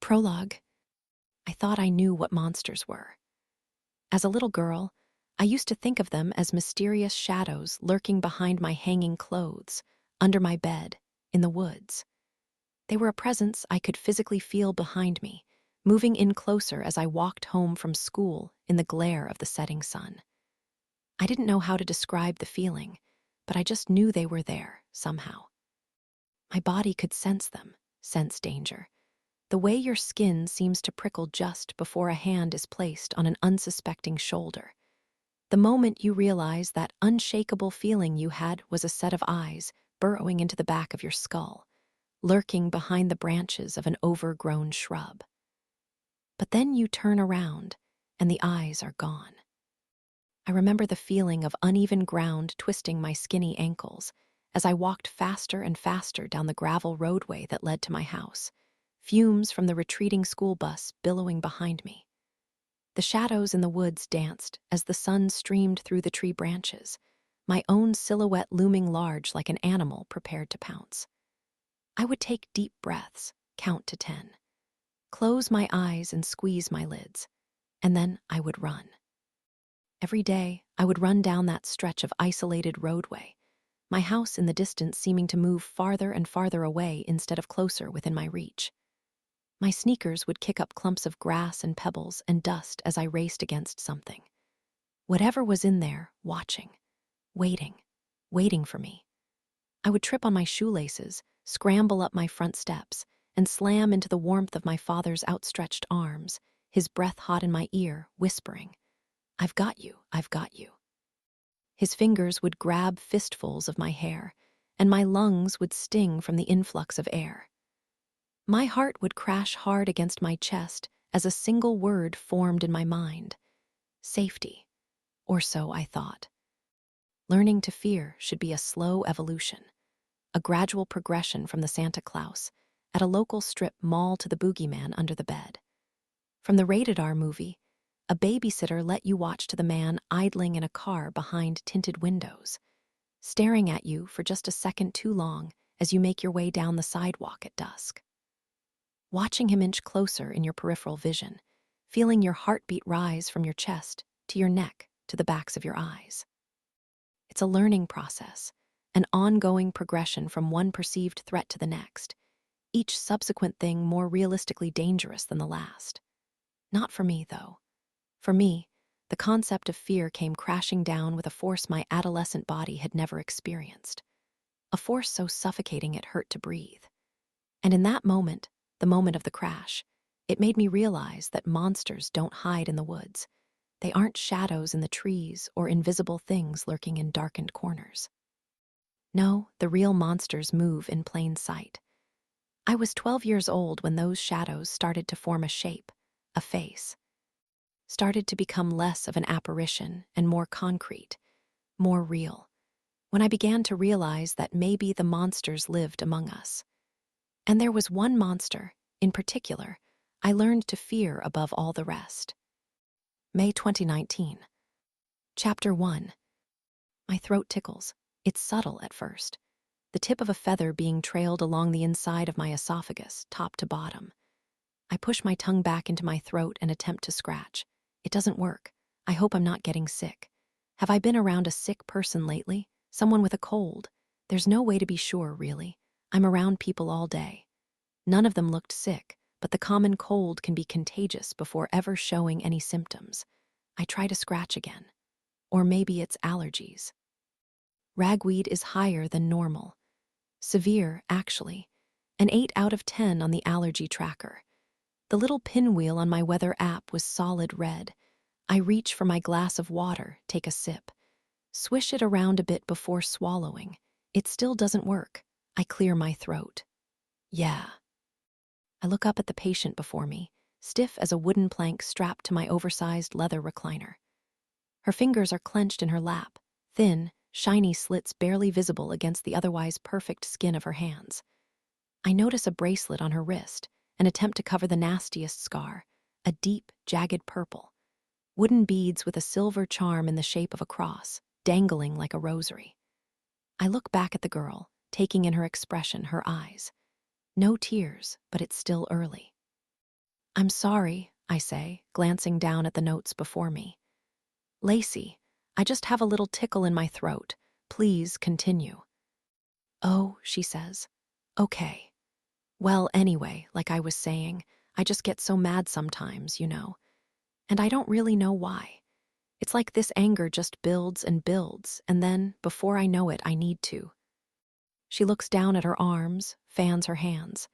Prologue. I thought I knew what monsters were. As a little girl, I used to think of them as mysterious shadows lurking behind my hanging clothes, under my bed, in the woods. They were a presence I could physically feel behind me, moving in closer as I walked home from school in the glare of the setting sun. I didn't know how to describe the feeling, but I just knew they were there, somehow. My body could sense them, sense danger. The way your skin seems to prickle just before a hand is placed on an unsuspecting shoulder. The moment you realize that unshakable feeling you had was a set of eyes burrowing into the back of your skull, lurking behind the branches of an overgrown shrub. But then you turn around, and the eyes are gone. I remember the feeling of uneven ground twisting my skinny ankles as I walked faster and faster down the gravel roadway that led to my house, fumes from the retreating school bus billowing behind me. The shadows in the woods danced as the sun streamed through the tree branches, my own silhouette looming large like an animal prepared to pounce. I would take deep breaths, count to 10, close my eyes and squeeze my lids, and then I would run. Every day, I would run down that stretch of isolated roadway, my house in the distance seeming to move farther and farther away instead of closer within my reach. My sneakers would kick up clumps of grass and pebbles and dust as I raced against something. Whatever was in there, watching, waiting for me. I would trip on my shoelaces, scramble up my front steps, and slam into the warmth of my father's outstretched arms, his breath hot in my ear, whispering, "I've got you, I've got you." His fingers would grab fistfuls of my hair, and my lungs would sting from the influx of air. My heart would crash hard against my chest as a single word formed in my mind. Safety. Or so I thought. Learning to fear should be a slow evolution, a gradual progression from the Santa Claus at a local strip mall to the boogeyman under the bed. From the rated R movie, a babysitter let you watch to the man idling in a car behind tinted windows, staring at you for just a second too long as you make your way down the sidewalk at dusk. Watching him inch closer in your peripheral vision, feeling your heartbeat rise from your chest to your neck to the backs of your eyes. It's a learning process, an ongoing progression from one perceived threat to the next, each subsequent thing more realistically dangerous than the last. Not for me, though. For me, the concept of fear came crashing down with a force my adolescent body had never experienced, a force so suffocating it hurt to breathe. And in that moment, the moment of the crash, it made me realize that monsters don't hide in the woods. They aren't shadows in the trees or invisible things lurking in darkened corners. No, the real monsters move in plain sight. I was 12 years old when those shadows started to form a shape, a face. Started to become less of an apparition and more concrete, more real, when I began to realize that maybe the monsters lived among us. And there was one monster, in particular, I learned to fear above all the rest. May 2019. Chapter 1. My throat tickles. It's subtle at first, the tip of a feather being trailed along the inside of my esophagus, top to bottom. I push my tongue back into my throat and attempt to scratch. It doesn't work. I hope I'm not getting sick. Have I been around a sick person lately? Someone with a cold? There's no way to be sure, really. I'm around people all day. None of them looked sick, but the common cold can be contagious before ever showing any symptoms. I try to scratch again. Or maybe it's allergies. Ragweed is higher than normal. Severe, actually. An 8 out of 10 on the allergy tracker. The little pinwheel on my weather app was solid red. I reach for my glass of water, take a sip. Swish it around a bit before swallowing. It still doesn't work. I clear my throat. Yeah. I look up at the patient before me, stiff as a wooden plank strapped to my oversized leather recliner. Her fingers are clenched in her lap, thin, shiny slits barely visible against the otherwise perfect skin of her hands. I notice a bracelet on her wrist, an attempt to cover the nastiest scar, a deep, jagged purple. Wooden beads with a silver charm in the shape of a cross, dangling like a rosary. I look back at the girl, taking in her expression, her eyes. No tears, but it's still early. I'm sorry, I say, glancing down at the notes before me. Lacey, I just have a little tickle in my throat. Please continue. Oh, she says. Okay. Well, anyway, like I was saying, I just get so mad sometimes, you know. And I don't really know why. It's like this anger just builds and builds, and then, before I know it, I need to. She looks down at her arms, fans her hands.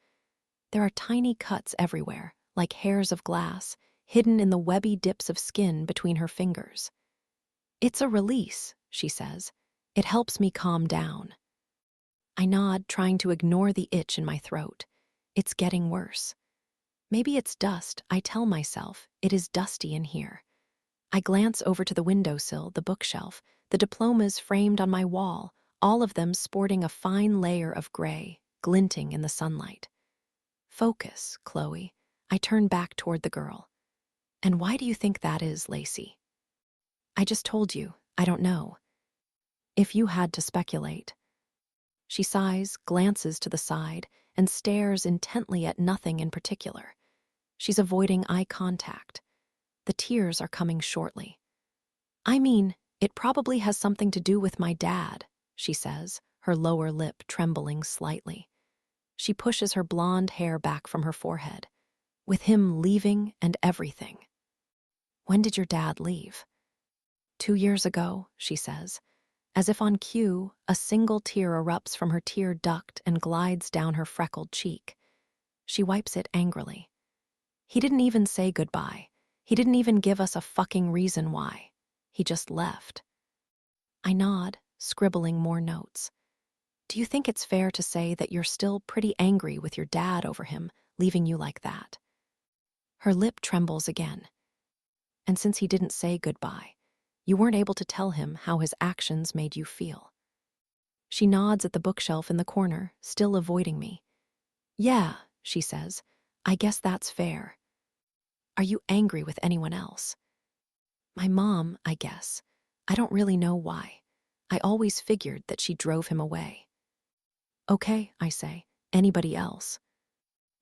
There are tiny cuts everywhere, like hairs of glass, hidden in the webby dips of skin between her fingers. It's a release, she says. It helps me calm down. I nod, trying to ignore the itch in my throat. It's getting worse. Maybe it's dust, I tell myself. It is dusty in here. I glance over to the windowsill, the bookshelf, the diplomas framed on my wall, all of them sporting a fine layer of gray, glinting in the sunlight. Focus, Chloe. I turn back toward the girl. And why do you think that is, Lacey? I just told you, I don't know. If you had to speculate. She sighs, glances to the side, and stares intently at nothing in particular. She's avoiding eye contact. The tears are coming shortly. I mean, it probably has something to do with my dad, she says, her lower lip trembling slightly. She pushes her blonde hair back from her forehead. With him leaving and everything. When did your dad leave? 2 years ago, she says. As if on cue, a single tear erupts from her tear duct and glides down her freckled cheek. She wipes it angrily. He didn't even say goodbye. He didn't even give us a fucking reason why. He just left. I nod, scribbling more notes. Do you think it's fair to say that you're still pretty angry with your dad over him leaving you like that? Her lip trembles again. And since he didn't say goodbye, you weren't able to tell him how his actions made you feel. She nods at the bookshelf in the corner, still avoiding me. Yeah, she says, I guess that's fair. Are you angry with anyone else? My mom, I guess. I don't really know why. I always figured that she drove him away. Okay, I say. Anybody else?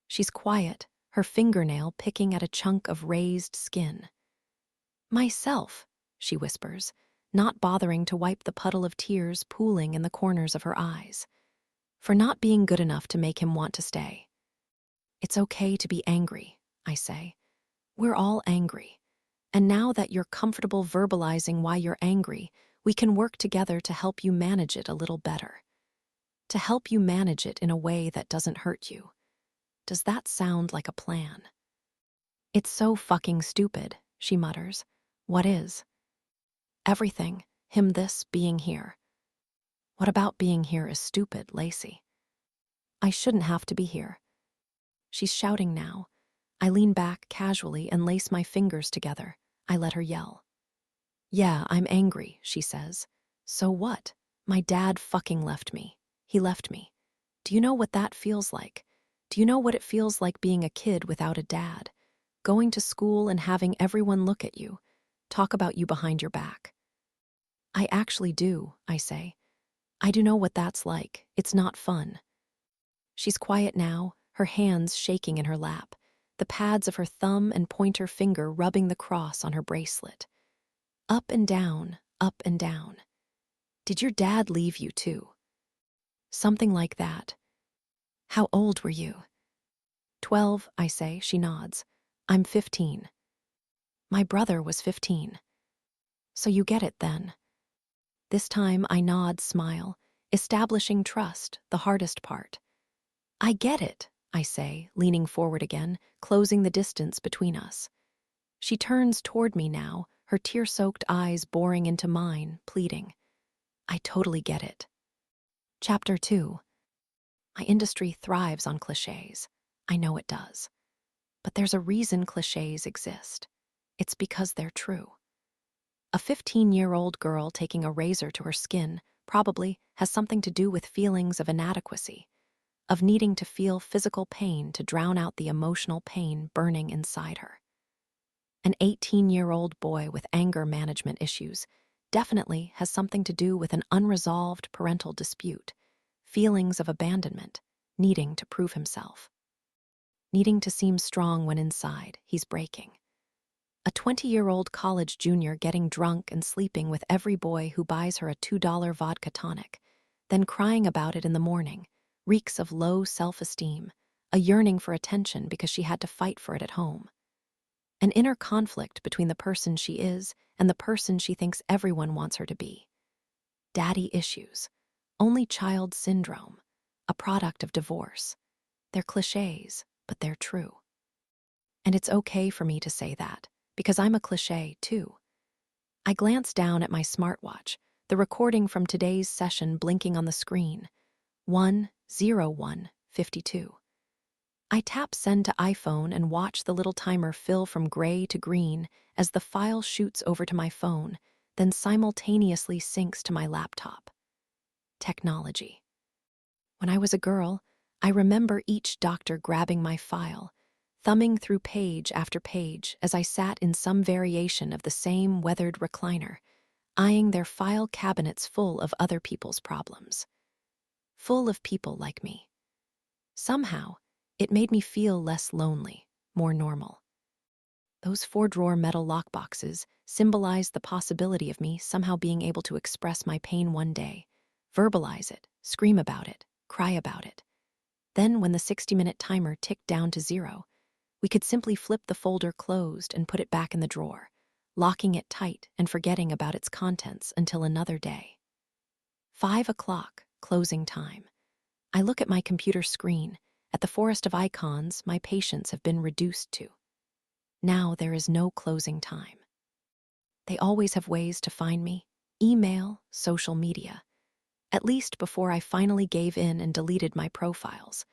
She's quiet, her fingernail picking at a chunk of raised skin. Myself, she whispers, not bothering to wipe the puddle of tears pooling in the corners of her eyes. For not being good enough to make him want to stay. It's okay to be angry, I say. We're all angry. And now that you're comfortable verbalizing why you're angry, we can work together to help you manage it a little better. To help you manage it in a way that doesn't hurt you. Does that sound like a plan? It's so fucking stupid, she mutters. What is? Everything, him this, being here. What about being here is stupid, Lacey? I shouldn't have to be here. She's shouting now. I lean back casually and lace my fingers together. I let her yell. Yeah, I'm angry, she says. So what? My dad fucking left me. He left me. Do you know what that feels like? Do you know what it feels like being a kid without a dad? Going to school and having everyone look at you, talk about you behind your back. I actually do, I say. I do know what that's like. It's not fun. She's quiet now, her hands shaking in her lap, the pads of her thumb and pointer finger rubbing the cross on her bracelet. Up and down, up and down. Did your dad leave you too? Something like that. How old were you? 12, I say, she nods. I'm 15. My brother was 15. So you get it then. This time I nod, smile, establishing trust, the hardest part. I get it, I say, leaning forward again, closing the distance between us. She turns toward me now, her tear-soaked eyes boring into mine, pleading. I totally get it. Chapter 2. My industry thrives on cliches. I know it does. But there's a reason cliches exist. It's because they're true. A 15-year-old girl taking a razor to her skin probably has something to do with feelings of inadequacy, of needing to feel physical pain to drown out the emotional pain burning inside her. An 18-year-old boy with anger management issues definitely has something to do with an unresolved parental dispute, feelings of abandonment, needing to prove himself. needing to seem strong when inside he's breaking. A 20-year-old college junior getting drunk and sleeping with every boy who buys her a $2 vodka tonic, then crying about it in the morning, reeks of low self-esteem, a yearning for attention because she had to fight for it at home. An inner conflict between the person she is and the person she thinks everyone wants her to be. Daddy issues, only child syndrome, a product of divorce. They're cliches, but they're true. And it's okay for me to say that, because I'm a cliche too. I glance down at my smartwatch, the recording from today's session blinking on the screen. 1:01:52. I tap send to iPhone and watch the little timer fill from gray to green as the file shoots over to my phone, then simultaneously syncs to my laptop. Technology. When I was a girl, I remember each doctor grabbing my file, thumbing through page after page as I sat in some variation of the same weathered recliner, eyeing their file cabinets full of other people's problems. Full of people like me. Somehow, it made me feel less lonely, more normal. Those 4-drawer metal lockboxes symbolized the possibility of me somehow being able to express my pain one day, verbalize it, scream about it, cry about it. Then, when the 60-minute timer ticked down to 0, we could simply flip the folder closed and put it back in the drawer, locking it tight and forgetting about its contents until another day. 5 o'clock, closing time. I look at my computer screen, at the forest of icons my patients have been reduced to. Now there is no closing time. They always have ways to find me: email, social media. At least before I finally gave in and deleted my profiles,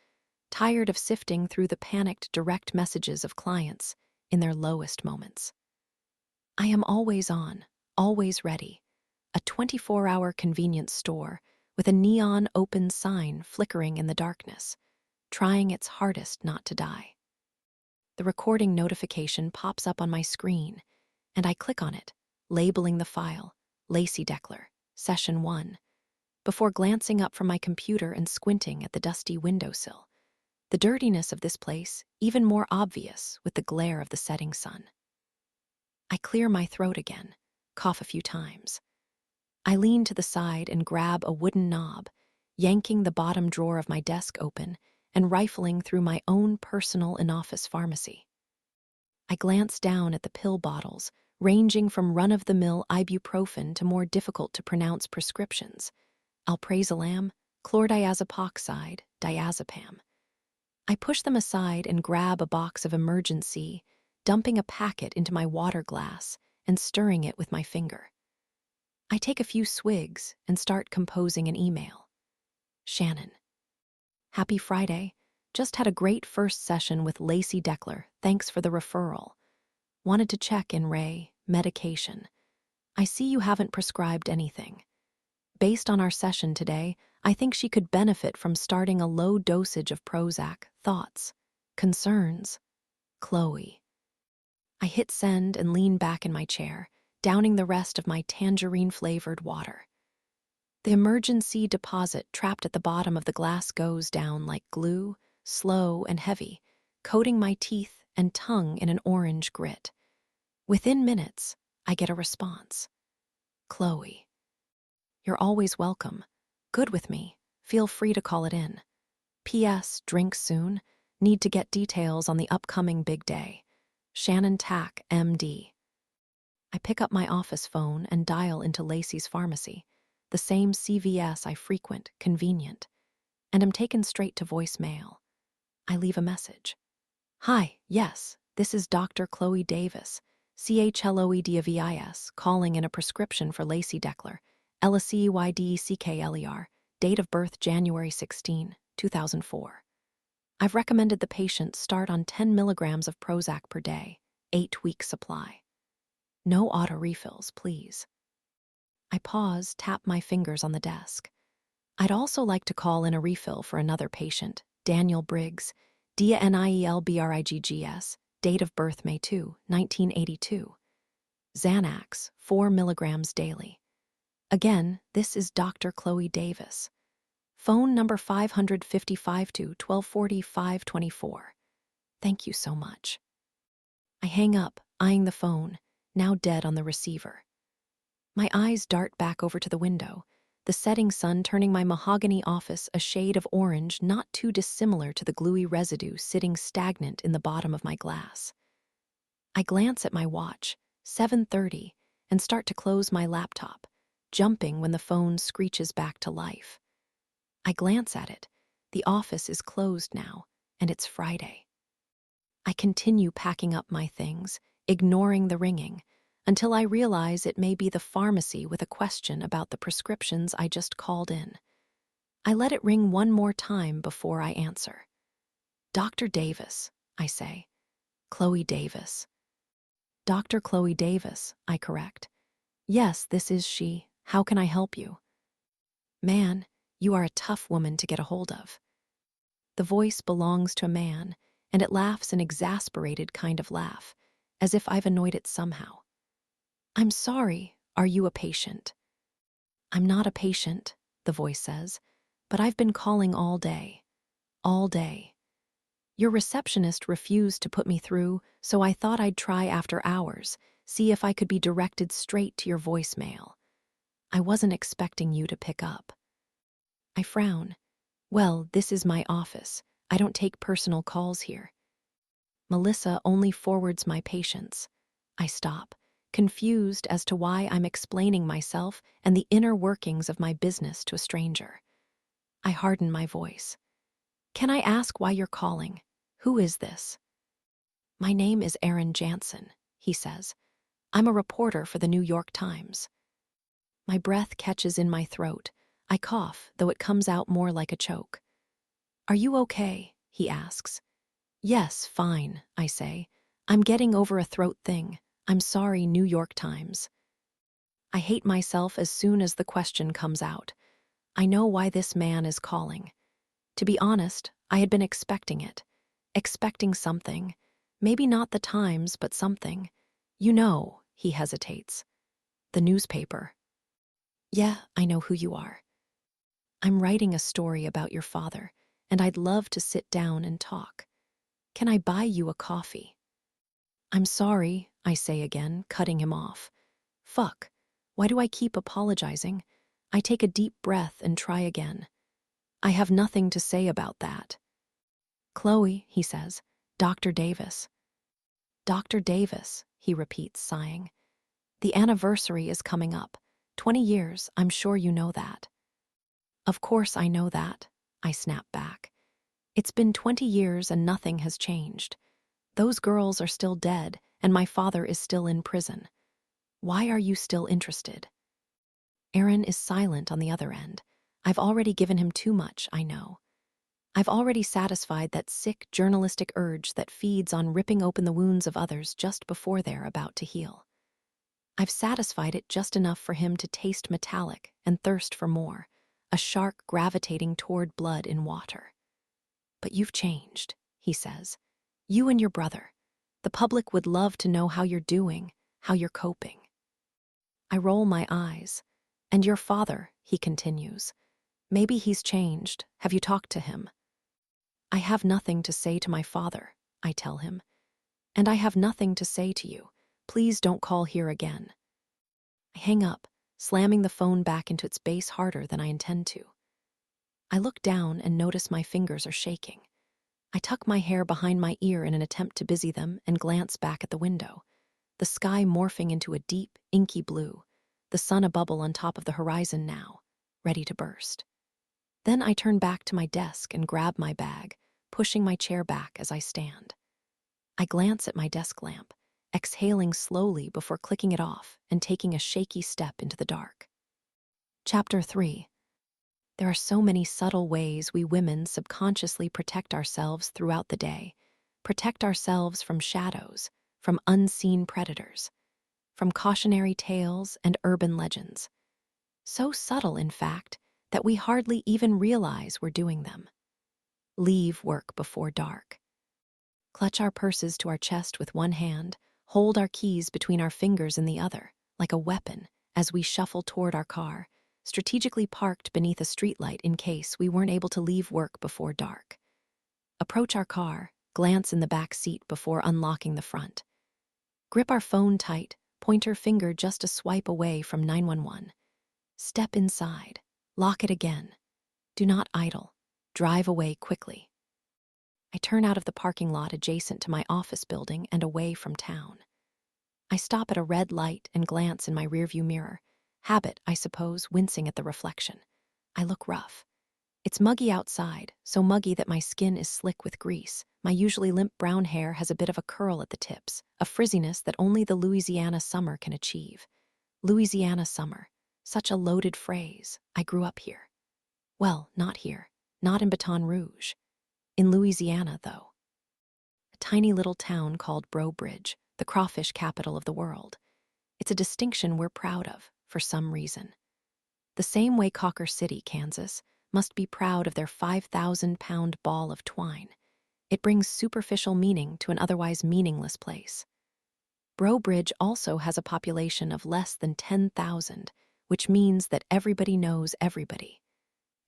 tired of sifting through the panicked direct messages of clients in their lowest moments. I am always on, always ready, a 24-hour convenience store with a neon open sign flickering in the darkness, trying its hardest not to die. The recording notification pops up on my screen, and I click on it, labeling the file, Lacey Deckler, Session 1, before glancing up from my computer and squinting at the dusty windowsill, the dirtiness of this place even more obvious with the glare of the setting sun. I clear my throat again, cough a few times. I lean to the side and grab a wooden knob, yanking the bottom drawer of my desk open and rifling through my own personal in-office pharmacy. I glance down at the pill bottles, ranging from run-of-the-mill ibuprofen to more difficult-to-pronounce prescriptions: alprazolam, chlordiazepoxide, diazepam. I push them aside and grab a box of Emergency, dumping a packet into my water glass and stirring it with my finger. I take a few swigs and start composing an email. Shannon. Happy Friday. Just had a great first session with Lacey Deckler. Thanks for the referral. Wanted to check in, Ray. Medication. I see you haven't prescribed anything. Based on our session today, I think she could benefit from starting a low dosage of Prozac. Thoughts? Concerns? Chloe. I hit send and lean back in my chair, downing the rest of my tangerine-flavored water. The emergency deposit trapped at the bottom of the glass goes down like glue, slow and heavy, coating my teeth and tongue in an orange grit. Within minutes, I get a response. Chloe. You're always welcome. Good with me. Feel free to call it in. P.S. Drink soon. Need to get details on the upcoming big day. Shannon Tack, M.D. I pick up my office phone and dial into Lacey's pharmacy, the same CVS I frequent, convenient, and am taken straight to voicemail. I leave a message. Hi, yes, this is Dr. Chloe Davis, CHLOEDAVIS, calling in a prescription for Lacey Deckler, LACEYDECKLER, date of birth January 16, 2004. I've recommended the patient start on 10 milligrams of Prozac per day, 8-week supply. No auto refills, please. I pause, tap my fingers on the desk. I'd also like to call in a refill for another patient, Daniel Briggs, DANIELBRIGGS, date of birth May 2, 1982. Xanax, 4 milligrams daily. Again, this is Dr. Chloe Davis. Phone number 555 to 1240 524. Thank you so much. I hang up, eyeing the phone, now dead on the receiver. My eyes dart back over to the window, the setting sun turning my mahogany office a shade of orange not too dissimilar to the gluey residue sitting stagnant in the bottom of my glass. I glance at my watch, 7:30, and start to close my laptop, jumping when the phone screeches back to life. I glance at it. The office is closed now, and it's Friday. I continue packing up my things, ignoring the ringing, until I realize it may be the pharmacy with a question about the prescriptions I just called in. I let it ring one more time before I answer. Dr. Davis, I say. Chloe Davis. Dr. Chloe Davis, I correct. Yes, this is she. How can I help you? Man, you are a tough woman to get a hold of. The voice belongs to a man, and it laughs an exasperated kind of laugh, as if I've annoyed it somehow. I'm sorry, are you a patient? I'm not a patient, the voice says, but I've been calling all day. All day. Your receptionist refused to put me through, so I thought I'd try after hours, see if I could be directed straight to your voicemail. I wasn't expecting you to pick up. I frown. Well, this is my office. I don't take personal calls here. Melissa only forwards my patients. I stop, confused as to why I'm explaining myself and the inner workings of my business to a stranger. I harden my voice. Can I ask why you're calling? Who is this? My name is Aaron Jansen, he says. I'm a reporter for the New York Times. My breath catches in my throat. I cough, though it comes out more like a choke. Are you okay? He asks. Yes, fine, I say. I'm getting over a throat thing. I'm sorry, New York Times. I hate myself as soon as the question comes out. I know why this man is calling. To be honest, I had been expecting it. Expecting something. Maybe not the Times, but something. You know, he hesitates. The newspaper. Yeah, I know who you are. I'm writing a story about your father, and I'd love to sit down and talk. Can I buy you a coffee? I'm sorry, I say again, cutting him off. Fuck. Why do I keep apologizing? I take a deep breath and try again. I have nothing to say about that. Chloe, he says. Dr. Davis. Dr. Davis, he repeats, sighing. The anniversary is coming up. 20 years, I'm sure you know that. Of course I know that, I snap back. It's been 20 years and nothing has changed. Those girls are still dead, and my father is still in prison. Why are you still interested? Aaron is silent on the other end. I've already given him too much, I know. I've already satisfied that sick journalistic urge that feeds on ripping open the wounds of others just before they're about to heal. I've satisfied it just enough for him to taste metallic and thirst for more, a shark gravitating toward blood in water. But you've changed, he says. You and your brother. The public would love to know how you're doing, how you're coping. I roll my eyes. And your father, he continues. Maybe he's changed. Have you talked to him? I have nothing to say to my father, I tell him. And I have nothing to say to you. Please don't call here again. I hang up, slamming the phone back into its base harder than I intend to. I look down and notice my fingers are shaking. I tuck my hair behind my ear in an attempt to busy them and glance back at the window, the sky morphing into a deep, inky blue, the sun a bubble on top of the horizon now, ready to burst. Then I turn back to my desk and grab my bag, pushing my chair back as I stand. I glance at my desk lamp, exhaling slowly before clicking it off and taking a shaky step into the dark. Chapter 3. There are so many subtle ways we women subconsciously protect ourselves throughout the day, protect ourselves from shadows, from unseen predators, from cautionary tales and urban legends. So subtle, in fact, that we hardly even realize we're doing them. Leave work before dark. Clutch our purses to our chest with one hand, hold our keys between our fingers in the other, like a weapon, as we shuffle toward our car, strategically parked beneath a streetlight in case we weren't able to leave work before dark. Approach our car, glance in the back seat before unlocking the front. Grip our phone tight, pointer finger just a swipe away from 911. Step inside. Lock it again. Do not idle. Drive away quickly. I turn out of the parking lot adjacent to my office building and away from town. I stop at a red light and glance in my rearview mirror. Habit, I suppose, wincing at the reflection. I look rough. It's muggy outside, so muggy that my skin is slick with grease. My usually limp brown hair has a bit of a curl at the tips, a frizziness that only the Louisiana summer can achieve. Louisiana summer. Such a loaded phrase. I grew up here. Well, not here. Not in Baton Rouge. In Louisiana, though. A tiny little town called Breaux Bridge, the crawfish capital of the world. It's a distinction we're proud of, for some reason. The same way Cocker City, Kansas, must be proud of their 5,000-pound ball of twine. It brings superficial meaning to an otherwise meaningless place. Breaux Bridge also has a population of less than 10,000, which means that everybody knows everybody.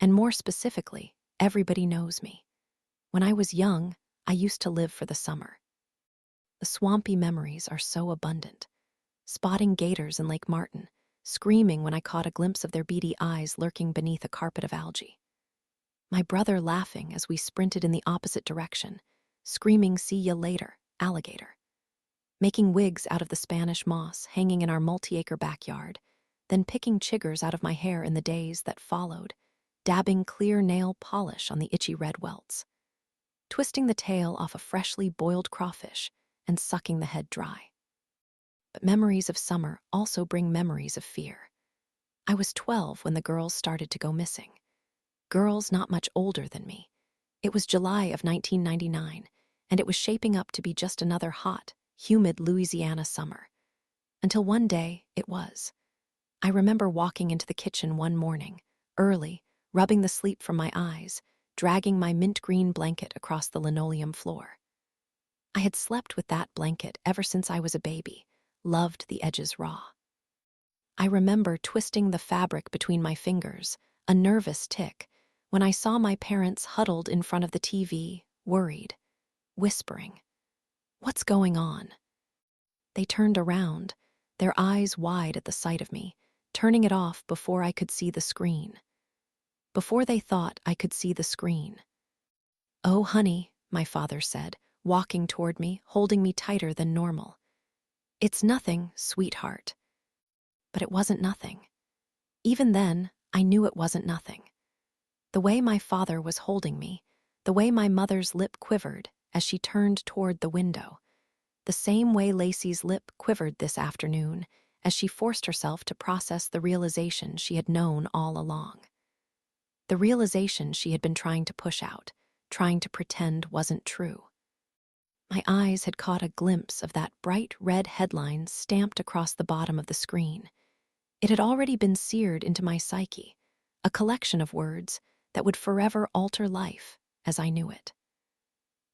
And more specifically, everybody knows me. When I was young, I used to live for the summer. The swampy memories are so abundant. Spotting gators in Lake Martin, screaming when I caught a glimpse of their beady eyes lurking beneath a carpet of algae. My brother laughing as we sprinted in the opposite direction, screaming, "See ya later, alligator." Making wigs out of the Spanish moss hanging in our multi-acre backyard, then picking chiggers out of my hair in the days that followed, dabbing clear nail polish on the itchy red welts. Twisting the tail off a freshly boiled crawfish and sucking the head dry. But memories of summer also bring memories of fear. I was 12 when the girls started to go missing. Girls not much older than me. It was July of 1999, and it was shaping up to be just another hot, humid Louisiana summer. Until one day, it was. I remember walking into the kitchen one morning, early, rubbing the sleep from my eyes, dragging my mint green blanket across the linoleum floor. I had slept with that blanket ever since I was a baby, loved the edges raw. I remember twisting the fabric between my fingers, a nervous tick, when I saw my parents huddled in front of the TV, worried, whispering, "What's going on?" They turned around, their eyes wide at the sight of me, turning it off before I could see the screen. Before they thought I could see the screen. "Oh, honey," my father said, walking toward me, holding me tighter than normal. "It's nothing, sweetheart." But it wasn't nothing. Even then, I knew it wasn't nothing. The way my father was holding me, the way my mother's lip quivered as she turned toward the window, the same way Lacey's lip quivered this afternoon as she forced herself to process the realization she had known all along. The realization she had been trying to push out, trying to pretend wasn't true. My eyes had caught a glimpse of that bright red headline stamped across the bottom of the screen. It had already been seared into my psyche, a collection of words that would forever alter life as I knew it.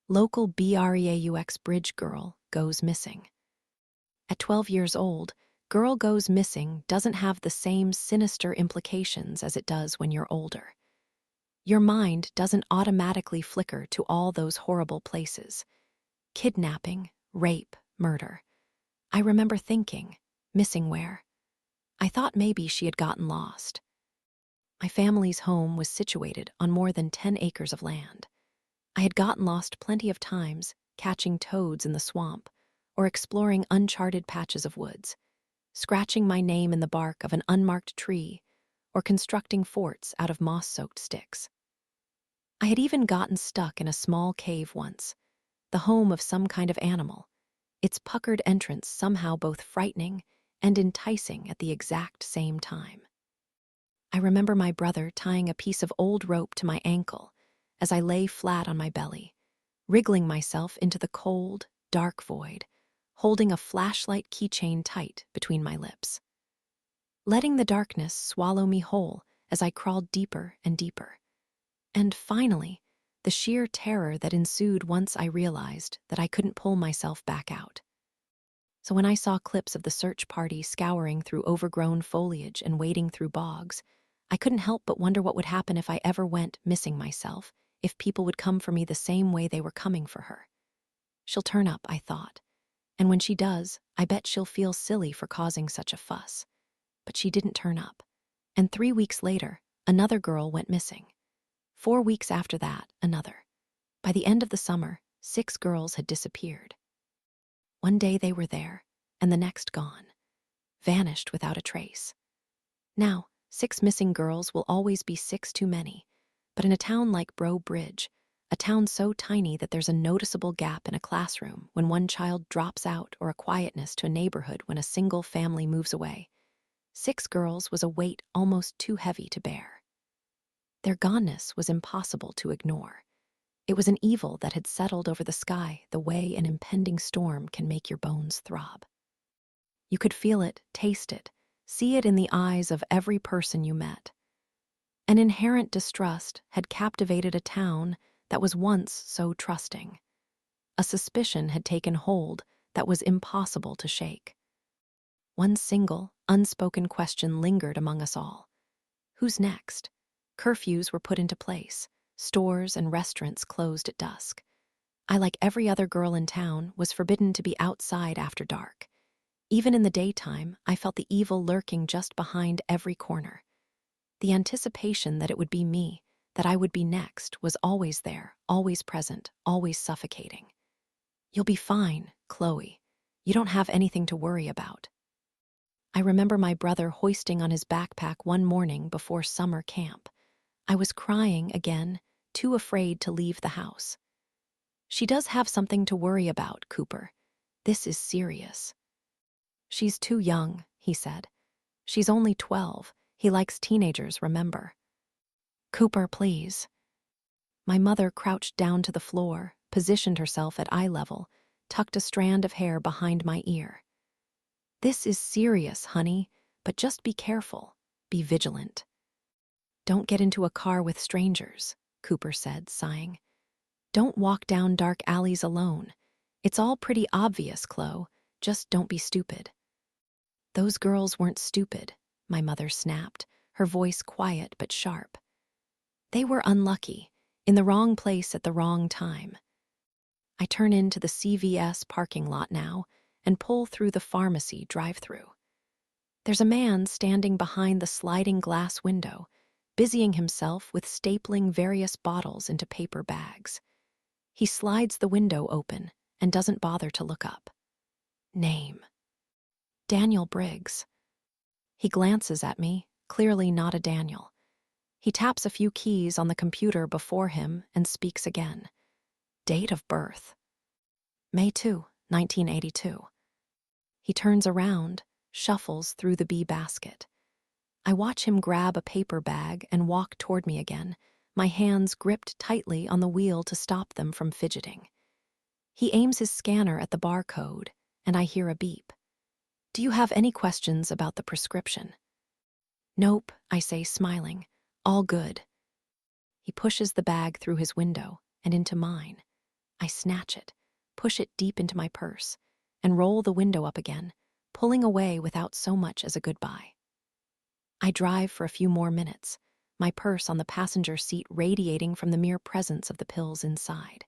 Local BREAUX bridge girl goes missing. At 12 years old, girl goes missing doesn't have the same sinister implications as it does when you're older. Your mind doesn't automatically flicker to all those horrible places. Kidnapping, rape, murder. I remember thinking, missing where? I thought maybe she had gotten lost. My family's home was situated on more than 10 acres of land. I had gotten lost plenty of times, catching toads in the swamp, or exploring uncharted patches of woods, scratching my name in the bark of an unmarked tree, or constructing forts out of moss-soaked sticks. I had even gotten stuck in a small cave once, the home of some kind of animal, its puckered entrance somehow both frightening and enticing at the exact same time. I remember my brother tying a piece of old rope to my ankle as I lay flat on my belly, wriggling myself into the cold, dark void, holding a flashlight keychain tight between my lips. Letting the darkness swallow me whole as I crawled deeper and deeper. And finally, the sheer terror that ensued once I realized that I couldn't pull myself back out. So when I saw clips of the search party scouring through overgrown foliage and wading through bogs, I couldn't help but wonder what would happen if I ever went missing myself, if people would come for me the same way they were coming for her. She'll turn up, I thought. And when she does, I bet she'll feel silly for causing such a fuss. But she didn't turn up. And 3 weeks later, another girl went missing. 4 weeks after that, another. By the end of the summer, 6 girls had disappeared. One day they were there, and the next gone. Vanished without a trace. Now, 6 missing girls will always be 6 too many. But in a town like Bro Bridge, a town so tiny that there's a noticeable gap in a classroom when one child drops out, or a quietness to a neighborhood when a single family moves away, 6 girls was a weight almost too heavy to bear. Their goneness was impossible to ignore. It was an evil that had settled over the sky the way an impending storm can make your bones throb. You could feel it, taste it, see it in the eyes of every person you met. An inherent distrust had captivated a town that was once so trusting. A suspicion had taken hold that was impossible to shake. One single, unspoken question lingered among us all. Who's next? Curfews were put into place. Stores and restaurants closed at dusk. I, like every other girl in town, was forbidden to be outside after dark. Even in the daytime, I felt the evil lurking just behind every corner. The anticipation that it would be me, that I would be next, was always there, always present, always suffocating. You'll be fine, Chloe. You don't have anything to worry about. I remember my brother hoisting on his backpack one morning before summer camp. I was crying again, too afraid to leave the house. She does have something to worry about, Cooper. This is serious. She's too young, he said. She's only 12. He likes teenagers, remember. Cooper, please. My mother crouched down to the floor, positioned herself at eye level, tucked a strand of hair behind my ear. This is serious, honey, but just be careful. Be vigilant. Don't get into a car with strangers, Cooper said, sighing. Don't walk down dark alleys alone. It's all pretty obvious, Chloe. Just don't be stupid. Those girls weren't stupid, my mother snapped, her voice quiet but sharp. They were unlucky, in the wrong place at the wrong time. I turn into the CVS parking lot now and pull through the pharmacy drive-through. There's a man standing behind the sliding glass window, busying himself with stapling various bottles into paper bags. He slides the window open and doesn't bother to look up. Name: Daniel Briggs. He glances at me, clearly not a Daniel. He taps a few keys on the computer before him and speaks again. Date of birth: May 2, 1982. He turns around, shuffles through the bee basket. I watch him grab a paper bag and walk toward me again, my hands gripped tightly on the wheel to stop them from fidgeting. He aims his scanner at the barcode, and I hear a beep. Do you have any questions about the prescription? Nope, I say, smiling. All good. He pushes the bag through his window and into mine. I snatch it, push it deep into my purse, and roll the window up again, pulling away without so much as a goodbye. I drive for a few more minutes, my purse on the passenger seat radiating from the mere presence of the pills inside.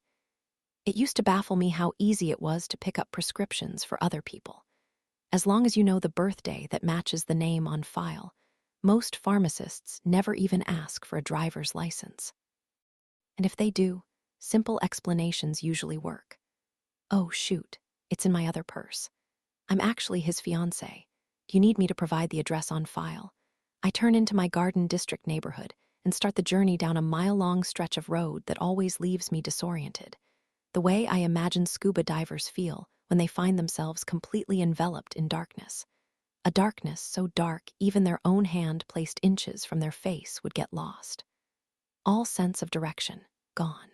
It used to baffle me how easy it was to pick up prescriptions for other people. As long as you know the birthday that matches the name on file, most pharmacists never even ask for a driver's license. And if they do, simple explanations usually work. Oh, shoot, it's in my other purse. I'm actually his fiancée. Do you need me to provide the address on file? I turn into my Garden District neighborhood and start the journey down a mile-long stretch of road that always leaves me disoriented. The way I imagine scuba divers feel when they find themselves completely enveloped in darkness. A darkness so dark even their own hand placed inches from their face would get lost. All sense of direction, gone.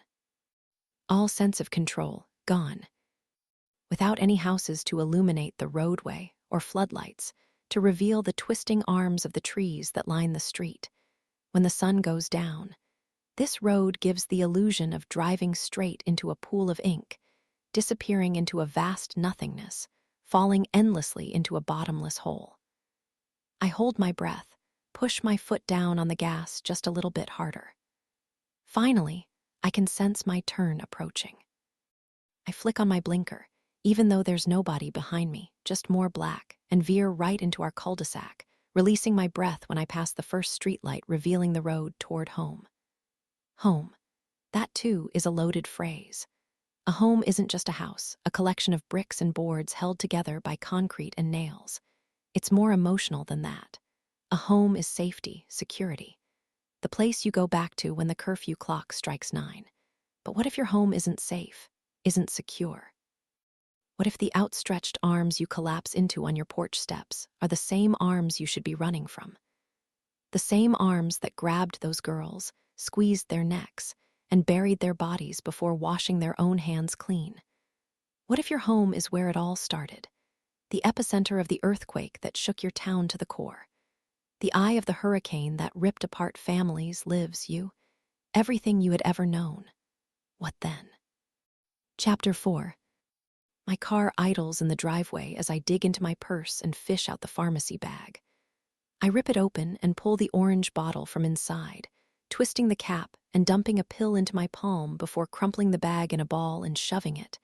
All sense of control, gone. Without any houses to illuminate the roadway or floodlights to reveal the twisting arms of the trees that line the street. When the sun goes down, this road gives the illusion of driving straight into a pool of ink, disappearing into a vast nothingness, falling endlessly into a bottomless hole. I hold my breath, push my foot down on the gas just a little bit harder. Finally, I can sense my turn approaching. I flick on my blinker, even though there's nobody behind me, just more black, and veer right into our cul-de-sac, releasing my breath when I pass the first streetlight revealing the road toward home. Home. That, too, is a loaded phrase. A home isn't just a house, a collection of bricks and boards held together by concrete and nails. It's more emotional than that. A home is safety, security. The place you go back to when the curfew clock strikes 9. But what if your home isn't safe, isn't secure? What if the outstretched arms you collapse into on your porch steps are the same arms you should be running from? The same arms that grabbed those girls, squeezed their necks, and buried their bodies before washing their own hands clean. What if your home is where it all started? The epicenter of the earthquake that shook your town to the core. The eye of the hurricane that ripped apart families, lives, you, everything you had ever known. What then? Chapter 4. My car idles in the driveway as I dig into my purse and fish out the pharmacy bag. I rip it open and pull the orange bottle from inside, twisting the cap and dumping a pill into my palm before crumpling the bag in a ball and shoving it,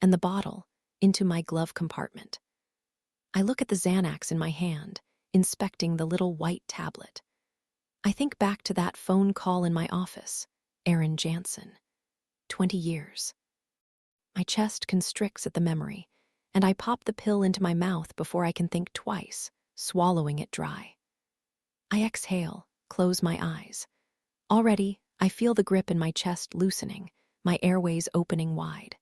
and the bottle, into my glove compartment. I look at the Xanax in my hand, inspecting the little white tablet. I think back to that phone call in my office, Aaron Jansen. 20 years. My chest constricts at the memory, and I pop the pill into my mouth before I can think twice, swallowing it dry. I exhale, close my eyes. Already, I feel the grip in my chest loosening, my airways opening wide.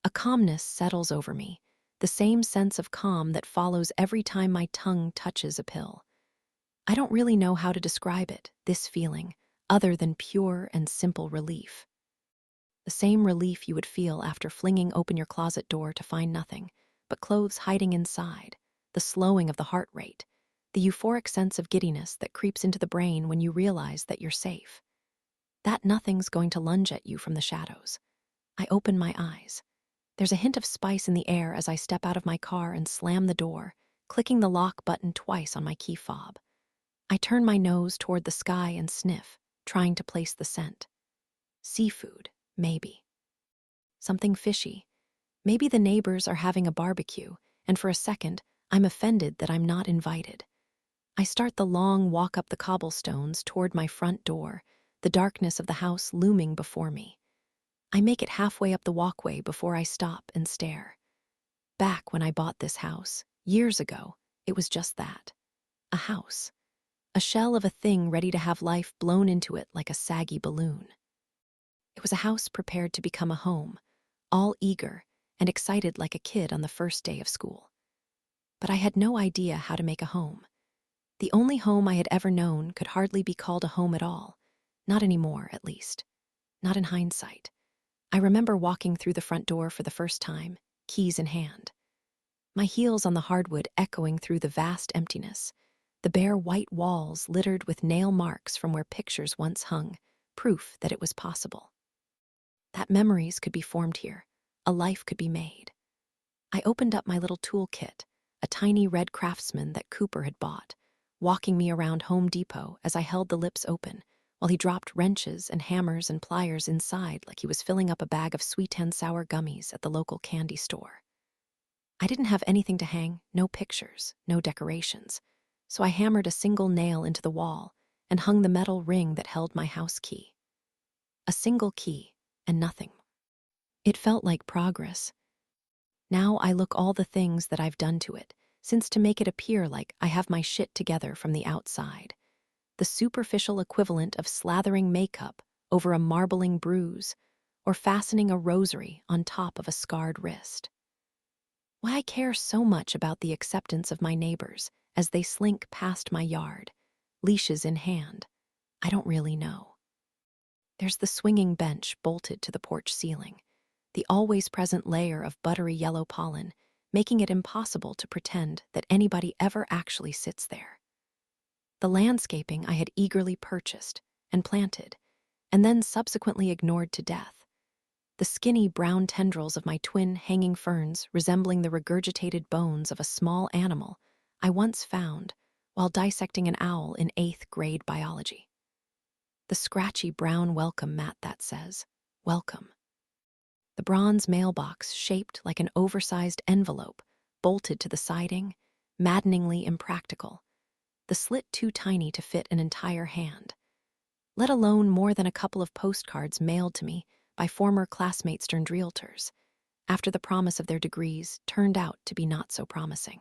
A calmness settles over me, the same sense of calm that follows every time my tongue touches a pill. I don't really know how to describe it, this feeling, other than pure and simple relief. The same relief you would feel after flinging open your closet door to find nothing but clothes hiding inside, the slowing of the heart rate, the euphoric sense of giddiness that creeps into the brain when you realize that you're safe. That nothing's going to lunge at you from the shadows. I open my eyes. There's a hint of spice in the air as I step out of my car and slam the door, clicking the lock button twice on my key fob. I turn my nose toward the sky and sniff, trying to place the scent. Seafood, maybe. Something fishy. Maybe the neighbors are having a barbecue, and for a second, I'm offended that I'm not invited. I start the long walk up the cobblestones toward my front door, the darkness of the house looming before me. I make it halfway up the walkway before I stop and stare. Back when I bought this house, years ago, it was just that. A house. A shell of a thing ready to have life blown into it like a saggy balloon. It was a house prepared to become a home, all eager and excited like a kid on the first day of school. But I had no idea how to make a home. The only home I had ever known could hardly be called a home at all. Not anymore, at least. Not in hindsight. I remember walking through the front door for the first time, keys in hand. My heels on the hardwood echoing through the vast emptiness, the bare white walls littered with nail marks from where pictures once hung, proof that it was possible. That memories could be formed here, a life could be made. I opened up my little toolkit, a tiny red Craftsman that Cooper had bought, walking me around Home Depot as I held the lips open, while he dropped wrenches and hammers and pliers inside like he was filling up a bag of sweet and sour gummies at the local candy store. I didn't have anything to hang, no pictures, no decorations, so I hammered a single nail into the wall and hung the metal ring that held my house key. A single key, and nothing. It felt like progress. Now I look all the things that I've done to it, since to make it appear like I have my shit together from the outside. The superficial equivalent of slathering makeup over a marbling bruise, or fastening a rosary on top of a scarred wrist. Why I care so much about the acceptance of my neighbors as they slink past my yard, leashes in hand, I don't really know. There's the swinging bench bolted to the porch ceiling, the always-present layer of buttery yellow pollen, making it impossible to pretend that anybody ever actually sits there. The landscaping I had eagerly purchased and planted, and then subsequently ignored to death. The skinny brown tendrils of my twin hanging ferns resembling the regurgitated bones of a small animal I once found while dissecting an owl in 8th grade biology. The scratchy brown welcome mat that says, "Welcome." The bronze mailbox, shaped like an oversized envelope, bolted to the siding, maddeningly impractical. The slit too tiny to fit an entire hand, let alone more than a couple of postcards mailed to me by former classmates turned realtors, after the promise of their degrees turned out to be not so promising.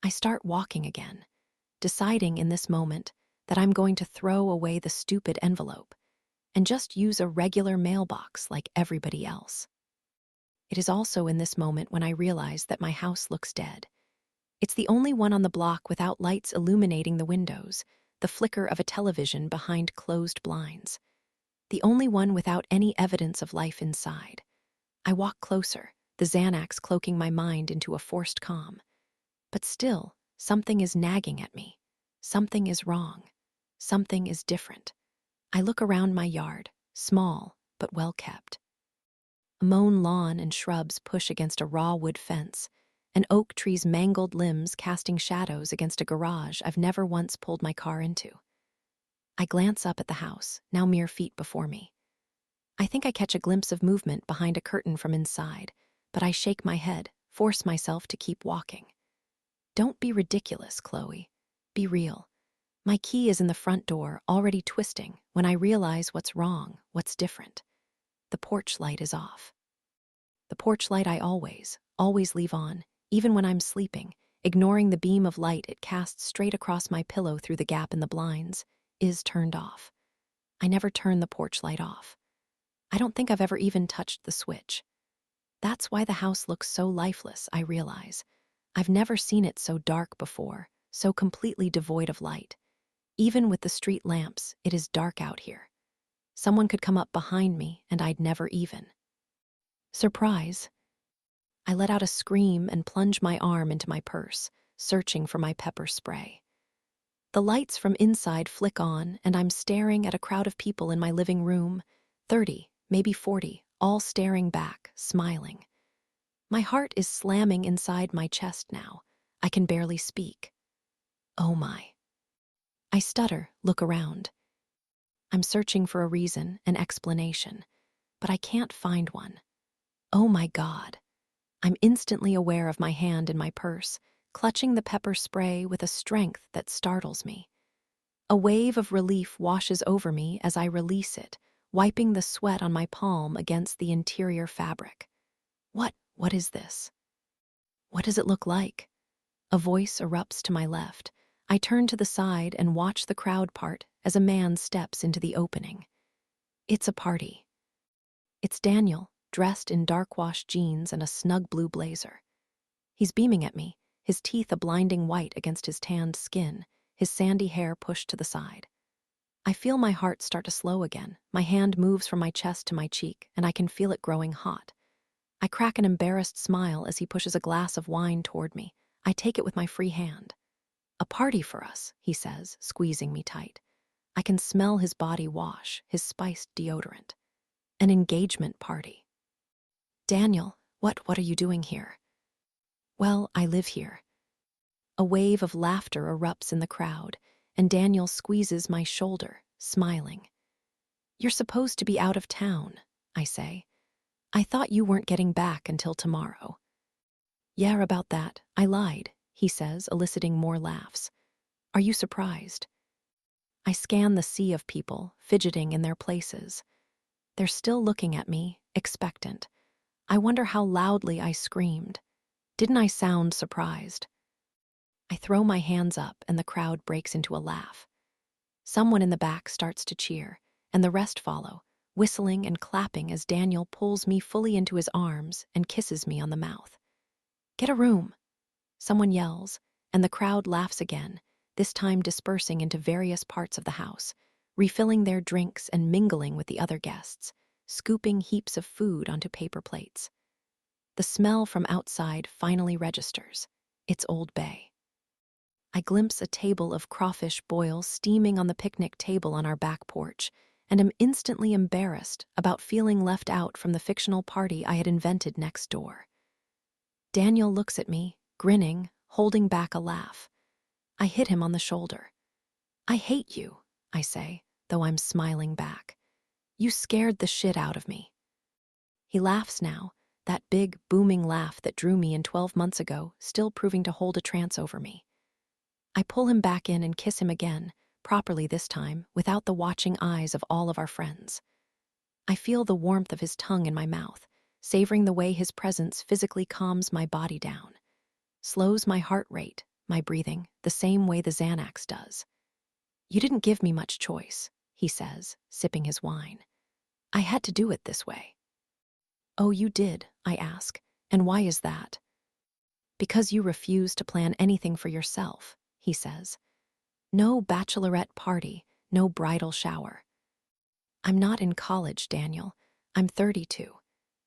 I start walking again, deciding in this moment that I'm going to throw away the stupid envelope and just use a regular mailbox like everybody else. It is also in this moment when I realize that my house looks dead. It's the only one on the block without lights illuminating the windows, the flicker of a television behind closed blinds. The only one without any evidence of life inside. I walk closer, the Xanax cloaking my mind into a forced calm. But still, something is nagging at me. Something is wrong. Something is different. I look around my yard, small but well kept. A mown lawn and shrubs push against a raw wood fence, an oak tree's mangled limbs casting shadows against a garage I've never once pulled my car into. I glance up at the house, now mere feet before me. I think I catch a glimpse of movement behind a curtain from inside, but I shake my head, force myself to keep walking. Don't be ridiculous, Chloe. Be real. My key is in the front door, already twisting, when I realize what's wrong, what's different. The porch light is off. The porch light I always leave on, even when I'm sleeping, ignoring the beam of light it casts straight across my pillow through the gap in the blinds, is turned off. I never turn the porch light off. I don't think I've ever even touched the switch. That's why the house looks so lifeless, I realize. I've never seen it so dark before, so completely devoid of light. Even with the street lamps, it is dark out here. Someone could come up behind me, and I'd never even. Surprise. I let out a scream and plunge my arm into my purse, searching for my pepper spray. The lights from inside flick on, and I'm staring at a crowd of people in my living room, 30, maybe 40, all staring back, smiling. My heart is slamming inside my chest now. I can barely speak. Oh my. I stutter, look around. I'm searching for a reason, an explanation, but I can't find one. Oh my God. I'm instantly aware of my hand in my purse, clutching the pepper spray with a strength that startles me. A wave of relief washes over me as I release it, wiping the sweat on my palm against the interior fabric. What is this? What does it look like? A voice erupts to my left. I turn to the side and watch the crowd part as a man steps into the opening. It's a party. It's Daniel, dressed in dark-washed jeans and a snug blue blazer. He's beaming at me, his teeth a blinding white against his tanned skin, his sandy hair pushed to the side. I feel my heart start to slow again. My hand moves from my chest to my cheek, and I can feel it growing hot. I crack an embarrassed smile as he pushes a glass of wine toward me. I take it with my free hand. A party for us, he says, squeezing me tight. I can smell his body wash, his spiced deodorant. An engagement party. Daniel, what are you doing here? Well, I live here. A wave of laughter erupts in the crowd, and Daniel squeezes my shoulder, smiling. You're supposed to be out of town, I say. I thought you weren't getting back until tomorrow. Yeah, about that. I lied, he says, eliciting more laughs. Are you surprised? I scan the sea of people, fidgeting in their places. They're still looking at me, expectant. I wonder how loudly I screamed. Didn't I sound surprised? I throw my hands up and the crowd breaks into a laugh. Someone in the back starts to cheer, and the rest follow, whistling and clapping as Daniel pulls me fully into his arms and kisses me on the mouth. Get a room, someone yells, and the crowd laughs again, this time dispersing into various parts of the house, refilling their drinks and mingling with the other guests, scooping heaps of food onto paper plates. The smell from outside finally registers. It's Old Bay. I glimpse a table of crawfish boil steaming on the picnic table on our back porch, and am instantly embarrassed about feeling left out from the fictional party I had invented next door. Daniel looks at me, grinning, holding back a laugh. I hit him on the shoulder. I hate you, I say, though I'm smiling back. You scared the shit out of me. He laughs now, that big, booming laugh that drew me in 12 months ago, still proving to hold a trance over me. I pull him back in and kiss him again, properly this time, without the watching eyes of all of our friends. I feel the warmth of his tongue in my mouth, savoring the way his presence physically calms my body down, slows my heart rate, my breathing, the same way the Xanax does. "You didn't give me much choice," he says, sipping his wine. "I had to do it this way." "Oh, you did," I ask. "And why is that?" "Because you refuse to plan anything for yourself," he says. "No bachelorette party, no bridal shower." "I'm not in college, Daniel. I'm 32.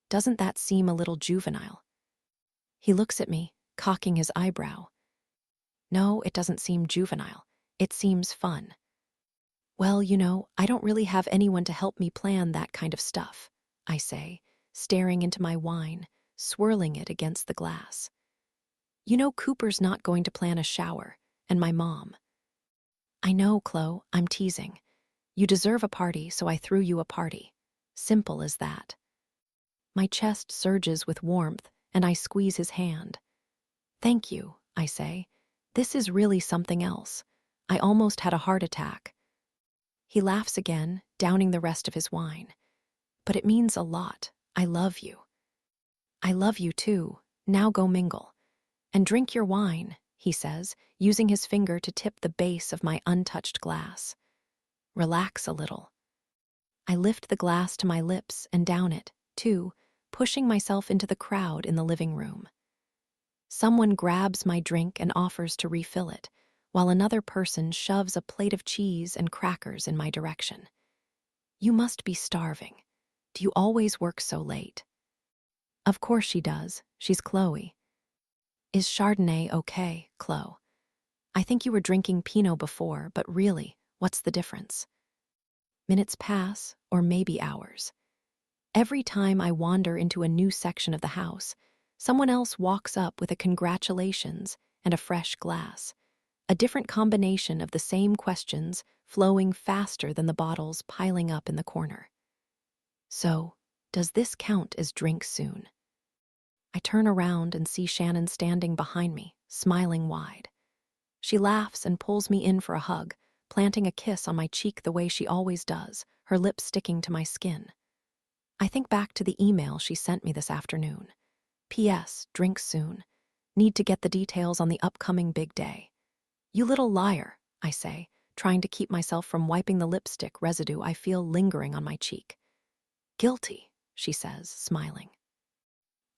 Doesn't that seem a little juvenile?" He looks at me, cocking his eyebrow. "No, it doesn't seem juvenile. It seems fun." "Well, I don't really have anyone to help me plan that kind of stuff," I say, staring into my wine, swirling it against the glass. Cooper's not going to plan a shower, and my mom. "I know, Chloe, I'm teasing. You deserve a party, so I threw you a party. Simple as that." My chest surges with warmth, and I squeeze his hand. "Thank you," I say. "This is really something else. I almost had a heart attack." He laughs again, downing the rest of his wine. "But it means a lot. I love you." "I love you too. Now go mingle. And drink your wine," he says, using his finger to tip the base of my untouched glass. "Relax a little." I lift the glass to my lips and down it, too, pushing myself into the crowd in the living room. Someone grabs my drink and offers to refill it, while another person shoves a plate of cheese and crackers in my direction. "You must be starving. Do you always work so late?" Of course she does. She's Chloe. "Is Chardonnay okay, Chloe? I think you were drinking Pinot before, but really, what's the difference?" Minutes pass, or maybe hours. Every time I wander into a new section of the house, someone else walks up with a congratulations and a fresh glass, a different combination of the same questions flowing faster than the bottles piling up in the corner. So, does this count as drinks soon? I turn around and see Shannon standing behind me, smiling wide. She laughs and pulls me in for a hug, planting a kiss on my cheek the way she always does, her lips sticking to my skin. I think back to the email she sent me this afternoon. "P.S. Drink soon. Need to get the details on the upcoming big day." "You little liar," I say, trying to keep myself from wiping the lipstick residue I feel lingering on my cheek. "Guilty," she says, smiling.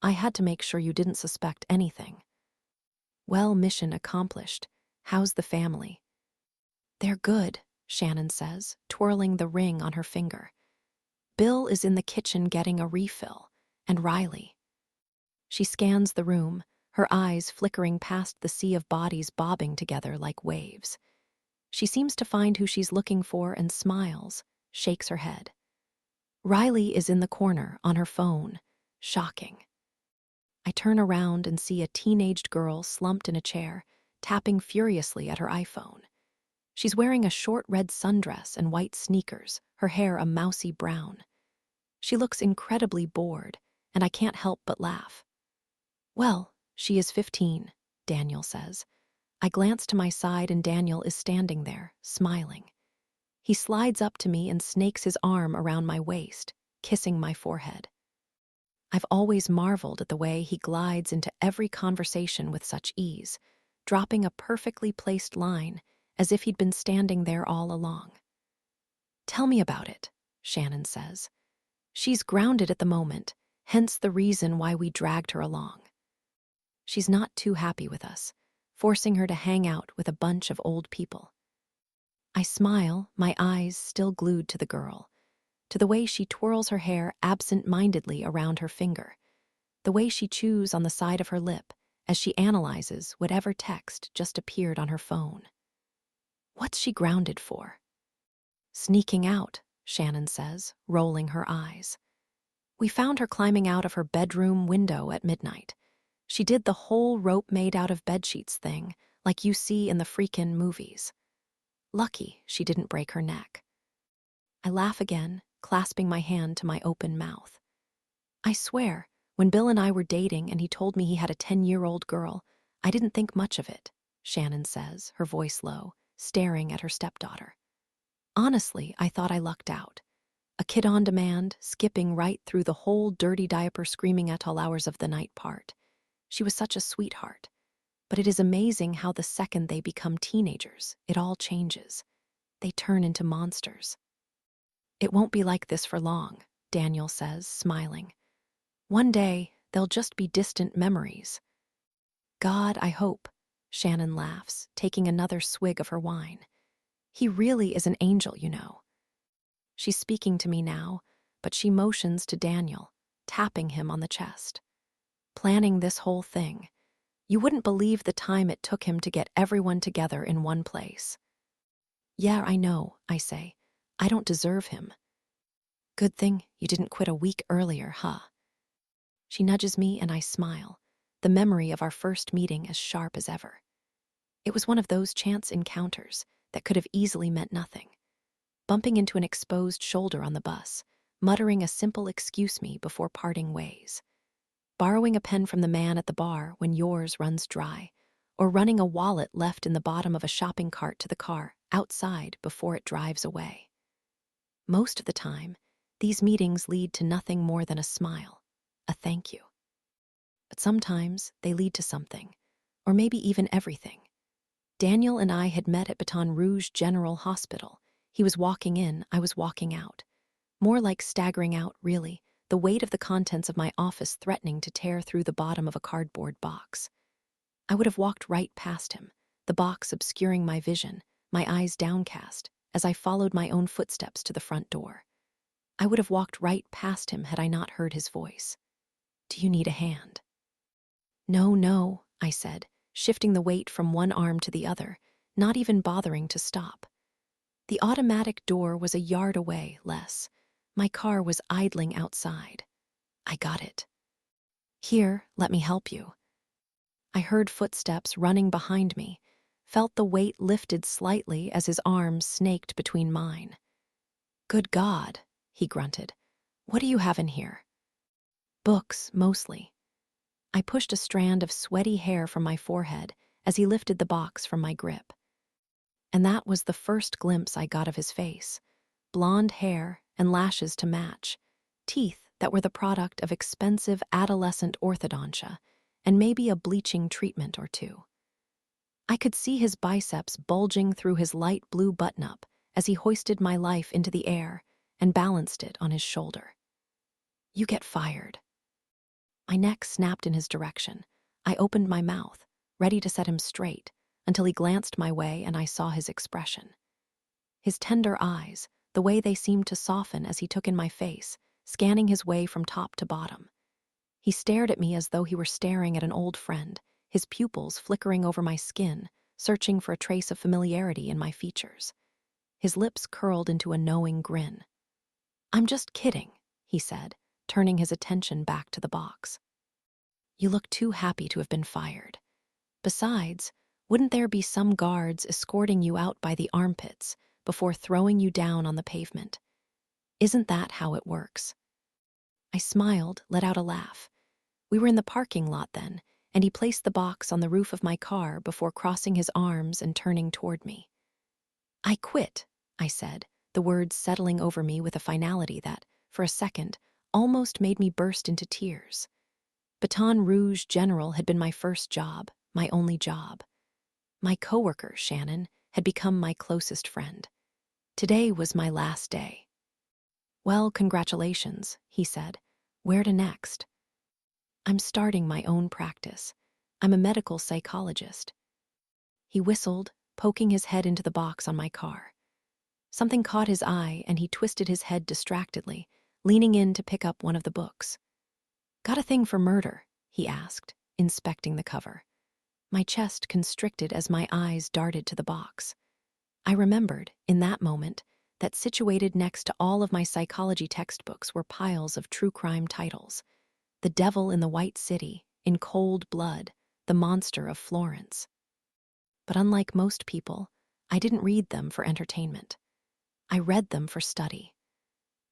"I had to make sure you didn't suspect anything." "Well, mission accomplished. How's the family?" "They're good," Shannon says, twirling the ring on her finger. "Bill is in the kitchen getting a refill, and Riley." She scans the room, her eyes flickering past the sea of bodies bobbing together like waves. She seems to find who she's looking for and smiles, shakes her head. Riley is in the corner, on her phone. Shocking. I turn around and see a teenaged girl slumped in a chair, tapping furiously at her iPhone. She's wearing a short red sundress and white sneakers, her hair a mousy brown. She looks incredibly bored, and I can't help but laugh. "Well, she is 15, Daniel says. I glance to my side and Daniel is standing there, smiling. He slides up to me and snakes his arm around my waist, kissing my forehead. I've always marveled at the way he glides into every conversation with such ease, dropping a perfectly placed line as if he'd been standing there all along. "Tell me about it," Shannon says. She's grounded at the moment, hence the reason why we dragged her along. She's not too happy with us, forcing her to hang out with a bunch of old people. I smile, my eyes still glued to the girl, to the way she twirls her hair absent-mindedly around her finger, the way she chews on the side of her lip as she analyzes whatever text just appeared on her phone. What's she grounded for? "Sneaking out," Shannon says, rolling her eyes. "We found her climbing out of her bedroom window at midnight. She did the whole rope made out of bedsheets thing, like you see in the freakin' movies. Lucky she didn't break her neck." I laugh again, clasping my hand to my open mouth. I swear, when Bill and I were dating and he told me he had a 10-year-old girl, I didn't think much of it, Shannon says, her voice low, staring at her stepdaughter. Honestly, I thought I lucked out. A kid on demand, skipping right through the whole dirty diaper screaming at all hours of the night part. She was such a sweetheart. But it is amazing how the second they become teenagers, it all changes. They turn into monsters. It won't be like this for long, Daniel says, smiling. One day, they'll just be distant memories. God, I hope, Shannon laughs, taking another swig of her wine. He really is an angel, you know. She's speaking to me now, but she motions to Daniel, tapping him on the chest. Planning this whole thing. You wouldn't believe the time it took him to get everyone together in one place. Yeah, I know, I say. I don't deserve him. Good thing you didn't quit a week earlier, huh? She nudges me and I smile, the memory of our first meeting as sharp as ever. It was one of those chance encounters that could have easily meant nothing. Bumping into an exposed shoulder on the bus, muttering a simple excuse me before parting ways. Borrowing a pen from the man at the bar when yours runs dry, or running a wallet left in the bottom of a shopping cart to the car outside before it drives away. Most of the time, these meetings lead to nothing more than a smile, a thank you. But sometimes they lead to something, or maybe even everything. Daniel and I had met at Baton Rouge General Hospital. He was walking in, I was walking out. More like staggering out, really, the weight of the contents of my office threatening to tear through the bottom of a cardboard box. I would have walked right past him, the box obscuring my vision, my eyes downcast, as I followed my own footsteps to the front door. I would have walked right past him had I not heard his voice. Do you need a hand? No, no, I said, shifting the weight from one arm to the other, not even bothering to stop. The automatic door was a yard away, less. My car was idling outside. I got it. Here, let me help you. I heard footsteps running behind me, felt the weight lifted slightly as his arms snaked between mine. Good God, he grunted. What do you have in here? Books, mostly. I pushed a strand of sweaty hair from my forehead as he lifted the box from my grip. And that was the first glimpse I got of his face. Blonde hair and lashes to match, teeth that were the product of expensive adolescent orthodontia, and maybe a bleaching treatment or two. I could see his biceps bulging through his light blue button-up as he hoisted my life into the air and balanced it on his shoulder. You get fired. My neck snapped in his direction. I opened my mouth, ready to set him straight, until he glanced my way and I saw his expression. His tender eyes, the way they seemed to soften as he took in my face, scanning his way from top to bottom. He stared at me as though he were staring at an old friend, his pupils flickering over my skin, searching for a trace of familiarity in my features. His lips curled into a knowing grin. I'm just kidding, he said, turning his attention back to the box. You look too happy to have been fired. Besides, wouldn't there be some guards escorting you out by the armpits before throwing you down on the pavement? Isn't that how it works? I smiled, let out a laugh. We were in the parking lot then, and he placed the box on the roof of my car before crossing his arms and turning toward me. I quit, I said, the words settling over me with a finality that, for a second, almost made me burst into tears. Baton Rouge General had been my first job, my only job. My coworker, Shannon, had become my closest friend. Today was my last day. Well, congratulations, he said. Where to next? I'm starting my own practice. I'm a medical psychologist. He whistled, poking his head into the box on my car. Something caught his eye and he twisted his head distractedly, leaning in to pick up one of the books. Got a thing for murder? He asked, inspecting the cover. My chest constricted as my eyes darted to the box. I remembered, in that moment, that situated next to all of my psychology textbooks were piles of true crime titles. The Devil in the White City, In Cold Blood, The Monster of Florence. But unlike most people, I didn't read them for entertainment. I read them for study.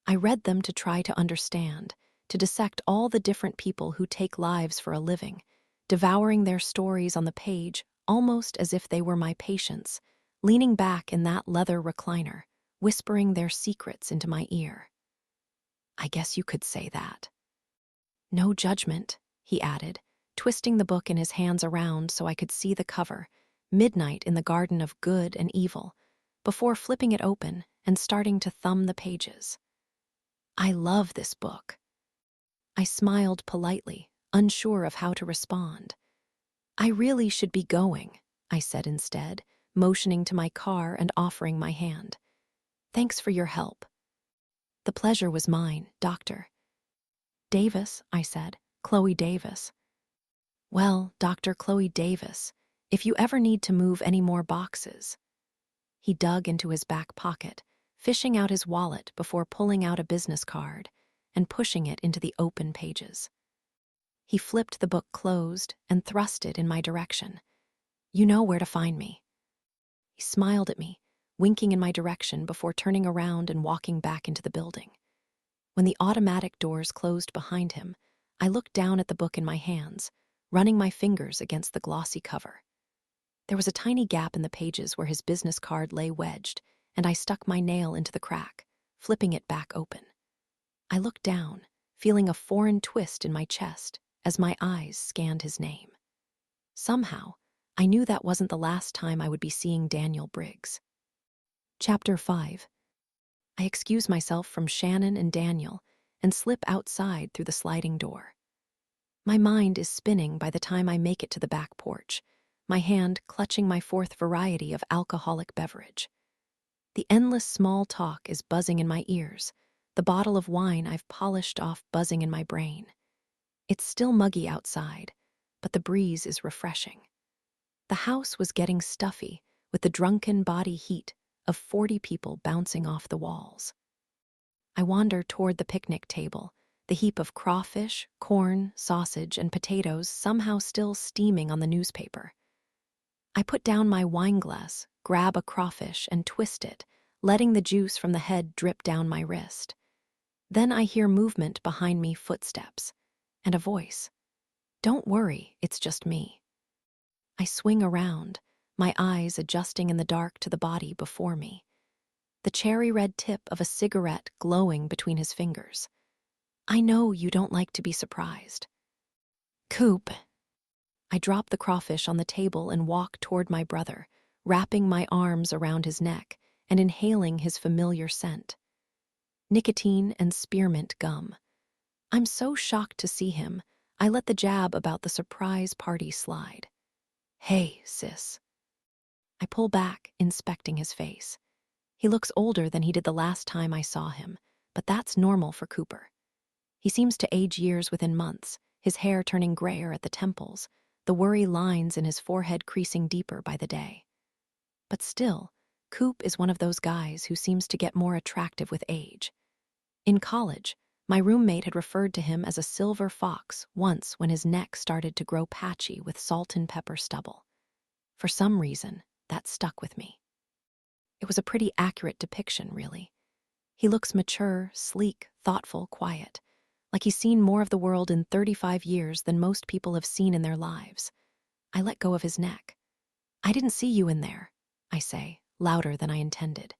I read them to try to understand, to dissect all the different people who take lives for a living, devouring their stories on the page almost as if they were my patients, leaning back in that leather recliner, whispering their secrets into my ear. I guess you could say that. No judgment, he added, twisting the book in his hands around so I could see the cover, Midnight in the Garden of Good and Evil, before flipping it open and starting to thumb the pages. I love this book. I smiled politely, unsure of how to respond. I really should be going, I said instead, motioning to my car and offering my hand. Thanks for your help. The pleasure was mine, Doctor. Davis, I said. Chloe Davis. Well, Dr. Chloe Davis, if you ever need to move any more boxes. He dug into his back pocket, fishing out his wallet before pulling out a business card and pushing it into the open pages. He flipped the book closed and thrust it in my direction. You know where to find me. He smiled at me, winking in my direction before turning around and walking back into the building. When the automatic doors closed behind him, I looked down at the book in my hands, running my fingers against the glossy cover. There was a tiny gap in the pages where his business card lay wedged, and I stuck my nail into the crack, flipping it back open. I looked down, feeling a foreign twist in my chest as my eyes scanned his name. Somehow, I knew that wasn't the last time I would be seeing Daniel Briggs. Chapter 5. I excuse myself from Shannon and Daniel and slip outside through the sliding door. My mind is spinning by the time I make it to the back porch, my hand clutching my fourth variety of alcoholic beverage. The endless small talk is buzzing in my ears, the bottle of wine I've polished off buzzing in my brain. It's still muggy outside, but the breeze is refreshing. The house was getting stuffy with the drunken body heat of 40 people bouncing off the walls. I wander toward the picnic table, the heap of crawfish, corn, sausage, and potatoes somehow still steaming on the newspaper. I put down my wine glass, grab a crawfish, and twist it, letting the juice from the head drip down my wrist. Then I hear movement behind me, footsteps, and a voice. Don't worry, it's just me. I swing around, my eyes adjusting in the dark to the body before me, the cherry red tip of a cigarette glowing between his fingers. I know you don't like to be surprised. Coop. I drop the crawfish on the table and walk toward my brother, wrapping my arms around his neck and inhaling his familiar scent. Nicotine and spearmint gum. I'm so shocked to see him, I let the jab about the surprise party slide. Hey, sis. I pull back, inspecting his face. He looks older than he did the last time I saw him, but that's normal for Cooper. He seems to age years within months, his hair turning grayer at the temples, the worry lines in his forehead creasing deeper by the day. But still, Coop is one of those guys who seems to get more attractive with age. In college, my roommate had referred to him as a silver fox once when his neck started to grow patchy with salt and pepper stubble. For some reason, that stuck with me. It was a pretty accurate depiction, really. He looks mature, sleek, thoughtful, quiet, like he's seen more of the world in 35 years than most people have seen in their lives. I let go of his neck. I didn't see you in there, I say, louder than I intended.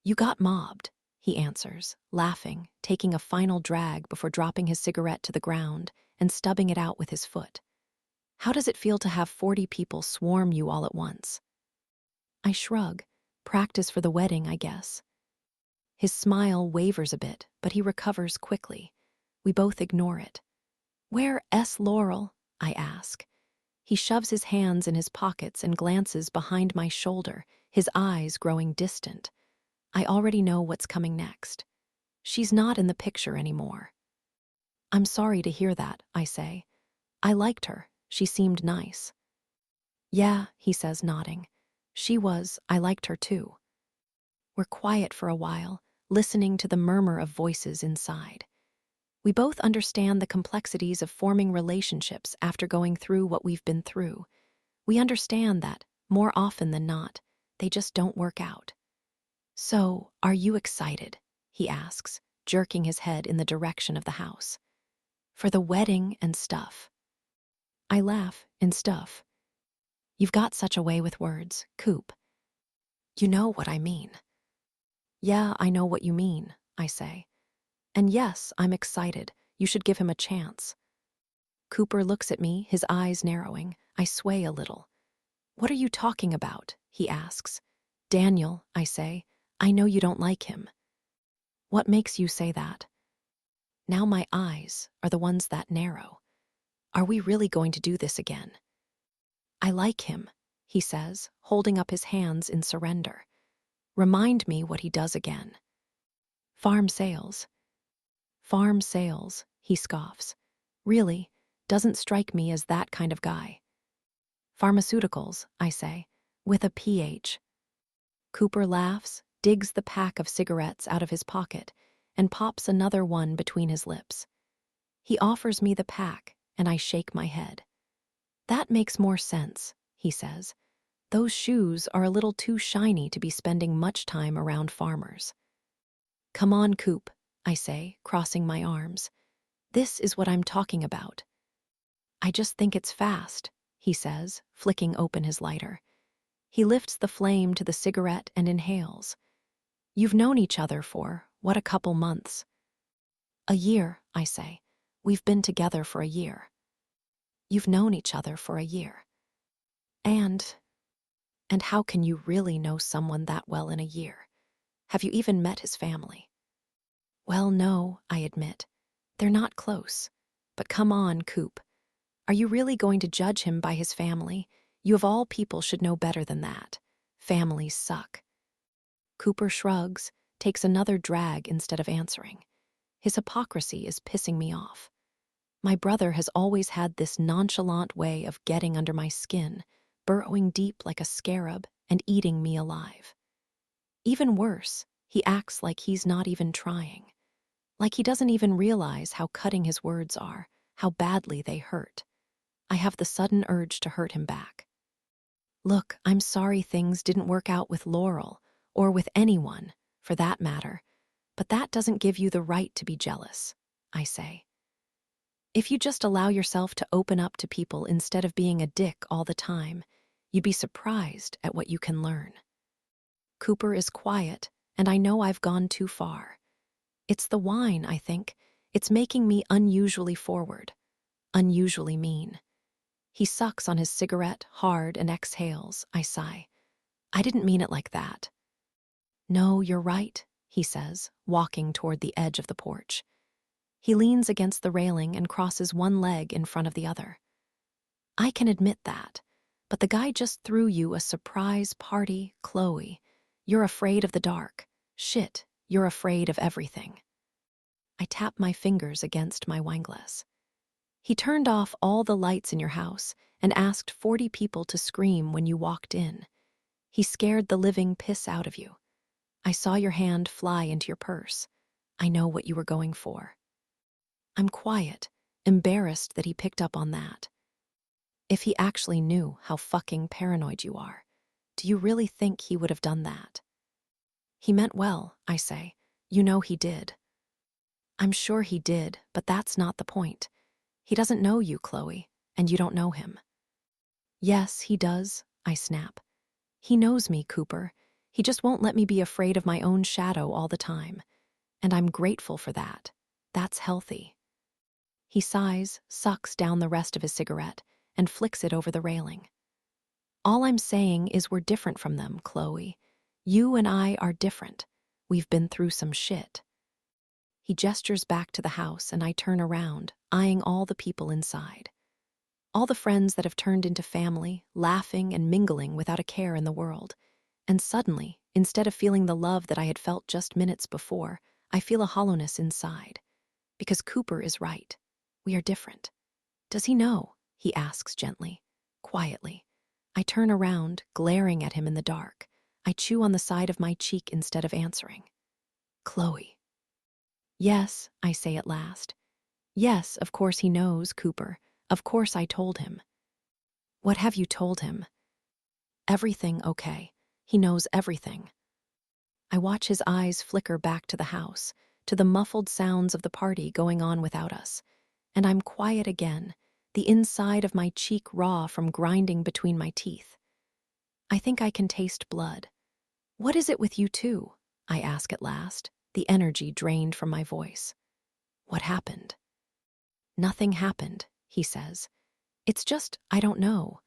You got mobbed, he answers, laughing, taking a final drag before dropping his cigarette to the ground and stubbing it out with his foot. How does it feel to have 40 people swarm you all at once? I shrug. Practice for the wedding, I guess. His smile wavers a bit, but he recovers quickly. We both ignore it. Where S. Laurel? I ask. He shoves his hands in his pockets and glances behind my shoulder, his eyes growing distant. I already know what's coming next. She's not in the picture anymore. I'm sorry to hear that, I say. I liked her. She seemed nice. Yeah, he says, nodding. She was. I liked her too. We're quiet for a while, listening to the murmur of voices inside. We both understand the complexities of forming relationships after going through what we've been through. We understand that, more often than not, they just don't work out. So, are you excited? He asks, jerking his head in the direction of the house. For the wedding and stuff. I laugh. And stuff. You've got such a way with words, Coop. You know what I mean. Yeah, I know what you mean, I say. And yes, I'm excited. You should give him a chance. Cooper looks at me, his eyes narrowing. I sway a little. What are you talking about? He asks. Daniel, I say. I know you don't like him. What makes you say that? Now my eyes are the ones that narrow. Are we really going to do this again? I like him, he says, holding up his hands in surrender. Remind me what he does again. Farm sales. Farm sales, he scoffs. Really, doesn't strike me as that kind of guy. Pharmaceuticals, I say, with a PH. Cooper laughs, digs the pack of cigarettes out of his pocket, and pops another one between his lips. He offers me the pack, and I shake my head. That makes more sense, he says. Those shoes are a little too shiny to be spending much time around farmers. Come on, Coop, I say, crossing my arms. This is what I'm talking about. I just think it's fast, he says, flicking open his lighter. He lifts the flame to the cigarette and inhales. You've known each other for, what, a couple months? A year, I say. We've been together for a year. You've known each other for a year. And how can you really know someone that well in a year? Have you even met his family? Well, no, I admit. They're not close. But come on, Coop. Are you really going to judge him by his family? You of all people should know better than that. Families suck. Cooper shrugs, takes another drag instead of answering. His hypocrisy is pissing me off. My brother has always had this nonchalant way of getting under my skin, burrowing deep like a scarab and eating me alive. Even worse, he acts like he's not even trying. Like he doesn't even realize how cutting his words are, how badly they hurt. I have the sudden urge to hurt him back. Look, I'm sorry things didn't work out with Laurel, or with anyone, for that matter, but that doesn't give you the right to be jealous, I say. If you just allow yourself to open up to people instead of being a dick all the time, you'd be surprised at what you can learn. Cooper is quiet, and I know I've gone too far. It's the wine, I think. It's making me unusually forward, unusually mean. He sucks on his cigarette hard and exhales. I sigh. I didn't mean it like that. No, you're right, he says, walking toward the edge of the porch. He leans against the railing and crosses one leg in front of the other. I can admit that, but the guy just threw you a surprise party, Chloe. You're afraid of the dark. Shit, you're afraid of everything. I tap my fingers against my wineglass. He turned off all the lights in your house and asked 40 people to scream when you walked in. He scared the living piss out of you. I saw your hand fly into your purse. I know what you were going for. I'm quiet, embarrassed that he picked up on that. If he actually knew how fucking paranoid you are, do you really think he would have done that? He meant well, I say. You know he did. I'm sure he did, but that's not the point. He doesn't know you, Chloe, and you don't know him. Yes, he does, I snap. He knows me, Cooper. He just won't let me be afraid of my own shadow all the time. And I'm grateful for that. That's healthy. He sighs, sucks down the rest of his cigarette, and flicks it over the railing. All I'm saying is we're different from them, Chloe. You and I are different. We've been through some shit. He gestures back to the house, and I turn around, eyeing all the people inside. All the friends that have turned into family, laughing and mingling without a care in the world. And suddenly, instead of feeling the love that I had felt just minutes before, I feel a hollowness inside. Because Cooper is right. We are different. Does he know? He asks gently, quietly. I turn around, glaring at him in the dark. I chew on the side of my cheek instead of answering. Chloe. Yes, I say at last. Yes, of course he knows, Cooper. Of course I told him. What have you told him? Everything, okay. He knows everything. I watch his eyes flicker back to the house, to the muffled sounds of the party going on without us. and I'm quiet again, the inside of my cheek raw from grinding between my teeth. I think I can taste blood. What is it with you two? I ask at last, the energy drained from my voice. What happened? Nothing happened, he says. It's just, I don't know.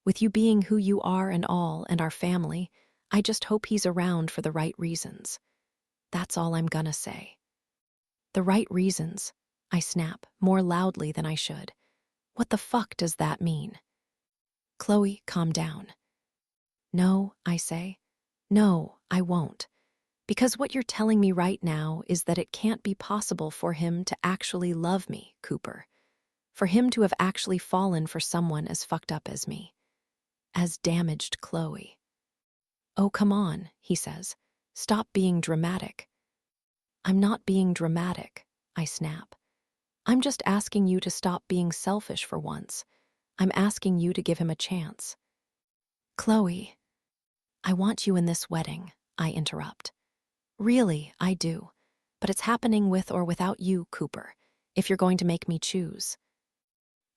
With you being who you are and all, and our family, I just hope he's around for the right reasons. That's all I'm gonna say. The right reasons, I snap, more loudly than I should. What the fuck does that mean? Chloe, calm down. No, I say. No, I won't. Because what you're telling me right now is that it can't be possible for him to actually love me, Cooper. For him to have actually fallen for someone as fucked up as me. As damaged Chloe. Oh, come on, he says. Stop being dramatic. I'm not being dramatic, I snap. I'm just asking you to stop being selfish for once. I'm asking you to give him a chance. Chloe, I want you in this wedding, I interrupt. Really, I do. But it's happening with or without you, Cooper, if you're going to make me choose.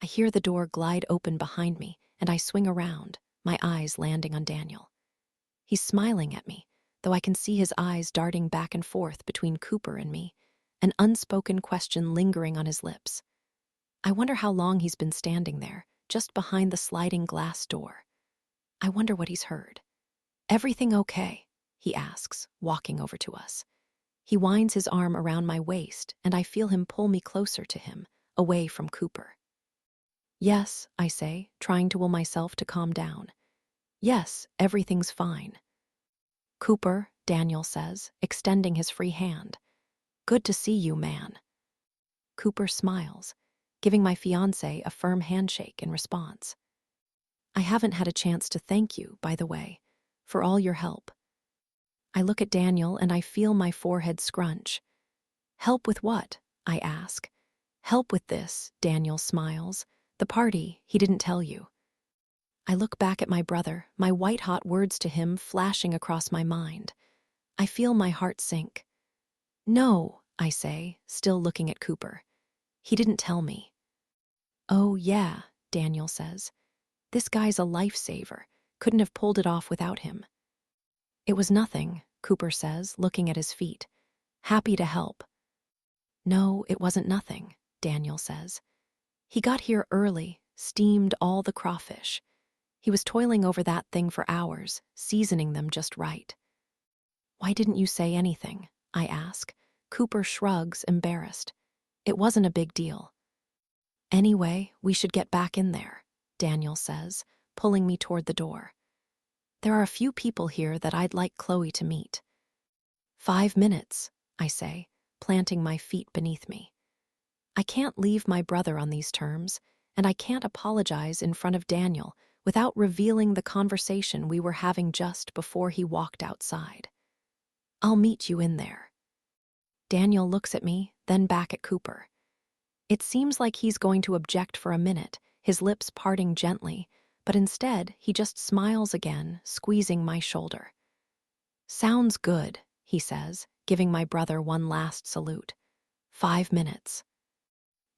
I hear the door glide open behind me, and I swing around, my eyes landing on Daniel. He's smiling at me, though I can see his eyes darting back and forth between Cooper and me, an unspoken question lingering on his lips. I wonder how long he's been standing there, just behind the sliding glass door. I wonder what he's heard. Everything okay? He asks, walking over to us. He winds his arm around my waist, and I feel him pull me closer to him, away from Cooper. Yes, I say, trying to will myself to calm down. Yes, everything's fine. Cooper, Daniel says, extending his free hand. Good to see you, man. Cooper smiles, giving my fiancé a firm handshake in response. I haven't had a chance to thank you, by the way, for all your help. I look at Daniel and I feel my forehead scrunch. Help with what? I ask. Help with this, Daniel smiles. The party, he didn't tell you. I look back at my brother, my white-hot words to him flashing across my mind. I feel my heart sink. No, I say, still looking at Cooper. He didn't tell me. Oh, yeah, Daniel says. This guy's a lifesaver. Couldn't have pulled it off without him. It was nothing, Cooper says, looking at his feet. Happy to help. No, it wasn't nothing, Daniel says. He got here early, steamed all the crawfish. He was toiling over that thing for hours, seasoning them just right. Why didn't you say anything? I ask. Cooper shrugs, embarrassed. It wasn't a big deal. Anyway, we should get back in there, Daniel says, pulling me toward the door. There are a few people here that I'd like Chloe to meet. 5 minutes, I say, planting my feet beneath me. I can't leave my brother on these terms, and I can't apologize in front of Daniel without revealing the conversation we were having just before he walked outside. I'll meet you in there. Daniel looks at me, then back at Cooper. It seems like he's going to object for a minute, his lips parting gently, but instead he just smiles again, squeezing my shoulder. Sounds good, he says, giving my brother one last salute. 5 minutes.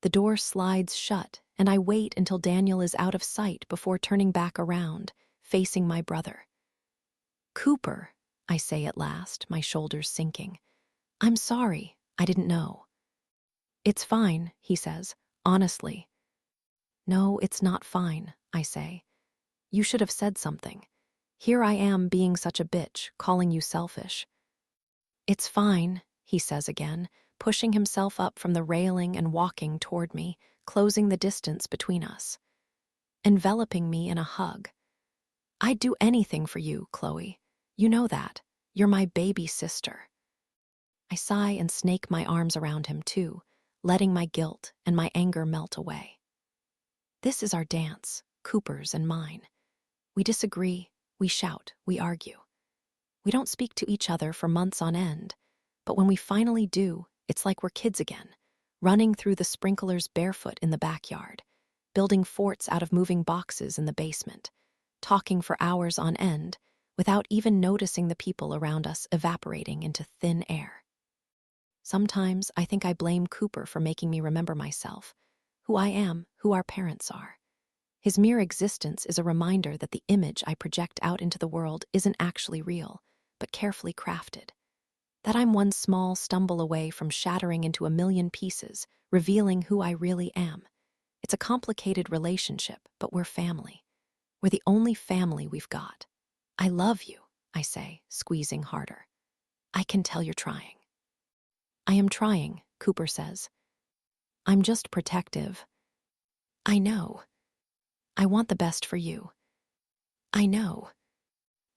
The door slides shut, and I wait until Daniel is out of sight before turning back around, facing my brother. Cooper, I say at last, my shoulders sinking. I'm sorry, I didn't know. It's fine, he says, honestly. No, it's not fine, I say. You should have said something. Here I am being such a bitch, calling you selfish. It's fine, he says again, pushing himself up from the railing and walking toward me, closing the distance between us. Enveloping me in a hug. I'd do anything for you, Chloe. You know that. You're my baby sister. I sigh and snake my arms around him too, letting my guilt and my anger melt away. This is our dance, Cooper's and mine. We disagree, we shout, we argue. We don't speak to each other for months on end, but when we finally do, it's like we're kids again, running through the sprinklers barefoot in the backyard, building forts out of moving boxes in the basement, talking for hours on end without even noticing the people around us evaporating into thin air. Sometimes I think I blame Cooper for making me remember myself, who I am, who our parents are. His mere existence is a reminder that the image I project out into the world isn't actually real, but carefully crafted. That I'm one small stumble away from shattering into a million pieces, revealing who I really am. It's a complicated relationship, but we're family. We're the only family we've got. I love you, I say, squeezing harder. I can tell you're trying. I am trying, Cooper says. I'm just protective. I know. I want the best for you. I know.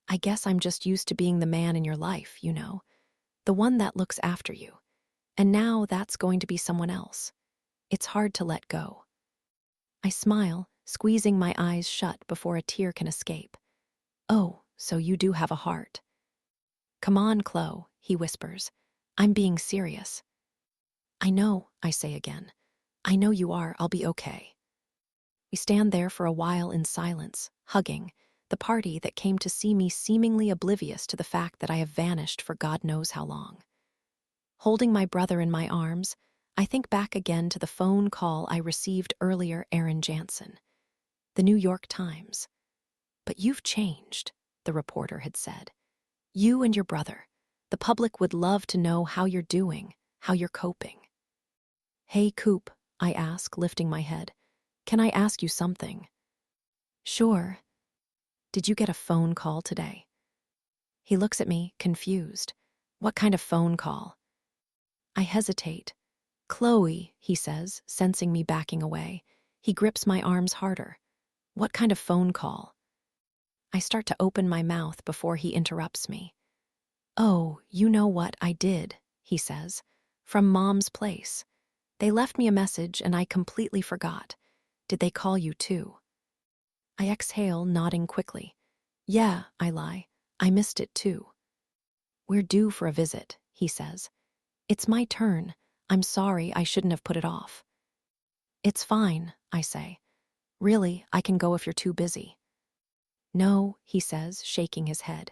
I guess I'm just used to being the man in your life, the one that looks after you. And now that's going to be someone else. It's hard to let go. I smile, squeezing my eyes shut before a tear can escape. Oh, so you do have a heart. Come on, Chloe, he whispers. I'm being serious. I know, I say again. I know you are. I'll be okay. We stand there for a while in silence, hugging, the party that came to see me seemingly oblivious to the fact that I have vanished for God knows how long. Holding my brother in my arms, I think back again to the phone call I received earlier, Aaron Jansen. The New York Times. But you've changed, the reporter had said. You and your brother. The public would love to know how you're doing, how you're coping. Hey, Coop, I ask, lifting my head. Can I ask you something? Sure. Did you get a phone call today? He looks at me, confused. What kind of phone call? I hesitate. Chloe, he says, sensing me backing away. He grips my arms harder. What kind of phone call? I start to open my mouth before he interrupts me. Oh, you know what I did, he says. From Mom's place. They left me a message and I completely forgot. Did they call you too? I exhale, nodding quickly. Yeah, I lie. I missed it too. We're due for a visit, he says. It's my turn. I'm sorry, I shouldn't have put it off. It's fine, I say. Really, I can go if you're too busy. No, he says, shaking his head.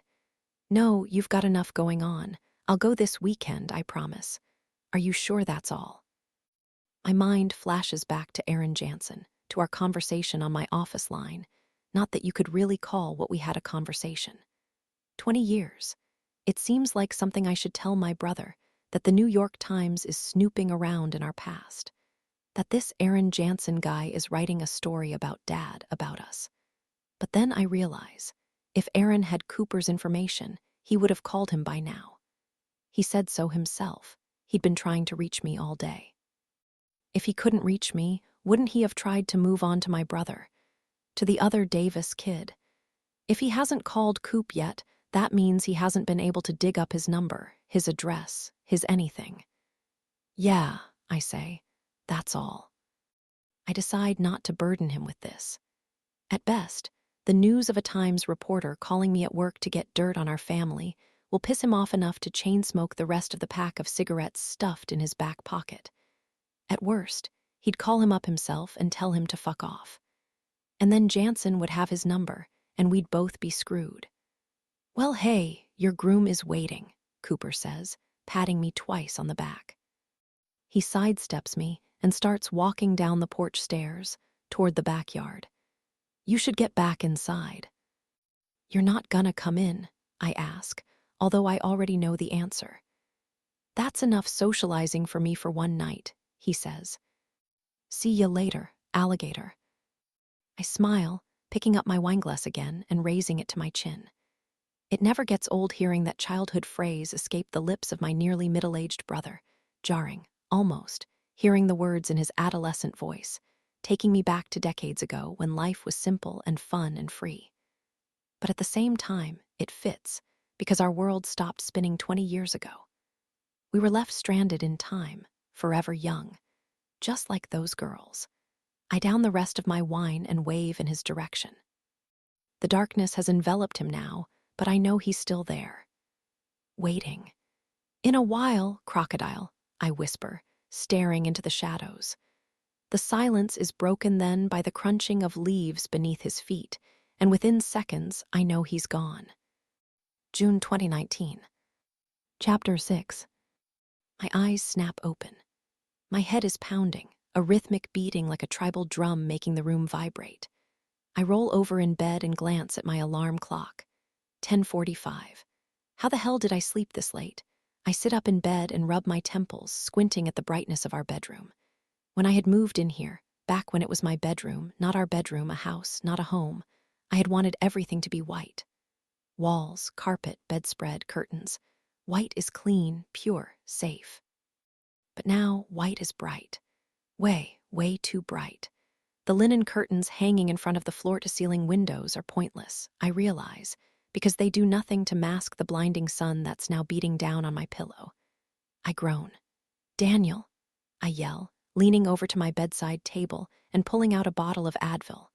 No, you've got enough going on. I'll go this weekend, I promise. Are you sure that's all? My mind flashes back to Aaron Jansen, to our conversation on my office line. Not that you could really call what we had a conversation. 20 years. It seems like something I should tell my brother, that the New York Times is snooping around in our past. That this Aaron Jansen guy is writing a story about Dad, about us. But then I realize, if Aaron had Cooper's information, he would have called him by now. He said so himself. He'd been trying to reach me all day. If he couldn't reach me, wouldn't he have tried to move on to my brother? To the other Davis kid? If he hasn't called Coop yet, that means he hasn't been able to dig up his number, his address, his anything. Yeah, I say, that's all. I decide not to burden him with this. At best, the news of a Times reporter calling me at work to get dirt on our family will piss him off enough to chain-smoke the rest of the pack of cigarettes stuffed in his back pocket. At worst, he'd call him up himself and tell him to fuck off. And then Jansen would have his number, and we'd both be screwed. Well, hey, your groom is waiting, Cooper says, patting me twice on the back. He sidesteps me and starts walking down the porch stairs, toward the backyard. You should get back inside. You're not gonna come in, I ask, although I already know the answer. That's enough socializing for me for one night, he says. See ya later, alligator. I smile, picking up my wineglass again and raising it to my chin. It never gets old hearing that childhood phrase escape the lips of my nearly middle-aged brother, jarring, almost, hearing the words in his adolescent voice, taking me back to decades ago when life was simple and fun and free. But at the same time, it fits, because our world stopped spinning 20 years ago. We were left stranded in time, forever young, just like those girls. I down the rest of my wine and wave in his direction. The darkness has enveloped him now, but I know he's still there. Waiting. In a while, crocodile, I whisper, staring into the shadows. The silence is broken then by the crunching of leaves beneath his feet, and within seconds, I know he's gone. June 2019. Chapter 6. My eyes snap open. My head is pounding. a rhythmic beating like a tribal drum making the room vibrate. I roll over in bed and glance at my alarm clock. 10:45. How the hell did I sleep this late? I sit up in bed and rub my temples, squinting at the brightness of our bedroom. When I had moved in here, back when it was my bedroom, not our bedroom, a house, not a home, I had wanted everything to be white. Walls, carpet, bedspread, curtains. White is clean, pure, safe. But now, white is bright. Way, way too bright. The linen curtains hanging in front of the floor-to-ceiling windows are pointless, I realize, because they do nothing to mask the blinding sun that's now beating down on my pillow. I groan. "Daniel," I yell, leaning over to my bedside table and pulling out a bottle of Advil.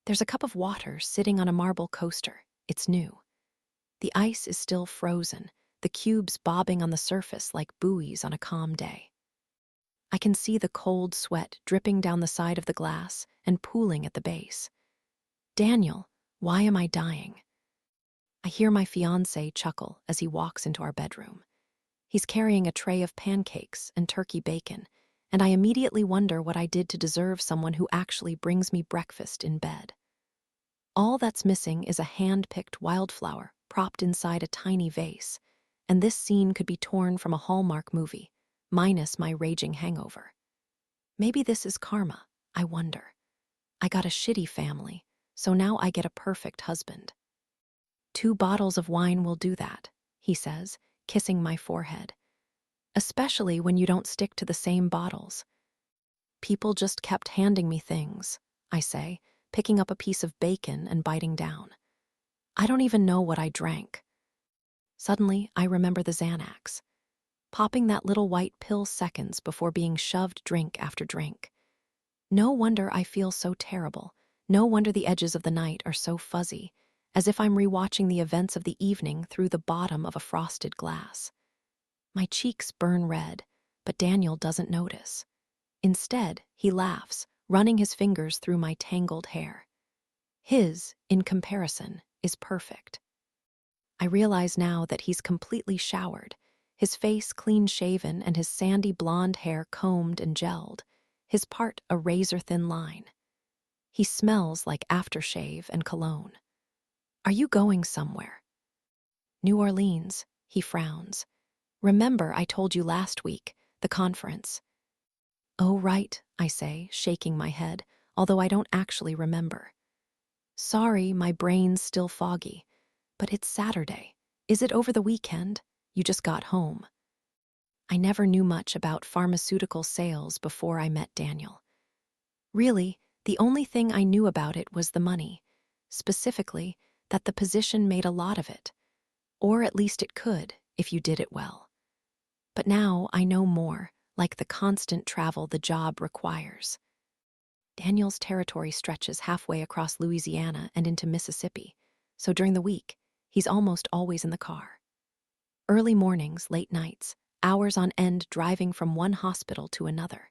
There's a cup of water sitting on a marble coaster. It's new. The ice is still frozen, the cubes bobbing on the surface like buoys on a calm day. I can see the cold sweat dripping down the side of the glass and pooling at the base. "Daniel, why am I dying?" I hear my fiancé chuckle as he walks into our bedroom. He's carrying a tray of pancakes and turkey bacon, and I immediately wonder what I did to deserve someone who actually brings me breakfast in bed. All that's missing is a hand-picked wildflower propped inside a tiny vase, and this scene could be torn from a Hallmark movie, minus my raging hangover. Maybe this is karma, I wonder. I got a shitty family, so now I get a perfect husband. 2 bottles of wine will do that, he says, kissing my forehead. Especially when you don't stick to the same bottles. People just kept handing me things, I say, picking up a piece of bacon and biting down. I don't even know what I drank. Suddenly, I remember the Xanax. Popping that little white pill seconds before being shoved drink after drink. No wonder I feel so terrible. No wonder the edges of the night are so fuzzy, as if I'm rewatching the events of the evening through the bottom of a frosted glass. My cheeks burn red, but Daniel doesn't notice. Instead, he laughs, running his fingers through my tangled hair. His, in comparison, is perfect. I realize now that he's completely showered, his face clean-shaven and his sandy blonde hair combed and gelled, his part a razor-thin line. He smells like aftershave and cologne. "Are you going somewhere?" "New Orleans," he frowns. "Remember I told you last week, the conference." "Oh, right," I say, shaking my head, although I don't actually remember. "Sorry, my brain's still foggy. But it's Saturday. Is it over the weekend? You just got home." I never knew much about pharmaceutical sales before I met Daniel. Really, the only thing I knew about it was the money. Specifically, that the position made a lot of it. Or at least it could, if you did it well. But now I know more, like the constant travel the job requires. Daniel's territory stretches halfway across Louisiana and into Mississippi, so during the week, he's almost always in the car. Early mornings, late nights, hours on end driving from one hospital to another.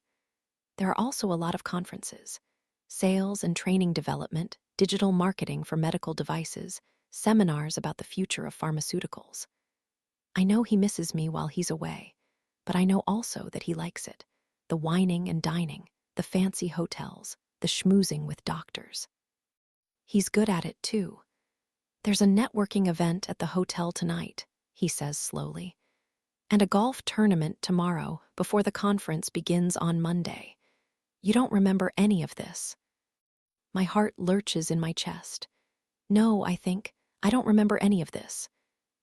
There are also a lot of conferences, sales and training development, digital marketing for medical devices, seminars about the future of pharmaceuticals. I know he misses me while he's away, but I know also that he likes it. The wining and dining, the fancy hotels, the schmoozing with doctors. He's good at it too. "There's a networking event at the hotel tonight," he says slowly, "and a golf tournament tomorrow before the conference begins on Monday. You don't remember any of this." My heart lurches in my chest. No, I think, I don't remember any of this.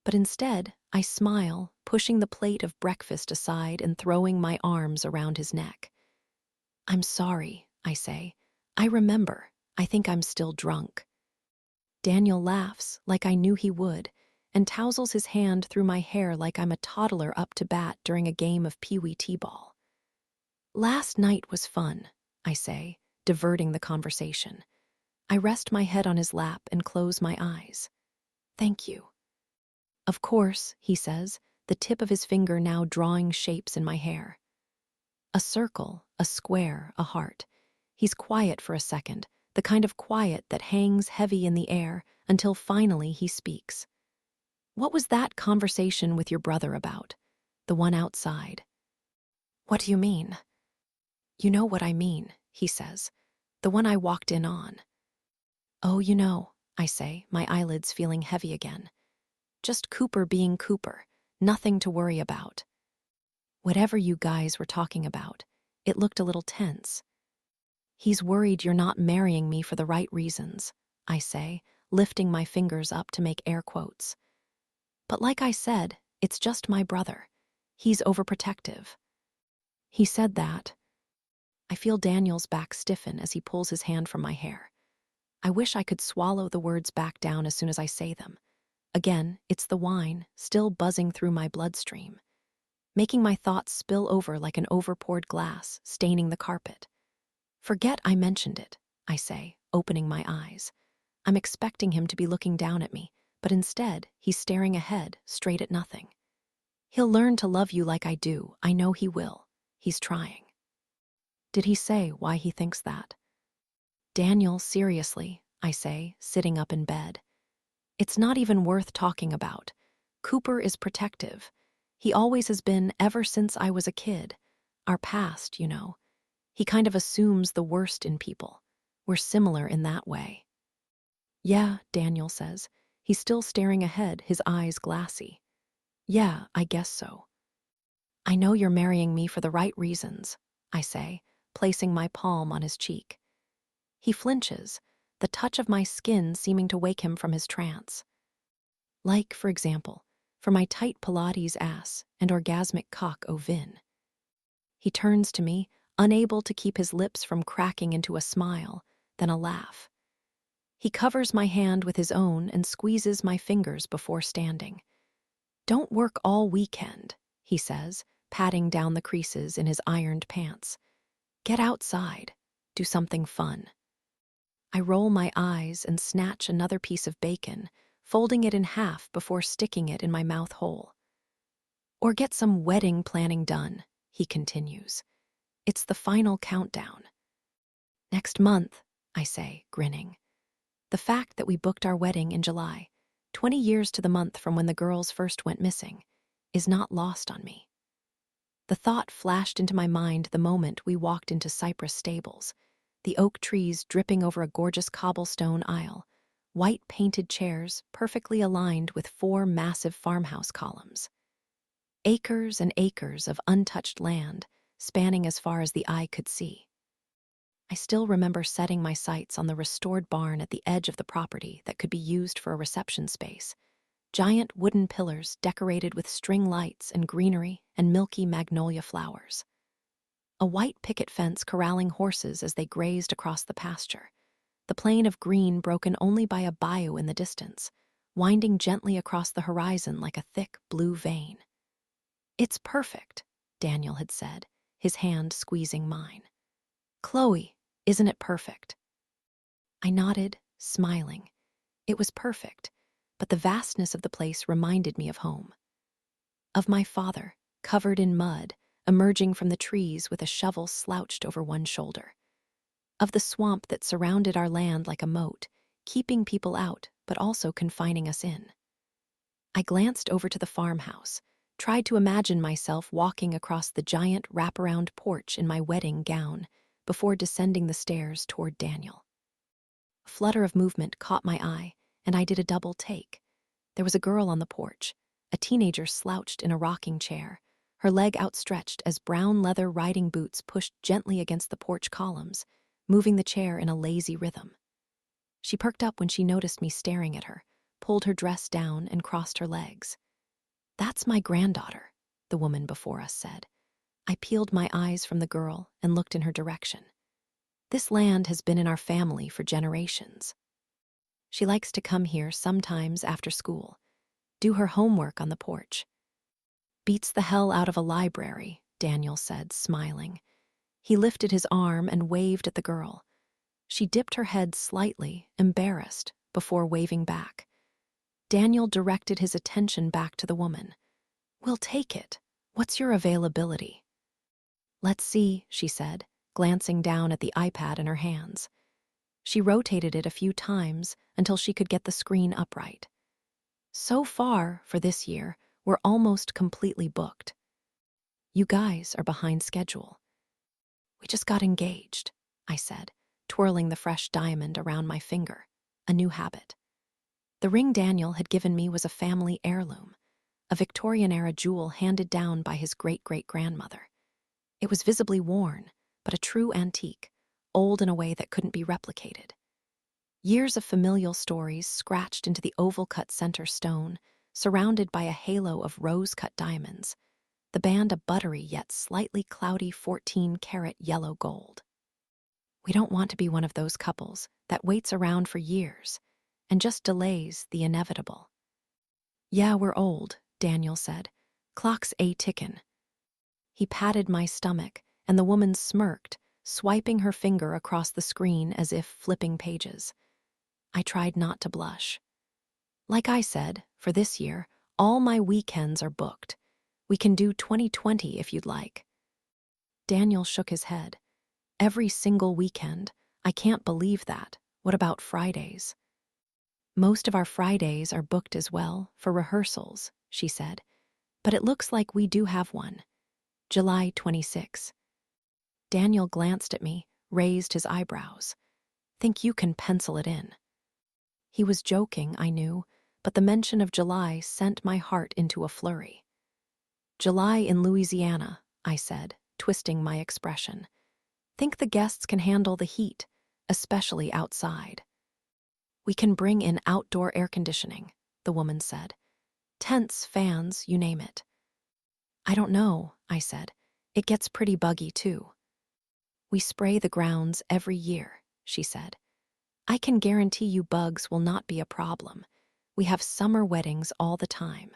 But instead, I smile, pushing the plate of breakfast aside and throwing my arms around his neck. "I'm sorry," I say. "I remember. I think I'm still drunk." Daniel laughs, like I knew he would, and tousles his hand through my hair like I'm a toddler up to bat during a game of Pee-wee T-ball. "Last night was fun," I say, diverting the conversation. I rest my head on his lap and close my eyes. "Thank you." "Of course," he says, the tip of his finger now drawing shapes in my hair. A circle, a square, a heart. He's quiet for a second, the kind of quiet that hangs heavy in the air until finally he speaks. "What was that conversation with your brother about? The one outside?" "What do you mean?" You know what I mean, he says. The one I walked in on. Oh, I say, my eyelids feeling heavy again. Just Cooper being Cooper, nothing to worry about. Whatever you guys were talking about, it looked a little tense. He's worried you're not marrying me for the right reasons, I say, lifting my fingers up to make air quotes. But like I said, it's just my brother. He's overprotective. He said that. I feel Daniel's back stiffen as he pulls his hand from my hair. I wish I could swallow the words back down as soon as I say them. Again, it's the wine, still buzzing through my bloodstream, making my thoughts spill over like an overpoured glass, staining the carpet. Forget I mentioned it, I say, opening my eyes. I'm expecting him to be looking down at me, but instead, he's staring ahead, straight at nothing. He'll learn to love you like I do. I know he will. He's trying. Did he say why he thinks that? Daniel, seriously, I say, sitting up in bed. It's not even worth talking about. Cooper is protective. He always has been ever since I was a kid. Our past, He kind of assumes the worst in people. We're similar in that way. Yeah, Daniel says. He's still staring ahead, his eyes glassy. Yeah, I guess so. I know you're marrying me for the right reasons, I say, placing my palm on his cheek. He flinches, the touch of my skin seeming to wake him from his trance. Like, for example, for my tight Pilates ass and orgasmic cock au vin. He turns to me, unable to keep his lips from cracking into a smile, then a laugh. He covers my hand with his own and squeezes my fingers before standing. Don't work all weekend, he says, patting down the creases in his ironed pants. Get outside. Do something fun. I roll my eyes and snatch another piece of bacon, folding it in half before sticking it in my mouth hole. Or get some wedding planning done, he continues. It's the final countdown. Next month, I say, grinning. The fact that we booked our wedding in July, 20 years to the month from when the girls first went missing, is not lost on me. The thought flashed into my mind the moment we walked into Cypress Stables, the oak trees dripping over a gorgeous cobblestone aisle, white painted chairs perfectly aligned with 4 massive farmhouse columns. Acres and acres of untouched land, spanning as far as the eye could see. I still remember setting my sights on the restored barn at the edge of the property that could be used for a reception space. Giant wooden pillars decorated with string lights and greenery and milky magnolia flowers. A white picket fence corralling horses as they grazed across the pasture. The plain of green broken only by a bayou in the distance, winding gently across the horizon like a thick blue vein. It's perfect, Daniel had said, his hand squeezing mine. Chloe, isn't it perfect? I nodded, smiling. It was perfect, but the vastness of the place reminded me of home. Of my father, covered in mud, emerging from the trees with a shovel slouched over one shoulder. Of the swamp that surrounded our land like a moat, keeping people out but also confining us in. I glanced over to the farmhouse, tried to imagine myself walking across the giant wraparound porch in my wedding gown before descending the stairs toward Daniel. A flutter of movement caught my eye, and I did a double take. There was a girl on the porch, a teenager slouched in a rocking chair, her leg outstretched as brown leather riding boots pushed gently against the porch columns, moving the chair in a lazy rhythm. She perked up when she noticed me staring at her, pulled her dress down and crossed her legs. That's my granddaughter, the woman before us said. I peeled my eyes from the girl and looked in her direction. This land has been in our family for generations. She likes to come here sometimes after school, do her homework on the porch. Beats the hell out of a library, Daniel said, smiling. He lifted his arm and waved at the girl. She dipped her head slightly, embarrassed, before waving back. Daniel directed his attention back to the woman. We'll take it. What's your availability? Let's see, she said, glancing down at the iPad in her hands. She rotated it a few times until she could get the screen upright. So far, for this year, we're almost completely booked. You guys are behind schedule. We just got engaged, I said, twirling the fresh diamond around my finger, a new habit. The ring Daniel had given me was a family heirloom, a Victorian-era jewel handed down by his great-great-grandmother. It was visibly worn, but a true antique, old in a way that couldn't be replicated. Years of familial stories scratched into the oval-cut center stone, surrounded by a halo of rose-cut diamonds, the band a buttery yet slightly cloudy 14-karat yellow gold. We don't want to be one of those couples that waits around for years and just delays the inevitable. Yeah, we're old, Daniel said. Clock's a-tickin'. He patted my stomach, and the woman smirked, swiping her finger across the screen as if flipping pages. I tried not to blush. Like I said, for this year, all my weekends are booked. We can do 2020 if you'd like. Daniel shook his head. Every single weekend. I can't believe that. What about Fridays? Most of our Fridays are booked as well, for rehearsals, she said. But it looks like we do have one. July 26. Daniel glanced at me, raised his eyebrows. Think you can pencil it in. He was joking, I knew, but the mention of July sent my heart into a flurry. July in Louisiana, I said, twisting my expression. Think the guests can handle the heat, especially outside. We can bring in outdoor air conditioning, the woman said. Tents, fans, you name it. I don't know, I said. It gets pretty buggy, too. We spray the grounds every year, she said. I can guarantee you bugs will not be a problem. We have summer weddings all the time.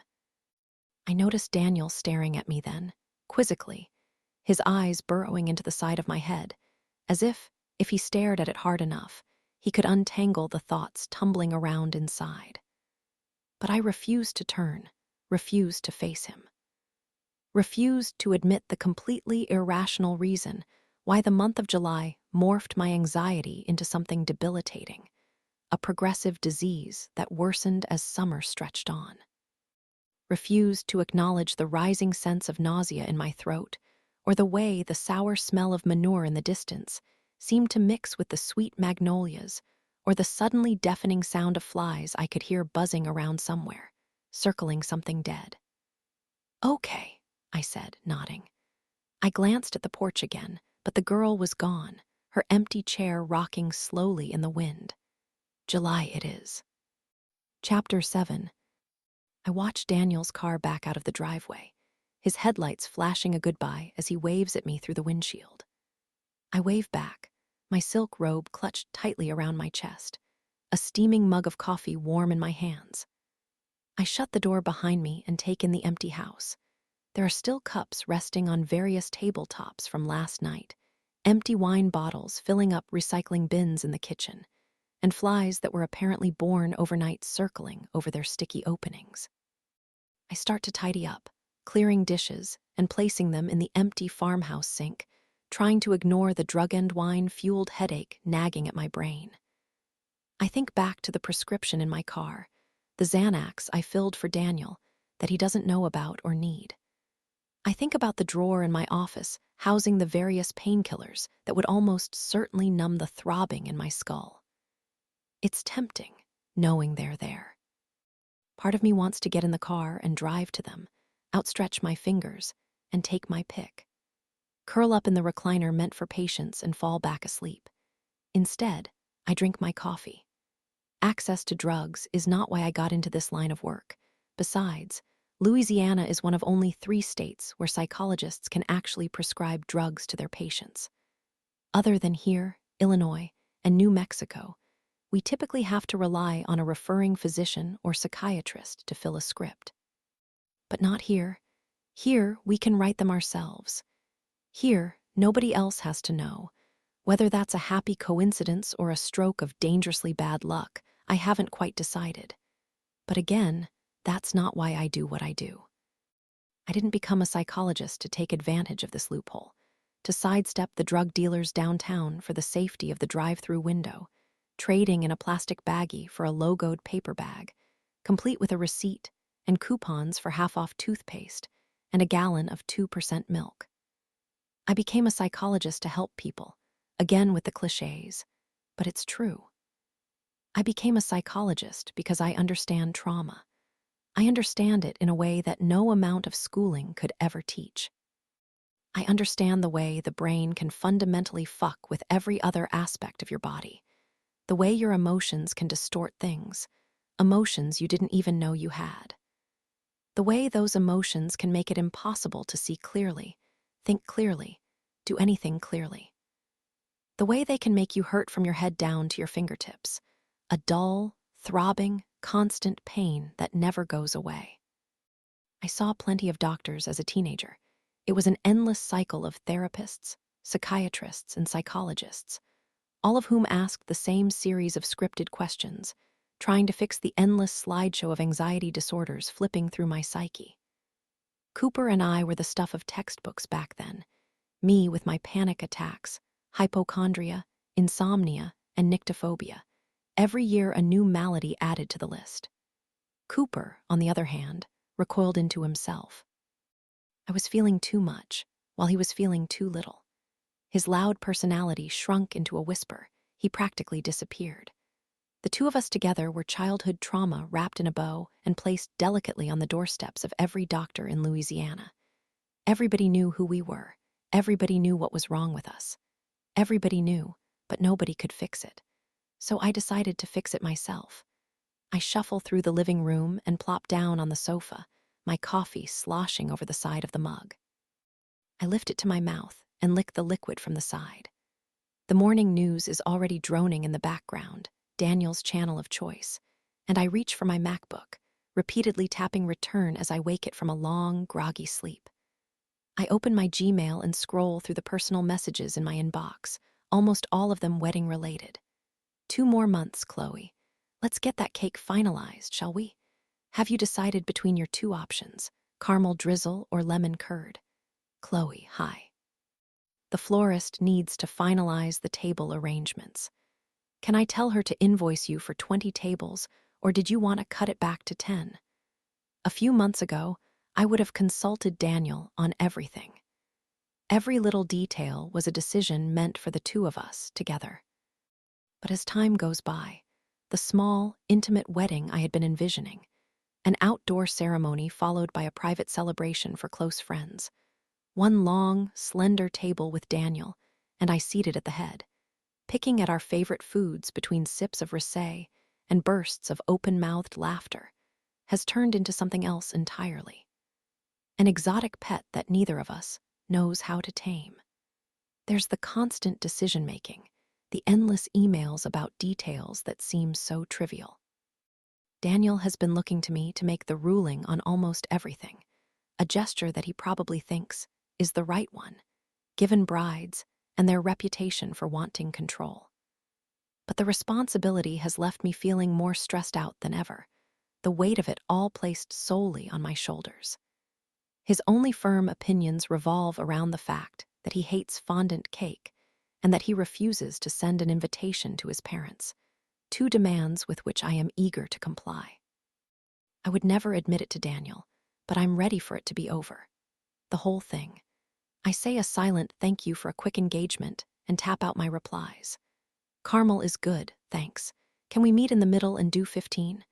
I noticed Daniel staring at me then, quizzically, his eyes burrowing into the side of my head, as if he stared at it hard enough, he could untangle the thoughts tumbling around inside. But I refused to turn, refused to face him. Refused to admit the completely irrational reason why the month of July morphed my anxiety into something debilitating, a progressive disease that worsened as summer stretched on. Refused to acknowledge the rising sense of nausea in my throat, or the way the sour smell of manure in the distance seemed to mix with the sweet magnolias, or the suddenly deafening sound of flies I could hear buzzing around somewhere, circling something dead. Okay, I said, nodding. I glanced at the porch again, but the girl was gone, her empty chair rocking slowly in the wind. July it is. Chapter 7. I watched Daniel's car back out of the driveway, his headlights flashing a goodbye as he waves at me through the windshield. I wave back, my silk robe clutched tightly around my chest, a steaming mug of coffee warm in my hands. I shut the door behind me and take in the empty house. There are still cups resting on various tabletops from last night, empty wine bottles filling up recycling bins in the kitchen, and flies that were apparently born overnight circling over their sticky openings. I start to tidy up, clearing dishes and placing them in the empty farmhouse sink, trying to ignore the drug-end wine-fueled headache nagging at my brain. I think back to the prescription in my car, the Xanax I filled for Daniel that he doesn't know about or need. I think about the drawer in my office housing the various painkillers that would almost certainly numb the throbbing in my skull. It's tempting, knowing they're there. Part of me wants to get in the car and drive to them, outstretch my fingers, and take my pick. Curl up in the recliner meant for patients and fall back asleep. Instead, I drink my coffee. Access to drugs is not why I got into this line of work. Besides, Louisiana is one of only 3 states where psychologists can actually prescribe drugs to their patients. Other than here, Illinois, and New Mexico, we typically have to rely on a referring physician or psychiatrist to fill a script. But not here. Here, we can write them ourselves. Here, nobody else has to know. Whether that's a happy coincidence or a stroke of dangerously bad luck, I haven't quite decided. But again, that's not why I do what I do. I didn't become a psychologist to take advantage of this loophole, to sidestep the drug dealers downtown for the safety of the drive-through window, trading in a plastic baggie for a logoed paper bag, complete with a receipt and coupons for half-off toothpaste and a gallon of 2% milk. I became a psychologist to help people, again with the cliches, but it's true. I became a psychologist because I understand trauma. I understand it in a way that no amount of schooling could ever teach. I understand the way the brain can fundamentally fuck with every other aspect of your body, the way your emotions can distort things, emotions you didn't even know you had. The way those emotions can make it impossible to see clearly, think clearly, do anything clearly. The way they can make you hurt from your head down to your fingertips, a dull, throbbing, constant pain that never goes away. I saw plenty of doctors as a teenager. It was an endless cycle of therapists, psychiatrists, and psychologists, all of whom asked the same series of scripted questions, trying to fix the endless slideshow of anxiety disorders flipping through my psyche. Cooper and I were the stuff of textbooks back then, me with my panic attacks, hypochondria, insomnia, and nyctophobia. Every year a new malady added to the list. Cooper, on the other hand, recoiled into himself. I was feeling too much, while he was feeling too little. His loud personality shrunk into a whisper. He practically disappeared. The two of us together were childhood trauma wrapped in a bow and placed delicately on the doorsteps of every doctor in Louisiana. Everybody knew who we were. Everybody knew what was wrong with us. Everybody knew, but nobody could fix it. So I decided to fix it myself. I shuffle through the living room and plop down on the sofa, my coffee sloshing over the side of the mug. I lift it to my mouth and lick the liquid from the side. The morning news is already droning in the background, Daniel's channel of choice, and I reach for my MacBook, repeatedly tapping return as I wake it from a long, groggy sleep. I open my Gmail and scroll through the personal messages in my inbox, almost all of them wedding-related. 2 more months, Chloe. Let's get that cake finalized, shall we? Have you decided between your 2 options, caramel drizzle or lemon curd? Chloe, hi. The florist needs to finalize the table arrangements. Can I tell her to invoice you for 20 tables, or did you want to cut it back to 10? A few months ago, I would have consulted Daniel on everything. Every little detail was a decision meant for the 2 of us together. But as time goes by, the small, intimate wedding I had been envisioning, an outdoor ceremony followed by a private celebration for close friends, one long, slender table with Daniel, and I seated at the head, picking at our favorite foods between sips of rosé and bursts of open-mouthed laughter, has turned into something else entirely. An exotic pet that neither of us knows how to tame. There's the constant decision-making, the endless emails about details that seem so trivial. Daniel has been looking to me to make the ruling on almost everything, a gesture that he probably thinks is the right one, given brides and their reputation for wanting control. But the responsibility has left me feeling more stressed out than ever, the weight of it all placed solely on my shoulders. His only firm opinions revolve around the fact that he hates fondant cake and that he refuses to send an invitation to his parents, 2 demands with which I am eager to comply. I would never admit it to Daniel, but I'm ready for it to be over. The whole thing. I say a silent thank you for a quick engagement and tap out my replies. Caramel is good, thanks. Can we meet in the middle and do 15?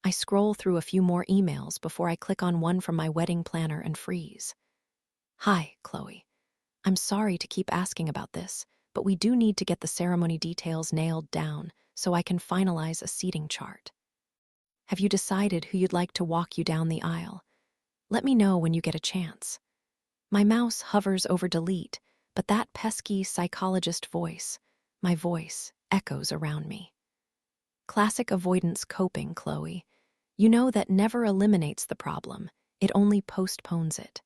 I scroll through a few more emails before I click on one from my wedding planner and freeze. Hi, Chloe. I'm sorry to keep asking about this, but we do need to get the ceremony details nailed down so I can finalize a seating chart. Have you decided who you'd like to walk you down the aisle? Let me know when you get a chance. My mouse hovers over delete, but that pesky psychologist voice, my voice, echoes around me. Classic avoidance coping, Chloe. You know that never eliminates the problem, it only postpones it.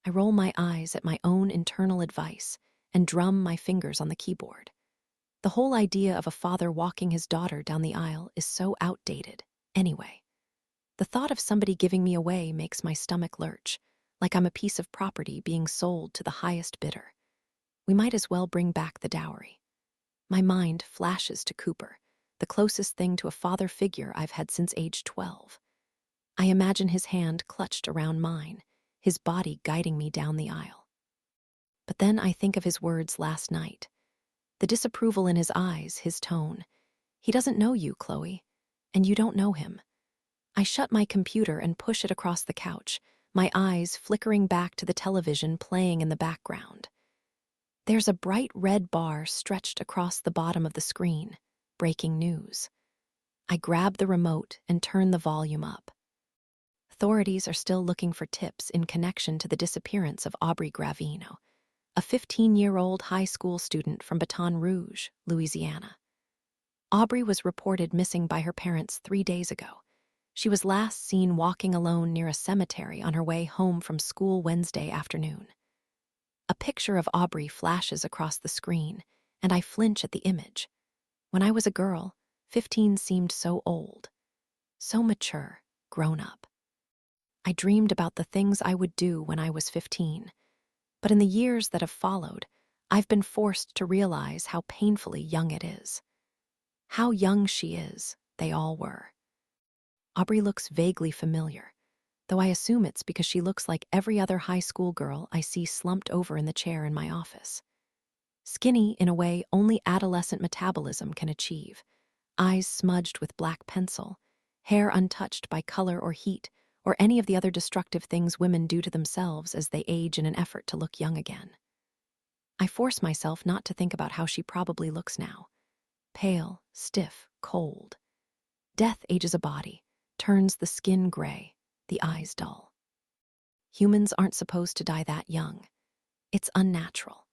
I roll my eyes at my own internal advice and drum my fingers on the keyboard. The whole idea of a father walking his daughter down the aisle is so outdated, anyway. The thought of somebody giving me away makes my stomach lurch, like I'm a piece of property being sold to the highest bidder. We might as well bring back the dowry. My mind flashes to Cooper, the closest thing to a father figure I've had since age 12. I imagine his hand clutched around mine, his body guiding me down the aisle. But then I think of his words last night. The disapproval in his eyes, his tone. He doesn't know you, Chloe, and you don't know him. I shut my computer and push it across the couch, my eyes flickering back to the television playing in the background. There's a bright red bar stretched across the bottom of the screen. Breaking news. I grab the remote and turn the volume up. Authorities are still looking for tips in connection to the disappearance of Aubrey Gravino, a 15-year-old high school student from Baton Rouge, Louisiana. Aubrey was reported missing by her parents 3 days ago. She was last seen walking alone near a cemetery on her way home from school Wednesday afternoon. A picture of Aubrey flashes across the screen, and I flinch at the image. When I was a girl, 15 seemed so old, so mature, grown up. I dreamed about the things I would do when I was 15. But in the years that have followed, I've been forced to realize how painfully young it is. How young she is, they all were. Aubrey looks vaguely familiar, though I assume it's because she looks like every other high school girl I see slumped over in the chair in my office. Skinny in a way only adolescent metabolism can achieve, eyes smudged with black pencil, hair untouched by color or heat, or any of the other destructive things women do to themselves as they age in an effort to look young again. I force myself not to think about how she probably looks now. Pale, stiff, cold. Death ages a body, turns the skin gray, the eyes dull. Humans aren't supposed to die that young. It's unnatural.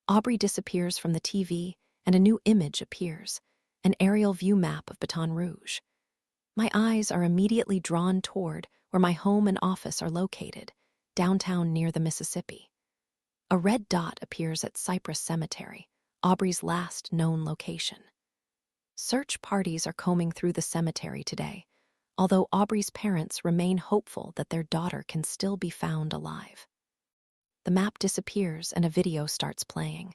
Aubrey disappears from the TV, and a new image appears, an aerial view map of Baton Rouge. My eyes are immediately drawn toward where my home and office are located, downtown near the Mississippi. A red dot appears at Cypress Cemetery, Aubrey's last known location. Search parties are combing through the cemetery today, although Aubrey's parents remain hopeful that their daughter can still be found alive. The map disappears and a video starts playing.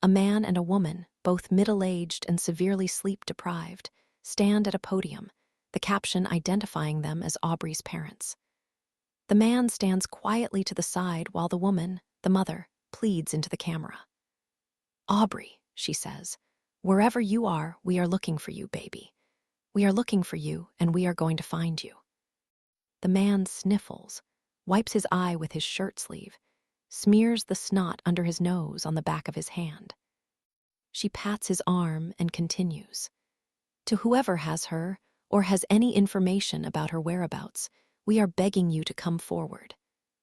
A man and a woman, both middle-aged and severely sleep-deprived, stand at a podium, the caption identifying them as Aubrey's parents. The man stands quietly to the side while the woman, the mother, pleads into the camera. "Aubrey," she says, "wherever you are, we are looking for you, baby. We are looking for you, and we are going to find you." The man sniffles, wipes his eye with his shirt sleeve, smears the snot under his nose on the back of his hand. She pats his arm and continues. "To whoever has her, or has any information about her whereabouts, we are begging you to come forward.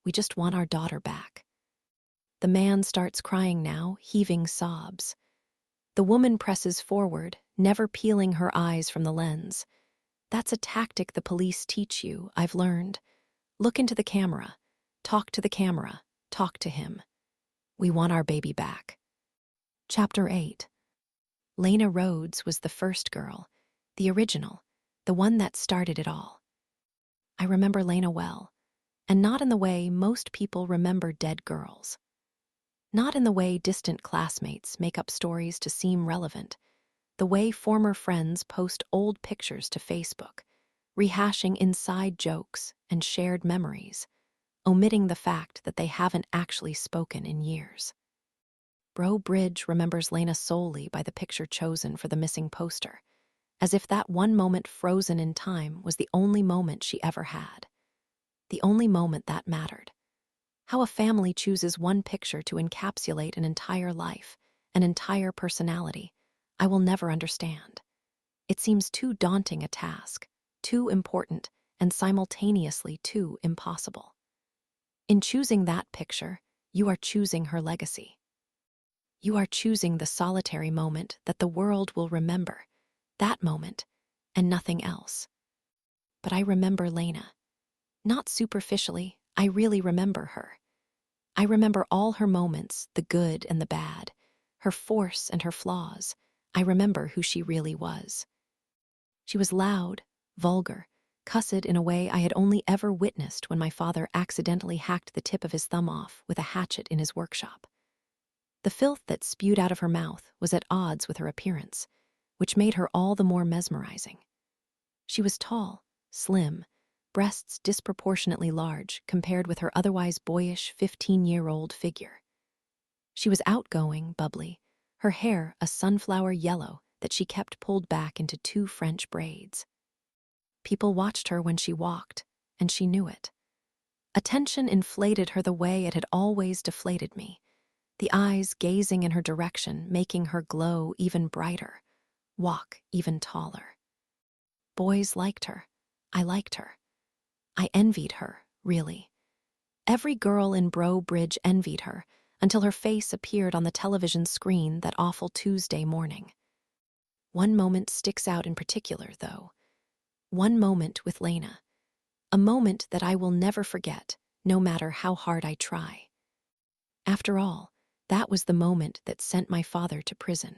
We just want our daughter back." The man starts crying now, heaving sobs. The woman presses forward, never peeling her eyes from the lens. "That's a tactic the police teach you, I've learned. Look into the camera. Talk to the camera. Talk to him. We want our baby back." Chapter 8. Lena Rhodes was the first girl, the original, the one that started it all. I remember Lena well, and not in the way most people remember dead girls. Not in the way distant classmates make up stories to seem relevant, the way former friends post old pictures to Facebook, rehashing inside jokes and shared memories, omitting the fact that they haven't actually spoken in years. Bro Bridge remembers Lena solely by the picture chosen for the missing poster, as if that one moment frozen in time was the only moment she ever had. The only moment that mattered. How a family chooses one picture to encapsulate an entire life, an entire personality, I will never understand. It seems too daunting a task, too important, and simultaneously too impossible. In choosing that picture, you are choosing her legacy. You are choosing the solitary moment that the world will remember, that moment, and nothing else. But I remember Lena. Not superficially, I really remember her. I remember all her moments, the good and the bad, her force and her flaws. I remember who she really was. She was loud, vulgar, cussed in a way I had only ever witnessed when my father accidentally hacked the tip of his thumb off with a hatchet in his workshop. The filth that spewed out of her mouth was at odds with her appearance, which made her all the more mesmerizing. She was tall, slim, breasts disproportionately large compared with her otherwise boyish 15-year-old figure. She was outgoing, bubbly, her hair a sunflower yellow that she kept pulled back into 2 French braids. People watched her when she walked, and she knew it. Attention inflated her the way it had always deflated me, the eyes gazing in her direction, making her glow even brighter, walk even taller. Boys liked her. I liked her. I envied her, really. Every girl in Bro Bridge envied her until her face appeared on the television screen that awful Tuesday morning. One moment sticks out in particular, though. One moment with Lena. A moment that I will never forget, no matter how hard I try. After all, that was the moment that sent my father to prison.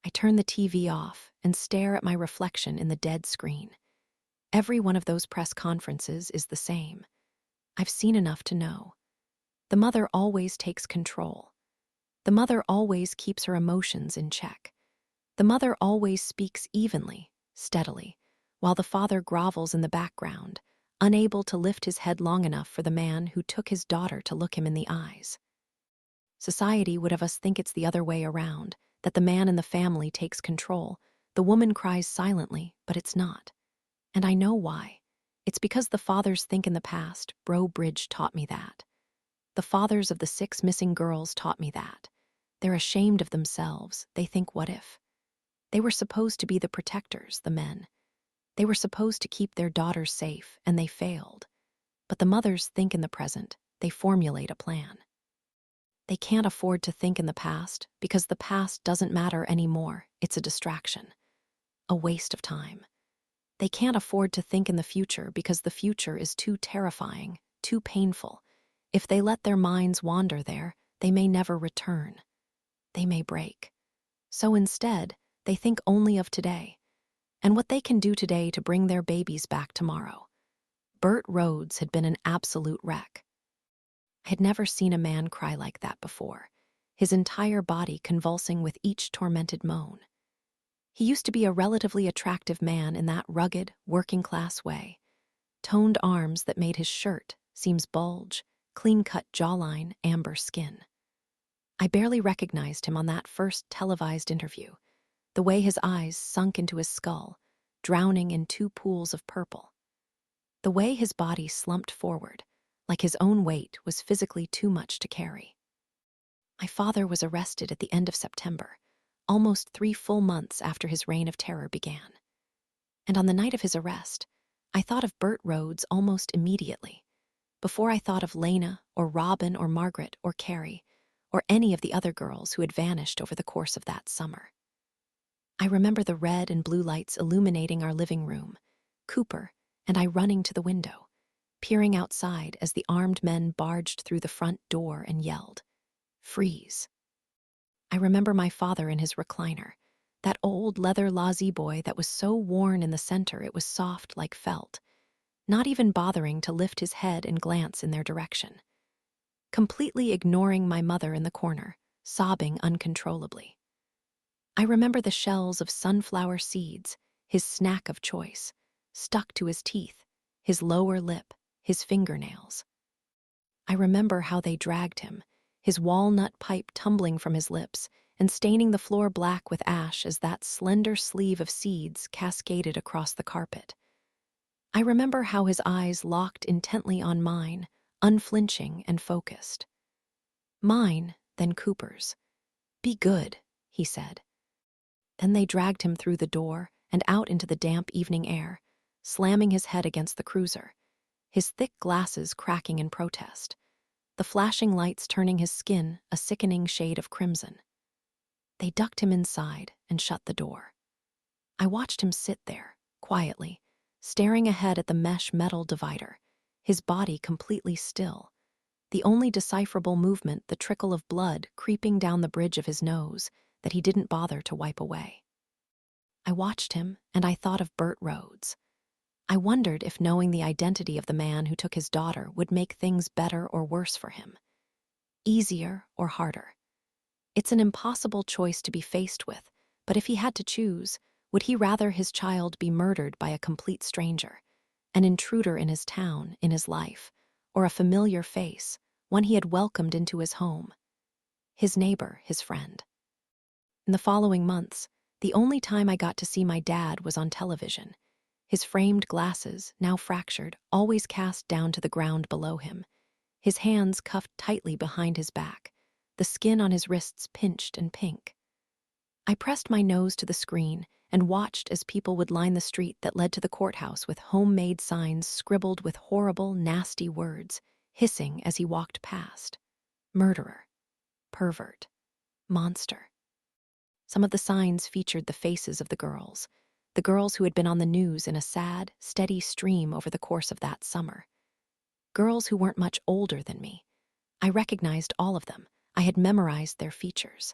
I turn the TV off and stare at my reflection in the dead screen. Every one of those press conferences is the same. I've seen enough to know. The mother always takes control. The mother always keeps her emotions in check. The mother always speaks evenly, steadily, while the father grovels in the background, unable to lift his head long enough for the man who took his daughter to look him in the eyes. Society would have us think it's the other way around, that the man in the family takes control, the woman cries silently, but it's not. And I know why. It's because the fathers think in the past. Bro Bridge taught me that. The fathers of the 6 missing girls taught me that. They're ashamed of themselves. They think, what if? They were supposed to be the protectors, the men. They were supposed to keep their daughters safe, and they failed. But the mothers think in the present. They formulate a plan. They can't afford to think in the past because the past doesn't matter anymore. It's a distraction, a waste of time. They can't afford to think in the future because the future is too terrifying, too painful. If they let their minds wander there, they may never return. They may break. So instead, they think only of today and what they can do today to bring their babies back tomorrow. Burt Rhodes had been an absolute wreck. I had never seen a man cry like that before, his entire body convulsing with each tormented moan. He used to be a relatively attractive man in that rugged, working-class way. Toned arms that made his shirt seams bulge, clean-cut jawline, amber skin. I barely recognized him on that first televised interview, the way his eyes sunk into his skull, drowning in 2 pools of purple. The way his body slumped forward, like his own weight was physically too much to carry. My father was arrested at the end of September, almost 3 full months after his reign of terror began. And on the night of his arrest, I thought of Burt Rhodes almost immediately, before I thought of Lena or Robin or Margaret or Carrie or any of the other girls who had vanished over the course of that summer. I remember the red and blue lights illuminating our living room, Cooper and I running to the window, peering outside as the armed men barged through the front door and yelled, "Freeze." I remember my father in his recliner, that old leather lazy-boy that was so worn in the center it was soft like felt, not even bothering to lift his head and glance in their direction. Completely ignoring my mother in the corner, sobbing uncontrollably. I remember the shells of sunflower seeds, his snack of choice, stuck to his teeth, his lower lip, his fingernails. I remember how they dragged him, his walnut pipe tumbling from his lips and staining the floor black with ash as that slender sleeve of seeds cascaded across the carpet. I remember how his eyes locked intently on mine, unflinching and focused. Mine, then Cooper's. "Be good," he said. Then they dragged him through the door and out into the damp evening air, slamming his head against the cruiser, his thick glasses cracking in protest, the flashing lights turning his skin a sickening shade of crimson. They ducked him inside and shut the door. I watched him sit there, quietly, staring ahead at the mesh metal divider, his body completely still, the only decipherable movement the trickle of blood creeping down the bridge of his nose that he didn't bother to wipe away. I watched him, and I thought of Burt Rhodes. I wondered if knowing the identity of the man who took his daughter would make things better or worse for him, easier or harder. It's an impossible choice to be faced with, but if he had to choose, would he rather his child be murdered by a complete stranger, an intruder in his town, in his life, or a familiar face, one he had welcomed into his home? his neighbor, his friend. In the following months, the only time I got to see my dad was on television. His framed glasses, now fractured, always cast down to the ground below him, his hands cuffed tightly behind his back, the skin on his wrists pinched and pink. I pressed my nose to the screen and watched as people would line the street that led to the courthouse with homemade signs scribbled with horrible, nasty words, hissing as he walked past. Murderer. Pervert. Monster. Some of the signs featured the faces of the girls who had been on the news in a sad, steady stream over the course of that summer. Girls who weren't much older than me. I recognized all of them. I had memorized their features.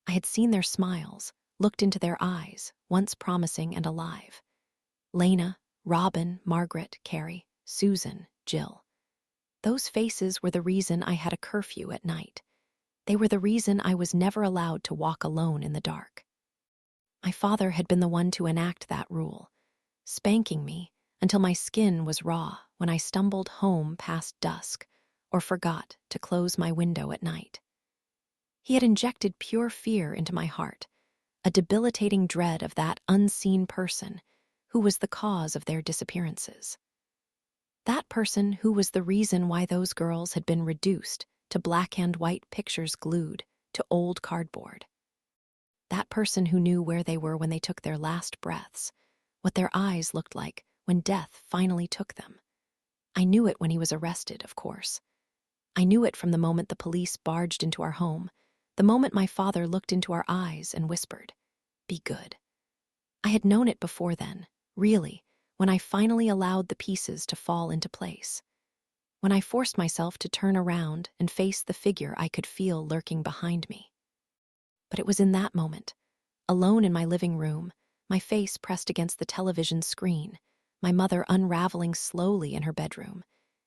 I had seen their smiles, looked into their eyes, once promising and alive. Lena, Robin, Margaret, Carrie, Susan, Jill. Those faces were the reason I had a curfew at night. They were the reason I was never allowed to walk alone in the dark. My father had been the one to enact that rule, spanking me until my skin was raw when I stumbled home past dusk or forgot to close my window at night. He had injected pure fear into my heart, a debilitating dread of that unseen person who was the cause of their disappearances. That person who was the reason why those girls had been reduced to black and white pictures glued to old cardboard. That person who knew where they were when they took their last breaths, what their eyes looked like when death finally took them. I knew it when he was arrested, of course. I knew it from the moment the police barged into our home, the moment my father looked into our eyes and whispered, "Be good." I had known it before then, really, when I finally allowed the pieces to fall into place. When I forced myself to turn around and face the figure I could feel lurking behind me. But it was in that moment, alone in my living room, my face pressed against the television screen, my mother unraveling slowly in her bedroom,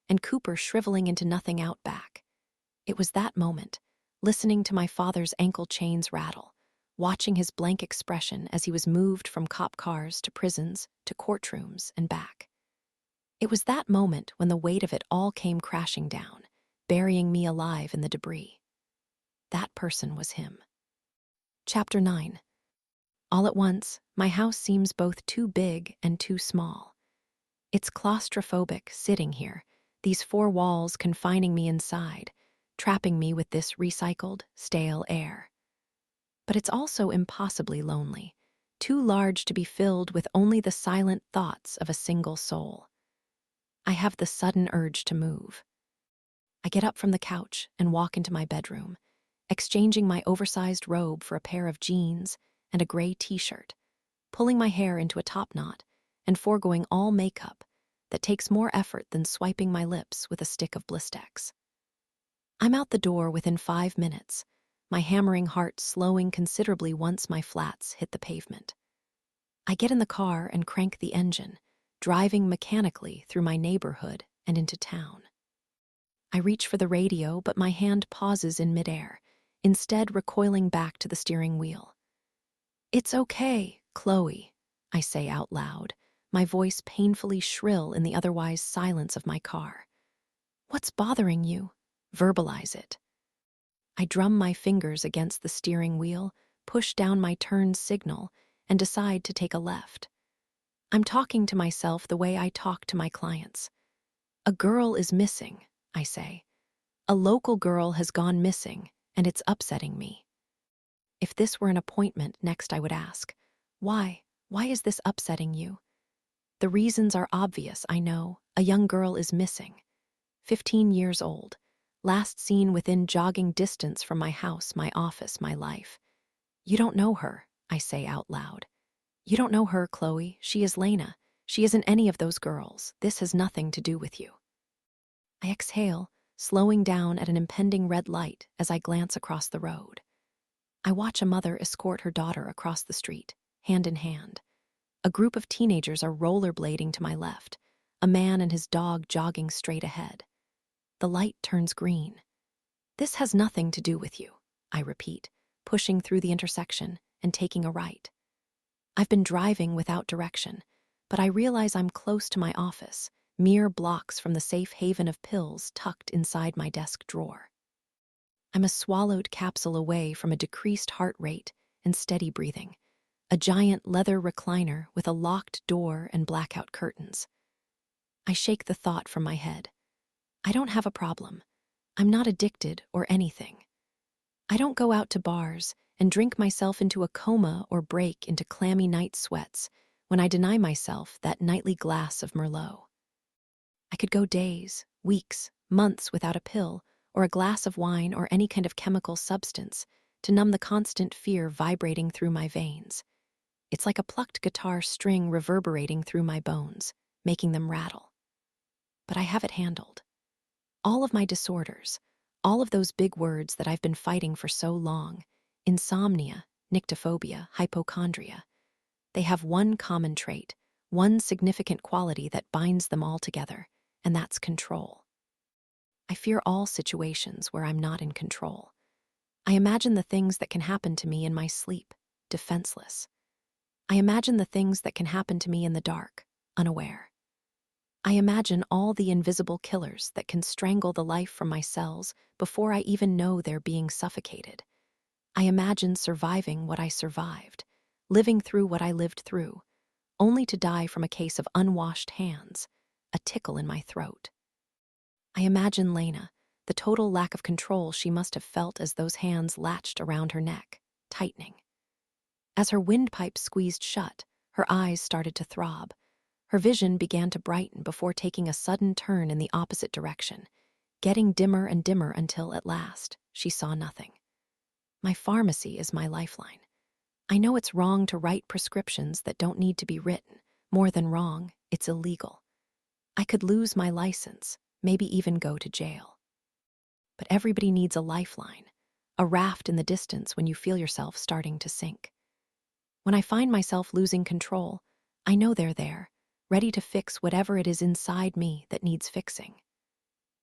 and Cooper shriveling into nothing out back. It was that moment, listening to my father's ankle chains rattle, watching his blank expression as he was moved from cop cars to prisons to courtrooms and back. It was that moment when the weight of it all came crashing down, burying me alive in the debris. That person was him. Chapter 9. All at once, my house seems both too big and too small. It's claustrophobic sitting here, these four walls confining me inside, trapping me with this recycled, stale air. But it's also impossibly lonely, too large to be filled with only the silent thoughts of a single soul. I have the sudden urge to move. I get up from the couch and walk into my bedroom, exchanging my oversized robe for a pair of jeans and a gray t-shirt, pulling my hair into a top knot and foregoing all makeup that takes more effort than swiping my lips with a stick of Blistex. I'm out the door within 5 minutes, my hammering heart slowing considerably once my flats hit the pavement. I get in the car and crank the engine, driving mechanically through my neighborhood and into town. I reach for the radio, but my hand pauses in midair, instead recoiling back to the steering wheel. "It's okay, Chloe," I say out loud, my voice painfully shrill in the otherwise silence of my car. "What's bothering you? Verbalize it." I drum my fingers against the steering wheel, push down my turn signal, and decide to take a left. I'm talking to myself the way I talk to my clients. "A girl is missing," I say. "A local girl has gone missing, and it's upsetting me." If this were an appointment, next I would ask, "Why? Why is this upsetting you?" The reasons are obvious, I know. A young girl is missing. 15 years old. Last seen within jogging distance from my house, my office, my life. "You don't know her," I say out loud. "You don't know her, Chloe. She is Lena. She isn't any of those girls. This has nothing to do with you." I exhale, slowing down at an impending red light as I glance across the road. I watch a mother escort her daughter across the street, hand in hand. A group of teenagers are rollerblading to my left, a man and his dog jogging straight ahead. The light turns green. "This has nothing to do with you," I repeat, pushing through the intersection and taking a right. I've been driving without direction, but I realize I'm close to my office, mere blocks from the safe haven of pills tucked inside my desk drawer. I'm a swallowed capsule away from a decreased heart rate and steady breathing, a giant leather recliner with a locked door and blackout curtains. I shake the thought from my head. I don't have a problem. I'm not addicted or anything. I don't go out to bars and drink myself into a coma or break into clammy night sweats when I deny myself that nightly glass of Merlot. I could go days, weeks, months without a pill or a glass of wine or any kind of chemical substance to numb the constant fear vibrating through my veins. It's like a plucked guitar string reverberating through my bones, making them rattle. But I have it handled. All of my disorders, all of those big words that I've been fighting for so long, insomnia, nyctophobia, hypochondria, they have one common trait, one significant quality that binds them all together, and that's control. I fear all situations where I'm not in control. I imagine the things that can happen to me in my sleep, defenseless. I imagine the things that can happen to me in the dark, unaware. I imagine all the invisible killers that can strangle the life from my cells before I even know they're being suffocated. I imagine surviving what I survived, living through what I lived through, only to die from a case of unwashed hands, a tickle in my throat. I imagine Lena, the total lack of control she must have felt as those hands latched around her neck, tightening. As her windpipe squeezed shut, her eyes started to throb. Her vision began to brighten before taking a sudden turn in the opposite direction, getting dimmer and dimmer until, at last, she saw nothing. My pharmacy is my lifeline. I know it's wrong to write prescriptions that don't need to be written. More than wrong, it's illegal. I could lose my license, maybe even go to jail. But everybody needs a lifeline, a raft in the distance when you feel yourself starting to sink. When I find myself losing control, I know they're there, ready to fix whatever it is inside me that needs fixing.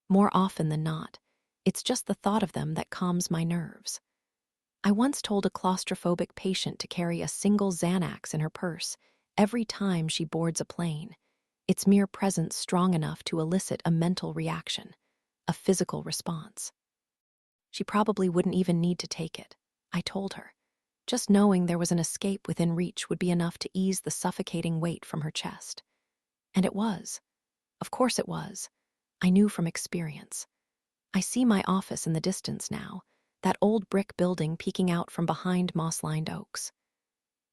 More often than not, it's just the thought of them that calms my nerves. I once told a claustrophobic patient to carry a single Xanax in her purse every time she boards a plane, its mere presence strong enough to elicit a mental reaction, a physical response. She probably wouldn't even need to take it, I told her. Just knowing there was an escape within reach would be enough to ease the suffocating weight from her chest. And it was. Of course it was. I knew from experience. I see my office in the distance now, that old brick building peeking out from behind moss-lined oaks.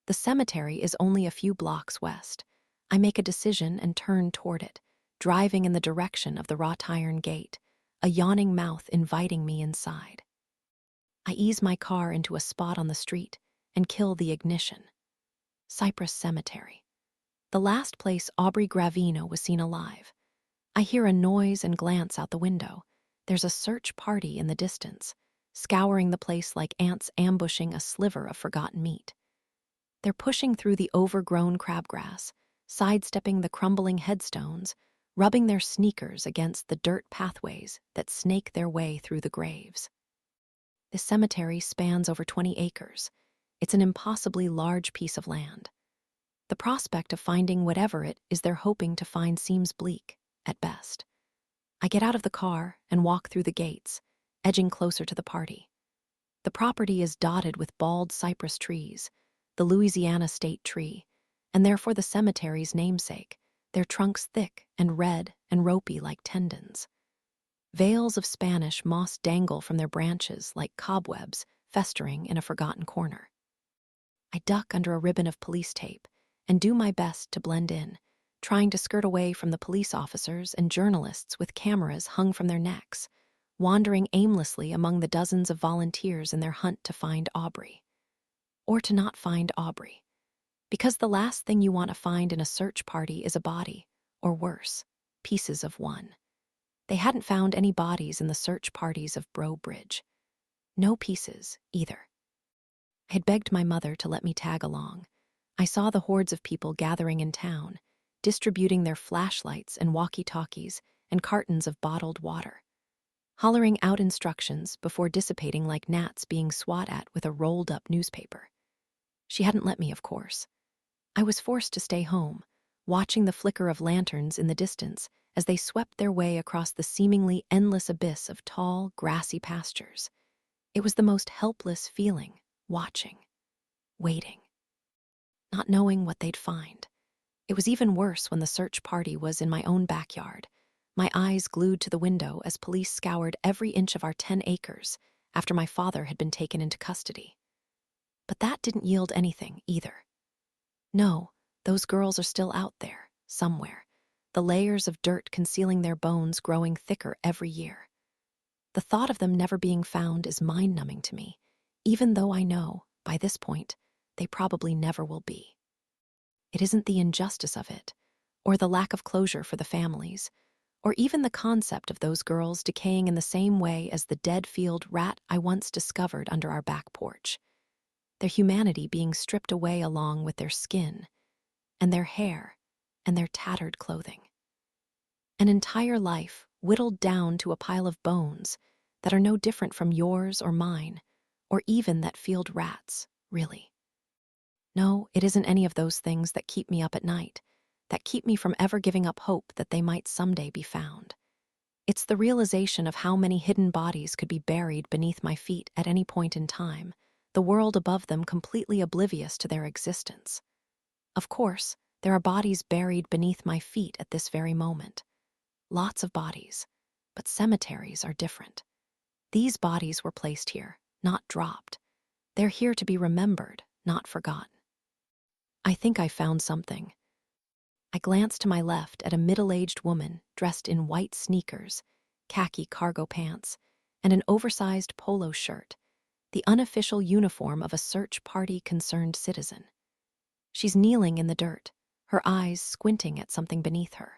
The cemetery is only a few blocks west. I make a decision and turn toward it, driving in the direction of the wrought iron gate, a yawning mouth inviting me inside. I ease my car into a spot on the street and kill the ignition. Cypress Cemetery. The last place Aubrey Gravino was seen alive. I hear a noise and glance out the window. There's a search party in the distance, scouring the place like ants ambushing a sliver of forgotten meat. They're pushing through the overgrown crabgrass, sidestepping the crumbling headstones, rubbing their sneakers against the dirt pathways that snake their way through the graves. This cemetery spans over 20 acres. It's an impossibly large piece of land. The prospect of finding whatever it is they're hoping to find seems bleak, at best. I get out of the car and walk through the gates, edging closer to the party. The property is dotted with bald cypress trees, the Louisiana state tree, and therefore the cemetery's namesake, their trunks thick and red and ropey like tendons. Veils of Spanish moss dangle from their branches like cobwebs festering in a forgotten corner. I duck under a ribbon of police tape and do my best to blend in, trying to skirt away from the police officers and journalists with cameras hung from their necks, wandering aimlessly among the dozens of volunteers in their hunt to find Aubrey. Or to not find Aubrey. Because the last thing you want to find in a search party is a body, or worse, pieces of one. They hadn't found any bodies in the search parties of Bro Bridge. No pieces, either. I had begged my mother to let me tag along. I saw the hordes of people gathering in town, distributing their flashlights and walkie-talkies and cartons of bottled water, hollering out instructions before dissipating like gnats being swat at with a rolled-up newspaper. She hadn't let me, of course. I was forced to stay home, watching the flicker of lanterns in the distance as they swept their way across the seemingly endless abyss of tall, grassy pastures. It was the most helpless feeling, watching, waiting, not knowing what they'd find. It was even worse when the search party was in my own backyard, my eyes glued to the window as police scoured every inch of our 10 acres after my father had been taken into custody. But that didn't yield anything either. No, those girls are still out there, somewhere, the layers of dirt concealing their bones growing thicker every year. The thought of them never being found is mind-numbing to me, even though I know, by this point, they probably never will be. It isn't the injustice of it, or the lack of closure for the families, or even the concept of those girls decaying in the same way as the dead field rat I once discovered under our back porch. Their humanity being stripped away along with their skin, and their hair, and their tattered clothing. An entire life whittled down to a pile of bones that are no different from yours or mine, or even that field rat's, really. No, it isn't any of those things that keep me up at night, that keep me from ever giving up hope that they might someday be found. It's the realization of how many hidden bodies could be buried beneath my feet at any point in time, the world above them completely oblivious to their existence. Of course, there are bodies buried beneath my feet at this very moment. Lots of bodies, but cemeteries are different. These bodies were placed here, not dropped. They're here to be remembered, not forgotten. I think I found something. I glanced to my left at a middle-aged woman dressed in white sneakers, khaki cargo pants, and an oversized polo shirt, the unofficial uniform of a search party concerned citizen. She's kneeling in the dirt, her eyes squinting at something beneath her.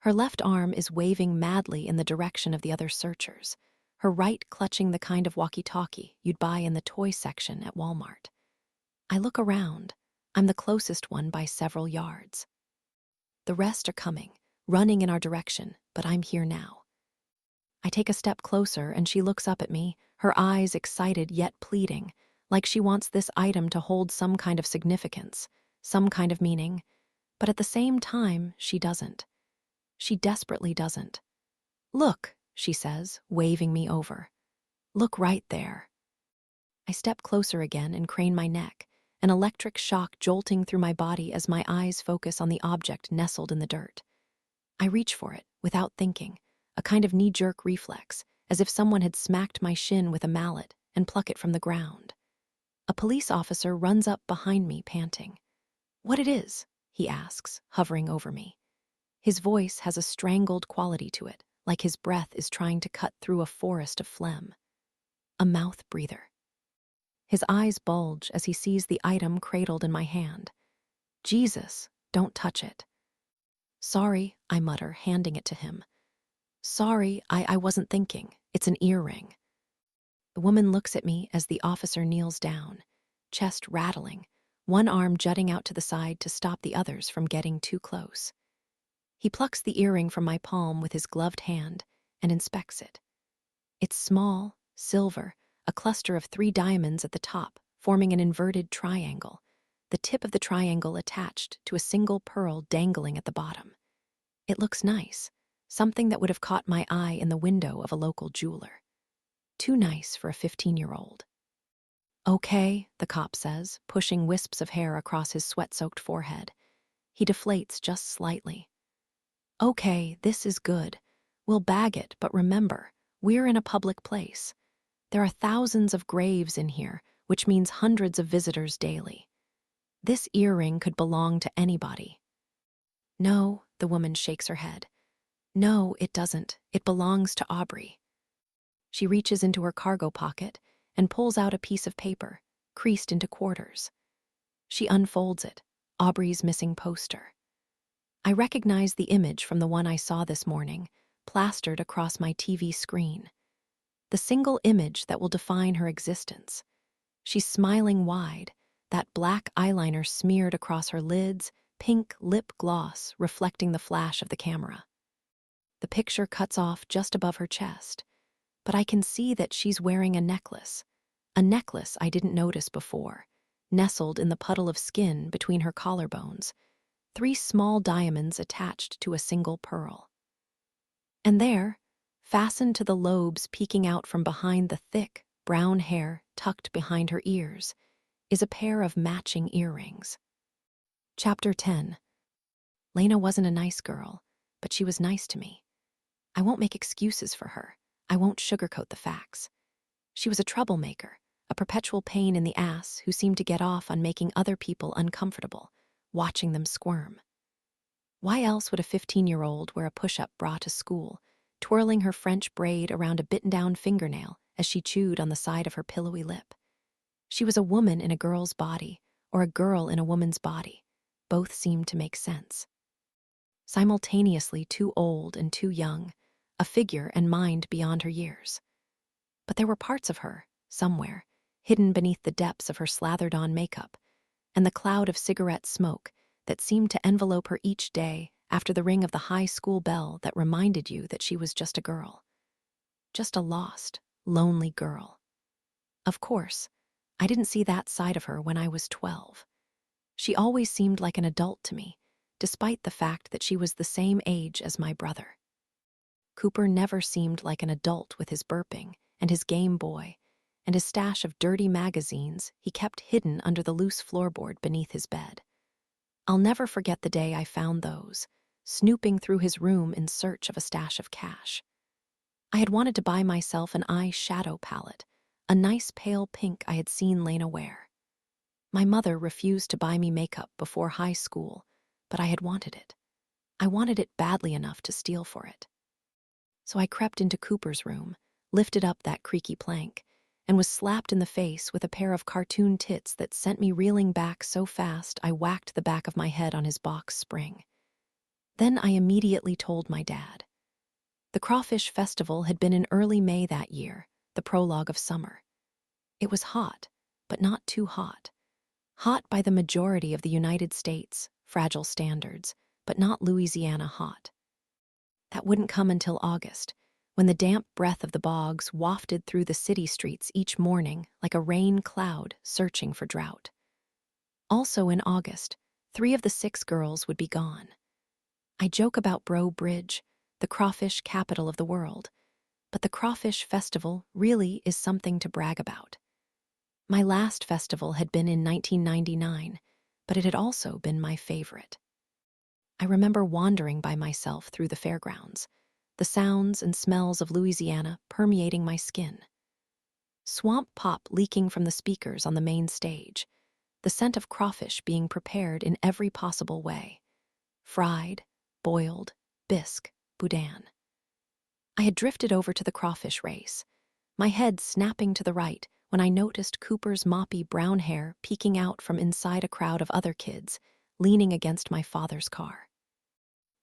Her left arm is waving madly in the direction of the other searchers, her right clutching the kind of walkie-talkie you'd buy in the toy section at Walmart. I look around. I'm the closest one by several yards. The rest are coming, running in our direction, but I'm here now. I take a step closer and she looks up at me, her eyes excited yet pleading, like she wants this item to hold some kind of significance, some kind of meaning, but at the same time, she doesn't. She desperately doesn't. "Look," she says, waving me over. "Look right there." I step closer again and crane my neck, an electric shock jolting through my body as my eyes focus on the object nestled in the dirt. I reach for it, without thinking, a kind of knee-jerk reflex, as if someone had smacked my shin with a mallet, and pluck it from the ground. A police officer runs up behind me, panting. "What it is?" he asks, hovering over me. His voice has a strangled quality to it, like his breath is trying to cut through a forest of phlegm. A mouth breather. His eyes bulge as he sees the item cradled in my hand. "Jesus, don't touch it." "Sorry," I mutter, handing it to him. "Sorry, I wasn't thinking. It's an earring." The woman looks at me as the officer kneels down, chest rattling, one arm jutting out to the side to stop the others from getting too close. He plucks the earring from my palm with his gloved hand and inspects it. It's small, silver, a cluster of 3 diamonds at the top, forming an inverted triangle, the tip of the triangle attached to a single pearl dangling at the bottom. It looks nice, something that would have caught my eye in the window of a local jeweler. Too nice for a 15-year-old. "Okay," the cop says, pushing wisps of hair across his sweat-soaked forehead. He deflates just slightly. "Okay, this is good. We'll bag it, but remember, we're in a public place. There are thousands of graves in here, which means hundreds of visitors daily. This earring could belong to anybody." "No," the woman shakes her head. "No, it doesn't. It belongs to Aubrey." She reaches into her cargo pocket and pulls out a piece of paper, creased into quarters. She unfolds it, Aubrey's missing poster. I recognize the image from the one I saw this morning, plastered across my TV screen. The single image that will define her existence. She's smiling wide, that black eyeliner smeared across her lids, pink lip gloss reflecting the flash of the camera. The picture cuts off just above her chest, but I can see that she's wearing a necklace I didn't notice before, nestled in the puddle of skin between her collarbones, 3 small diamonds attached to a single pearl. And there, fastened to the lobes peeking out from behind the thick, brown hair tucked behind her ears, is a pair of matching earrings. Chapter 10. Lena wasn't a nice girl, but she was nice to me. I won't make excuses for her. I won't sugarcoat the facts. She was a troublemaker, a perpetual pain in the ass who seemed to get off on making other people uncomfortable, watching them squirm. Why else would a 15-year-old wear a push-up bra to school, twirling her French braid around a bitten-down fingernail as she chewed on the side of her pillowy lip? She was a woman in a girl's body, or a girl in a woman's body. Both seemed to make sense. Simultaneously too old and too young, a figure and mind beyond her years. But there were parts of her, somewhere, hidden beneath the depths of her slathered-on makeup, and the cloud of cigarette smoke that seemed to envelope her each day after the ring of the high school bell that reminded you that she was just a girl. Just a lost, lonely girl. Of course, I didn't see that side of her when I was 12. She always seemed like an adult to me, despite the fact that she was the same age as my brother. Cooper never seemed like an adult with his burping and his Game Boy and his stash of dirty magazines he kept hidden under the loose floorboard beneath his bed. I'll never forget the day I found those, snooping through his room in search of a stash of cash. I had wanted to buy myself an eye shadow palette, a nice pale pink I had seen Lena wear. My mother refused to buy me makeup before high school, but I had wanted it. I wanted it badly enough to steal for it. So I crept into Cooper's room, lifted up that creaky plank, and was slapped in the face with a pair of cartoon tits that sent me reeling back so fast I whacked the back of my head on his box spring. Then I immediately told my dad. The Crawfish Festival had been in early May that year, the prologue of summer. It was hot, but not too hot. Hot by the majority of the United States, fragile standards, but not Louisiana hot. That wouldn't come until August, when the damp breath of the bogs wafted through the city streets each morning like a rain cloud searching for drought. Also in August, 3 of the 6 girls would be gone. I joke about Bro Bridge, the crawfish capital of the world, but the Crawfish Festival really is something to brag about. My last festival had been in 1999, but it had also been my favorite. I remember wandering by myself through the fairgrounds, the sounds and smells of Louisiana permeating my skin. Swamp pop leaking from the speakers on the main stage, the scent of crawfish being prepared in every possible way. Fried, boiled, bisque, boudin. I had drifted over to the crawfish race, my head snapping to the right when I noticed Cooper's moppy brown hair peeking out from inside a crowd of other kids, leaning against my father's car.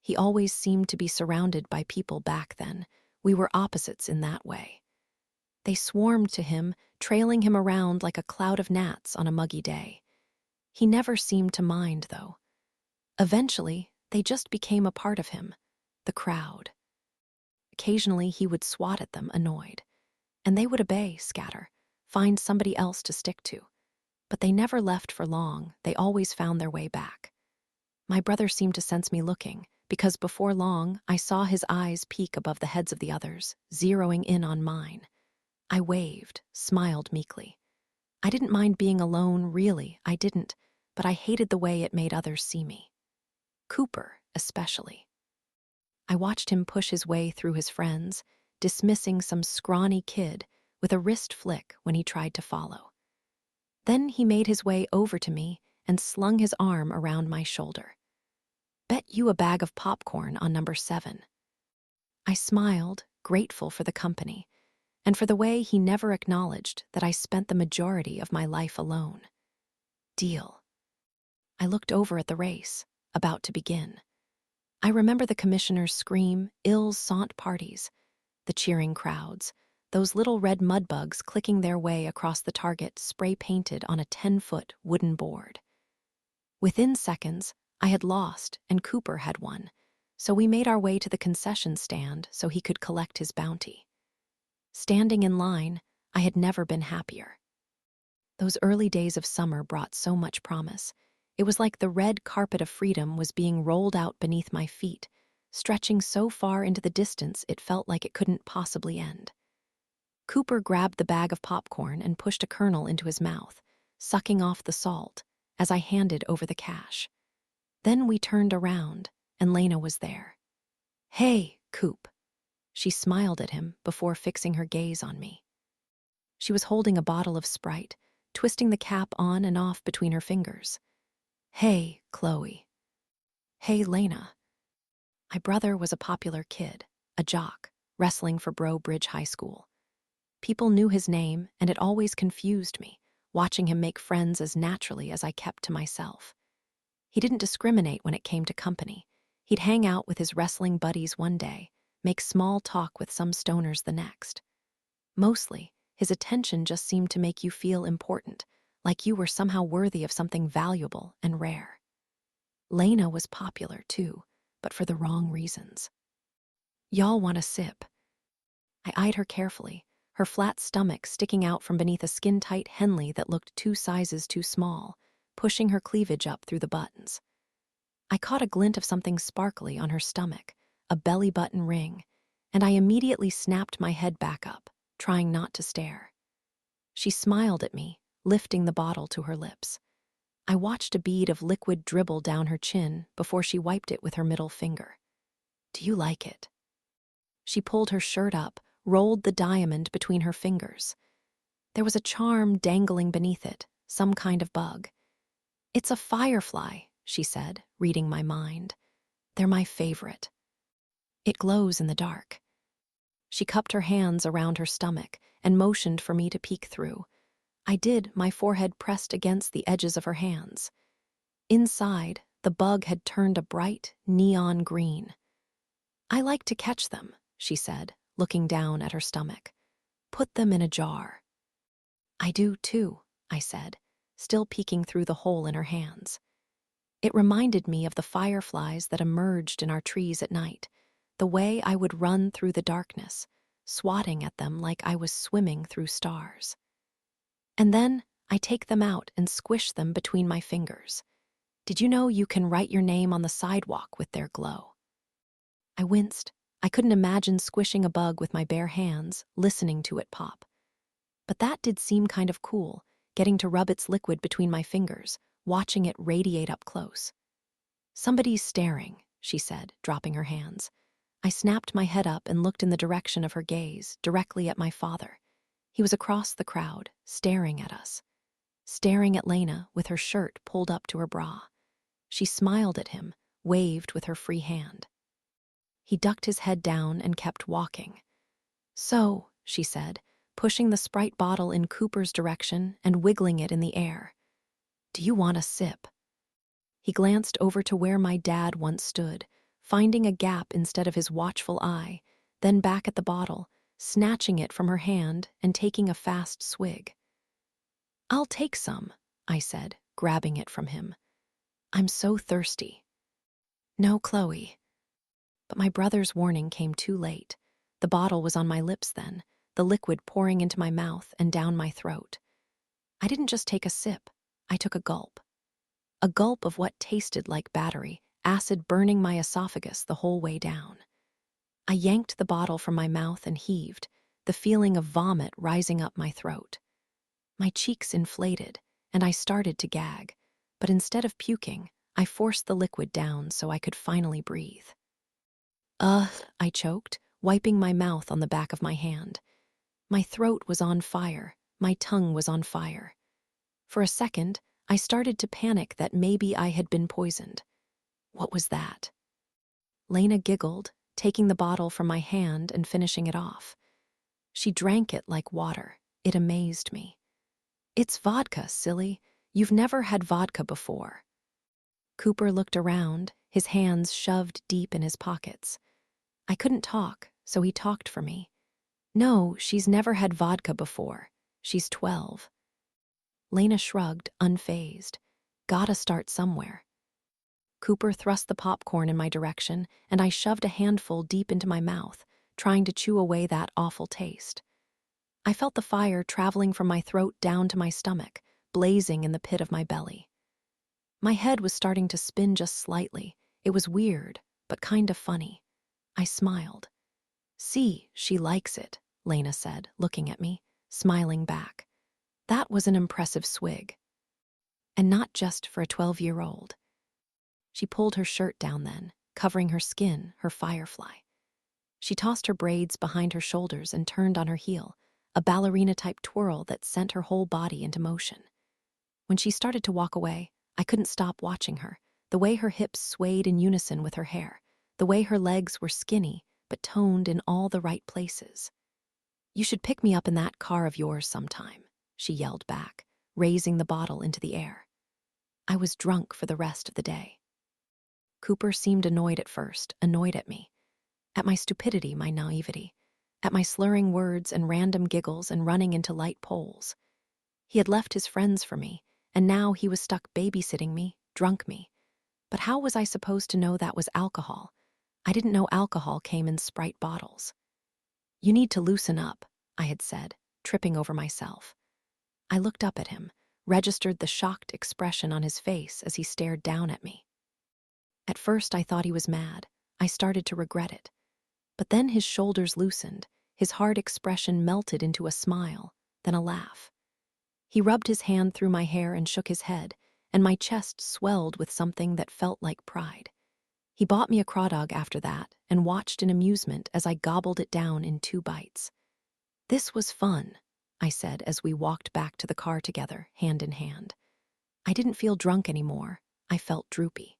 He always seemed to be surrounded by people back then. We were opposites in that way. They swarmed to him, trailing him around like a cloud of gnats on a muggy day. He never seemed to mind, though. Eventually, they just became a part of him, the crowd. Occasionally, he would swat at them, annoyed. And they would obey, scatter, find somebody else to stick to. But they never left for long. They always found their way back. My brother seemed to sense me looking, because before long, I saw his eyes peek above the heads of the others, zeroing in on mine. I waved, smiled meekly. I didn't mind being alone, really, I didn't, but I hated the way it made others see me. Cooper, especially. I watched him push his way through his friends, dismissing some scrawny kid with a wrist flick when he tried to follow. Then he made his way over to me and slung his arm around my shoulder. Bet you a bag of popcorn on number 7. I smiled, grateful for the company, and for the way he never acknowledged that I spent the majority of my life alone. Deal. I looked over at the race, about to begin. I remember the commissioners' scream, "Ils sont parties," the cheering crowds, those little red mudbugs clicking their way across the target spray-painted on a 10-foot wooden board. Within seconds, I had lost and Cooper had won, so we made our way to the concession stand so he could collect his bounty. Standing in line, I had never been happier. Those early days of summer brought so much promise. It was like the red carpet of freedom was being rolled out beneath my feet, stretching so far into the distance it felt like it couldn't possibly end. Cooper grabbed the bag of popcorn and pushed a kernel into his mouth, sucking off the salt as I handed over the cash. Then we turned around, and Lena was there. "Hey, Coop." She smiled at him before fixing her gaze on me. She was holding a bottle of Sprite, twisting the cap on and off between her fingers. "Hey, Chloe." "Hey, Lena." My brother was a popular kid, a jock, wrestling for Bro Bridge High School. People knew his name, and it always confused me, watching him make friends as naturally as I kept to myself. He didn't discriminate when it came to company. He'd hang out with his wrestling buddies one day, make small talk with some stoners the next. Mostly, his attention just seemed to make you feel important, like you were somehow worthy of something valuable and rare. Lena was popular, too, but for the wrong reasons. "Y'all want a sip?" I eyed her carefully, her flat stomach sticking out from beneath a skin-tight Henley that looked 2 sizes too small, pushing her cleavage up through the buttons. I caught a glint of something sparkly on her stomach, a belly button ring, and I immediately snapped my head back up, trying not to stare. She smiled at me, lifting the bottle to her lips. I watched a bead of liquid dribble down her chin before she wiped it with her middle finger. "Do you like it?" She pulled her shirt up, rolled the diamond between her fingers. There was a charm dangling beneath it, some kind of bug. "It's a firefly," she said, reading my mind. "They're my favorite. It glows in the dark." She cupped her hands around her stomach and motioned for me to peek through. I did, my forehead pressed against the edges of her hands. Inside, the bug had turned a bright, neon green. "I like to catch them," she said, looking down at her stomach. "Put them in a jar." "I do, too," I said, still peeking through the hole in her hands. It reminded me of the fireflies that emerged in our trees at night, the way I would run through the darkness, swatting at them like I was swimming through stars. "And then I take them out and squish them between my fingers. Did you know you can write your name on the sidewalk with their glow?" I winced. I couldn't imagine squishing a bug with my bare hands, listening to it pop. But that did seem kind of cool, getting to rub its liquid between my fingers, watching it radiate up close. "Somebody's staring," she said, dropping her hands. I snapped my head up and looked in the direction of her gaze, directly at my father. He was across the crowd, staring at us. Staring at Lena with her shirt pulled up to her bra. She smiled at him, waved with her free hand. He ducked his head down and kept walking. "So," she said, pushing the Sprite bottle in Cooper's direction and wiggling it in the air. "Do you want a sip?" He glanced over to where my dad once stood, finding a gap instead of his watchful eye, then back at the bottle, snatching it from her hand and taking a fast swig. "I'll take some," I said, grabbing it from him. "I'm so thirsty." "No, Chloe." But my brother's warning came too late. The bottle was on my lips then, the liquid pouring into my mouth and down my throat. I didn't just take a sip, I took a gulp. A gulp of what tasted like battery, acid burning my esophagus the whole way down. I yanked the bottle from my mouth and heaved, the feeling of vomit rising up my throat. My cheeks inflated, and I started to gag, but instead of puking, I forced the liquid down so I could finally breathe. I choked, wiping my mouth on the back of my hand. My throat was on fire, my tongue was on fire. For a second, I started to panic that maybe I had been poisoned. What was that? Lena giggled, taking the bottle from my hand and finishing it off. She drank it like water. It amazed me. "It's vodka, silly. You've never had vodka before." Cooper looked around, his hands shoved deep in his pockets. I couldn't talk, so he talked for me. "No, she's never had vodka before. She's 12. Lena shrugged, unfazed. "Gotta start somewhere." Cooper thrust the popcorn in my direction, and I shoved a handful deep into my mouth, trying to chew away that awful taste. I felt the fire traveling from my throat down to my stomach, blazing in the pit of my belly. My head was starting to spin just slightly. It was weird, but kind of funny. I smiled. "See, she likes it," Lena said, looking at me, smiling back. That was an impressive swig. And not just for a 12-year-old. She pulled her shirt down then, covering her skin, her firefly. She tossed her braids behind her shoulders and turned on her heel, a ballerina-type twirl that sent her whole body into motion. When she started to walk away, I couldn't stop watching her, the way her hips swayed in unison with her hair, the way her legs were skinny but toned in all the right places. "You should pick me up in that car of yours sometime," she yelled back, raising the bottle into the air. I was drunk for the rest of the day. Cooper seemed annoyed at first, annoyed at me. At my stupidity, my naivety. At my slurring words and random giggles and running into light poles. He had left his friends for me, and now he was stuck babysitting me, drunk me. But how was I supposed to know that was alcohol? I didn't know alcohol came in Sprite bottles. "You need to loosen up," I had said, tripping over myself. I looked up at him, registered the shocked expression on his face as he stared down at me. At first I thought he was mad. I started to regret it. But then his shoulders loosened, his hard expression melted into a smile, then a laugh. He rubbed his hand through my hair and shook his head, and my chest swelled with something that felt like pride. He bought me a crawdog after that and watched in amusement as I gobbled it down in 2 bites. "This was fun," I said as we walked back to the car together, hand in hand. I didn't feel drunk anymore. I felt droopy.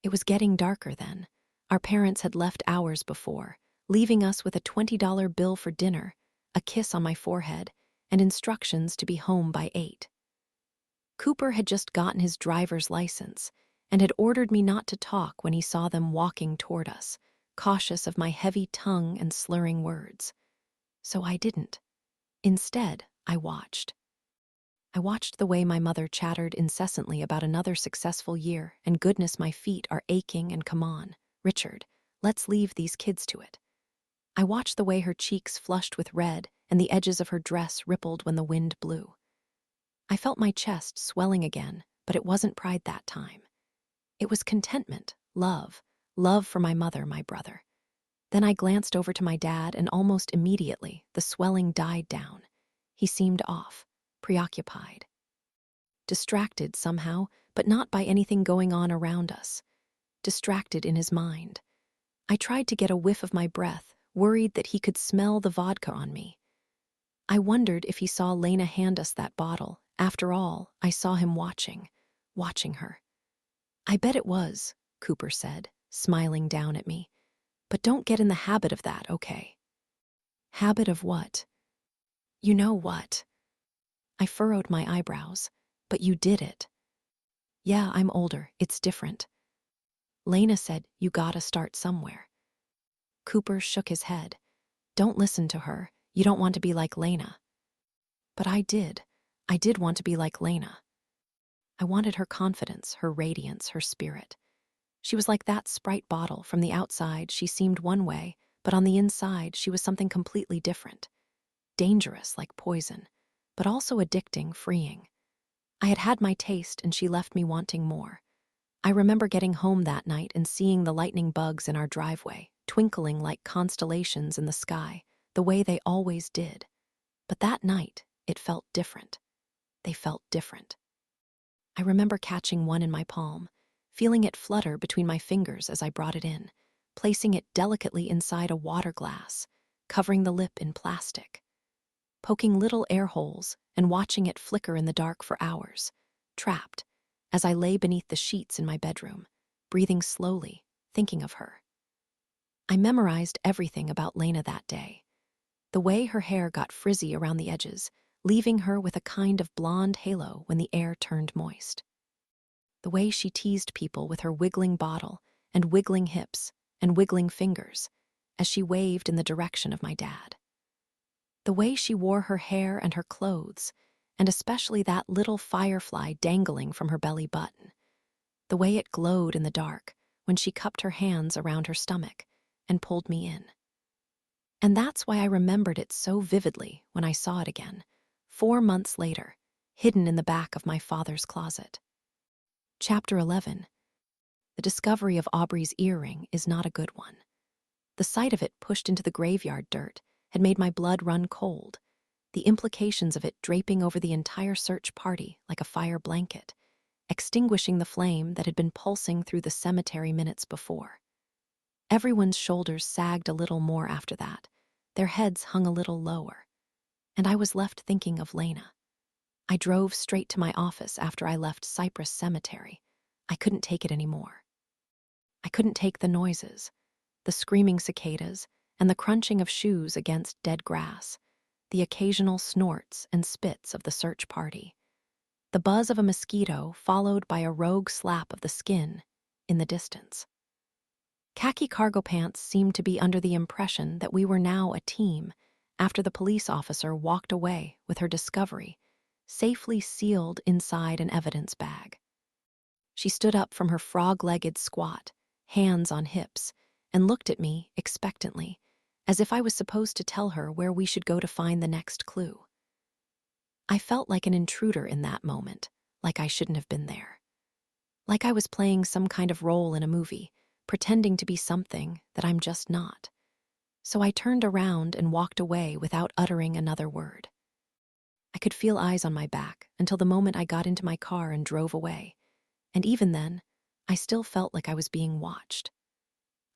It was getting darker then. Our parents had left hours before, leaving us with a $20 bill for dinner, a kiss on my forehead, and instructions to be home by 8. Cooper had just gotten his driver's license and had ordered me not to talk when he saw them walking toward us, cautious of my heavy tongue and slurring words. So I didn't. Instead, I watched. I watched the way my mother chattered incessantly about another successful year, and goodness, my feet are aching, and come on, Richard, let's leave these kids to it. I watched the way her cheeks flushed with red and the edges of her dress rippled when the wind blew. I felt my chest swelling again, but it wasn't pride that time. It was contentment, love for my mother, my brother. Then I glanced over to my dad, and almost immediately the swelling died down. He seemed off, preoccupied. Distracted somehow, but not by anything going on around us. Distracted in his mind. I tried to get a whiff of my breath, worried that he could smell the vodka on me. I wondered if he saw Lena hand us that bottle. After all, I saw him watching her. "I bet it was," Cooper said, smiling down at me. "But don't get in the habit of that, okay?" "Habit of what?" "You know what." I furrowed my eyebrows. "But you did it." "Yeah, I'm older. It's different." Lena said, "You gotta start somewhere." Cooper shook his head. "Don't listen to her. You don't want to be like Lena." But I did. I did want to be like Lena. I wanted her confidence, her radiance, her spirit. She was like that Sprite bottle. From the outside, she seemed one way, but on the inside, she was something completely different. Dangerous, like poison, but also addicting, freeing. I had had my taste, and she left me wanting more. I remember getting home that night and seeing the lightning bugs in our driveway, twinkling like constellations in the sky, the way they always did. But that night, it felt different. They felt different. I remember catching one in my palm, feeling it flutter between my fingers as I brought it in, placing it delicately inside a water glass, covering the lip in plastic, poking little air holes and watching it flicker in the dark for hours, trapped, as I lay beneath the sheets in my bedroom, breathing slowly, thinking of her. I memorized everything about Lena that day. The way her hair got frizzy around the edges, leaving her with a kind of blonde halo when the air turned moist. The way she teased people with her wiggling bottle and wiggling hips and wiggling fingers as she waved in the direction of my dad. The way she wore her hair and her clothes, and especially that little firefly dangling from her belly button. The way it glowed in the dark when she cupped her hands around her stomach and pulled me in. And that's why I remembered it so vividly when I saw it again, 4 months later, hidden in the back of my father's closet. Chapter 11. The discovery of Aubrey's earring is not a good one. The sight of it pushed into the graveyard dirt had made my blood run cold, the implications of it draping over the entire search party like a fire blanket, extinguishing the flame that had been pulsing through the cemetery minutes before. Everyone's shoulders sagged a little more after that, their heads hung a little lower, and I was left thinking of Lena. I drove straight to my office after I left Cypress Cemetery. I couldn't take it anymore. I couldn't take the noises, the screaming cicadas, and the crunching of shoes against dead grass, the occasional snorts and spits of the search party, the buzz of a mosquito followed by a rogue slap of the skin in the distance. Khaki cargo pants seemed to be under the impression that we were now a team after the police officer walked away with her discovery, safely sealed inside an evidence bag. She stood up from her frog-legged squat, hands on hips, and looked at me expectantly, as if I was supposed to tell her where we should go to find the next clue. I felt like an intruder in that moment, like I shouldn't have been there. Like I was playing some kind of role in a movie, pretending to be something that I'm just not. So I turned around and walked away without uttering another word. I could feel eyes on my back until the moment I got into my car and drove away, and even then, I still felt like I was being watched.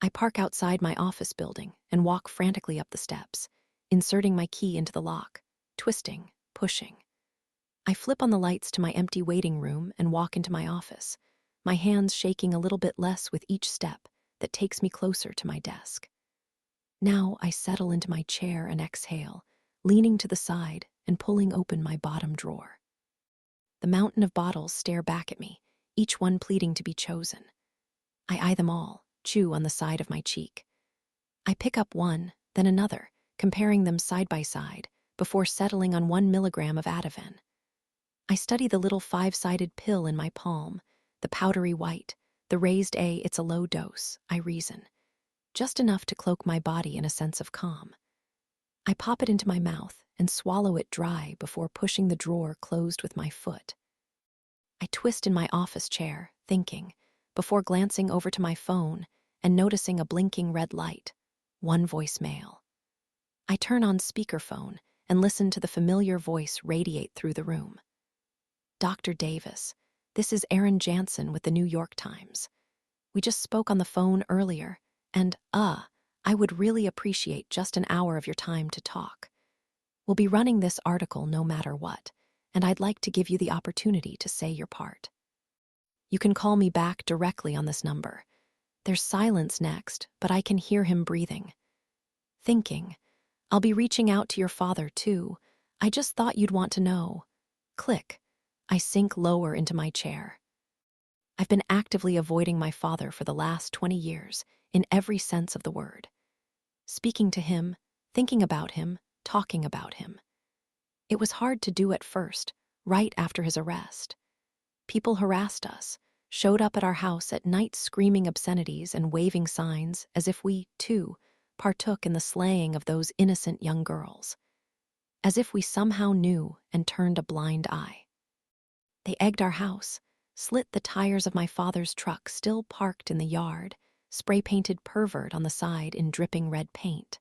I park outside my office building and walk frantically up the steps, inserting my key into the lock, twisting, pushing. I flip on the lights to my empty waiting room and walk into my office, my hands shaking a little bit less with each step that takes me closer to my desk. Now I settle into my chair and exhale, leaning to the side and pulling open my bottom drawer. The mountain of bottles stare back at me, each one pleading to be chosen. I eye them all, chew on the side of my cheek. I pick up one, then another, comparing them side by side, before settling on 1 milligram of Ativan. I study the little 5-sided pill in my palm, the powdery white, the raised A, it's a low dose, I reason. Just enough to cloak my body in a sense of calm. I pop it into my mouth and swallow it dry before pushing the drawer closed with my foot. I twist in my office chair, thinking, before glancing over to my phone and noticing a blinking red light. 1 voicemail. I turn on speakerphone and listen to the familiar voice radiate through the room. Dr. Davis, this is Erin Jansen with the New York Times. We just spoke on the phone earlier, and, I would really appreciate just an hour of your time to talk. We'll be running this article no matter what, and I'd like to give you the opportunity to say your part. You can call me back directly on this number. There's silence next, but I can hear him breathing. Thinking, I'll be reaching out to your father, too. I just thought you'd want to know. Click. I sink lower into my chair. I've been actively avoiding my father for the last 20 years, in every sense of the word. Speaking to him, thinking about him, talking about him. It was hard to do at first, right after his arrest. People harassed us, showed up at our house at night screaming obscenities and waving signs as if we, too, partook in the slaying of those innocent young girls. As if we somehow knew and turned a blind eye. They egged our house, slit the tires of my father's truck still parked in the yard, spray-painted pervert on the side in dripping red paint.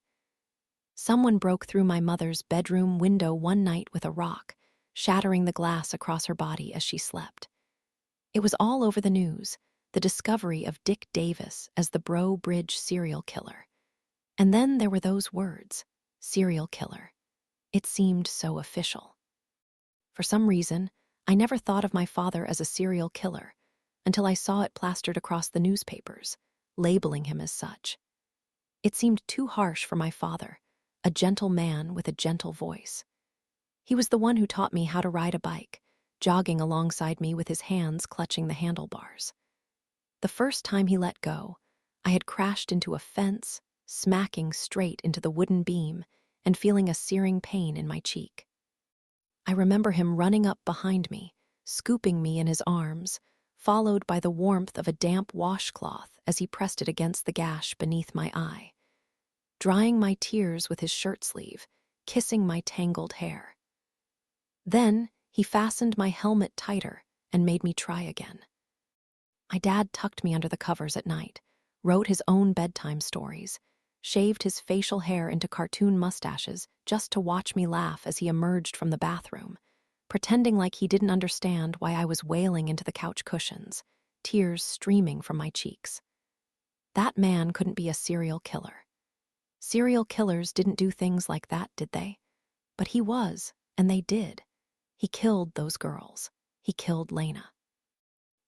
Someone broke through my mother's bedroom window one night with a rock, shattering the glass across her body as she slept. It was all over the news, the discovery of Dick Davis as the Bro Bridge serial killer. And then there were those words, serial killer. It seemed so official. For some reason, I never thought of my father as a serial killer until I saw it plastered across the newspapers, labeling him as such. It seemed too harsh for my father, a gentle man with a gentle voice. He was the one who taught me how to ride a bike, jogging alongside me with his hands clutching the handlebars. The first time he let go, I had crashed into a fence, smacking straight into the wooden beam and feeling a searing pain in my cheek. I remember him running up behind me, scooping me in his arms, followed by the warmth of a damp washcloth as he pressed it against the gash beneath my eye, drying my tears with his shirt sleeve, kissing my tangled hair. Then he fastened my helmet tighter and made me try again. My dad tucked me under the covers at night, wrote his own bedtime stories, shaved his facial hair into cartoon mustaches just to watch me laugh as he emerged from the bathroom, pretending like he didn't understand why I was wailing into the couch cushions, tears streaming from my cheeks. That man couldn't be a serial killer. Serial killers didn't do things like that, did they? But he was, and they did. He killed those girls. He killed Lena.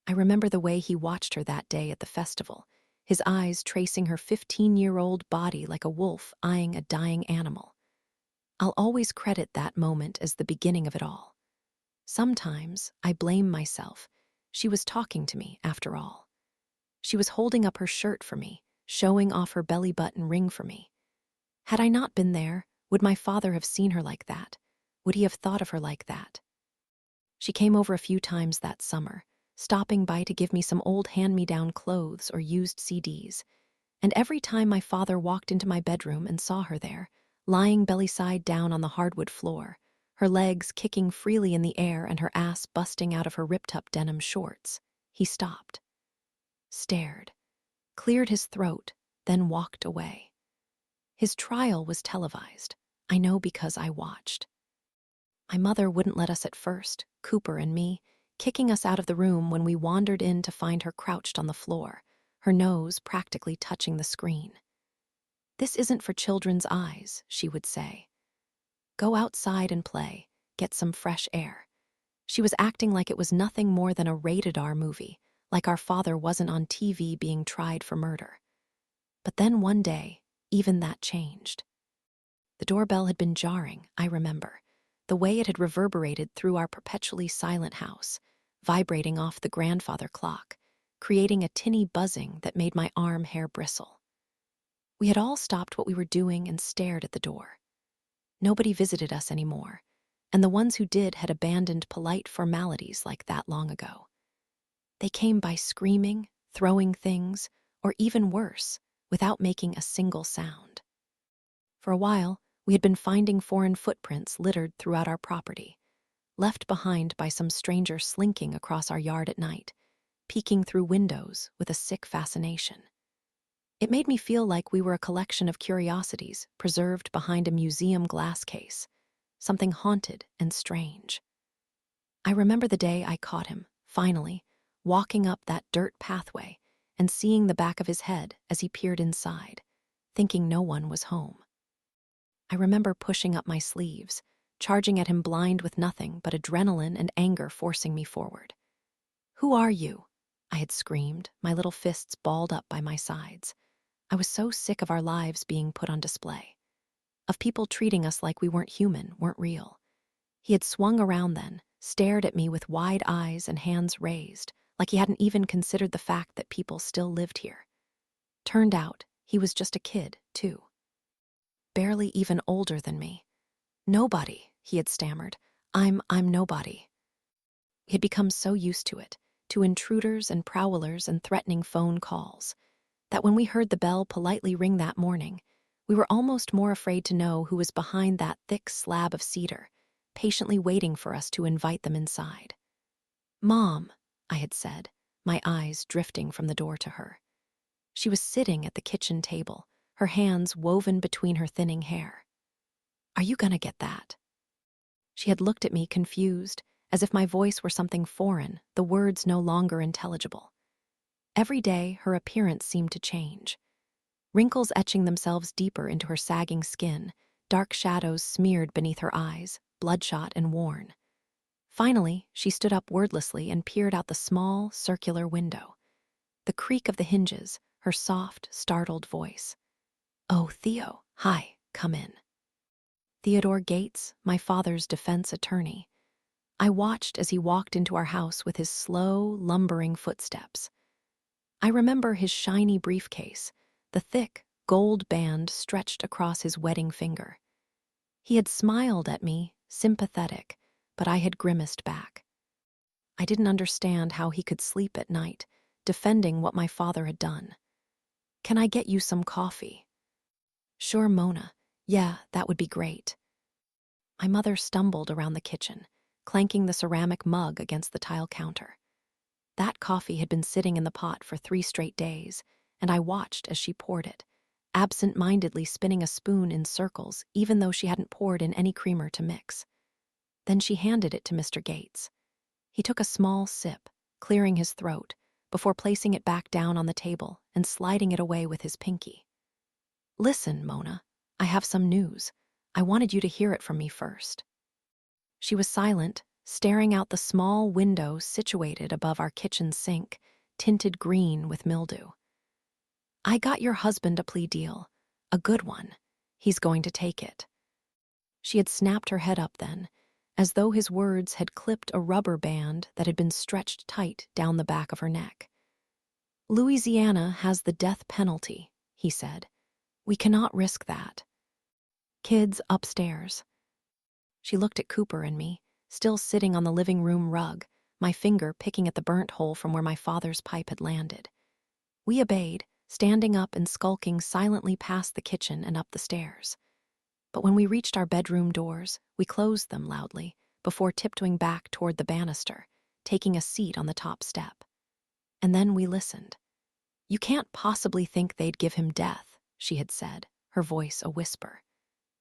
I remember the way he watched her that day at the festival, his eyes tracing her 15-year-old body like a wolf eyeing a dying animal. I'll always credit that moment as the beginning of it all. Sometimes I blame myself. She was talking to me, after all. She was holding up her shirt for me, showing off her belly button ring for me. Had I not been there, would my father have seen her like that? Would he have thought of her like that? She came over a few times that summer, stopping by to give me some old hand-me-down clothes or used CDs. And every time my father walked into my bedroom and saw her there, lying belly-side down on the hardwood floor, her legs kicking freely in the air and her ass busting out of her ripped-up denim shorts, he stopped, stared, cleared his throat, then walked away. His trial was televised. I know because I watched. My mother wouldn't let us at first, Cooper and me, kicking us out of the room when we wandered in to find her crouched on the floor, her nose practically touching the screen. "This isn't for children's eyes," she would say. "Go outside and play, get some fresh air." She was acting like it was nothing more than a rated-R movie, like our father wasn't on TV being tried for murder. But then one day, even that changed. The doorbell had been jarring, I remember, the way it had reverberated through our perpetually silent house, vibrating off the grandfather clock, creating a tinny buzzing that made my arm hair bristle. We had all stopped what we were doing and stared at the door. Nobody visited us anymore, and the ones who did had abandoned polite formalities like that long ago. They came by screaming, throwing things, or even worse, without making a single sound. For a while, we had been finding foreign footprints littered throughout our property, left behind by some stranger slinking across our yard at night, peeking through windows with a sick fascination. It made me feel like we were a collection of curiosities preserved behind a museum glass case, something haunted and strange. I remember the day I caught him, finally, walking up that dirt pathway and seeing the back of his head as he peered inside, thinking no one was home. I remember pushing up my sleeves, charging at him blind with nothing but adrenaline and anger forcing me forward. "Who are you?" I had screamed, my little fists balled up by my sides. I was so sick of our lives being put on display, of people treating us like we weren't human, weren't real. He had swung around then, stared at me with wide eyes and hands raised, like he hadn't even considered the fact that people still lived here. Turned out, he was just a kid, too. Barely even older than me. "Nobody," he had stammered. I'm nobody." We had become so used to it, to intruders and prowlers and threatening phone calls, that when we heard the bell politely ring that morning, we were almost more afraid to know who was behind that thick slab of cedar, patiently waiting for us to invite them inside. "Mom," I had said, my eyes drifting from the door to her. She was sitting at the kitchen table, her hands woven between her thinning hair. "Are you gonna get that?" She had looked at me confused, as if my voice were something foreign, the words no longer intelligible. Every day, her appearance seemed to change. Wrinkles etching themselves deeper into her sagging skin, dark shadows smeared beneath her eyes, bloodshot and worn. Finally, she stood up wordlessly and peered out the small, circular window. The creak of the hinges, her soft, startled voice. "Oh, Theo, hi, come in." Theodore Gates, my father's defense attorney. I watched as he walked into our house with his slow, lumbering footsteps. I remember his shiny briefcase, the thick, gold band stretched across his wedding finger. He had smiled at me, sympathetic, but I had grimaced back. I didn't understand how he could sleep at night, defending what my father had done. "Can I get you some coffee?" "Sure, Mona. Yeah, that would be great." My mother stumbled around the kitchen, clanking the ceramic mug against the tile counter. That coffee had been sitting in the pot for 3 straight days, and I watched as she poured it, absent-mindedly spinning a spoon in circles even though she hadn't poured in any creamer to mix. Then she handed it to Mr. Gates. He took a small sip, clearing his throat, before placing it back down on the table and sliding it away with his pinky. "Listen, Mona, I have some news. I wanted you to hear it from me first." She was silent, staring out the small window situated above our kitchen sink, tinted green with mildew. "I got your husband a plea deal. A good one. He's going to take it." She had snapped her head up then, as though his words had clipped a rubber band that had been stretched tight down the back of her neck. "Louisiana has the death penalty," he said. "We cannot risk that. Kids upstairs." She looked at Cooper and me, still sitting on the living room rug, my finger picking at the burnt hole from where my father's pipe had landed. We obeyed, standing up and skulking silently past the kitchen and up the stairs. But when we reached our bedroom doors, we closed them loudly, before tiptoeing back toward the banister, taking a seat on the top step. And then we listened. "You can't possibly think they'd give him death," she had said, her voice a whisper.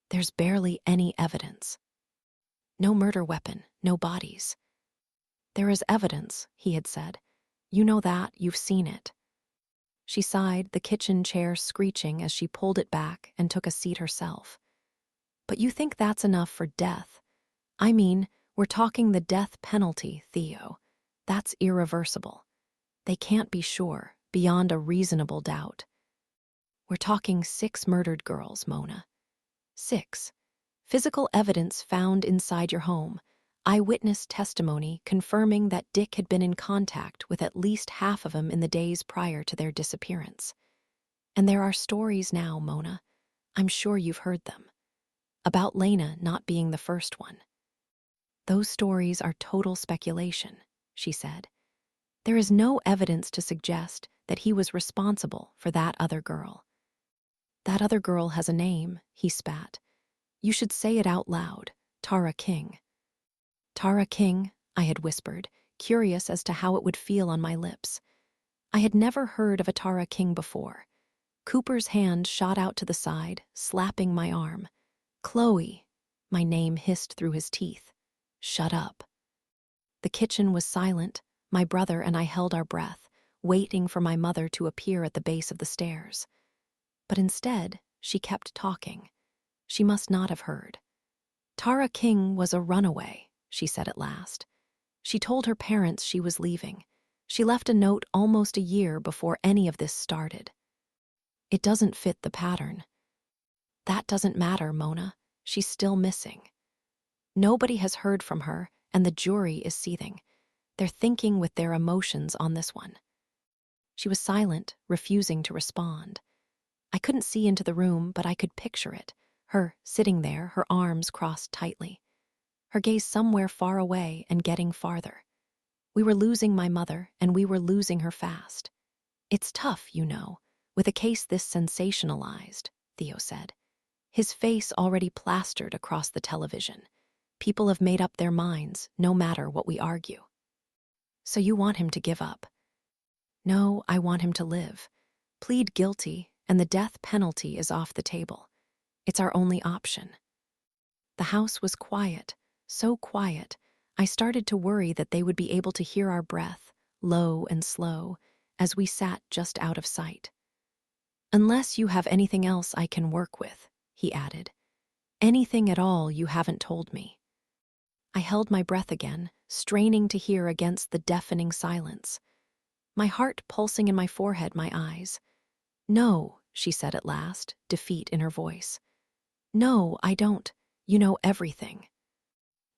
"There's barely any evidence. No murder weapon, no bodies." "There is evidence," he had said. "You know that, you've seen it." She sighed, the kitchen chair screeching as she pulled it back and took a seat herself. "But you think that's enough for death? I mean, we're talking the death penalty, Theo. That's irreversible. They can't be sure, beyond a reasonable doubt. We're talking 6 murdered girls, Mona. 6. Physical evidence found inside your home. Eyewitness testimony confirming that Dick had been in contact with at least half of them in the days prior to their disappearance. And there are stories now, Mona. I'm sure you've heard them. About Lena not being the first one. Those stories are total speculation," she said. "There is no evidence to suggest that he was responsible for that other girl." "That other girl has a name," he spat. "You should say it out loud. Tara King." "Tara King," I had whispered, curious as to how it would feel on my lips. I had never heard of a Tara King before. Cooper's hand shot out to the side, slapping my arm. "Chloe," my name hissed through his teeth. "Shut up." The kitchen was silent. My brother and I held our breath, waiting for my mother to appear at the base of the stairs. But instead, she kept talking. She must not have heard. "Tara King was a runaway," she said at last. "She told her parents she was leaving. She left a note almost a year before any of this started. It doesn't fit the pattern." "That doesn't matter, Mona. She's still missing. Nobody has heard from her, and the jury is seething. They're thinking with their emotions on this one." She was silent, refusing to respond. I couldn't see into the room, but I could picture it. Her sitting there, her arms crossed tightly. Her gaze somewhere far away and getting farther. We were losing my mother, and we were losing her fast. "It's tough, you know, with a case this sensationalized," Theo said. His face already plastered across the television. "People have made up their minds, no matter what we argue." "So you want him to give up?" "No, I want him to live. Plead guilty, and the death penalty is off the table. It's our only option." The house was quiet, so quiet, I started to worry that they would be able to hear our breath, low and slow, as we sat just out of sight. "Unless you have anything else I can work with," he added. "Anything at all you haven't told me." I held my breath again, straining to hear against the deafening silence. My heart pulsing in my forehead, my eyes. "No," she said at last, defeat in her voice. "No, I don't. You know everything."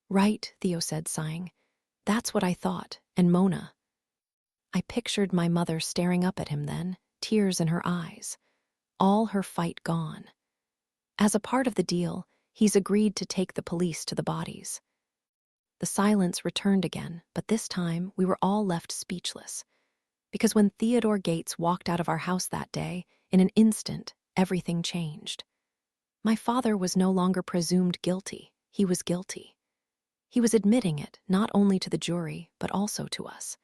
"Right," Theo said, sighing. "That's what I thought, and Mona." I pictured my mother staring up at him then, tears in her eyes. All her fight gone. As a part of the deal, he's agreed to take the police to the bodies. The silence returned again, but this time we were all left speechless. Because when Theodore Gates walked out of our house that day, in an instant, everything changed. My father was no longer presumed guilty. He was guilty. He was admitting it, not only to the jury, but also to us.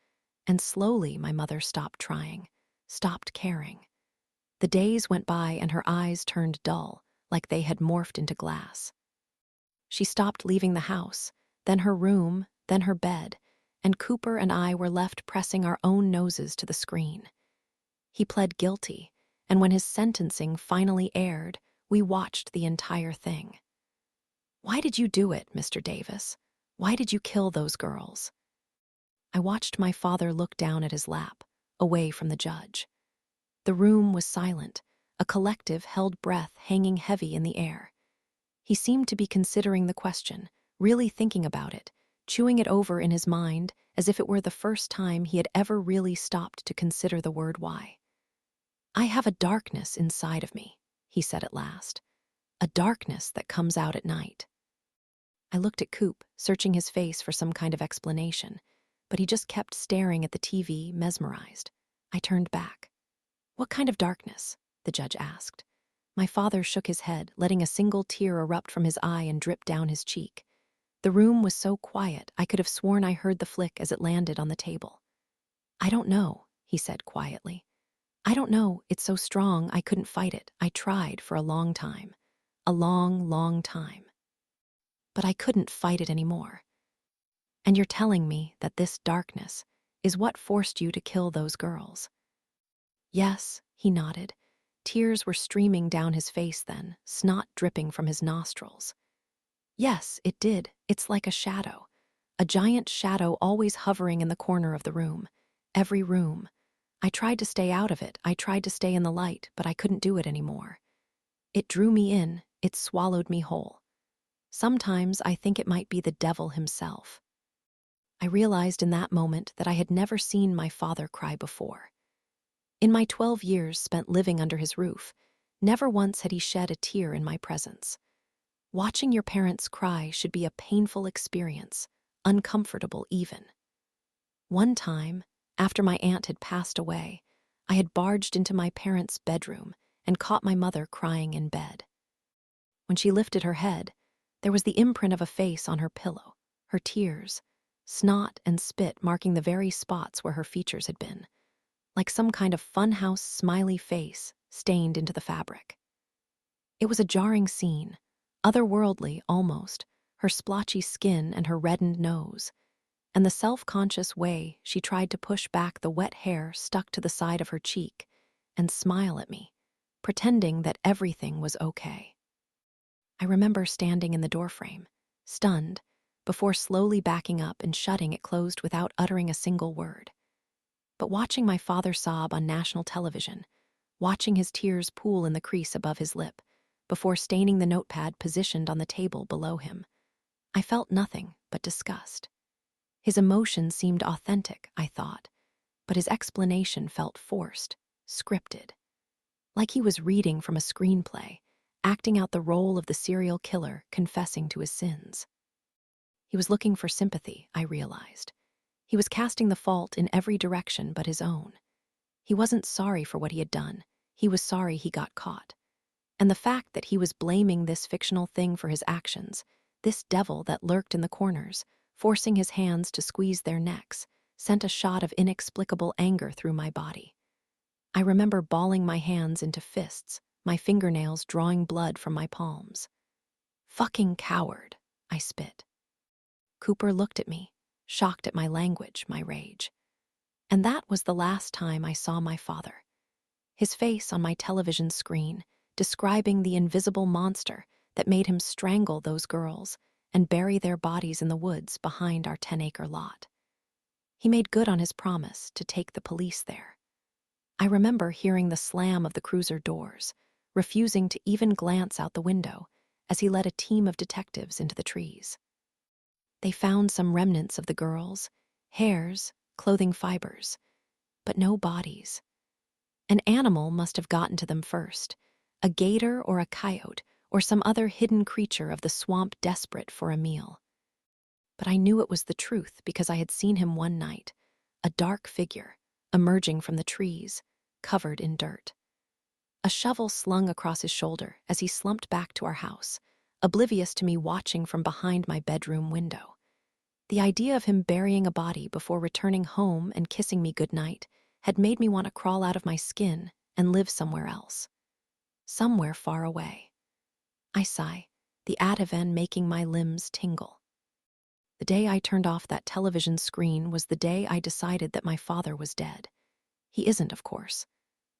And slowly my mother stopped trying, stopped caring. The days went by and her eyes turned dull, like they had morphed into glass. She stopped leaving the house, then her room, then her bed, and Cooper and I were left pressing our own noses to the screen. He pled guilty, and when his sentencing finally aired, we watched the entire thing. "Why did you do it, Mr. Davis? Why did you kill those girls?" I watched my father look down at his lap, away from the judge. The room was silent, a collective held breath hanging heavy in the air. He seemed to be considering the question, really thinking about it, chewing it over in his mind as if it were the first time he had ever really stopped to consider the word why. "I have a darkness inside of me," he said at last. "A darkness that comes out at night." I looked at Coop, searching his face for some kind of explanation, but he just kept staring at the TV, mesmerized. I turned back. "What kind of darkness?" the judge asked. My father shook his head, letting a single tear erupt from his eye and drip down his cheek. The room was so quiet, I could have sworn I heard the flick as it landed on the table. "I don't know," he said quietly. "I don't know. It's so strong I couldn't fight it. I tried for a long time. A long, long time. But I couldn't fight it anymore. And you're telling me that this darkness is what forced you to kill those girls?" "Yes," he nodded. Tears were streaming down his face then, snot dripping from his nostrils. "Yes, it did. It's like a shadow. A giant shadow always hovering in the corner of the room. Every room. I tried to stay out of it. I tried to stay in the light, but I couldn't do it anymore. It drew me in. It swallowed me whole. Sometimes I think it might be the devil himself." I realized in that moment that I had never seen my father cry before. In my 12 years spent living under his roof, never once had he shed a tear in my presence. Watching your parents cry should be a painful experience, uncomfortable even. One time, after my aunt had passed away, I had barged into my parents' bedroom and caught my mother crying in bed. When she lifted her head, there was the imprint of a face on her pillow, her tears, snot and spit marking the very spots where her features had been, like some kind of funhouse smiley face stained into the fabric. It was a jarring scene, otherworldly almost, her splotchy skin and her reddened nose, and the self-conscious way she tried to push back the wet hair stuck to the side of her cheek and smile at me, pretending that everything was okay. I remember standing in the doorframe, stunned, before slowly backing up and shutting it closed without uttering a single word. But watching my father sob on national television, watching his tears pool in the crease above his lip, before staining the notepad positioned on the table below him, I felt nothing but disgust. His emotion seemed authentic, I thought, but his explanation felt forced, scripted. Like he was reading from a screenplay, acting out the role of the serial killer confessing to his sins. He was looking for sympathy, I realized. He was casting the fault in every direction but his own. He wasn't sorry for what he had done. He was sorry he got caught. And the fact that he was blaming this fictional thing for his actions, this devil that lurked in the corners, forcing his hands to squeeze their necks, sent a shot of inexplicable anger through my body. I remember balling my hands into fists, my fingernails drawing blood from my palms. "Fucking coward," I spit. Cooper looked at me, shocked at my language, my rage. And that was the last time I saw my father. His face on my television screen, describing the invisible monster that made him strangle those girls and bury their bodies in the woods behind our 10-acre lot. He made good on his promise to take the police there. I remember hearing the slam of the cruiser doors, refusing to even glance out the window as he led a team of detectives into the trees. They found some remnants of the girls, hairs, clothing fibers, but no bodies. An animal must have gotten to them first, a gator or a coyote or some other hidden creature of the swamp desperate for a meal. But I knew it was the truth because I had seen him one night, a dark figure, emerging from the trees, covered in dirt. A shovel slung across his shoulder as he slumped back to our house, oblivious to me watching from behind my bedroom window. The idea of him burying a body before returning home and kissing me goodnight had made me want to crawl out of my skin and live somewhere else. Somewhere far away. I sigh, the ad event making my limbs tingle. The day I turned off that television screen was the day I decided that my father was dead. He isn't, of course.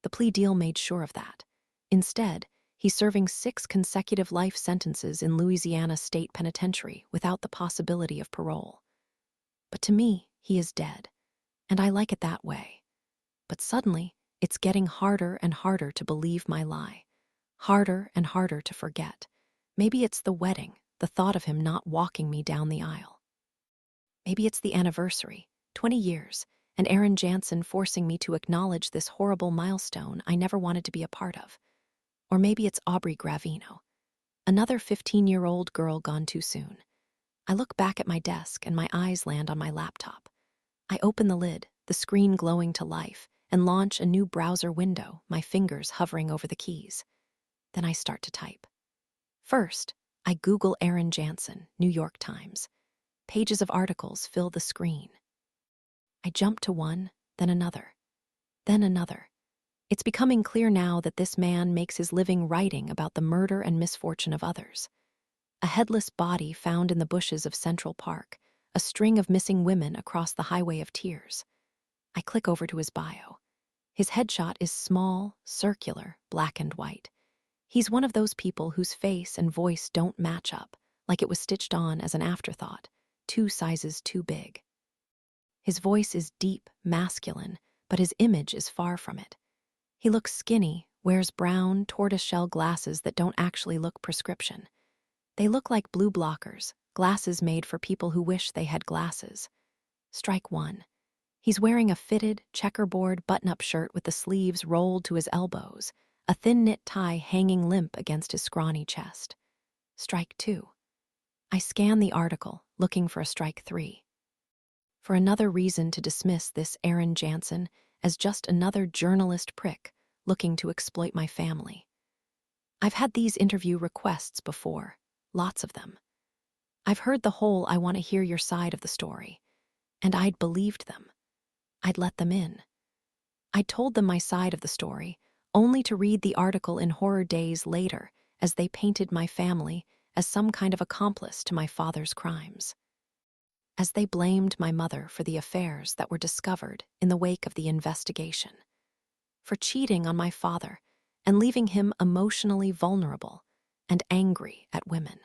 The plea deal made sure of that. Instead, he's serving 6 consecutive life sentences in Louisiana State Penitentiary without the possibility of parole. But to me, he is dead, and I like it that way. But suddenly, it's getting harder and harder to believe my lie. Harder and harder to forget. Maybe it's the wedding, the thought of him not walking me down the aisle. Maybe it's the anniversary, 20 years, and Aaron Jansen forcing me to acknowledge this horrible milestone I never wanted to be a part of. Or maybe it's Aubrey Gravino, another 15-year-old girl gone too soon. I look back at my desk and my eyes land on my laptop. I open the lid, the screen glowing to life, and launch a new browser window, my fingers hovering over the keys. Then I start to type. First, I Google Aaron Jansen, New York Times. Pages of articles fill the screen. I jump to one, then another. Then another. It's becoming clear now that this man makes his living writing about the murder and misfortune of others. A headless body found in the bushes of Central Park, a string of missing women across the highway of tears. I click over to his bio. His headshot is small, circular, black and white. He's one of those people whose face and voice don't match up, like it was stitched on as an afterthought, 2 sizes too big. His voice is deep, masculine, but his image is far from it. He looks skinny, wears brown, tortoiseshell glasses that don't actually look prescription. They look like blue blockers, glasses made for people who wish they had glasses. Strike 1. He's wearing a fitted, checkerboard button-up shirt with the sleeves rolled to his elbows, a thin knit tie hanging limp against his scrawny chest. Strike 2. I scan the article, looking for a strike 3. For another reason to dismiss this Aaron Jansen as just another journalist prick looking to exploit my family. I've had these interview requests before, lots of them. I've heard the whole "I want to hear your side of the story," and I'd believed them. I'd let them in. I'd told them my side of the story, only to read the article in horror days later as they painted my family as some kind of accomplice to my father's crimes. As they blamed my mother for the affairs that were discovered in the wake of the investigation, for cheating on my father and leaving him emotionally vulnerable and angry at women.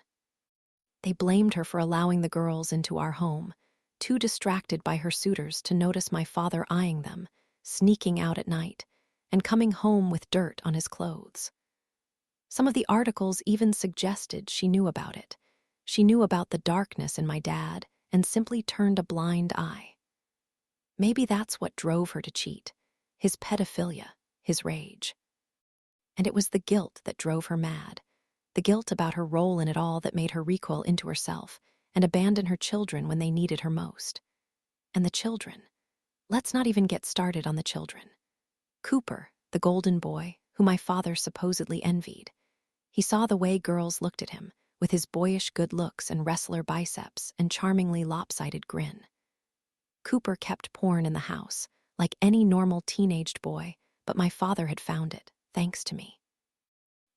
They blamed her for allowing the girls into our home, too distracted by her suitors to notice my father eyeing them, sneaking out at night, and coming home with dirt on his clothes. Some of the articles even suggested she knew about it. She knew about the darkness in my dad and simply turned a blind eye. Maybe that's what drove her to cheat, his pedophilia, his rage. And it was the guilt that drove her mad, the guilt about her role in it all that made her recoil into herself and abandon her children when they needed her most. And the children. Let's not even get started on the children. Cooper, the golden boy, who my father supposedly envied. He saw the way girls looked at him, with his boyish good looks and wrestler biceps and charmingly lopsided grin. Cooper kept porn in the house, like any normal teenaged boy, but my father had found it, thanks to me.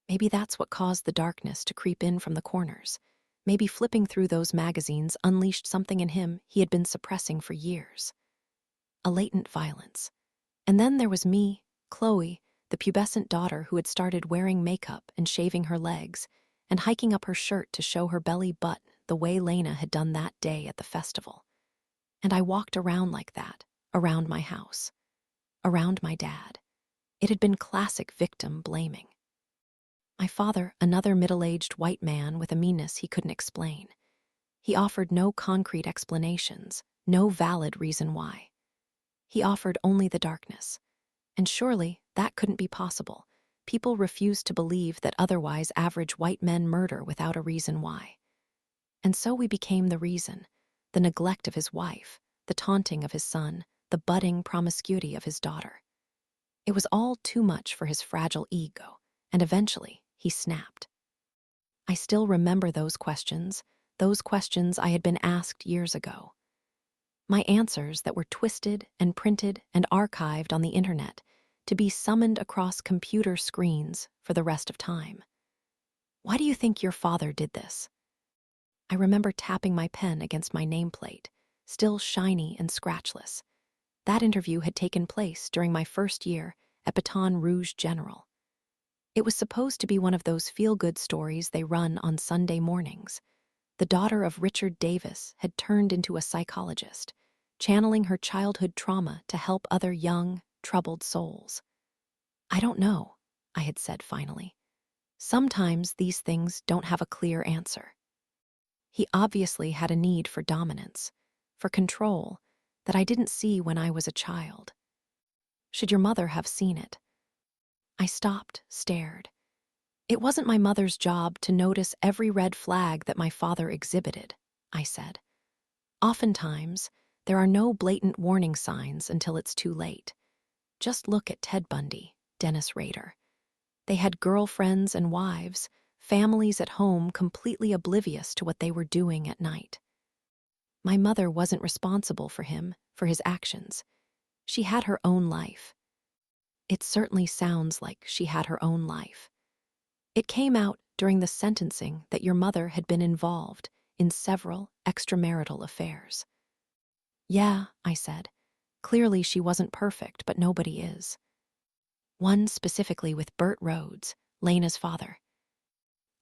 Maybe that's what caused the darkness to creep in from the corners. Maybe flipping through those magazines unleashed something in him he had been suppressing for years. A latent violence. And then there was me, Chloe, the pubescent daughter who had started wearing makeup and shaving her legs and hiking up her shirt to show her belly button the way Lena had done that day at the festival. And I walked around like that, around my house, around my dad. It had been classic victim blaming. My father, another middle-aged white man with a meanness he couldn't explain. He offered no concrete explanations, no valid reason why. He offered only the darkness. And surely that couldn't be possible. People refused to believe that otherwise average white men murder without a reason why. And so we became the reason, the neglect of his wife, the taunting of his son, the budding promiscuity of his daughter. It was all too much for his fragile ego, and eventually he snapped. I still remember those questions I had been asked years ago. My answers that were twisted and printed and archived on the internet, to be summoned across computer screens for the rest of time. Why do you think your father did this? I remember tapping my pen against my nameplate, still shiny and scratchless. That interview had taken place during my first year at Baton Rouge General. It was supposed to be one of those feel-good stories they run on Sunday mornings. The daughter of Richard Davis had turned into a psychologist, channeling her childhood trauma to help other young, troubled souls. I don't know, I had said finally. Sometimes these things don't have a clear answer. He obviously had a need for dominance, for control, that I didn't see when I was a child. Should your mother have seen it? I stopped, stared. It wasn't my mother's job to notice every red flag that my father exhibited, I said. Oftentimes, there are no blatant warning signs until it's too late. Just look at Ted Bundy, Dennis Rader. They had girlfriends and wives, families at home completely oblivious to what they were doing at night. My mother wasn't responsible for him, for his actions. She had her own life. It certainly sounds like she had her own life. It came out during the sentencing that your mother had been involved in several extramarital affairs. Yeah, I said. Clearly she wasn't perfect, but nobody is. One specifically with Burt Rhodes, Lena's father.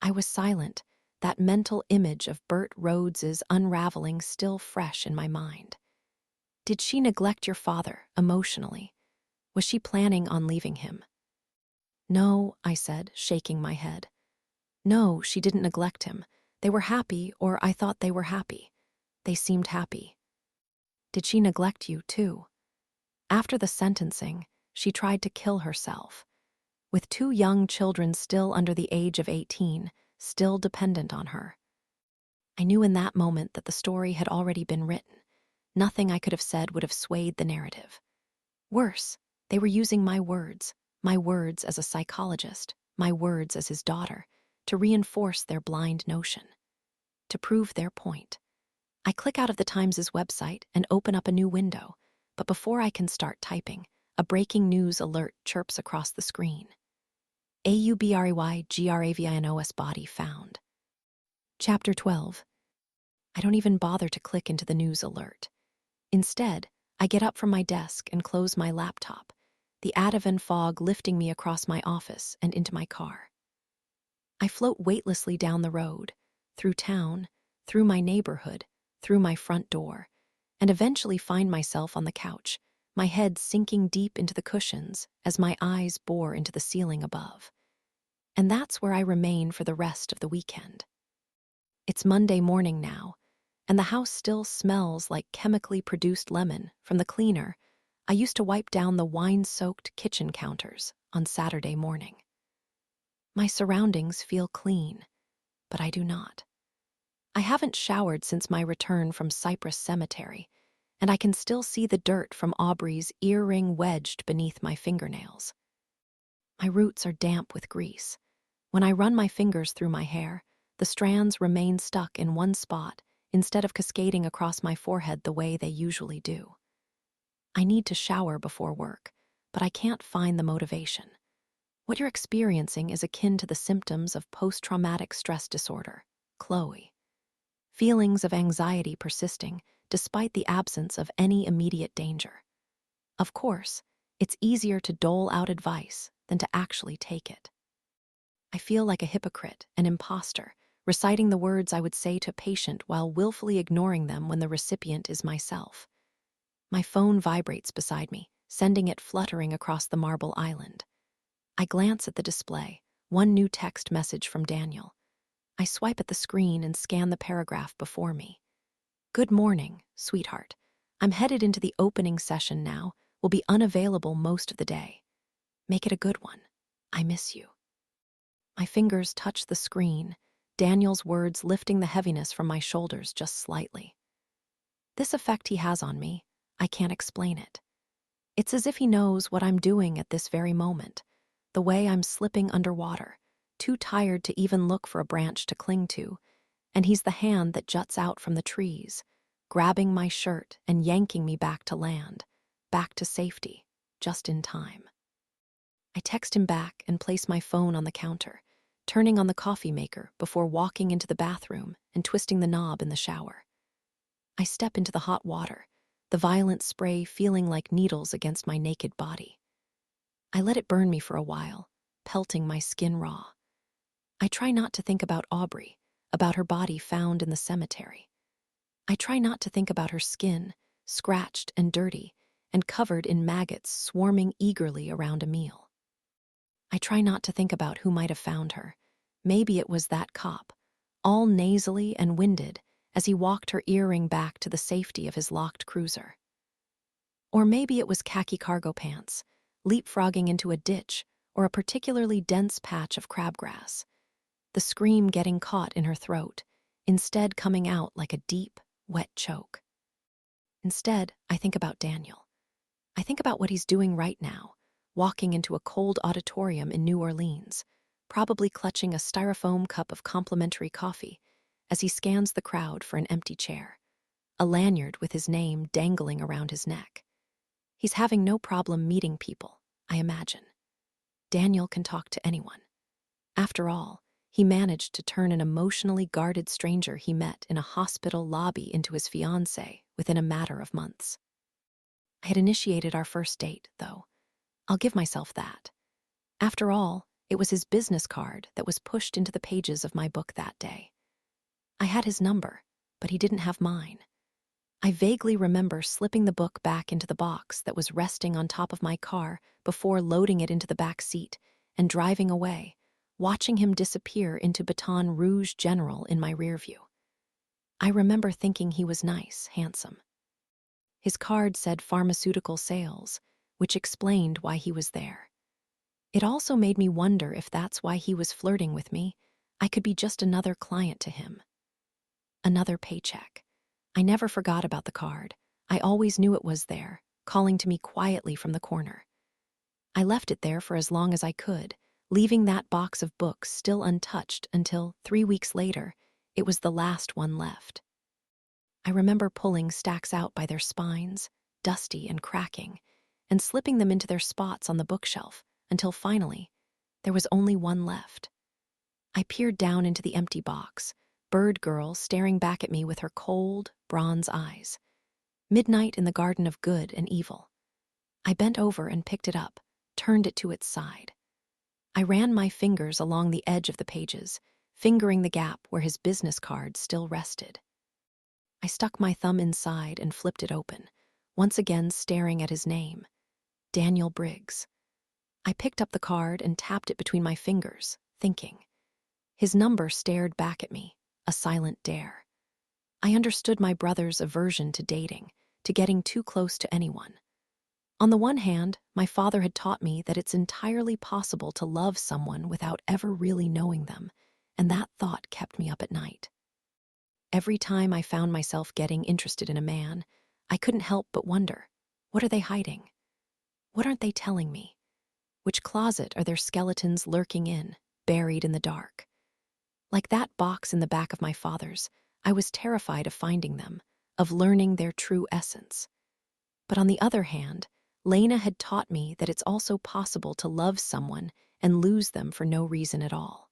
I was silent, that mental image of Burt Rhodes's unraveling still fresh in my mind. Did she neglect your father emotionally? Was she planning on leaving him? No, I said, shaking my head. No, she didn't neglect him. They were happy, or I thought they were happy. They seemed happy. Did she neglect you, too? After the sentencing, she tried to kill herself. With 2 young children still under the age of 18, still dependent on her. I knew in that moment that the story had already been written. Nothing I could have said would have swayed the narrative. Worse, they were using my words as a psychologist, my words as his daughter, to reinforce their blind notion, to prove their point. I click out of the Times' website and open up a new window, but before I can start typing, a breaking news alert chirps across the screen. AUBREYGRAVINOS body found. Chapter 12. I don't even bother to click into the news alert. Instead, I get up from my desk and close my laptop, the Ativan fog lifting me across my office and into my car. I float weightlessly down the road, through town, through my neighborhood, through my front door, and eventually find myself on the couch, my head sinking deep into the cushions as my eyes bore into the ceiling above. And that's where I remain for the rest of the weekend. It's Monday morning now, and the house still smells like chemically produced lemon from the cleaner I used to wipe down the wine-soaked kitchen counters on Saturday morning. My surroundings feel clean, but I do not. I haven't showered since my return from Cypress Cemetery, and I can still see the dirt from Aubrey's earring wedged beneath my fingernails. My roots are damp with grease. When I run my fingers through my hair, the strands remain stuck in one spot instead of cascading across my forehead the way they usually do. I need to shower before work, but I can't find the motivation. What you're experiencing is akin to the symptoms of post-traumatic stress disorder, Chloe. Feelings of anxiety persisting despite the absence of any immediate danger. Of course, it's easier to dole out advice than to actually take it. I feel like a hypocrite, an imposter, reciting the words I would say to a patient while willfully ignoring them when the recipient is myself. My phone vibrates beside me, sending it fluttering across the marble island. I glance at the display, one new text message from Daniel. I swipe at the screen and scan the paragraph before me. Good morning, sweetheart. I'm headed into the opening session now, will be unavailable most of the day. Make it a good one. I miss you. My fingers touch the screen, Daniel's words lifting the heaviness from my shoulders just slightly. This effect he has on me, I can't explain it. It's as if he knows what I'm doing at this very moment, the way I'm slipping underwater, too tired to even look for a branch to cling to, and he's the hand that juts out from the trees, grabbing my shirt and yanking me back to land, back to safety, just in time. I text him back and place my phone on the counter, turning on the coffee maker before walking into the bathroom and twisting the knob in the shower. I step into the hot water, the violent spray feeling like needles against my naked body. I let it burn me for a while, pelting my skin raw. I try not to think about Aubrey, about her body found in the cemetery. I try not to think about her skin, scratched and dirty, and covered in maggots swarming eagerly around a meal. I try not to think about who might have found her. Maybe it was that cop, all nasally and winded as he walked her earring back to the safety of his locked cruiser. Or maybe it was khaki cargo pants, leapfrogging into a ditch or a particularly dense patch of crabgrass, the scream getting caught in her throat, instead coming out like a deep, wet choke. Instead, I think about Daniel. I think about what he's doing right now, walking into a cold auditorium in New Orleans, probably clutching a styrofoam cup of complimentary coffee as he scans the crowd for an empty chair, a lanyard with his name dangling around his neck. He's having no problem meeting people, I imagine. Daniel can talk to anyone. After all, he managed to turn an emotionally guarded stranger he met in a hospital lobby into his fiancée within a matter of months. I had initiated our first date, though. I'll give myself that. After all, it was his business card that was pushed into the pages of my book that day. I had his number, but he didn't have mine. I vaguely remember slipping the book back into the box that was resting on top of my car before loading it into the back seat and driving away, watching him disappear into Baton Rouge General in my rear view. I remember thinking he was nice, handsome. His card said pharmaceutical sales, which explained why he was there. It also made me wonder if that's why he was flirting with me. I could be just another client to him. Another paycheck. I never forgot about the card. I always knew it was there, calling to me quietly from the corner. I left it there for as long as I could, leaving that box of books still untouched until, 3 weeks later, it was the last one left. I remember pulling stacks out by their spines, dusty and cracking, and slipping them into their spots on the bookshelf until finally, there was only one left. I peered down into the empty box, Bird Girl staring back at me with her cold, bronze eyes. Midnight in the Garden of Good and Evil. I bent over and picked it up, turned it to its side. I ran my fingers along the edge of the pages, fingering the gap where his business card still rested. I stuck my thumb inside and flipped it open, once again staring at his name, Daniel Briggs. I picked up the card and tapped it between my fingers, thinking. His number stared back at me, a silent dare. I understood my brother's aversion to dating, to getting too close to anyone. On the one hand, my father had taught me that it's entirely possible to love someone without ever really knowing them, and that thought kept me up at night. Every time I found myself getting interested in a man, I couldn't help but wonder, what are they hiding? What aren't they telling me? Which closet are their skeletons lurking in, buried in the dark? Like that box in the back of my father's, I was terrified of finding them, of learning their true essence. But on the other hand, Lena had taught me that it's also possible to love someone and lose them for no reason at all.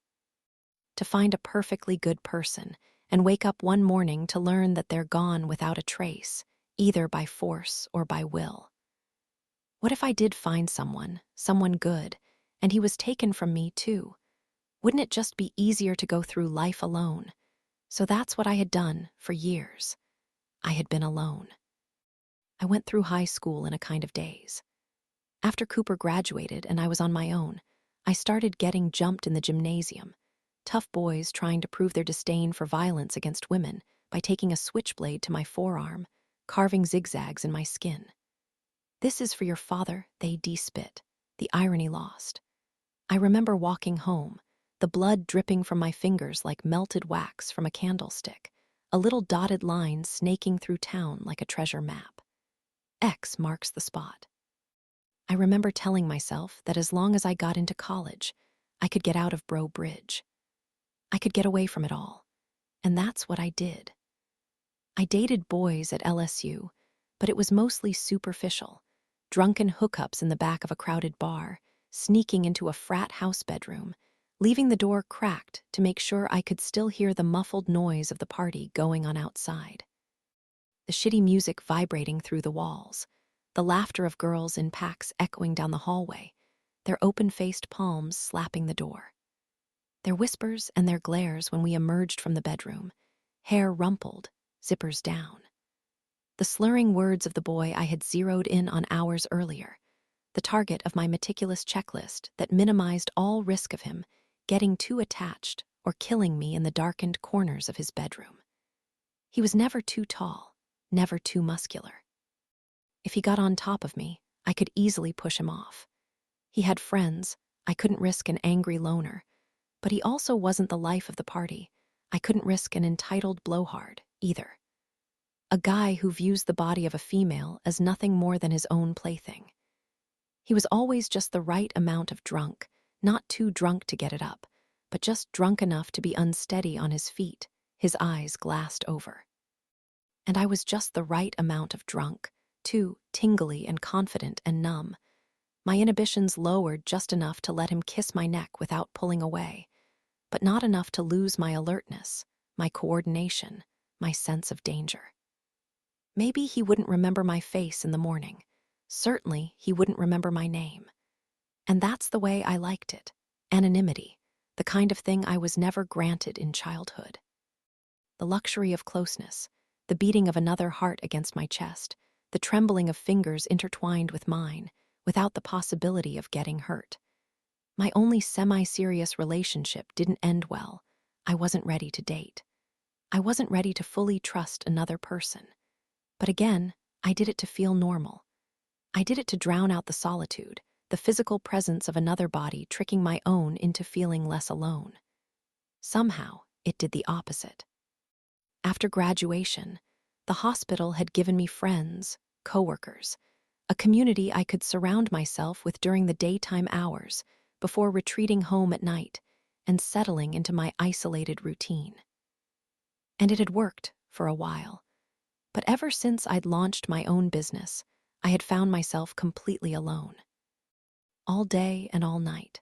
To find a perfectly good person and wake up one morning to learn that they're gone without a trace, either by force or by will. What if I did find someone good, and he was taken from me too? Wouldn't it just be easier to go through life alone? So that's what I had done for years. I had been alone. I went through high school in a kind of daze. After Cooper graduated and I was on my own, I started getting jumped in the gymnasium, tough boys trying to prove their disdain for violence against women by taking a switchblade to my forearm, carving zigzags in my skin. This is for your father, they de-spit, the irony lost. I remember walking home, the blood dripping from my fingers like melted wax from a candlestick, a little dotted line snaking through town like a treasure map. X marks the spot. I remember telling myself that as long as I got into college, I could get out of Bro Bridge. I could get away from it all. And that's what I did. I dated boys at LSU, but it was mostly superficial. Drunken hookups in the back of a crowded bar, sneaking into a frat house bedroom, leaving the door cracked to make sure I could still hear the muffled noise of the party going on outside. The shitty music vibrating through the walls, the laughter of girls in packs echoing down the hallway, their open-faced palms slapping the door. Their whispers and their glares when we emerged from the bedroom, hair rumpled, zippers down. The slurring words of the boy I had zeroed in on hours earlier, the target of my meticulous checklist that minimized all risk of him getting too attached or killing me in the darkened corners of his bedroom. He was never too tall, never too muscular. If he got on top of me, I could easily push him off. He had friends, I couldn't risk an angry loner, but he also wasn't the life of the party. I couldn't risk an entitled blowhard, either. A guy who views the body of a female as nothing more than his own plaything. He was always just the right amount of drunk, not too drunk to get it up, but just drunk enough to be unsteady on his feet, his eyes glassed over. And I was just the right amount of drunk, too tingly and confident and numb, my inhibitions lowered just enough to let him kiss my neck without pulling away, but not enough to lose my alertness, my coordination, my sense of danger. Maybe he wouldn't remember my face in the morning. Certainly, he wouldn't remember my name. And that's the way I liked it. Anonymity, the kind of thing I was never granted in childhood. The luxury of closeness, the beating of another heart against my chest, the trembling of fingers intertwined with mine, without the possibility of getting hurt. My only semi-serious relationship didn't end well. I wasn't ready to date. I wasn't ready to fully trust another person. But again, I did it to feel normal. I did it to drown out the solitude, the physical presence of another body tricking my own into feeling less alone. Somehow, it did the opposite. After graduation, the hospital had given me friends, coworkers, a community I could surround myself with during the daytime hours before retreating home at night and settling into my isolated routine. And it had worked for a while. But ever since I'd launched my own business, I had found myself completely alone. All day and all night.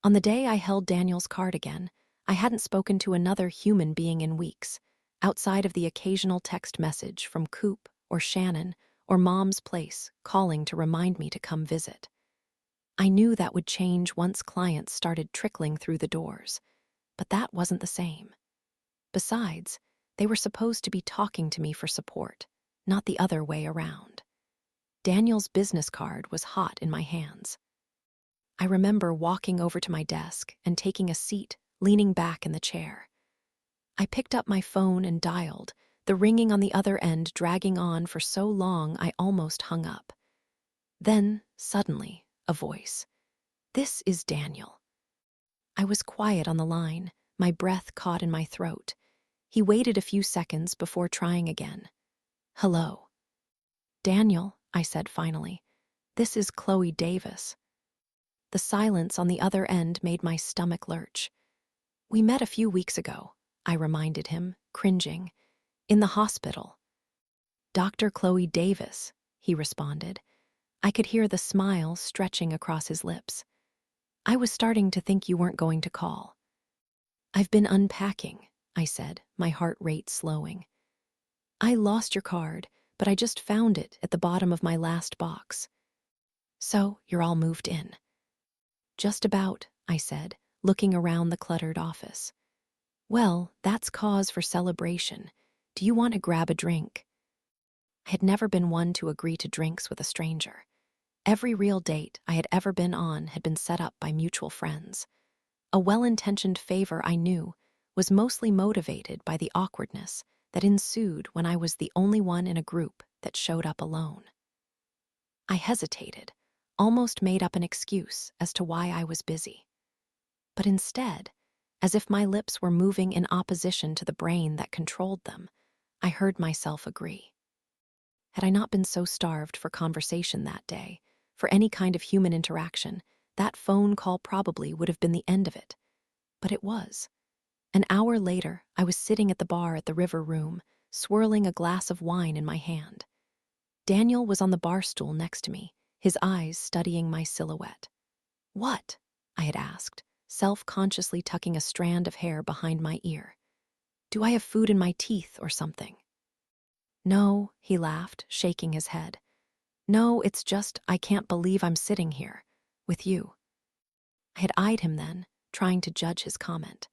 On the day I held Daniel's card again, I hadn't spoken to another human being in weeks, outside of the occasional text message from Coop or Shannon or Mom's place calling to remind me to come visit. I knew that would change once clients started trickling through the doors, but that wasn't the same. Besides, they were supposed to be talking to me for support, not the other way around. Daniel's business card was hot in my hands. I remember walking over to my desk and taking a seat, leaning back in the chair. I picked up my phone and dialed, the ringing on the other end dragging on for so long I almost hung up. Then, suddenly, a voice. "This is Daniel." I was quiet on the line, my breath caught in my throat. He waited a few seconds before trying again. "Hello." "Daniel," I said finally. "This is Chloe Davis." The silence on the other end made my stomach lurch. "We met a few weeks ago," I reminded him, cringing. "In the hospital." "Dr. Chloe Davis," he responded. I could hear the smile stretching across his lips. "I was starting to think you weren't going to call." "I've been unpacking," I said, my heart rate slowing. "I lost your card, but I just found it at the bottom of my last box." "So, you're all moved in?" "Just about," I said, looking around the cluttered office. "Well, that's cause for celebration. Do you want to grab a drink?" I had never been one to agree to drinks with a stranger. Every real date I had ever been on had been set up by mutual friends. A well-intentioned favor, I knew, was mostly motivated by the awkwardness that ensued when I was the only one in a group that showed up alone. I hesitated, almost made up an excuse as to why I was busy. But instead, as if my lips were moving in opposition to the brain that controlled them, I heard myself agree. Had I not been so starved for conversation that day, for any kind of human interaction, that phone call probably would have been the end of it. But it was. An hour later, I was sitting at the bar at the River Room, swirling a glass of wine in my hand. Daniel was on the bar stool next to me, his eyes studying my silhouette. What? I had asked, self-consciously tucking a strand of hair behind my ear. Do I have food in my teeth or something? No, he laughed, shaking his head. No, it's just I can't believe I'm sitting here with you. I had eyed him then, trying to judge his comment.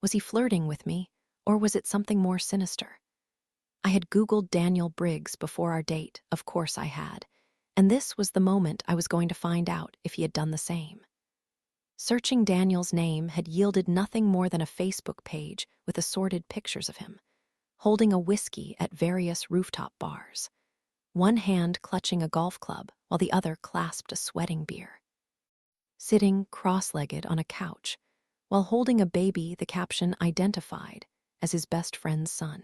Was he flirting with me, or was it something more sinister? I had Googled Daniel Briggs before our date, of course I had, and this was the moment I was going to find out if he had done the same. Searching Daniel's name had yielded nothing more than a Facebook page with assorted pictures of him, holding a whiskey at various rooftop bars, one hand clutching a golf club while the other clasped a sweating beer. Sitting cross-legged on a couch, while holding a baby the caption identified as his best friend's son.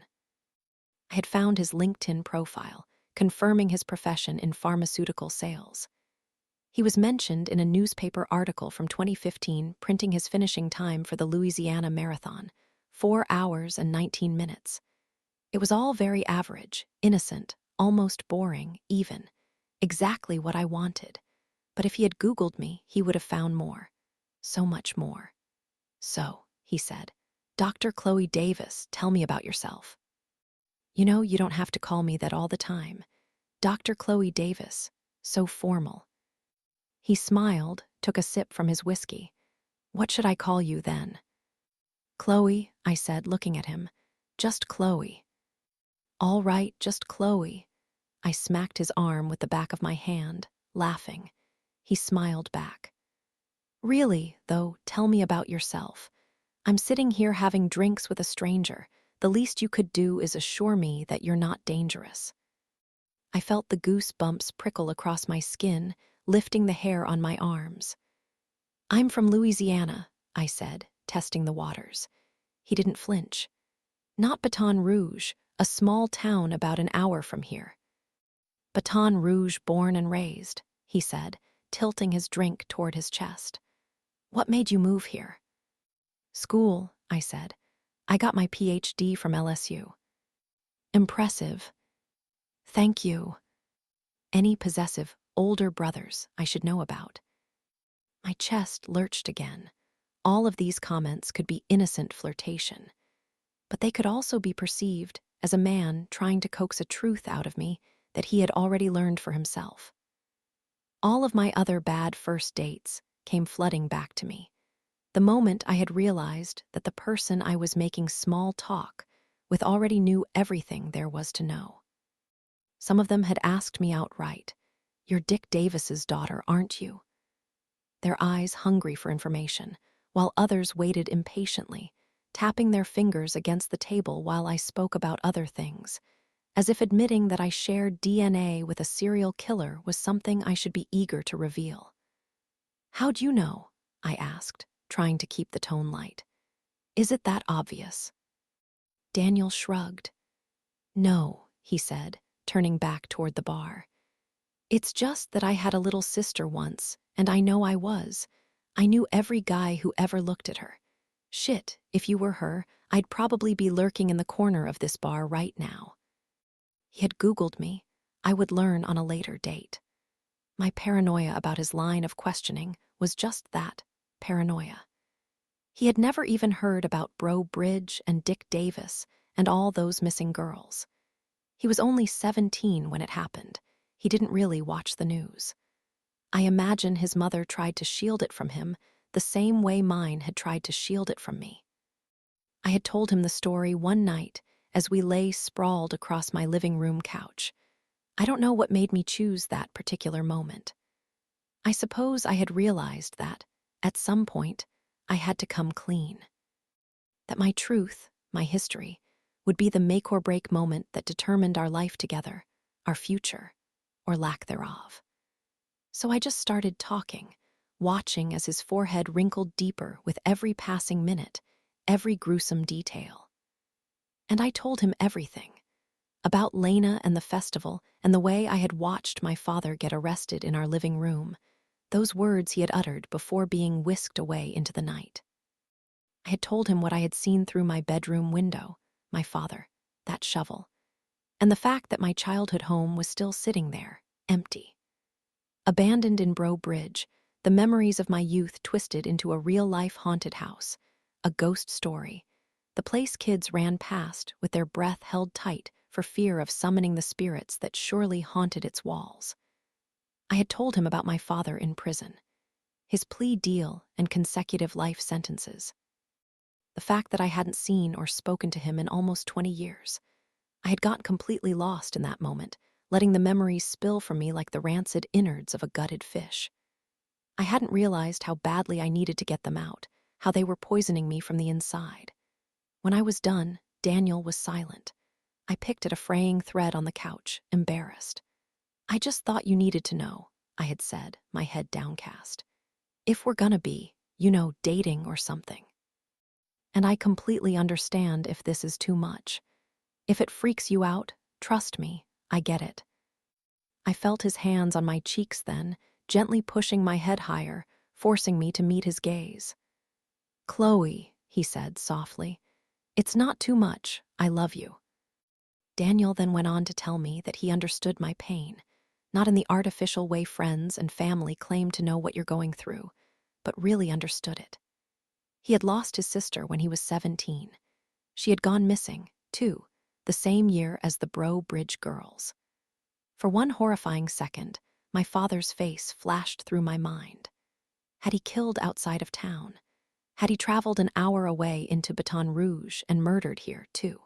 I had found his LinkedIn profile, confirming his profession in pharmaceutical sales. He was mentioned in a newspaper article from 2015 printing his finishing time for the Louisiana Marathon, 4 hours and 19 minutes. It was all very average, innocent, almost boring, even. Exactly what I wanted. But if he had Googled me, he would have found more. So much more. So, he said, Dr. Chloe Davis, tell me about yourself. You know, you don't have to call me that all the time. Dr. Chloe Davis, so formal. He smiled, took a sip from his whiskey. What should I call you then? Chloe, I said, looking at him. Just Chloe. All right, just Chloe. I smacked his arm with the back of my hand, laughing. He smiled back. Really, though, tell me about yourself. I'm sitting here having drinks with a stranger. The least you could do is assure me that you're not dangerous. I felt the goosebumps prickle across my skin, lifting the hair on my arms. I'm from Louisiana, I said, testing the waters. He didn't flinch. Not Baton Rouge, a small town about an hour from here. Baton Rouge born and raised, he said, tilting his drink toward his chest. What made you move here? School, I said. I got my PhD from LSU. Impressive. Thank you. Any possessive, older brothers I should know about? My chest lurched again. All of these comments could be innocent flirtation, but they could also be perceived as a man trying to coax a truth out of me that he had already learned for himself. All of my other bad first dates came flooding back to me. The moment I had realized that the person I was making small talk with already knew everything there was to know. Some of them had asked me outright, "You're Dick Davis's daughter, aren't you?" Their eyes hungry for information, while others waited impatiently, tapping their fingers against the table while I spoke about other things, as if admitting that I shared DNA with a serial killer was something I should be eager to reveal. How'd you know? I asked, trying to keep the tone light. Is it that obvious? Daniel shrugged. No, he said, turning back toward the bar. It's just that I had a little sister once, and I know I was. I knew every guy who ever looked at her. Shit, if you were her, I'd probably be lurking in the corner of this bar right now. He had Googled me. I would learn on a later date. My paranoia about his line of questioning was just that, paranoia. He had never even heard about Bro Bridge and Dick Davis and all those missing girls. He was only 17 when it happened. He didn't really watch the news. I imagine his mother tried to shield it from him the same way mine had tried to shield it from me. I had told him the story one night as we lay sprawled across my living room couch. I don't know what made me choose that particular moment. I suppose I had realized that, at some point, I had to come clean. That my truth, my history, would be the make or break moment that determined our life together, our future, or lack thereof. So I just started talking, watching as his forehead wrinkled deeper with every passing minute, every gruesome detail. And I told him everything. About Lena and the festival and the way I had watched my father get arrested in our living room, those words he had uttered before being whisked away into the night. I had told him what I had seen through my bedroom window, my father, that shovel, and the fact that my childhood home was still sitting there, empty. Abandoned in Bro Bridge, The memories of my youth twisted into a real-life haunted house, a ghost story. The place kids ran past with their breath held tight for fear of summoning the spirits that surely haunted its walls. I had told him about my father in prison, his plea deal and consecutive life sentences. The fact that I hadn't seen or spoken to him in almost 20 years. I had got completely lost in that moment, letting the memories spill from me like the rancid innards of a gutted fish. I hadn't realized how badly I needed to get them out, how they were poisoning me from the inside. When I was done, Daniel was silent. I picked at a fraying thread on the couch, embarrassed. "I just thought you needed to know," I had said, my head downcast. "If we're gonna be, dating or something. And I completely understand if this is too much. If it freaks you out, trust me, I get it." I felt his hands on my cheeks then, gently pushing my head higher, forcing me to meet his gaze. "Chloe," he said softly, "it's not too much. I love you." Daniel then went on to tell me that he understood my pain, not in the artificial way friends and family claim to know what you're going through, but really understood it. He had lost his sister when he was 17. She had gone missing, too, the same year as the Bro Bridge girls. For one horrifying second, my father's face flashed through my mind. Had he killed outside of town? Had he traveled an hour away into Baton Rouge and murdered here, too?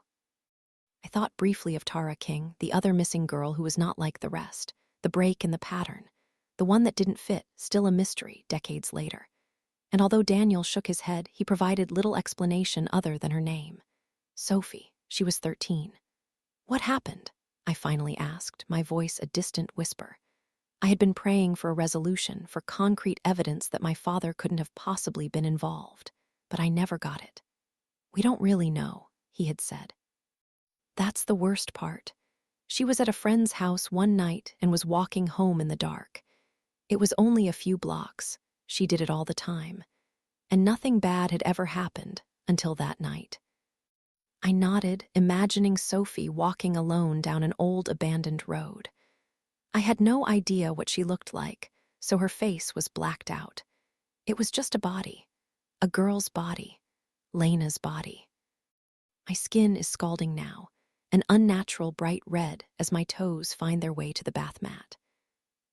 I thought briefly of Tara King, the other missing girl who was not like the rest, the break in the pattern, the one that didn't fit, still a mystery decades later. And although Daniel shook his head, he provided little explanation other than her name. Sophie. She was 13. "What happened?" I finally asked, my voice a distant whisper. I had been praying for a resolution, for concrete evidence that my father couldn't have possibly been involved, but I never got it. "We don't really know," he had said. "That's the worst part. She was at a friend's house one night and was walking home in the dark. It was only a few blocks. She did it all the time. And nothing bad had ever happened until that night." I nodded, imagining Sophie walking alone down an old abandoned road. I had no idea what she looked like, so her face was blacked out. It was just a body. A girl's body. Lena's body. My skin is scalding now, an unnatural bright red as my toes find their way to the bath mat.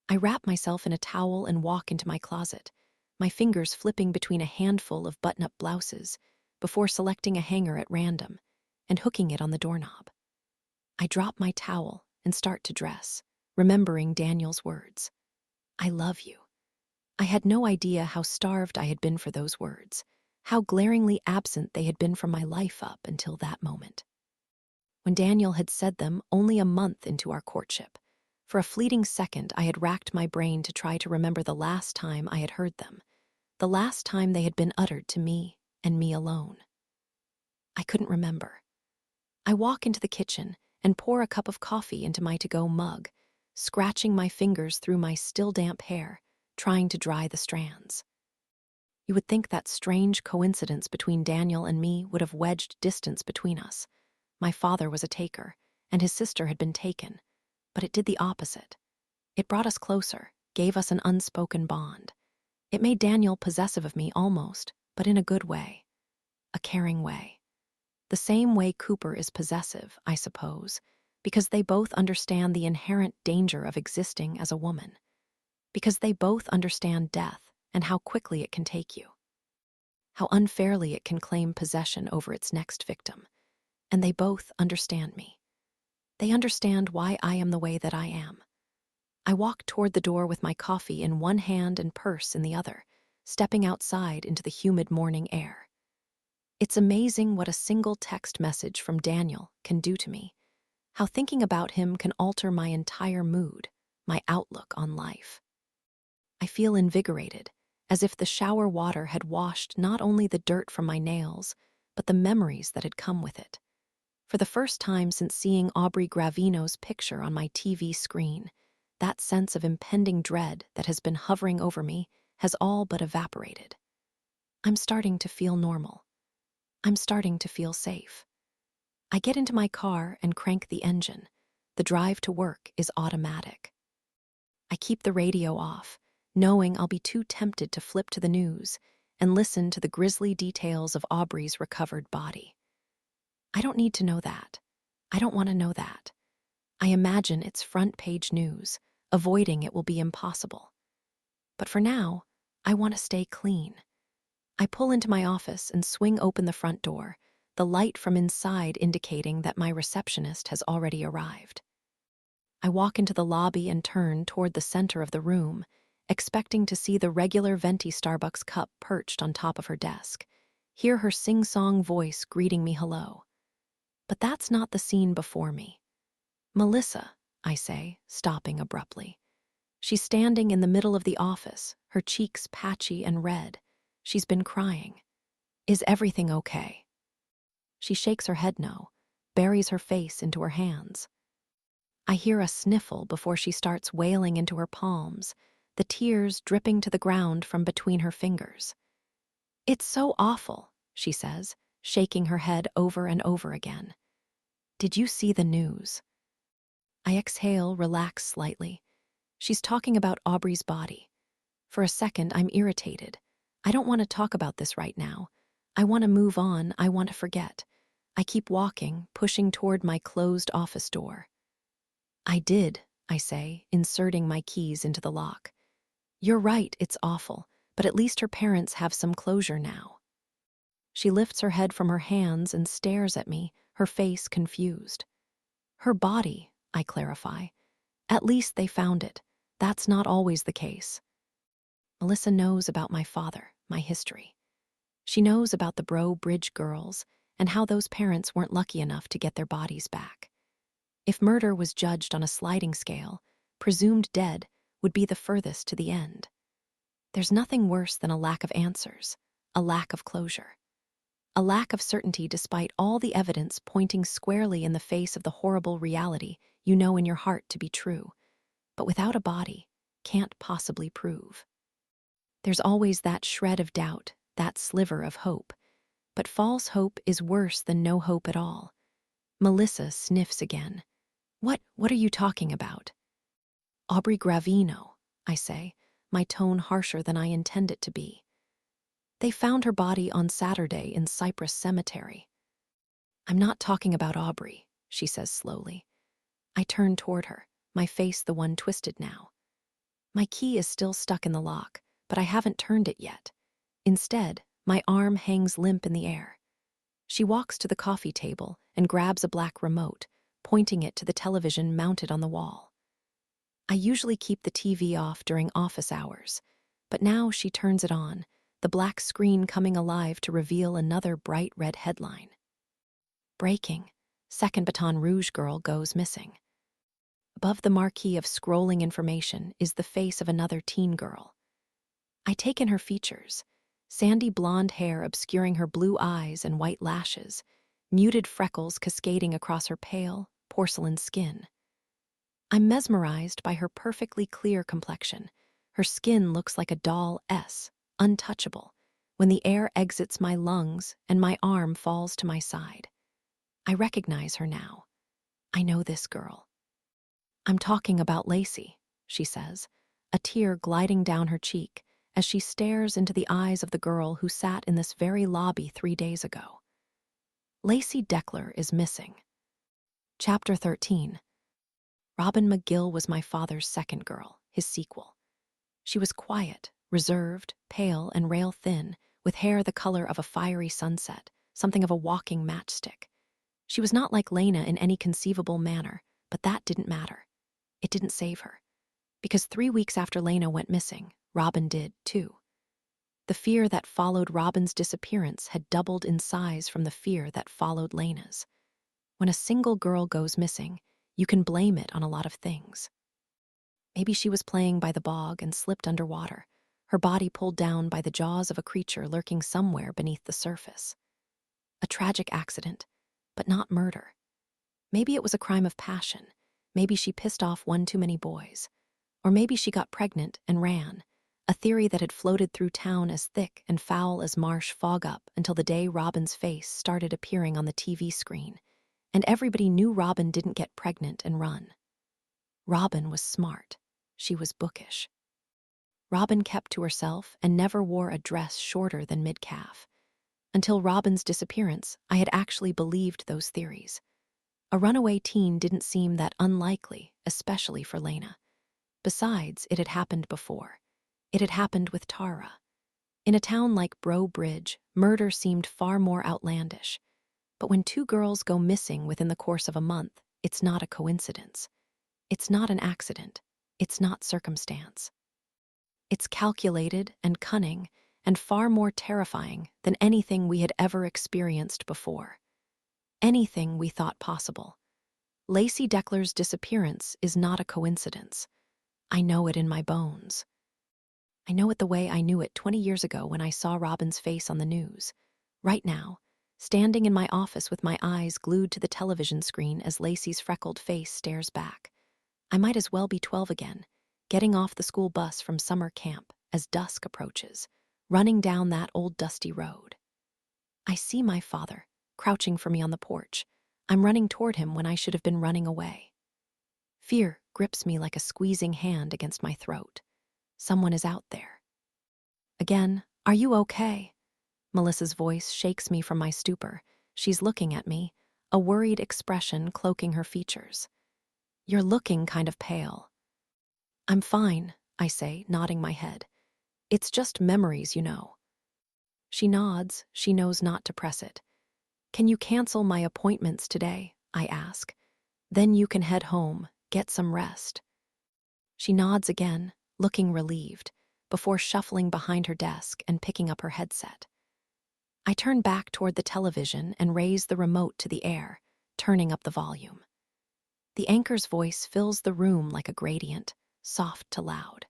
I wrap myself in a towel and walk into my closet, my fingers flipping between a handful of button-up blouses before selecting a hanger at random and hooking it on the doorknob. I drop my towel and start to dress, remembering Daniel's words. "I love you." I had no idea how starved I had been for those words, how glaringly absent they had been from my life up until that moment. When Daniel had said them only a month into our courtship, for a fleeting second I had racked my brain to try to remember the last time I had heard them, the last time they had been uttered to me and me alone. I couldn't remember. I walk into the kitchen and pour a cup of coffee into my to-go mug, scratching my fingers through my still damp hair, trying to dry the strands. You would think that strange coincidence between Daniel and me would have wedged distance between us. My father was a taker, and his sister had been taken, but it did the opposite. It brought us closer, gave us an unspoken bond. It made Daniel possessive of me almost, but in a good way, a caring way. The same way Cooper is possessive, I suppose, because they both understand the inherent danger of existing as a woman, because they both understand death and how quickly it can take you, how unfairly it can claim possession over its next victim, and they both understand me. They understand why I am the way that I am. I walk toward the door with my coffee in one hand and purse in the other, stepping outside into the humid morning air. It's amazing what a single text message from Daniel can do to me, how thinking about him can alter my entire mood, my outlook on life. I feel invigorated, as if the shower water had washed not only the dirt from my nails, but the memories that had come with it. For the first time since seeing Aubrey Gravino's picture on my TV screen, that sense of impending dread that has been hovering over me has all but evaporated. I'm starting to feel normal. I'm starting to feel safe. I get into my car and crank the engine. The drive to work is automatic. I keep the radio off, knowing I'll be too tempted to flip to the news and listen to the grisly details of Aubrey's recovered body. I don't need to know that. I don't want to know that. I imagine it's front-page news. Avoiding it will be impossible. But for now, I want to stay clean. I pull into my office and swing open the front door, the light from inside indicating that my receptionist has already arrived. I walk into the lobby and turn toward the center of the room, expecting to see the regular venti Starbucks cup perched on top of her desk, hear her sing-song voice greeting me hello. But that's not the scene before me. "Melissa," I say, stopping abruptly. She's standing in the middle of the office, her cheeks patchy and red. She's been crying. "Is everything okay?" She shakes her head no, buries her face into her hands. I hear a sniffle before she starts wailing into her palms, the tears dripping to the ground from between her fingers. "It's so awful," she says, shaking her head over and over again. "Did you see the news?" I exhale, relax slightly. She's talking about Aubrey's body. For a second, I'm irritated. I don't want to talk about this right now. I want to move on. I want to forget. I keep walking, pushing toward my closed office door. "I did," I say, inserting my keys into the lock. "You're right, it's awful, but at least her parents have some closure now." She lifts her head from her hands and stares at me, her face confused. "Her body," I clarify. "At least they found it. That's not always the case." Melissa knows about my father, my history. She knows about the Bro Bridge girls and how those parents weren't lucky enough to get their bodies back. If murder was judged on a sliding scale, presumed dead would be the furthest to the end. There's nothing worse than a lack of answers, a lack of closure. A lack of certainty despite all the evidence pointing squarely in the face of the horrible reality you know in your heart to be true, but without a body, can't possibly prove. There's always that shred of doubt, that sliver of hope, but false hope is worse than no hope at all. Melissa sniffs again. What are you talking about?" "Aubrey Gravino," I say, my tone harsher than I intend it to be. "They found her body on Saturday in Cypress Cemetery." "I'm not talking about Aubrey," she says slowly. I turn toward her, my face the one twisted now. My key is still stuck in the lock, but I haven't turned it yet. Instead, my arm hangs limp in the air. She walks to the coffee table and grabs a black remote, pointing it to the television mounted on the wall. I usually keep the TV off during office hours, but now she turns it on, the black screen coming alive to reveal another bright red headline. "Breaking. Second Baton Rouge girl goes missing." Above the marquee of scrolling information is the face of another teen girl. I take in her features, sandy blonde hair obscuring her blue eyes and white lashes, muted freckles cascading across her pale, porcelain skin. I'm mesmerized by her perfectly clear complexion. Her skin looks like a doll S, untouchable, when the air exits my lungs and my arm falls to my side. I recognize her now. I know this girl. "I'm talking about Lacey," she says, a tear gliding down her cheek as she stares into the eyes of the girl who sat in this very lobby 3 days ago. Lacey Deckler is missing. Chapter 13. Robin McGill was my father's second girl, his sequel. She was quiet, reserved, pale, and rail-thin, with hair the color of a fiery sunset, something of a walking matchstick. She was not like Lena in any conceivable manner, but that didn't matter. It didn't save her. Because 3 weeks after Lena went missing, Robin did, too. The fear that followed Robin's disappearance had doubled in size from the fear that followed Lena's. When a single girl goes missing, you can blame it on a lot of things. Maybe she was playing by the bog and slipped underwater, her body pulled down by the jaws of a creature lurking somewhere beneath the surface. A tragic accident, but not murder. Maybe it was a crime of passion. Maybe she pissed off one too many boys. Or maybe she got pregnant and ran, a theory that had floated through town as thick and foul as marsh fog up until the day Robin's face started appearing on the TV screen, and everybody knew Robin didn't get pregnant and run. Robin was smart. She was bookish. Robin kept to herself and never wore a dress shorter than mid-calf. Until Robin's disappearance, I had actually believed those theories. A runaway teen didn't seem that unlikely, especially for Lena. Besides, it had happened before. It had happened with Tara. In a town like Bro Bridge, murder seemed far more outlandish. But when two girls go missing within the course of a month, it's not a coincidence. It's not an accident. It's not circumstance. It's calculated and cunning and far more terrifying than anything we had ever experienced before. Anything we thought possible. Lacey Deckler's disappearance is not a coincidence. I know it in my bones. I know it the way I knew it 20 years ago when I saw Robin's face on the news. Right now, standing in my office with my eyes glued to the television screen as Lacey's freckled face stares back. I might as well be 12 again, getting off the school bus from summer camp as dusk approaches, running down that old dusty road. I see my father, crouching for me on the porch. I'm running toward him when I should have been running away. Fear grips me like a squeezing hand against my throat. Someone is out there. Again, "Are you okay?" Melissa's voice shakes me from my stupor. She's looking at me, a worried expression cloaking her features. "You're looking kind of pale." "I'm fine," I say, nodding my head. "It's just memories, you know." She nods. She knows not to press it. "Can you cancel my appointments today?" I ask. "Then you can head home, get some rest." She nods again, looking relieved, before shuffling behind her desk and picking up her headset. I turn back toward the television and raise the remote to the air, turning up the volume. The anchor's voice fills the room like a gradient, soft to loud.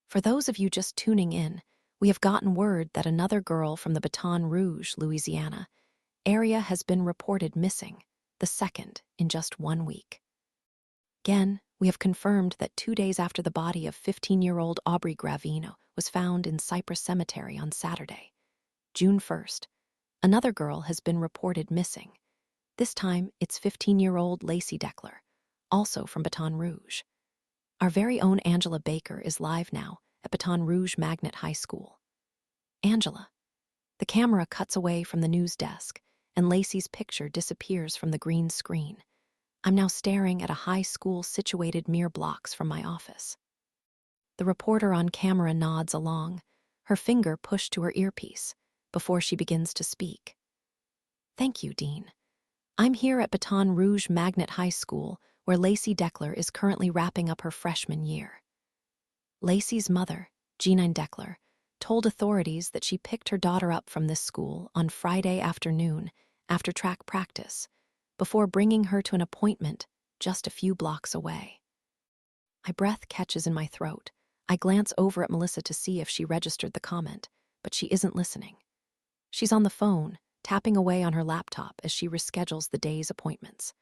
"For those of you just tuning in, we have gotten word that another girl from the Baton Rouge, Louisiana, area has been reported missing, the second in just 1 week. Again, we have confirmed that 2 days after the body of 15-year-old Aubrey Gravino was found in Cypress Cemetery on Saturday, June 1st, another girl has been reported missing. This time, it's 15-year-old Lacey Deckler, also from Baton Rouge. Our very own Angela Baker is live now at Baton Rouge Magnet High School. Angela. The camera cuts away from the news desk, and Lacey's picture disappears from the green screen. I'm now staring at a high school situated mere blocks from my office. The reporter on camera nods along, her finger pushed to her earpiece, before she begins to speak. "Thank you, Dean. I'm here at Baton Rouge Magnet High School, where Lacey Deckler is currently wrapping up her freshman year." Lacey's mother, Jeanine Deckler, told authorities that she picked her daughter up from this school on Friday afternoon after track practice, before bringing her to an appointment just a few blocks away. My breath catches in my throat. I glance over at Melissa to see if she registered the comment, but she isn't listening. She's on the phone, tapping away on her laptop as she reschedules the day's appointments.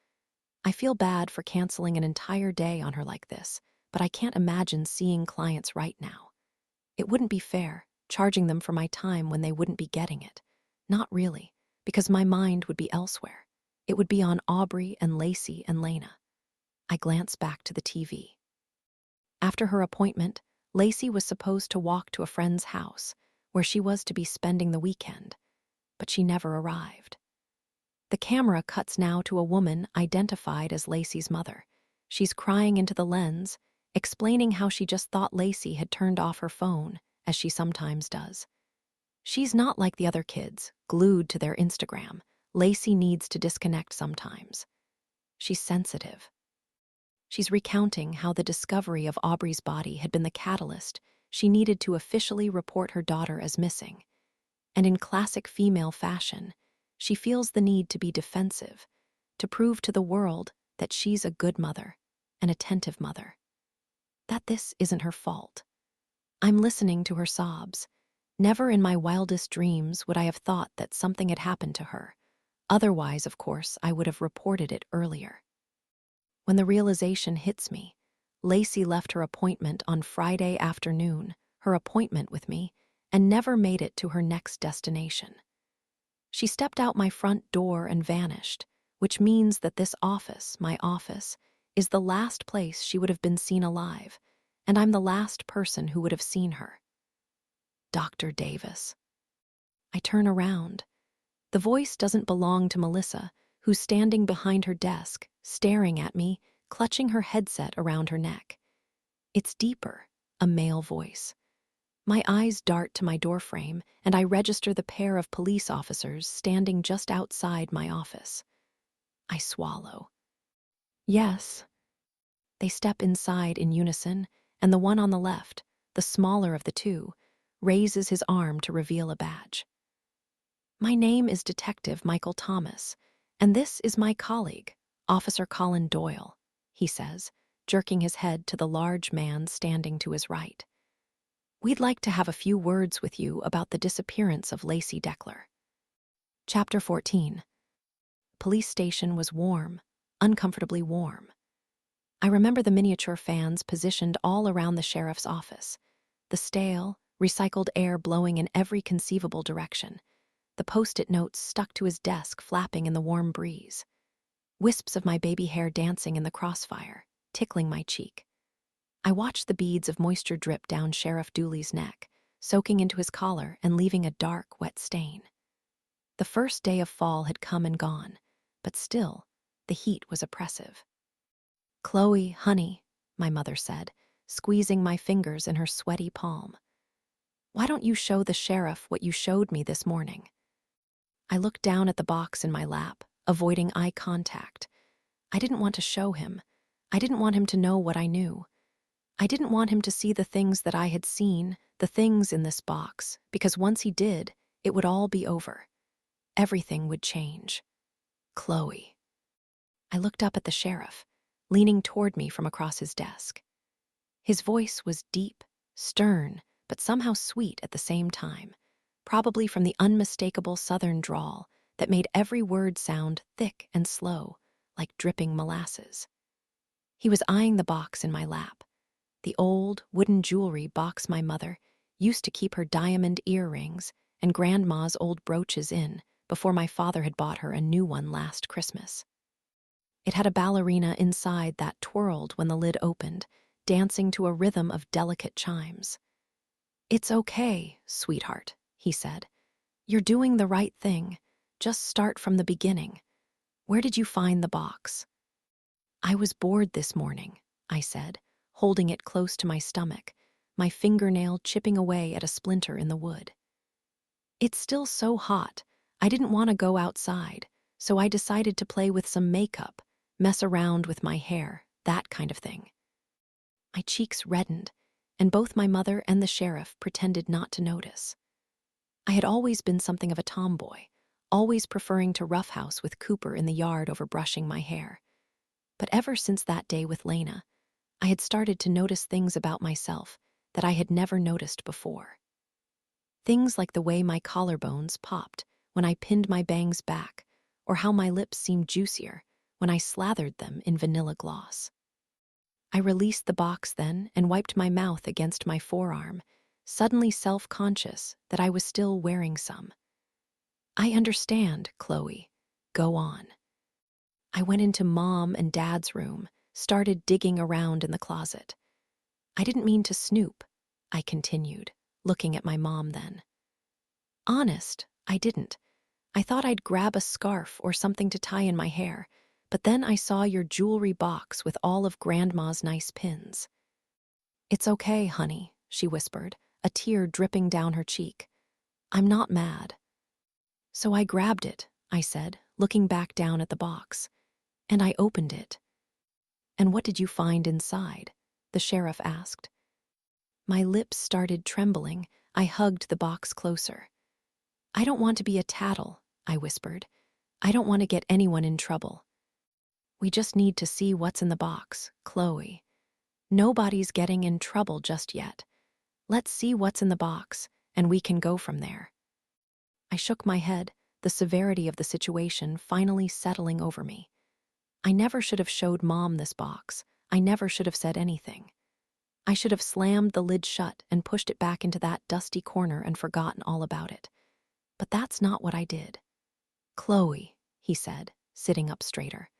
I feel bad for canceling an entire day on her like this, but I can't imagine seeing clients right now. It wouldn't be fair, charging them for my time when they wouldn't be getting it. Not really, because my mind would be elsewhere. It would be on Aubrey and Lacey and Lena. I glance back to the TV. After her appointment, Lacey was supposed to walk to a friend's house, where she was to be spending the weekend, but she never arrived. The camera cuts now to a woman identified as Lacey's mother. She's crying into the lens, explaining how she just thought Lacey had turned off her phone, as she sometimes does. She's not like the other kids, glued to their Instagram. Lacey needs to disconnect sometimes. She's sensitive. She's recounting how the discovery of Aubrey's body had been the catalyst she needed to officially report her daughter as missing. And in classic female fashion, she feels the need to be defensive, to prove to the world that she's a good mother, an attentive mother. That this isn't her fault. I'm listening to her sobs. Never in my wildest dreams would I have thought that something had happened to her. Otherwise, of course, I would have reported it earlier. When the realization hits me, Lacey left her appointment on Friday afternoon, her appointment with me, and never made it to her next destination. She stepped out my front door and vanished, which means that this office, my office, is the last place she would have been seen alive, and I'm the last person who would have seen her. Dr. Davis. I turn around. The voice doesn't belong to Melissa, who's standing behind her desk, staring at me, clutching her headset around her neck. It's deeper, a male voice. My eyes dart to my doorframe, and I register the pair of police officers standing just outside my office. I swallow. Yes. They step inside in unison, and the one on the left, the smaller of the two, raises his arm to reveal a badge. My name is Detective Michael Thomas, and this is my colleague, Officer Colin Doyle, he says, jerking his head to the large man standing to his right. We'd like to have a few words with you about the disappearance of Lacey Deckler. Chapter 14. Police station was warm, uncomfortably warm. I remember the miniature fans positioned all around the sheriff's office, the stale, recycled air blowing in every conceivable direction, the post-it notes stuck to his desk flapping in the warm breeze, wisps of my baby hair dancing in the crossfire, tickling my cheek. I watched the beads of moisture drip down Sheriff Dooley's neck, soaking into his collar and leaving a dark, wet stain. The first day of fall had come and gone, but still, the heat was oppressive. "Chloe, honey," my mother said, squeezing my fingers in her sweaty palm. "Why don't you show the sheriff what you showed me this morning?" I looked down at the box in my lap, avoiding eye contact. I didn't want to show him. I didn't want him to know what I knew. I didn't want him to see the things that I had seen, the things in this box, because once he did, it would all be over. Everything would change. Chloe. I looked up at the sheriff, leaning toward me from across his desk. His voice was deep, stern, but somehow sweet at the same time, probably from the unmistakable southern drawl that made every word sound thick and slow, like dripping molasses. He was eyeing the box in my lap, the old wooden jewelry box my mother used to keep her diamond earrings and Grandma's old brooches in before my father had bought her a new one last Christmas. It had a ballerina inside that twirled when the lid opened, dancing to a rhythm of delicate chimes. "It's okay, sweetheart," he said. "You're doing the right thing. Just start from the beginning. Where did you find the box?" "I was bored this morning," I said, holding it close to my stomach, my fingernail chipping away at a splinter in the wood. "It's still so hot. I didn't want to go outside, so I decided to play with some makeup, mess around with my hair, that kind of thing." My cheeks reddened, and both my mother and the sheriff pretended not to notice. I had always been something of a tomboy, always preferring to roughhouse with Cooper in the yard over brushing my hair. But ever since that day with Lena, I had started to notice things about myself that I had never noticed before. Things like the way my collarbones popped when I pinned my bangs back, or how my lips seemed juicier when I slathered them in vanilla gloss. I released the box then and wiped my mouth against my forearm, suddenly self-conscious that I was still wearing some. "I understand, Chloe. Go on." I went into Mom and Dad's room, started digging around in the closet. "I didn't mean to snoop," I continued, looking at my mom then. "Honest, I didn't. I thought I'd grab a scarf or something to tie in my hair, but then I saw your jewelry box with all of Grandma's nice pins." "It's okay, honey," she whispered, a tear dripping down her cheek. "I'm not mad." "So I grabbed it," I said, looking back down at the box. "And I opened it." "And what did you find inside?" the sheriff asked. My lips started trembling. I hugged the box closer. "I don't want to be a tattle," I whispered. "I don't want to get anyone in trouble. We just need to see what's in the box, Chloe. Nobody's getting in trouble just yet. Let's see what's in the box, and we can go from there." I shook my head, the severity of the situation finally settling over me. I never should have showed Mom this box. I never should have said anything. I should have slammed the lid shut and pushed it back into that dusty corner and forgotten all about it. But that's not what I did. "Chloe," he said, sitting up straighter.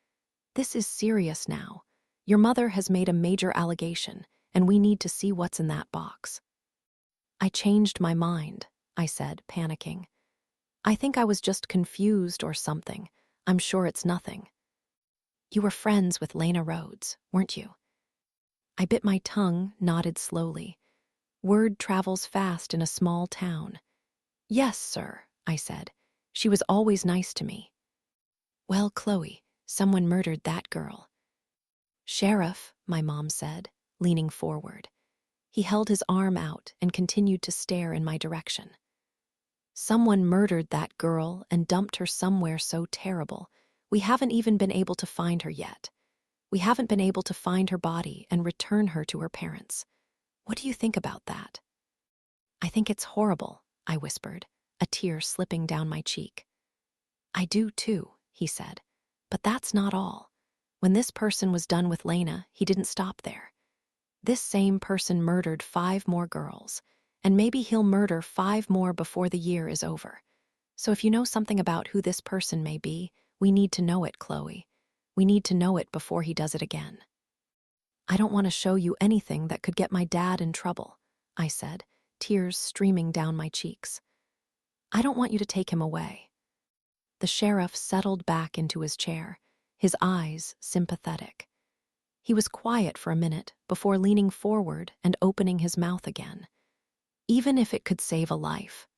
"This is serious now. Your mother has made a major allegation, and we need to see what's in that box." "I changed my mind," I said, panicking. "I think I was just confused or something. I'm sure it's nothing." "You were friends with Lena Rhodes, weren't you?" I bit my tongue, nodded slowly. Word travels fast in a small town. "Yes, sir," I said. "She was always nice to me." "Well, Chloe, someone murdered that girl." "Sheriff," my mom said, leaning forward. He held his arm out and continued to stare in my direction. "Someone murdered that girl and dumped her somewhere so terrible. We haven't even been able to find her yet. We haven't been able to find her body and return her to her parents. What do you think about that?" "I think it's horrible," I whispered, a tear slipping down my cheek. "I do too," he said. "But that's not all. When this person was done with Lena, he didn't stop there. This same person murdered 5 more girls, and maybe he'll murder 5 more before the year is over. So if you know something about who this person may be, we need to know it, Chloe. We need to know it before he does it again." "I don't want to show you anything that could get my dad in trouble," I said, tears streaming down my cheeks. "I don't want you to take him away." The sheriff settled back into his chair, his eyes sympathetic. He was quiet for a minute before leaning forward and opening his mouth again. "Even if it could save a life."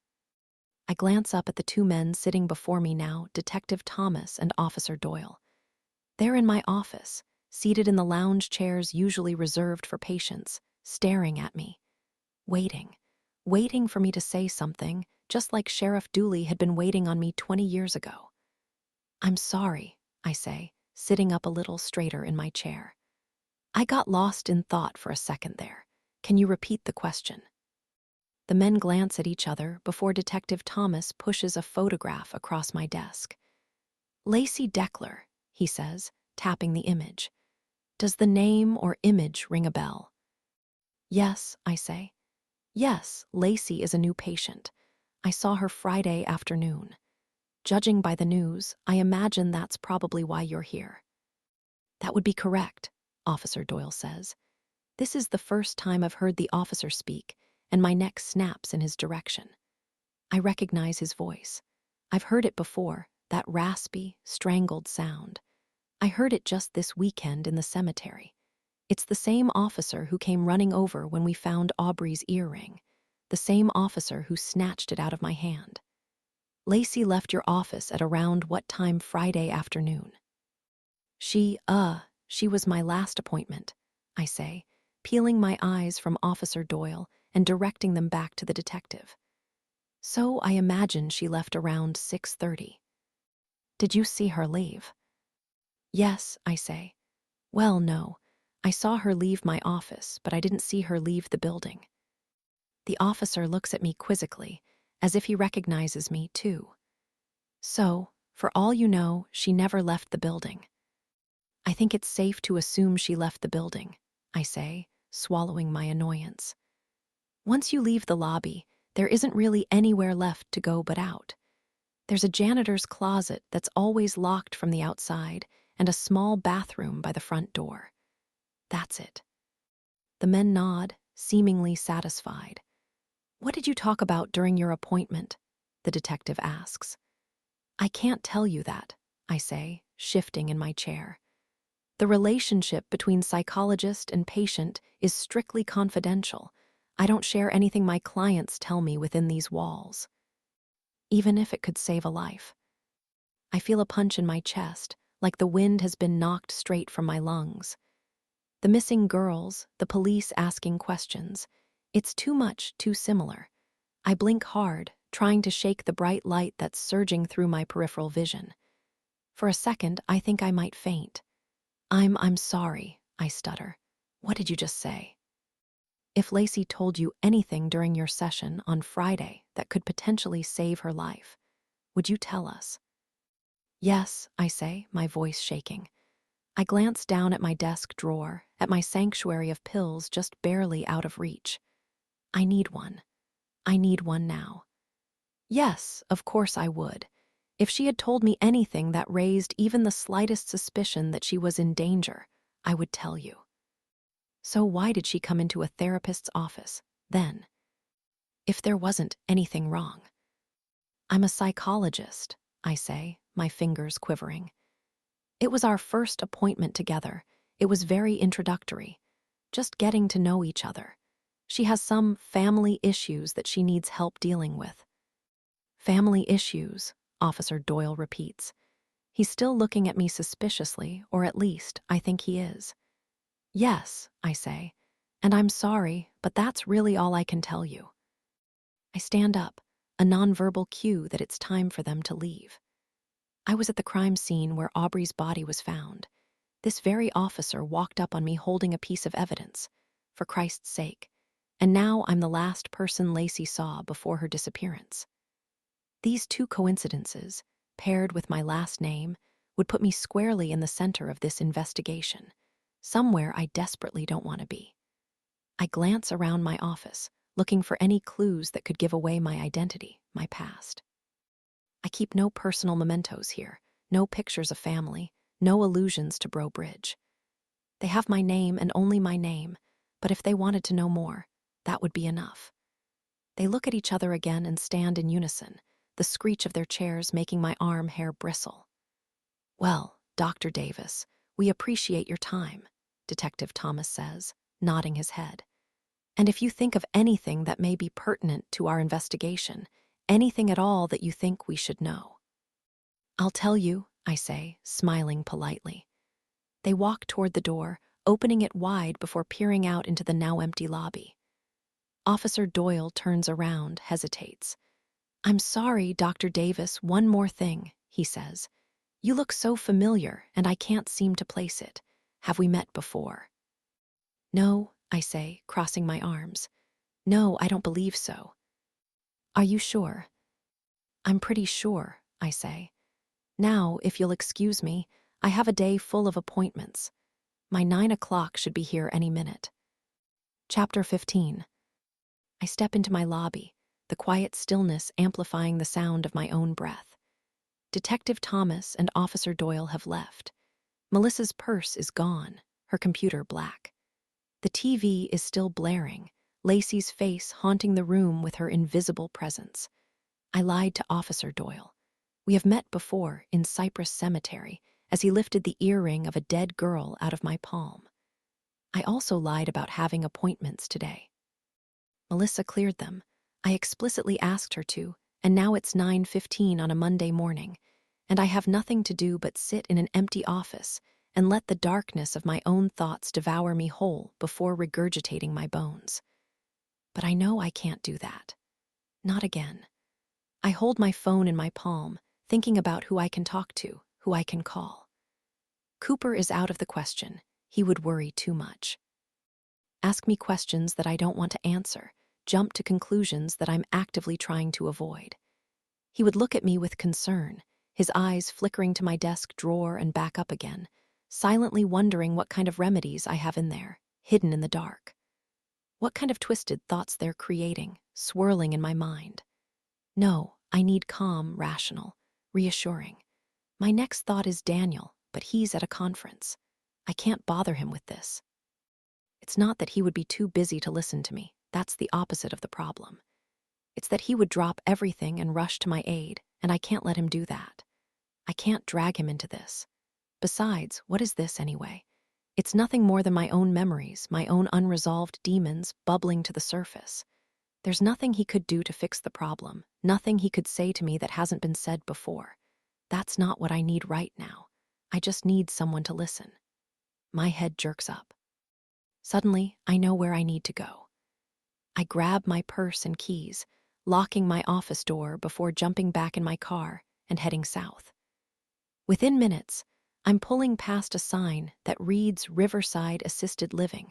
I glance up at the 2 men sitting before me now, Detective Thomas and Officer Doyle. They're in my office, seated in the lounge chairs usually reserved for patients, staring at me, waiting for me to say something, just like Sheriff Dooley had been waiting on me 20 years ago. "I'm sorry," I say, sitting up a little straighter in my chair. "I got lost in thought for a second there. Can you repeat the question?" The men glance at each other before Detective Thomas pushes a photograph across my desk. "Lacey Deckler," he says, tapping the image. "Does the name or image ring a bell?" "Yes," I say. "Yes, Lacey is a new patient. I saw her Friday afternoon. Judging by the news, I imagine that's probably why you're here." "That would be correct," Officer Doyle says. This is the first time I've heard the officer speak, and my neck snaps in his direction. I recognize his voice. I've heard it before, that raspy, strangled sound. I heard it just this weekend in the cemetery. It's the same officer who came running over when we found Aubrey's earring, the same officer who snatched it out of my hand. "Lacey left your office at around what time Friday afternoon?" She was my last appointment," I say, peeling my eyes from Officer Doyle and directing them back to the detective. "So I imagine she left around 6:30. "Did you see her leave?" "Yes," I say. "Well, no. I saw her leave my office, but I didn't see her leave the building." The officer looks at me quizzically, as if he recognizes me, too. "So, for all you know, she never left the building." "I think it's safe to assume she left the building," I say, swallowing my annoyance. "Once you leave the lobby, there isn't really anywhere left to go but out. There's a janitor's closet that's always locked from the outside and a small bathroom by the front door. That's it." The men nod, seemingly satisfied. "What did you talk about during your appointment?" the detective asks. "I can't tell you that," I say, shifting in my chair. "The relationship between psychologist and patient is strictly confidential. I don't share anything my clients tell me within these walls." "Even if it could save a life." I feel a punch in my chest, like the wind has been knocked straight from my lungs. The missing girls, the police asking questions. It's too much, too similar. I blink hard, trying to shake the bright light that's surging through my peripheral vision. For a second, I think I might faint. I'm sorry," I stutter. "What did you just say?" "If Lacey told you anything during your session on Friday that could potentially save her life, would you tell us?" "Yes," I say, my voice shaking. I glance down at my desk drawer, at my sanctuary of pills just barely out of reach. I need one. I need one now. "Yes, of course I would. If she had told me anything that raised even the slightest suspicion that she was in danger, I would tell you." So why did she come into a therapist's office then, if there wasn't anything wrong? I'm a psychologist, I say, my fingers quivering. It was our first appointment together. It was very introductory, just getting to know each other. She has some family issues that she needs help dealing with. Family issues, Officer Doyle repeats. He's still looking at me suspiciously, or at least I think he is. Yes, I say, and I'm sorry, but that's really all I can tell you. I stand up, a nonverbal cue that it's time for them to leave. I was at the crime scene where Aubrey's body was found. This very officer walked up on me holding a piece of evidence, for Christ's sake, and now I'm the last person Lacey saw before her disappearance. These two coincidences, paired with my last name, would put me squarely in the center of this investigation, somewhere I desperately don't want to be. I glance around my office, looking for any clues that could give away my identity, my past. I keep no personal mementos here, no pictures of family, no allusions to Bro Bridge. They have my name and only my name, but if they wanted to know more, that would be enough. They look at each other again and stand in unison, the screech of their chairs making my arm hair bristle. Well, Dr. Davis, we appreciate your time, Detective Thomas says, nodding his head. And if you think of anything that may be pertinent to our investigation, anything at all that you think we should know. I'll tell you, I say, smiling politely. They walk toward the door, opening it wide before peering out into the now empty lobby. Officer Doyle turns around, hesitates. I'm sorry, Dr. Davis, one more thing, he says. You look so familiar, and I can't seem to place it. Have we met before? No, I say, crossing my arms. No, I don't believe so. Are you sure? I'm pretty sure, I say. Now, if you'll excuse me, I have a day full of appointments. My 9 o'clock should be here any minute. Chapter 15. I step into my lobby, the quiet stillness amplifying the sound of my own breath. Detective Thomas and Officer Doyle have left. Melissa's purse is gone, her computer black. The TV is still blaring, Lacey's face haunting the room with her invisible presence. I lied to Officer Doyle. We have met before in Cypress Cemetery as he lifted the earring of a dead girl out of my palm. I also lied about having appointments today. Melissa cleared them. I explicitly asked her to, and now it's 9:15 on a Monday morning, and I have nothing to do but sit in an empty office and let the darkness of my own thoughts devour me whole before regurgitating my bones. But I know I can't do that. Not again. I hold my phone in my palm, thinking about who I can talk to, who I can call. Cooper is out of the question. He would worry too much. Ask me questions that I don't want to answer, jump to conclusions that I'm actively trying to avoid. He would look at me with concern, his eyes flickering to my desk drawer and back up again, silently wondering what kind of remedies I have in there, hidden in the dark. What kind of twisted thoughts they're creating, swirling in my mind. No, I need calm, rational, reassuring. My next thought is Daniel, but he's at a conference. I can't bother him with this. It's not that he would be too busy to listen to me. That's the opposite of the problem. It's that he would drop everything and rush to my aid, and I can't let him do that. I can't drag him into this. Besides, what is this anyway? It's nothing more than my own memories, my own unresolved demons bubbling to the surface. There's nothing he could do to fix the problem, nothing he could say to me that hasn't been said before. That's not what I need right now. I just need someone to listen. My head jerks up. Suddenly, I know where I need to go. I grab my purse and keys, locking my office door before jumping back in my car and heading south. Within minutes, I'm pulling past a sign that reads Riverside Assisted Living,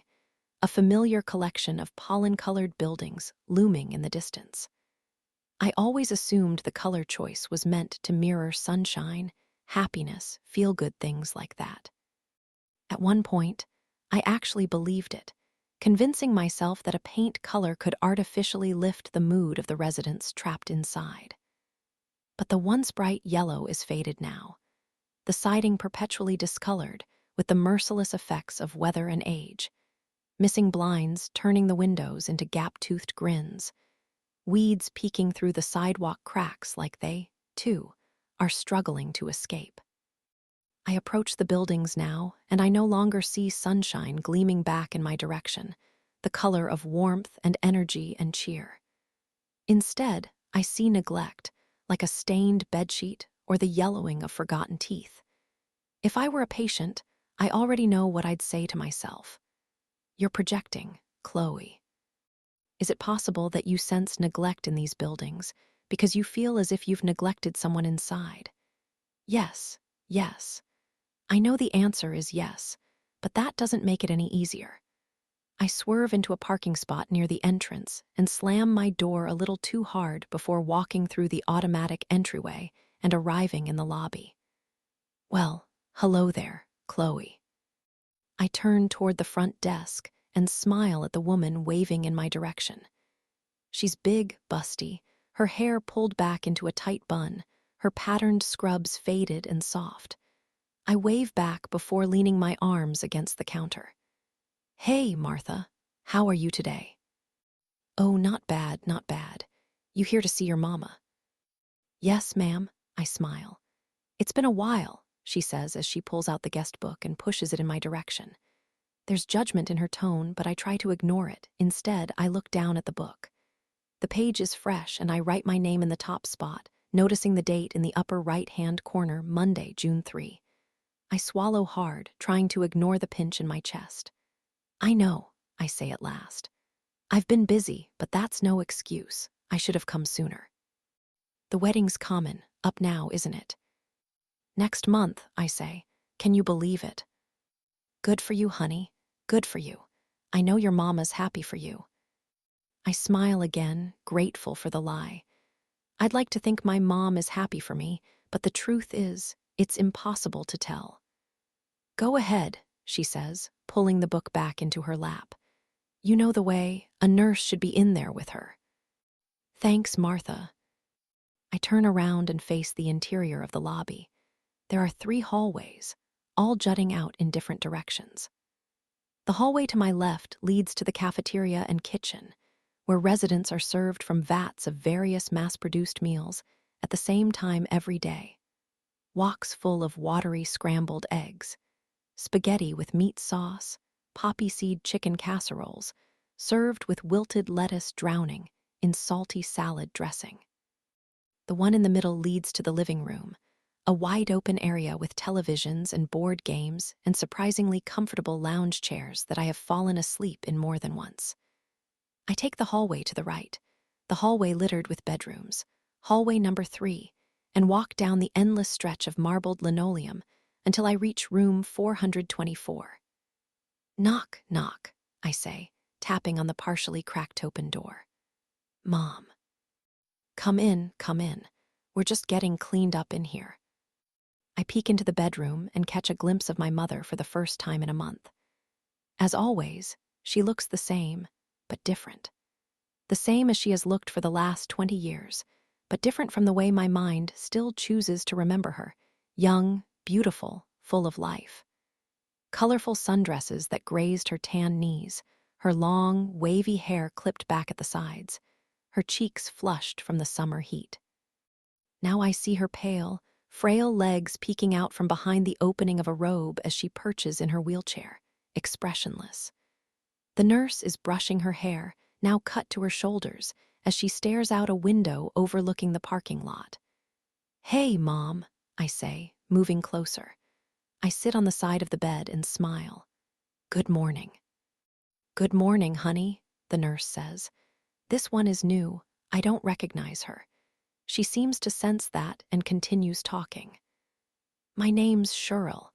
a familiar collection of pollen-colored buildings looming in the distance. I always assumed the color choice was meant to mirror sunshine, happiness, feel-good things like that. At one point, I actually believed it, convincing myself that a paint color could artificially lift the mood of the residents trapped inside. But the once bright yellow is faded now, the siding perpetually discolored with the merciless effects of weather and age. missing blinds turning the windows into gap-toothed grins, weeds peeking through the sidewalk cracks like they, too, are struggling to escape. I approach the buildings now, and I no longer see sunshine gleaming back in my direction, the color of warmth and energy and cheer. Instead, I see neglect, like a stained bedsheet or the yellowing of forgotten teeth. If I were a patient, I already know what I'd say to myself. You're projecting, Chloe. Is it possible that you sense neglect in these buildings because you feel as if you've neglected someone inside? Yes, yes. I know the answer is yes, but that doesn't make it any easier. I swerve into a parking spot near the entrance and slam my door a little too hard before walking through the automatic entryway and arriving in the lobby. Well, hello there, Chloe. I turn toward the front desk and smile at the woman waving in my direction. She's big, busty, her hair pulled back into a tight bun, her patterned scrubs faded and soft. I wave back before leaning my arms against the counter. Hey, Martha, how are you today? Oh, not bad, not bad. You here to see your mama? Yes, ma'am, I smile. It's been a while, she says as she pulls out the guest book and pushes it in my direction. There's judgment in her tone, but I try to ignore it. Instead, I look down at the book. The page is fresh, and I write my name in the top spot, noticing the date in the upper right-hand corner, Monday, June 3. I swallow hard, trying to ignore the pinch in my chest. I know, I say at last. I've been busy, but that's no excuse. I should have come sooner. The wedding's common, up now, isn't it? Next month, I say. Can you believe it? Good for you, honey. Good for you. I know your mama's happy for you. I smile again, grateful for the lie. I'd like to think my mom is happy for me, but the truth is, it's impossible to tell. Go ahead, she says, pulling the book back into her lap. You know the way, a nurse should be in there with her. Thanks, Martha. I turn around and face the interior of the lobby. There are 3 hallways, all jutting out in different directions. The hallway to my left leads to the cafeteria and kitchen, where residents are served from vats of various mass-produced meals at the same time every day. Woks full of watery scrambled eggs, spaghetti with meat sauce, poppy seed chicken casseroles, served with wilted lettuce drowning in salty salad dressing. The one in the middle leads to the living room, a wide-open area with televisions and board games and surprisingly comfortable lounge chairs that I have fallen asleep in more than once. I take the hallway to the right, the hallway littered with bedrooms, hallway number 3, and walk down the endless stretch of marbled linoleum until I reach room 424. Knock, knock, I say, tapping on the partially cracked open door. Mom. Come in, come in. We're just getting cleaned up in here. I peek into the bedroom and catch a glimpse of my mother for the first time in a month. As always, she looks the same, but different. The same as she has looked for the last 20 years, but different from the way my mind still chooses to remember her, young, beautiful, full of life. Colorful sundresses that grazed her tan knees, her long, wavy hair clipped back at the sides, her cheeks flushed from the summer heat. Now I see her pale, frail legs peeking out from behind the opening of a robe as she perches in her wheelchair, expressionless. The nurse is brushing her hair, now cut to her shoulders, as she stares out a window overlooking the parking lot. Hey, Mom, I say, moving closer. I sit on the side of the bed and smile. Good morning. Good morning, honey, the nurse says. This one is new. I don't recognize her. She seems to sense that and continues talking. My name's Cheryl.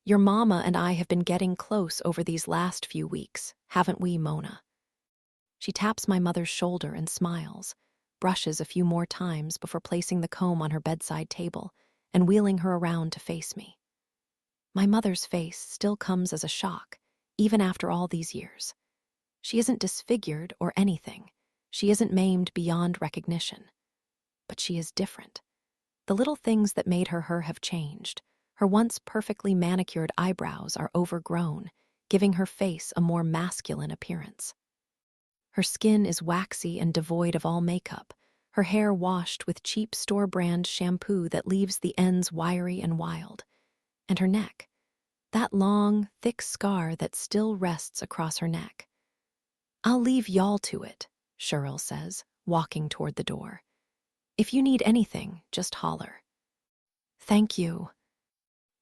Your mama and I have been getting close over these last few weeks, haven't we, Mona? She taps my mother's shoulder and smiles, brushes a few more times before placing the comb on her bedside table and wheeling her around to face me. My mother's face still comes as a shock, even after all these years. She isn't disfigured or anything. She isn't maimed beyond recognition. But she is different. The little things that made her have changed. Her once perfectly manicured eyebrows are overgrown, giving her face a more masculine appearance. Her skin is waxy and devoid of all makeup, her hair washed with cheap store-brand shampoo that leaves the ends wiry and wild. And her neck, that long, thick scar that still rests across her neck. "I'll leave y'all to it," Cheryl says, walking toward the door. "If you need anything, just holler." "Thank you."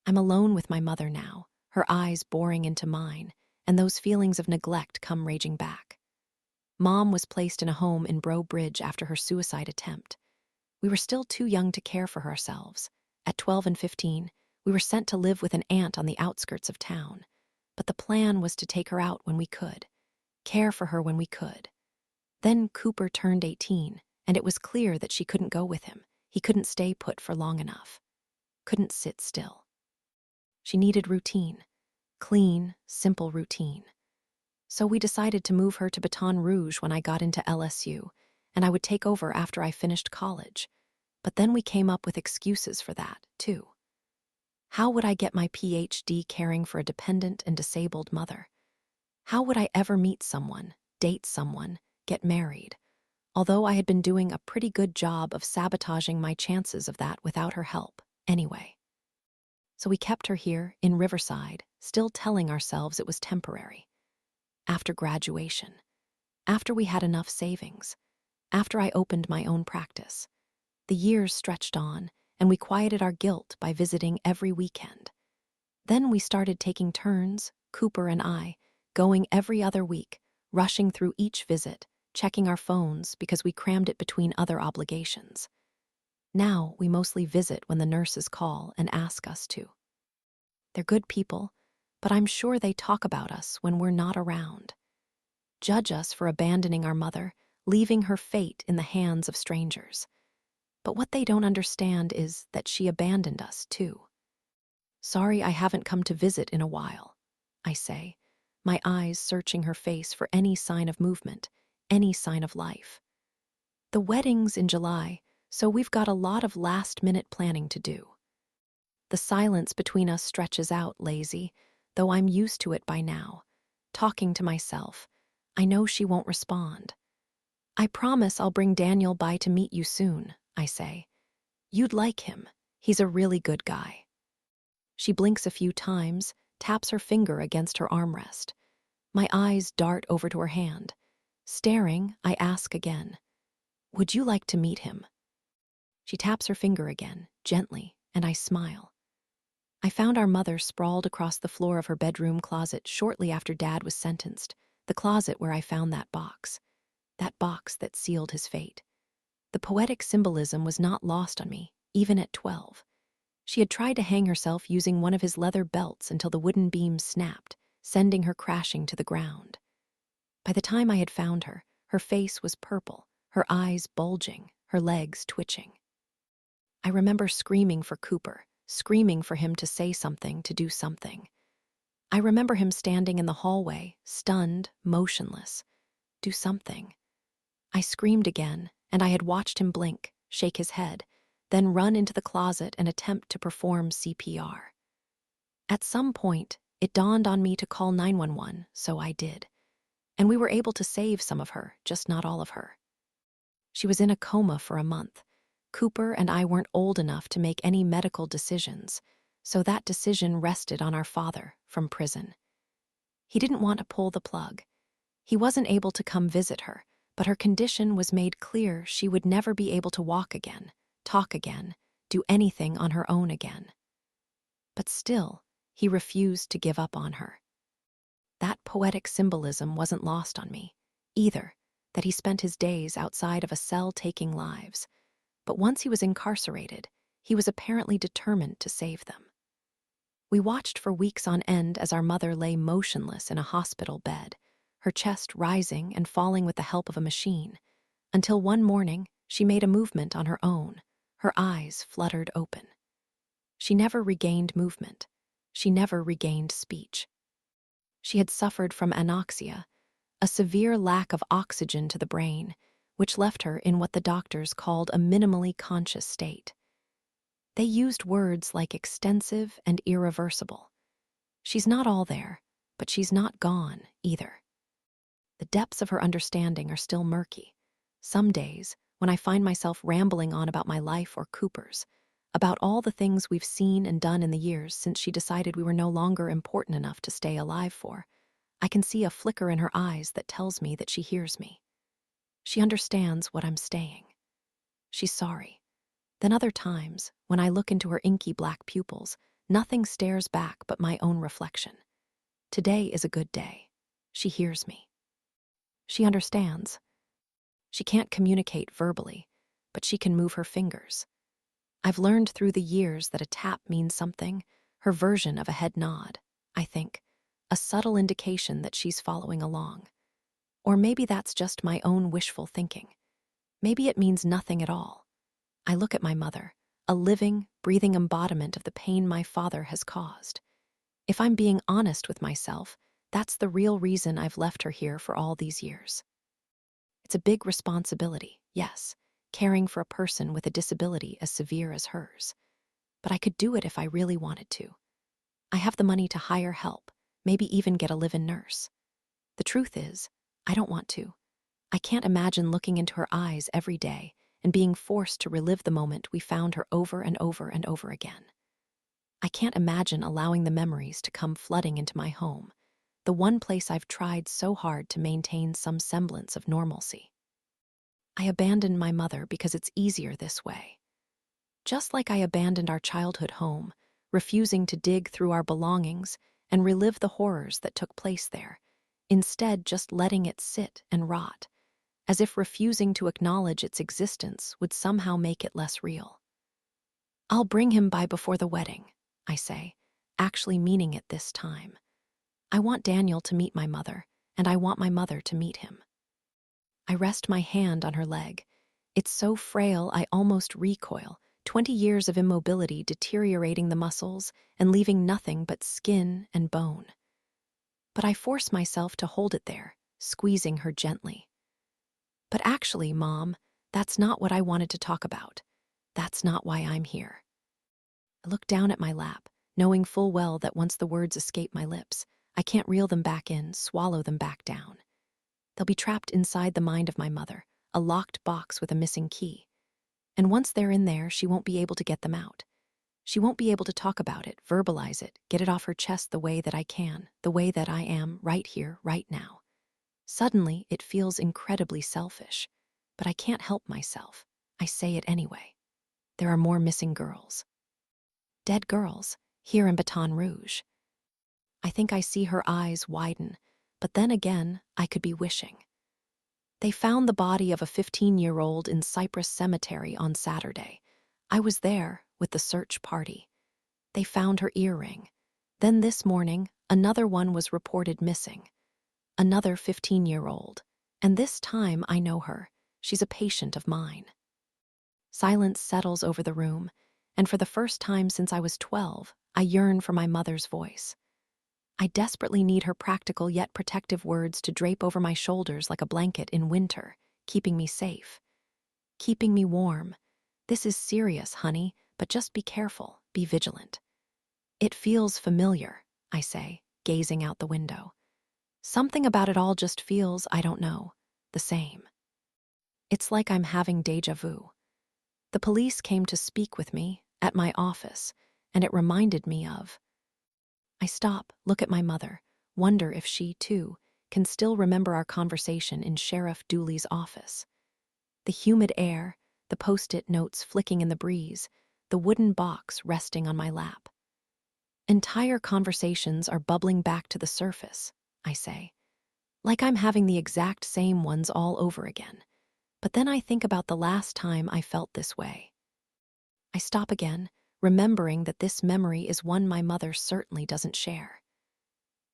I'm alone with my mother now, her eyes boring into mine, and those feelings of neglect come raging back. Mom was placed in a home in Breaux Bridge after her suicide attempt. We were still too young to care for ourselves. At 12 and 15, we were sent to live with an aunt on the outskirts of town. But the plan was to take her out when we could, care for her when we could. Then Cooper turned 18, and it was clear that she couldn't go with him. He couldn't stay put for long enough. Couldn't sit still. She needed routine. Clean, simple routine. So we decided to move her to Baton Rouge when I got into LSU, and I would take over after I finished college. But then we came up with excuses for that, too. How would I get my PhD caring for a dependent and disabled mother? How would I ever meet someone, date someone, get married? Although I had been doing a pretty good job of sabotaging my chances of that without her help, anyway. So we kept her here, in Riverside, still telling ourselves it was temporary. After graduation, after we had enough savings, after I opened my own practice, the years stretched on, and we quieted our guilt by visiting every weekend. Then we started taking turns, Cooper and I, going every other week, rushing through each visit, checking our phones because we crammed it between other obligations. Now we mostly visit when the nurses call and ask us to. They're good people, but I'm sure they talk about us when we're not around. Judge us for abandoning our mother, leaving her fate in the hands of strangers. But what they don't understand is that she abandoned us, too. "Sorry I haven't come to visit in a while," I say, my eyes searching her face for any sign of movement, any sign of life. The wedding's in July, so we've got a lot of last-minute planning to do. The silence between us stretches out, lazy, though I'm used to it by now. Talking to myself, I know she won't respond. "I promise I'll bring Daniel by to meet you soon," I say. "You'd like him. He's a really good guy." She blinks a few times, taps her finger against her armrest. My eyes dart over to her hand. Staring, I ask again, "Would you like to meet him?" She taps her finger again, gently, and I smile. I found our mother sprawled across the floor of her bedroom closet shortly after Dad was sentenced, the closet where I found that box that sealed his fate. The poetic symbolism was not lost on me, even at 12. She had tried to hang herself using one of his leather belts until the wooden beam snapped, sending her crashing to the ground. By the time I had found her face was purple, her eyes bulging, her legs twitching. I remember screaming for Cooper, screaming for him to say something, to do something. I remember him standing in the hallway, stunned, motionless. Do something. I screamed again, and I had watched him blink, shake his head, then run into the closet and attempt to perform CPR. At some point, it dawned on me to call 911, so I did. And we were able to save some of her, just not all of her. She was in a coma for a month. Cooper and I weren't old enough to make any medical decisions, so that decision rested on our father from prison. He didn't want to pull the plug. He wasn't able to come visit her, but her condition was made clear she would never be able to walk again, talk again, do anything on her own again. But still, he refused to give up on her. That poetic symbolism wasn't lost on me, either, that he spent his days outside of a cell taking lives. But once he was incarcerated, he was apparently determined to save them. We watched for weeks on end as our mother lay motionless in a hospital bed, her chest rising and falling with the help of a machine, until one morning she made a movement on her own, her eyes fluttered open. She never regained movement. She never regained speech. She had suffered from anoxia, a severe lack of oxygen to the brain, which left her in what the doctors called a minimally conscious state. They used words like extensive and irreversible. She's not all there, But she's not gone, either. The depths of her understanding are still murky. Some days, when I find myself rambling on about my life or Cooper's, about all the things we've seen and done in the years since she decided we were no longer important enough to stay alive for, I can see a flicker in her eyes that tells me that she hears me. She understands what I'm saying. She's sorry. Then other times, when I look into her inky black pupils, nothing stares back but my own reflection. Today is a good day. She hears me. She understands. She can't communicate verbally, but she can move her fingers. I've learned through the years that a tap means something, her version of a head nod, I think, a subtle indication that she's following along. Or maybe that's just my own wishful thinking. Maybe it means nothing at all. I look at my mother, a living, breathing embodiment of the pain my father has caused. If I'm being honest with myself, that's the real reason I've left her here for all these years. It's a big responsibility, yes, caring for a person with a disability as severe as hers. But I could do it if I really wanted to. I have the money to hire help, maybe even get a live-in nurse. The truth is, I don't want to. I can't imagine looking into her eyes every day and being forced to relive the moment we found her over and over and over again. I can't imagine allowing the memories to come flooding into my home, the one place I've tried so hard to maintain some semblance of normalcy. I abandoned my mother because it's easier this way. Just like I abandoned our childhood home, refusing to dig through our belongings and relive the horrors that took place there, instead just letting it sit and rot, as if refusing to acknowledge its existence would somehow make it less real. I'll bring him by before the wedding, I say, actually meaning it this time. I want Daniel to meet my mother, and I want my mother to meet him. I rest my hand on her leg. It's so frail I almost recoil, 20 years of immobility deteriorating the muscles and leaving nothing but skin and bone. But I force myself to hold it there, squeezing her gently. But actually, Mom, that's not what I wanted to talk about. That's not why I'm here. I look down at my lap, knowing full well that once the words escape my lips, I can't reel them back in, swallow them back down. They'll be trapped inside the mind of my mother, a locked box with a missing key. And once they're in there, she won't be able to get them out. She won't be able to talk about it, verbalize it, get it off her chest the way that I can, the way that I am right here, right now. Suddenly, it feels incredibly selfish, but I can't help myself. I say it anyway. There are more missing girls. Dead girls, here in Baton Rouge. I think I see her eyes widen, but then again, I could be wishing. They found the body of a 15-year-old in Cypress Cemetery on Saturday. I was there with the search party. They found her earring. Then this morning, another one was reported missing. Another 15-year-old. And this time I know her. She's a patient of mine. Silence settles over the room, and for the first time since I was 12, I yearn for my mother's voice. I desperately need her practical yet protective words to drape over my shoulders like a blanket in winter, keeping me safe. Keeping me warm. This is serious, honey, but just be careful, be vigilant. It feels familiar, I say, gazing out the window. Something about it all just feels, I don't know, the same. It's like I'm having déjà vu. The police came to speak with me at my office, and it reminded me of. I stop, look at my mother, wonder if she, too, can still remember our conversation in Sheriff Dooley's office. The humid air, the post-it notes flicking in the breeze, the wooden box resting on my lap. Entire conversations are bubbling back to the surface, I say, like I'm having the exact same ones all over again. But then I think about the last time I felt this way. I stop again, remembering that this memory is one my mother certainly doesn't share.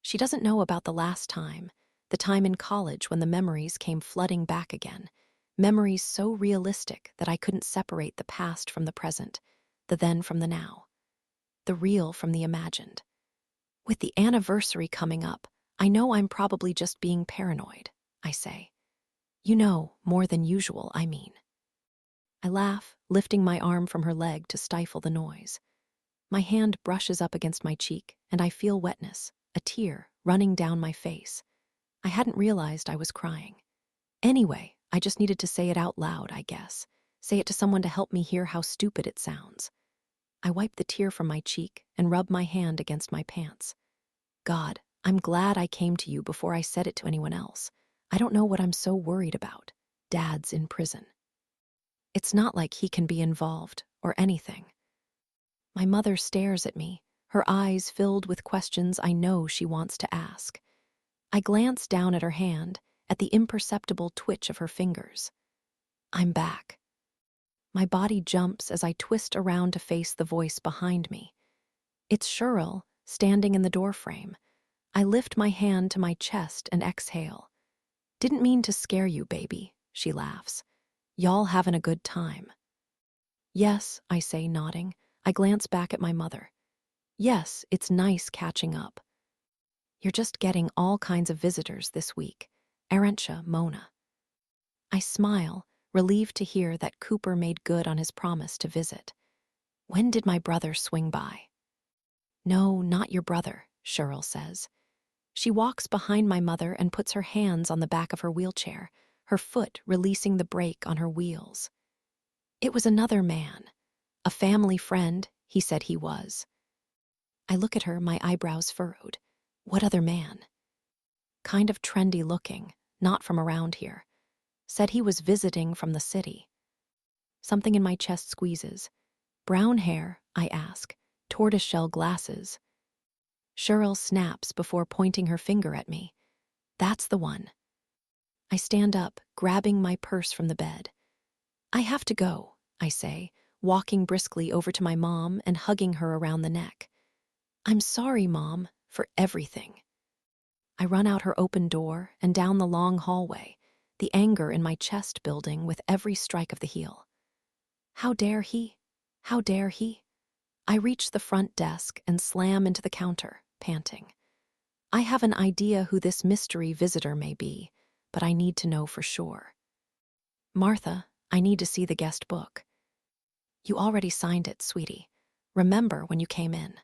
She doesn't know about the last time, the time in college when the memories came flooding back again, memories so realistic that I couldn't separate the past from the present, the then from the now, the real from the imagined. With the anniversary coming up, I know I'm probably just being paranoid, I say. You know, more than usual, I mean. I laugh, lifting my arm from her leg to stifle the noise. My hand brushes up against my cheek, and I feel wetness, a tear running down my face. I hadn't realized I was crying. Anyway, I just needed to say it out loud, I guess. Say it to someone to help me hear how stupid it sounds. I wiped the tear from my cheek and rubbed my hand against my pants. God, I'm glad I came to you before I said it to anyone else. I don't know what I'm so worried about. Dad's in prison. It's not like he can be involved or anything. My mother stares at me, her eyes filled with questions I know she wants to ask. I glance down at her hand, at the imperceptible twitch of her fingers. I'm back. My body jumps as I twist around to face the voice behind me. It's Cheryl, standing in the doorframe. I lift my hand to my chest and exhale. Didn't mean to scare you, baby, she laughs. Y'all having a good time? Yes, I say, nodding. I glance back at my mother. Yes, it's nice catching up. You're just getting all kinds of visitors this week. Arantxa, Mona. I smile, relieved to hear that Cooper made good on his promise to visit. When did my brother swing by? No, not your brother, Cheryl says. She walks behind my mother and puts her hands on the back of her wheelchair, her foot releasing the brake on her wheels. It was another man. A family friend, he said he was. I look at her, my eyebrows furrowed. What other man? Kind of trendy looking, not from around here. Said he was visiting from the city. Something in my chest squeezes. Brown hair, I ask. Tortoiseshell glasses. Cheryl snaps before pointing her finger at me. That's the one. I stand up, grabbing my purse from the bed. I have to go, I say, walking briskly over to my mom and hugging her around the neck. I'm sorry, Mom, for everything. I run out her open door and down the long hallway, the anger in my chest building with every strike of the heel. How dare he? How dare he? I reach the front desk and slam into the counter, panting. I have an idea who this mystery visitor may be, but I need to know for sure. Martha, I need to see the guest book. You already signed it, sweetie. Remember when you came in.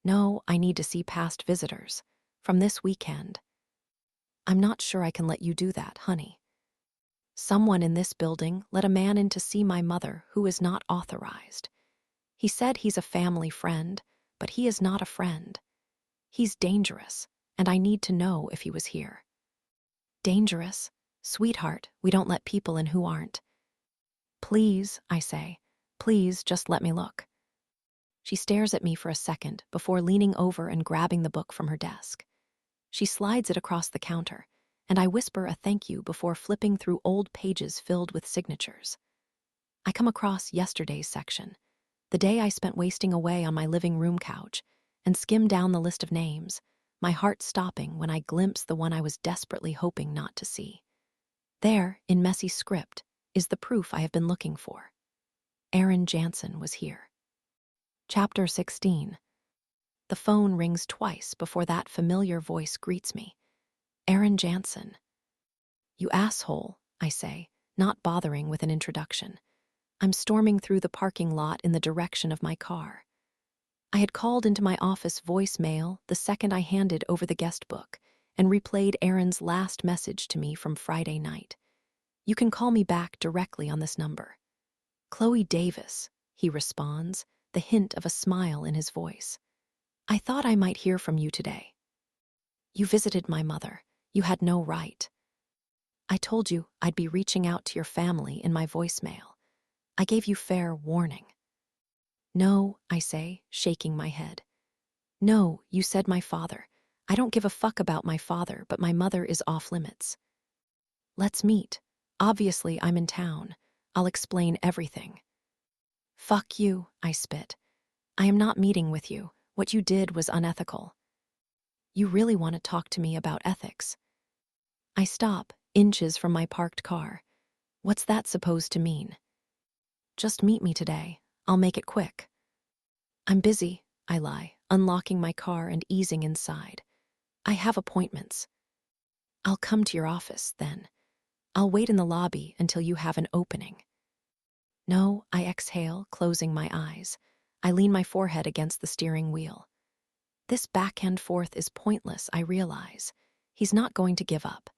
No, I need to see past visitors. From this weekend. I'm not sure I can let you do that, honey. Someone in this building let a man in to see my mother who is not authorized. He said he's a family friend, but he is not a friend. He's dangerous, and I need to know if he was here. Dangerous? Sweetheart, we don't let people in who aren't. Please, I say, please just let me look. She stares at me for a second before leaning over and grabbing the book from her desk. She slides it across the counter, and I whisper a thank you before flipping through old pages filled with signatures. I come across yesterday's section, the day I spent wasting away on my living room couch, and skim down the list of names, my heart stopping when I glimpse the one I was desperately hoping not to see. There, in messy script, is the proof I have been looking for. Aaron Jansen was here. Chapter 16. The phone rings twice before that familiar voice greets me. Aaron Jansen. You asshole, I say, not bothering with an introduction. I'm storming through the parking lot in the direction of my car. I had called into my office voicemail the second I handed over the guest book and replayed Aaron's last message to me from Friday night. You can call me back directly on this number. Chloe Davis, he responds, the hint of a smile in his voice. I thought I might hear from you today. You visited my mother. You had no right. I told you I'd be reaching out to your family in my voicemail. I gave you fair warning. No, I say, shaking my head. No, you said my father. I don't give a fuck about my father, but my mother is off limits. Let's meet. Obviously, I'm in town. I'll explain everything. Fuck you, I spit. I am not meeting with you. What you did was unethical. You really want to talk to me about ethics? I stop, inches from my parked car. What's that supposed to mean? Just meet me today. I'll make it quick. I'm busy, I lie, unlocking my car and easing inside. I have appointments. I'll come to your office, then. I'll wait in the lobby until you have an opening. No, I exhale, closing my eyes. I lean my forehead against the steering wheel. This back and forth is pointless, I realize. He's not going to give up.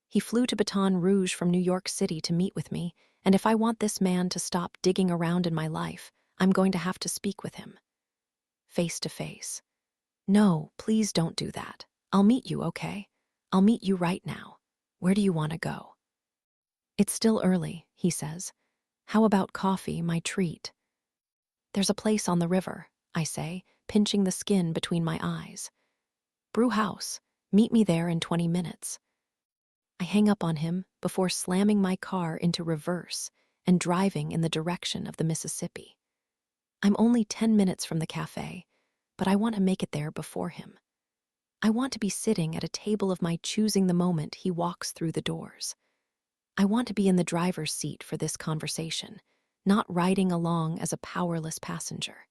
He flew to Baton Rouge from New York City to meet with me, and if I want this man to stop digging around in my life, I'm going to have to speak with him. Face to face. No, please don't do that. I'll meet you, okay? I'll meet you right now. Where do you want to go? It's still early, he says. How about coffee, my treat? There's a place on the river, I say, pinching the skin between my eyes. Brew House. Meet me there in 20 minutes. I hang up on him before slamming my car into reverse and driving in the direction of the Mississippi. I'm only 10 minutes from the cafe, but I want to make it there before him. I want to be sitting at a table of my choosing the moment he walks through the doors. I want to be in the driver's seat for this conversation, not riding along as a powerless passenger.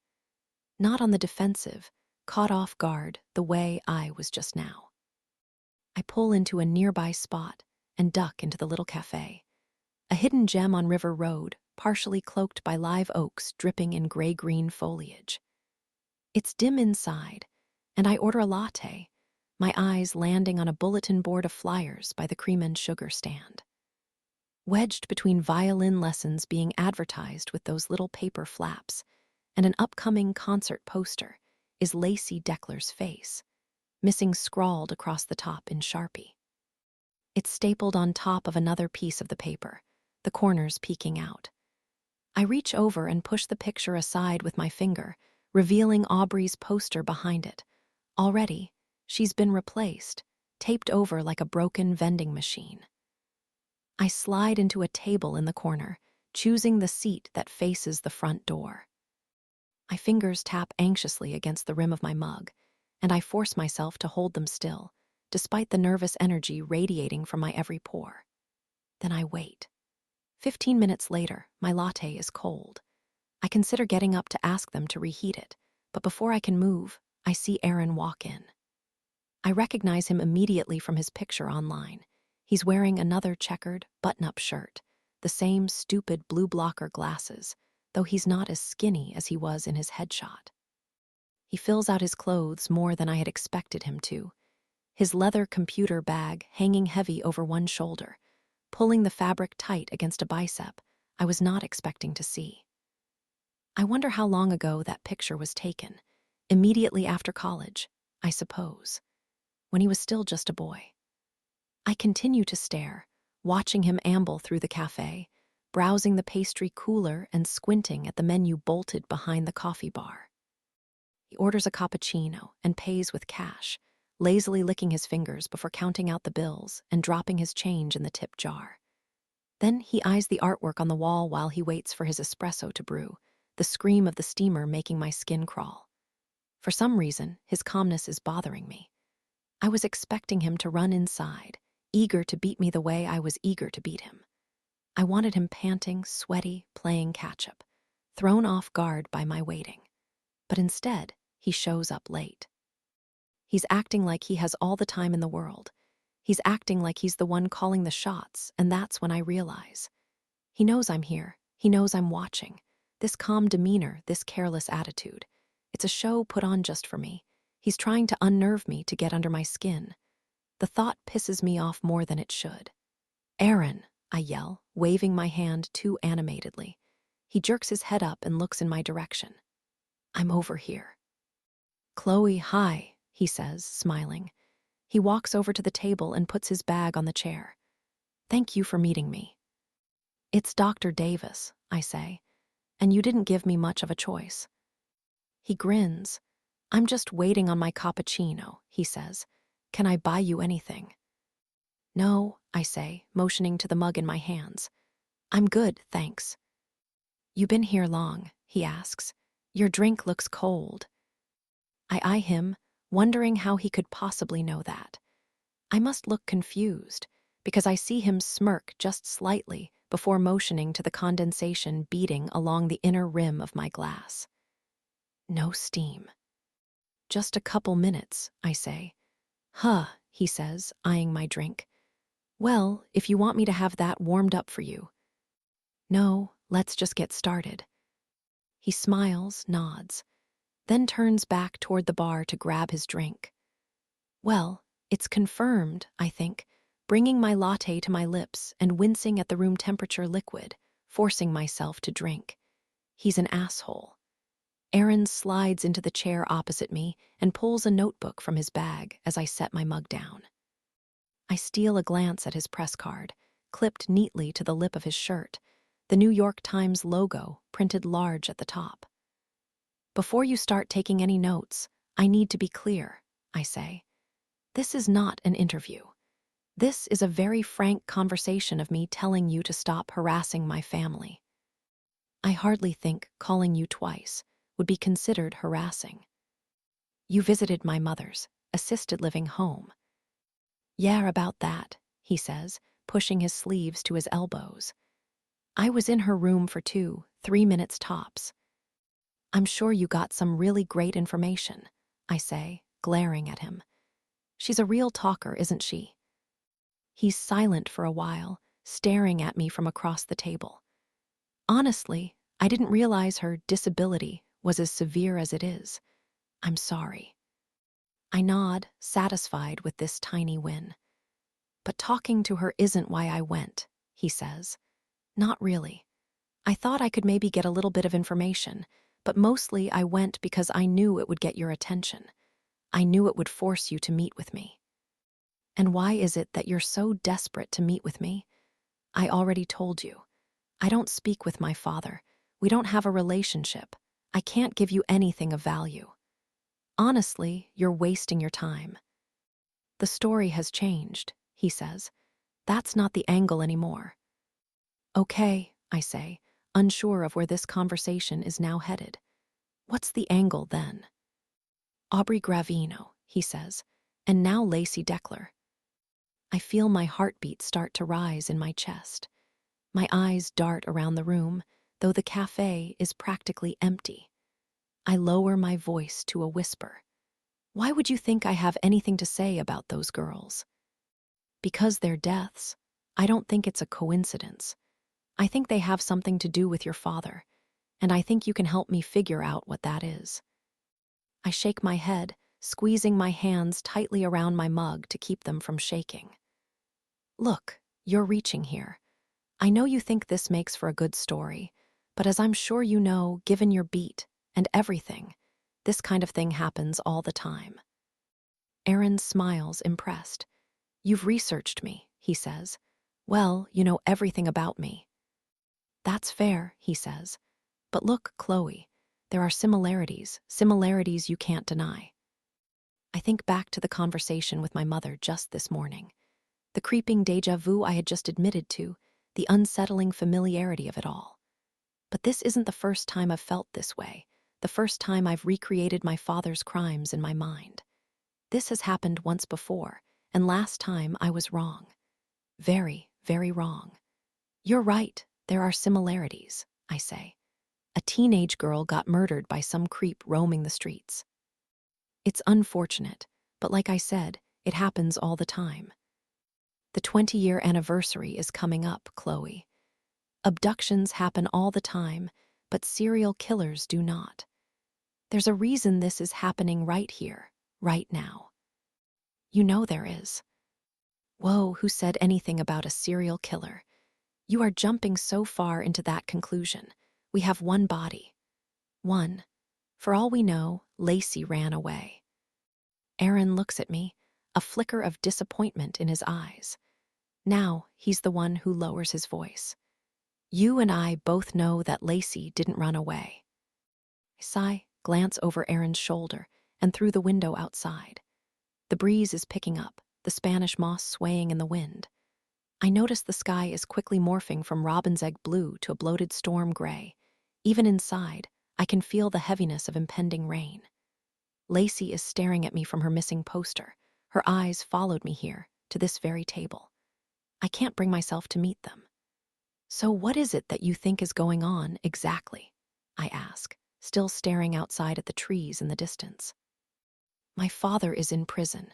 Not on the defensive, caught off guard the way I was just now. I pull into a nearby spot and duck into the little cafe. A hidden gem on River Road, partially cloaked by live oaks dripping in gray-green foliage. It's dim inside, and I order a latte, my eyes landing on a bulletin board of flyers by the cream and sugar stand. Wedged between violin lessons being advertised with those little paper flaps and an upcoming concert poster is Lacey Deckler's face, missing scrawled across the top in Sharpie. It's stapled on top of another piece of the paper, the corners peeking out. I reach over and push the picture aside with my finger, revealing Aubrey's poster behind it. Already, she's been replaced, taped over like a broken vending machine. I slide into a table in the corner, choosing the seat that faces the front door. My fingers tap anxiously against the rim of my mug, and I force myself to hold them still, despite the nervous energy radiating from my every pore. Then I wait. 15 minutes later, my latte is cold. I consider getting up to ask them to reheat it, but before I can move, I see Aaron walk in. I recognize him immediately from his picture online. He's wearing another checkered, button-up shirt, the same stupid blue blocker glasses, though he's not as skinny as he was in his headshot. He fills out his clothes more than I had expected him to, his leather computer bag hanging heavy over one shoulder, pulling the fabric tight against a bicep I was not expecting to see. I wonder how long ago that picture was taken. Immediately after college, I suppose, when he was still just a boy. I continue to stare, watching him amble through the cafe, browsing the pastry cooler and squinting at the menu bolted behind the coffee bar. He orders a cappuccino and pays with cash, lazily licking his fingers before counting out the bills and dropping his change in the tip jar. Then he eyes the artwork on the wall while he waits for his espresso to brew, the scream of the steamer making my skin crawl. For some reason, his calmness is bothering me. I was expecting him to run inside, eager to beat me the way I was eager to beat him. I wanted him panting, sweaty, playing catch-up, thrown off guard by my waiting. But instead, he shows up late. He's acting like he has all the time in the world. He's acting like he's the one calling the shots, and that's when I realize. He knows I'm here. He knows I'm watching. This calm demeanor, this careless attitude. It's a show put on just for me. He's trying to unnerve me to get under my skin. The thought pisses me off more than it should. "Aaron," I yell, waving my hand too animatedly. He jerks his head up and looks in my direction. "I'm over here." "Chloe, hi," he says, smiling. He walks over to the table and puts his bag on the chair. "Thank you for meeting me." "It's Dr. Davis," I say, "and you didn't give me much of a choice." He grins. "I'm just waiting on my cappuccino," he says. "Can I buy you anything?" "No," I say, motioning to the mug in my hands. "I'm good, thanks." "You been here long?" he asks. "Your drink looks cold." I eye him, wondering how he could possibly know that. I must look confused, because I see him smirk just slightly before motioning to the condensation beading along the inner rim of my glass. No steam. "Just a couple minutes," I say. "Huh," he says, eyeing my drink. "Well, if you want me to have that warmed up for you." "No, let's just get started." He smiles, nods. then turns back toward the bar to grab his drink. Well, it's confirmed, I think, bringing my latte to my lips and wincing at the room temperature liquid, forcing myself to drink. He's an asshole. Aaron slides into the chair opposite me and pulls a notebook from his bag as I set my mug down. I steal a glance at his press card, clipped neatly to the lip of his shirt, the New York Times logo printed large at the top. Before you start taking any notes, I need to be clear, I say. This is not an interview. This is a very frank conversation of me telling you to stop harassing my family. I hardly think calling you twice would be considered harassing. You visited my mother's assisted living home. Yeah, about that, he says, pushing his sleeves to his elbows. I was in her room for 2-3 minutes tops. I'm sure you got some really great information, I say, glaring at him. She's a real talker, isn't she? He's silent for a while, staring at me from across the table. Honestly, I didn't realize her disability was as severe as it is. I'm sorry. I nod, satisfied with this tiny win. But talking to her isn't why I went, he says. Not really. I thought I could maybe get a little bit of information, but mostly I went because I knew it would get your attention. I knew it would force you to meet with me. And why is it that you're so desperate to meet with me? I already told you. I don't speak with my father. We don't have a relationship. I can't give you anything of value. Honestly, you're wasting your time. The story has changed, he says. That's not the angle anymore. Okay, I say, unsure of where this conversation is now headed. What's the angle then? Aubrey Gravino, he says, and now Lacey Deckler. I feel my heartbeat start to rise in my chest. My eyes dart around the room, though the cafe is practically empty. I lower my voice to a whisper. Why would you think I have anything to say about those girls? Because their deaths. I don't think it's a coincidence. I think they have something to do with your father, and I think you can help me figure out what that is. I shake my head, squeezing my hands tightly around my mug to keep them from shaking. Look, you're reaching here. I know you think this makes for a good story, but as I'm sure you know, given your beat and everything, this kind of thing happens all the time. Aaron smiles, impressed. You've researched me, he says. Well, you know everything about me. That's fair, he says. But look, Chloe, there are similarities you can't deny. I think back to the conversation with my mother just this morning. The creeping déjà vu I had just admitted to, the unsettling familiarity of it all. But this isn't the first time I've felt this way, the first time I've recreated my father's crimes in my mind. This has happened once before, and last time I was wrong. Very, very wrong. You're right, there are similarities, I say. A teenage girl got murdered by some creep roaming the streets. It's unfortunate, but like I said, it happens all the time. The 20-year anniversary is coming up, Chloe. Abductions happen all the time, but serial killers do not. There's a reason this is happening right here, right now. You know there is. Whoa, who said anything about a serial killer? You are jumping so far into that conclusion. We have one body. One. For all we know, Lacey ran away. Aaron looks at me, a flicker of disappointment in his eyes. Now he's the one who lowers his voice. You and I both know that Lacey didn't run away. I sigh, glance over Aaron's shoulder, and through the window outside. The breeze is picking up, the Spanish moss swaying in the wind. I notice the sky is quickly morphing from robin's egg blue to a bloated storm gray. Even inside, I can feel the heaviness of impending rain. Lacey is staring at me from her missing poster. Her eyes followed me here, to this very table. I can't bring myself to meet them. So what is it that you think is going on exactly? I ask, still staring outside at the trees in the distance. My father is in prison.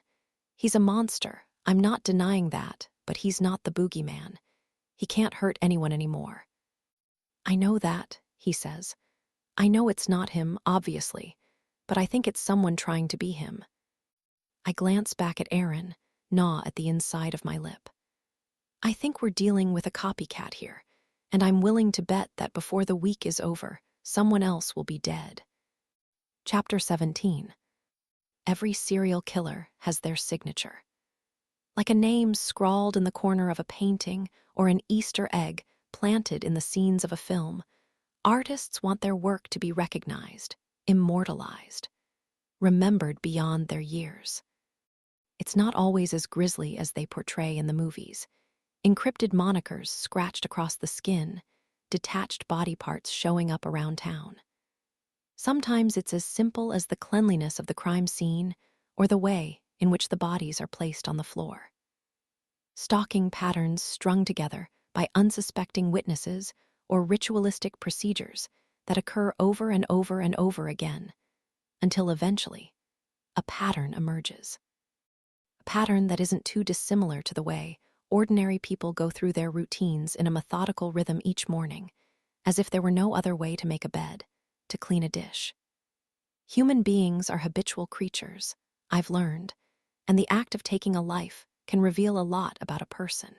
He's a monster. I'm not denying that, but he's not the boogeyman. He can't hurt anyone anymore. I know that, he says. I know it's not him, obviously, but I think it's someone trying to be him. I glance back at Aaron, gnaw at the inside of my lip. I think we're dealing with a copycat here, and I'm willing to bet that before the week is over, someone else will be dead. Chapter 17. Every serial killer has their signature. Like a name scrawled in the corner of a painting or an Easter egg planted in the scenes of a film, artists want their work to be recognized, immortalized, remembered beyond their years. It's not always as grisly as they portray in the movies. Encrypted monikers scratched across the skin, detached body parts showing up around town. Sometimes it's as simple as the cleanliness of the crime scene or the way in which the bodies are placed on the floor. Stalking patterns strung together by unsuspecting witnesses or ritualistic procedures that occur over and over and over again, until eventually a pattern emerges. A pattern that isn't too dissimilar to the way ordinary people go through their routines in a methodical rhythm each morning, as if there were no other way to make a bed, to clean a dish. Human beings are habitual creatures, I've learned, and the act of taking a life can reveal a lot about a person.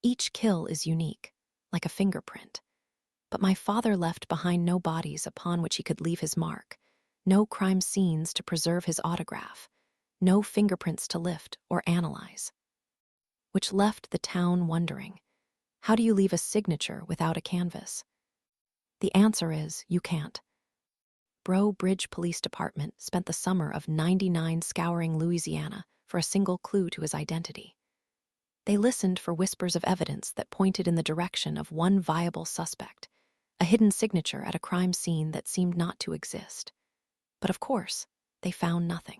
Each kill is unique, like a fingerprint, but my father left behind no bodies upon which he could leave his mark, no crime scenes to preserve his autograph, no fingerprints to lift or analyze. Which left the town wondering, how do you leave a signature without a canvas? The answer is, you can't. Breaux Bridge Police Department spent the summer of '99 scouring Louisiana for a single clue to his identity. They listened for whispers of evidence that pointed in the direction of one viable suspect, a hidden signature at a crime scene that seemed not to exist. But of course, they found nothing.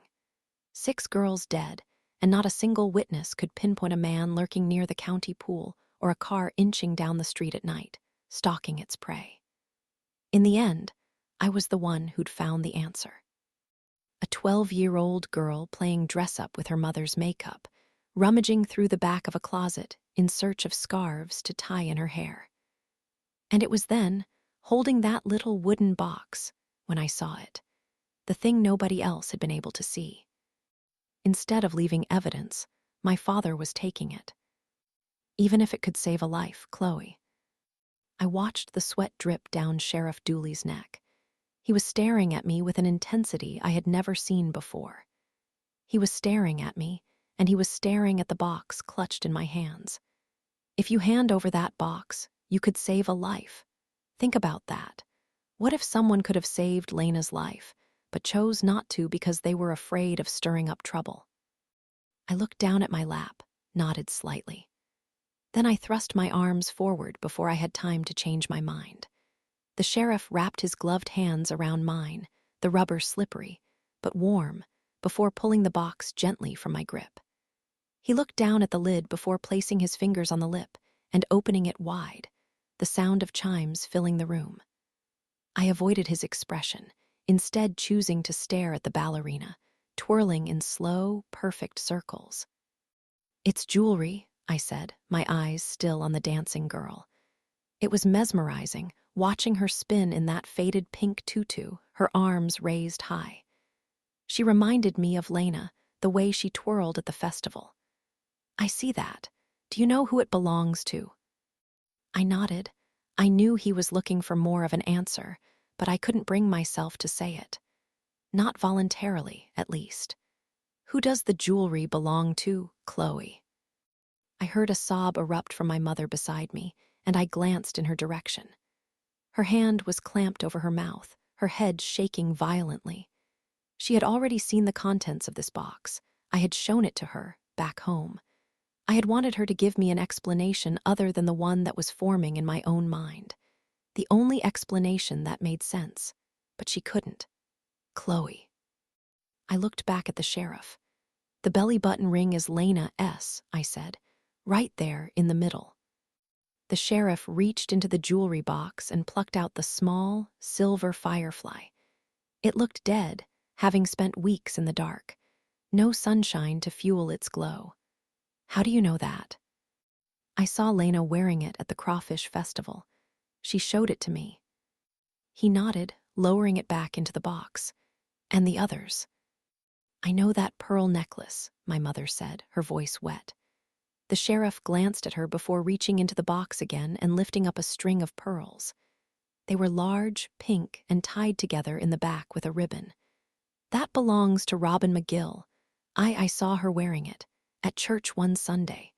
6 girls dead, and not a single witness could pinpoint a man lurking near the county pool or a car inching down the street at night, stalking its prey. In the end, I was the one who'd found the answer. A 12-year-old girl playing dress-up with her mother's makeup, rummaging through the back of a closet in search of scarves to tie in her hair. And it was then, holding that little wooden box, when I saw it, the thing nobody else had been able to see. Instead of leaving evidence, my father was taking it. Even if it could save a life, Chloe. I watched the sweat drip down Sheriff Dooley's neck. He was staring at me with an intensity I had never seen before. He was staring at me, and he was staring at the box clutched in my hands. If you hand over that box, you could save a life. Think about that. What if someone could have saved Lena's life, but chose not to because they were afraid of stirring up trouble? I looked down at my lap, nodded slightly. Then I thrust my arms forward before I had time to change my mind. The sheriff wrapped his gloved hands around mine, the rubber slippery, but warm, before pulling the box gently from my grip. He looked down at the lid before placing his fingers on the lip and opening it wide, the sound of chimes filling the room. I avoided his expression, instead choosing to stare at the ballerina, twirling in slow, perfect circles. "It's jewelry," I said, my eyes still on the dancing girl. It was mesmerizing, watching her spin in that faded pink tutu, her arms raised high. She reminded me of Lena, the way she twirled at the festival. "I see that. Do you know who it belongs to?" I nodded. I knew he was looking for more of an answer, but I couldn't bring myself to say it. Not voluntarily, at least. "Who does the jewelry belong to, Chloe?" I heard a sob erupt from my mother beside me, and I glanced in her direction. Her hand was clamped over her mouth, her head shaking violently. She had already seen the contents of this box. I had shown it to her, back home. I had wanted her to give me an explanation other than the one that was forming in my own mind. The only explanation that made sense. But she couldn't. Chloe. I looked back at the sheriff. "The belly button ring is Lena S., I said, right there in the middle." The sheriff reached into the jewelry box and plucked out the small, silver firefly. It looked dead, having spent weeks in the dark. No sunshine to fuel its glow. "How do you know that?" "I saw Lena wearing it at the Crawfish Festival. She showed it to me." He nodded, lowering it back into the box. And the others? I know that pearl necklace, my mother said, her voice wet. The sheriff glanced at her before reaching into the box again and lifting up a string of pearls. They were large, pink, and tied together in the back with a ribbon. That belongs to Robin McGill. I saw her wearing it at church one Sunday.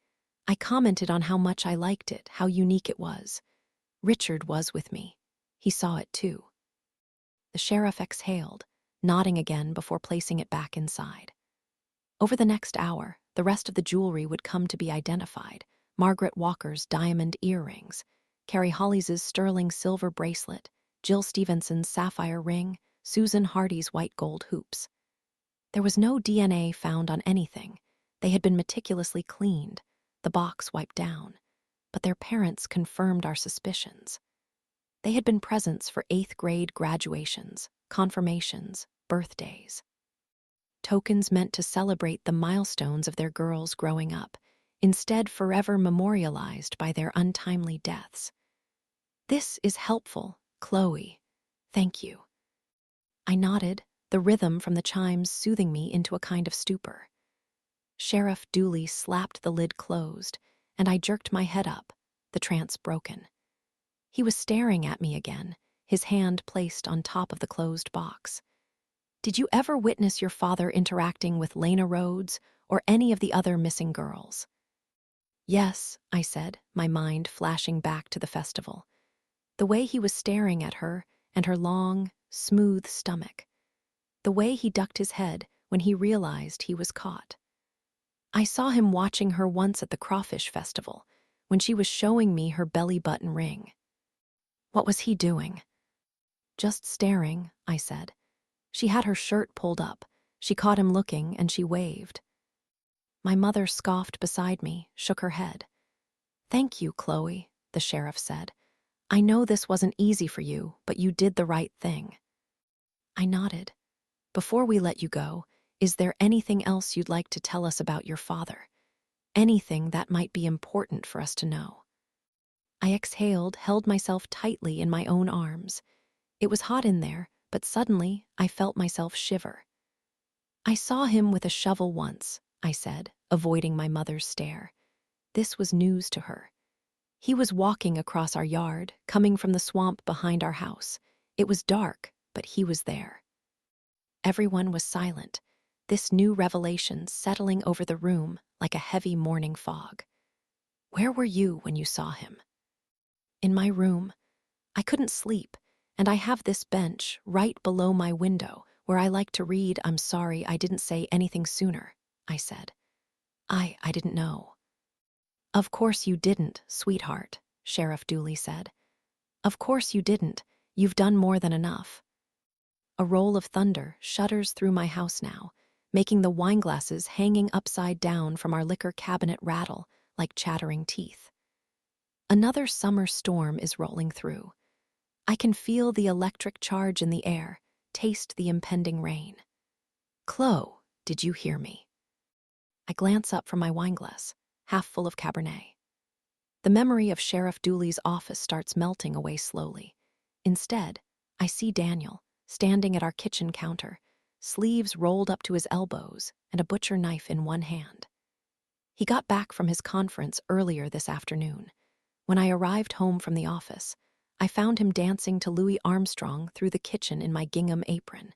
I commented on how much I liked it, how unique it was. Richard was with me. He saw it too. The sheriff exhaled, nodding again before placing it back inside. Over the next hour, the rest of the jewelry would come to be identified. Margaret Walker's diamond earrings, Carrie Hollis's sterling silver bracelet, Jill Stevenson's sapphire ring, Susan Hardy's white gold hoops. There was no DNA found on anything. They had been meticulously cleaned, the box wiped down, but their parents confirmed our suspicions. They had been presents for 8th grade graduations, confirmations, birthdays. Tokens meant to celebrate the milestones of their girls growing up, instead forever memorialized by their untimely deaths. This is helpful, Chloe. Thank you. I nodded, the rhythm from the chimes soothing me into a kind of stupor. Sheriff Dooley slapped the lid closed, and I jerked my head up, the trance broken. He was staring at me again, his hand placed on top of the closed box. Did you ever witness your father interacting with Lena Rhodes or any of the other missing girls? Yes, I said, my mind flashing back to the festival. The way he was staring at her and her long, smooth stomach. The way he ducked his head when he realized he was caught. I saw him watching her once at the Crawfish Festival, when she was showing me her belly button ring. What was he doing? Just staring, I said. She had her shirt pulled up. She caught him looking, and she waved. My mother scoffed beside me, shook her head. Thank you, Chloe, the sheriff said. I know this wasn't easy for you, but you did the right thing. I nodded. Before we let you go, is there anything else you'd like to tell us about your father? Anything that might be important for us to know? I exhaled, held myself tightly in my own arms. It was hot in there, but suddenly I felt myself shiver. I saw him with a shovel once, I said, avoiding my mother's stare. This was news to her. He was walking across our yard, coming from the swamp behind our house. It was dark, but he was there. Everyone was silent, this new revelation settling over the room like a heavy morning fog. Where were you when you saw him? In my room. I couldn't sleep, and I have this bench right below my window where I like to read. I'm sorry I didn't say anything sooner, I said. I didn't know. Of course you didn't, sweetheart, Sheriff Dooley said. Of course you didn't. You've done more than enough. A roll of thunder shudders through my house now, making the wineglasses hanging upside down from our liquor cabinet rattle like chattering teeth. Another summer storm is rolling through. I can feel the electric charge in the air, taste the impending rain. Chloe, did you hear me? I glance up from my wineglass, half full of Cabernet. The memory of Sheriff Dooley's office starts melting away slowly. Instead, I see Daniel, standing at our kitchen counter, sleeves rolled up to his elbows and a butcher knife in one hand. He got back from his conference earlier this afternoon. When I arrived home from the office, I found him dancing to Louis Armstrong through the kitchen in my gingham apron,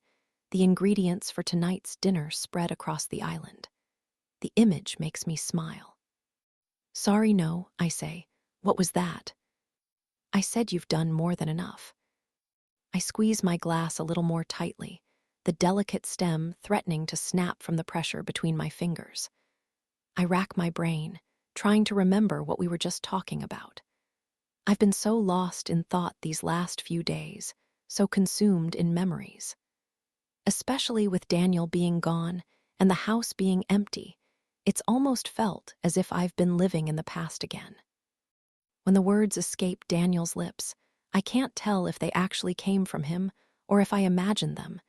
the ingredients for tonight's dinner spread across the island. The image makes me smile. Sorry, no, I say. What was that? I said you've done more than enough. I squeeze my glass a little more tightly, the delicate stem threatening to snap from the pressure between my fingers. I rack my brain, trying to remember what we were just talking about. I've been so lost in thought these last few days, so consumed in memories. Especially with Daniel being gone and the house being empty, it's almost felt as if I've been living in the past again. When the words escape Daniel's lips, I can't tell if they actually came from him or if I imagined them,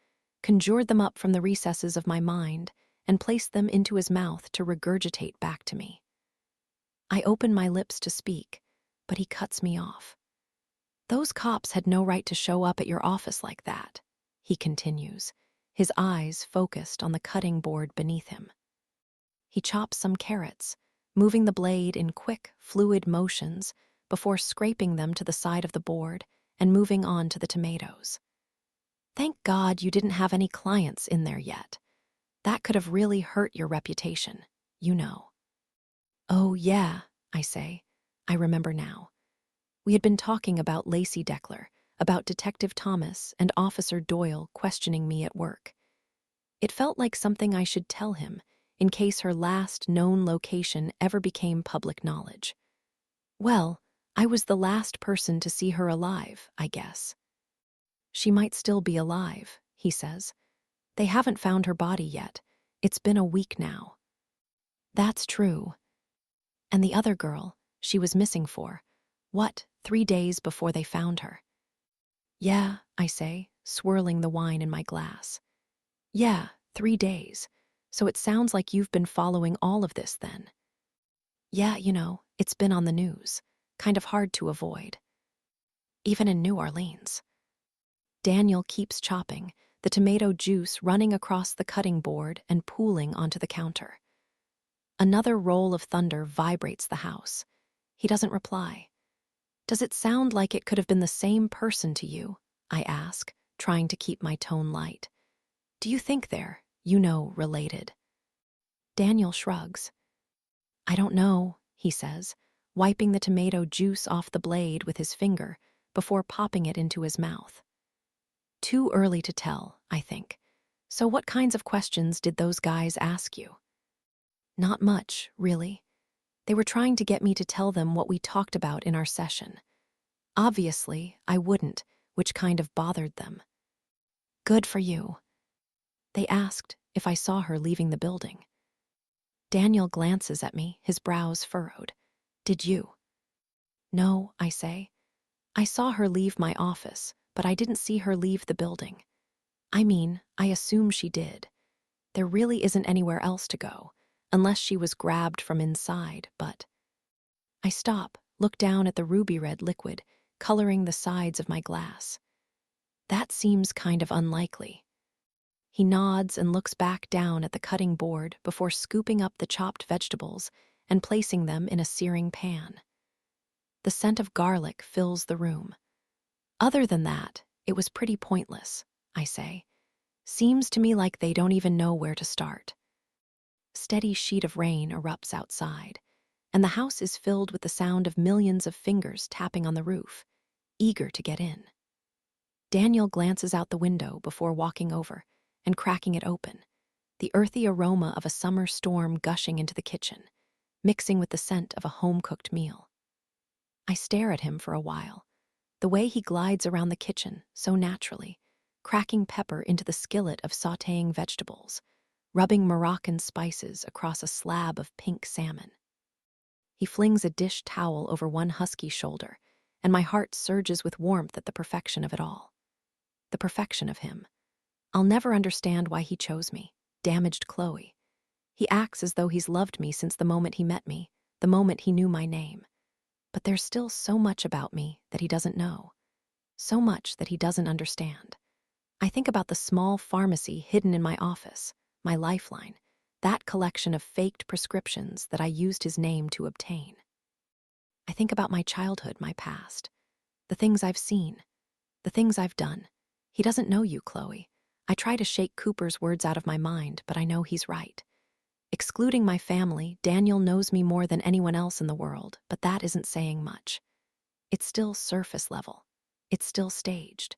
conjured them up from the recesses of my mind, and placed them into his mouth to regurgitate back to me. I open my lips to speak, but he cuts me off. Those cops had no right to show up at your office like that, he continues, his eyes focused on the cutting board beneath him. He chops some carrots, moving the blade in quick, fluid motions before scraping them to the side of the board and moving on to the tomatoes. Thank God you didn't have any clients in there yet. That could have really hurt your reputation, you know. Oh, yeah, I say. I remember now. We had been talking about Lacey Deckler, about Detective Thomas and Officer Doyle questioning me at work. It felt like something I should tell him in case her last known location ever became public knowledge. Well, I was the last person to see her alive, I guess. She might still be alive, he says. They haven't found her body yet. It's been a week now. That's true. And the other girl, she was missing for, 3 days before they found her? Yeah, I say, swirling the wine in my glass. Yeah, 3 days. So it sounds like you've been following all of this then. Yeah, it's been on the news. Kind of hard to avoid. Even in New Orleans. Daniel keeps chopping, the tomato juice running across the cutting board and pooling onto the counter. Another roll of thunder vibrates the house. He doesn't reply. Does it sound like it could have been the same person to you? I ask, trying to keep my tone light. Do you think they're, related? Daniel shrugs. I don't know, he says, wiping the tomato juice off the blade with his finger before popping it into his mouth. Too early to tell, I think. So what kinds of questions did those guys ask you? Not much, really. They were trying to get me to tell them what we talked about in our session. Obviously, I wouldn't, which kind of bothered them. Good for you. They asked if I saw her leaving the building. Daniel glances at me, his brows furrowed. Did you? No, I say. I saw her leave my office, but I didn't see her leave the building. I mean, I assume she did. There really isn't anywhere else to go, unless she was grabbed from inside, but... I stop, look down at the ruby red liquid, coloring the sides of my glass. That seems kind of unlikely. He nods and looks back down at the cutting board before scooping up the chopped vegetables and placing them in a searing pan. The scent of garlic fills the room. Other than that, it was pretty pointless, I say. Seems to me like they don't even know where to start. Steady sheet of rain erupts outside, and the house is filled with the sound of millions of fingers tapping on the roof, eager to get in. Daniel glances out the window before walking over and cracking it open, the earthy aroma of a summer storm gushing into the kitchen, mixing with the scent of a home-cooked meal. I stare at him for a while, the way he glides around the kitchen so naturally, cracking pepper into the skillet of sautéing vegetables, rubbing Moroccan spices across a slab of pink salmon. He flings a dish towel over one husky shoulder, and my heart surges with warmth at the perfection of it all. The perfection of him. I'll never understand why he chose me, damaged Chloe. He acts as though he's loved me since the moment he met me, the moment he knew my name. But there's still so much about me that he doesn't know, so much that he doesn't understand. I think about the small pharmacy hidden in my office, my lifeline, that collection of faked prescriptions that I used his name to obtain. I think about my childhood, my past, the things I've seen, the things I've done. He doesn't know you, Chloe. I try to shake Cooper's words out of my mind, but I know he's right. Excluding my family, Daniel knows me more than anyone else in the world, but that isn't saying much. It's still surface level. It's still staged.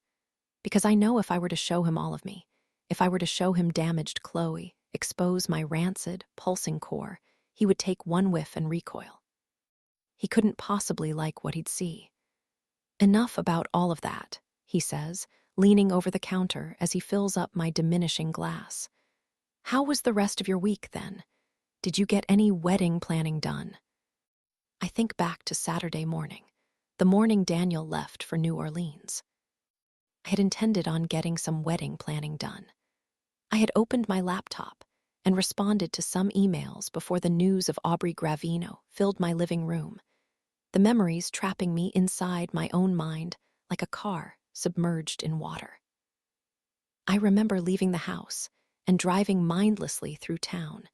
Because I know if I were to show him all of me, if I were to show him damaged Chloe, expose my rancid, pulsing core, he would take one whiff and recoil. He couldn't possibly like what he'd see. Enough about all of that, he says, leaning over the counter as he fills up my diminishing glass. How was the rest of your week, then? Did you get any wedding planning done? I think back to Saturday morning, the morning Daniel left for New Orleans. I had intended on getting some wedding planning done. I had opened my laptop and responded to some emails before the news of Aubrey Gravino filled my living room, the memories trapping me inside my own mind like a car submerged in water. I remember leaving the house and driving mindlessly through town,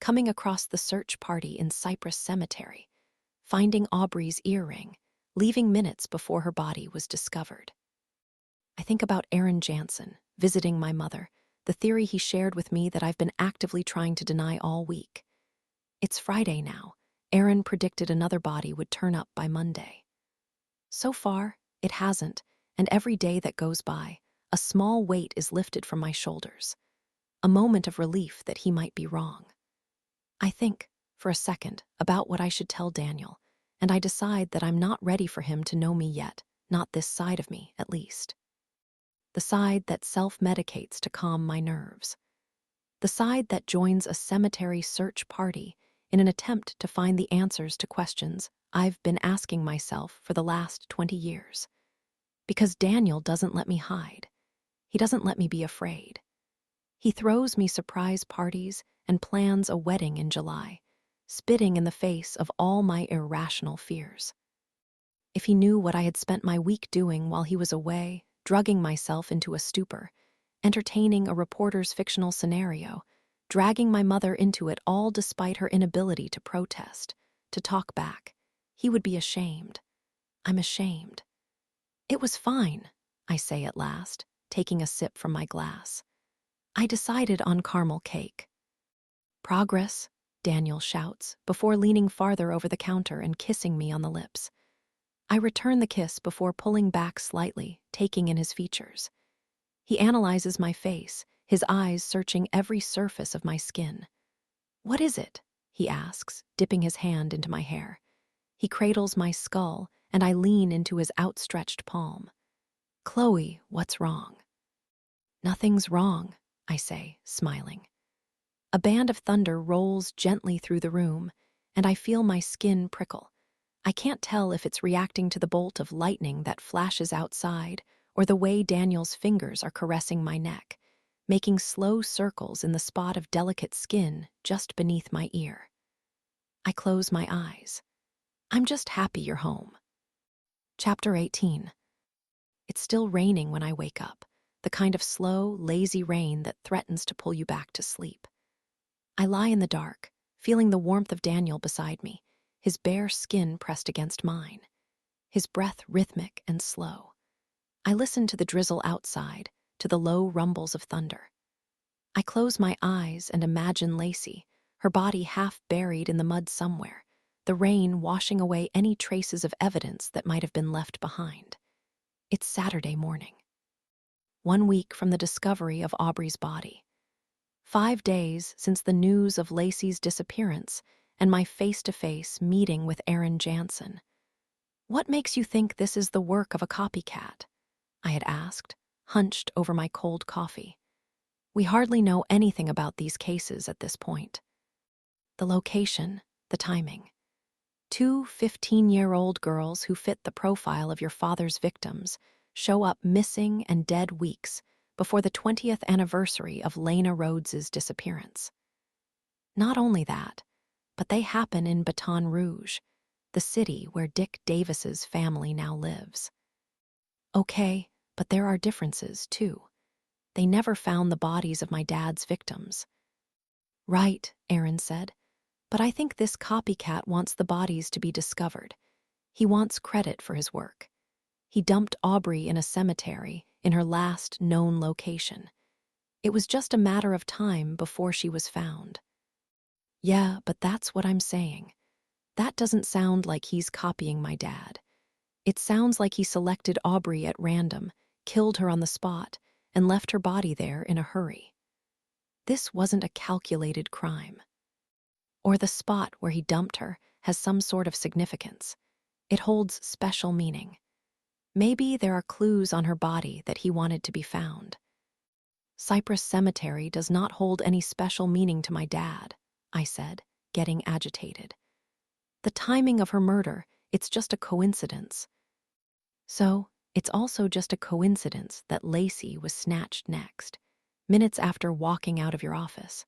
coming across the search party in Cypress Cemetery, finding Aubrey's earring, leaving minutes before her body was discovered. I think about Aaron Jansen visiting my mother, the theory he shared with me that I've been actively trying to deny all week. It's Friday now. Aaron predicted another body would turn up by Monday. So far, it hasn't, and every day that goes by, a small weight is lifted from my shoulders, a moment of relief that he might be wrong. I think, for a second, about what I should tell Daniel, and I decide that I'm not ready for him to know me yet, not this side of me, at least. The side that self-medicates to calm my nerves. The side that joins a cemetery search party in an attempt to find the answers to questions I've been asking myself for the last 20 years. Because Daniel doesn't let me hide. He doesn't let me be afraid. He throws me surprise parties and plans a wedding in July, spitting in the face of all my irrational fears. If he knew what I had spent my week doing while he was away, drugging myself into a stupor, entertaining a reporter's fictional scenario, dragging my mother into it all despite her inability to protest, to talk back, he would be ashamed. I'm ashamed. It was fine, I say at last, taking a sip from my glass. I decided on caramel cake. Progress, Daniel shouts, before leaning farther over the counter and kissing me on the lips. I return the kiss before pulling back slightly, taking in his features. He analyzes my face, his eyes searching every surface of my skin. "What is it?" he asks, dipping his hand into my hair. He cradles my skull, and I lean into his outstretched palm. "Chloe, what's wrong?" "Nothing's wrong," I say, smiling. A band of thunder rolls gently through the room, and I feel my skin prickle. I can't tell if it's reacting to the bolt of lightning that flashes outside or the way Daniel's fingers are caressing my neck, making slow circles in the spot of delicate skin just beneath my ear. I close my eyes. I'm just happy you're home. Chapter 18. It's still raining when I wake up, the kind of slow, lazy rain that threatens to pull you back to sleep. I lie in the dark, feeling the warmth of Daniel beside me, his bare skin pressed against mine, his breath rhythmic and slow. I listen to the drizzle outside, to the low rumbles of thunder. I close my eyes and imagine Lacey, her body half buried in the mud somewhere, the rain washing away any traces of evidence that might have been left behind. It's Saturday morning. 1 week from the discovery of Aubrey's body. 5 days since the news of Lacey's disappearance and my face-to-face meeting with Aaron Jansen. "What makes you think this is the work of a copycat?" I had asked, hunched over my cold coffee. We hardly know anything about these cases at this point. The location, the timing. 2 15-year-old girls who fit the profile of your father's victims show up missing and dead weeks before the 20th anniversary of Lena Rhodes's disappearance. Not only that, but they happen in Baton Rouge, the city where Dick Davis's family now lives. Okay, but there are differences, too. They never found the bodies of my dad's victims. "Right," Aaron said, "but I think this copycat wants the bodies to be discovered. He wants credit for his work. He dumped Aubrey in a cemetery in her last known location. It was just a matter of time before she was found." Yeah, but that's what I'm saying. That doesn't sound like he's copying my dad. It sounds like he selected Aubrey at random, killed her on the spot, and left her body there in a hurry. This wasn't a calculated crime. Or the spot where he dumped her has some sort of significance. It holds special meaning. Maybe there are clues on her body that he wanted to be found. Cypress Cemetery does not hold any special meaning to my dad, I said, getting agitated. The timing of her murder, it's just a coincidence. So, it's also just a coincidence that Lacey was snatched next, minutes after walking out of your office.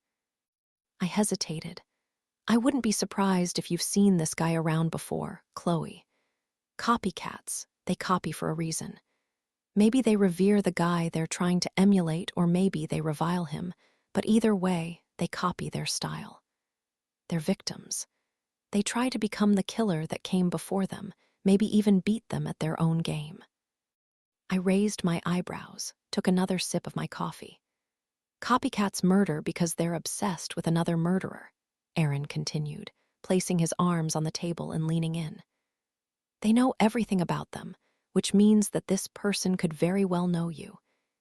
I hesitated. I wouldn't be surprised if you've seen this guy around before, Chloe. Copycats, they copy for a reason. Maybe they revere the guy they're trying to emulate, or maybe they revile him, but either way, they copy their style. They're victims. They try to become the killer that came before them, maybe even beat them at their own game. I raised my eyebrows, took another sip of my coffee. Copycats murder because they're obsessed with another murderer, Aaron continued, placing his arms on the table and leaning in. They know everything about them, which means that this person could very well know you.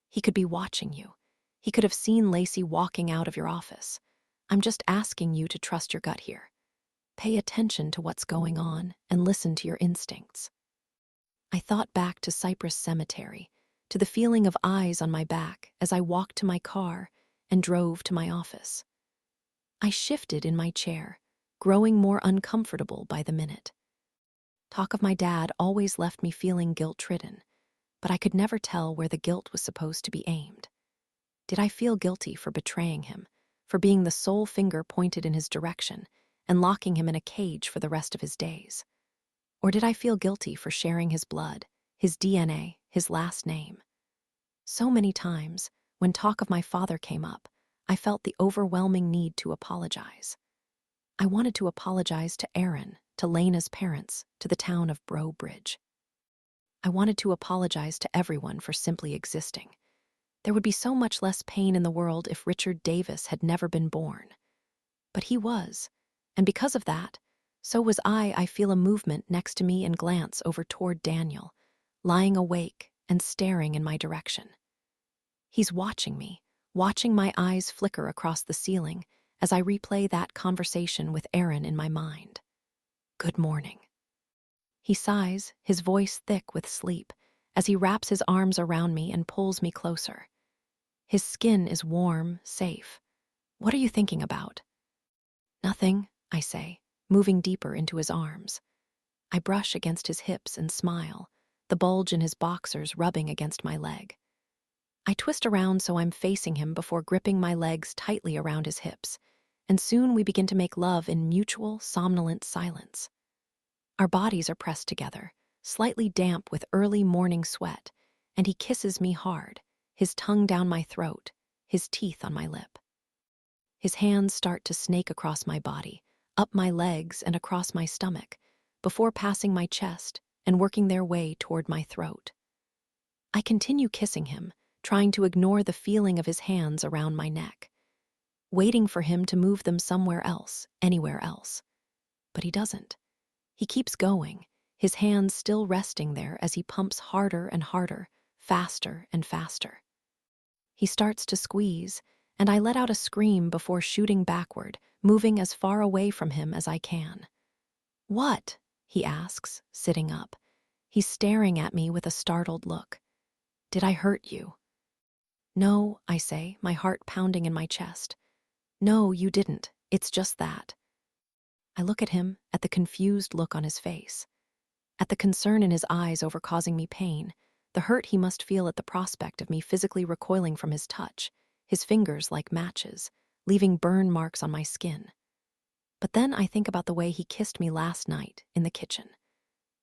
He could be watching you. He could have seen Lacey walking out of your office. I'm just asking you to trust your gut here. Pay attention to what's going on and listen to your instincts. I thought back to Cypress Cemetery, to the feeling of eyes on my back as I walked to my car and drove to my office. I shifted in my chair, growing more uncomfortable by the minute. Talk of my dad always left me feeling guilt-ridden, but I could never tell where the guilt was supposed to be aimed. Did I feel guilty for betraying him, for being the sole finger pointed in his direction and locking him in a cage for the rest of his days? Or did I feel guilty for sharing his blood, his DNA, his last name? So many times, when talk of my father came up, I felt the overwhelming need to apologize. I wanted to apologize to Aaron, to Lena's parents, to the town of Bro Bridge. I wanted to apologize to everyone for simply existing. There would be so much less pain in the world if Richard Davis had never been born. But he was, and because of that, so was I. I feel a movement next to me and glance over toward Daniel, lying awake and staring in my direction. He's watching me, watching my eyes flicker across the ceiling as I replay that conversation with Aaron in my mind. Good morning. He sighs, his voice thick with sleep, as he wraps his arms around me and pulls me closer. His skin is warm, safe. What are you thinking about? Nothing, I say, moving deeper into his arms. I brush against his hips and smile, the bulge in his boxers rubbing against my leg. I twist around so I'm facing him before gripping my legs tightly around his hips, and soon we begin to make love in mutual, somnolent silence. Our bodies are pressed together, slightly damp with early morning sweat, and he kisses me hard, his tongue down my throat, his teeth on my lip. His hands start to snake across my body, up my legs and across my stomach, before passing my chest and working their way toward my throat. I continue kissing him, trying to ignore the feeling of his hands around my neck, waiting for him to move them somewhere else, anywhere else. But he doesn't. He keeps going, his hands still resting there as he pumps harder and harder, faster and faster. He starts to squeeze, and I let out a scream before shooting backward, moving as far away from him as I can. What? He asks, sitting up. He's staring at me with a startled look. Did I hurt you? No, I say, my heart pounding in my chest. No, you didn't. It's just that. I look at him, at the confused look on his face, at the concern in his eyes over causing me pain, the hurt he must feel at the prospect of me physically recoiling from his touch, his fingers like matches, leaving burn marks on my skin. But then I think about the way he kissed me last night in the kitchen,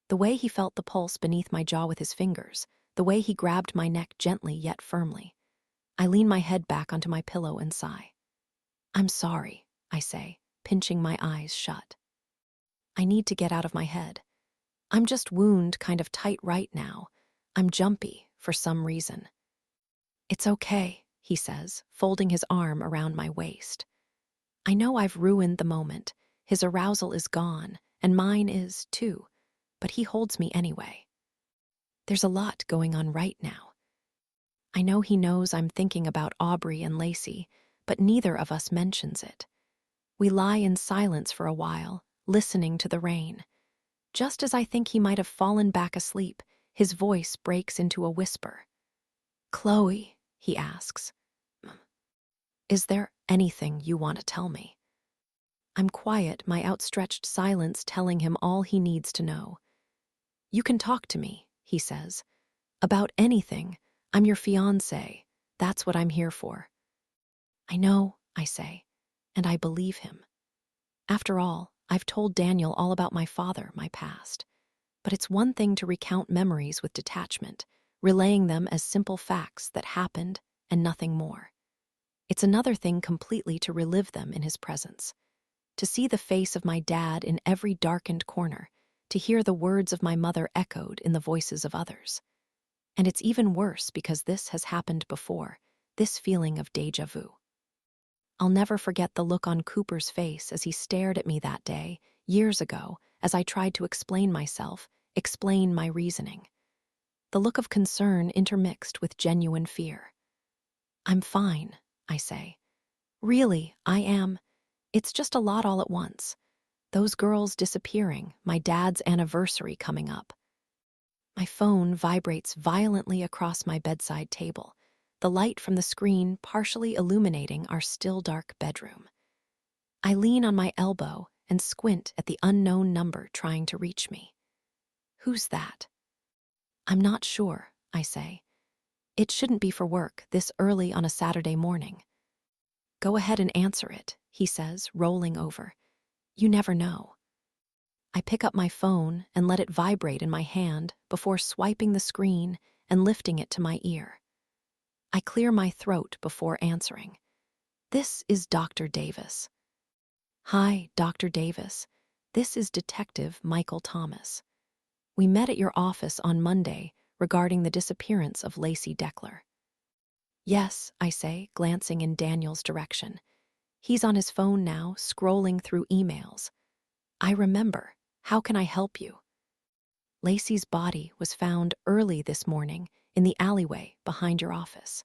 the way he felt the pulse beneath my jaw with his fingers, the way he grabbed my neck gently yet firmly. I lean my head back onto my pillow and sigh. I'm sorry, I say, pinching my eyes shut. I need to get out of my head. I'm just wound kind of tight right now. I'm jumpy for some reason. It's okay, he says, folding his arm around my waist. I know I've ruined the moment. His arousal is gone, and mine is too, but he holds me anyway. There's a lot going on right now. I know he knows I'm thinking about Aubrey and Lacey, but neither of us mentions it. We lie in silence for a while, listening to the rain. Just as I think he might have fallen back asleep, his voice breaks into a whisper. Chloe, he asks, is there anything you want to tell me? I'm quiet, my outstretched silence telling him all he needs to know. You can talk to me, he says. About anything. I'm your fiancé. That's what I'm here for. I know, I say, and I believe him. After all, I've told Daniel all about my father, my past. But it's one thing to recount memories with detachment, relaying them as simple facts that happened and nothing more. It's another thing completely to relive them in his presence, to see the face of my dad in every darkened corner, to hear the words of my mother echoed in the voices of others. And it's even worse because this has happened before, this feeling of déjà vu. I'll never forget the look on Cooper's face as he stared at me that day, years ago, as I tried to explain myself, explain my reasoning. The look of concern intermixed with genuine fear. "I'm fine," I say. "Really, I am. It's just a lot all at once. Those girls disappearing, my dad's anniversary coming up." My phone vibrates violently across my bedside table, the light from the screen partially illuminating our still dark bedroom. I lean on my elbow and squint at the unknown number trying to reach me. "Who's that?" "I'm not sure," I say. "It shouldn't be for work this early on a Saturday morning." "Go ahead and answer it," he says, rolling over. "You never know." I pick up my phone and let it vibrate in my hand before swiping the screen and lifting it to my ear. I clear my throat before answering. "This is Dr. Davis." "Hi, Dr. Davis. This is Detective Michael Thomas. We met at your office on Monday regarding the disappearance of Lacey Deckler." "Yes," I say, glancing in Daniel's direction. He's on his phone now, scrolling through emails. "I remember. How can I help you?" "Lacey's body was found early this morning in the alleyway behind your office.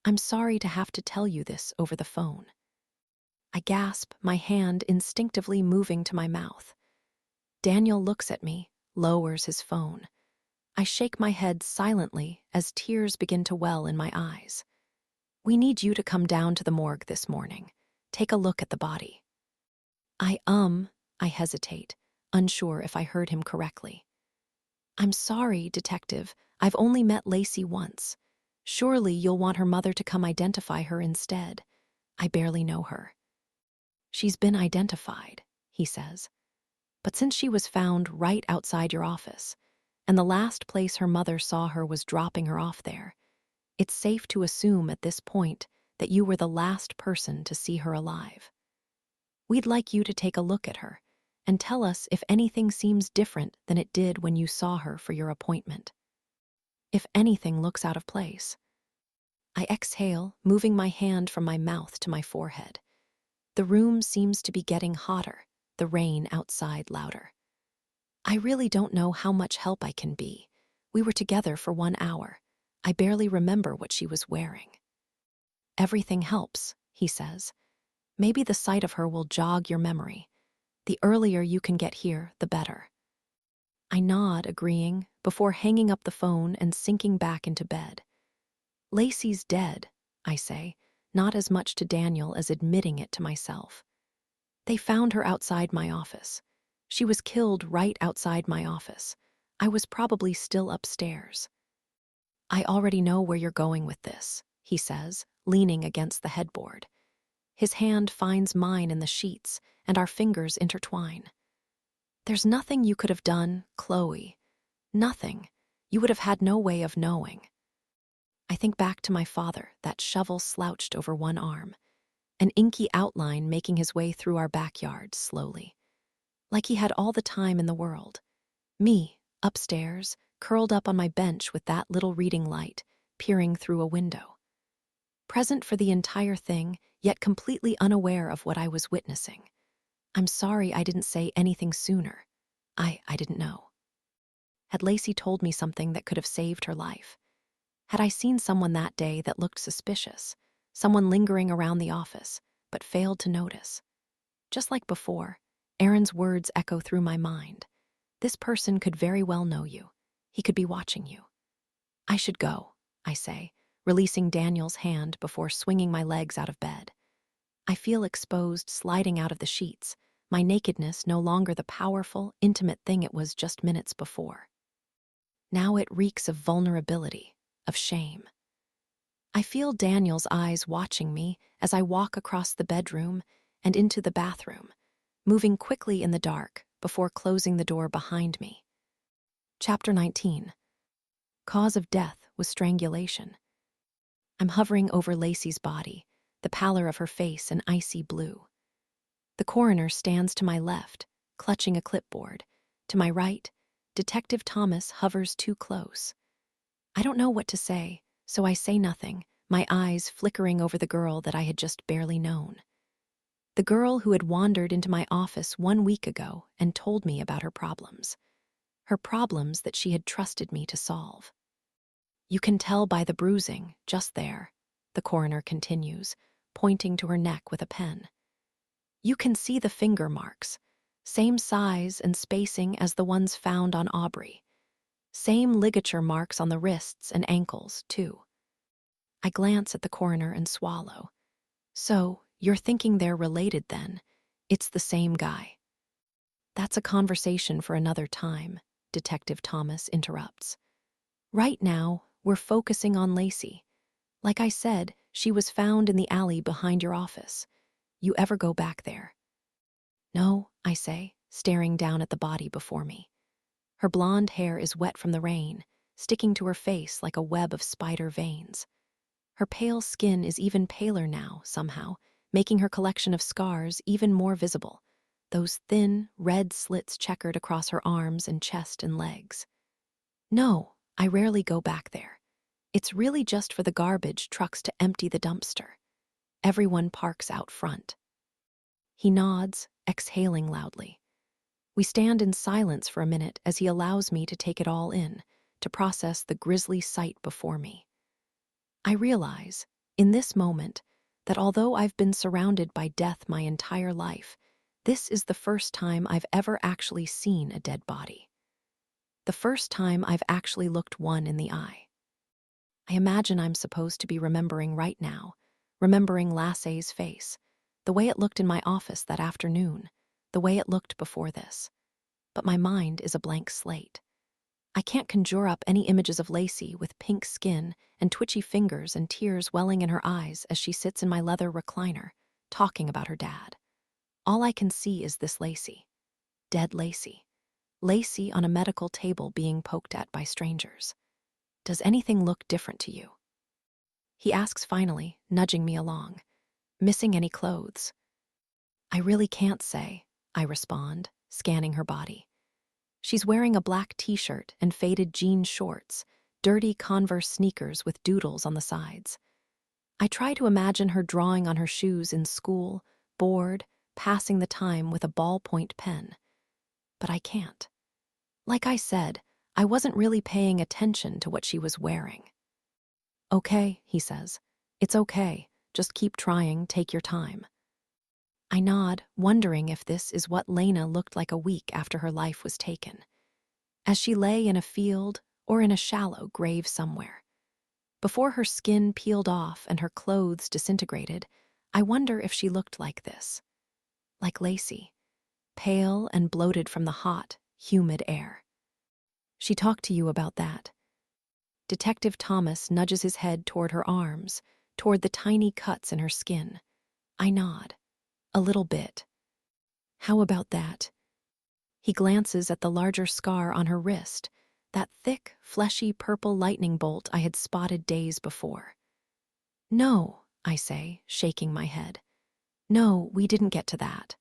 I'm sorry to have to tell you this over the phone." I gasp, my hand instinctively moving to my mouth. Daniel looks at me, lowers his phone. I shake my head silently as tears begin to well in my eyes. "We need you to come down to the morgue this morning. Take a look at the body." I hesitate, unsure if I heard him correctly. "I'm sorry, Detective. I've only met Lacey once. Surely you'll want her mother to come identify her instead. I barely know her." "She's been identified," he says. "But since she was found right outside your office, and the last place her mother saw her was dropping her off there, it's safe to assume at this point that you were the last person to see her alive. We'd like you to take a look at her and tell us if anything seems different than it did when you saw her for your appointment. If anything looks out of place." I exhale, moving my hand from my mouth to my forehead. The room seems to be getting hotter, the rain outside louder. "I really don't know how much help I can be. We were together for 1 hour. I barely remember what she was wearing." "Everything helps," he says. "Maybe the sight of her will jog your memory. The earlier you can get here, the better." I nod, agreeing, before hanging up the phone and sinking back into bed. "Lacey's dead," I say, not as much to Daniel as admitting it to myself. "They found her outside my office. She was killed right outside my office. I was probably still upstairs." "I already know where you're going with this," he says, leaning against the headboard. His hand finds mine in the sheets, and our fingers intertwine. "There's nothing you could have done, Chloe. Nothing. You would have had no way of knowing." I think back to my father, that shovel slouched over one arm, an inky outline making his way through our backyard slowly. Like he had all the time in the world. Me, upstairs, curled up on my bench with that little reading light, peering through a window. Present for the entire thing, yet completely unaware of what I was witnessing. I'm sorry I didn't say anything sooner. I didn't know. Had Lacey told me something that could have saved her life? Had I seen someone that day that looked suspicious? Someone lingering around the office, but failed to notice? Just like before, Aaron's words echo through my mind. This person could very well know you. He could be watching you. "I should go," I say, releasing Daniel's hand before swinging my legs out of bed. I feel exposed, sliding out of the sheets, my nakedness no longer the powerful, intimate thing it was just minutes before. Now it reeks of vulnerability, of shame. I feel Daniel's eyes watching me as I walk across the bedroom and into the bathroom, moving quickly in the dark before closing the door behind me. Chapter 19. Cause of death was strangulation. I'm hovering over Lacey's body, the pallor of her face an icy blue. The coroner stands to my left, clutching a clipboard. To my right, Detective Thomas hovers too close. I don't know what to say, so I say nothing, my eyes flickering over the girl that I had just barely known. The girl who had wandered into my office 1 week ago and told me about her problems. Her problems that she had trusted me to solve. You can tell by the bruising, just there, the coroner continues, pointing to her neck with a pen. You can see the finger marks, same size and spacing as the ones found on Aubrey. Same ligature marks on the wrists and ankles, too. I glance at the coroner and swallow. So, you're thinking they're related then? It's the same guy. That's a conversation for another time, Detective Thomas interrupts. Right now, we're focusing on Lacey. Like I said, she was found in the alley behind your office. You ever go back there? No, I say, staring down at the body before me. Her blonde hair is wet from the rain, sticking to her face like a web of spider veins. Her pale skin is even paler now, somehow, making her collection of scars even more visible. Those thin, red slits checkered across her arms and chest and legs. No, I rarely go back there. It's really just for the garbage trucks to empty the dumpster. Everyone parks out front. He nods, exhaling loudly. We stand in silence for a minute as he allows me to take it all in, to process the grisly sight before me. I realize, in this moment, that although I've been surrounded by death my entire life, this is the first time I've ever actually seen a dead body. The first time I've actually looked one in the eye. I imagine I'm supposed to be remembering right now, remembering Lassay's face, the way it looked in my office that afternoon, the way it looked before this. But my mind is a blank slate. I can't conjure up any images of Lacey with pink skin and twitchy fingers and tears welling in her eyes as she sits in my leather recliner, talking about her dad. All I can see is this Lacey. Dead Lacey. Lacey on a medical table being poked at by strangers. Does anything look different to you? He asks finally, nudging me along. Missing any clothes? I really can't say, I respond, scanning her body. She's wearing a black t-shirt and faded jean shorts, dirty Converse sneakers with doodles on the sides. I try to imagine her drawing on her shoes in school, bored, passing the time with a ballpoint pen. But I can't. Like I said, I wasn't really paying attention to what she was wearing. Okay, he says. It's okay. Just keep trying, take your time. I nod, wondering if this is what Lena looked like a week after her life was taken. As she lay in a field or in a shallow grave somewhere. Before her skin peeled off and her clothes disintegrated, I wonder if she looked like this. Like Lacey. Pale and bloated from the hot, humid air. She talked to you about that. Detective Thomas nudges his head toward her arms, toward the tiny cuts in her skin. I nod. A little bit. How about that? He glances at the larger scar on her wrist, that thick, fleshy purple lightning bolt I had spotted days before. No, I say, shaking my head. No, we didn't get to that.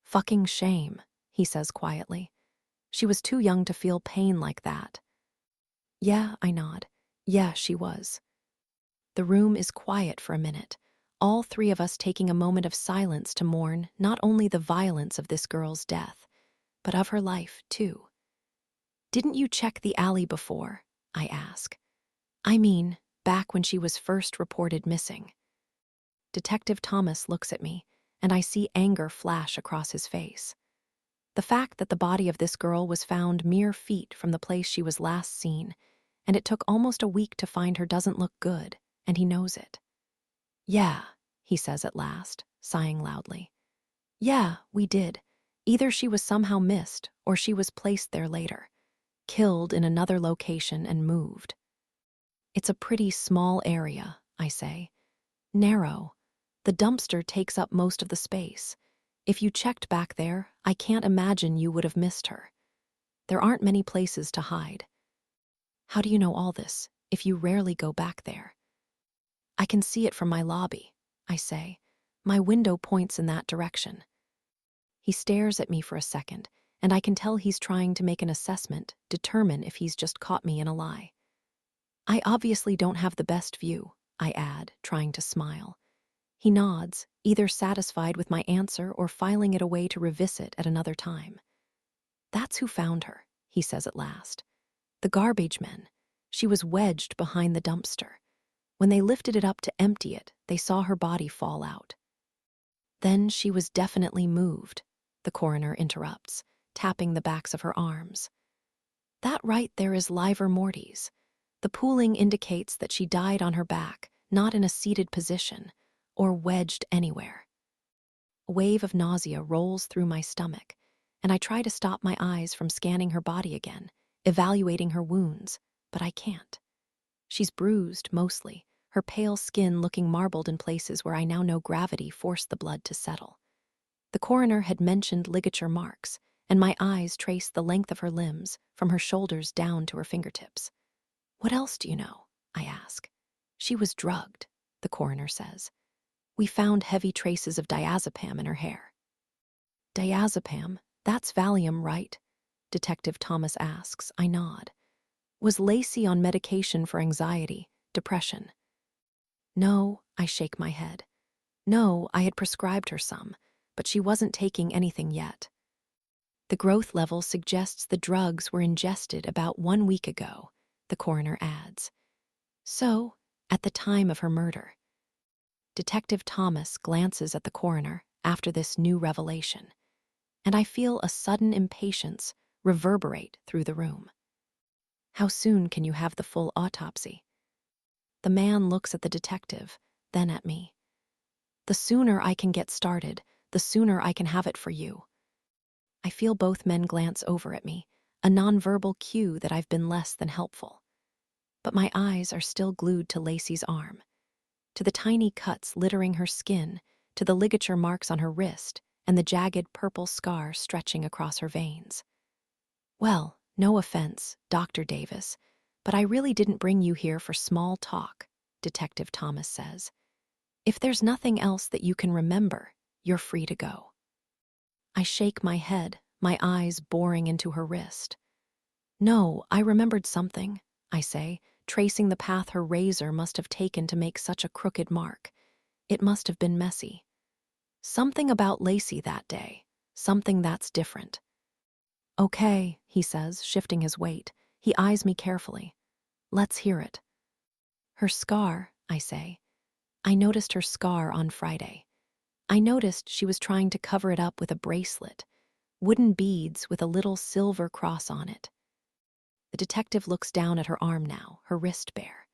Fucking shame, he says quietly. She was too young to feel pain like that. Yeah, I nod. Yeah, she was. The room is quiet for a minute, all three of us taking a moment of silence to mourn not only the violence of this girl's death, but of her life, too. Didn't you check the alley before? I ask. I mean, back when she was first reported missing. Detective Thomas looks at me, and I see anger flash across his face. The fact that the body of this girl was found mere feet from the place she was last seen, and it took almost a week to find her doesn't look good, and he knows it. Yeah, he says at last, sighing loudly. Yeah, we did. Either she was somehow missed, or she was placed there later, killed in another location and moved. It's a pretty small area, I say. Narrow. The dumpster takes up most of the space. If you checked back there, I can't imagine you would have missed her. There aren't many places to hide. How do you know all this? if you rarely go back there. I can see it from my lobby, I say. My window points in that direction. He stares at me for a second, and I can tell he's trying to make an assessment, determine if he's just caught me in a lie. I obviously don't have the best view, I add, trying to smile. He nods, either satisfied with my answer or filing it away to revisit at another time. That's who found her, he says at last. The garbage men. She was wedged behind the dumpster. When they lifted it up to empty it, they saw her body fall out. Then she was definitely moved, the coroner interrupts, tapping the backs of her arms. That right there is livor mortis. The pooling indicates that she died on her back, not in a seated position, or wedged anywhere. A wave of nausea rolls through my stomach, and I try to stop my eyes from scanning her body again, evaluating her wounds, but I can't. She's bruised, mostly, her pale skin looking marbled in places where I now know gravity forced the blood to settle. The coroner had mentioned ligature marks, and my eyes traced the length of her limbs, from her shoulders down to her fingertips. What else do you know? I ask. She was drugged, the coroner says. We found heavy traces of diazepam in her hair. Diazepam? That's Valium, right? Detective Thomas asks. I nod. Was Lacey on medication for anxiety, depression? No, I shake my head. No, I had prescribed her some, but she wasn't taking anything yet. The growth level suggests the drugs were ingested about 1 week ago, the coroner adds. So, at the time of her murder. Detective Thomas glances at the coroner after this new revelation, and I feel a sudden impatience reverberate through the room. How soon can you have the full autopsy? The man looks at the detective, then at me. The sooner I can get started, the sooner I can have it for you. I feel both men glance over at me, a nonverbal cue that I've been less than helpful. But my eyes are still glued to Lacey's arm, to the tiny cuts littering her skin, to the ligature marks on her wrist, and the jagged purple scar stretching across her veins. Well, no offense, Dr. Davis, but I really didn't bring you here for small talk, Detective Thomas says. If there's nothing else that you can remember, you're free to go. I shake my head, my eyes boring into her wrist. No, I remembered something, I say, tracing the path her razor must have taken to make such a crooked mark. It must have been messy. Something about Lacey that day, something that's different. Okay, he says, shifting his weight. He eyes me carefully. Let's hear it. Her scar, I say. I noticed her scar on Friday. I noticed she was trying to cover it up with a bracelet, wooden beads with a little silver cross on it. The detective looks down at her arm now, her wrist bare.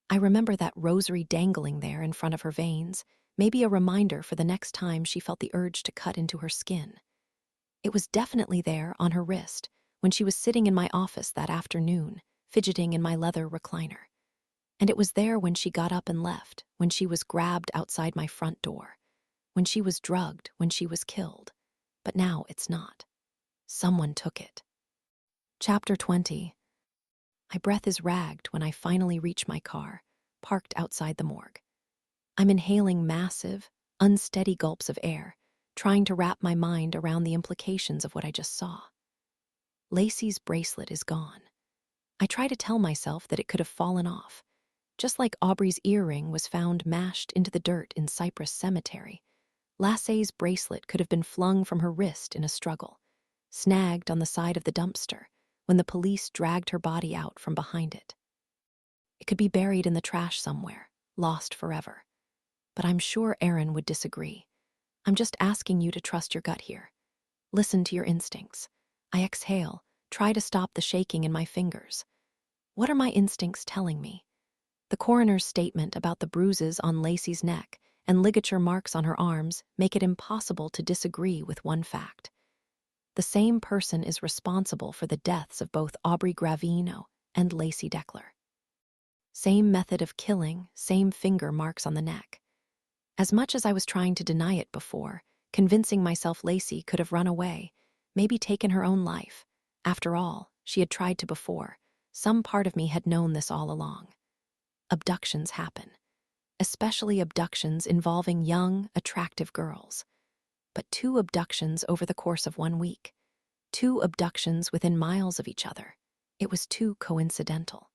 I remember that rosary dangling there in front of her veins, maybe a reminder for the next time she felt the urge to cut into her skin. It was definitely there on her wrist when she was sitting in my office that afternoon, fidgeting in my leather recliner. And it was there when she got up and left, when she was grabbed outside my front door, when she was drugged, when she was killed. But now it's not. Someone took it. Chapter 20. My breath is ragged when I finally reach my car, parked outside the morgue. I'm inhaling massive, unsteady gulps of air, trying to wrap my mind around the implications of what I just saw. Lacey's bracelet is gone. I try to tell myself that it could have fallen off, just like Aubrey's earring was found mashed into the dirt in Cypress Cemetery. Lacey's bracelet could have been flung from her wrist in a struggle, snagged on the side of the dumpster when the police dragged her body out from behind it. It could be buried in the trash somewhere, lost forever. But I'm sure Aaron would disagree. I'm just asking you to trust your gut here. Listen to your instincts. I exhale, try to stop the shaking in my fingers. What are my instincts telling me? The coroner's statement about the bruises on Lacey's neck and ligature marks on her arms make it impossible to disagree with one fact. The same person is responsible for the deaths of both Aubrey Gravino and Lacey Deckler. Same method of killing, same finger marks on the neck. As much as I was trying to deny it before, convincing myself Lacey could have run away, maybe taken her own life. After all, she had tried to before. Some part of me had known this all along. abductions happen, especially abductions involving young, attractive girls. But 2 abductions over the course of 1 week. 2 abductions within miles of each other. It was too coincidental.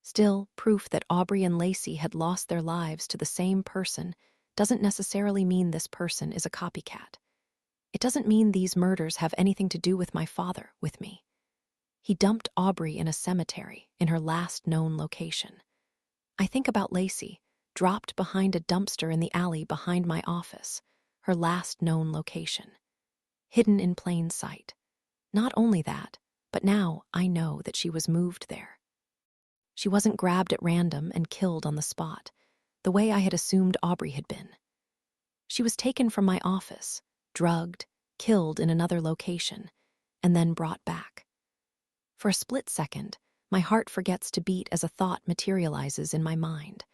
Still, proof that Aubrey and Lacey had lost their lives to the same person doesn't necessarily mean this person is a copycat. It doesn't mean these murders have anything to do with my father, with me. He dumped Aubrey in a cemetery in her last known location. I think about Lacey, dropped behind a dumpster in the alley behind my office, her last known location. Hidden in plain sight. Not only that, but now I know that she was moved there. She wasn't grabbed at random and killed on the spot, the way I had assumed Aubrey had been. She was taken from my office, drugged, killed in another location, and then brought back. For a split second, my heart forgets to beat as a thought materializes in my mind,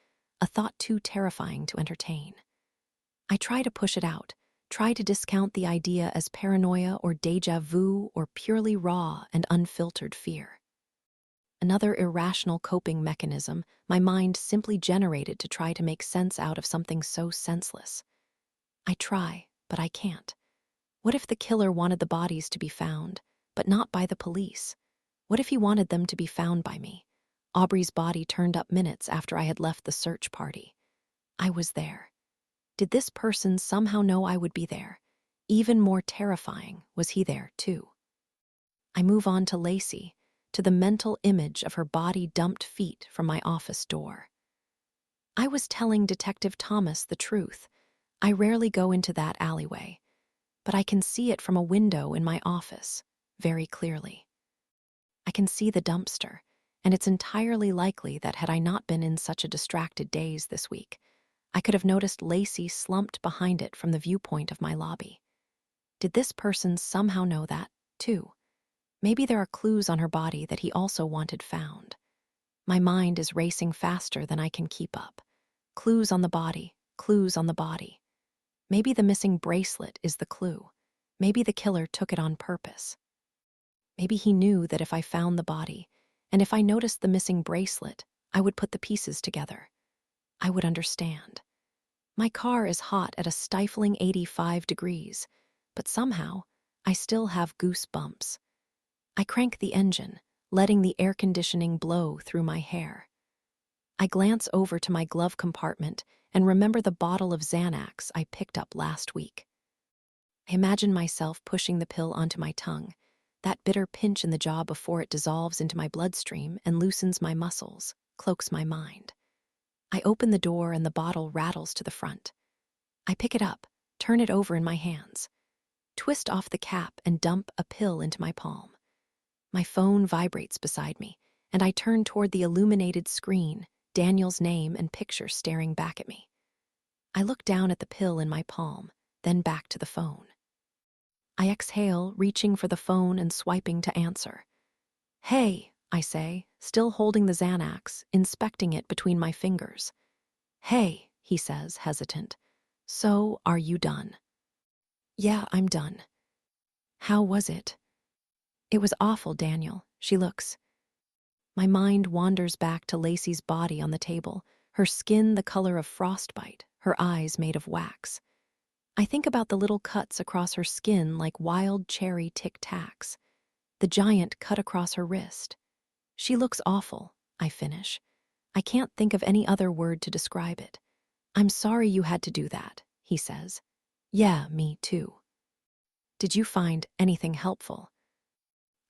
a thought too terrifying to entertain. I try to push it out, try to discount the idea as paranoia or déjà vu or purely raw and unfiltered fear. Another irrational coping mechanism my mind simply generated to try to make sense out of something so senseless. I try, but I can't. What if the killer wanted the bodies to be found, but not by the police? What if he wanted them to be found by me? Aubrey's body turned up minutes after I had left the search party. I was there. Did this person somehow know I would be there? Even more terrifying, was he there too? I move on to Lacey, to the mental image of her body dumped feet from my office door. I was telling Detective Thomas the truth. I rarely go into that alleyway, but I can see it from a window in my office, very clearly. I can see the dumpster, and it's entirely likely that had I not been in such a distracted daze this week, I could have noticed Lacey slumped behind it from the viewpoint of my lobby. Did this person somehow know that, too? Maybe there are clues on her body that he also wanted found. My mind is racing faster than I can keep up. Clues on the body, clues on the body. Maybe the missing bracelet is the clue. Maybe the killer took it on purpose. Maybe he knew that if I found the body, and if I noticed the missing bracelet, I would put the pieces together. I would understand. My car is hot at a stifling 85 degrees, but somehow I still have goosebumps. I crank the engine, letting the air conditioning blow through my hair. I glance over to my glove compartment and remember the bottle of Xanax I picked up last week. I imagine myself pushing the pill onto my tongue, that bitter pinch in the jaw before it dissolves into my bloodstream and loosens my muscles, cloaks my mind. I open the door and the bottle rattles to the front. I pick it up, turn it over in my hands, twist off the cap and dump a pill into my palm. My phone vibrates beside me, and I turn toward the illuminated screen, Daniel's name and picture staring back at me. I look down at the pill in my palm, then back to the phone. I exhale, reaching for the phone and swiping to answer. "Hey," I say, still holding the Xanax, inspecting it between my fingers. "Hey," he says, hesitant. "So, are you done?" "Yeah, I'm done." "How was it?" "It was awful, Daniel," she looks. My mind wanders back to Lacey's body on the table, her skin the color of frostbite, her eyes made of wax. I think about the little cuts across her skin like wild cherry tic-tacs, the giant cut across her wrist. She looks awful, I finish. I can't think of any other word to describe it. "I'm sorry you had to do that," he says. "Yeah, me too." "Did you find anything helpful?"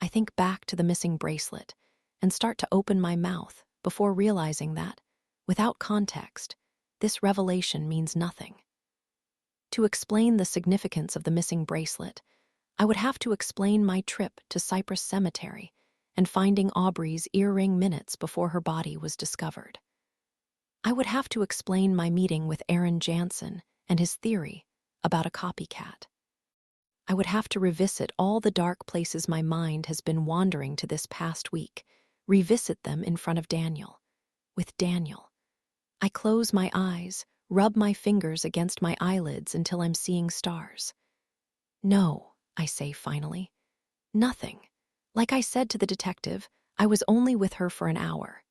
I think back to the missing bracelet and start to open my mouth before realizing that, without context, this revelation means nothing. To explain the significance of the missing bracelet, I would have to explain my trip to Cypress Cemetery and finding Aubrey's earring minutes before her body was discovered. I would have to explain my meeting with Aaron Jansen and his theory about a copycat. I would have to revisit all the dark places my mind has been wandering to this past week, revisit them in front of Daniel. With Daniel. I close my eyes, rub my fingers against my eyelids until I'm seeing stars. "No," I say finally. "Nothing. Like I said to the detective, I was only with her for an hour."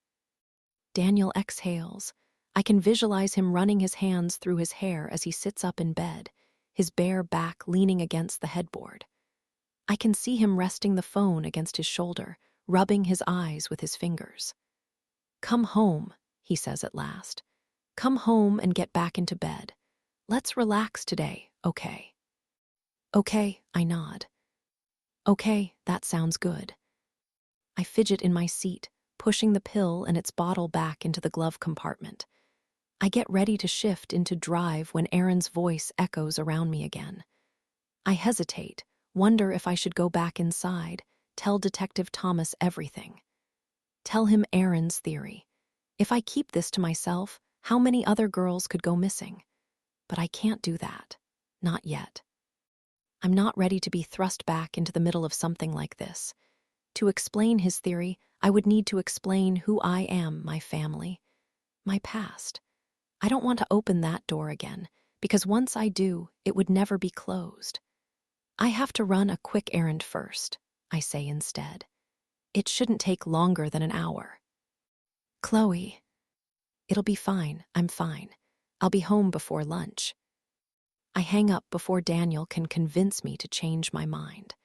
Daniel exhales. I can visualize him running his hands through his hair as he sits up in bed, his bare back leaning against the headboard. I can see him resting the phone against his shoulder, rubbing his eyes with his fingers. "Come home," he says at last. "Come home and get back into bed. Let's relax today, okay?" "Okay," I nod. "Okay, that sounds good." I fidget in my seat, pushing the pill and its bottle back into the glove compartment. I get ready to shift into drive when Aaron's voice echoes around me again. I hesitate, wonder if I should go back inside, tell Detective Thomas everything. Tell him Aaron's theory. If I keep this to myself, how many other girls could go missing? But I can't do that. Not yet. I'm not ready to be thrust back into the middle of something like this. To explain his theory, I would need to explain who I am, my family, my past. I don't want to open that door again, because once I do, it would never be closed. I have to run a quick errand first, I say instead. It shouldn't take longer than an hour. "Chloe." "It'll be fine, I'm fine. I'll be home before lunch." I hang up before Daniel can convince me to change my mind.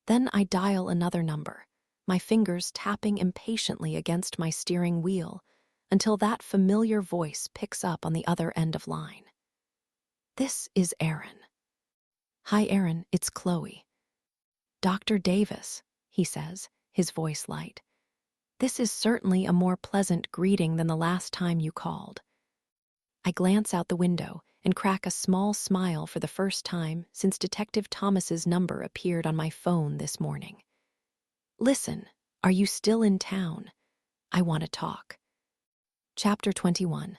Then I dial another number, my fingers tapping impatiently against my steering wheel until that familiar voice picks up on the other end of line. This is Aaron. "Hi, Aaron, it's Chloe." "Dr. Davis," he says, his voice light. "This is certainly a more pleasant greeting than the last time you called." I glance out the window and crack a small smile for the first time since Detective Thomas's number appeared on my phone this morning. "Listen, are you still in town? I want to talk." Chapter 21.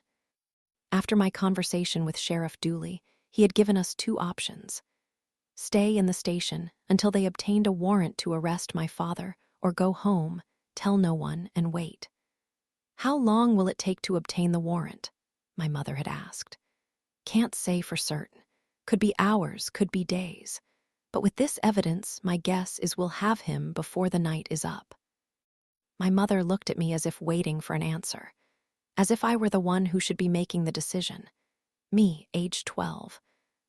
After my conversation with Sheriff Dooley, he had given us two options. Stay in the station until they obtained a warrant to arrest my father, or go home, tell no one, and wait. "How long will it take to obtain the warrant?" my mother had asked. "Can't say for certain. Could be hours, could be days. But with this evidence, my guess is we'll have him before the night is up." My mother looked at me as if waiting for an answer, as if I were the one who should be making the decision. Me, age 12.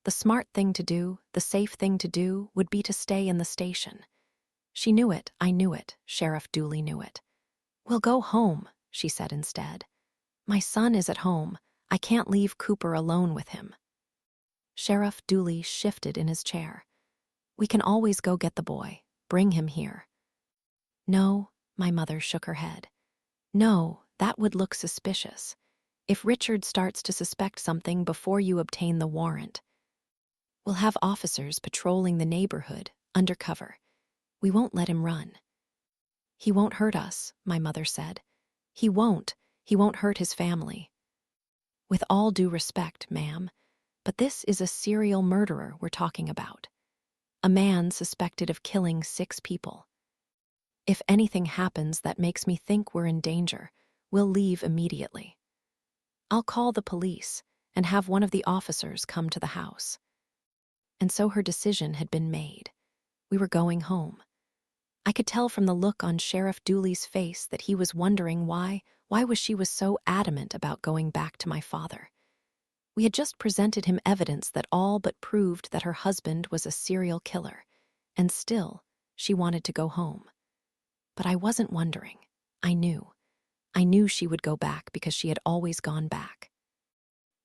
The smart thing to do, the safe thing to do, would be to stay in the station. She knew it, I knew it, Sheriff Dooley knew it. "We'll go home," she said instead. "My son is at home. I can't leave Cooper alone with him." Sheriff Dooley shifted in his chair. "We can always go get the boy. Bring him here." "No," my mother shook her head. "No, that would look suspicious. If Richard starts to suspect something before you obtain the warrant, we'll have officers patrolling the neighborhood, undercover. We won't let him run." "He won't hurt us," my mother said. He won't hurt his family." "With all due respect, ma'am, but this is a serial murderer we're talking about. A man suspected of killing 6 people. If anything happens that makes me think we're in danger, we'll leave immediately. I'll call the police and have one of the officers come to the house." And so her decision had been made. We were going home. I could tell from the look on Sheriff Dooley's face that he was wondering why she was so adamant about going back to my father. We had just presented him evidence that all but proved that her husband was a serial killer, and still, she wanted to go home. But I wasn't wondering. I knew. I knew she would go back because she had always gone back.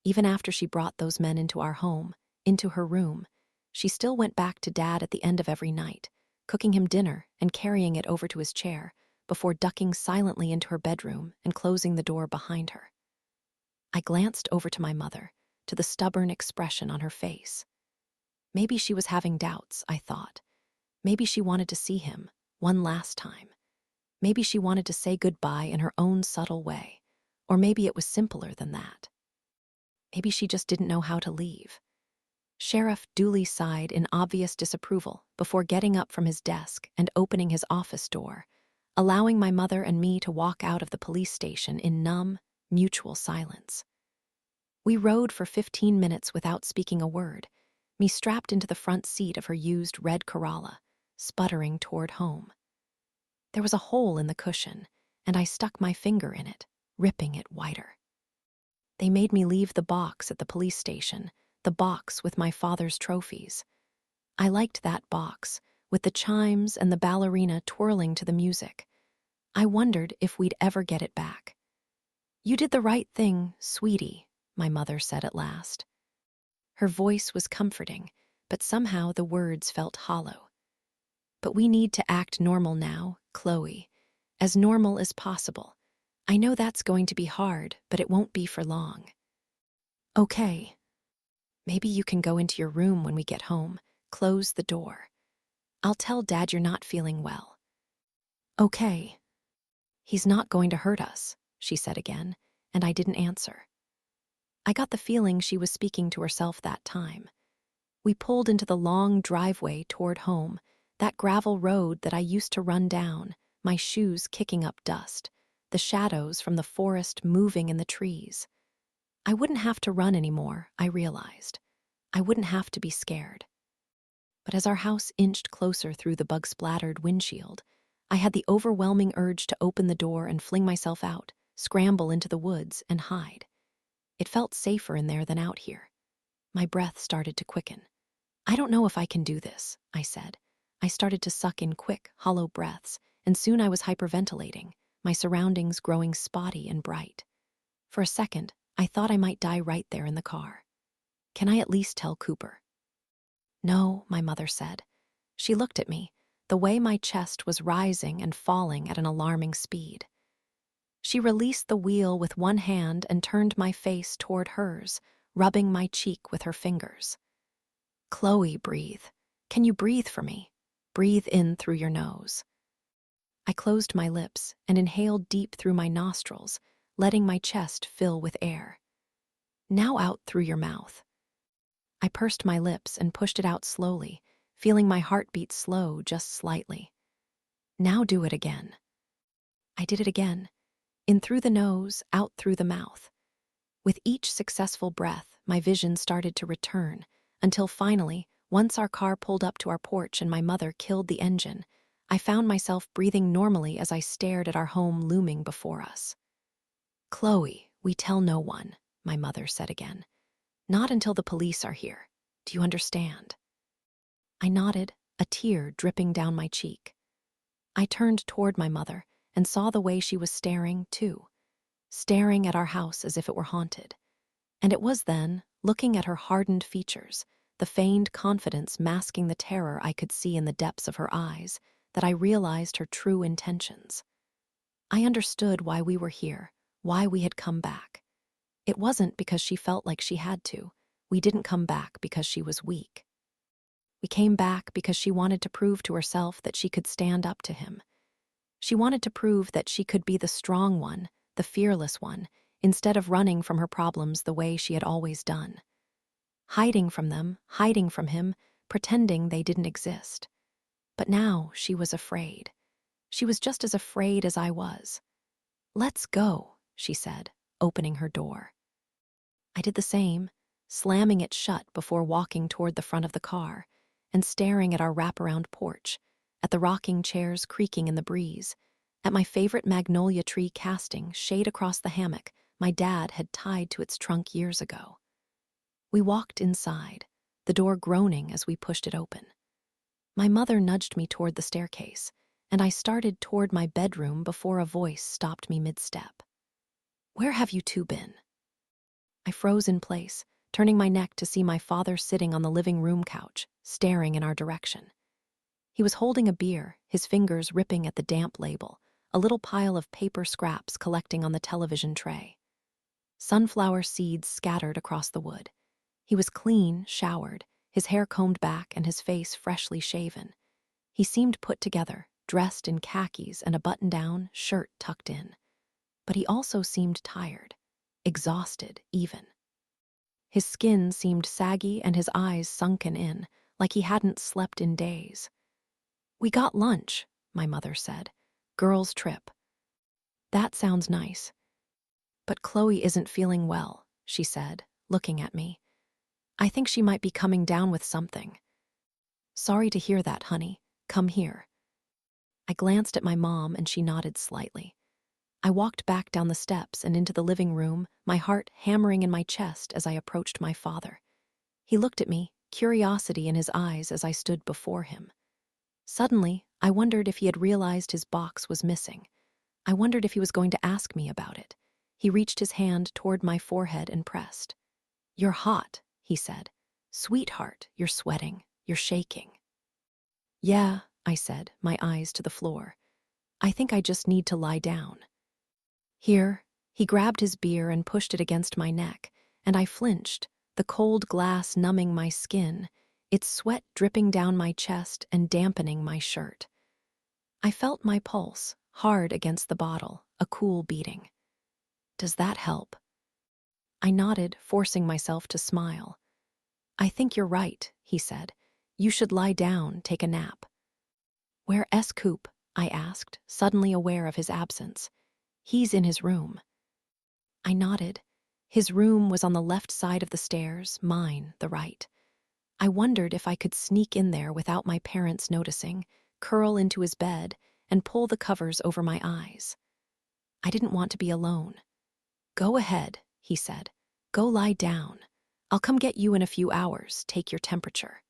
Even after she brought those men into our home, into her room, she still went back to Dad at the end of every night, cooking him dinner and carrying it over to his chair, before ducking silently into her bedroom and closing the door behind her. I glanced over to my mother, to the stubborn expression on her face. Maybe she was having doubts, I thought. Maybe she wanted to see him, one last time. Maybe she wanted to say goodbye in her own subtle way, or maybe it was simpler than that. Maybe she just didn't know how to leave. Sheriff Dooley sighed in obvious disapproval before getting up from his desk and opening his office door, allowing my mother and me to walk out of the police station in numb, mutual silence. We rode for 15 minutes without speaking a word, me strapped into the front seat of her used red Corolla, sputtering toward home. There was a hole in the cushion, and I stuck my finger in it, ripping it wider. They made me leave the box at the police station, the box with my father's trophies. I liked that box, with the chimes and the ballerina twirling to the music. I wondered if we'd ever get it back. "You did the right thing, sweetie," my mother said at last. Her voice was comforting, but somehow the words felt hollow. "But we need to act normal now, Chloe. As normal as possible. I know that's going to be hard, but it won't be for long." "Okay. Maybe you can go into your room when we get home. Close the door. I'll tell Dad you're not feeling well." "Okay." "He's not going to hurt us," she said again, and I didn't answer. I got the feeling she was speaking to herself that time. We pulled into the long driveway toward home, that gravel road that I used to run down, my shoes kicking up dust, the shadows from the forest moving in the trees. I wouldn't have to run anymore, I realized. I wouldn't have to be scared. But as our house inched closer through the bug-splattered windshield, I had the overwhelming urge to open the door and fling myself out, scramble into the woods, and hide. It felt safer in there than out here. My breath started to quicken. "I don't know if I can do this," I said. I started to suck in quick, hollow breaths, and soon I was hyperventilating, my surroundings growing spotty and bright. For a second, I thought I might die right there in the car. "Can I at least tell Cooper?" "No," my mother said. She looked at me, the way my chest was rising and falling at an alarming speed. She released the wheel with one hand and turned my face toward hers, rubbing my cheek with her fingers. "Chloe, breathe. Can you breathe for me? Breathe in through your nose." I closed my lips and inhaled deep through my nostrils, letting my chest fill with air. "Now out through your mouth." I pursed my lips and pushed it out slowly, feeling my heartbeat slow just slightly. "Now do it again." I did it again, in through the nose, out through the mouth. With each successful breath, my vision started to return, until finally, once our car pulled up to our porch and my mother killed the engine, I found myself breathing normally as I stared at our home looming before us. "Chloe, we tell no one," my mother said again. "Not until the police are here. Do you understand?" I nodded, a tear dripping down my cheek. I turned toward my mother and saw the way she was staring, too, staring at our house as if it were haunted. And it was then, looking at her hardened features, the feigned confidence masking the terror I could see in the depths of her eyes, that I realized her true intentions. I understood why we were here, why we had come back. It wasn't because she felt like she had to. We didn't come back because she was weak. We came back because she wanted to prove to herself that she could stand up to him. She wanted to prove that she could be the strong one, the fearless one, instead of running from her problems the way she had always done. Hiding from them, hiding from him, pretending they didn't exist. But now she was afraid. She was just as afraid as I was. "Let's go," she said, opening her door. I did the same, slamming it shut before walking toward the front of the car and staring at our wraparound porch, at the rocking chairs creaking in the breeze, at my favorite magnolia tree casting shade across the hammock my dad had tied to its trunk years ago. We walked inside, the door groaning as we pushed it open. My mother nudged me toward the staircase, and I started toward my bedroom before a voice stopped me mid-step. "Where have you two been?" I froze in place, turning my neck to see my father sitting on the living room couch, staring in our direction. He was holding a beer, his fingers ripping at the damp label, a little pile of paper scraps collecting on the television tray. Sunflower seeds scattered across the wood. He was clean, showered, his hair combed back and his face freshly shaven. He seemed put together, dressed in khakis and a button-down, shirt tucked in. But he also seemed tired, exhausted even. His skin seemed saggy and his eyes sunken in, like he hadn't slept in days. "We got lunch," my mother said. "Girls' trip." "That sounds nice. But Chloe isn't feeling well," she said, looking at me. "I think she might be coming down with something." "Sorry to hear that, honey. Come here." I glanced at my mom and she nodded slightly. I walked back down the steps and into the living room, my heart hammering in my chest as I approached my father. He looked at me, curiosity in his eyes as I stood before him. Suddenly, I wondered if he had realized his box was missing. I wondered if he was going to ask me about it. He reached his hand toward my forehead and pressed. "You're hot," he said. "Sweetheart, you're sweating. You're shaking." "Yeah," I said, my eyes to the floor. "I think I just need to lie down." "Here." He grabbed his beer and pushed it against my neck, and I flinched, the cold glass numbing my skin, its sweat dripping down my chest and dampening my shirt. I felt my pulse, hard against the bottle, a cool beating. "Does that help?" I nodded, forcing myself to smile. "I think you're right," he said. "You should lie down, take a nap." "Where Coop?" I asked, suddenly aware of his absence. "He's in his room." I nodded. His room was on the left side of the stairs, mine the right. I wondered if I could sneak in there without my parents noticing, curl into his bed, and pull the covers over my eyes. I didn't want to be alone. "Go ahead," he said. "Go lie down. I'll come get you in a few hours, take your temperature."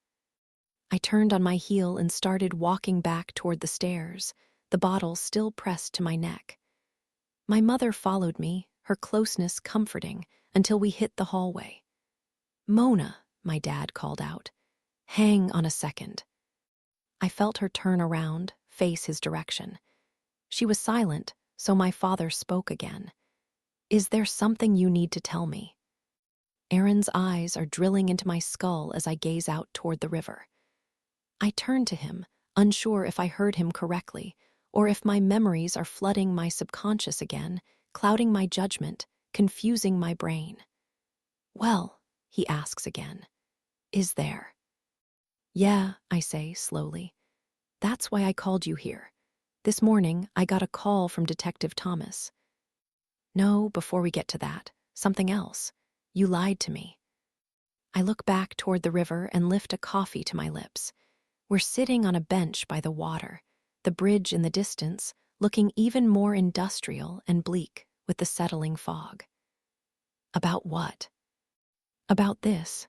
I turned on my heel and started walking back toward the stairs, the bottle still pressed to my neck. My mother followed me, her closeness comforting, until we hit the hallway. "Mona," my dad called out. "Hang on a second." I felt her turn around, face his direction. She was silent, so my father spoke again. "Is there something you need to tell me?" Aaron's eyes are drilling into my skull as I gaze out toward the river. I turn to him, unsure if I heard him correctly, or if my memories are flooding my subconscious again, clouding my judgment, confusing my brain. "Well," he asks again, "is there?" "Yeah," I say slowly. "That's why I called you here. This morning, I got a call from Detective Thomas." "No, before we get to that, something else. You lied to me." I look back toward the river and lift a coffee to my lips. We're sitting on a bench by the water, the bridge in the distance, looking even more industrial and bleak with the settling fog. "About what?" "About this."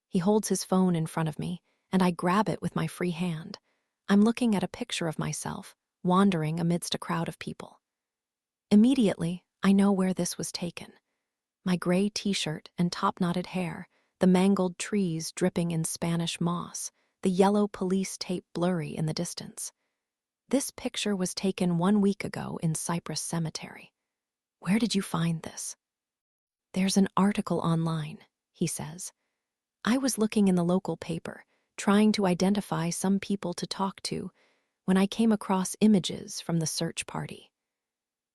He holds his phone in front of me, and I grab it with my free hand. I'm looking at a picture of myself, wandering amidst a crowd of people. Immediately, I know where this was taken. My gray t-shirt and top-knotted hair, the mangled trees dripping in Spanish moss, the yellow police tape blurry in the distance. This picture was taken 1 week ago in Cypress Cemetery. "Where did you find this?" "There's an article online," he says. "I was looking in the local paper, trying to identify some people to talk to, when I came across images from the search party.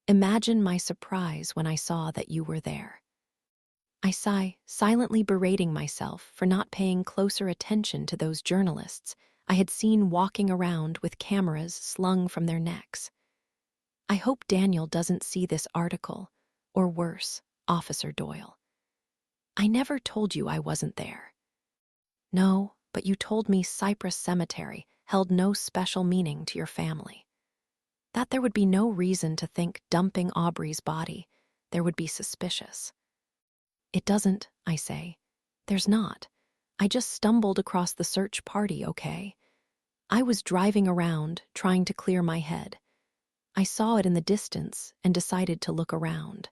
Imagine my surprise when I saw that you were there." I sigh, silently berating myself for not paying closer attention to those journalists I had seen walking around with cameras slung from their necks. "I hope Daniel doesn't see this article, or worse, Officer Doyle." "I never told you I wasn't there." "No, but you told me Cypress Cemetery held no special meaning to your family. That there would be no reason to think dumping Aubrey's body there would be suspicious." "It doesn't," I say. "There's not. I just stumbled across the search party, okay? I was driving around, trying to clear my head. I saw it in the distance and decided to look around."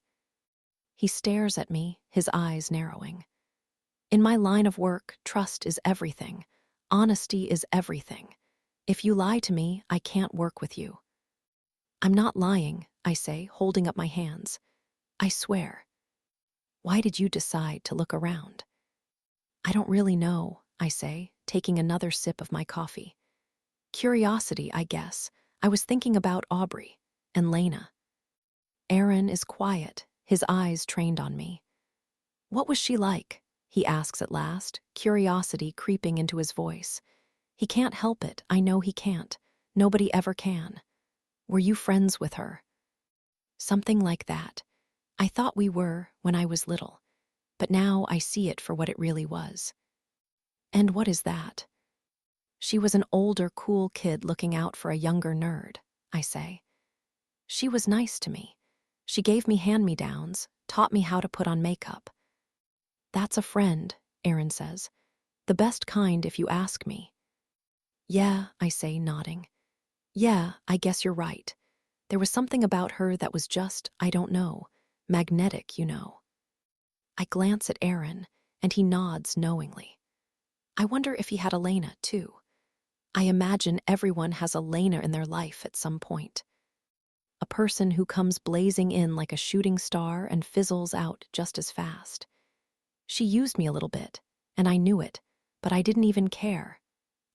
He stares at me, his eyes narrowing. "In my line of work, trust is everything. Honesty is everything. If you lie to me, I can't work with you." "I'm not lying," I say, holding up my hands. "I swear." "Why did you decide to look around?" "I don't really know," I say, taking another sip of my coffee. "Curiosity, I guess. I was thinking about Aubrey and Lena." Aaron is quiet, his eyes trained on me. "What was she like?" he asks at last, curiosity creeping into his voice. He can't help it, I know he can't. Nobody ever can. "Were you friends with her?" "Something like that. I thought we were when I was little, but now I see it for what it really was." "And what is that?" "She was an older, cool kid looking out for a younger nerd," I say. "She was nice to me. She gave me hand-me-downs, taught me how to put on makeup. That's a friend, Aaron says. The best kind if you ask me. Yeah, I say, nodding. Yeah, I guess you're right. There was something about her that was just, I don't know, magnetic, you know. I glance at Aaron, and he nods knowingly. I wonder if he had Elena, too. I imagine everyone has Elena in their life at some point. A person who comes blazing in like a shooting star and fizzles out just as fast. She used me a little bit, and I knew it, but I didn't even care.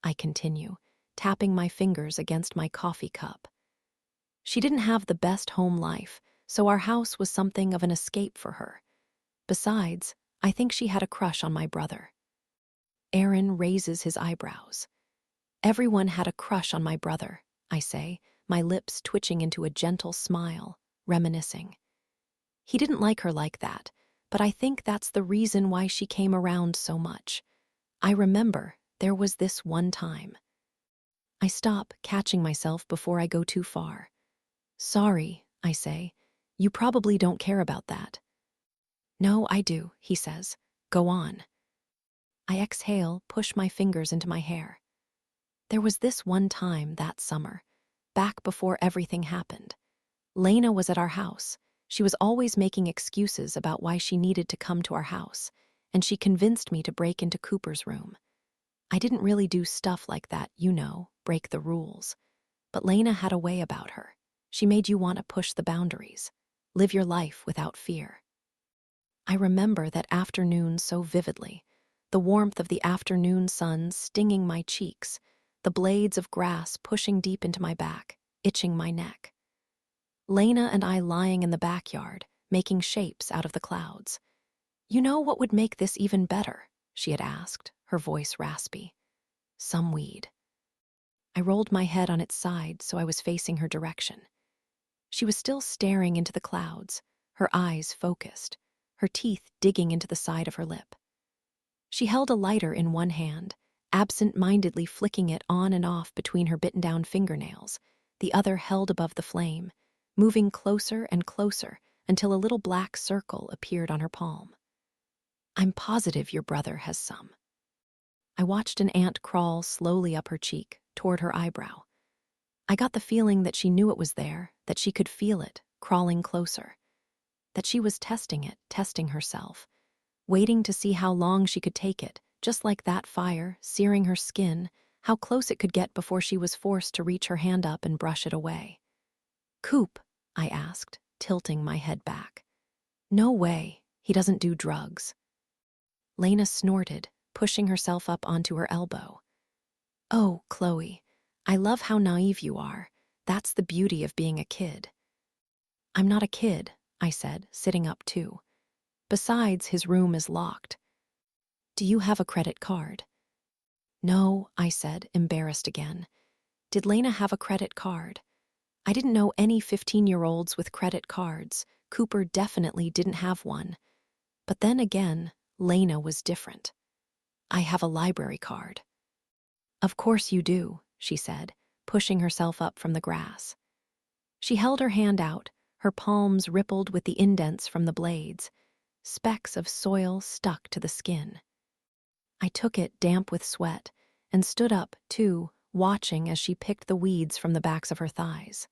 I continue, tapping my fingers against my coffee cup. She didn't have the best home life, so our house was something of an escape for her. Besides, I think she had a crush on my brother. Aaron raises his eyebrows. Everyone had a crush on my brother, I say, my lips twitching into a gentle smile, reminiscing. He didn't like her like that, but I think that's the reason why she came around so much. I remember there was this one time. I stop, catching myself before I go too far. Sorry, I say. You probably don't care about that. No, I do, he says. Go on. I exhale, push my fingers into my hair. There was this one time that summer, back before everything happened. Lena was at our house. She was always making excuses about why she needed to come to our house, and she convinced me to break into Cooper's room. I didn't really do stuff like that, you know, break the rules. But Lena had a way about her. She made you want to push the boundaries, live your life without fear. I remember that afternoon so vividly, the warmth of the afternoon sun stinging my cheeks, the blades of grass pushing deep into my back, itching my neck. Lena and I lying in the backyard, making shapes out of the clouds. You know what would make this even better? She had asked, her voice raspy. Some weed. I rolled my head on its side so I was facing her direction. She was still staring into the clouds, her eyes focused, her teeth digging into the side of her lip. She held a lighter in one hand, absent-mindedly flicking it on and off between her bitten-down fingernails, the other held above the flame, moving closer and closer until a little black circle appeared on her palm. I'm positive your brother has some. I watched an ant crawl slowly up her cheek, toward her eyebrow. I got the feeling that she knew it was there, that she could feel it, crawling closer. That she was testing it, testing herself, waiting to see how long she could take it, just like that fire, searing her skin, how close it could get before she was forced to reach her hand up and brush it away. Coop, I asked, tilting my head back. No way, he doesn't do drugs. Lena snorted, pushing herself up onto her elbow. Oh, Chloe, I love how naive you are. That's the beauty of being a kid. I'm not a kid, I said, sitting up too. Besides, his room is locked. Do you have a credit card? No, I said, embarrassed again. Did Lena have a credit card? I didn't know any 15-year-olds with credit cards. Cooper definitely didn't have one. But then again, Lena was different. I have a library card. Of course you do, she said, pushing herself up from the grass. She held her hand out, her palms rippled with the indents from the blades. Specks of soil stuck to the skin. I took it, damp with sweat, and stood up, too, watching as she picked the weeds from the backs of her thighs.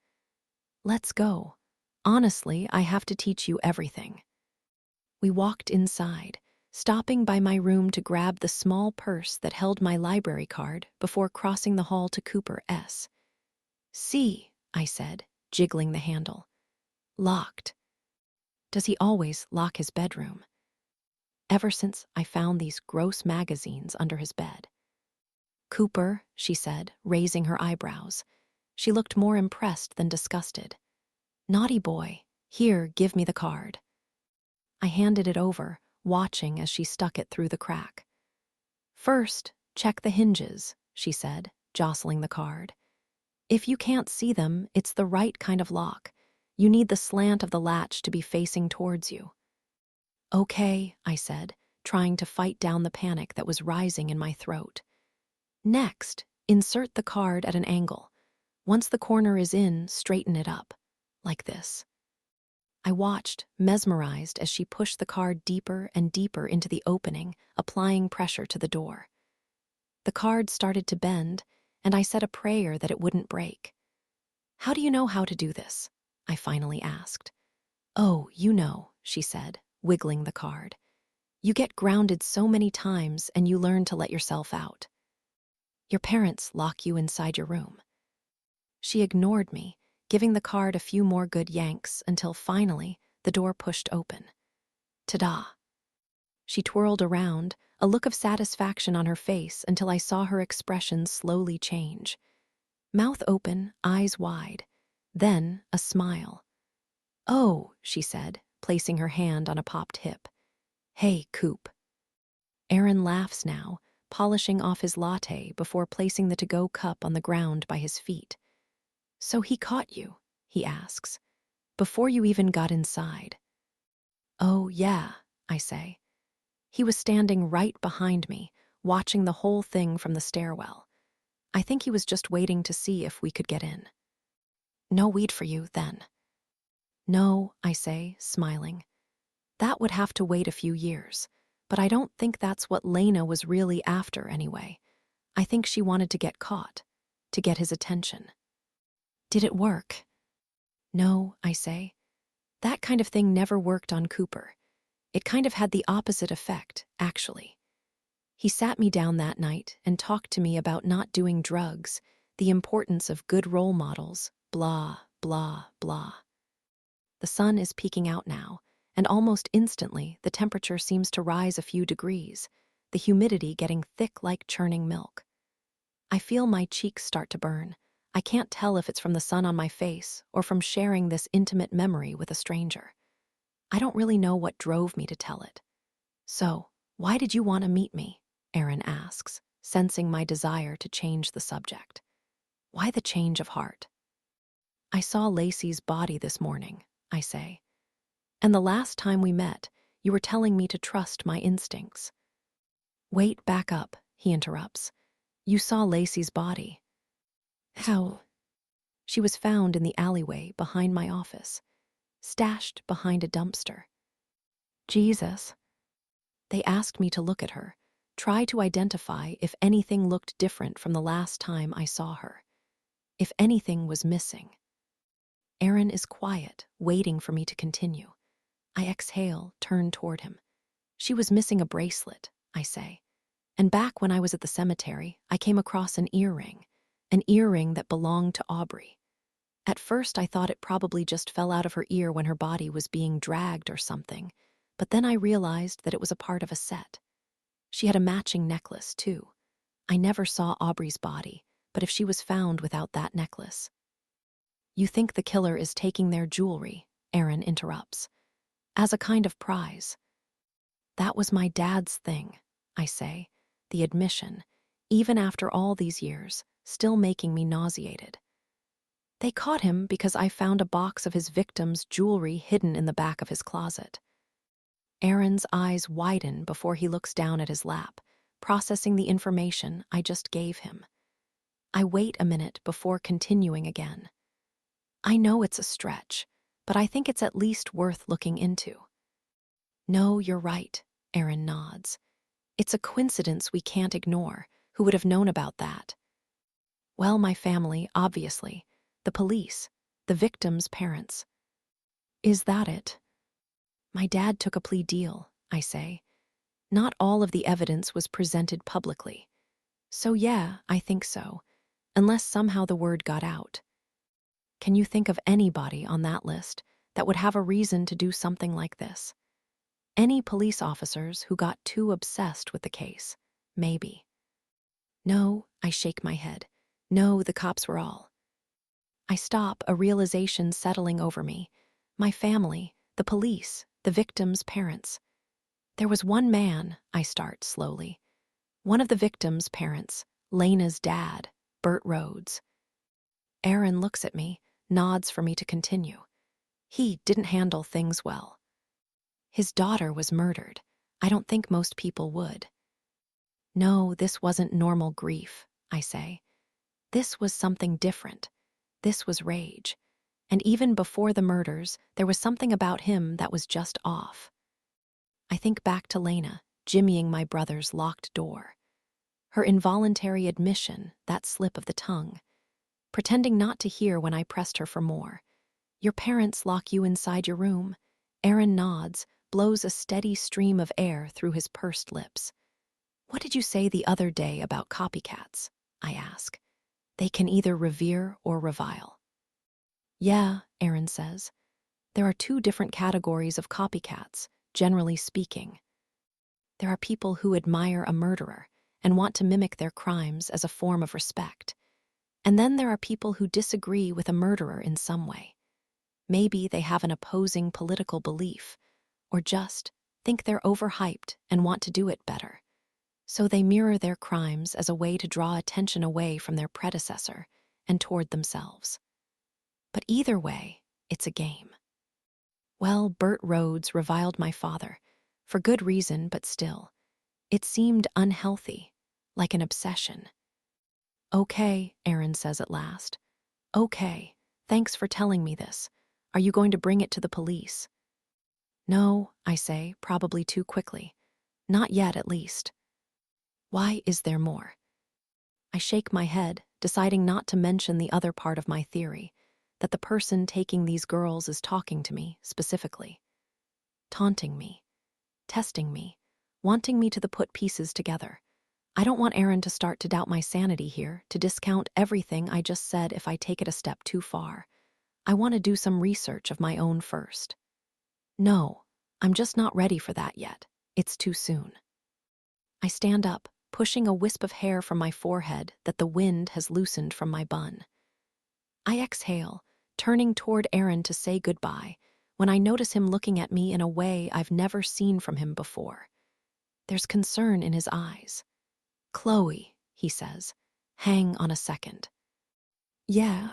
Let's go. Honestly, I have to teach you everything. We walked inside, stopping by my room to grab the small purse that held my library card before crossing the hall to Cooper S. See, I said, jiggling the handle. Locked. Does he always lock his bedroom? Ever since I found these gross magazines under his bed. Cooper, she said, raising her eyebrows. She looked more impressed than disgusted. Naughty boy, here, give me the card. I handed it over, watching as she stuck it through the crack. First, check the hinges, she said, jostling the card. If you can't see them, it's the right kind of lock. You need the slant of the latch to be facing towards you. Okay, I said, trying to fight down the panic that was rising in my throat. Next, insert the card at an angle. Once the corner is in, straighten it up, like this. I watched, mesmerized, as she pushed the card deeper and deeper into the opening, applying pressure to the door. The card started to bend, and I said a prayer that it wouldn't break. "How do you know how to do this?" I finally asked. "Oh, you know," she said, wiggling the card. "You get grounded so many times and you learn to let yourself out. Your parents lock you inside your room." She ignored me, giving the card a few more good yanks until finally the door pushed open. Ta-da! She twirled around, a look of satisfaction on her face until I saw her expression slowly change. Mouth open, eyes wide. Then a smile. "Oh," she said, placing her hand on a popped hip. "Hey, Coop." Aaron laughs now, polishing off his latte before placing the to-go cup on the ground by his feet. "So he caught you?" he asks. "Before you even got inside?" "Oh, yeah," I say. "He was standing right behind me, watching the whole thing from the stairwell. I think he was just waiting to see if we could get in." "No weed for you, then?" "No," I say, smiling. "That would have to wait a few years. But I don't think that's what Lena was really after anyway. I think she wanted to get caught, to get his attention." "Did it work?" "No," I say. "That kind of thing never worked on Cooper. It kind of had the opposite effect, actually. He sat me down that night and talked to me about not doing drugs, the importance of good role models, blah, blah, blah." The sun is peeking out now, and almost instantly the temperature seems to rise a few degrees, the humidity getting thick like churning milk. I feel my cheeks start to burn. I can't tell if it's from the sun on my face or from sharing this intimate memory with a stranger. I don't really know what drove me to tell it. "So, why did you want to meet me?" Aaron asks, sensing my desire to change the subject. "Why the change of heart?" "I saw Lacey's body this morning," I say. "And the last time we met, you were telling me to trust my instincts." "Wait, back up," he interrupts. "You saw Lacey's body." "How?" "She was found in the alleyway behind my office, stashed behind a dumpster." "Jesus." They asked me to look at her, try to identify if anything looked different from the last time I saw her, if anything was missing. Aaron is quiet, waiting for me to continue. I exhale, turn toward him. "She was missing a bracelet," I say. "And back when I was at the cemetery, I came across an earring that belonged to Aubrey. At first, I thought it probably just fell out of her ear when her body was being dragged or something, but then I realized that it was a part of a set. She had a matching necklace, too. I never saw Aubrey's body, but if she was found without that necklace..." "You think the killer is taking their jewelry," Aaron interrupts, "as a kind of prize." "That was my dad's thing," I say, the admission, even after all these years, still making me nauseated. "They caught him because I found a box of his victim's jewelry hidden in the back of his closet." Aaron's eyes widen before he looks down at his lap, processing the information I just gave him. I wait a minute before continuing again. "I know it's a stretch, but I think it's at least worth looking into." "No, you're right," Aaron nods. "It's a coincidence we can't ignore. Who would have known about that?" "Well, my family, obviously. The police. The victim's parents." "Is that it?" "My dad took a plea deal," I say. "Not all of the evidence was presented publicly. So yeah, I think so. Unless somehow the word got out." "Can you think of anybody on that list that would have a reason to do something like this?" "Any police officers who got too obsessed with the case, maybe." "No," I shake my head. "No, the cops were all..." I stop, a realization settling over me. My family, the police, the victim's parents. "There was one man," I start slowly. "One of the victim's parents, Lena's dad, Bert Rhodes." Aaron looks at me, nods for me to continue. "He didn't handle things well. His daughter was murdered. I don't think most people would." "No, this wasn't normal grief," I say. "This was something different. This was rage. And even before the murders, there was something about him that was just off. I think back to Lena, jimmying my brother's locked door. Her involuntary admission, that slip of the tongue. Pretending not to hear when I pressed her for more. Your parents lock you inside your room. Aaron nods, blows a steady stream of air through his pursed lips. What did you say the other day about copycats? I ask. They can either revere or revile. Yeah, Aaron says. There are two different categories of copycats, generally speaking. There are people who admire a murderer and want to mimic their crimes as a form of respect. And then there are people who disagree with a murderer in some way. Maybe they have an opposing political belief, or just think they're overhyped and want to do it better. So they mirror their crimes as a way to draw attention away from their predecessor and toward themselves. But either way, it's a game. Well, Bert Rhodes reviled my father, for good reason, but still. It seemed unhealthy, like an obsession. Okay, Aaron says at last. Okay, thanks for telling me this. Are you going to bring it to the police? No, I say, probably too quickly. Not yet, at least. Why is there more? I shake my head, deciding not to mention the other part of my theory, that the person taking these girls is talking to me, specifically. Taunting me. Testing me. Wanting me to put pieces together. I don't want Aaron to start to doubt my sanity here, to discount everything I just said if I take it a step too far. I want to do some research of my own first. No, I'm just not ready for that yet. It's too soon. I stand up, pushing a wisp of hair from my forehead that the wind has loosened from my bun. I exhale, turning toward Aaron to say goodbye, when I notice him looking at me in a way I've never seen from him before. There's concern in his eyes. Chloe, he says, hang on a second. Yeah.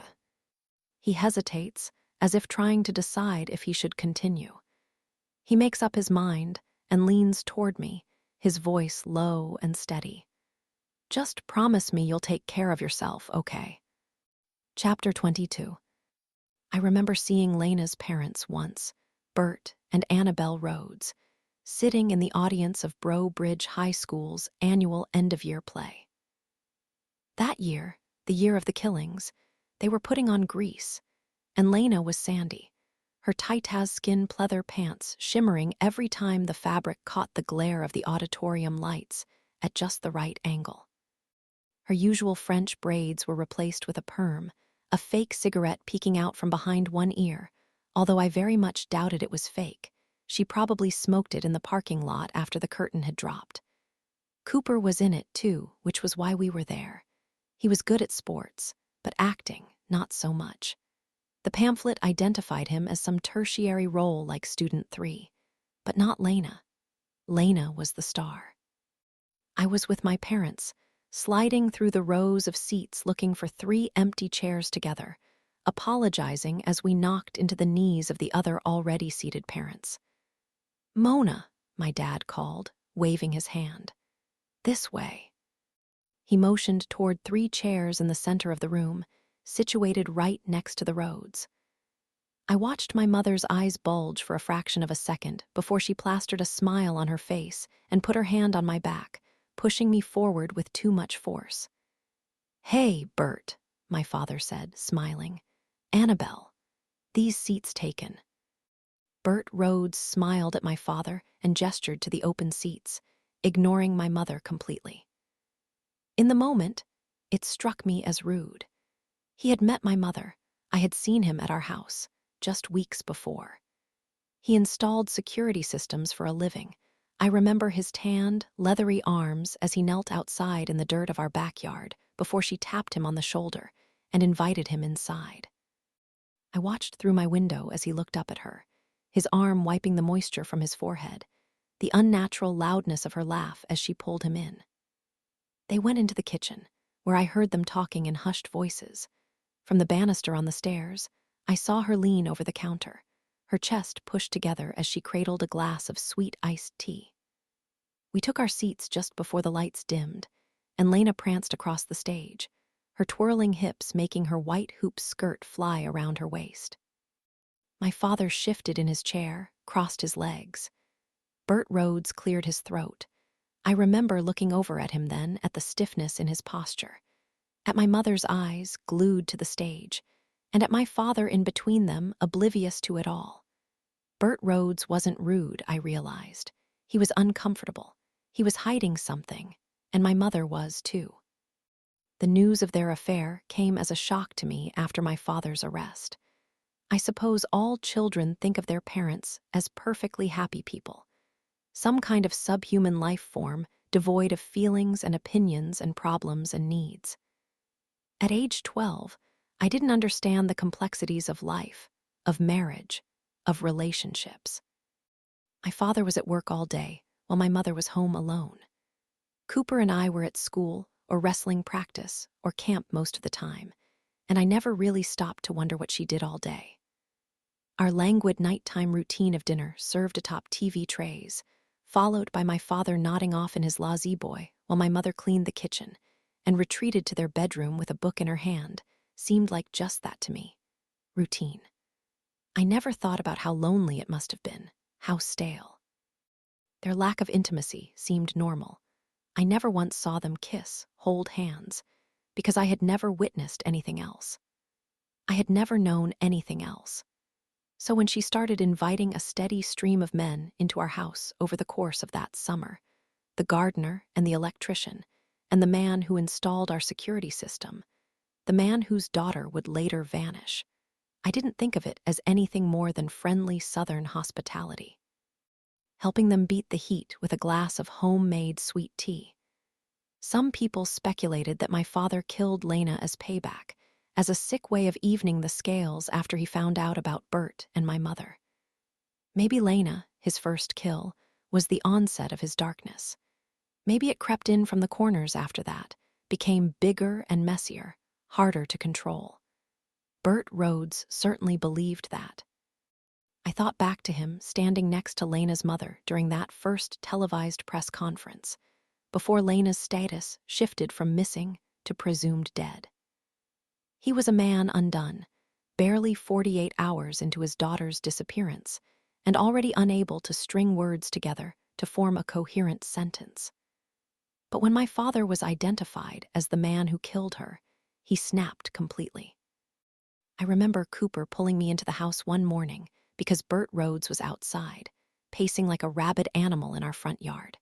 He hesitates, as if trying to decide if he should continue. He makes up his mind and leans toward me, his voice low and steady. Just promise me you'll take care of yourself, okay? Chapter 22. I remember seeing Lena's parents once, Bert and Annabelle Rhodes, sitting in the audience of Bro Bridge High School's annual end-of-year play. That year, the year of the killings, they were putting on Grease, and Lena was Sandy, her tight-as-skin pleather pants shimmering every time the fabric caught the glare of the auditorium lights at just the right angle. Her usual French braids were replaced with a perm, a fake cigarette peeking out from behind one ear, although I very much doubted it was fake. She probably smoked it in the parking lot after the curtain had dropped. Cooper was in it, too, which was why we were there. He was good at sports, but acting, not so much. The pamphlet identified him as some tertiary role like Student 3, but not Lena. Lena was the star. I was with my parents, sliding through the rows of seats looking for 3 empty chairs together, apologizing as we knocked into the knees of the other already seated parents. Mona, my dad called, waving his hand. This way. He motioned toward 3 chairs in the center of the room, situated right next to the Rhodes. I watched my mother's eyes bulge for a fraction of a second before she plastered a smile on her face and put her hand on my back, pushing me forward with too much force. Hey, Bert, my father said, smiling. Annabelle, these seats taken. Bert Rhodes smiled at my father and gestured to the open seats, ignoring my mother completely. In the moment, it struck me as rude. He had met my mother. I had seen him at our house, just weeks before. He installed security systems for a living. I remember his tanned, leathery arms as he knelt outside in the dirt of our backyard before she tapped him on the shoulder and invited him inside. I watched through my window as he looked up at her, his arm wiping the moisture from his forehead, the unnatural loudness of her laugh as she pulled him in. They went into the kitchen, where I heard them talking in hushed voices. From the banister on the stairs, I saw her lean over the counter, her chest pushed together as she cradled a glass of sweet iced tea. We took our seats just before the lights dimmed, and Lena pranced across the stage, her twirling hips making her white hoop skirt fly around her waist. My father shifted in his chair, crossed his legs. Bert Rhodes cleared his throat. I remember looking over at him then, at the stiffness in his posture, at my mother's eyes glued to the stage, and at my father in between them, oblivious to it all. Bert Rhodes wasn't rude, I realized. He was uncomfortable. He was hiding something, and my mother was too. The news of their affair came as a shock to me after my father's arrest. I suppose all children think of their parents as perfectly happy people, some kind of subhuman life form devoid of feelings and opinions and problems and needs. At age 12, I didn't understand the complexities of life, of marriage, of relationships. My father was at work all day, while my mother was home alone. Cooper and I were at school, or wrestling practice, or camp most of the time, and I never really stopped to wonder what she did all day. Our languid nighttime routine of dinner served atop TV trays, followed by my father nodding off in his lazy-boy while my mother cleaned the kitchen and retreated to their bedroom with a book in her hand, seemed like just that to me. Routine. I never thought about how lonely it must have been, how stale. Their lack of intimacy seemed normal. I never once saw them kiss, hold hands, because I had never witnessed anything else. I had never known anything else. So when she started inviting a steady stream of men into our house over the course of that summer, the gardener and the electrician, and the man who installed our security system, the man whose daughter would later vanish, I didn't think of it as anything more than friendly Southern hospitality. Helping them beat the heat with a glass of homemade sweet tea. Some people speculated that my father killed Lena as payback, as a sick way of evening the scales after he found out about Bert and my mother. Maybe Lena, his first kill, was the onset of his darkness. Maybe it crept in from the corners after that, became bigger and messier, harder to control. Bert Rhodes certainly believed that. I thought back to him standing next to Lena's mother during that first televised press conference, before Lena's status shifted from missing to presumed dead. He was a man undone, barely 48 hours into his daughter's disappearance, and already unable to string words together to form a coherent sentence. But when my father was identified as the man who killed her, he snapped completely. I remember Cooper pulling me into the house one morning because Bert Rhodes was outside, pacing like a rabid animal in our front yard.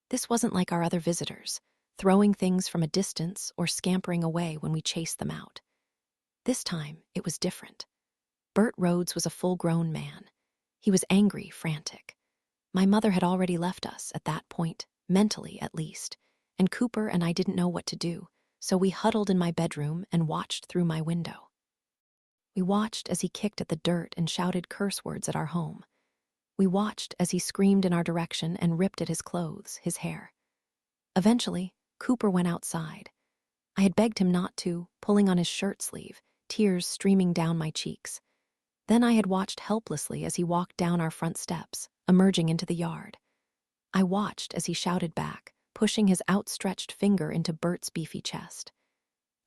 This wasn't like our other visitors, throwing things from a distance or scampering away when we chased them out. This time, it was different. Bert Rhodes was a full-grown man. He was angry, frantic. My mother had already left us at that point, mentally at least, and Cooper and I didn't know what to do, so we huddled in my bedroom and watched through my window. We watched as he kicked at the dirt and shouted curse words at our home. We watched as he screamed in our direction and ripped at his clothes, his hair. Eventually, Cooper went outside. I had begged him not to, pulling on his shirt sleeve, tears streaming down my cheeks. Then I had watched helplessly as he walked down our front steps, emerging into the yard. I watched as he shouted back, pushing his outstretched finger into Bert's beefy chest.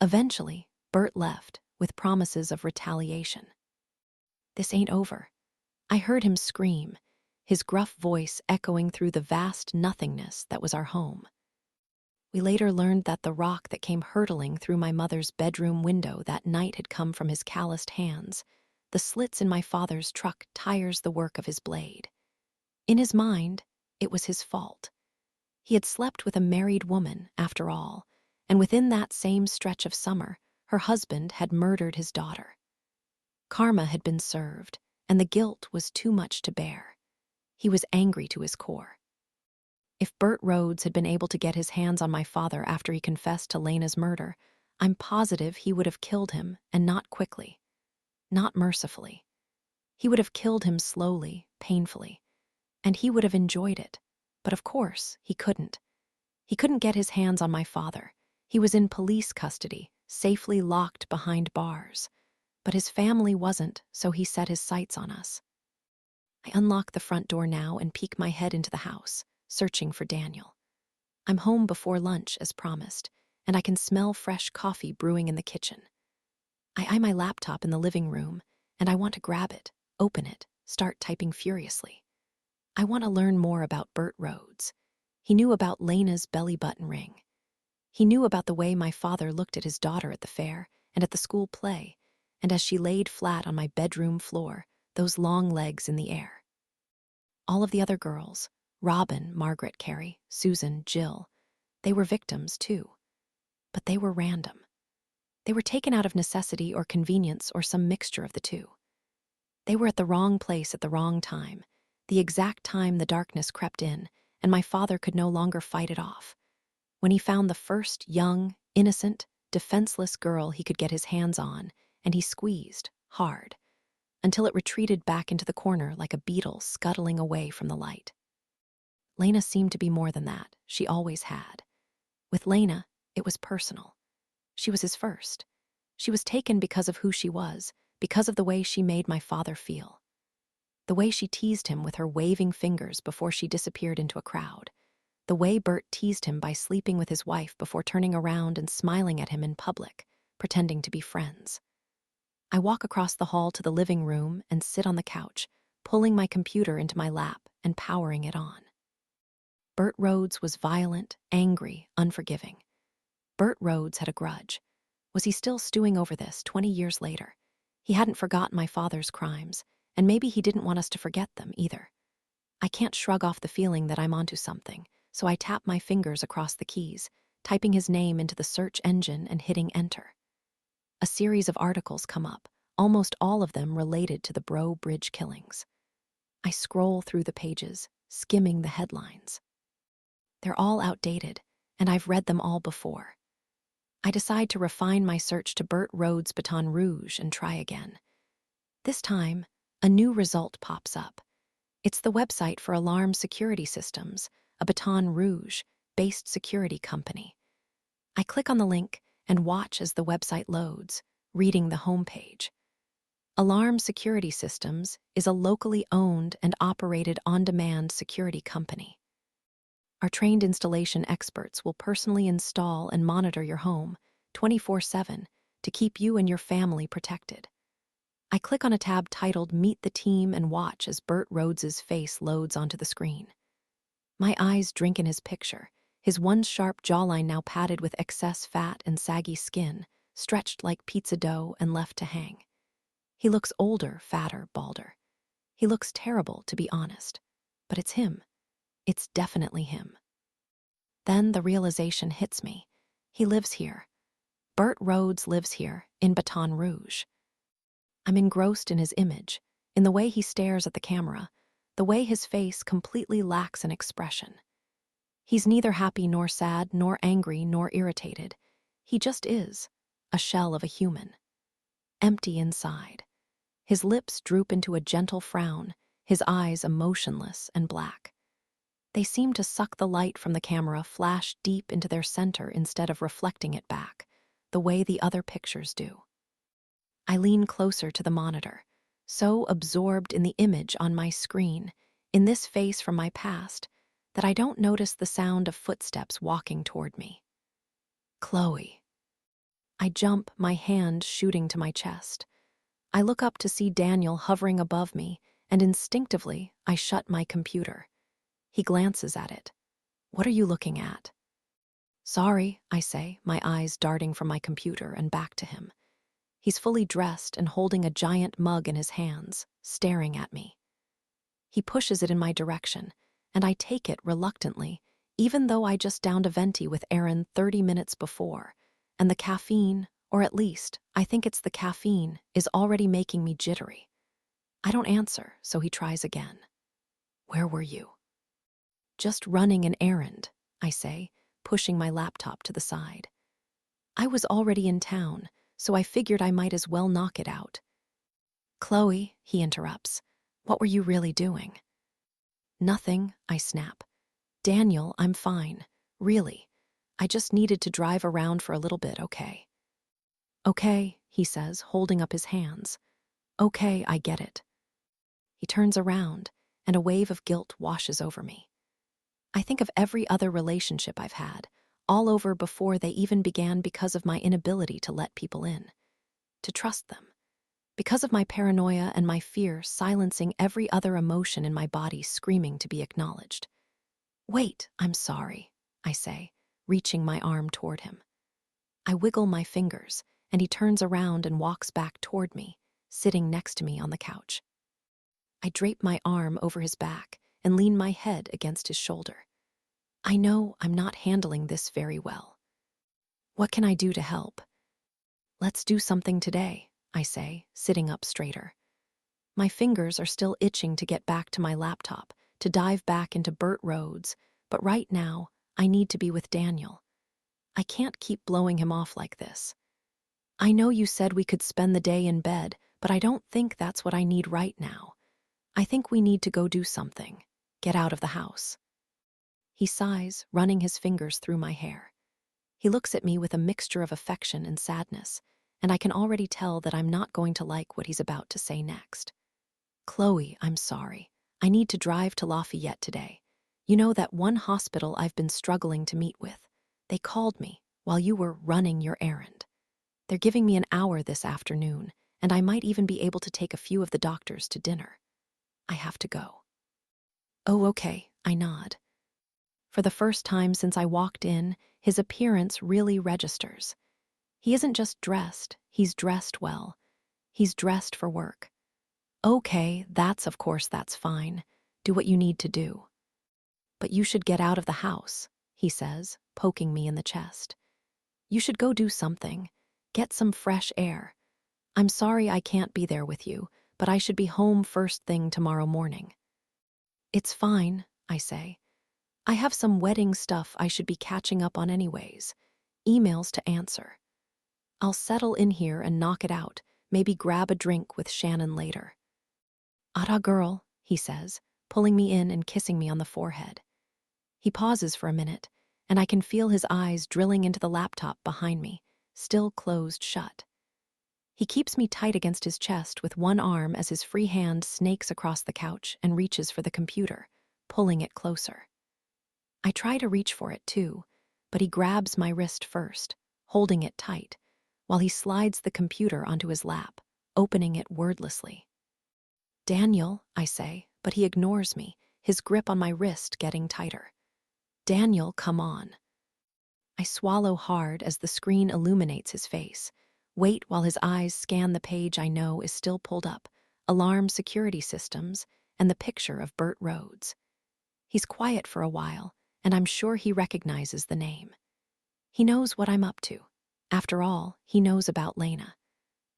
Eventually, Bert left, with promises of retaliation. This ain't over. I heard him scream, his gruff voice echoing through the vast nothingness that was our home. We later learned that the rock that came hurtling through my mother's bedroom window that night had come from his calloused hands, the slits in my father's truck tires the work of his blade. In his mind, it was his fault. He had slept with a married woman, after all, and within that same stretch of summer, her husband had murdered his daughter. Karma had been served, and the guilt was too much to bear. He was angry to his core. If Bert Rhodes had been able to get his hands on my father after he confessed to Lena's murder, I'm positive he would have killed him, and not quickly, not mercifully. He would have killed him slowly, painfully, and he would have enjoyed it. But of course, he couldn't. He couldn't get his hands on my father. He was in police custody, safely locked behind bars. But his family wasn't, so he set his sights on us. I unlock the front door now and peek my head into the house, searching for Daniel. I'm home before lunch, as promised, and I can smell fresh coffee brewing in the kitchen. I eye my laptop in the living room, and I want to grab it, Open it, start typing furiously. I want to learn more about Bert Rhodes. He knew about Lena's belly button ring. He knew about the way my father looked at his daughter at the fair and at the school play, and as she laid flat on my bedroom floor, those long legs in the air. All of the other girls, Robin, Margaret, Carrie, Susan, Jill, they were victims too. But they were random. They were taken out of necessity or convenience or some mixture of the two. They were at the wrong place at the wrong time, the exact time the darkness crept in, and my father could no longer fight it off. When he found the first young, innocent, defenseless girl he could get his hands on, and he squeezed, hard, until it retreated back into the corner like a beetle scuttling away from the light. Lena seemed to be more than that. She always had. With Lena, it was personal. She was his first. She was taken because of who she was, because of the way she made my father feel. The way she teased him with her waving fingers before she disappeared into a crowd. The way Bert teased him by sleeping with his wife before turning around and smiling at him in public, pretending to be friends. I walk across the hall to the living room and sit on the couch, pulling my computer into my lap and powering it on. Bert Rhodes was violent, angry, unforgiving. Bert Rhodes had a grudge. Was he still stewing over this 20 years later? He hadn't forgotten my father's crimes, and maybe he didn't want us to forget them either. I can't shrug off the feeling that I'm onto something, so I tap my fingers across the keys, typing his name into the search engine and hitting enter. A series of articles come up, almost all of them related to the Bro Bridge killings. I scroll through the pages, skimming the headlines. They're all outdated, and I've read them all before. I decide to refine my search to Bert Rhodes' Baton Rouge and try again. This time, a new result pops up. It's the website for alarm security systems, a Baton Rouge-based security company. I click on the link and watch as the website loads, reading the homepage. Alarm Security Systems is a locally owned and operated on-demand security company. Our trained installation experts will personally install and monitor your home 24/7 to keep you and your family protected. I click on a tab titled Meet the Team and watch as Bert Rhodes' face loads onto the screen. My eyes drink in his picture, his once sharp jawline now padded with excess fat and saggy skin, stretched like pizza dough and left to hang. He looks older, fatter, balder. He looks terrible, to be honest. But it's him. It's definitely him. Then the realization hits me. He lives here. Bert Rhodes lives here, in Baton Rouge. I'm engrossed in his image, in the way he stares at the camera, the way his face completely lacks an expression. He's neither happy nor sad, nor angry, nor irritated. He just is, a shell of a human. Empty inside. His lips droop into a gentle frown, his eyes emotionless and black. They seem to suck the light from the camera flash deep into their center instead of reflecting it back, the way the other pictures do. I lean closer to the monitor, so absorbed in the image on my screen, in this face from my past, that I don't notice the sound of footsteps walking toward me. Chloe. I jump, my hand shooting to my chest. I look up to see Daniel hovering above me, and instinctively, I shut my computer. He glances at it. What are you looking at? Sorry, I say, my eyes darting from my computer and back to him. He's fully dressed and holding a giant mug in his hands, staring at me. He pushes it in my direction, and I take it reluctantly, even though I just downed a venti with Aaron 30 minutes before, and the caffeine, or at least, I think it's the caffeine, is already making me jittery. I don't answer, so he tries again. Where were you? Just running an errand, I say, pushing my laptop to the side. I was already in town, so I figured I might as well knock it out. Chloe, he interrupts, what were you really doing? Nothing, I snap. Daniel, I'm fine. Really. I just needed to drive around for a little bit, okay? Okay, he says, holding up his hands. Okay, I get it. He turns around, and a wave of guilt washes over me. I think of every other relationship I've had, all over before they even began because of my inability to let people in, to trust them. Because of my paranoia and my fear silencing every other emotion in my body screaming to be acknowledged. Wait, I'm sorry, I say, reaching my arm toward him. I wiggle my fingers, and he turns around and walks back toward me, sitting next to me on the couch. I drape my arm over his back and lean my head against his shoulder. I know I'm not handling this very well. What can I do to help? Let's do something today, I say, sitting up straighter. My fingers are still itching to get back to my laptop, to dive back into Burt Rhodes, but right now, I need to be with Daniel. I can't keep blowing him off like this. I know you said we could spend the day in bed, but I don't think that's what I need right now. I think we need to go do something. Get out of the house. He sighs, running his fingers through my hair. He looks at me with a mixture of affection and sadness, and I can already tell that I'm not going to like what he's about to say next. Chloe, I'm sorry. I need to drive to Lafayette today. You know that one hospital I've been struggling to meet with? They called me while you were running your errand. They're giving me an hour this afternoon, and I might even be able to take a few of the doctors to dinner. I have to go. Oh, okay, I nod. For the first time since I walked in, his appearance really registers. He isn't just dressed, he's dressed well. He's dressed for work. Okay, of course that's fine. Do what you need to do. But you should get out of the house, he says, poking me in the chest. You should go do something. Get some fresh air. I'm sorry I can't be there with you, but I should be home first thing tomorrow morning. It's fine, I say. I have some wedding stuff I should be catching up on anyways. Emails to answer. I'll settle in here and knock it out, maybe grab a drink with Shannon later. Ada girl, he says, pulling me in and kissing me on the forehead. He pauses for a minute, and I can feel his eyes drilling into the laptop behind me, still closed shut. He keeps me tight against his chest with one arm as his free hand snakes across the couch and reaches for the computer, pulling it closer. I try to reach for it too, but he grabs my wrist first, holding it tight, while he slides the computer onto his lap, opening it wordlessly. Daniel, I say, but he ignores me, his grip on my wrist getting tighter. Daniel, come on. I swallow hard as the screen illuminates his face, wait while his eyes scan the page I know is still pulled up, alarm security systems, and the picture of Burt Rhodes. He's quiet for a while, and I'm sure he recognizes the name. He knows what I'm up to. After all, he knows about Lena.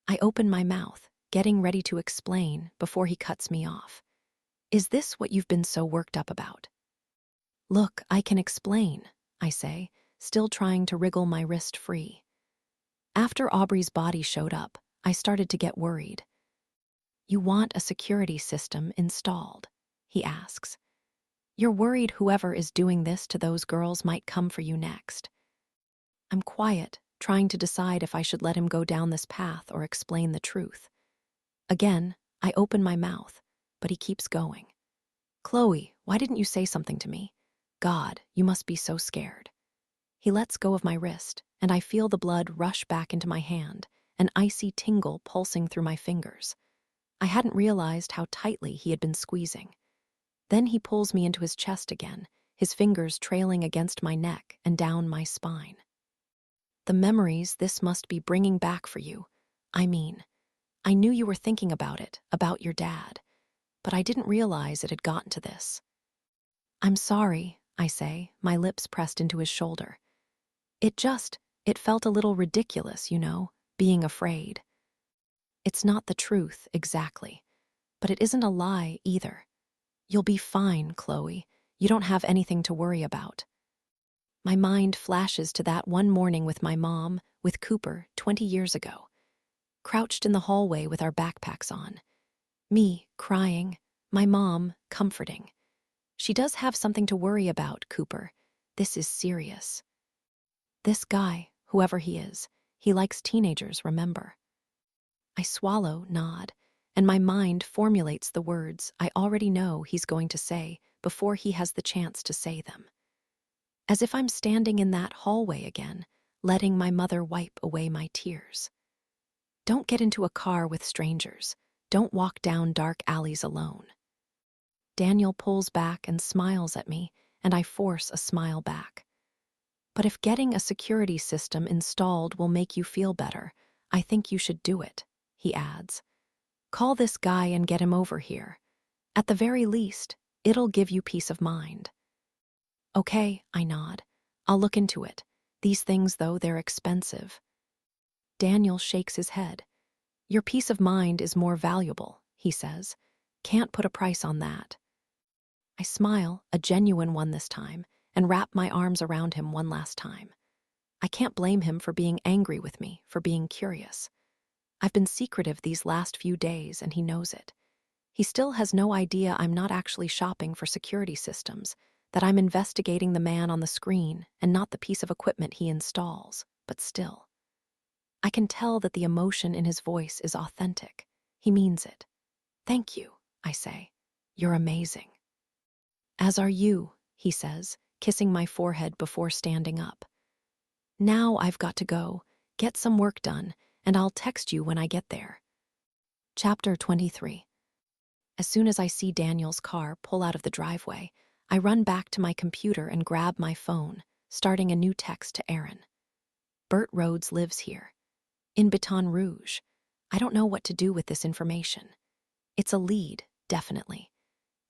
I open my mouth, getting ready to explain before he cuts me off. Is this what you've been so worked up about? Look, I can explain, I say, still trying to wriggle my wrist free. After Aubrey's body showed up, I started to get worried. You want a security system installed, he asks. You're worried whoever is doing this to those girls might come for you next. I'm quiet, trying to decide if I should let him go down this path or explain the truth. Again, I open my mouth, but he keeps going. Chloe, why didn't you say something to me? God, you must be so scared. He lets go of my wrist, and I feel the blood rush back into my hand, an icy tingle pulsing through my fingers. I hadn't realized how tightly he had been squeezing. Then he pulls me into his chest again, his fingers trailing against my neck and down my spine. The memories this must be bringing back for you. I mean, I knew you were thinking about it, about your dad, but I didn't realize it had gotten to this. I'm sorry, I say, my lips pressed into his shoulder. It felt a little ridiculous, being afraid. It's not the truth, exactly, but it isn't a lie either. You'll be fine, Chloe. You don't have anything to worry about. My mind flashes to that one morning with my mom, with Cooper, 20 years ago. Crouched in the hallway with our backpacks on. Me, crying. My mom, comforting. She does have something to worry about, Cooper. This is serious. This guy, whoever he is, he likes teenagers, remember? I swallow, nod, and my mind formulates the words I already know he's going to say before he has the chance to say them. As if I'm standing in that hallway again, letting my mother wipe away my tears. Don't get into a car with strangers. Don't walk down dark alleys alone. Daniel pulls back and smiles at me, and I force a smile back. But if getting a security system installed will make you feel better, I think you should do it, he adds. Call this guy and get him over here. At the very least, it'll give you peace of mind. Okay, I nod. I'll look into it. These things, though, they're expensive. Daniel shakes his head. Your peace of mind is more valuable, he says. Can't put a price on that. I smile, a genuine one this time, and wrap my arms around him one last time. I can't blame him for being angry with me, for being curious. I've been secretive these last few days, and he knows it. He still has no idea I'm not actually shopping for security systems, that I'm investigating the man on the screen and not the piece of equipment he installs, but still. I can tell that the emotion in his voice is authentic. He means it. Thank you, I say. You're amazing. As are you, he says, kissing my forehead before standing up. Now I've got to go, get some work done, and I'll text you when I get there. Chapter 23. As soon as I see Daniel's car pull out of the driveway, I run back to my computer and grab my phone, starting a new text to Aaron. Bert Rhodes lives here, in Baton Rouge. I don't know what to do with this information. It's a lead, definitely.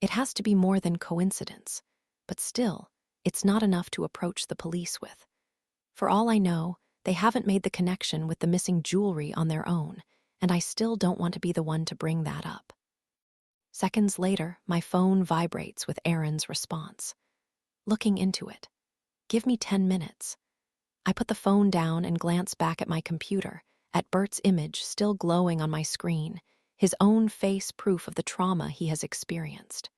It has to be more than coincidence, but still, it's not enough to approach the police with. For all I know, they haven't made the connection with the missing jewelry on their own, and I still don't want to be the one to bring that up. Seconds later, my phone vibrates with Aaron's response. Looking into it. Give me 10 minutes. I put the phone down and glance back at my computer, at Bert's image still glowing on my screen, his own face proof of the trauma he has experienced.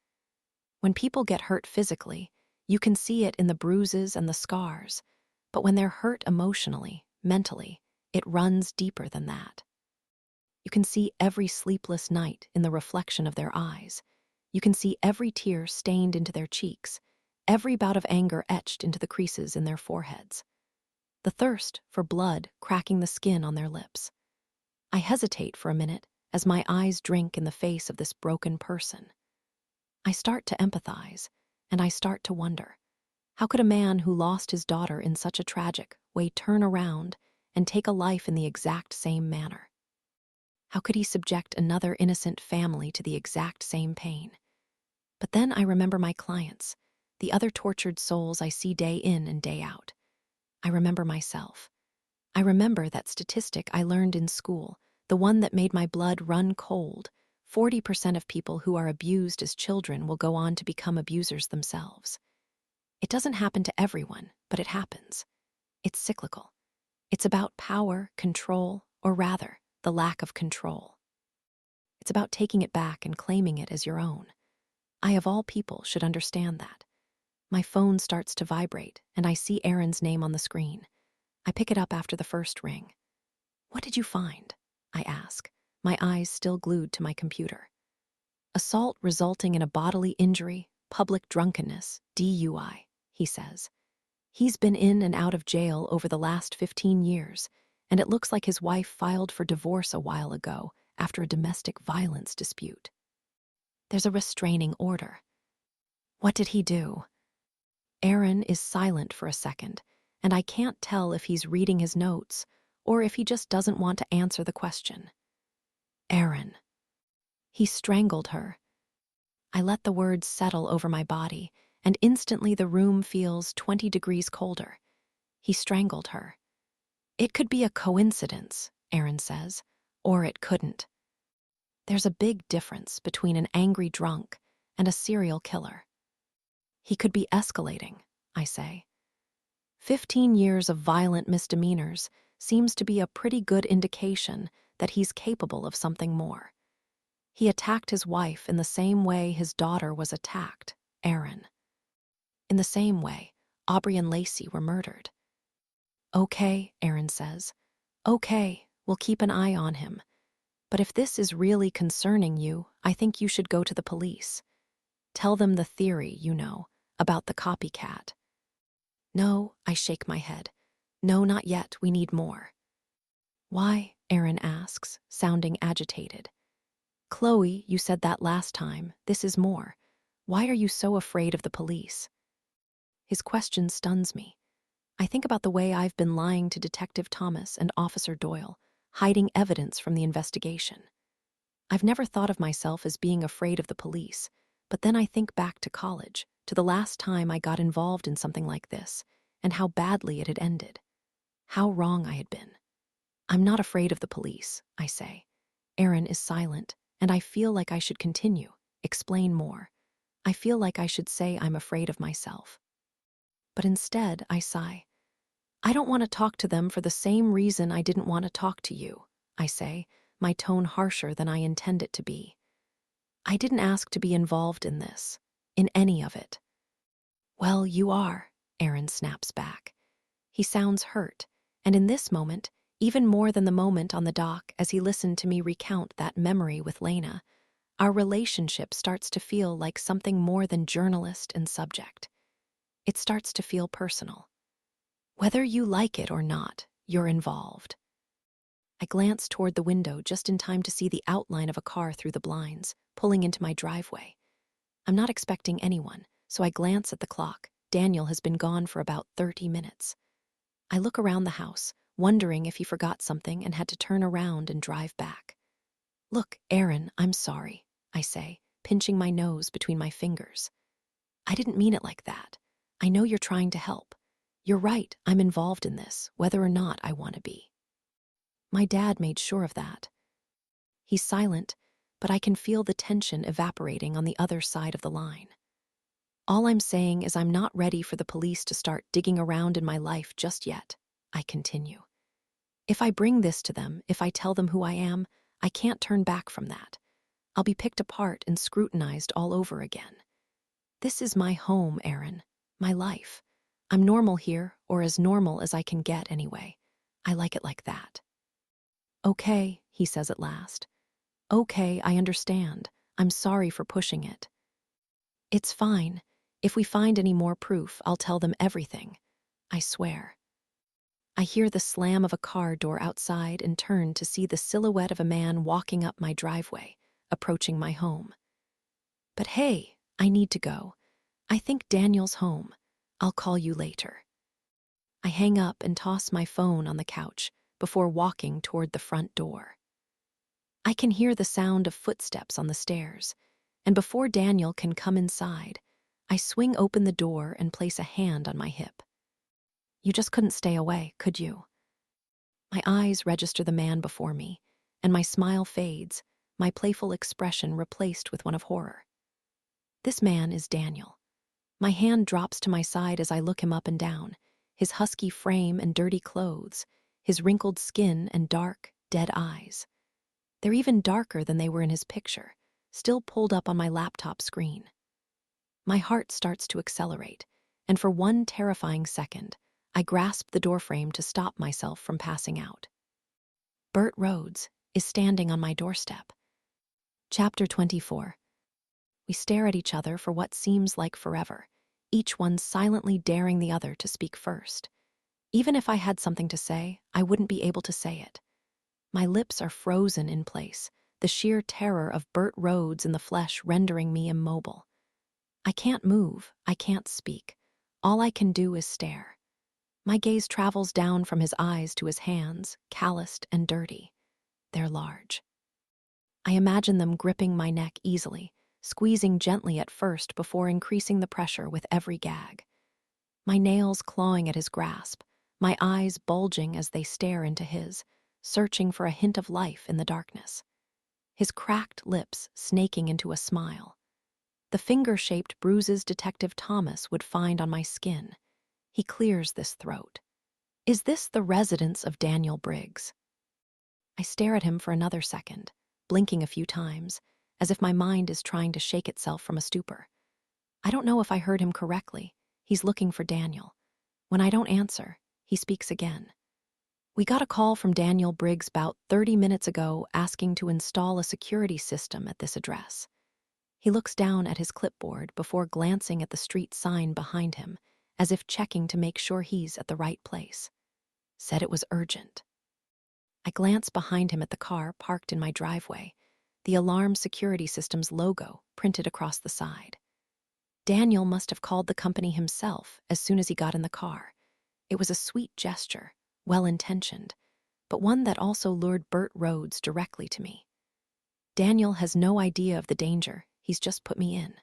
When people get hurt physically, you can see it in the bruises and the scars, but when they're hurt emotionally, mentally, it runs deeper than that. You can see every sleepless night in the reflection of their eyes. You can see every tear stained into their cheeks, every bout of anger etched into the creases in their foreheads. The thirst for blood cracking the skin on their lips. I hesitate for a minute as my eyes drink in the face of this broken person. I start to empathize, and I start to wonder, how could a man who lost his daughter in such a tragic way turn around and take a life in the exact same manner? How could he subject another innocent family to the exact same pain? But then I remember my clients, the other tortured souls I see day in and day out. I remember myself. I remember that statistic I learned in school, the one that made my blood run cold. 40% of people who are abused as children will go on to become abusers themselves. It doesn't happen to everyone, but it happens. It's cyclical. It's about power, control, or rather, the lack of control. It's about taking it back and claiming it as your own. I, of all people, should understand that. My phone starts to vibrate, and I see Aaron's name on the screen. I pick it up after the first ring. What did you find? I ask, my eyes still glued to my computer. Assault resulting in a bodily injury, public drunkenness, DUI, he says. He's been in and out of jail over the last 15 years, and it looks like his wife filed for divorce a while ago after a domestic violence dispute. There's a restraining order. What did he do? Aaron is silent for a second, and I can't tell if he's reading his notes or if he just doesn't want to answer the question. Aaron. He strangled her. I let the words settle over my body, and instantly the room feels 20 degrees colder. He strangled her. It could be a coincidence, Aaron says, or it couldn't. There's a big difference between an angry drunk and a serial killer. He could be escalating, I say. 15 years of violent misdemeanors seems to be a pretty good indication that he's capable of something more. He attacked his wife in the same way his daughter was attacked, Aaron. In the same way, Aubrey and Lacey were murdered. Okay, Aaron says. Okay, we'll keep an eye on him. But if this is really concerning you, I think you should go to the police. Tell them the theory, you know, about the copycat. No, I shake my head. No, not yet, we need more. Why? Aaron asks, sounding agitated. Chloe, you said that last time. This is more. Why are you so afraid of the police? His question stuns me. I think about the way I've been lying to Detective Thomas and Officer Doyle, hiding evidence from the investigation. I've never thought of myself as being afraid of the police, but then I think back to college, to the last time I got involved in something like this, and how badly it had ended. How wrong I had been. I'm not afraid of the police, I say. Aaron is silent, and I feel like I should continue, explain more. I feel like I should say I'm afraid of myself. But instead, I sigh. I don't want to talk to them for the same reason I didn't want to talk to you, I say, my tone harsher than I intend it to be. I didn't ask to be involved in this, in any of it. Well, you are, Aaron snaps back. He sounds hurt, and in this moment, even more than the moment on the dock as he listened to me recount that memory with Lena, our relationship starts to feel like something more than journalist and subject. It starts to feel personal. Whether you like it or not, you're involved. I glance toward the window just in time to see the outline of a car through the blinds, pulling into my driveway. I'm not expecting anyone, so I glance at the clock. Daniel has been gone for about 30 minutes. I look around the house, wondering if he forgot something and had to turn around and drive back. Look, Aaron, I'm sorry, I say, pinching my nose between my fingers. I didn't mean it like that. I know you're trying to help. You're right, I'm involved in this, whether or not I want to be. My dad made sure of that. He's silent, but I can feel the tension evaporating on the other side of the line. All I'm saying is I'm not ready for the police to start digging around in my life just yet, I continue. If I bring this to them, if I tell them who I am, I can't turn back from that. I'll be picked apart and scrutinized all over again. This is my home, Aaron, my life. I'm normal here, or as normal as I can get anyway. I like it like that. Okay, he says at last. Okay, I understand. I'm sorry for pushing it. It's fine. If we find any more proof, I'll tell them everything. I swear. I hear the slam of a car door outside and turn to see the silhouette of a man walking up my driveway, approaching my home. But hey, I need to go. I think Daniel's home. I'll call you later. I hang up and toss my phone on the couch before walking toward the front door. I can hear the sound of footsteps on the stairs, and before Daniel can come inside, I swing open the door and place a hand on my hip. You just couldn't stay away, could you? My eyes register the man before me, and my smile fades, my playful expression replaced with one of horror. This man is Daniel. My hand drops to my side as I look him up and down, his husky frame and dirty clothes, his wrinkled skin and dark, dead eyes. They're even darker than they were in his picture, still pulled up on my laptop screen. My heart starts to accelerate, and for one terrifying second, I grasp the doorframe to stop myself from passing out. Burt Rhodes is standing on my doorstep. Chapter 24. We stare at each other for what seems like forever, each one silently daring the other to speak first. Even if I had something to say, I wouldn't be able to say it. My lips are frozen in place, the sheer terror of Burt Rhodes in the flesh rendering me immobile. I can't move, I can't speak. All I can do is stare. My gaze travels down from his eyes to his hands, calloused and dirty. They're large. I imagine them gripping my neck easily, squeezing gently at first before increasing the pressure with every gag. My nails clawing at his grasp, my eyes bulging as they stare into his, searching for a hint of life in the darkness. His cracked lips snaking into a smile. The finger-shaped bruises Detective Thomas would find on my skin. He clears this throat. Is this the residence of Daniel Briggs? I stare at him for another second, blinking a few times, as if my mind is trying to shake itself from a stupor. I don't know if I heard him correctly. He's looking for Daniel. When I don't answer, he speaks again. We got a call from Daniel Briggs about 30 minutes ago asking to install a security system at this address. He looks down at his clipboard before glancing at the street sign behind him, as if checking to make sure he's at the right place. Said it was urgent. I glance behind him at the car parked in my driveway, the alarm security system's logo printed across the side. Daniel must have called the company himself as soon as he got in the car. It was a sweet gesture, well-intentioned, but one that also lured Bert Rhodes directly to me. Daniel has no idea of the danger he's just put me in.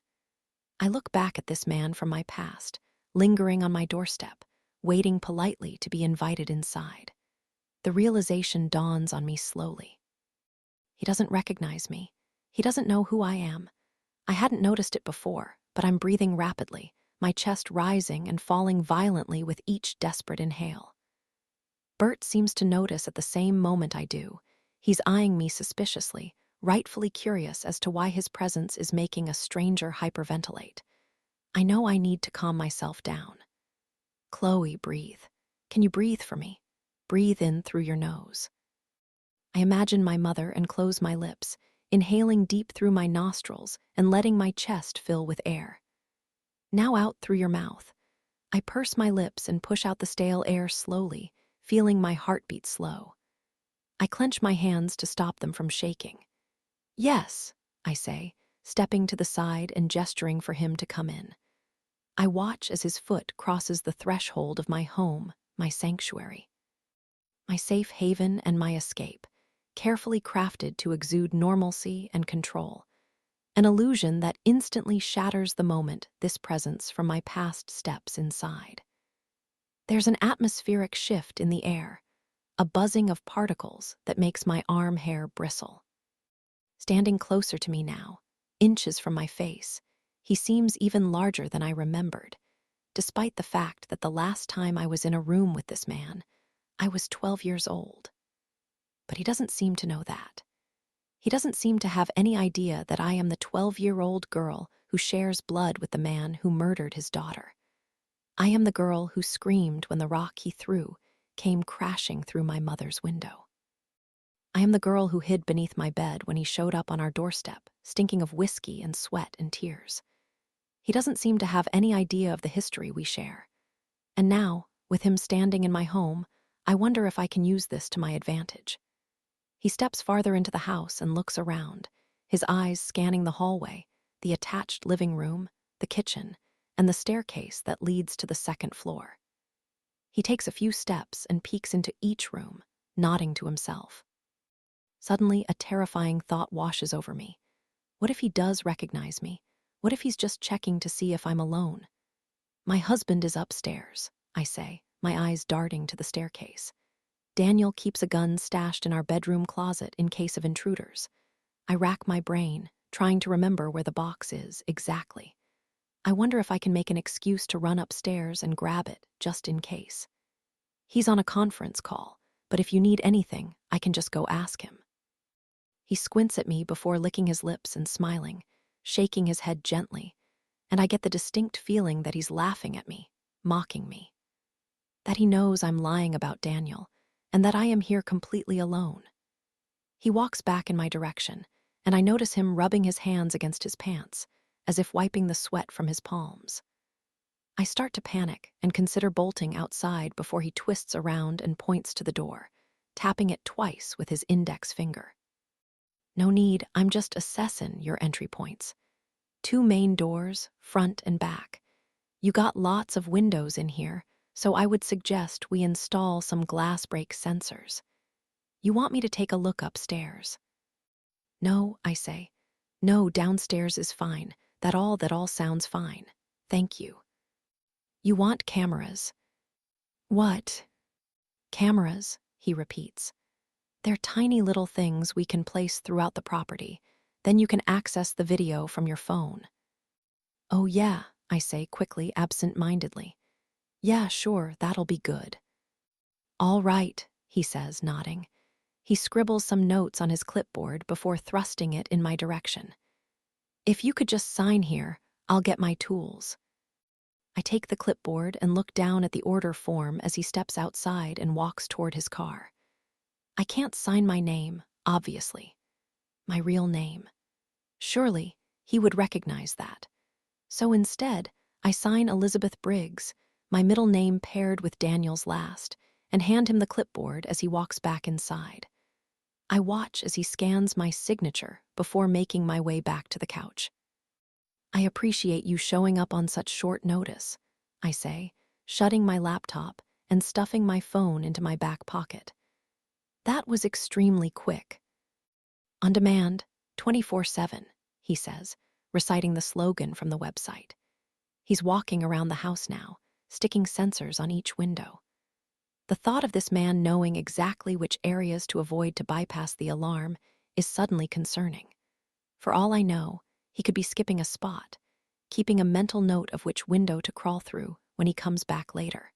I look back at this man from my past, lingering on my doorstep, waiting politely to be invited inside. The realization dawns on me slowly. He doesn't recognize me. He doesn't know who I am. I hadn't noticed it before, but I'm breathing rapidly, my chest rising and falling violently with each desperate inhale. Bert seems to notice at the same moment I do. He's eyeing me suspiciously, rightfully curious as to why his presence is making a stranger hyperventilate. I know I need to calm myself down. Chloe, breathe. Can you breathe for me? Breathe in through your nose. I imagine my mother and close my lips, inhaling deep through my nostrils and letting my chest fill with air. Now out through your mouth. I purse my lips and push out the stale air slowly, feeling my heartbeat slow. I clench my hands to stop them from shaking. Yes, I say, stepping to the side and gesturing for him to come in. I watch as his foot crosses the threshold of my home, my sanctuary. My safe haven and my escape, carefully crafted to exude normalcy and control. An illusion that instantly shatters the moment this presence from my past steps inside. There's an atmospheric shift in the air, a buzzing of particles that makes my arm hair bristle. Standing closer to me now, inches from my face, he seems even larger than I remembered, despite the fact that the last time I was in a room with this man, I was 12 years old. But he doesn't seem to know that. He doesn't seem to have any idea that I am the 12-year-old girl who shares blood with the man who murdered his daughter. I am the girl who screamed when the rock he threw came crashing through my mother's window. I am the girl who hid beneath my bed when he showed up on our doorstep, stinking of whiskey and sweat and tears. He doesn't seem to have any idea of the history we share. And now, with him standing in my home, I wonder if I can use this to my advantage. He steps farther into the house and looks around, his eyes scanning the hallway, the attached living room, the kitchen, and the staircase that leads to the second floor. He takes a few steps and peeks into each room, nodding to himself. Suddenly, a terrifying thought washes over me. What if he does recognize me? What if he's just checking to see if I'm alone? My husband is upstairs, I say, my eyes darting to the staircase. Daniel keeps a gun stashed in our bedroom closet in case of intruders. I rack my brain, trying to remember where the box is exactly. I wonder if I can make an excuse to run upstairs and grab it, just in case. He's on a conference call, but if you need anything, I can just go ask him. He squints at me before licking his lips and smiling, shaking his head gently, and I get the distinct feeling that he's laughing at me, mocking me. That he knows I'm lying about Daniel, and that I am here completely alone. He walks back in my direction, and I notice him rubbing his hands against his pants, as if wiping the sweat from his palms. I start to panic and consider bolting outside before he twists around and points to the door, tapping it twice with his index finger. No need, I'm just assessing your entry points. 2 main doors, front and back. You got lots of windows in here, so I would suggest we install some glass break sensors. You want me to take a look upstairs? No, I say. No, downstairs is fine. That all sounds fine. Thank you. You want cameras. What? Cameras, he repeats. They're tiny little things we can place throughout the property. Then you can access the video from your phone. Oh yeah, I say quickly, absent-mindedly. Yeah, sure, that'll be good. All right, he says, nodding. He scribbles some notes on his clipboard before thrusting it in my direction. If you could just sign here, I'll get my tools. I take the clipboard and look down at the order form as he steps outside and walks toward his car. I can't sign my name, obviously. My real name. Surely, he would recognize that. So instead, I sign Elizabeth Briggs, my middle name paired with Daniel's last, and hand him the clipboard as he walks back inside. I watch as he scans my signature before making my way back to the couch. I appreciate you showing up on such short notice, I say, shutting my laptop and stuffing my phone into my back pocket. That was extremely quick. On demand, 24/7, he says, reciting the slogan from the website. He's walking around the house now, sticking sensors on each window. The thought of this man knowing exactly which areas to avoid to bypass the alarm is suddenly concerning. For all I know, he could be skipping a spot, keeping a mental note of which window to crawl through when he comes back later.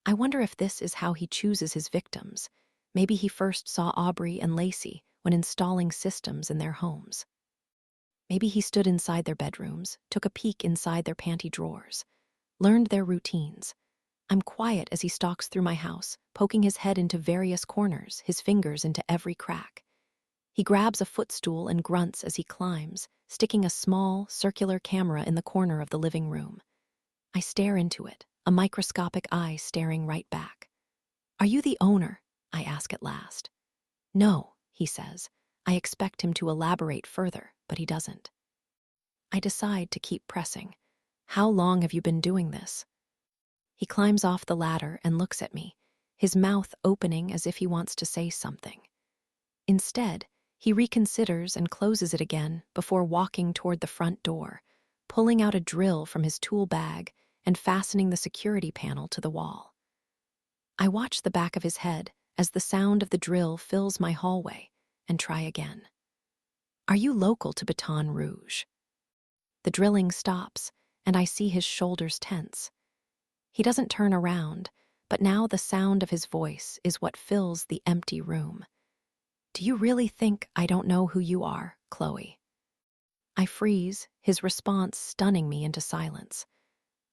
I wonder if this is how he chooses his victims. Maybe he first saw Aubrey and Lacey when installing systems in their homes. Maybe he stood inside their bedrooms, took a peek inside their panty drawers, learned their routines. I'm quiet as he stalks through my house, poking his head into various corners, his fingers into every crack. He grabs a footstool and grunts as he climbs, sticking a small, circular camera in the corner of the living room. I stare into it, a microscopic eye staring right back. "Are you the owner?" I ask at last. "No," he says. I expect him to elaborate further, but he doesn't. I decide to keep pressing. "How long have you been doing this?" He climbs off the ladder and looks at me, his mouth opening as if he wants to say something. Instead, he reconsiders and closes it again before walking toward the front door, pulling out a drill from his tool bag and fastening the security panel to the wall. I watch the back of his head as the sound of the drill fills my hallway and try again. "Are you local to Baton Rouge?" The drilling stops, and I see his shoulders tense. He doesn't turn around, but now the sound of his voice is what fills the empty room. "Do you really think I don't know who you are, Chloe?" I freeze, his response stunning me into silence.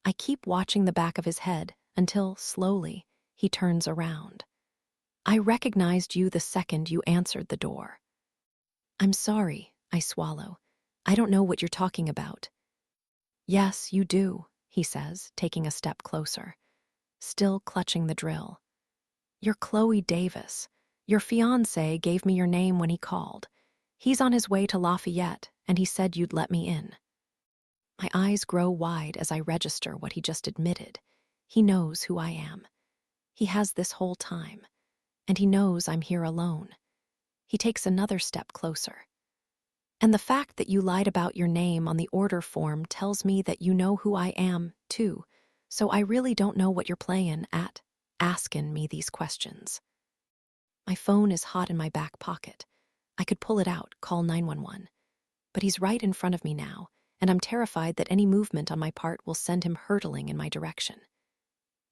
I keep watching the back of his head until, slowly, he turns around. "I recognized you the second you answered the door." "I'm sorry," I swallow. "I don't know what you're talking about." "Yes, you do," he says, taking a step closer, still clutching the drill. "You're Chloe Davis. Your fiancé gave me your name when he called. He's on his way to Lafayette, and he said you'd let me in." My eyes grow wide as I register what he just admitted. He knows who I am. He has this whole time, and he knows I'm here alone. He takes another step closer. "And the fact that you lied about your name on the order form tells me that you know who I am, too, so I really don't know what you're playing at, asking me these questions." My phone is hot in my back pocket. I could pull it out, call 911. But he's right in front of me now, and I'm terrified that any movement on my part will send him hurtling in my direction.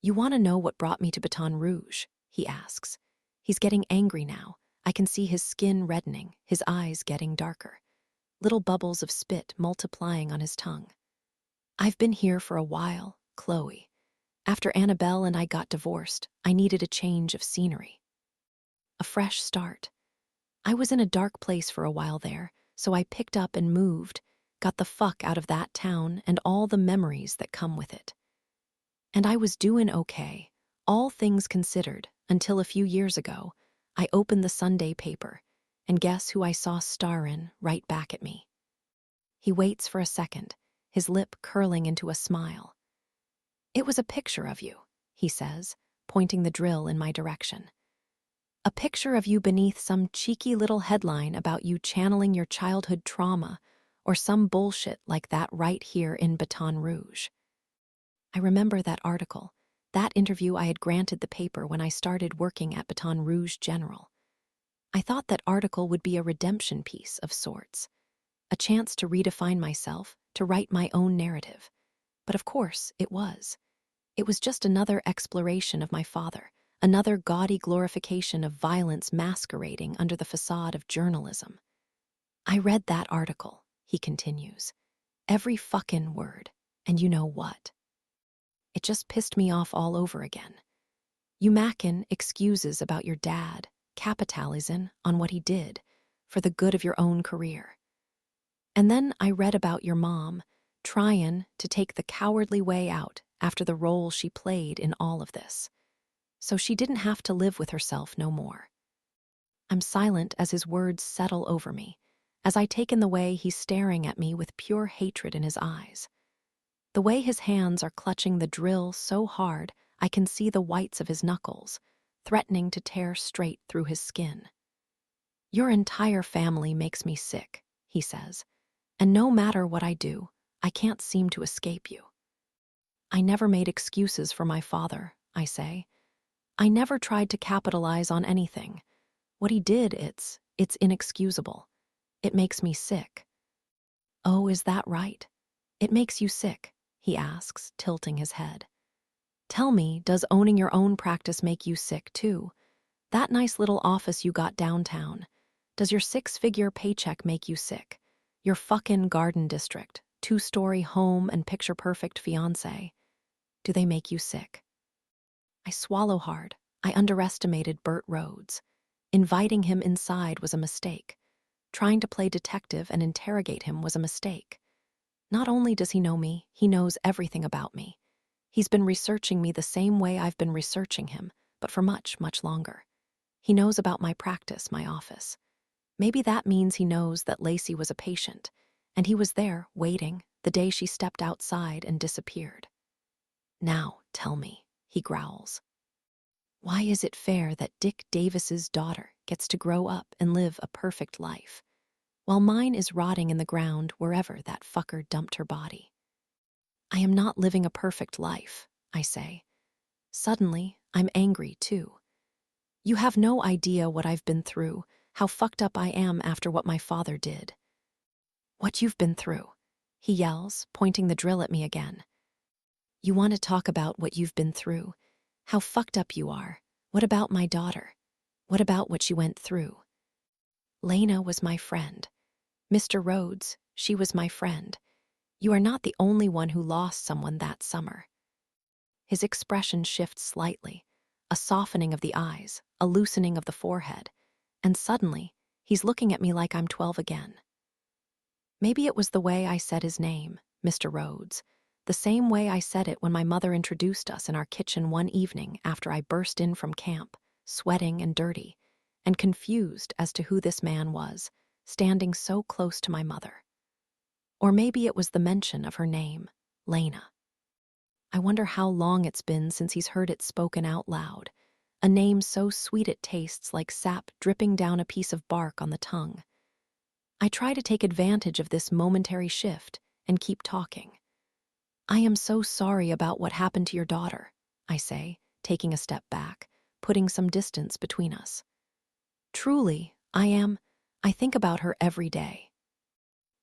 "You want to know what brought me to Baton Rouge?" he asks. He's getting angry now. I can see his skin reddening, his eyes getting darker. Little bubbles of spit multiplying on his tongue. "I've been here for a while, Chloe. After Annabelle and I got divorced, I needed a change of scenery. A fresh start. I was in a dark place for a while there, so I picked up and moved, got the fuck out of that town and all the memories that come with it. And I was doing okay, all things considered, until a few years ago, I opened the Sunday paper, and guess who I saw staring right back at me?" He waits for a second, his lip curling into a smile. "It was a picture of you," he says, pointing the drill in my direction. "A picture of you beneath some cheeky little headline about you channeling your childhood trauma or some bullshit like that right here in Baton Rouge." I remember that article, that interview I had granted the paper when I started working at Baton Rouge General. I thought that article would be a redemption piece of sorts, a chance to redefine myself, to write my own narrative. But of course, it was. It was just another exploration of my father, another gaudy glorification of violence masquerading under the facade of journalism. "I read that article," he continues. "Every fucking word. And you know what? It just pissed me off all over again. You mackin' excuses about your dad, capitalizing on what he did for the good of your own career. And then I read about your mom trying to take the cowardly way out after the role she played in all of this. so she didn't have to live with herself no more. I'm silent as his words settle over me, as I take in the way he's staring at me with pure hatred in his eyes. The way his hands are clutching the drill so hard I can see the whites of his knuckles, threatening to tear straight through his skin. "Your entire family makes me sick," he says, "and no matter what I do, I can't seem to escape you." "I never made excuses for my father," I say. "I never tried to capitalize on anything. What he did, it's inexcusable. It makes me sick." "Oh, is that right? It makes you sick?" he asks, tilting his head. "Tell me, does owning your own practice make you sick too? That nice little office you got downtown, does your 6-figure paycheck make you sick? Your fucking garden district, 2-story home and picture-perfect fiancé, do they make you sick?" I swallow hard. I underestimated Burt Rhodes. Inviting him inside was a mistake. Trying to play detective and interrogate him was a mistake. Not only does he know me, he knows everything about me. He's been researching me the same way I've been researching him, but for much, much longer. He knows about my practice, my office. Maybe that means he knows that Lacey was a patient, and he was there, waiting, the day she stepped outside and disappeared. "Now, tell me," he growls. "Why is it fair that Dick Davis's daughter gets to grow up and live a perfect life, while mine is rotting in the ground wherever that fucker dumped her body?" "I am not living a perfect life," I say. Suddenly, I'm angry too. "You have no idea what I've been through, how fucked up I am after what my father did." "What you've been through?" he yells, pointing the drill at me again. "You want to talk about what you've been through? How fucked up you are? What about my daughter? What about what she went through?" "Lena was my friend. Mr. Rhodes, she was my friend. You are not the only one who lost someone that summer." His expression shifts slightly, a softening of the eyes, a loosening of the forehead, and suddenly, he's looking at me like I'm 12 again. Maybe it was the way I said his name, Mr. Rhodes, the same way I said it when my mother introduced us in our kitchen one evening after I burst in from camp, sweating and dirty, and confused as to who this man was, standing so close to my mother. Or maybe it was the mention of her name, Lena. I wonder how long it's been since he's heard it spoken out loud, a name so sweet it tastes like sap dripping down a piece of bark on the tongue. I try to take advantage of this momentary shift and keep talking. "I am so sorry about what happened to your daughter," I say, taking a step back, putting some distance between us. "Truly, I am. I think about her every day."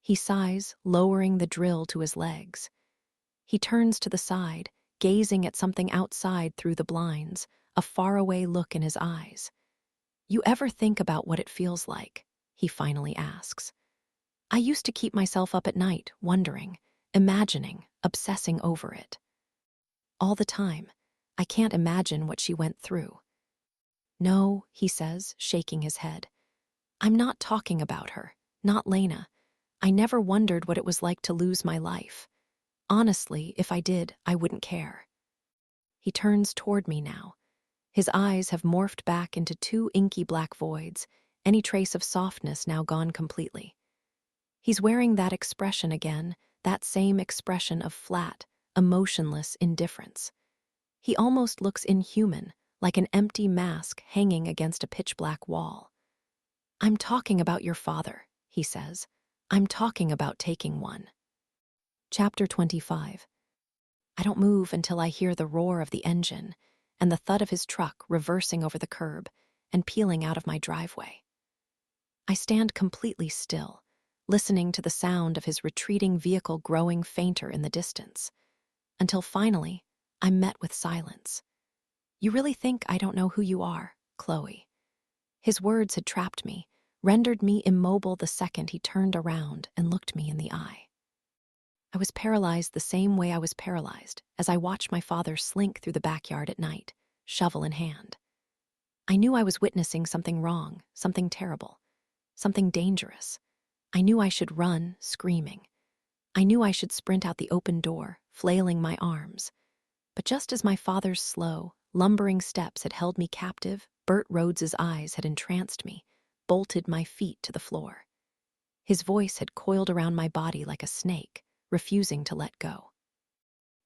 He sighs, lowering the drill to his legs. He turns to the side, gazing at something outside through the blinds, a faraway look in his eyes. "You ever think about what it feels like?" he finally asks. "I used to keep myself up at night, wondering, imagining, obsessing over it. All the time. I can't imagine what she went through." "No," he says, shaking his head. "I'm not talking about her, not Lena. I never wondered what it was like to lose my life. Honestly, if I did, I wouldn't care." He turns toward me now. His eyes have morphed back into 2 inky black voids, any trace of softness now gone completely. He's wearing that expression again, that same expression of flat, emotionless indifference. He almost looks inhuman, like an empty mask hanging against a pitch-black wall. "I'm talking about your father," he says. "I'm talking about taking one." Chapter 25. I don't move until I hear the roar of the engine and the thud of his truck reversing over the curb and peeling out of my driveway. I stand completely still, listening to the sound of his retreating vehicle growing fainter in the distance, until finally I'm met with silence. "You really think I don't know who you are, Chloe?" His words had trapped me, rendered me immobile the second he turned around and looked me in the eye. I was paralyzed the same way I was paralyzed as I watched my father slink through the backyard at night, shovel in hand. I knew I was witnessing something wrong, something terrible, something dangerous. I knew I should run, screaming. I knew I should sprint out the open door, flailing my arms. But just as my father's slow, Lumbering steps had held me captive. Bert Rhodes's eyes had entranced me, bolted my feet to the floor. His voice had coiled around my body like a snake, refusing to let go.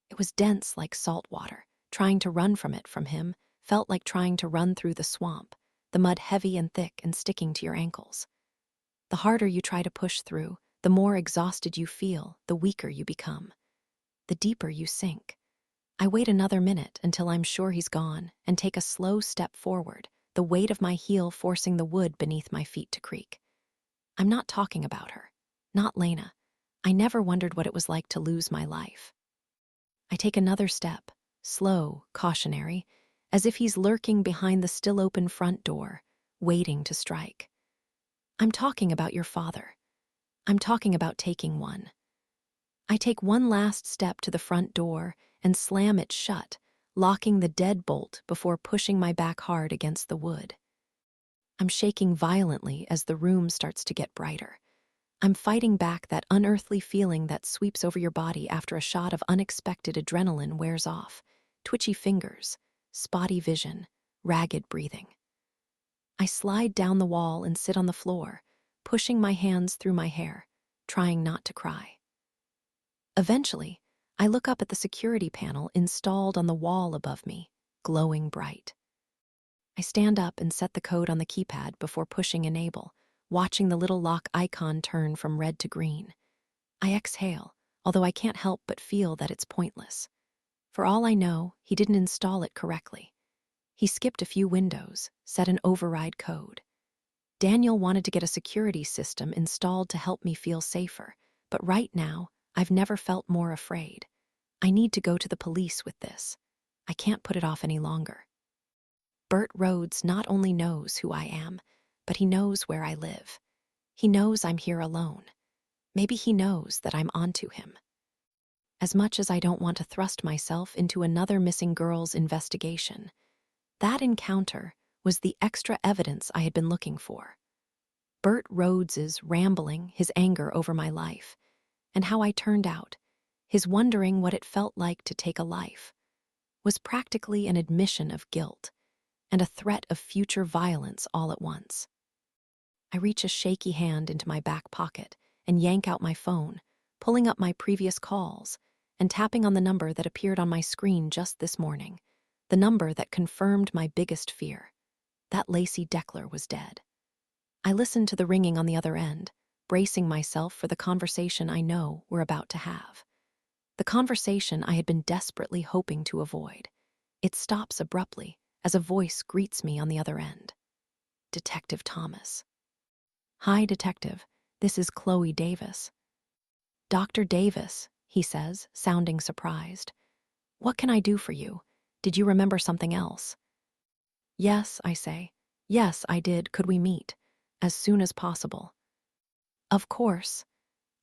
It was dense like salt water. Trying to run from it from him felt like trying to run through the swamp, the mud heavy and thick and sticking to your ankles. The harder you try to push through, the more exhausted you feel, the weaker you become. The deeper you sink. I wait another minute until I'm sure he's gone and take a slow step forward, the weight of my heel forcing the wood beneath my feet to creak. I'm not talking about her. Not Lena. I never wondered what it was like to lose my life. I take another step, slow, cautionary, as if he's lurking behind the still open front door, waiting to strike. I'm talking about your father. I'm talking about taking one. I take one last step to the front door and slam it shut, locking the deadbolt before pushing my back hard against the wood. I'm shaking violently as the room starts to get brighter. I'm fighting back that unearthly feeling that sweeps over your body after a shot of unexpected adrenaline wears off. Twitchy fingers, spotty vision, ragged breathing. I slide down the wall and sit on the floor, pushing my hands through my hair, trying not to cry. Eventually, I look up at the security panel installed on the wall above me, glowing bright. I stand up and set the code on the keypad before pushing enable, watching the little lock icon turn from red to green. I exhale, although I can't help but feel that it's pointless. For all I know, he didn't install it correctly. He skipped a few windows, set an override code. Daniel wanted to get a security system installed to help me feel safer, but right now, I've never felt more afraid. I need to go to the police with this. I can't put it off any longer. Bert Rhodes not only knows who I am, but he knows where I live. He knows I'm here alone. Maybe he knows that I'm onto him. As much as I don't want to thrust myself into another missing girl's investigation, that encounter was the extra evidence I had been looking for. Bert Rhodes's rambling, his anger over my life, and how I turned out, his wondering what it felt like to take a life, was practically an admission of guilt and a threat of future violence all at once. I reach a shaky hand into my back pocket and yank out my phone, pulling up my previous calls and tapping on the number that appeared on my screen just this morning, the number that confirmed my biggest fear. That Lacey Deckler was dead. I listened to the ringing on the other end, bracing myself for the conversation I know we're about to have. The conversation I had been desperately hoping to avoid. It stops abruptly as a voice greets me on the other end. Detective Thomas. Hi, Detective. This is Chloe Davis. Dr. Davis, he says, sounding surprised. What can I do for you? Did you remember something else? Yes, I say. Yes, I did. Could we meet? As soon as possible. Of course.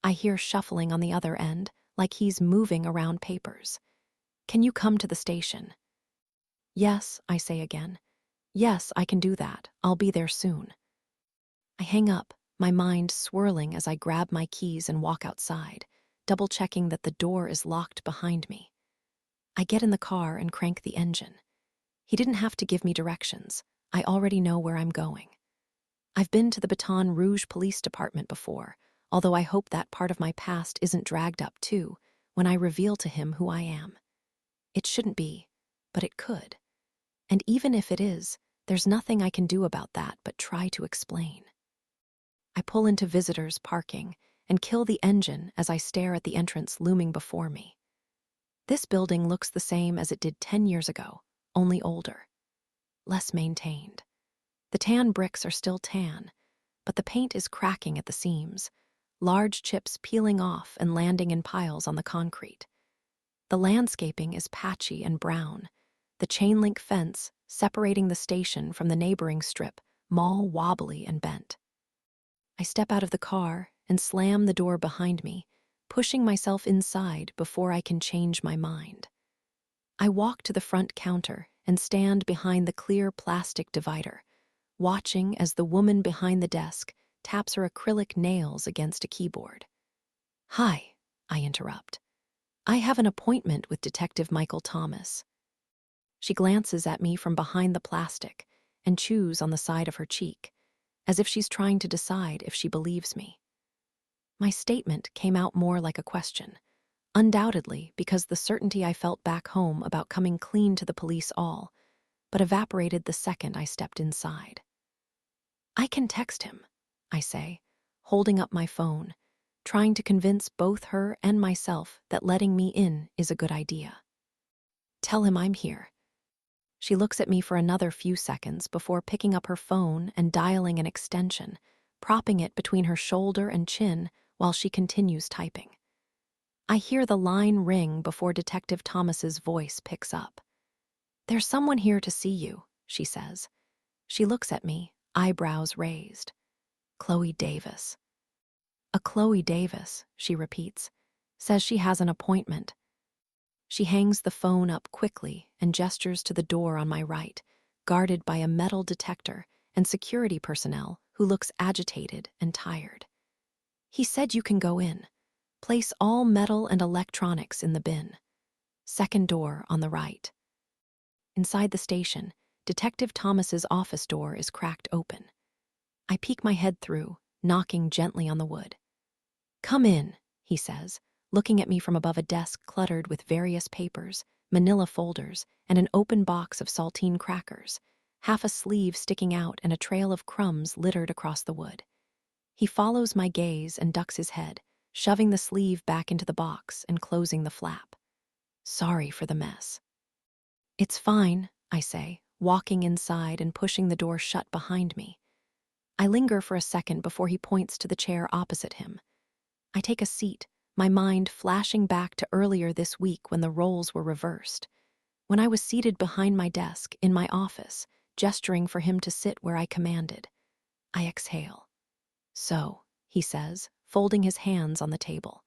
I hear shuffling on the other end, like he's moving around papers. Can you come to the station? Yes, I say again. Yes, I can do that. I'll be there soon. I hang up, my mind swirling as I grab my keys and walk outside, double-checking that the door is locked behind me. I get in the car and crank the engine. He didn't have to give me directions. I already know where I'm going. I've been to the Baton Rouge Police Department before, although I hope that part of my past isn't dragged up too when I reveal to him who I am. It shouldn't be, but it could. And even if it is, there's nothing I can do about that but try to explain. I pull into visitors' parking and kill the engine as I stare at the entrance looming before me. This building looks the same as it did 10 years ago, only older. Less maintained. The tan bricks are still tan, but the paint is cracking at the seams, large chips peeling off and landing in piles on the concrete. The landscaping is patchy and brown, the chain-link fence separating the station from the neighboring strip, mall wobbly and bent. I step out of the car and slam the door behind me, pushing myself inside before I can change my mind. I walk to the front counter and stand behind the clear plastic divider, watching as the woman behind the desk taps her acrylic nails against a keyboard. Hi, I interrupt. I have an appointment with Detective Michael Thomas. She glances at me from behind the plastic and chews on the side of her cheek, as if she's trying to decide if she believes me. My statement came out more like a question, undoubtedly because the certainty I felt back home about coming clean to the police but evaporated the second I stepped inside. I can text him, I say, holding up my phone, trying to convince both her and myself that letting me in is a good idea. Tell him I'm here. She looks at me for another few seconds before picking up her phone and dialing an extension, propping it between her shoulder and chin while she continues typing. I hear the line ring before Detective Thomas's voice picks up. "There's someone here to see you," she says. She looks at me, eyebrows raised. "Chloe Davis." "A Chloe Davis," she repeats. "Says she has an appointment." She hangs the phone up quickly and gestures to the door on my right, guarded by a metal detector and security personnel who looks agitated and tired. "He said you can go in. Place all metal and electronics in the bin. Second door on the right." Inside the station, Detective Thomas's office door is cracked open. I peek my head through, knocking gently on the wood. "Come in," he says, looking at me from above a desk cluttered with various papers, manila folders, and an open box of saltine crackers, half a sleeve sticking out and a trail of crumbs littered across the wood. He follows my gaze and ducks his head, shoving the sleeve back into the box and closing the flap. "Sorry for the mess." "It's fine," I say, walking inside and pushing the door shut behind me. I linger for a second before he points to the chair opposite him. I take a seat, my mind flashing back to earlier this week when the roles were reversed. When I was seated behind my desk in my office, gesturing for him to sit where I commanded. I exhale. "So," he says, folding his hands on the table.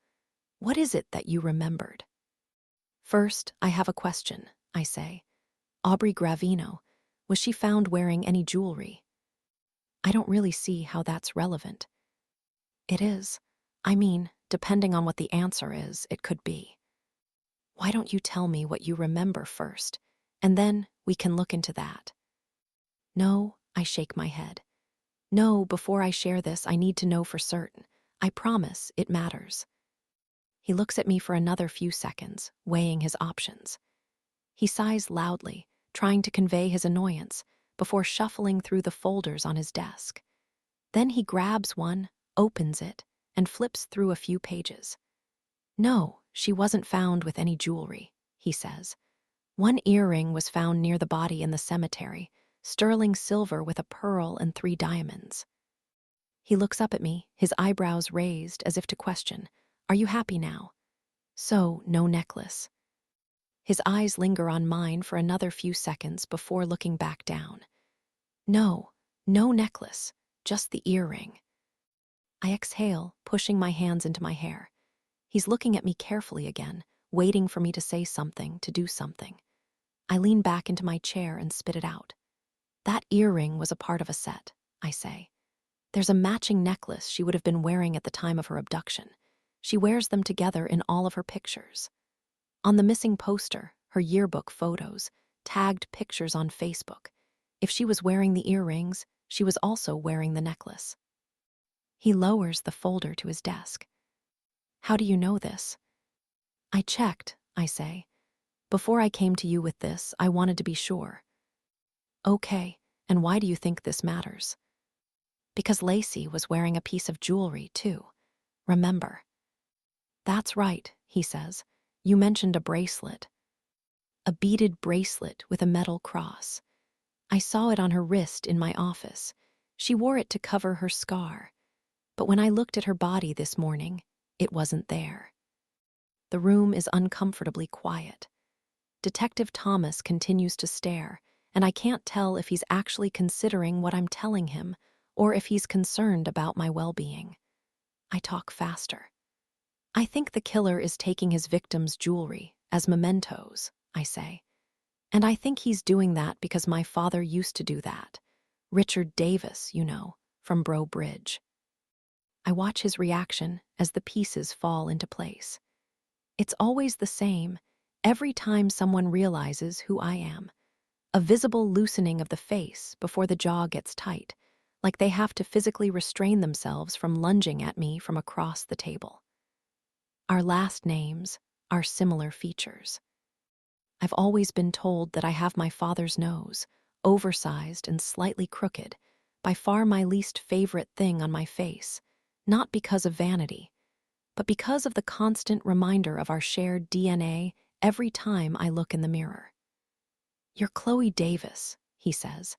"What is it that you remembered?" "First, I have a question," I say. "Aubrey Gravino, was she found wearing any jewelry?" "I don't really see how that's relevant." "It is. I mean, depending on what the answer is, it could be." "Why don't you tell me what you remember first, and then we can look into that?" "No," I shake my head. "No, before I share this, I need to know for certain. I promise it matters." He looks at me for another few seconds, weighing his options. He sighs loudly, trying to convey his annoyance, before shuffling through the folders on his desk. Then he grabs one, opens it, and flips through a few pages. "No, she wasn't found with any jewelry," he says. "One earring was found near the body in the cemetery, sterling silver with a pearl and 3 diamonds." He looks up at me, his eyebrows raised as if to question, "Are you happy now?" "So, no necklace." His eyes linger on mine for another few seconds before looking back down. "No, no necklace, just the earring." I exhale, pushing my hands into my hair. He's looking at me carefully again, waiting for me to say something, to do something. I lean back into my chair and spit it out. "That earring was a part of a set," I say. "There's a matching necklace she would have been wearing at the time of her abduction. She wears them together in all of her pictures. On the missing poster, her yearbook photos, tagged pictures on Facebook. If she was wearing the earrings, she was also wearing the necklace." He lowers the folder to his desk. "How do you know this?" "I checked," I say. "Before I came to you with this, I wanted to be sure." "Okay, and why do you think this matters?" "Because Lacey was wearing a piece of jewelry, too. Remember?" "That's right," he says. "You mentioned a bracelet." "A beaded bracelet with a metal cross. I saw it on her wrist in my office. She wore it to cover her scar. But when I looked at her body this morning, it wasn't there." The room is uncomfortably quiet. Detective Thomas continues to stare, and I can't tell if he's actually considering what I'm telling him or if he's concerned about my well-being. I talk faster. "I think the killer is taking his victim's jewelry as mementos," I say. "And I think he's doing that because my father used to do that. Richard Davis, you know, from Bro Bridge." I watch his reaction as the pieces fall into place. It's always the same, every time someone realizes who I am. A visible loosening of the face before the jaw gets tight, like they have to physically restrain themselves from lunging at me from across the table. Our last names are similar features. I've always been told that I have my father's nose, oversized and slightly crooked, by far my least favorite thing on my face, not because of vanity, but because of the constant reminder of our shared DNA every time I look in the mirror. "You're Chloe Davis," he says.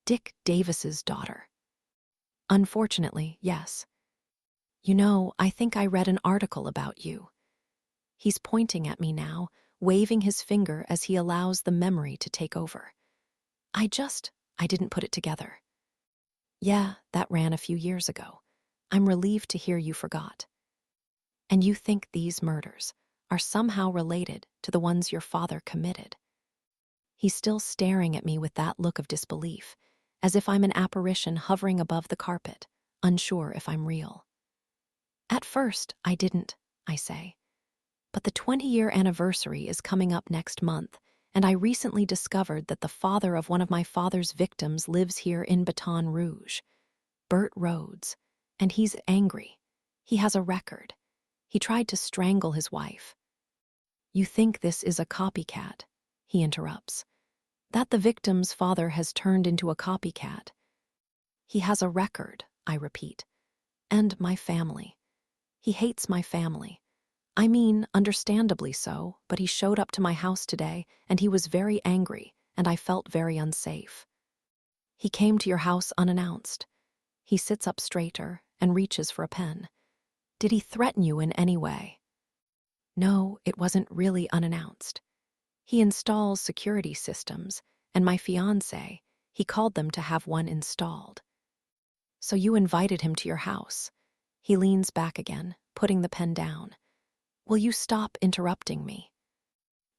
"Dick Davis's daughter." "Unfortunately, yes. You know, I think I read an article about you." He's pointing at me now, waving his finger as he allows the memory to take over. I didn't put it together." "Yeah, that ran a few years ago. I'm relieved to hear you forgot." "And you think these murders are somehow related to the ones your father committed?" He's still staring at me with that look of disbelief, as if I'm an apparition hovering above the carpet, unsure if I'm real. "At first, I didn't," I say. "But the 20-year anniversary is coming up next month, and I recently discovered that the father of one of my father's victims lives here in Baton Rouge, Burt Rhodes, and he's angry. He has a record. He tried to strangle his wife." "You think this is a copycat?" he interrupts. "That the victim's father has turned into a copycat?" "He has a record," I repeat. "And my family. He hates my family. I mean, understandably so, but he showed up to my house today, and he was very angry, and I felt very unsafe." "He came to your house unannounced." He sits up straighter and reaches for a pen. "Did he threaten you in any way?" "No, it wasn't really unannounced. He installs security systems, and my fiancé, he called them to have one installed." "So you invited him to your house?" He leans back again, putting the pen down. "Will you stop interrupting me?"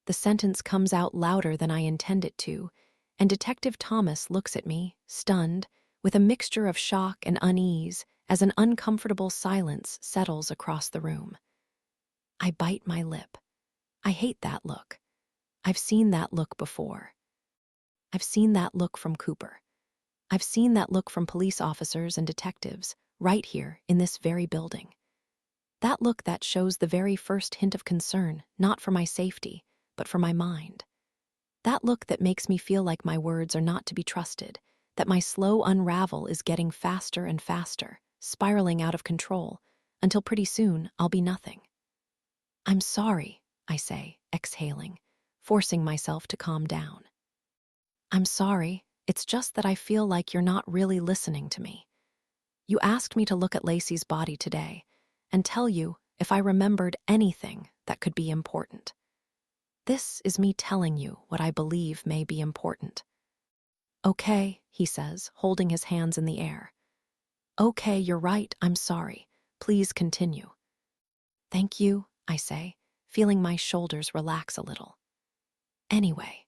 The sentence comes out louder than I intend it to, and Detective Thomas looks at me, stunned, with a mixture of shock and unease as an uncomfortable silence settles across the room. I bite my lip. I hate that look. I've seen that look before. I've seen that look from Cooper. I've seen that look from police officers and detectives, right here in this very building. That look that shows the very first hint of concern, not for my safety, but for my mind. That look that makes me feel like my words are not to be trusted, that my slow unravel is getting faster and faster, spiraling out of control, until pretty soon I'll be nothing. "I'm sorry," I say, exhaling, forcing myself to calm down. "I'm sorry, it's just that I feel like you're not really listening to me. You asked me to look at Lacey's body today and tell you if I remembered anything that could be important. This is me telling you what I believe may be important." "Okay," he says, holding his hands in the air. "Okay, you're right, I'm sorry. Please continue." "Thank you," I say, feeling my shoulders relax a little. "Anyway,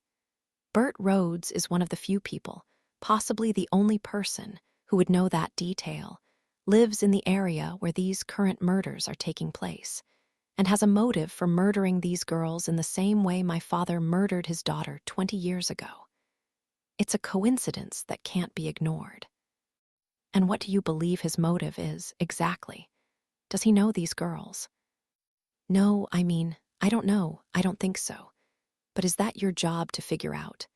Burt Rhodes is one of the few people, possibly the only person, who would know that detail, lives in the area where these current murders are taking place, and has a motive for murdering these girls in the same way my father murdered his daughter 20 years ago. It's a coincidence that can't be ignored." "And what do you believe his motive is, exactly? Does he know these girls?" "No, I mean, I don't know, I don't think so. But is that your job to figure out?"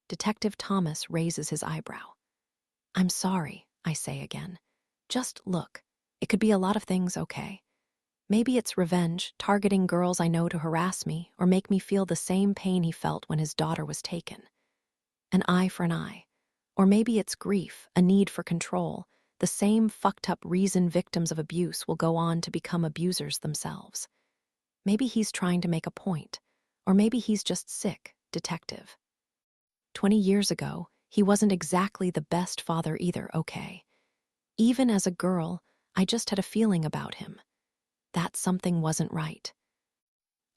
Detective Thomas raises his eyebrow. "I'm sorry," I say again. "Just look, it could be a lot of things, okay? Maybe it's revenge, targeting girls I know to harass me or make me feel the same pain he felt when his daughter was taken. An eye for an eye. Or maybe it's grief, a need for control, the same fucked up reason victims of abuse will go on to become abusers themselves. Maybe he's trying to make a point, or maybe he's just sick, detective. 20 years ago, he wasn't exactly the best father either, okay? Even as a girl, I just had a feeling about him. That something wasn't right.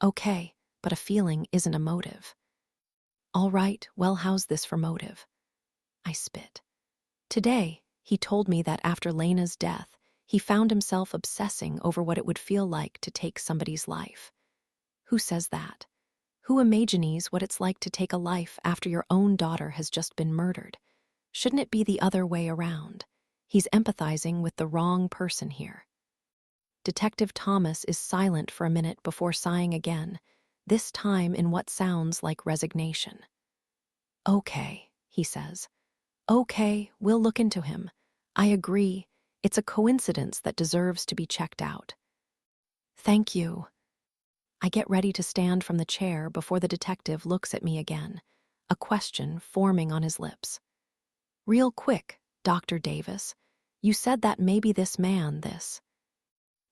Okay, but a feeling isn't a motive. All right, well, how's this for motive?" I spit. "Today, he told me that after Lena's death, he found himself obsessing over what it would feel like to take somebody's life." "Who says that?" Who imagines what it's like to take a life after your own daughter has just been murdered? Shouldn't it be the other way around? He's empathizing with the wrong person here. Detective Thomas is silent for a minute before sighing again, this time in what sounds like resignation. Okay, he says. Okay, we'll look into him. I agree. It's a coincidence that deserves to be checked out. Thank you. I get ready to stand from the chair before the detective looks at me again, a question forming on his lips. Real quick, Dr. Davis, you said that maybe this man, this.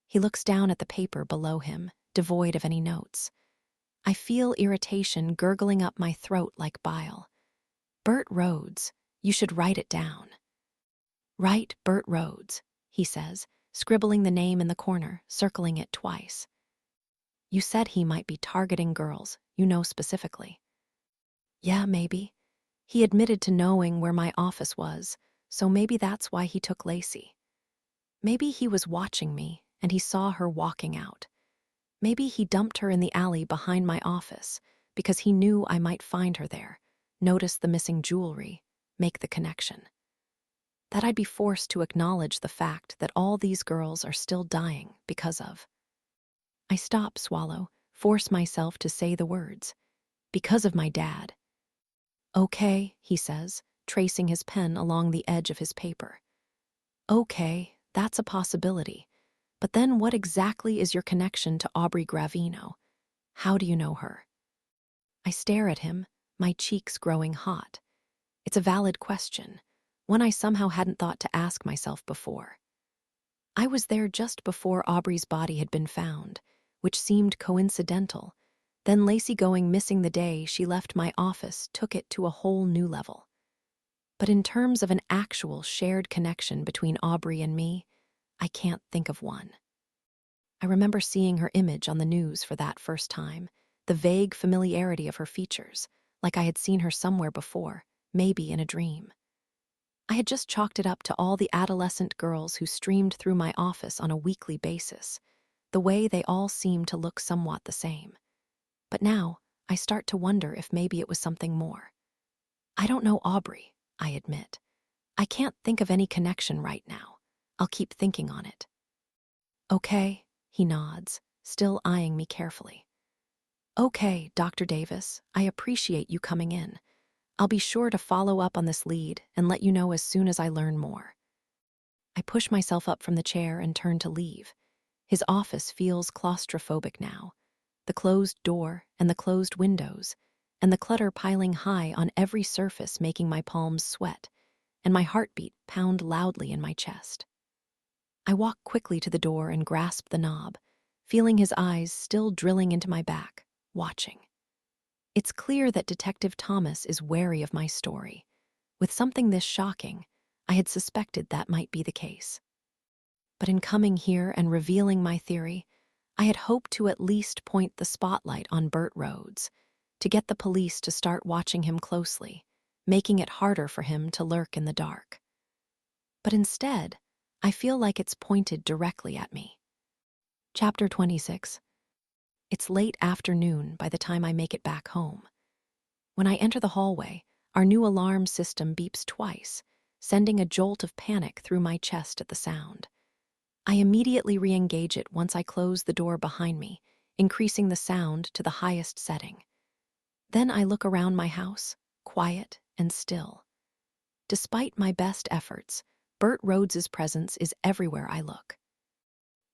He looks down at the paper below him, devoid of any notes. I feel irritation gurgling up my throat like bile. Burt Rhodes, you should write it down. Write Burt Rhodes, he says, scribbling the name in the corner, circling it twice. You said he might be targeting girls, you know specifically. Yeah, maybe. He admitted to knowing where my office was, so maybe that's why he took Lacey. Maybe he was watching me, and he saw her walking out. Maybe he dumped her in the alley behind my office, because he knew I might find her there, notice the missing jewelry, make the connection. That I'd be forced to acknowledge the fact that all these girls are still dying because of. I stop, swallow, force myself to say the words. Because of my dad. Okay, he says, tracing his pen along the edge of his paper. Okay, that's a possibility. But then what exactly is your connection to Aubrey Gravino? How do you know her? I stare at him, my cheeks growing hot. It's a valid question, one I somehow hadn't thought to ask myself before. I was there just before Aubrey's body had been found, which seemed coincidental. Then Lacey going missing the day she left my office took it to a whole new level. But in terms of an actual shared connection between Aubrey and me, I can't think of one. I remember seeing her image on the news for that first time, the vague familiarity of her features, like I had seen her somewhere before, maybe in a dream. I had just chalked it up to all the adolescent girls who streamed through my office on a weekly basis, the way they all seemed to look somewhat the same. But now, I start to wonder if maybe it was something more. I don't know Aubrey, I admit. I can't think of any connection right now. I'll keep thinking on it. Okay, he nods, still eyeing me carefully. Okay, Dr. Davis, I appreciate you coming in. I'll be sure to follow up on this lead and let you know as soon as I learn more. I push myself up from the chair and turn to leave. His office feels claustrophobic now. The closed door and the closed windows, and the clutter piling high on every surface making my palms sweat, and my heartbeat pound loudly in my chest. I walk quickly to the door and grasp the knob, feeling his eyes still drilling into my back, watching. It's clear that Detective Thomas is wary of my story. With something this shocking, I had suspected that might be the case. But in coming here and revealing my theory, I had hoped to at least point the spotlight on Burt Rhodes, to get the police to start watching him closely, making it harder for him to lurk in the dark. But instead, I feel like it's pointed directly at me. Chapter 26. It's late afternoon by the time I make it back home. When I enter the hallway, our new alarm system beeps twice, sending a jolt of panic through my chest at the sound. I immediately re-engage it once I close the door behind me, increasing the sound to the highest setting. Then I look around my house, quiet and still. Despite my best efforts, Burt Rhodes's presence is everywhere I look.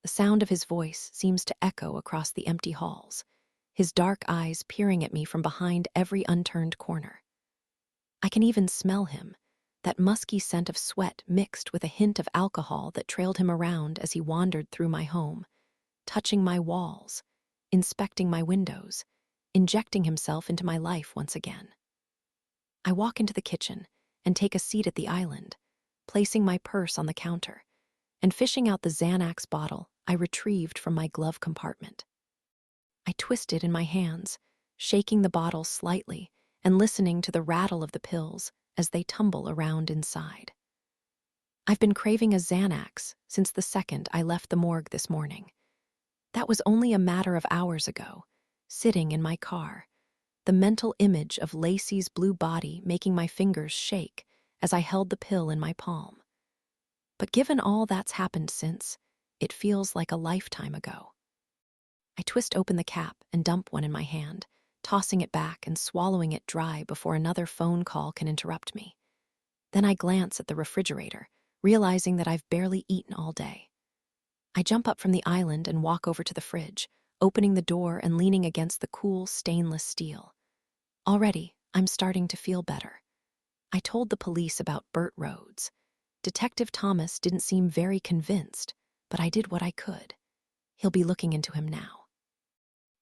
The sound of his voice seems to echo across the empty halls, his dark eyes peering at me from behind every unturned corner. I can even smell him, that musky scent of sweat mixed with a hint of alcohol that trailed him around as he wandered through my home, touching my walls, inspecting my windows, injecting himself into my life once again. I walk into the kitchen and take a seat at the island, placing my purse on the counter, and fishing out the Xanax bottle I retrieved from my glove compartment. I twist it in my hands, shaking the bottle slightly and listening to the rattle of the pills as they tumble around inside. I've been craving a Xanax since the second I left the morgue this morning. That was only a matter of hours ago, sitting in my car, the mental image of Lacey's blue body making my fingers shake as I held the pill in my palm. But given all that's happened since, it feels like a lifetime ago. I twist open the cap and dump one in my hand, tossing it back and swallowing it dry before another phone call can interrupt me. Then I glance at the refrigerator, realizing that I've barely eaten all day. I jump up from the island and walk over to the fridge, opening the door and leaning against the cool stainless steel. Already, I'm starting to feel better. I told the police about Burt Rhodes. Detective Thomas didn't seem very convinced, but I did what I could. He'll be looking into him now.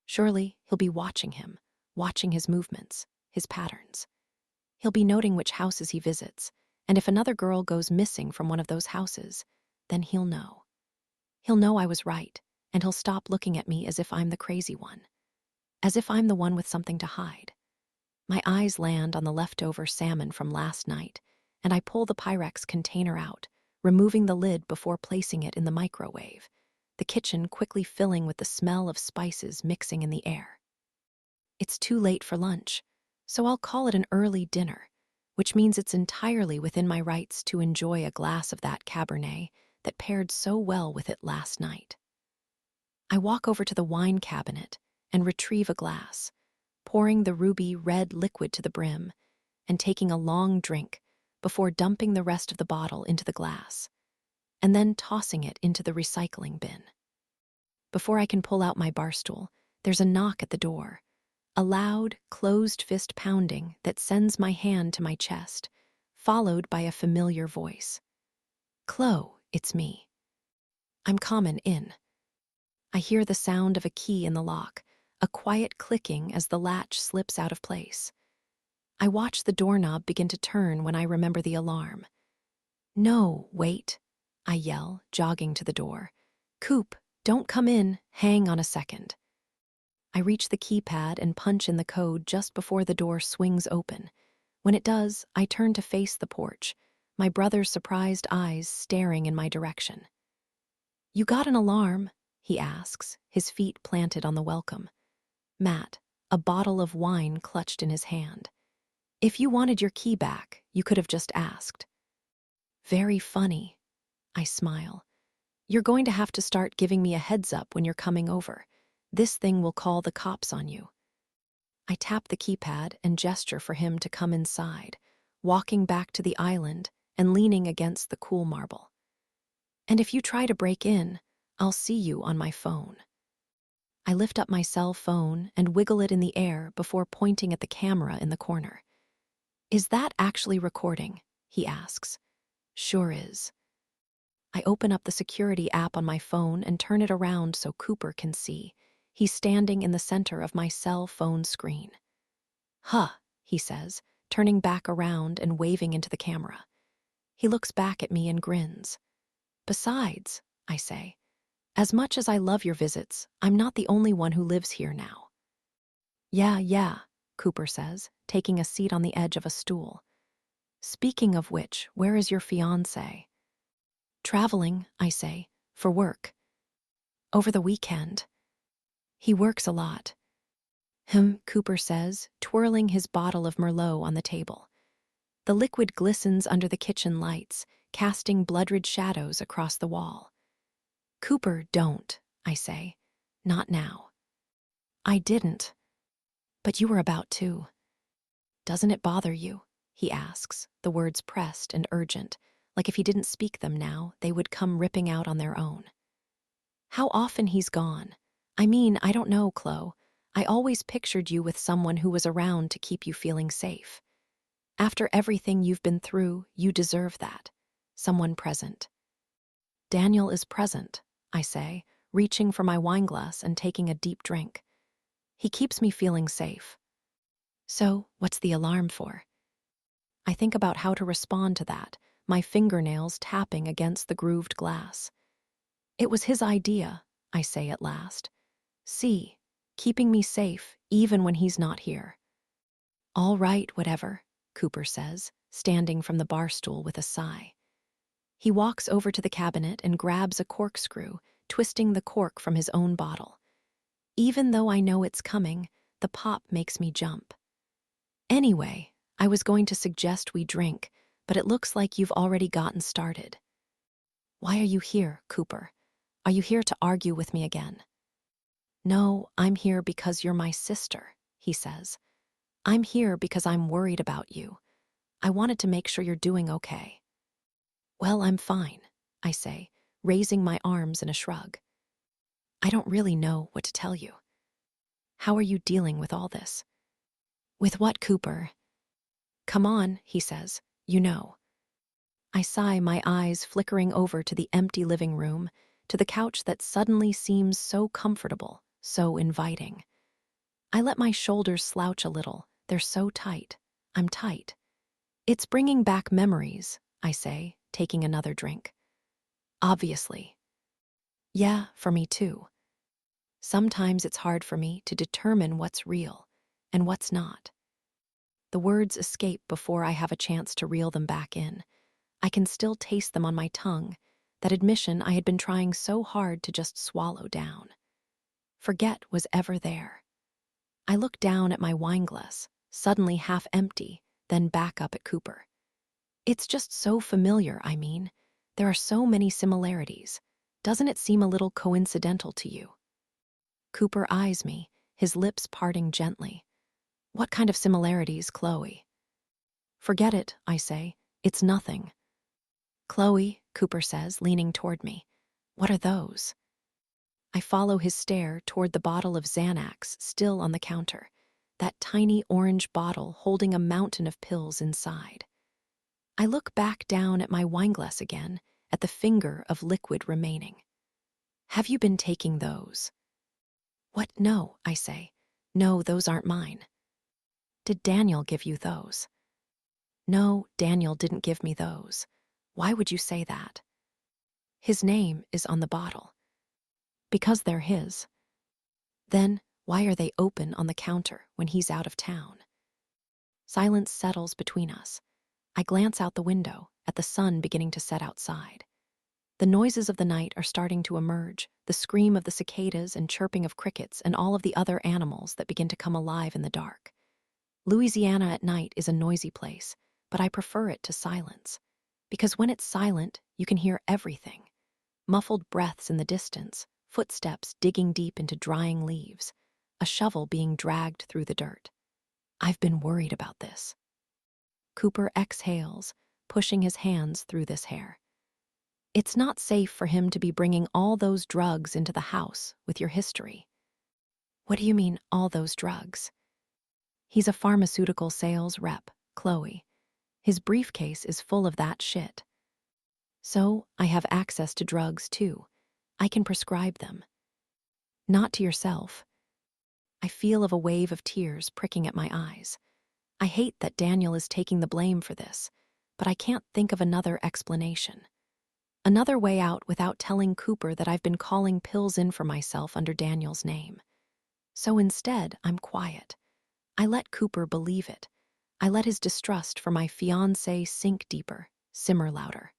Surely, he'll be watching him, watching his movements, his patterns. He'll be noting which houses he visits, and if another girl goes missing from one of those houses, then he'll know. He'll know I was right, and he'll stop looking at me as if I'm the crazy one, as if I'm the one with something to hide. My eyes land on the leftover salmon from last night, and I pull the Pyrex container out, removing the lid before placing it in the microwave, the kitchen quickly filling with the smell of spices mixing in the air. It's too late for lunch, so I'll call it an early dinner, which means it's entirely within my rights to enjoy a glass of that Cabernet that paired so well with it last night. I walk over to the wine cabinet and retrieve a glass, pouring the ruby red liquid to the brim and taking a long drink before dumping the rest of the bottle into the glass, and then tossing it into the recycling bin. Before I can pull out my bar stool, there's a knock at the door, a loud, closed-fist pounding that sends my hand to my chest, followed by a familiar voice. "Chloe, it's me." I'm common in. I hear the sound of a key in the lock, a quiet clicking as the latch slips out of place. I watch the doorknob begin to turn when I remember the alarm. "No, wait," I yell, jogging to the door. "Coop, don't come in, hang on a second." I reach the keypad and punch in the code just before the door swings open. When it does, I turn to face the porch, my brother's surprised eyes staring in my direction. "You got an alarm?" he asks, his feet planted on the welcome. Matt, a bottle of wine clutched in his hand. "If you wanted your key back, you could have just asked." "Very funny," I smile. "You're going to have to start giving me a heads up when you're coming over. This thing will call the cops on you." I tap the keypad and gesture for him to come inside, walking back to the island and leaning against the cool marble. "And if you try to break in, I'll see you on my phone." I lift up my cell phone and wiggle it in the air before pointing at the camera in the corner. "Is that actually recording?" he asks. "Sure is." I open up the security app on my phone and turn it around so Cooper can see. He's standing in the center of my cell phone screen. "Huh," he says, turning back around and waving into the camera. He looks back at me and grins. "Besides," I say, "as much as I love your visits, I'm not the only one who lives here now." Yeah, Cooper says, taking a seat on the edge of a stool. "Speaking of which, where is your fiancé?" "Traveling," I say, "for work. Over the weekend." "He works a lot." Cooper says, twirling his bottle of Merlot on the table. The liquid glistens under the kitchen lights, casting blood-red shadows across the wall. "Cooper, don't," I say. "Not now." "I didn't. But you were about to." "Doesn't it bother you?" he asks, the words pressed and urgent, like if he didn't speak them now, they would come ripping out on their own. "How often he's gone? I mean, I don't know, Chloe. I always pictured you with someone who was around to keep you feeling safe. After everything you've been through, you deserve that. Someone present." "Daniel is present," I say, reaching for my wineglass and taking a deep drink. "He keeps me feeling safe." "So, what's the alarm for?" I think about how to respond to that, my fingernails tapping against the grooved glass. "It was his idea," I say at last. "See, keeping me safe even when he's not here." "All right, whatever," Cooper says, standing from the bar stool with a sigh. He walks over to the cabinet and grabs a corkscrew, twisting the cork from his own bottle. Even though I know it's coming, the pop makes me jump. Anyway, I was going to suggest we drink, but it looks like you've already gotten started. Why are you here, Cooper? Are you here to argue with me again? No, I'm here because you're my sister, he says. I'm here because I'm worried about you. I wanted to make sure you're doing okay. Well, I'm fine, I say, raising my arms in a shrug. I don't really know what to tell you. How are you dealing with all this? With what, Cooper? Come on, he says. You know. I sigh, my eyes flickering over to the empty living room, to the couch that suddenly seems so comfortable, so inviting. I let my shoulders slouch a little. They're so tight. I'm tight. It's bringing back memories, I say, taking another drink. Obviously. Yeah, for me too. Sometimes it's hard for me to determine what's real and what's not. The words escape before I have a chance to reel them back in. I can still taste them on my tongue, that admission I had been trying so hard to just swallow down. Forget was ever there. I look down at my wineglass, suddenly half empty, then back up at Cooper. It's just so familiar, I mean. There are so many similarities. Doesn't it seem a little coincidental to you? Cooper eyes me, his lips parting gently. What kind of similarities, Chloe? Forget it, I say. It's nothing. Chloe, Cooper says, leaning toward me. What are those? I follow his stare toward the bottle of Xanax still on the counter, that tiny orange bottle holding a mountain of pills inside. I look back down at my wineglass again, at the finger of liquid remaining. Have you been taking those? What? No, I say. No, those aren't mine. Did Daniel give you those? No, Daniel didn't give me those. Why would you say that? His name is on the bottle. Because they're his. Then, why are they open on the counter when he's out of town? Silence settles between us. I glance out the window, at the sun beginning to set outside. The noises of the night are starting to emerge, the scream of the cicadas and chirping of crickets and all of the other animals that begin to come alive in the dark. Louisiana at night is a noisy place, but I prefer it to silence. Because when it's silent, you can hear everything. Muffled breaths in the distance, footsteps digging deep into drying leaves, a shovel being dragged through the dirt. I've been worried about this. Cooper exhales, pushing his hands through this hair. It's not safe for him to be bringing all those drugs into the house with your history. What do you mean, all those drugs? He's a pharmaceutical sales rep, Chloe. His briefcase is full of that shit. So, I have access to drugs too. I can prescribe them. Not to yourself. I feel of a wave of tears pricking at my eyes. I hate that Daniel is taking the blame for this, but I can't think of another explanation. Another way out without telling Cooper that I've been calling pills in for myself under Daniel's name. So instead, I'm quiet. I let Cooper believe it. I let his distrust for my fiancé sink deeper, simmer louder.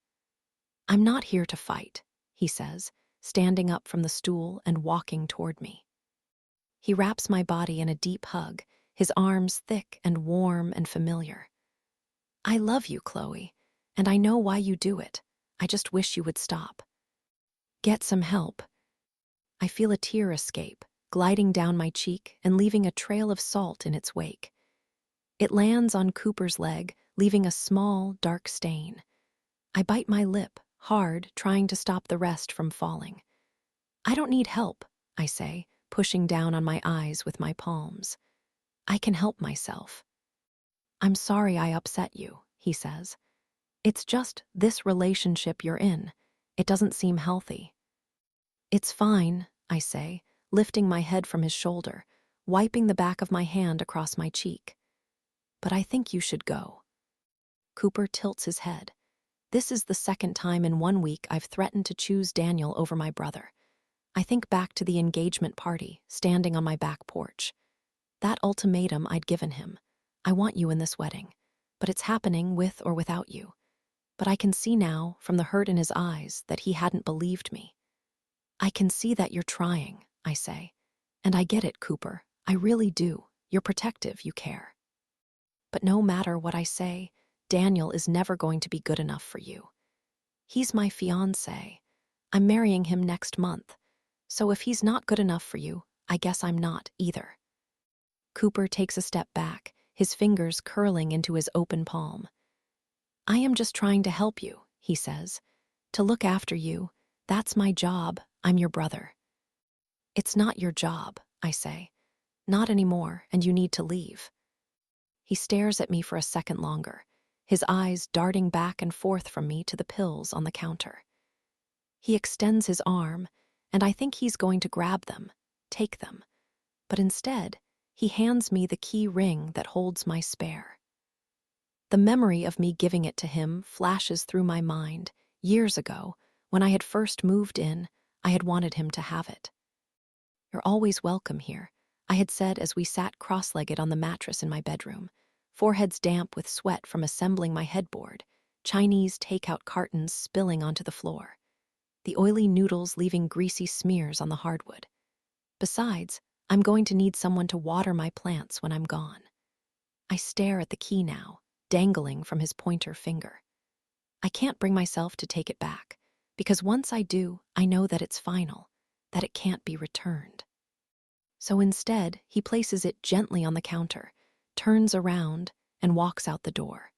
I'm not here to fight, he says, standing up from the stool and walking toward me. He wraps my body in a deep hug, his arms thick and warm and familiar. I love you, Chloe, and I know why you do it. I just wish you would stop. Get some help. I feel a tear escape, gliding down my cheek and leaving a trail of salt in its wake. It lands on Cooper's leg, leaving a small, dark stain. I bite my lip, hard, trying to stop the rest from falling. I don't need help, I say, pushing down on my eyes with my palms. I can help myself. I'm sorry I upset you, he says. It's just this relationship you're in. It doesn't seem healthy. It's fine, I say, lifting my head from his shoulder, wiping the back of my hand across my cheek. But I think you should go. Cooper tilts his head. This is the second time in 1 week I've threatened to choose Daniel over my brother. I think back to the engagement party, standing on my back porch. That ultimatum I'd given him. I want you in this wedding, but it's happening with or without you. But I can see now, from the hurt in his eyes, that he hadn't believed me. I can see that you're trying, I say. And I get it, Cooper. I really do. You're protective, you care. But no matter what I say, Daniel is never going to be good enough for you. He's my fiancé. I'm marrying him next month. So if he's not good enough for you, I guess I'm not either. Cooper takes a step back, his fingers curling into his open palm. I am just trying to help you, he says. To look after you. That's my job. I'm your brother. It's not your job, I say. Not anymore, and you need to leave. He stares at me for a second longer, his eyes darting back and forth from me to the pills on the counter. He extends his arm, and I think he's going to grab them, take them. But instead, he hands me the key ring that holds my spare. The memory of me giving it to him flashes through my mind. Years ago, when I had first moved in, I had wanted him to have it. You're always welcome here, I had said as we sat cross-legged on the mattress in my bedroom, foreheads damp with sweat from assembling my headboard, Chinese takeout cartons spilling onto the floor, the oily noodles leaving greasy smears on the hardwood. Besides, I'm going to need someone to water my plants when I'm gone. I stare at the key now, dangling from his pointer finger. I can't bring myself to take it back, because once I do, I know that it's final, that it can't be returned. So instead, he places it gently on the counter, turns around, and walks out the door.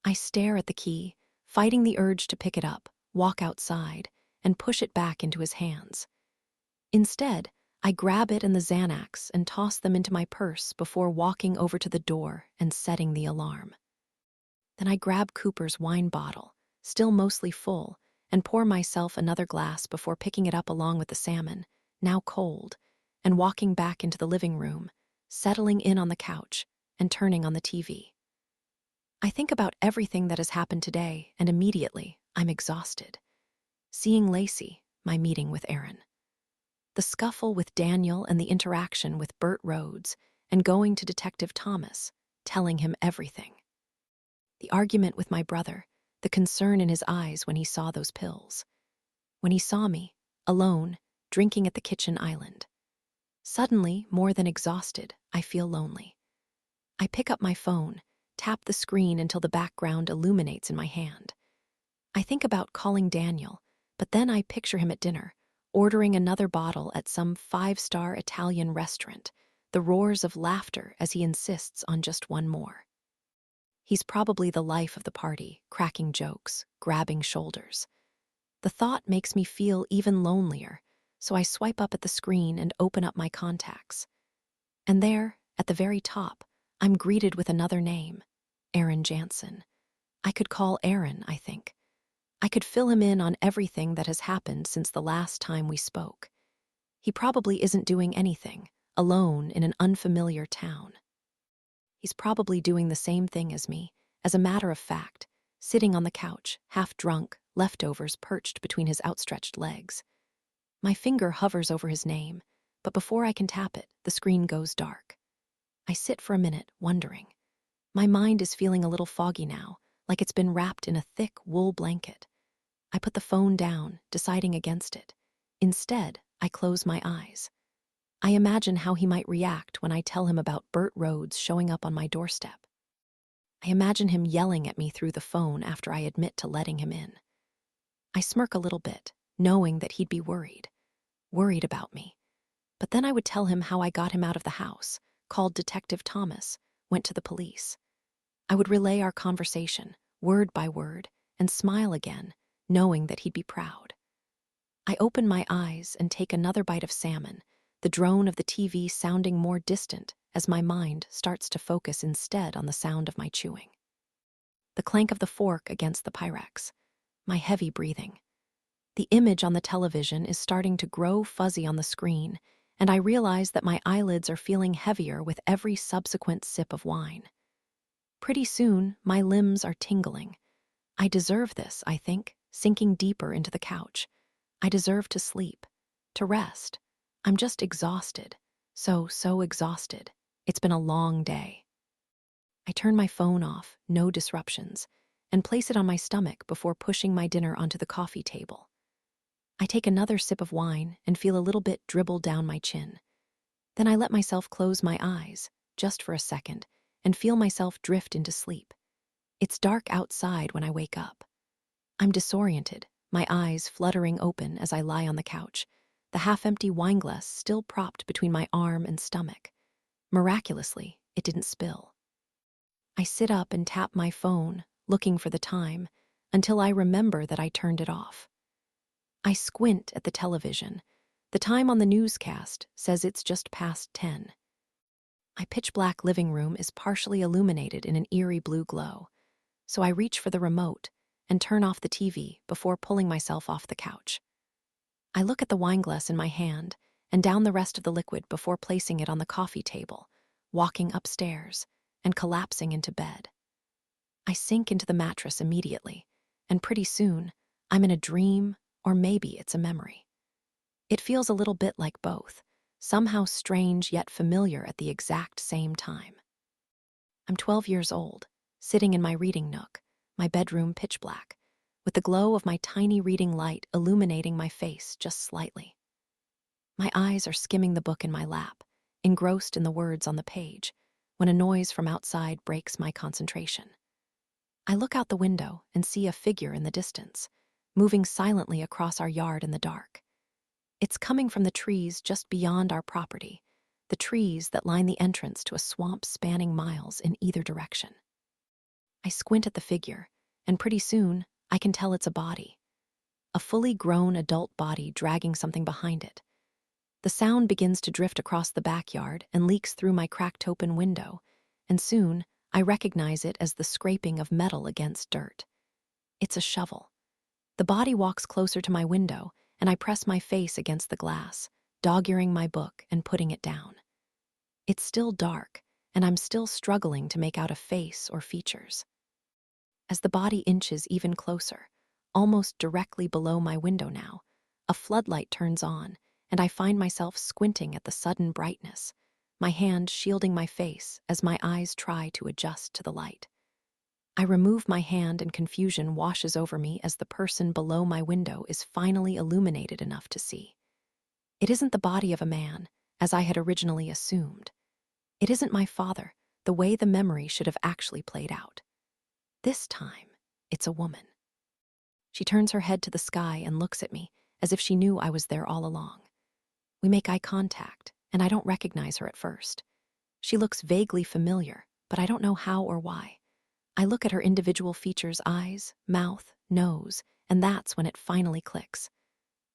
I stare at the key, fighting the urge to pick it up, walk outside, and push it back into his hands. Instead, I grab it and the Xanax and toss them into my purse before walking over to the door and setting the alarm. Then I grab Cooper's wine bottle, still mostly full, and pour myself another glass before picking it up along with the salmon, now cold, and walking back into the living room, settling in on the couch, and turning on the TV. I think about everything that has happened today, and immediately, I'm exhausted. Seeing Lacey, my meeting with Aaron. The scuffle with Daniel and the interaction with Burt Rhodes, and going to Detective Thomas, telling him everything. The argument with my brother, the concern in his eyes when he saw those pills. When he saw me, alone, drinking at the kitchen island. Suddenly, more than exhausted, I feel lonely. I pick up my phone, tap the screen until the background illuminates in my hand. I think about calling Daniel, but then I picture him at dinner, ordering another bottle at some five-star Italian restaurant, the roars of laughter as he insists on just one more. He's probably the life of the party, cracking jokes, grabbing shoulders. The thought makes me feel even lonelier, so I swipe up at the screen and open up my contacts. And there, at the very top, I'm greeted with another name, Aaron Jansen. I could call Aaron, I think. I could fill him in on everything that has happened since the last time we spoke. He probably isn't doing anything, alone in an unfamiliar town. He's probably doing the same thing as me, as a matter of fact, sitting on the couch, half drunk, leftovers perched between his outstretched legs. My finger hovers over his name, but before I can tap it, the screen goes dark. I sit for a minute, wondering. My mind is feeling a little foggy now, like it's been wrapped in a thick wool blanket. I put the phone down, deciding against it. Instead, I close my eyes. I imagine how he might react when I tell him about Burt Rhodes showing up on my doorstep. I imagine him yelling at me through the phone after I admit to letting him in. I smirk a little bit, knowing that he'd be worried about me. But then I would tell him how I got him out of the house, called Detective Thomas, went to the police. I would relay our conversation, word by word, and smile again, knowing that he'd be proud. I open my eyes and take another bite of salmon, the drone of the TV sounding more distant as my mind starts to focus instead on the sound of my chewing. The clank of the fork against the Pyrex, my heavy breathing. The image on the television is starting to grow fuzzy on the screen, and I realize that my eyelids are feeling heavier with every subsequent sip of wine. Pretty soon, my limbs are tingling. I deserve this, I think, sinking deeper into the couch. I deserve to sleep, to rest. I'm just exhausted. So exhausted. It's been a long day. I turn my phone off, no disruptions, and place it on my stomach before pushing my dinner onto the coffee table. I take another sip of wine and feel a little bit dribble down my chin. Then I let myself close my eyes, just for a second, and feel myself drift into sleep. It's dark outside when I wake up. I'm disoriented, my eyes fluttering open as I lie on the couch, the half-empty wineglass still propped between my arm and stomach. Miraculously, it didn't spill. I sit up and tap my phone, looking for the time, until I remember that I turned it off. I squint at the television. The time on the newscast says it's just past 10. My pitch-black living room is partially illuminated in an eerie blue glow, so I reach for the remote and turn off the TV before pulling myself off the couch. I look at the wineglass in my hand and down the rest of the liquid before placing it on the coffee table, walking upstairs, and collapsing into bed. I sink into the mattress immediately, and pretty soon, I'm in a dream, or maybe it's a memory. It feels a little bit like both, somehow strange yet familiar at the exact same time. I'm 12 years old, sitting in my reading nook, my bedroom pitch black, with the glow of my tiny reading light illuminating my face just slightly. My eyes are skimming the book in my lap, engrossed in the words on the page, when a noise from outside breaks my concentration. I look out the window and see a figure in the distance, moving silently across our yard in the dark. It's coming from the trees just beyond our property, the trees that line the entrance to a swamp spanning miles in either direction. I squint at the figure, and pretty soon, I can tell it's a body. A fully grown adult body dragging something behind it. The sound begins to drift across the backyard and leaks through my cracked-open window, and soon, I recognize it as the scraping of metal against dirt. It's a shovel. The body walks closer to my window, and I press my face against the glass, dog-earing my book and putting it down. It's still dark, and I'm still struggling to make out a face or features. As the body inches even closer, almost directly below my window now, a floodlight turns on, and I find myself squinting at the sudden brightness, my hand shielding my face as my eyes try to adjust to the light. I remove my hand and confusion washes over me as the person below my window is finally illuminated enough to see. It isn't the body of a man, as I had originally assumed. It isn't my father, the way the memory should have actually played out. This time, it's a woman. She turns her head to the sky and looks at me, as if she knew I was there all along. We make eye contact, and I don't recognize her at first. She looks vaguely familiar, but I don't know how or why. I look at her individual features, eyes, mouth, nose, and that's when it finally clicks.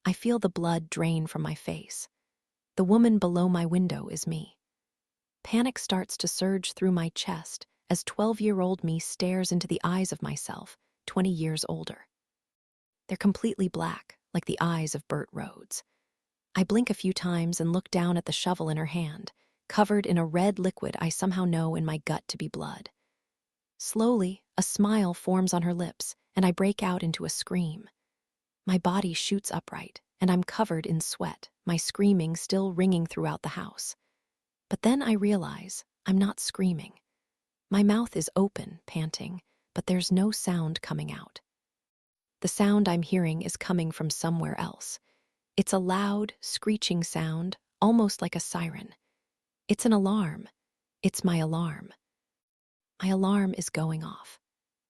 I feel the blood drain from my face. The woman below my window is me. Panic starts to surge through my chest as 12-year-old me stares into the eyes of myself, 20 years older. They're completely black, like the eyes of Burt Rhodes. I blink a few times and look down at the shovel in her hand, covered in a red liquid I somehow know in my gut to be blood. Slowly, a smile forms on her lips, and I break out into a scream. My body shoots upright, and I'm covered in sweat, my screaming still ringing throughout the house. But then I realize I'm not screaming. My mouth is open, panting, but there's no sound coming out. The sound I'm hearing is coming from somewhere else. It's a loud, screeching sound, almost like a siren. It's an alarm. It's my alarm. My alarm is going off.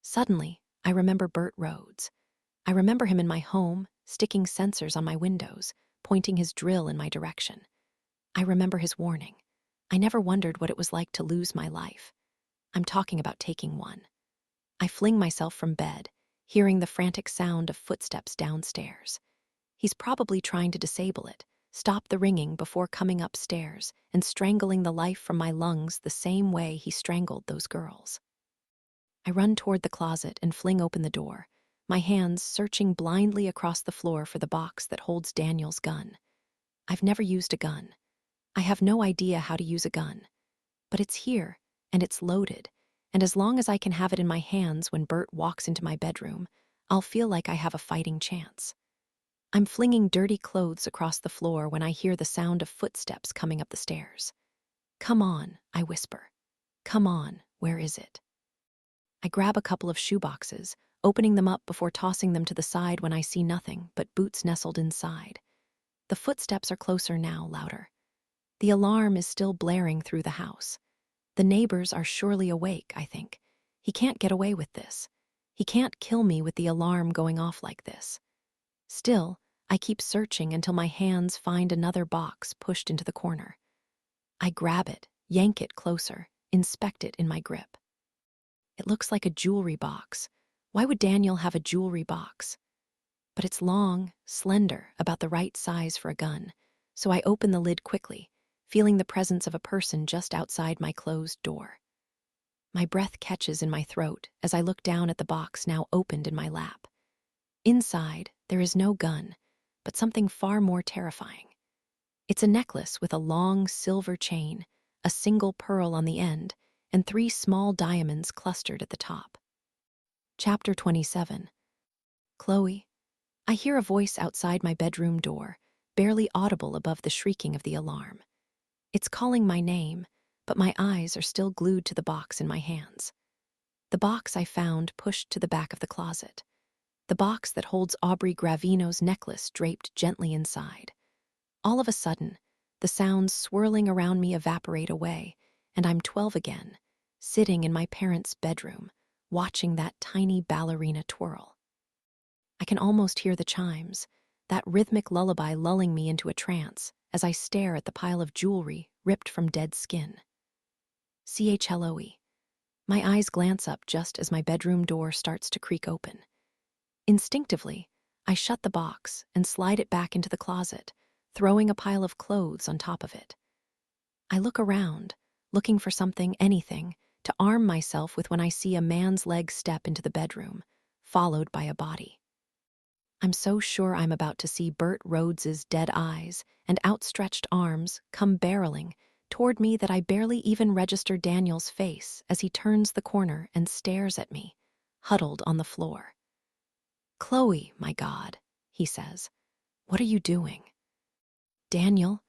Suddenly, I remember Burt Rhodes. I remember him in my home, sticking sensors on my windows, pointing his drill in my direction. I remember his warning. I never wondered what it was like to lose my life. I'm talking about taking one. I fling myself from bed, hearing the frantic sound of footsteps downstairs. He's probably trying to disable it, stop the ringing before coming upstairs and strangling the life from my lungs the same way he strangled those girls. I run toward the closet and fling open the door, my hands searching blindly across the floor for the box that holds Daniel's gun. I've never used a gun. I have no idea how to use a gun. But it's here, and it's loaded, and as long as I can have it in my hands when Bert walks into my bedroom, I'll feel like I have a fighting chance. I'm flinging dirty clothes across the floor when I hear the sound of footsteps coming up the stairs. "Come on," I whisper. "Come on, where is it?" I grab a couple of shoeboxes, opening them up before tossing them to the side when I see nothing but boots nestled inside. The footsteps are closer now, louder. The alarm is still blaring through the house. The neighbors are surely awake, I think. He can't get away with this. He can't kill me with the alarm going off like this. Still, I keep searching until my hands find another box pushed into the corner. I grab it, yank it closer, inspect it in my grip. It looks like a jewelry box. Why would Daniel have a jewelry box? But it's long, slender, about the right size for a gun, so I open the lid quickly, feeling the presence of a person just outside my closed door. My breath catches in my throat as I look down at the box now opened in my lap. Inside, there is no gun, but something far more terrifying. It's a necklace with a long silver chain, a single pearl on the end, and 3 small diamonds clustered at the top. Chapter 27. Chloe. I hear a voice outside my bedroom door, barely audible above the shrieking of the alarm. It's calling my name, but my eyes are still glued to the box in my hands. The box I found pushed to the back of the closet. The box that holds Aubrey Gravino's necklace draped gently inside. All of a sudden, the sounds swirling around me evaporate away, and I'm 12 again, sitting in my parents' bedroom, watching that tiny ballerina twirl. I can almost hear the chimes, that rhythmic lullaby lulling me into a trance as I stare at the pile of jewelry ripped from dead skin. CHLOE. My eyes glance up just as my bedroom door starts to creak open. Instinctively, I shut the box and slide it back into the closet, throwing a pile of clothes on top of it. I look around, looking for something, anything, to arm myself with when I see a man's leg step into the bedroom, followed by a body. I'm so sure I'm about to see Burt Rhodes's dead eyes and outstretched arms come barreling toward me that I barely even register Daniel's face as he turns the corner and stares at me, huddled on the floor. "Chloe, my God," he says. "What are you doing?" "Daniel."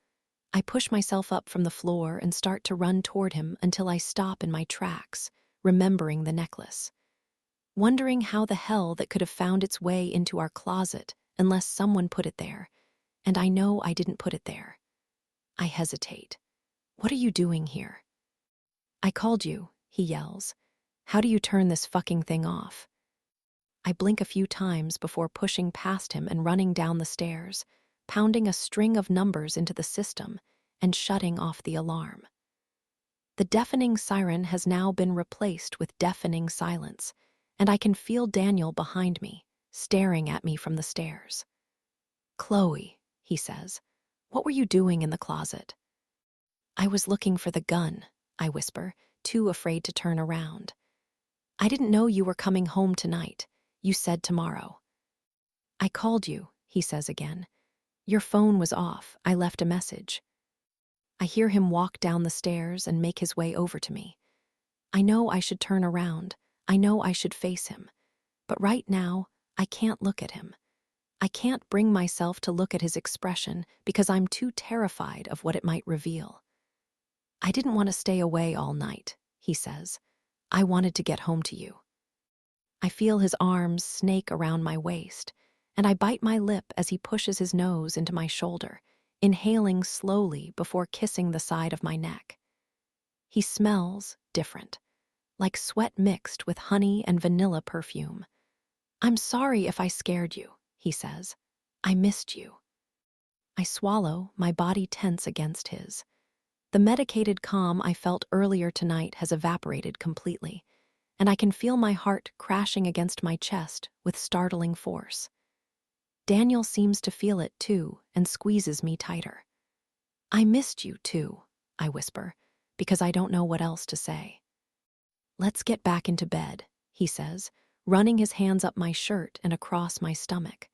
I push myself up from the floor and start to run toward him until I stop in my tracks, remembering the necklace. Wondering how the hell that could have found its way into our closet unless someone put it there, and I know I didn't put it there. I hesitate. "What are you doing here?" "I called you," he yells. "How do you turn this fucking thing off?" I blink a few times before pushing past him and running down the stairs, pounding a string of numbers into the system and shutting off the alarm. The deafening siren has now been replaced with deafening silence, and I can feel Daniel behind me, staring at me from the stairs. "Chloe," he says, "what were you doing in the closet?" "I was looking for the gun," I whisper, too afraid to turn around. "I didn't know you were coming home tonight. You said tomorrow." "I called you," he says again. "Your phone was off. I left a message." I hear him walk down the stairs and make his way over to me. I know I should turn around. I know I should face him. But right now, I can't look at him. I can't bring myself to look at his expression because I'm too terrified of what it might reveal. "I didn't want to stay away all night," he says. "I wanted to get home to you." I feel his arms snake around my waist, and I bite my lip as he pushes his nose into my shoulder, inhaling slowly before kissing the side of my neck. He smells different, like sweat mixed with honey and vanilla perfume. "I'm sorry if I scared you," he says. "I missed you." I swallow, my body tense against his. The medicated calm I felt earlier tonight has evaporated completely, and I can feel my heart crashing against my chest with startling force. Daniel seems to feel it too and squeezes me tighter. "I missed you too," I whisper, because I don't know what else to say. "Let's get back into bed," he says, running his hands up my shirt and across my stomach.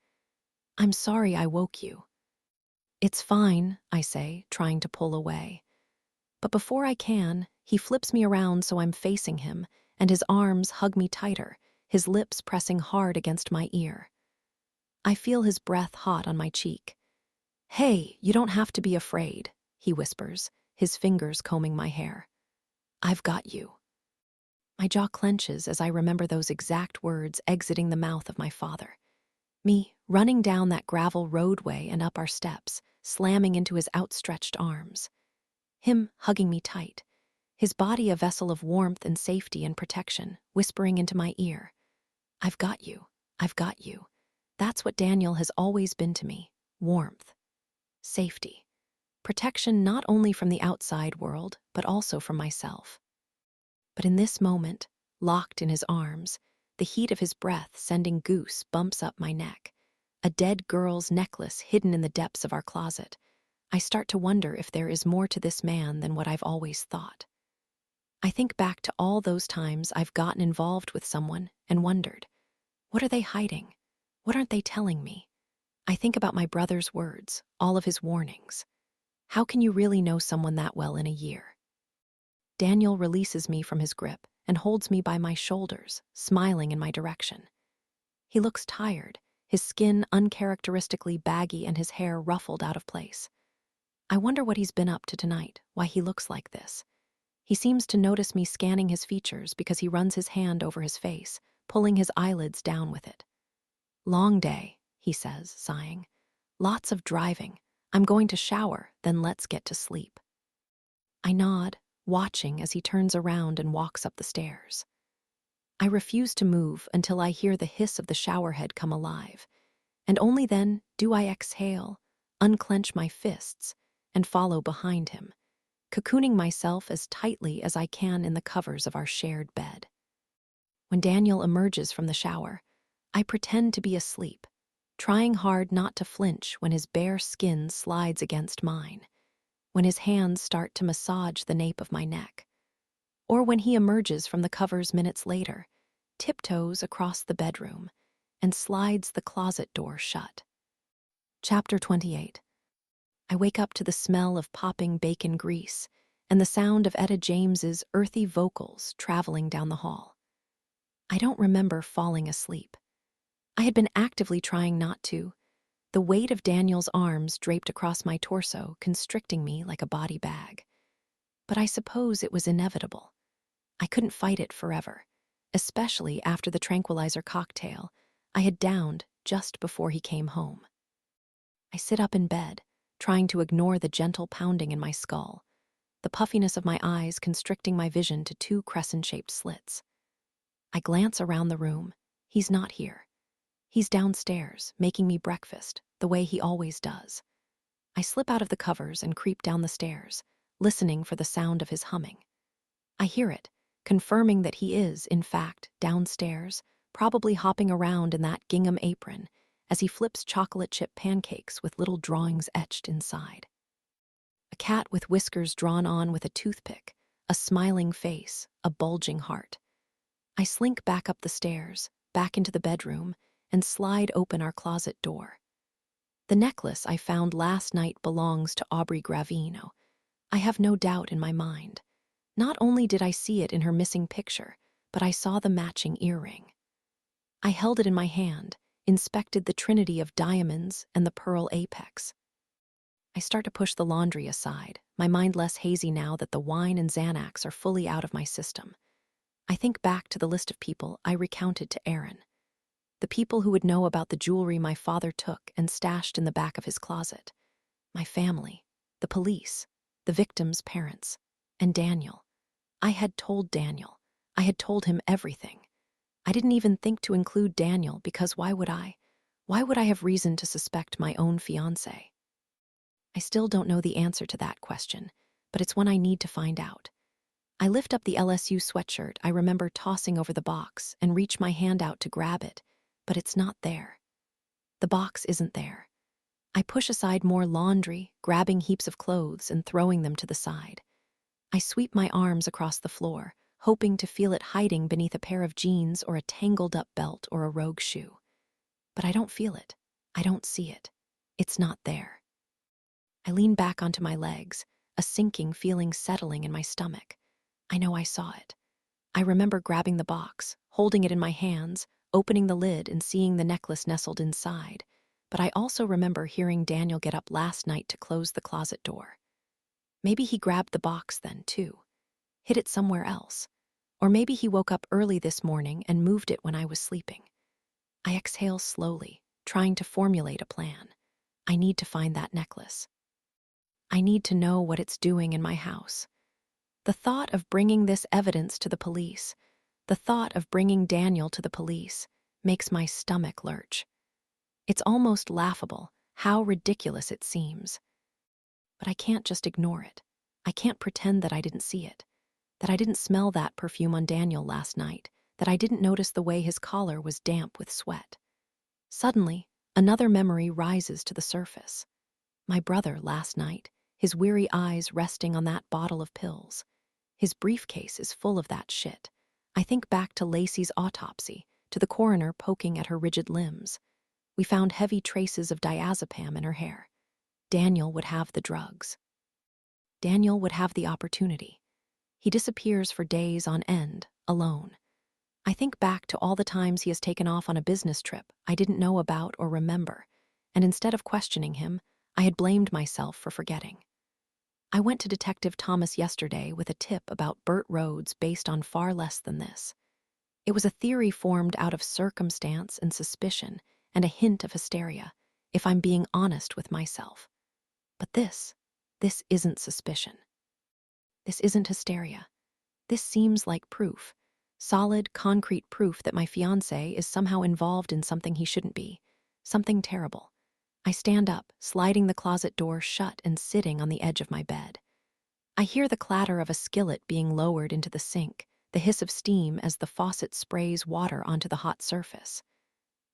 "I'm sorry I woke you." "It's fine," I say, trying to pull away. But before I can, he flips me around so I'm facing him, and his arms hug me tighter, his lips pressing hard against my ear. I feel his breath hot on my cheek. "Hey, you don't have to be afraid," he whispers, his fingers combing my hair. "I've got you." My jaw clenches as I remember those exact words exiting the mouth of my father. Me, running down that gravel roadway and up our steps, slamming into his outstretched arms. Him hugging me tight, his body a vessel of warmth and safety and protection, whispering into my ear, "I've got you, I've got you." That's what Daniel has always been to me: warmth, safety, protection not only from the outside world, but also from myself. But in this moment, locked in his arms, the heat of his breath sending goose bumps up my neck, a dead girl's necklace hidden in the depths of our closet, I start to wonder if there is more to this man than what I've always thought. I think back to all those times I've gotten involved with someone and wondered, what are they hiding? What aren't they telling me? I think about my brother's words, all of his warnings. How can you really know someone that well in a year? Daniel releases me from his grip and holds me by my shoulders, smiling in my direction. He looks tired, his skin uncharacteristically baggy and his hair ruffled out of place. I wonder what he's been up to tonight, why he looks like this. He seems to notice me scanning his features because he runs his hand over his face, pulling his eyelids down with it. "Long day," he says, sighing. "Lots of driving. I'm going to shower, then let's get to sleep." I nod, watching as he turns around and walks up the stairs. I refuse to move until I hear the hiss of the showerhead come alive, and only then do I exhale, unclench my fists, and follow behind him, cocooning myself as tightly as I can in the covers of our shared bed. When Daniel emerges from the shower, I pretend to be asleep, trying hard not to flinch when his bare skin slides against mine, when his hands start to massage the nape of my neck, or when he emerges from the covers minutes later, tiptoes across the bedroom, and slides the closet door shut. Chapter 28. I wake up to the smell of popping bacon grease and the sound of Etta James's earthy vocals traveling down the hall. I don't remember falling asleep. I had been actively trying not to, the weight of Daniel's arms draped across my torso constricting me like a body bag. But I suppose it was inevitable. I couldn't fight it forever, especially after the tranquilizer cocktail I had downed just before he came home. I sit up in bed, trying to ignore the gentle pounding in my skull, the puffiness of my eyes constricting my vision to two crescent-shaped slits. I glance around the room. He's not here. He's downstairs, making me breakfast, the way he always does. I slip out of the covers and creep down the stairs, listening for the sound of his humming. I hear it, confirming that he is, in fact, downstairs, probably hopping around in that gingham apron as he flips chocolate chip pancakes with little drawings etched inside. A cat with whiskers drawn on with a toothpick, a smiling face, a bulging heart. I slink back up the stairs, back into the bedroom, and slide open our closet door. The necklace I found last night belongs to Aubrey Gravino. I have no doubt in my mind. Not only did I see it in her missing picture, but I saw the matching earring. I held it in my hand, inspected the trinity of diamonds and the pearl apex. I start to push the laundry aside, my mind less hazy now that the wine and Xanax are fully out of my system. I think back to the list of people I recounted to Aaron. The people who would know about the jewelry my father took and stashed in the back of his closet. My family, the police, the victim's parents, and Daniel. I had told Daniel. I had told him everything. I didn't even think to include Daniel because why would I? Why would I have reason to suspect my own fiancé? I still don't know the answer to that question, but it's one I need to find out. I lift up the LSU sweatshirt I remember tossing over the box and reach my hand out to grab it, but it's not there. The box isn't there. I push aside more laundry, grabbing heaps of clothes and throwing them to the side. I sweep my arms across the floor, hoping to feel it hiding beneath a pair of jeans or a tangled-up belt or a rogue shoe. But I don't feel it. I don't see it. It's not there. I lean back onto my legs, a sinking feeling settling in my stomach. I know I saw it. I remember grabbing the box, holding it in my hands, opening the lid and seeing the necklace nestled inside. But I also remember hearing Daniel get up last night to close the closet door. Maybe he grabbed the box then, too. Hid it somewhere else. Or maybe he woke up early this morning and moved it when I was sleeping. I exhale slowly, trying to formulate a plan. I need to find that necklace. I need to know what it's doing in my house. The thought of bringing this evidence to the police, the thought of bringing Daniel to the police, makes my stomach lurch. It's almost laughable how ridiculous it seems. But I can't just ignore it. I can't pretend that I didn't see it, that I didn't smell that perfume on Daniel last night, that I didn't notice the way his collar was damp with sweat. Suddenly, another memory rises to the surface. My brother last night, his weary eyes resting on that bottle of pills. His briefcase is full of that shit. I think back to Lacey's autopsy, to the coroner poking at her rigid limbs. We found heavy traces of diazepam in her hair. Daniel would have the drugs. Daniel would have the opportunity. He disappears for days on end, alone. I think back to all the times he has taken off on a business trip I didn't know about or remember, and instead of questioning him, I had blamed myself for forgetting. I went to Detective Thomas yesterday with a tip about Burt Rhodes based on far less than this. It was a theory formed out of circumstance and suspicion and a hint of hysteria, if I'm being honest with myself. But this isn't suspicion. This isn't hysteria. This seems like proof. Solid, concrete proof that my fiancé is somehow involved in something he shouldn't be. Something terrible. I stand up, sliding the closet door shut and sitting on the edge of my bed. I hear the clatter of a skillet being lowered into the sink, the hiss of steam as the faucet sprays water onto the hot surface.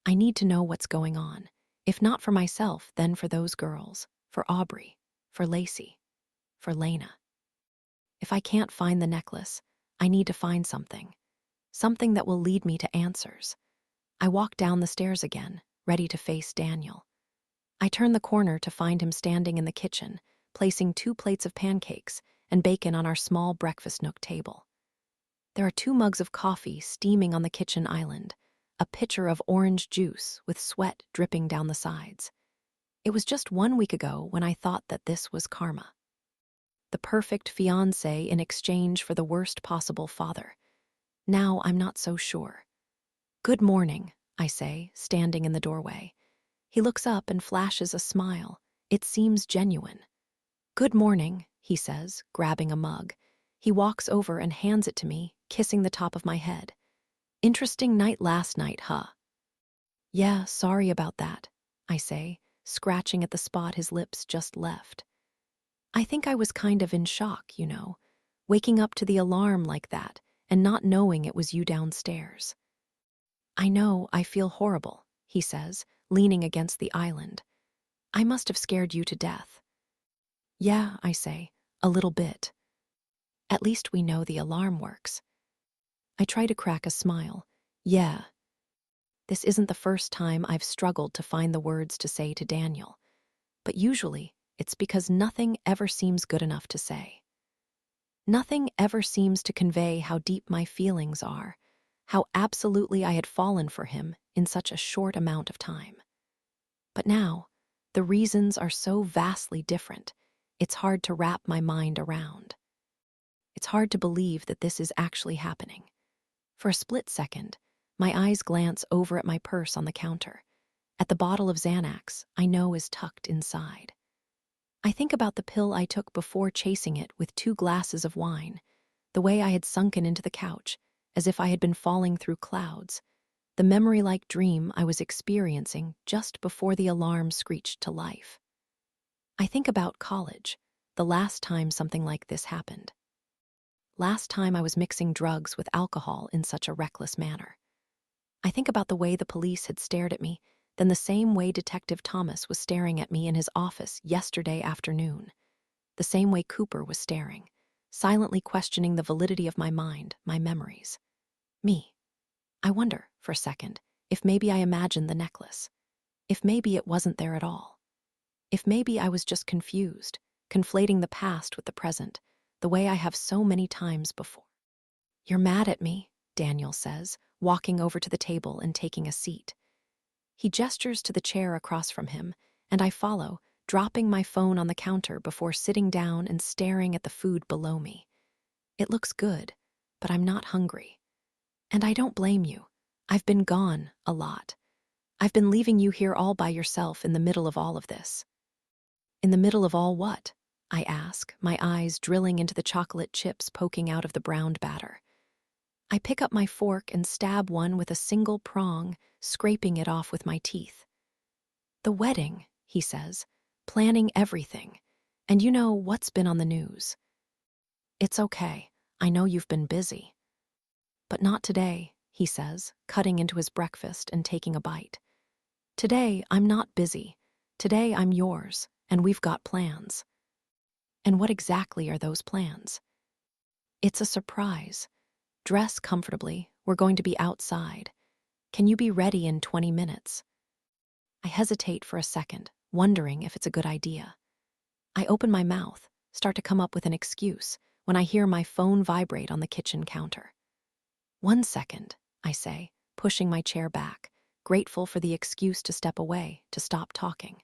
I need to know what's going on. If not for myself, then for those girls, for Aubrey, for Lacey, for Lena. If I can't find the necklace, I need to find something. Something that will lead me to answers. I walk down the stairs again, ready to face Daniel. I turn the corner to find him standing in the kitchen, placing 2 plates of pancakes and bacon on our small breakfast nook table. There are 2 mugs of coffee steaming on the kitchen island, a pitcher of orange juice with sweat dripping down the sides. It was just 1 week ago when I thought that this was karma. The perfect fiancé in exchange for the worst possible father. Now I'm not so sure. "Good morning," I say, standing in the doorway. He looks up and flashes a smile. It seems genuine. "Good morning," he says, grabbing a mug. He walks over and hands it to me, kissing the top of my head. "Interesting night last night, huh?" "Yeah, sorry about that," I say, scratching at the spot his lips just left. I think I was kind of in shock, waking up to the alarm like that and not knowing it was you downstairs. "I know, I feel horrible," he says, leaning against the island. "I must have scared you to death." "Yeah," I say, "a little bit. At least we know the alarm works." I try to crack a smile. "Yeah." This isn't the first time I've struggled to find the words to say to Daniel, but usually it's because nothing ever seems good enough to say. Nothing ever seems to convey how deep my feelings are, how absolutely I had fallen for him in such a short amount of time. But now, the reasons are so vastly different, it's hard to wrap my mind around. It's hard to believe that this is actually happening. For a split second, my eyes glance over at my purse on the counter, at the bottle of Xanax I know is tucked inside. I think about the pill I took before chasing it with 2 glasses of wine, the way I had sunken into the couch, as if I had been falling through clouds, the memory-like dream I was experiencing just before the alarm screeched to life. I think about college, the last time something like this happened. Last time I was mixing drugs with alcohol in such a reckless manner. I think about the way the police had stared at me, then the same way Detective Thomas was staring at me in his office yesterday afternoon. The same way Cooper was staring, silently questioning the validity of my mind, my memories. Me. I wonder, for a second, if maybe I imagined the necklace. If maybe it wasn't there at all. If maybe I was just confused, conflating the past with the present, the way I have so many times before. "You're mad at me," Daniel says, walking over to the table and taking a seat. He gestures to the chair across from him, and I follow, dropping my phone on the counter before sitting down and staring at the food below me. It looks good, but I'm not hungry. And I don't blame you. I've been gone a lot. I've been leaving you here all by yourself in the middle of all of this. In the middle of all what? I ask, my eyes drilling into the chocolate chips poking out of the browned batter. I pick up my fork and stab one with a single prong, scraping it off with my teeth. The wedding, he says, planning everything. And you know what's been on the news. It's okay. I know you've been busy. But not today, he says, cutting into his breakfast and taking a bite. Today, I'm not busy. Today, I'm yours, and we've got plans. And what exactly are those plans? It's a surprise. Dress comfortably. We're going to be outside. Can you be ready in 20 minutes? I hesitate for a second, wondering if it's a good idea. I open my mouth, start to come up with an excuse, when I hear my phone vibrate on the kitchen counter. 1 second, I say, pushing my chair back, grateful for the excuse to step away, to stop talking.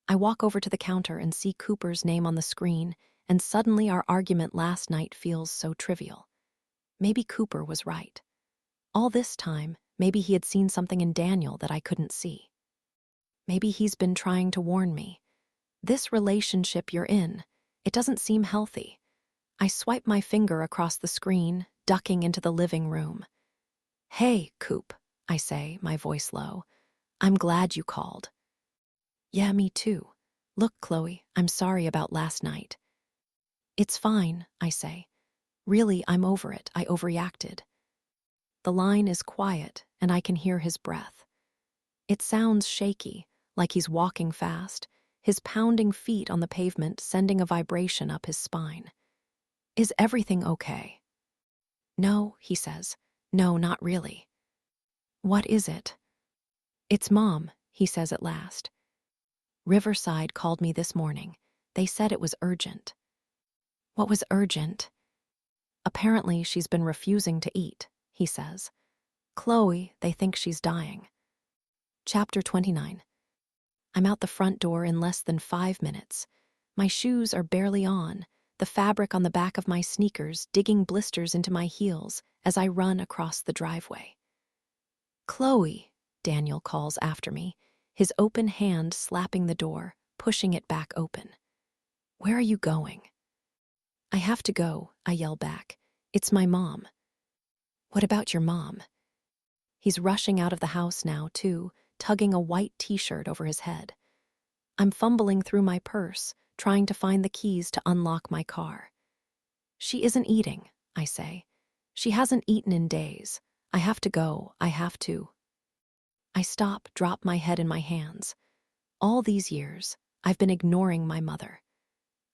I walk over to the counter and see Cooper's name on the screen, and suddenly our argument last night feels so trivial. Maybe Cooper was right. All this time, maybe he had seen something in Daniel that I couldn't see. Maybe he's been trying to warn me. This relationship you're in, it doesn't seem healthy. I swipe my finger across the screen, ducking into the living room. Hey, Coop, I say, my voice low. I'm glad you called. Yeah, me too. Look, Chloe, I'm sorry about last night. It's fine, I say. Really, I'm over it. I overreacted. The line is quiet, and I can hear his breath. It sounds shaky, like he's walking fast, his pounding feet on the pavement sending a vibration up his spine. Is everything okay? No, he says. No, not really. What is it? It's Mom, he says at last. Riverside called me this morning. They said it was urgent. What was urgent? Apparently she's been refusing to eat, he says. Chloe, they think she's dying. Chapter 29. I'm out the front door in less than 5 minutes. My shoes are barely on, the fabric on the back of my sneakers digging blisters into my heels as I run across the driveway. Chloe, Daniel calls after me, his open hand slapping the door, pushing it back open. Where are you going? I have to go, I yell back. It's my mom. What about your mom? He's rushing out of the house now, too, tugging a white t-shirt over his head. I'm fumbling through my purse, trying to find the keys to unlock my car. She isn't eating, I say. She hasn't eaten in days. I have to go, I have to. I stop, drop my head in my hands. All these years, I've been ignoring my mother.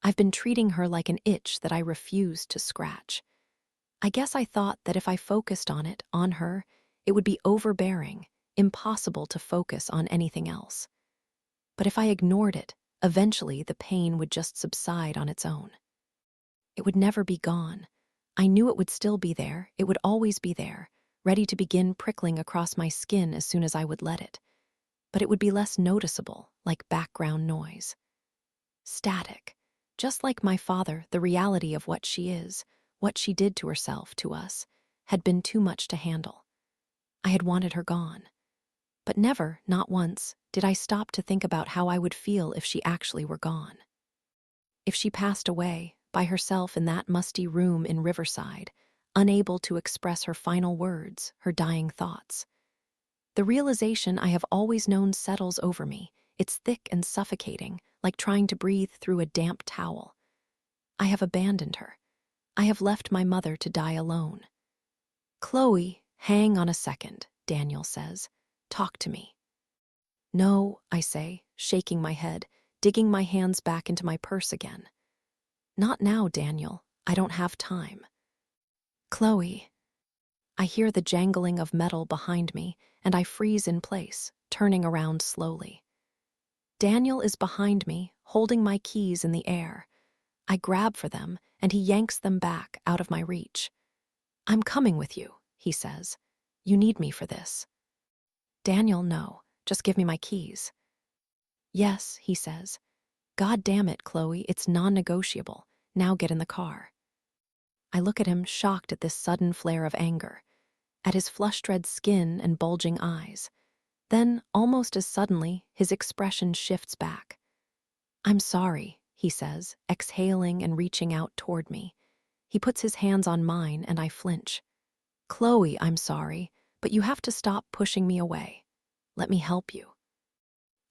I've been treating her like an itch that I refused to scratch. I guess I thought that if I focused on her, it would be overbearing, impossible to focus on anything else. But if I ignored it, eventually the pain would just subside on its own. It would never be gone. I knew it would still be there, it would always be there, ready to begin prickling across my skin as soon as I would let it. But it would be less noticeable, like background noise. Static. Just like my father, the reality of what she is, what she did to herself, to us, had been too much to handle. I had wanted her gone. But never, not once, did I stop to think about how I would feel if she actually were gone. If she passed away, by herself in that musty room in Riverside, unable to express her final words, her dying thoughts. The realization I have always known settles over me. It's thick and suffocating, like trying to breathe through a damp towel. I have abandoned her. I have left my mother to die alone. Chloe, hang on a second, Daniel says. Talk to me. No, I say, shaking my head, digging my hands back into my purse again. Not now, Daniel. I don't have time. Chloe. I hear the jangling of metal behind me, and I freeze in place, turning around slowly. Daniel is behind me, holding my keys in the air. I grab for them, and he yanks them back out of my reach. I'm coming with you, he says. You need me for this. Daniel, no. Just give me my keys. Yes, he says. God damn it, Chloe, it's non-negotiable. Now get in the car. I look at him, shocked at this sudden flare of anger, at his flush-red skin and bulging eyes. Then, almost as suddenly, his expression shifts back. I'm sorry, he says, exhaling and reaching out toward me. He puts his hands on mine and I flinch. Chloe, I'm sorry, but you have to stop pushing me away. Let me help you.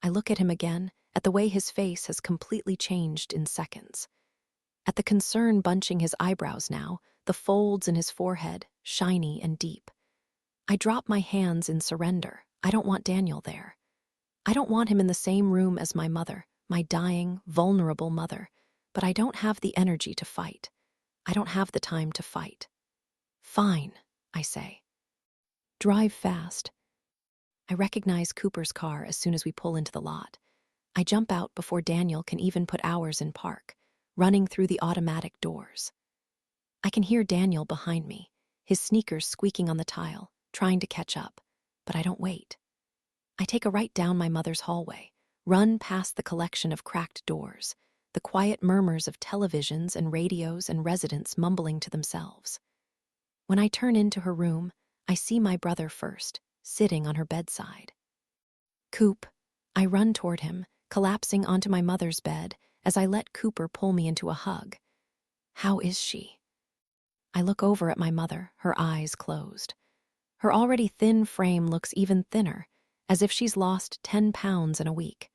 I look at him again, at the way his face has completely changed in seconds. At the concern bunching his eyebrows now, the folds in his forehead, shiny and deep. I drop my hands in surrender. I don't want Daniel there. I don't want him in the same room as my mother, my dying, vulnerable mother, but I don't have the energy to fight. I don't have the time to fight. Fine, I say. Drive fast. I recognize Cooper's car as soon as we pull into the lot. I jump out before Daniel can even put ours in park, running through the automatic doors. I can hear Daniel behind me, his sneakers squeaking on the tile, trying to catch up, but I don't wait. I take a right down my mother's hallway, run past the collection of cracked doors, the quiet murmurs of televisions and radios and residents mumbling to themselves. When I turn into her room, I see my brother first, sitting on her bedside. Coop. I run toward him, collapsing onto my mother's bed as I let Cooper pull me into a hug. How is she? I look over at my mother, her eyes closed. Her already thin frame looks even thinner, as if she's lost 10 pounds in a week.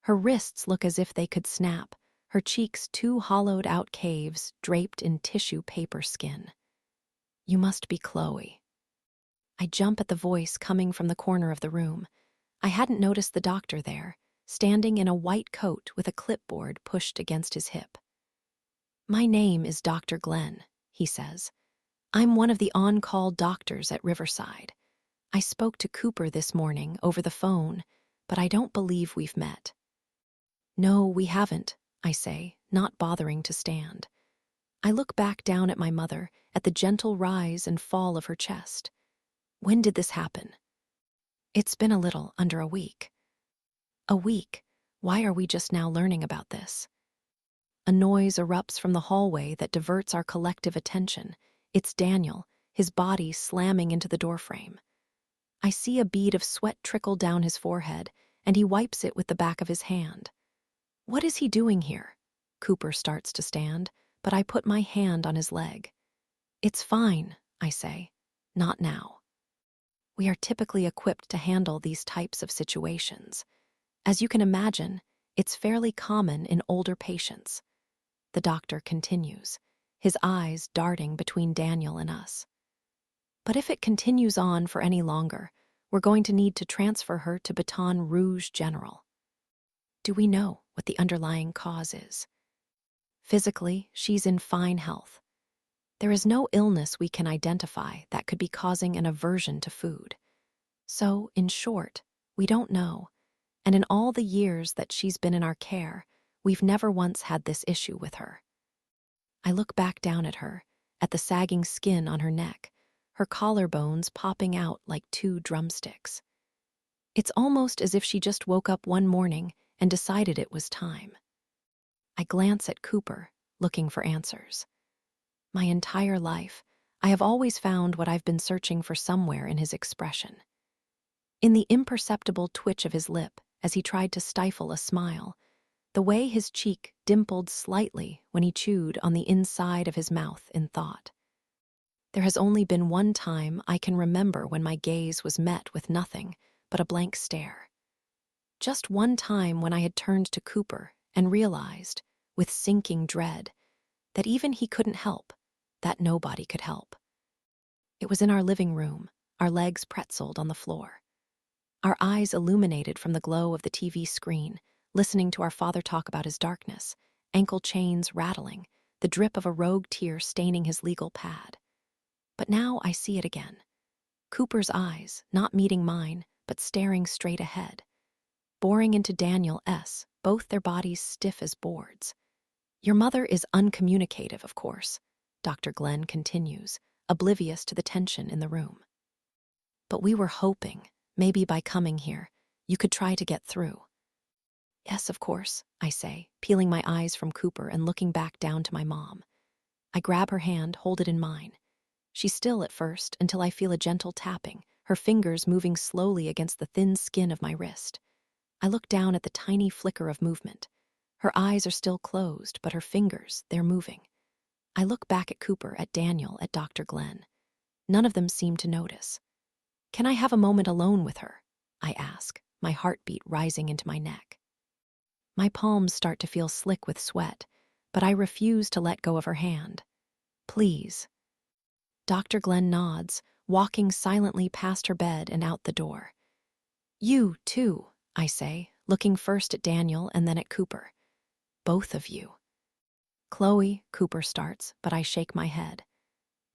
Her wrists look as if they could snap, her cheeks two hollowed-out caves draped in tissue paper skin. You must be Chloe. I jump at the voice coming from the corner of the room. I hadn't noticed the doctor there, standing in a white coat with a clipboard pushed against his hip. My name is Dr. Glenn, he says. I'm one of the on-call doctors at Riverside. I spoke to Cooper this morning over the phone, but I don't believe we've met. No, we haven't, I say, not bothering to stand. I look back down at my mother, at the gentle rise and fall of her chest. When did this happen? It's been a little under a week. A week? Why are we just now learning about this? A noise erupts from the hallway that diverts our collective attention. It's Daniel, his body slamming into the doorframe. I see a bead of sweat trickle down his forehead, and he wipes it with the back of his hand. What is he doing here? Cooper starts to stand, but I put my hand on his leg. It's fine, I say. Not now. We are typically equipped to handle these types of situations. As you can imagine, it's fairly common in older patients. The doctor continues, his eyes darting between Daniel and us. But if it continues on for any longer, we're going to need to transfer her to Baton Rouge General. Do we know what the underlying cause is? Physically, she's in fine health. There is no illness we can identify that could be causing an aversion to food. So, in short, we don't know, and in all the years that she's been in our care, we've never once had this issue with her. I look back down at her, at the sagging skin on her neck, her collarbones popping out like two drumsticks. It's almost as if she just woke up one morning and decided it was time. I glance at Cooper, looking for answers. My entire life, I have always found what I've been searching for somewhere in his expression. In the imperceptible twitch of his lip as he tried to stifle a smile, the way his cheek dimpled slightly when he chewed on the inside of his mouth in thought. There has only been one time I can remember when my gaze was met with nothing but a blank stare. Just one time when I had turned to Cooper and realized, with sinking dread, that even he couldn't help, that nobody could help. It was in our living room, our legs pretzeled on the floor. Our eyes illuminated from the glow of the TV screen, listening to our father talk about his darkness, ankle chains rattling, the drip of a rogue tear staining his legal pad. But now I see it again. Cooper's eyes, not meeting mine, but staring straight ahead. Boring into Daniel S., both their bodies stiff as boards. Your mother is uncommunicative, of course, Dr. Glenn continues, oblivious to the tension in the room. But we were hoping, maybe by coming here, you could try to get through. Yes, of course, I say, peeling my eyes from Cooper and looking back down to my mom. I grab her hand, hold it in mine. She's still at first until I feel a gentle tapping, her fingers moving slowly against the thin skin of my wrist. I look down at the tiny flicker of movement. Her eyes are still closed, but her fingers, they're moving. I look back at Cooper, at Daniel, at Dr. Glenn. None of them seem to notice. Can I have a moment alone with her? I ask, my heartbeat rising into my neck. My palms start to feel slick with sweat, but I refuse to let go of her hand. Please. Dr. Glenn nods, walking silently past her bed and out the door. You, too, I say, looking first at Daniel and then at Cooper. Both of you. Chloe, Cooper starts, but I shake my head.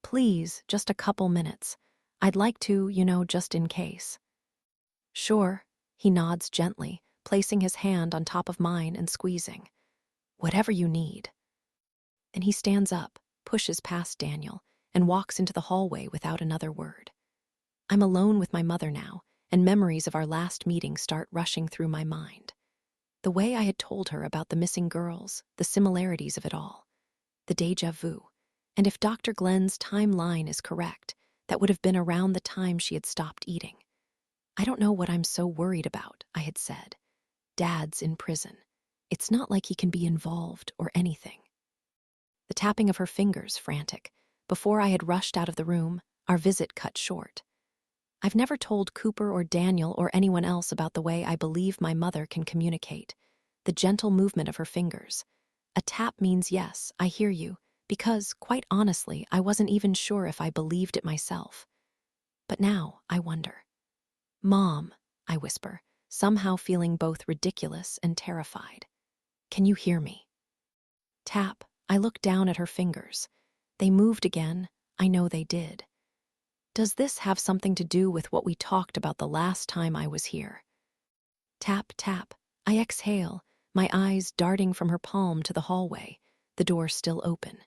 Please, just a couple minutes. I'd like to, just in case. Sure, he nods gently, placing his hand on top of mine and squeezing. Whatever you need. Then he stands up, pushes past Daniel, and walks into the hallway without another word. I'm alone with my mother now, and memories of our last meeting start rushing through my mind. The way I had told her about the missing girls, the similarities of it all, the déjà vu. And if Dr. Glenn's timeline is correct, that would have been around the time she had stopped eating. I don't know what I'm so worried about, I had said. Dad's in prison. It's not like he can be involved or anything. The tapping of her fingers, frantic. Before I had rushed out of the room, our visit cut short. I've never told Cooper or Daniel or anyone else about the way I believe my mother can communicate. The gentle movement of her fingers. A tap means yes, I hear you, because, quite honestly, I wasn't even sure if I believed it myself. But now, I wonder. Mom, I whisper, somehow feeling both ridiculous and terrified. Can you hear me? Tap. I look down at her fingers. They moved again. I know they did. Does this have something to do with what we talked about the last time I was here? Tap, tap. I exhale, my eyes darting from her palm to the hallway, the door still open.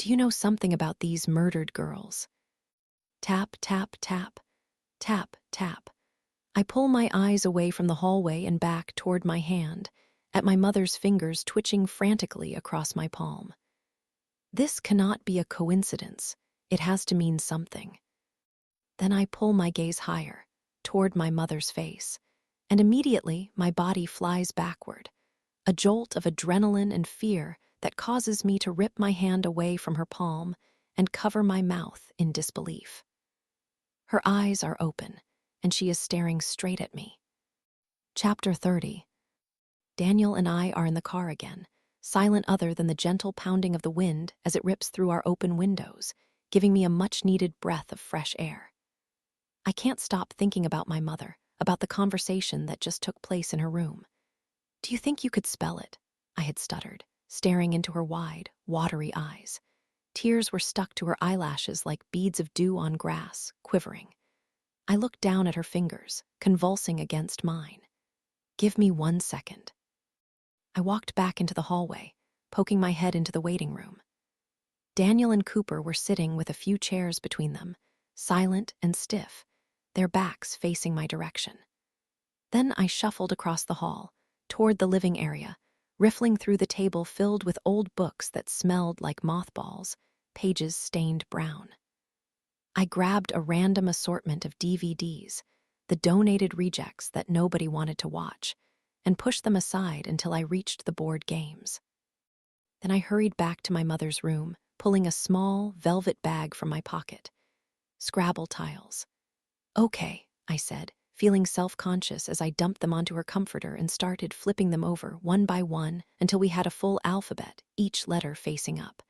Do you know something about these murdered girls? Tap, tap, tap. Tap, tap. I pull my eyes away from the hallway and back toward my hand, at my mother's fingers twitching frantically across my palm. This cannot be a coincidence. It has to mean something. Then I pull my gaze higher, toward my mother's face, and immediately my body flies backward, a jolt of adrenaline and fear that causes me to rip my hand away from her palm and cover my mouth in disbelief. Her eyes are open, and she is staring straight at me. Chapter 30. Daniel and I are in the car again, silent other than the gentle pounding of the wind as it rips through our open windows, giving me a much-needed breath of fresh air. I can't stop thinking about my mother, about the conversation that just took place in her room. Do you think you could spell it? I had stuttered, staring into her wide, watery eyes. Tears were stuck to her eyelashes like beads of dew on grass, quivering. I looked down at her fingers, convulsing against mine. Give me 1 second. I walked back into the hallway, poking my head into the waiting room. Daniel and Cooper were sitting with a few chairs between them, silent and stiff, their backs facing my direction. Then I shuffled across the hall, toward the living area, riffling through the table filled with old books that smelled like mothballs, pages stained brown. I grabbed a random assortment of DVDs, the donated rejects that nobody wanted to watch, and pushed them aside until I reached the board games. Then I hurried back to my mother's room, pulling a small, velvet bag from my pocket. Scrabble tiles. Okay, I said, feeling self-conscious as I dumped them onto her comforter and started flipping them over one by one until we had a full alphabet, each letter facing up.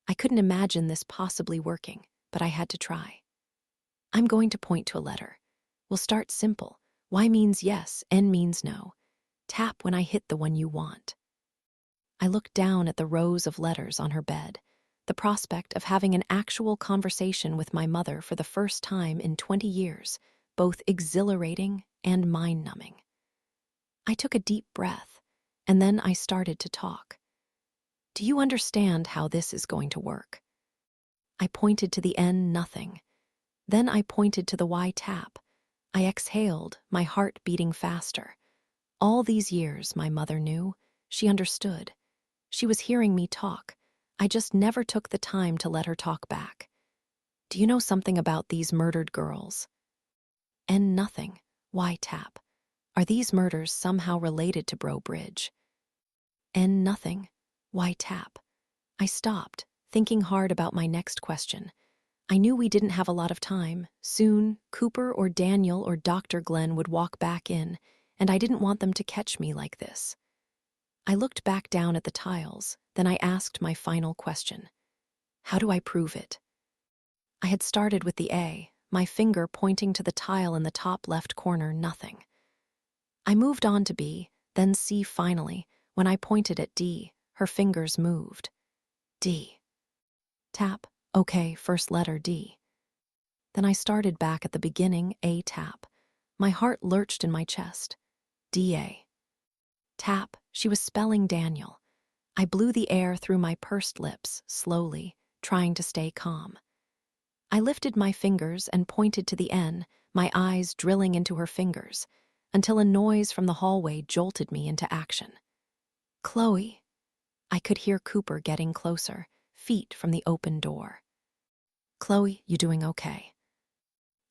I couldn't imagine this possibly working, but I had to try. I'm going to point to a letter. We'll start simple. Y means yes, N means no. Tap when I hit the one you want. I looked down at the rows of letters on her bed, the prospect of having an actual conversation with my mother for the first time in 20 years, both exhilarating and mind-numbing. I took a deep breath, and then I started to talk. Do you understand how this is going to work? I pointed to the N nothing. Then I pointed to the Y tap. I exhaled, my heart beating faster. All these years, my mother knew. She understood. She was hearing me talk. I just never took the time to let her talk back. Do you know something about these murdered girls? N nothing. Y tap. Are these murders somehow related to Bro Bridge? N nothing. Why tap? I stopped, thinking hard about my next question. I knew we didn't have a lot of time. Soon, Cooper or Daniel or Dr. Glenn would walk back in, and I didn't want them to catch me like this. I looked back down at the tiles, then I asked my final question. How do I prove it? I had started with the A, my finger pointing to the tile in the top left corner, nothing. I moved on to B, then C finally. When I pointed at D, her fingers moved. D. Tap. Okay, first letter D. Then I started back at the beginning, A tap. My heart lurched in my chest. D-A. Tap. She was spelling Daniel. I blew the air through my pursed lips, slowly, trying to stay calm. I lifted my fingers and pointed to the N, my eyes drilling into her fingers, until a noise from the hallway jolted me into action. Chloe. I could hear Cooper getting closer, feet from the open door. Chloe, you doing okay?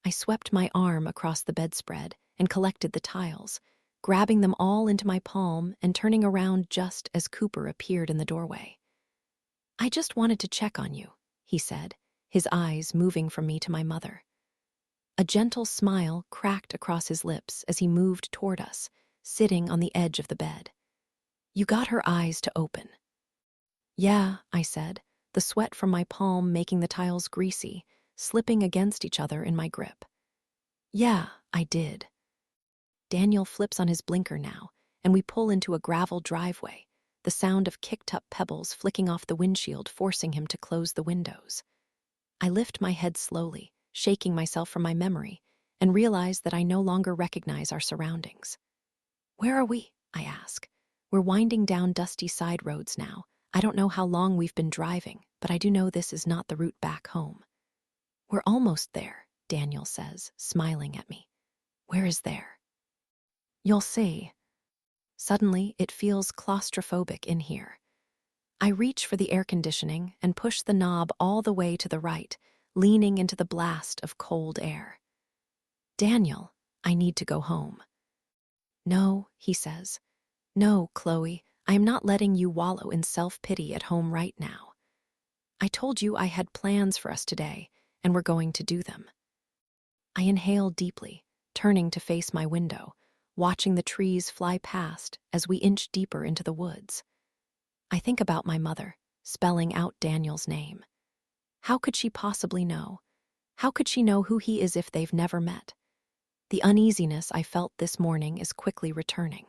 I swept my arm across the bedspread and collected the tiles, grabbing them all into my palm and turning around just as Cooper appeared in the doorway. I just wanted to check on you, he said, his eyes moving from me to my mother. A gentle smile cracked across his lips as he moved toward us, sitting on the edge of the bed. You got her eyes to open. Yeah, I said, the sweat from my palm making the tiles greasy, slipping against each other in my grip. Yeah, I did. Daniel flips on his blinker now, and we pull into a gravel driveway, the sound of kicked-up pebbles flicking off the windshield forcing him to close the windows. I lift my head slowly, shaking myself from my memory, and realize that I no longer recognize our surroundings. Where are we? I ask. We're winding down dusty side roads now. I don't know how long we've been driving, but I do know this is not the route back home. We're almost there, Daniel says, smiling at me. Where is there? You'll see. Suddenly, it feels claustrophobic in here. I reach for the air conditioning and push the knob all the way to the right, leaning into the blast of cold air. Daniel, I need to go home. No, he says. No, Chloe, I am not letting you wallow in self-pity at home right now. I told you I had plans for us today, and we're going to do them. I inhale deeply, turning to face my window, watching the trees fly past as we inch deeper into the woods. I think about my mother, spelling out Daniel's name. How could she possibly know? How could she know who he is if they've never met? The uneasiness I felt this morning is quickly returning.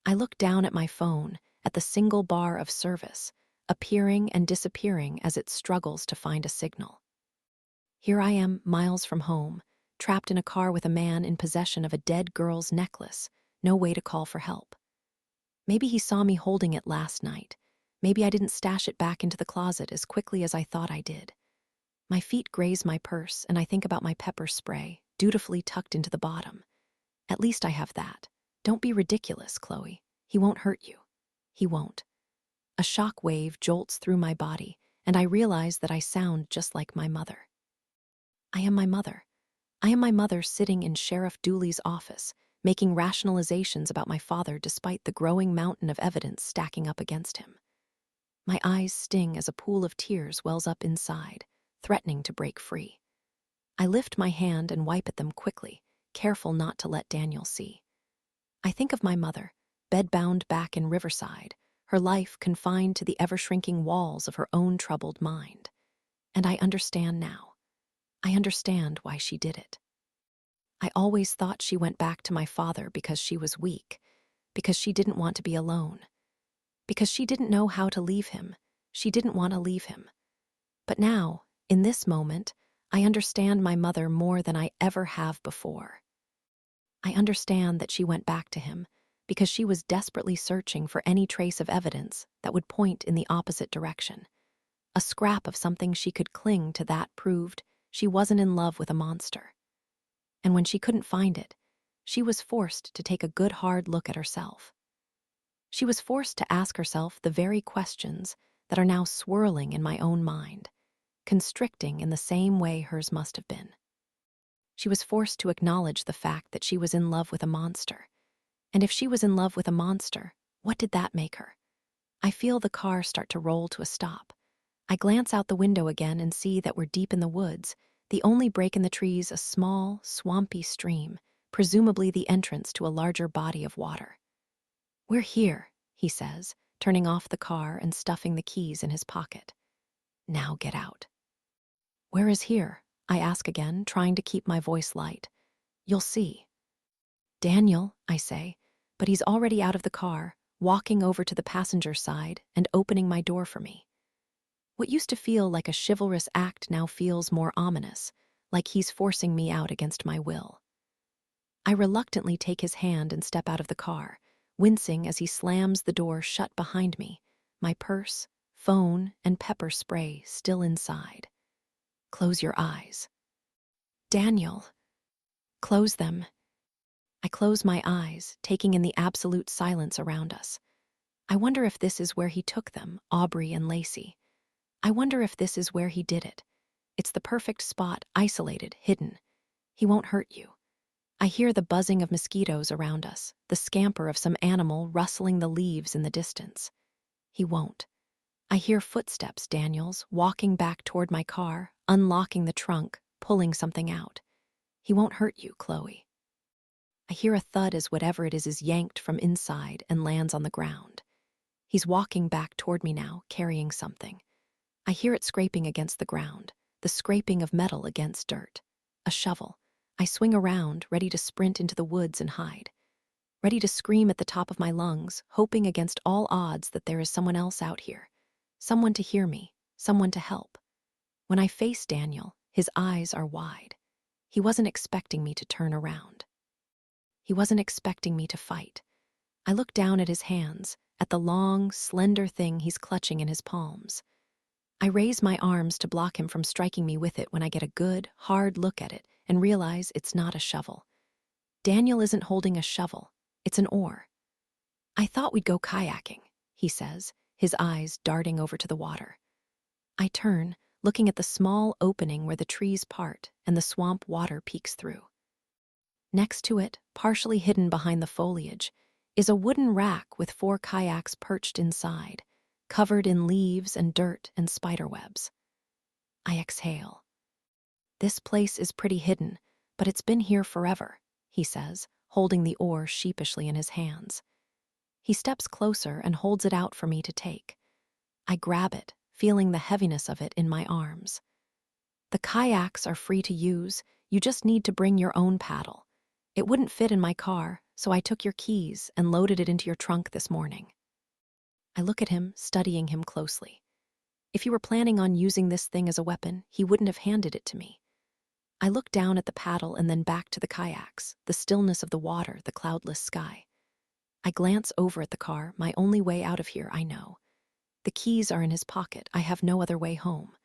I look down at my phone, at the single bar of service, appearing and disappearing as it struggles to find a signal. Here I am, miles from home, trapped in a car with a man in possession of a dead girl's necklace, no way to call for help. Maybe he saw me holding it last night. Maybe I didn't stash it back into the closet as quickly as I thought I did. My feet graze my purse, and I think about my pepper spray, dutifully tucked into the bottom. At least I have that. Don't be ridiculous, Chloe. He won't hurt you. He won't. A shock wave jolts through my body, and I realize that I sound just like my mother. I am my mother. I am my mother sitting in Sheriff Dooley's office, making rationalizations about my father despite the growing mountain of evidence stacking up against him. My eyes sting as a pool of tears wells up inside, threatening to break free. I lift my hand and wipe at them quickly, careful not to let Daniel see. I think of my mother, bedbound back in Riverside, her life confined to the ever-shrinking walls of her own troubled mind. And I understand now. I understand why she did it. I always thought she went back to my father because she was weak, because she didn't want to be alone, because she didn't know how to leave him. She didn't want to leave him. But now, in this moment, I understand my mother more than I ever have before. I understand that she went back to him because she was desperately searching for any trace of evidence that would point in the opposite direction. A scrap of something she could cling to that proved she wasn't in love with a monster. And when she couldn't find it, she was forced to take a good hard look at herself. She was forced to ask herself the very questions that are now swirling in my own mind, constricting in the same way hers must have been. She was forced to acknowledge the fact that she was in love with a monster. And if she was in love with a monster, what did that make her? I feel the car start to roll to a stop. I glance out the window again and see that we're deep in the woods, the only break in the trees a small, swampy stream, presumably the entrance to a larger body of water. "We're here," he says, turning off the car and stuffing the keys in his pocket. "Now get out." "Where is here?" I ask again, trying to keep my voice light. "You'll see." "Daniel," I say, but he's already out of the car, walking over to the passenger side and opening my door for me. What used to feel like a chivalrous act now feels more ominous, like he's forcing me out against my will. I reluctantly take his hand and step out of the car, wincing as he slams the door shut behind me, my purse, phone, and pepper spray still inside. "Close your eyes." "Daniel." "Close them." I close my eyes, taking in the absolute silence around us. I wonder if this is where he took them, Aubrey and Lacey. I wonder if this is where he did it. It's the perfect spot, isolated, hidden. He won't hurt you. I hear the buzzing of mosquitoes around us, the scamper of some animal rustling the leaves in the distance. He won't. I hear footsteps, Daniel's, walking back toward my car, unlocking the trunk, pulling something out. He won't hurt you, Chloe. I hear a thud as whatever it is yanked from inside and lands on the ground. He's walking back toward me now, carrying something. I hear it scraping against the ground, the scraping of metal against dirt. A shovel. I swing around, ready to sprint into the woods and hide. Ready to scream at the top of my lungs, hoping against all odds that there is someone else out here. Someone to hear me, someone to help. When I face Daniel, his eyes are wide. He wasn't expecting me to turn around. He wasn't expecting me to fight. I look down at his hands, at the long, slender thing he's clutching in his palms. I raise my arms to block him from striking me with it when I get a good, hard look at it and realize it's not a shovel. Daniel isn't holding a shovel. It's an oar. "I thought we'd go kayaking," he says, his eyes darting over to the water. I turn, looking at the small opening where the trees part and the swamp water peeks through. Next to it, partially hidden behind the foliage, is a wooden rack with 4 kayaks perched inside, covered in leaves and dirt and spiderwebs. I exhale. "This place is pretty hidden, but it's been here forever," he says, holding the oar sheepishly in his hands. He steps closer and holds it out for me to take. I grab it, feeling the heaviness of it in my arms. "The kayaks are free to use. You just need to bring your own paddle. It wouldn't fit in my car, so I took your keys and loaded it into your trunk this morning." I look at him, studying him closely. If he were planning on using this thing as a weapon, he wouldn't have handed it to me. I look down at the paddle and then back to the kayaks, the stillness of the water, the cloudless sky. I glance over at the car, my only way out of here, I know. The keys are in his pocket, I have no other way home.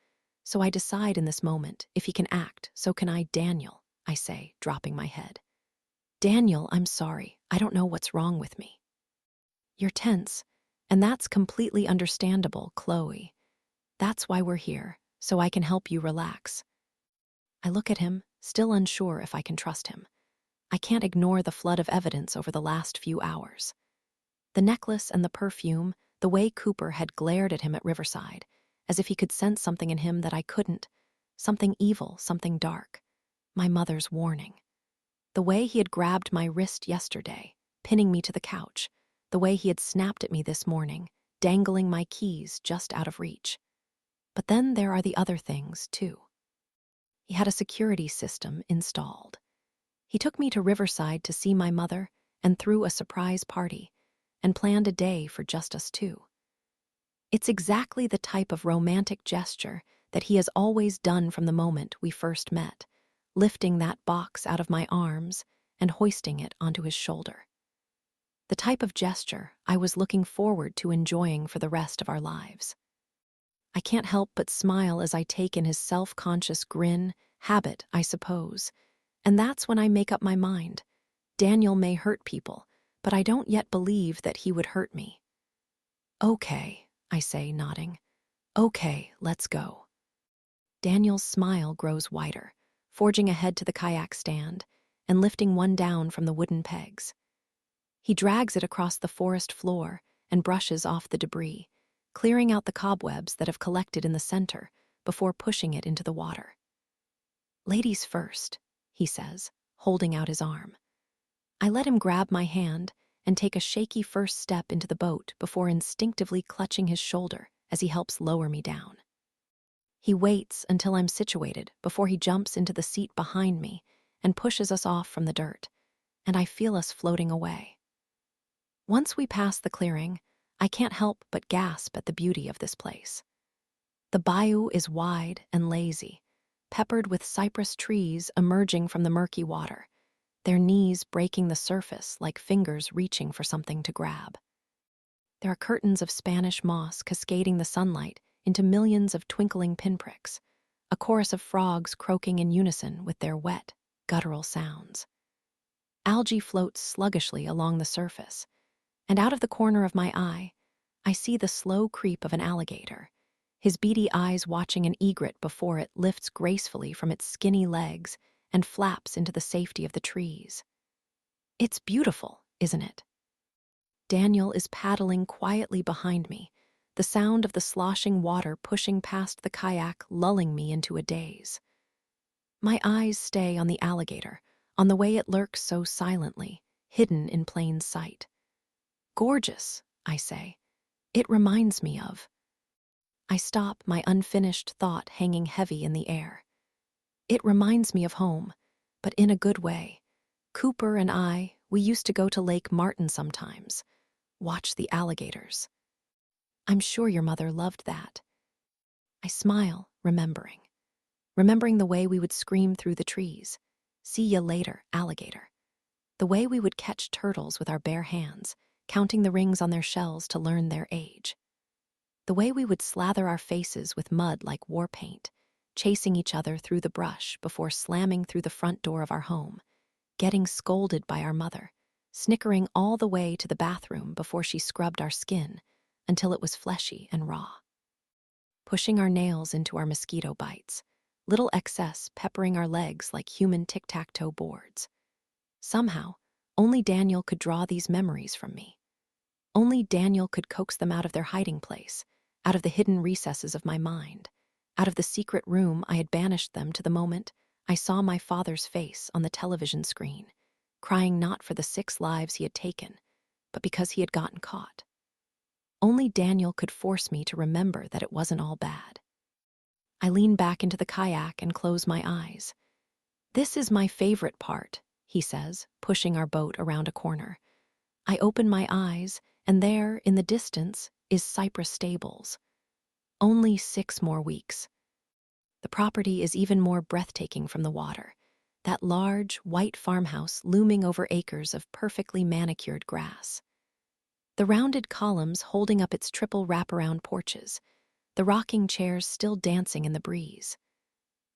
So I decide in this moment, if he can act, so can I, Daniel, I say, dropping my head. "Daniel, I'm sorry. I don't know what's wrong with me." "You're tense, and that's completely understandable, Chloe. That's why we're here, so I can help you relax." I look at him, still unsure if I can trust him. I can't ignore the flood of evidence over the last few hours. The necklace and the perfume, the way Cooper had glared at him at Riverside, as if he could sense something in him that I couldn't. Something evil, something dark. My mother's warning. The way he had grabbed my wrist yesterday, pinning me to the couch. The way he had snapped at me this morning, dangling my keys just out of reach. But then there are the other things, too. He had a security system installed. He took me to Riverside to see my mother and threw a surprise party and planned a day for just us two. It's exactly the type of romantic gesture that he has always done from the moment we first met, lifting that box out of my arms and hoisting it onto his shoulder. The type of gesture I was looking forward to enjoying for the rest of our lives. I can't help but smile as I take in his self-conscious grin, habit, I suppose. And that's when I make up my mind. Daniel may hurt people, but I don't yet believe that he would hurt me. "Okay," I say, nodding. "Okay, let's go." Daniel's smile grows wider, forging ahead to the kayak stand and lifting one down from the wooden pegs. He drags it across the forest floor and brushes off the debris, clearing out the cobwebs that have collected in the center before pushing it into the water. "Ladies first," he says, holding out his arm. I let him grab my hand and take a shaky first step into the boat before instinctively clutching his shoulder as he helps lower me down. He waits until I'm situated before he jumps into the seat behind me and pushes us off from the dirt, and I feel us floating away. Once we pass the clearing, I can't help but gasp at the beauty of this place. The bayou is wide and lazy, peppered with cypress trees emerging from the murky water, their knees breaking the surface like fingers reaching for something to grab. There are curtains of Spanish moss cascading the sunlight into millions of twinkling pinpricks, a chorus of frogs croaking in unison with their wet, guttural sounds. Algae floats sluggishly along the surface, and out of the corner of my eye, I see the slow creep of an alligator, his beady eyes watching an egret before it lifts gracefully from its skinny legs and flaps into the safety of the trees. It's beautiful, isn't it? Daniel is paddling quietly behind me, the sound of the sloshing water pushing past the kayak lulling me into a daze. My eyes stay on the alligator, on the way it lurks so silently, hidden in plain sight. "Gorgeous," I say. "It reminds me of..." I stop, my unfinished thought hanging heavy in the air. It reminds me of home, but in a good way. Cooper and I, we used to go to Lake Martin sometimes, watch the alligators. "I'm sure your mother loved that." I smile, remembering the way we would scream through the trees, "See ya later, alligator." The way we would catch turtles with our bare hands, counting the rings on their shells to learn their age. The way we would slather our faces with mud like war paint, chasing each other through the brush before slamming through the front door of our home, getting scolded by our mother, snickering all the way to the bathroom before she scrubbed our skin until it was fleshy and raw. Pushing our nails into our mosquito bites, little excess peppering our legs like human tic-tac-toe boards. Somehow, only Daniel could draw these memories from me. Only Daniel could coax them out of their hiding place, out of the hidden recesses of my mind, out of the secret room I had banished them to the moment I saw my father's face on the television screen, crying not for the 6 lives he had taken, but because he had gotten caught. Only Daniel could force me to remember that it wasn't all bad. I lean back into the kayak and close my eyes. "This is my favorite part," he says, pushing our boat around a corner. I open my eyes, and there, in the distance, is Cypress Stables. Only 6 more weeks. The property is even more breathtaking from the water, that large, white farmhouse looming over acres of perfectly manicured grass. The rounded columns holding up its triple wraparound porches, the rocking chairs still dancing in the breeze.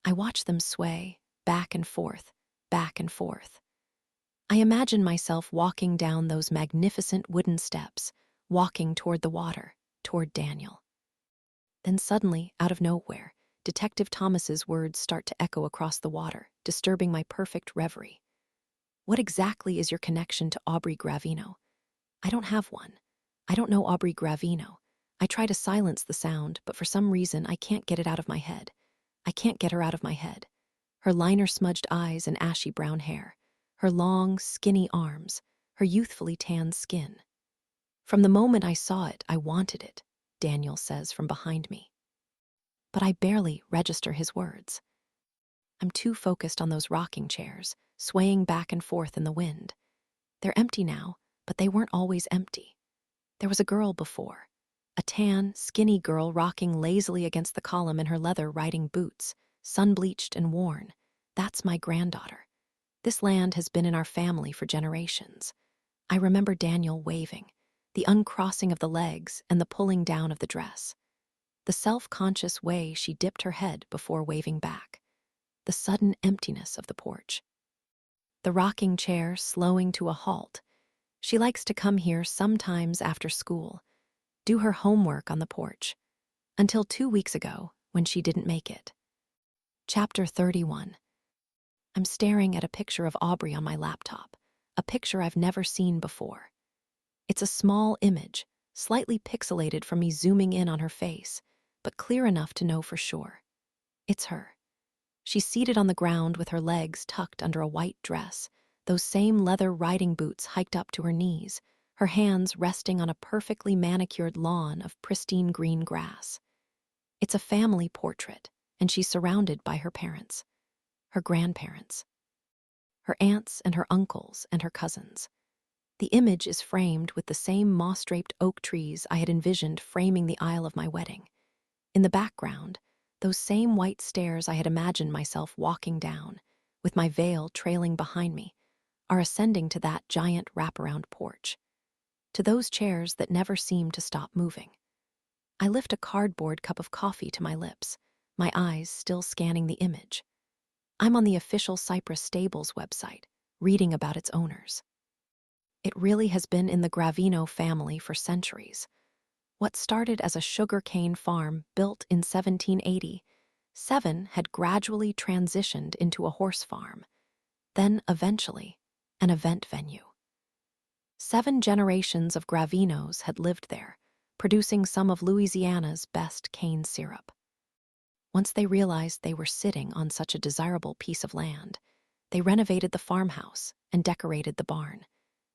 I watch them sway, back and forth, back and forth. I imagine myself walking down those magnificent wooden steps, walking toward the water, toward Daniel. Then suddenly, out of nowhere, Detective Thomas's words start to echo across the water, disturbing my perfect reverie. "What exactly is your connection to Aubrey Gravino?" I don't have one. I don't know Aubrey Gravino. I try to silence the sound, but for some reason I can't get it out of my head. I can't get her out of my head. Her liner-smudged eyes and ashy brown hair, her long, skinny arms, her youthfully tanned skin. "From the moment I saw it, I wanted it," Daniel says from behind me. But I barely register his words. I'm too focused on those rocking chairs, swaying back and forth in the wind. They're empty now, but they weren't always empty. There was a girl before, a tan, skinny girl rocking lazily against the column in her leather riding boots, sun-bleached and worn. That's my granddaughter. This land has been in our family for generations. I remember Daniel waving, the uncrossing of the legs and the pulling down of the dress. The self-conscious way she dipped her head before waving back. The sudden emptiness of the porch. The rocking chair slowing to a halt. She likes to come here sometimes after school, do her homework on the porch, until 2 weeks ago when she didn't make it. Chapter 31. I'm staring at a picture of Aubrey on my laptop, a picture I've never seen before. It's a small image, slightly pixelated from me zooming in on her face, but clear enough to know for sure. It's her. She's seated on the ground with her legs tucked under a white dress, those same leather riding boots hiked up to her knees, her hands resting on a perfectly manicured lawn of pristine green grass. It's a family portrait, and she's surrounded by her parents, her grandparents, her aunts and her uncles and her cousins. The image is framed with the same moss-draped oak trees I had envisioned framing the aisle of my wedding. In the background, those same white stairs I had imagined myself walking down, with my veil trailing behind me, are ascending to that giant wraparound porch, to those chairs that never seem to stop moving. I lift a cardboard cup of coffee to my lips, my eyes still scanning the image. I'm on the official Cypress Stables website, reading about its owners. It really has been in the Gravino family for centuries. What started as a sugarcane farm built in 1787 had gradually transitioned into a horse farm, then eventually an event venue. 7 generations of Gravinos had lived there, producing some of Louisiana's best cane syrup. Once they realized they were sitting on such a desirable piece of land, they renovated the farmhouse and decorated the barn.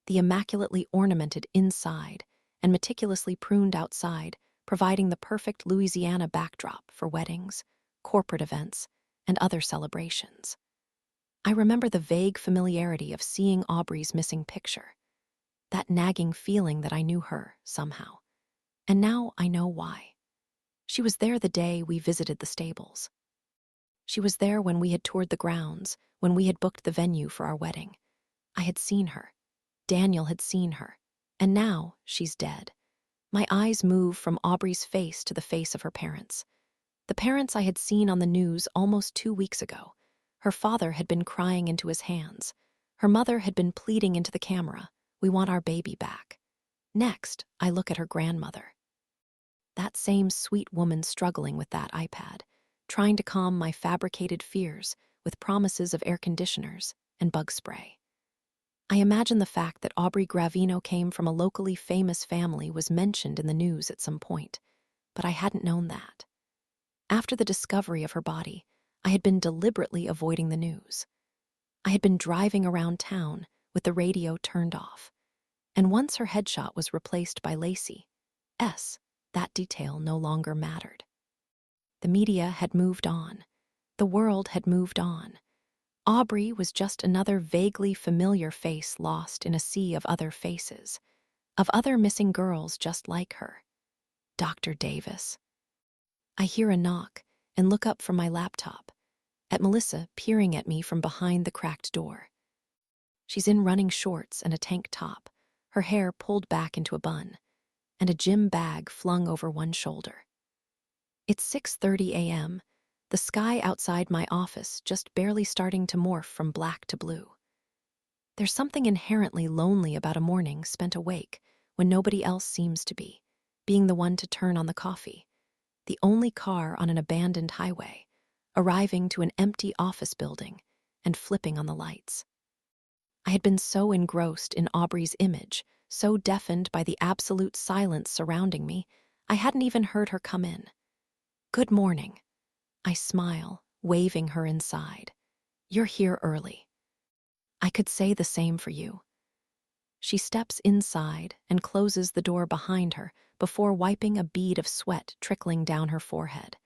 The immaculately ornamented inside and meticulously pruned outside, providing the perfect Louisiana backdrop for weddings, corporate events, and other celebrations. I remember the vague familiarity of seeing Aubrey's missing picture, that nagging feeling that I knew her somehow. And now I know why. She was there the day we visited the stables. She was there when we had toured the grounds, when we had booked the venue for our wedding. I had seen her. Daniel had seen her. And now she's dead. My eyes move from Aubrey's face to the face of her parents. The parents I had seen on the news almost 2 weeks ago. Her father had been crying into his hands. Her mother had been pleading into the camera, "We want our baby back." Next, I look at her grandmother. That same sweet woman struggling with that iPad, trying to calm my fabricated fears with promises of air conditioners and bug spray. I imagine the fact that Aubrey Gravino came from a locally famous family was mentioned in the news at some point, but I hadn't known that. After the discovery of her body, I had been deliberately avoiding the news. I had been driving around town with the radio turned off, and once her headshot was replaced by Lacey's, that detail no longer mattered. The media had moved on. The world had moved on. Aubrey was just another vaguely familiar face lost in a sea of other faces, of other missing girls just like her. Dr. Davis. I hear a knock and look up from my laptop, at Melissa peering at me from behind the cracked door. She's in running shorts and a tank top, her hair pulled back into a bun, and a gym bag flung over one shoulder. It's 6:30 a.m., the sky outside my office just barely starting to morph from black to blue. There's something inherently lonely about a morning spent awake when nobody else seems to be, being the one to turn on the coffee, the only car on an abandoned highway, arriving to an empty office building and flipping on the lights. I had been so engrossed in Aubrey's image, so deafened by the absolute silence surrounding me, I hadn't even heard her come in. "Good morning." I smile, waving her inside. "You're here early. I could say the same for you." She steps inside and closes the door behind her before wiping a bead of sweat trickling down her forehead.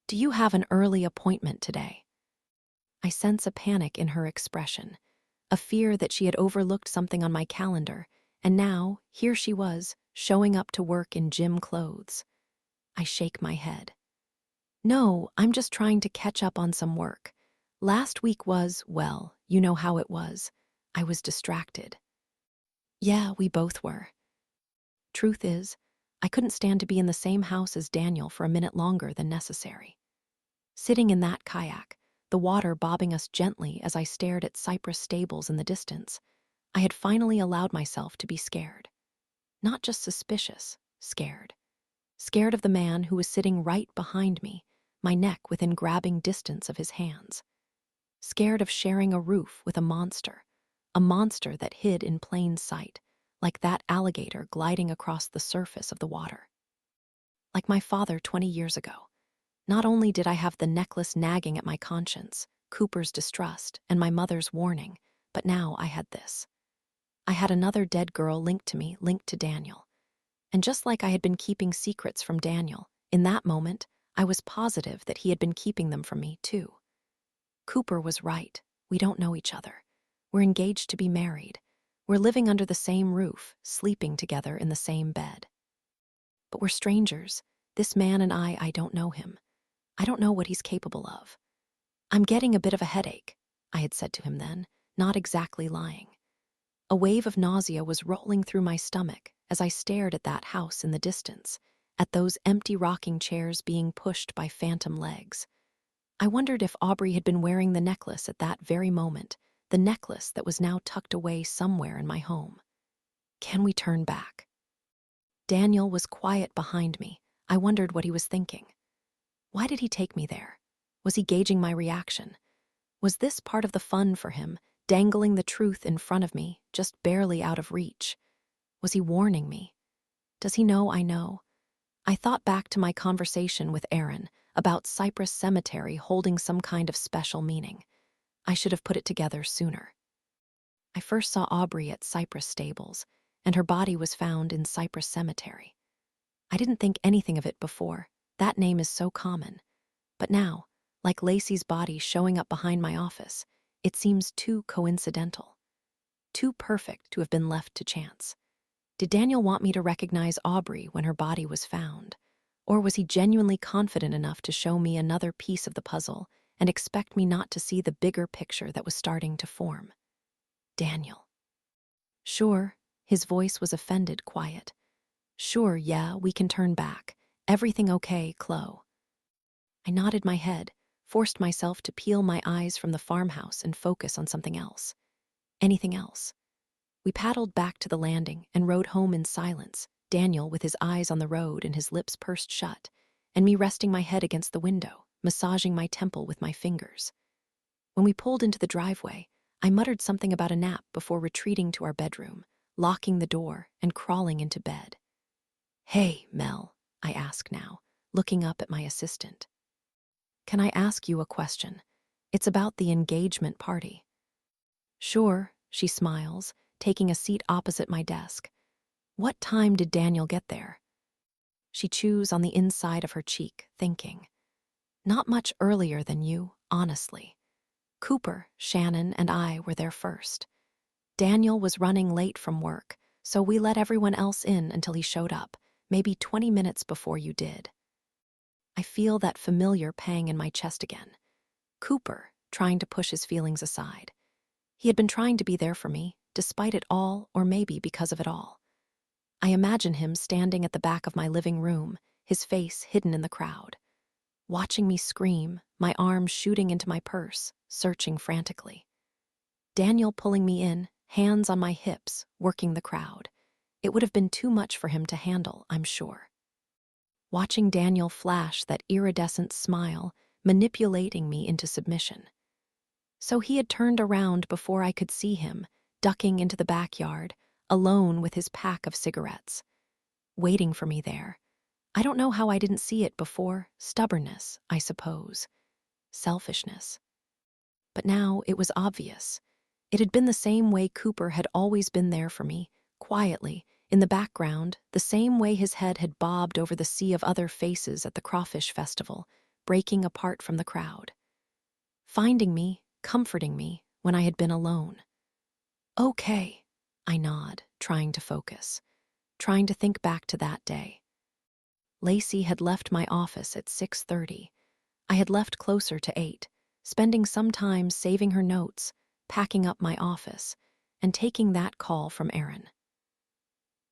"Do you have an early appointment today?" I sense a panic in her expression, a fear that she had overlooked something on my calendar, and now, here she was, showing up to work in gym clothes. I shake my head. "No, I'm just trying to catch up on some work. Last week was, well, you know how it was. I was distracted." Yeah, we both were. Truth is, I couldn't stand to be in the same house as Daniel for a minute longer than necessary. Sitting in that kayak, the water bobbing us gently as I stared at Cypress Stables in the distance, I had finally allowed myself to be scared. Not just suspicious, scared. Scared of the man who was sitting right behind me, my neck within grabbing distance of his hands. Scared of sharing a roof with a monster that hid in plain sight, like that alligator gliding across the surface of the water. Like my father 20 years ago. Not only did I have the necklace nagging at my conscience, Cooper's distrust, and my mother's warning, but now I had this. I had another dead girl linked to me, linked to Daniel. And just like I had been keeping secrets from Daniel, in that moment, I was positive that he had been keeping them from me, too. Cooper was right. We don't know each other. We're engaged to be married. We're living under the same roof, sleeping together in the same bed. But we're strangers. This man and I don't know him. I don't know what he's capable of. I'm getting a bit of a headache, I had said to him then, not exactly lying. A wave of nausea was rolling through my stomach as I stared at that house in the distance, at those empty rocking chairs being pushed by phantom legs. I wondered if Aubrey had been wearing the necklace at that very moment, the necklace that was now tucked away somewhere in my home. Can we turn back? Daniel was quiet behind me. I wondered what he was thinking. Why did he take me there? Was he gauging my reaction? Was this part of the fun for him, dangling the truth in front of me, just barely out of reach? Was he warning me? Does he know I know? I thought back to my conversation with Aaron about Cypress Cemetery holding some kind of special meaning. I should have put it together sooner. I first saw Aubrey at Cypress Stables, and her body was found in Cypress Cemetery. I didn't think anything of it before. That name is so common. But now, like Lacey's body showing up behind my office, it seems too coincidental. Too perfect to have been left to chance. Did Daniel want me to recognize Aubrey when her body was found? Or was he genuinely confident enough to show me another piece of the puzzle and expect me not to see the bigger picture that was starting to form? Daniel. Sure, his voice was offended, quiet. Sure, yeah, we can turn back. Everything okay, Chloe? I nodded my head, forced myself to peel my eyes from the farmhouse and focus on something else. Anything else. We paddled back to the landing and rode home in silence, Daniel with his eyes on the road and his lips pursed shut, and me resting my head against the window, massaging my temple with my fingers. When we pulled into the driveway, I muttered something about a nap before retreating to our bedroom, locking the door and crawling into bed. Hey, Mel, I ask now, looking up at my assistant. Can I ask you a question? It's about the engagement party. Sure, she smiles, taking a seat opposite my desk. What time did Daniel get there? She chews on the inside of her cheek, thinking. Not much earlier than you, honestly. Cooper, Shannon, and I were there first. Daniel was running late from work, so we let everyone else in until he showed up, maybe 20 minutes before you did. I feel that familiar pang in my chest again. Cooper, trying to push his feelings aside. He had been trying to be there for me, despite it all, or maybe because of it all. I imagine him standing at the back of my living room, his face hidden in the crowd. Watching me scream, my arms shooting into my purse, searching frantically. Daniel pulling me in, hands on my hips, working the crowd. It would have been too much for him to handle, I'm sure. Watching Daniel flash that iridescent smile, manipulating me into submission. So he had turned around before I could see him, ducking into the backyard, alone with his pack of cigarettes. Waiting for me there. I don't know how I didn't see it before. Stubbornness, I suppose. Selfishness. But now it was obvious. It had been the same way Cooper had always been there for me, quietly, in the background, the same way his head had bobbed over the sea of other faces at the crawfish festival, breaking apart from the crowd. Finding me, comforting me, when I had been alone. Okay, I nod, trying to focus, trying to think back to that day. Lacey had left my office at 6:30. I had left closer to 8, spending some time saving her notes, packing up my office, and taking that call from Aaron.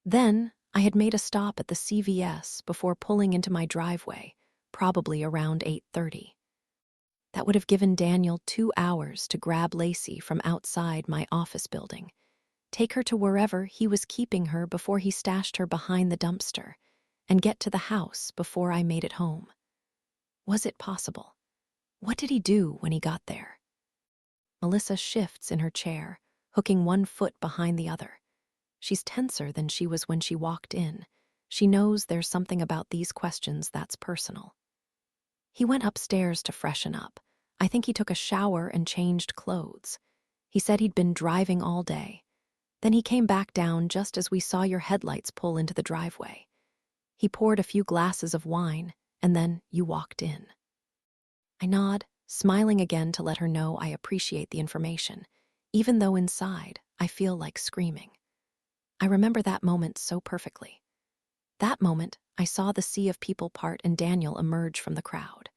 Then, I had made a stop at the CVS before pulling into my driveway, probably around 8:30. That would have given Daniel 2 hours to grab Lacey from outside my office building, take her to wherever he was keeping her before he stashed her behind the dumpster, and get to the house before I made it home. Was it possible? What did he do when he got there? Melissa shifts in her chair, hooking one foot behind the other. She's tenser than she was when she walked in. She knows there's something about these questions that's personal. He went upstairs to freshen up. I think he took a shower and changed clothes. He said he'd been driving all day. Then he came back down just as we saw your headlights pull into the driveway. He poured a few glasses of wine, and then you walked in. I nod, smiling again to let her know I appreciate the information, even though inside I feel like screaming. I remember that moment so perfectly. That moment, I saw the sea of people part and Daniel emerge from the crowd.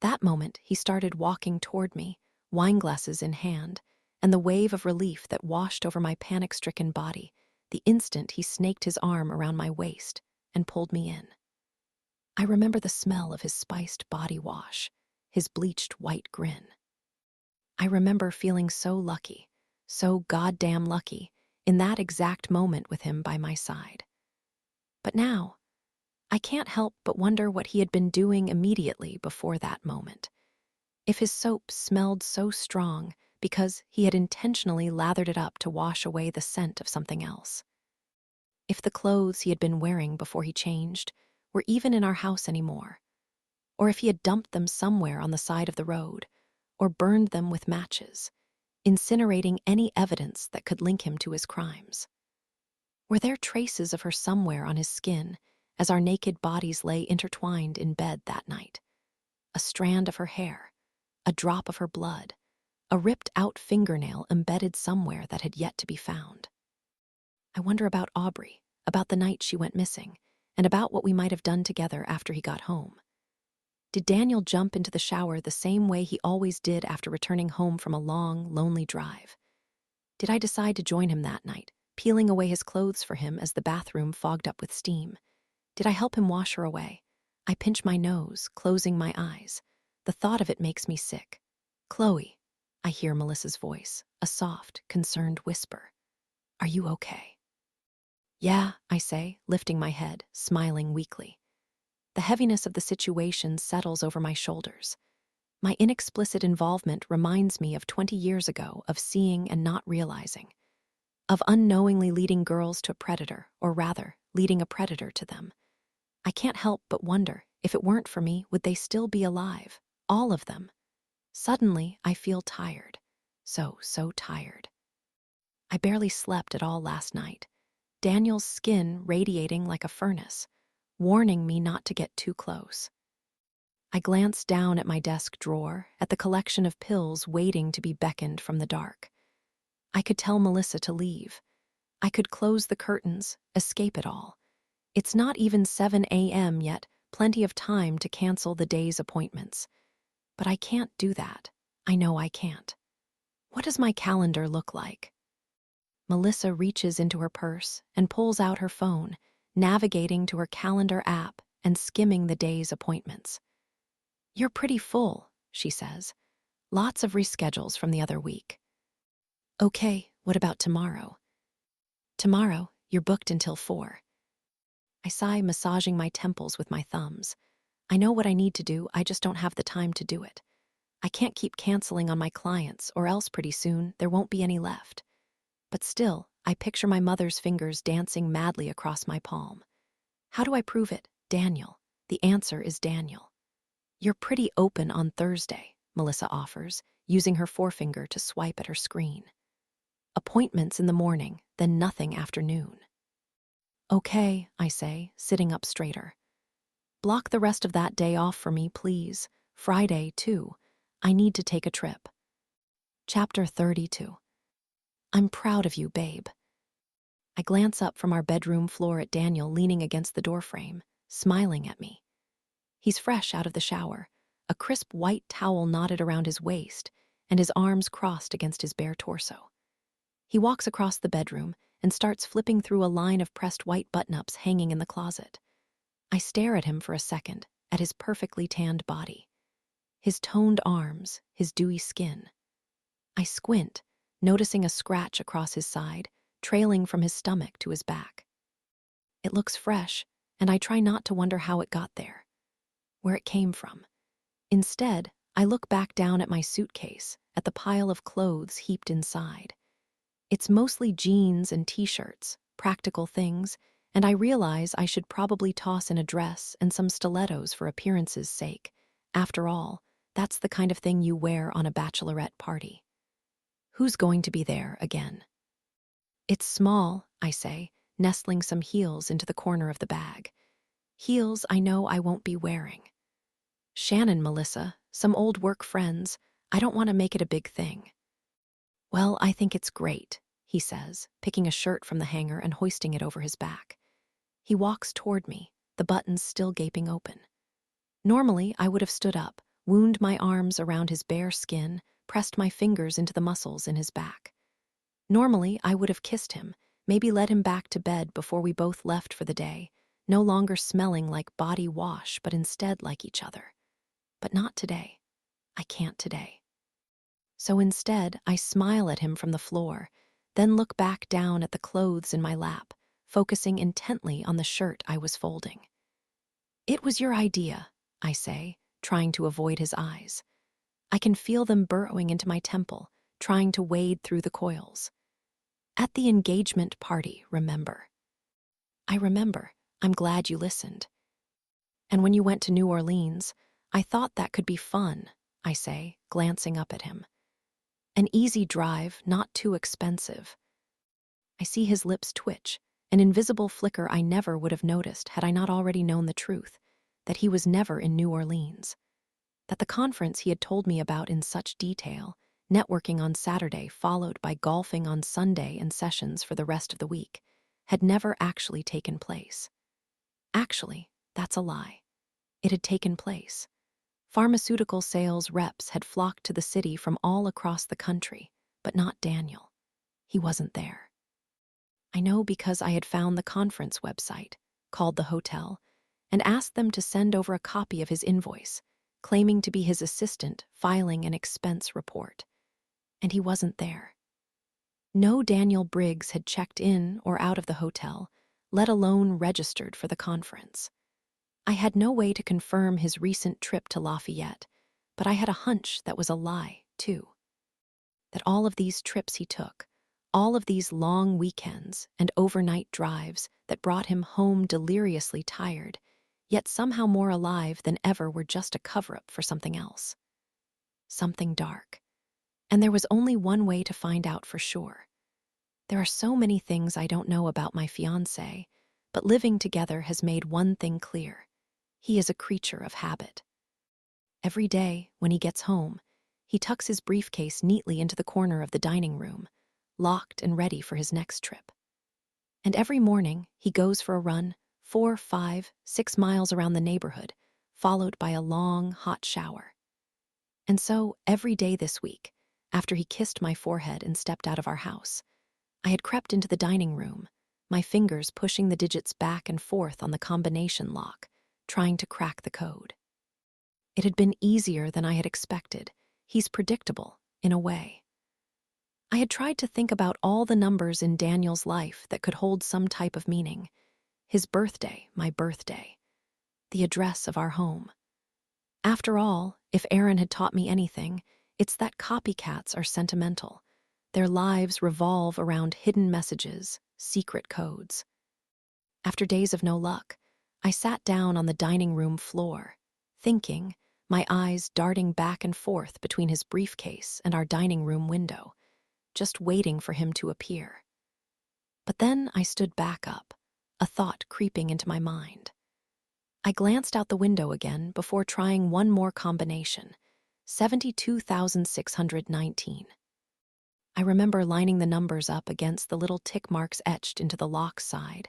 That moment, he started walking toward me, wineglasses in hand, and the wave of relief that washed over my panic-stricken body the instant he snaked his arm around my waist and pulled me in. I remember the smell of his spiced body wash, his bleached white grin. I remember feeling so lucky, so goddamn lucky, in that exact moment with him by my side. But now, I can't help but wonder what he had been doing immediately before that moment. If his soap smelled so strong because he had intentionally lathered it up to wash away the scent of something else. If the clothes he had been wearing before he changed were even in our house anymore. Or if he had dumped them somewhere on the side of the road, or burned them with matches, incinerating any evidence that could link him to his crimes. Were there traces of her somewhere on his skin as our naked bodies lay intertwined in bed that night? A strand of her hair, a drop of her blood, a ripped-out fingernail embedded somewhere that had yet to be found. I wonder about Aubrey, about the night she went missing, and about what we might have done together after he got home. Did Daniel jump into the shower the same way he always did after returning home from a long, lonely drive? Did I decide to join him that night, peeling away his clothes for him as the bathroom fogged up with steam? Did I help him wash her away? I pinch my nose, closing my eyes. The thought of it makes me sick. "Chloe," I hear Melissa's voice, a soft, concerned whisper. "Are you okay?" "Yeah," I say, lifting my head, smiling weakly. The heaviness of the situation settles over my shoulders. My inexplicit involvement reminds me of 20 years ago, of seeing and not realizing, of unknowingly leading girls to a predator, or rather, leading a predator to them. I can't help but wonder, if it weren't for me, would they still be alive? All of them. Suddenly, I feel tired. So tired. I barely slept at all last night. Daniel's skin radiating like a furnace, warning me not to get too close. I glanced down at my desk drawer, at the collection of pills waiting to be beckoned from the dark. I could tell Melissa to leave. I could close the curtains, escape it all. It's not even 7 a.m. yet, plenty of time to cancel the day's appointments. But I can't do that. I know I can't. What does my calendar look like? Melissa reaches into her purse and pulls out her phone, navigating to her calendar app and skimming the day's appointments. "You're pretty full," she says. "Lots of reschedules from the other week." "Okay, what about tomorrow?" "Tomorrow, you're booked until 4. I sigh, massaging my temples with my thumbs. I know what I need to do, I just don't have the time to do it. I can't keep canceling on my clients, or else pretty soon there won't be any left. But still, I picture my mother's fingers dancing madly across my palm. How do I prove it? Daniel. The answer is Daniel. "You're pretty open on Thursday," Melissa offers, using her forefinger to swipe at her screen. "Appointments in the morning, then nothing afternoon." "Okay," I say, sitting up straighter. "Block the rest of that day off for me, please. Friday, too. I need to take a trip." Chapter 32. I'm proud of you, babe. I glance up from our bedroom floor at Daniel leaning against the doorframe, smiling at me. He's fresh out of the shower, a crisp white towel knotted around his waist and his arms crossed against his bare torso. He walks across the bedroom and starts flipping through a line of pressed white button-ups hanging in the closet. I stare at him for a second, at his perfectly tanned body, his toned arms, his dewy skin. I squint, noticing a scratch across his side, trailing from his stomach to his back. It looks fresh, and I try not to wonder how it got there, where it came from. Instead, I look back down at my suitcase, at the pile of clothes heaped inside. It's mostly jeans and t-shirts, practical things, and I realize I should probably toss in a dress and some stilettos for appearance's sake. After all, that's the kind of thing you wear on a bachelorette party. Who's going to be there again? It's small, I say, nestling some heels into the corner of the bag. Heels I know I won't be wearing. Shannon, Melissa, some old work friends. I don't want to make it a big thing. Well, I think it's great, he says, picking a shirt from the hanger and hoisting it over his back. He walks toward me, the buttons still gaping open. Normally, I would have stood up, wound my arms around his bare skin, pressed my fingers into the muscles in his back. Normally, I would have kissed him, maybe led him back to bed before we both left for the day, no longer smelling like body wash, but instead like each other. But not today. I can't today. So instead, I smile at him from the floor, then look back down at the clothes in my lap, focusing intently on the shirt I was folding. It was your idea, I say, trying to avoid his eyes. I can feel them burrowing into my temple, trying to wade through the coils. At the engagement party, remember? I remember. I'm glad you listened. And when you went to New Orleans, I thought that could be fun, I say, glancing up at him. An easy drive, not too expensive. I see his lips twitch, an invisible flicker I never would have noticed had I not already known the truth, that he was never in New Orleans. That the conference he had told me about in such detail, networking on Saturday followed by golfing on Sunday and sessions for the rest of the week, had never actually taken place. Actually, that's a lie. It had taken place. Pharmaceutical sales reps had flocked to the city from all across the country, but not Daniel. He wasn't there. I know because I had found the conference website, called the hotel, and asked them to send over a copy of his invoice, claiming to be his assistant filing an expense report. And he wasn't there. No Daniel Briggs had checked in or out of the hotel, let alone registered for the conference. I had no way to confirm his recent trip to Lafayette, but I had a hunch that was a lie, too. That all of these trips he took, all of these long weekends and overnight drives that brought him home deliriously tired, yet somehow more alive than ever, were just a cover-up for something else. Something dark. And there was only one way to find out for sure. There are so many things I don't know about my fiancé, but living together has made one thing clear. He is a creature of habit. Every day, when he gets home, he tucks his briefcase neatly into the corner of the dining room, locked and ready for his next trip. And every morning, he goes for a run, 4, 5, 6 miles around the neighborhood, followed by a long, hot shower. And so, every day this week, after he kissed my forehead and stepped out of our house, I had crept into the dining room, my fingers pushing the digits back and forth on the combination lock, trying to crack the code. It had been easier than I had expected. He's predictable, in a way. I had tried to think about all the numbers in Daniel's life that could hold some type of meaning. His birthday, my birthday. The address of our home. After all, if Aaron had taught me anything, it's that copycats are sentimental. Their lives revolve around hidden messages, secret codes. After days of no luck, I sat down on the dining room floor, thinking, my eyes darting back and forth between his briefcase and our dining room window, just waiting for him to appear. But then I stood back up, a thought creeping into my mind. I glanced out the window again before trying one more combination, 72,619. I remember lining the numbers up against the little tick marks etched into the lock side.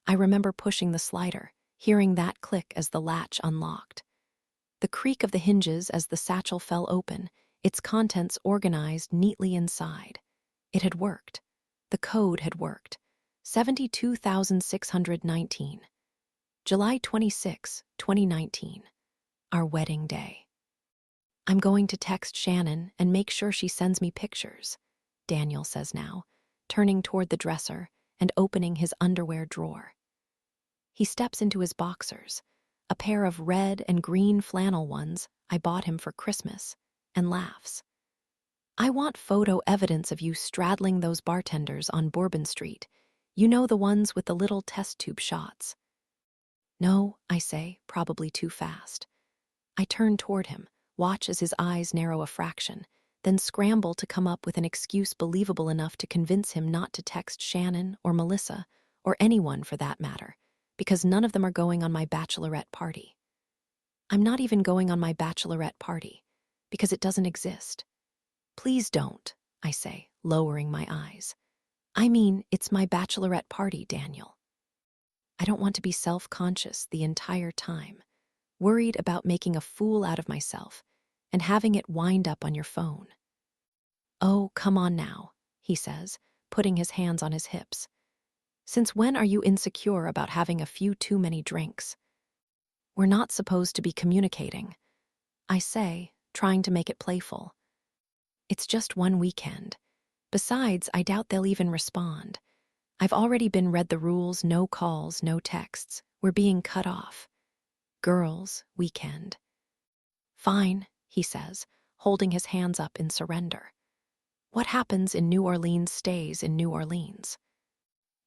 I remember pushing the slider, hearing that click as the latch unlocked. The creak of the hinges as the satchel fell open, its contents organized neatly inside. It had worked. The code had worked. 72,619. July 26, 2019. Our wedding day. I'm going to text Shannon and make sure she sends me pictures, Daniel says now, turning toward the dresser and opening his underwear drawer. He steps into his boxers, a pair of red and green flannel ones I bought him for Christmas, and laughs. I want photo evidence of you straddling those bartenders on Bourbon Street, You know, the ones with the little test tube shots. No, I say, probably too fast. I turn toward him, watch as his eyes narrow a fraction, then scramble to come up with an excuse believable enough to convince him not to text Shannon or Melissa, or anyone for that matter, because none of them are going on my bachelorette party. I'm not even going on my bachelorette party, because it doesn't exist. Please don't, I say, lowering my eyes. I mean, it's my bachelorette party, Daniel. I don't want to be self-conscious the entire time, worried about making a fool out of myself and having it wind up on your phone. Oh, come on now, he says, putting his hands on his hips. Since when are you insecure about having a few too many drinks? We're not supposed to be communicating, I say, trying to make it playful. It's just one weekend. Besides, I doubt they'll even respond. I've already been read the rules: no calls, no texts. We're being cut off. Girls' weekend. Fine, he says, holding his hands up in surrender. What happens in New Orleans stays in New Orleans.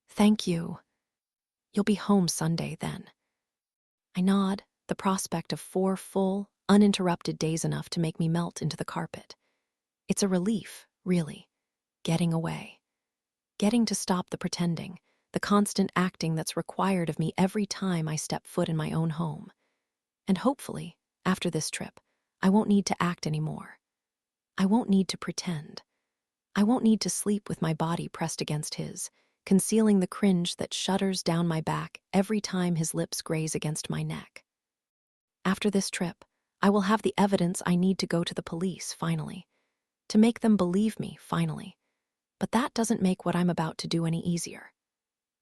Thank you. You'll be home Sunday then. I nod, the prospect of 4 full, uninterrupted days enough to make me melt into the carpet. It's a relief, really, getting away. Getting to stop the pretending, the constant acting that's required of me every time I step foot in my own home. And hopefully, after this trip, I won't need to act anymore. I won't need to pretend. I won't need to sleep with my body pressed against his, concealing the cringe that shudders down my back every time his lips graze against my neck. After this trip, I will have the evidence I need to go to the police, finally. To make them believe me, finally. But that doesn't make what I'm about to do any easier.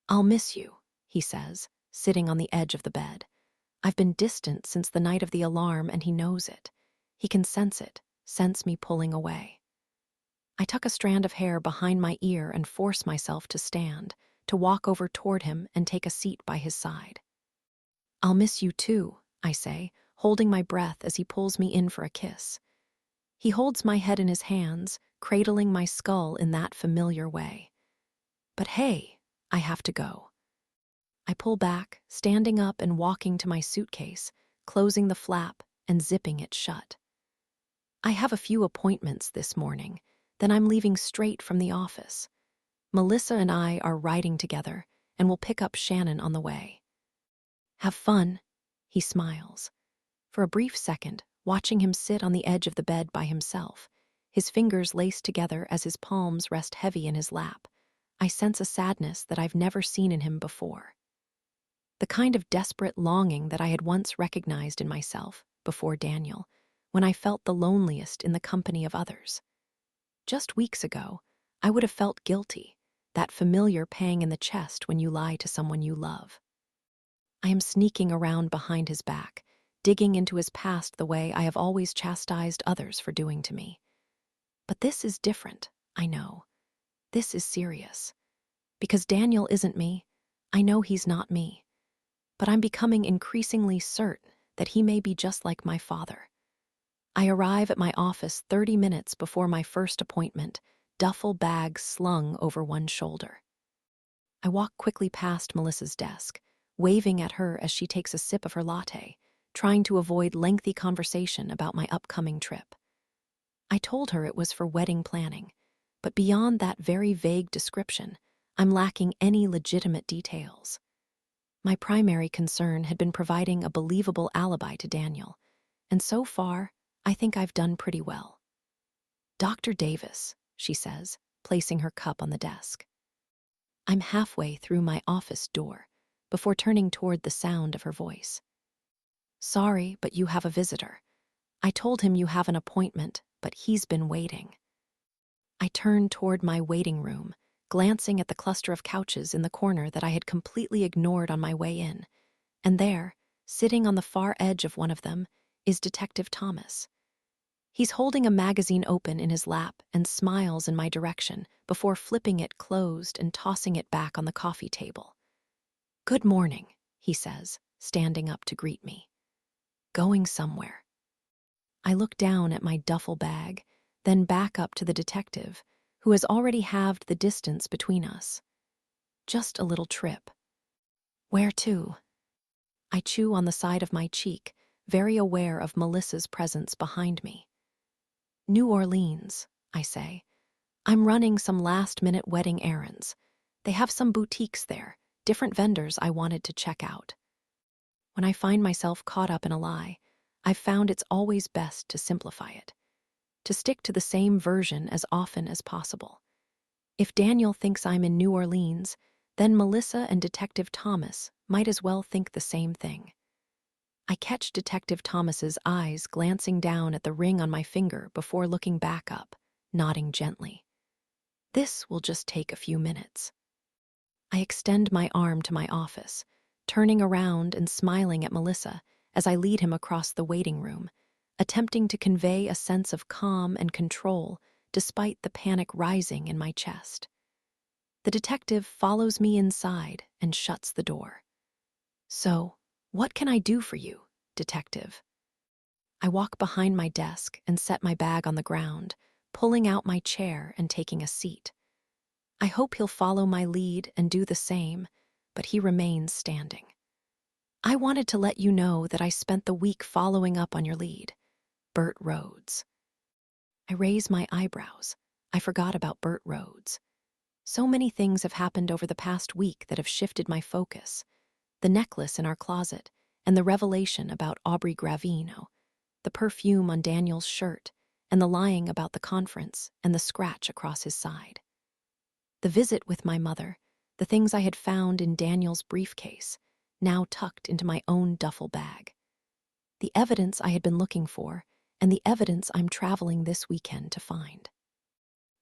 I'll miss you, he says, sitting on the edge of the bed. I've been distant since the night of the alarm, and he knows it. He can sense me pulling away. I tuck a strand of hair behind my ear and force myself to stand, to walk over toward him and take a seat by his side. I'll miss you too, I say, holding my breath as he pulls me in for a kiss. He holds my head in his hands, cradling my skull in that familiar way. But hey, I have to go. I pull back, standing up and walking to my suitcase, closing the flap and zipping it shut. I have a few appointments this morning, then I'm leaving straight from the office. Melissa and I are riding together, and we'll pick up Shannon on the way. Have fun, he smiles. For a brief second, watching him sit on the edge of the bed by himself, his fingers laced together as his palms rest heavy in his lap, I sense a sadness that I've never seen in him before. The kind of desperate longing that I had once recognized in myself, before Daniel, when I felt the loneliest in the company of others. Just weeks ago, I would have felt guilty, that familiar pang in the chest when you lie to someone you love. I am sneaking around behind his back, digging into his past the way I have always chastised others for doing to me. But this is different, I know. This is serious. Because Daniel isn't me, I know he's not me. But I'm becoming increasingly certain that he may be just like my father. I arrive at my office 30 minutes before my first appointment, duffel bag slung over one shoulder. I walk quickly past Melissa's desk, waving at her as she takes a sip of her latte, trying to avoid lengthy conversation about my upcoming trip. I told her it was for wedding planning, but beyond that very vague description, I'm lacking any legitimate details. My primary concern had been providing a believable alibi to Daniel, and so far, I think I've done pretty well. Dr. Davis, she says, placing her cup on the desk. I'm halfway through my office door before turning toward the sound of her voice. Sorry, but you have a visitor. I told him you have an appointment, but he's been waiting. I turned toward my waiting room, glancing at the cluster of couches in the corner that I had completely ignored on my way in, and there, sitting on the far edge of one of them, is Detective Thomas. He's holding a magazine open in his lap and smiles in my direction before flipping it closed and tossing it back on the coffee table. Good morning, he says, standing up to greet me. Going somewhere. I look down at my duffel bag, then back up to the detective, who has already halved the distance between us. Just a little trip. Where to? I chew on the side of my cheek, very aware of Melissa's presence behind me. New Orleans, I say. I'm running some last-minute wedding errands. They have some boutiques there, different vendors I wanted to check out. When I find myself caught up in a lie, I've found it's always best to simplify it, to stick to the same version as often as possible. If Daniel thinks I'm in New Orleans, then Melissa and Detective Thomas might as well think the same thing. I catch Detective Thomas's eyes glancing down at the ring on my finger before looking back up, nodding gently. This will just take a few minutes. I extend my arm to my office, turning around and smiling at Melissa as I lead him across the waiting room, attempting to convey a sense of calm and control despite the panic rising in my chest. The detective follows me inside and shuts the door. So, what can I do for you, detective? I walk behind my desk and set my bag on the ground, pulling out my chair and taking a seat. I hope he'll follow my lead and do the same, but he remains standing. I wanted to let you know that I spent the week following up on your lead, Burt Rhodes. I raise my eyebrows. I forgot about Burt Rhodes. So many things have happened over the past week that have shifted my focus. The necklace in our closet, and the revelation about Aubrey Gravino, the perfume on Daniel's shirt, and the lying about the conference and the scratch across his side. The visit with my mother, the things I had found in Daniel's briefcase, now tucked into my own duffel bag. The evidence I had been looking for, and the evidence I'm traveling this weekend to find.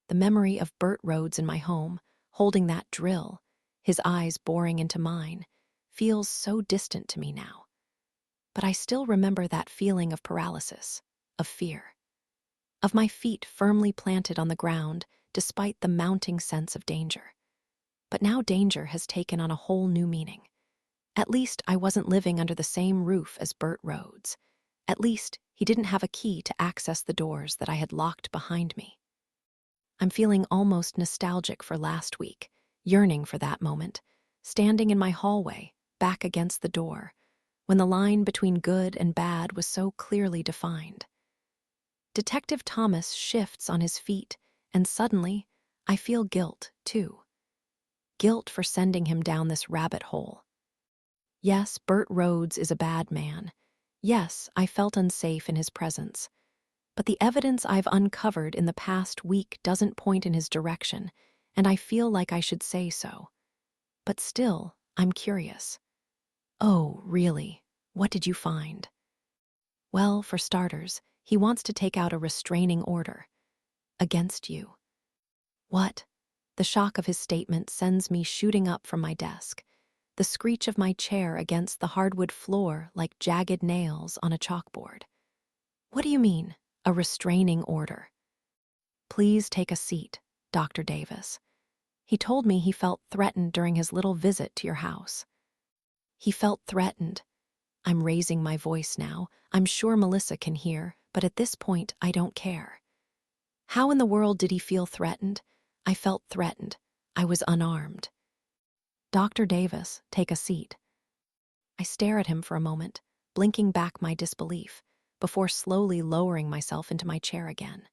The memory of Burt Rhodes in my home, holding that drill, his eyes boring into mine, feels so distant to me now. But I still remember that feeling of paralysis, of fear, of my feet firmly planted on the ground despite the mounting sense of danger. But now danger has taken on a whole new meaning. At least I wasn't living under the same roof as Burt Rhodes. At least he didn't have a key to access the doors that I had locked behind me. I'm feeling almost nostalgic for last week, yearning for that moment, standing in my hallway, back against the door, when the line between good and bad was so clearly defined. Detective Thomas shifts on his feet, and suddenly, I feel guilt, too. Guilt for sending him down this rabbit hole. Yes, Burt Rhodes is a bad man. Yes, I felt unsafe in his presence. But the evidence I've uncovered in the past week doesn't point in his direction, and I feel like I should say so. But still, I'm curious. Oh, really? What did you find? Well, for starters, he wants to take out a restraining order. Against you. What? The shock of his statement sends me shooting up from my desk, the screech of my chair against the hardwood floor like jagged nails on a chalkboard. What do you mean, a restraining order? Please take a seat, Dr. Davis. He told me he felt threatened during his little visit to your house. He felt threatened. I'm raising my voice now. I'm sure Melissa can hear, but at this point, I don't care. How in the world did he feel threatened? I felt threatened. I was unarmed. Dr. Davis, take a seat. I stare at him for a moment, blinking back my disbelief, before slowly lowering myself into my chair again.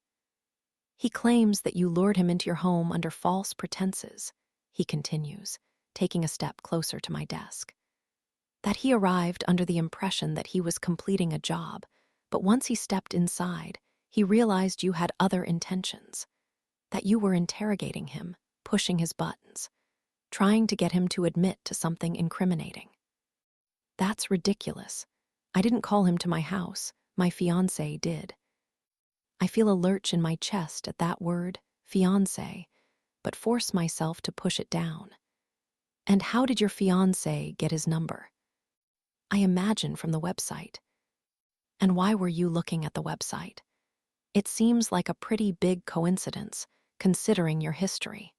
He claims that you lured him into your home under false pretenses, he continues, taking a step closer to my desk. That he arrived under the impression that he was completing a job, but once he stepped inside, he realized you had other intentions, that you were interrogating him, pushing his buttons, trying to get him to admit to something incriminating. That's ridiculous. I didn't call him to my house. My fiancé did. I feel a lurch in my chest at that word, fiancé, but force myself to push it down. And how did your fiancé get his number? I imagine from the website. And why were you looking at the website? It seems like a pretty big coincidence, considering your history.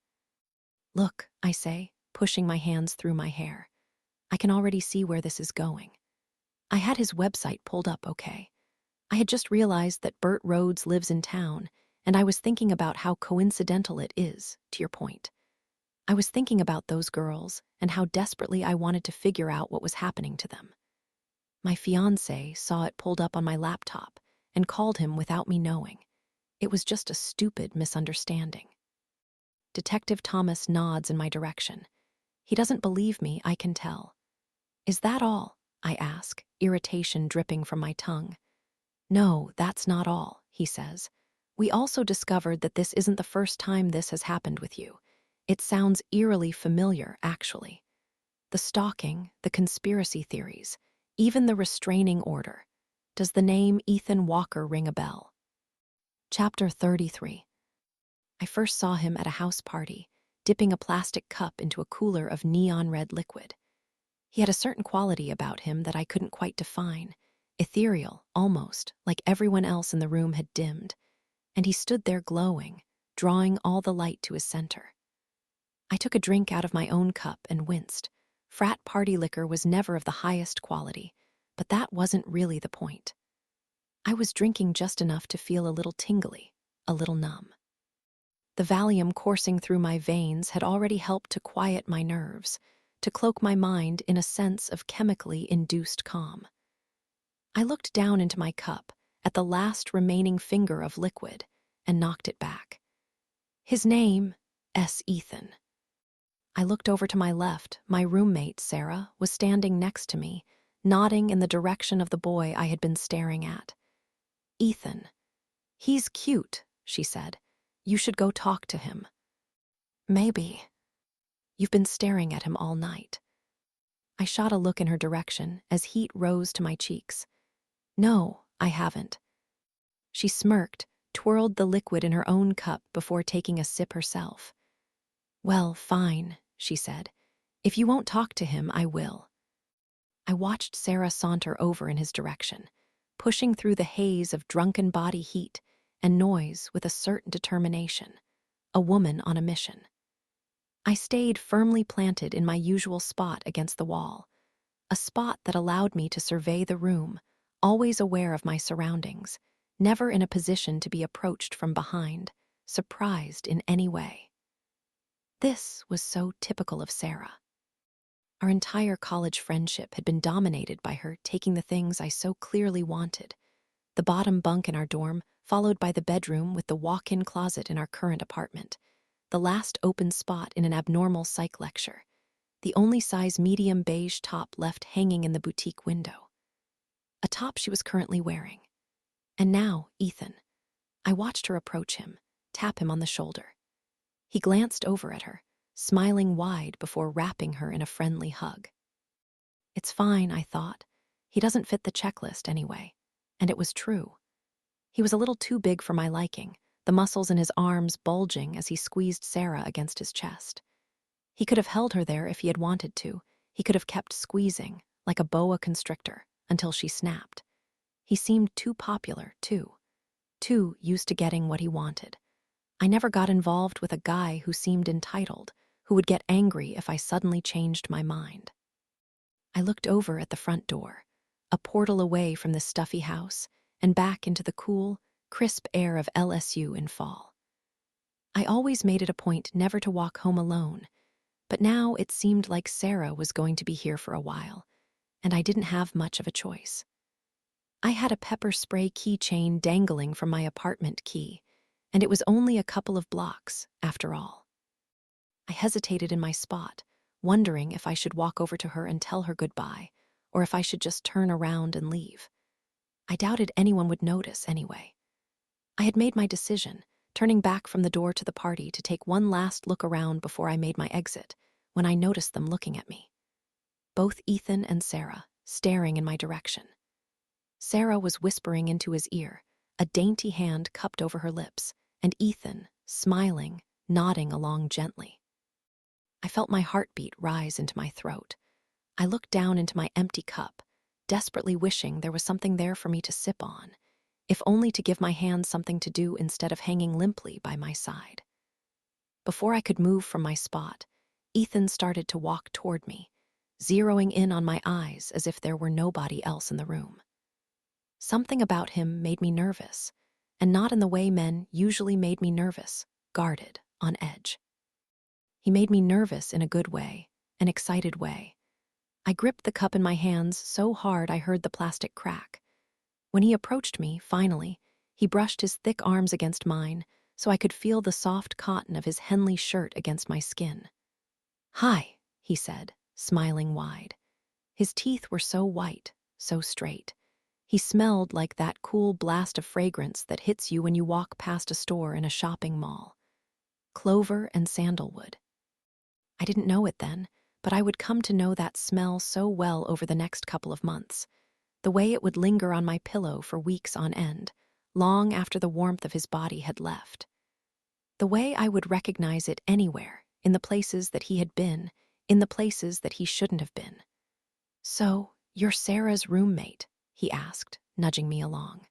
Look, I say, pushing my hands through my hair. I can already see where this is going. I had his website pulled up, okay? I had just realized that Burt Rhodes lives in town, and I was thinking about how coincidental it is, to your point. I was thinking about those girls and how desperately I wanted to figure out what was happening to them. My fiancé saw it pulled up on my laptop and called him without me knowing. It was just a stupid misunderstanding. Detective Thomas nods in my direction. He doesn't believe me, I can tell. Is that all? I ask, irritation dripping from my tongue. No, that's not all, he says. We also discovered that this isn't the first time this has happened with you. It sounds eerily familiar, actually. The stalking, the conspiracy theories, even the restraining order. Does the name Ethan Walker ring a bell? Chapter 33. I first saw him at a house party, dipping a plastic cup into a cooler of neon red liquid. He had a certain quality about him that I couldn't quite define, ethereal, almost, like everyone else in the room had dimmed, and he stood there glowing, drawing all the light to his center. I took a drink out of my own cup and winced. Frat party liquor was never of the highest quality, but that wasn't really the point. I was drinking just enough to feel a little tingly, a little numb. The Valium coursing through my veins had already helped to quiet my nerves, to cloak my mind in a sense of chemically induced calm. I looked down into my cup, at the last remaining finger of liquid, and knocked it back. His name, S. Ethan. I looked over to my left. My roommate, Sarah, was standing next to me, nodding in the direction of the boy I had been staring at. Ethan. He's cute, she said. You should go talk to him. Maybe. You've been staring at him all night. I shot a look in her direction as heat rose to my cheeks. No, I haven't. She smirked, twirled the liquid in her own cup before taking a sip herself. Well, fine, she said. If you won't talk to him, I will. I watched Sarah saunter over in his direction, pushing through the haze of drunken body heat and noise with a certain determination, a woman on a mission. I stayed firmly planted in my usual spot against the wall, a spot that allowed me to survey the room, always aware of my surroundings, never in a position to be approached from behind, surprised in any way. This was so typical of Sarah. Our entire college friendship had been dominated by her taking the things I so clearly wanted. The bottom bunk in our dorm, followed by the bedroom with the walk-in closet in our current apartment, the last open spot in an abnormal psych lecture, the only size medium beige top left hanging in the boutique window. A top she was currently wearing. And now, Ethan. I watched her approach him, tap him on the shoulder. He glanced over at her, smiling wide before wrapping her in a friendly hug. It's fine, I thought. He doesn't fit the checklist anyway. And it was true. He was a little too big for my liking, the muscles in his arms bulging as he squeezed Sarah against his chest. He could have held her there if he had wanted to. He could have kept squeezing, like a boa constrictor, until she snapped. He seemed too popular, too used to getting what he wanted. I never got involved with a guy who seemed entitled, who would get angry if I suddenly changed my mind. I looked over at the front door, a portal away from the stuffy house, and back into the cool, crisp air of LSU in fall. I always made it a point never to walk home alone, but now it seemed like Sarah was going to be here for a while, and I didn't have much of a choice. I had a pepper spray keychain dangling from my apartment key, and it was only a couple of blocks, after all. I hesitated in my spot, wondering if I should walk over to her and tell her goodbye, or if I should just turn around and leave. I doubted anyone would notice anyway. I had made my decision, turning back from the door to the party to take one last look around before I made my exit, when I noticed them looking at me. Both Ethan and Sarah, staring in my direction. Sarah was whispering into his ear, a dainty hand cupped over her lips, and Ethan, smiling, nodding along gently. I felt my heartbeat rise into my throat. I looked down into my empty cup, desperately wishing there was something there for me to sip on, if only to give my hands something to do instead of hanging limply by my side. Before I could move from my spot, Ethan started to walk toward me, zeroing in on my eyes as if there were nobody else in the room. Something about him made me nervous, and not in the way men usually made me nervous, guarded, on edge. He made me nervous in a good way, an excited way. I gripped the cup in my hands so hard I heard the plastic crack. When he approached me, finally, he brushed his thick arms against mine so I could feel the soft cotton of his Henley shirt against my skin. "Hi," he said, smiling wide. His teeth were so white, so straight. He smelled like that cool blast of fragrance that hits you when you walk past a store in a shopping mall. Clover and sandalwood. I didn't know it then, but I would come to know that smell so well over the next couple of months. The way it would linger on my pillow for weeks on end, long after the warmth of his body had left. The way I would recognize it anywhere, in the places that he had been, in the places that he shouldn't have been. "So, you're Sarah's roommate?" he asked, nudging me along.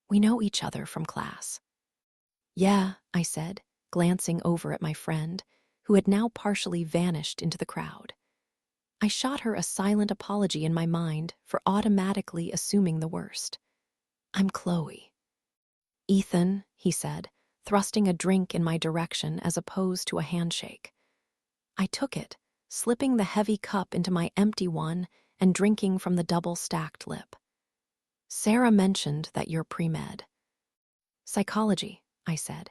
"We know each other from class." "Yeah," I said, glancing over at my friend, who had now partially vanished into the crowd. I shot her a silent apology in my mind for automatically assuming the worst. "I'm Chloe." "Ethan," he said, thrusting a drink in my direction as opposed to a handshake. I took it, slipping the heavy cup into my empty one and drinking from the double-stacked lip. "Sarah mentioned that you're pre-med." "Psychology," I said.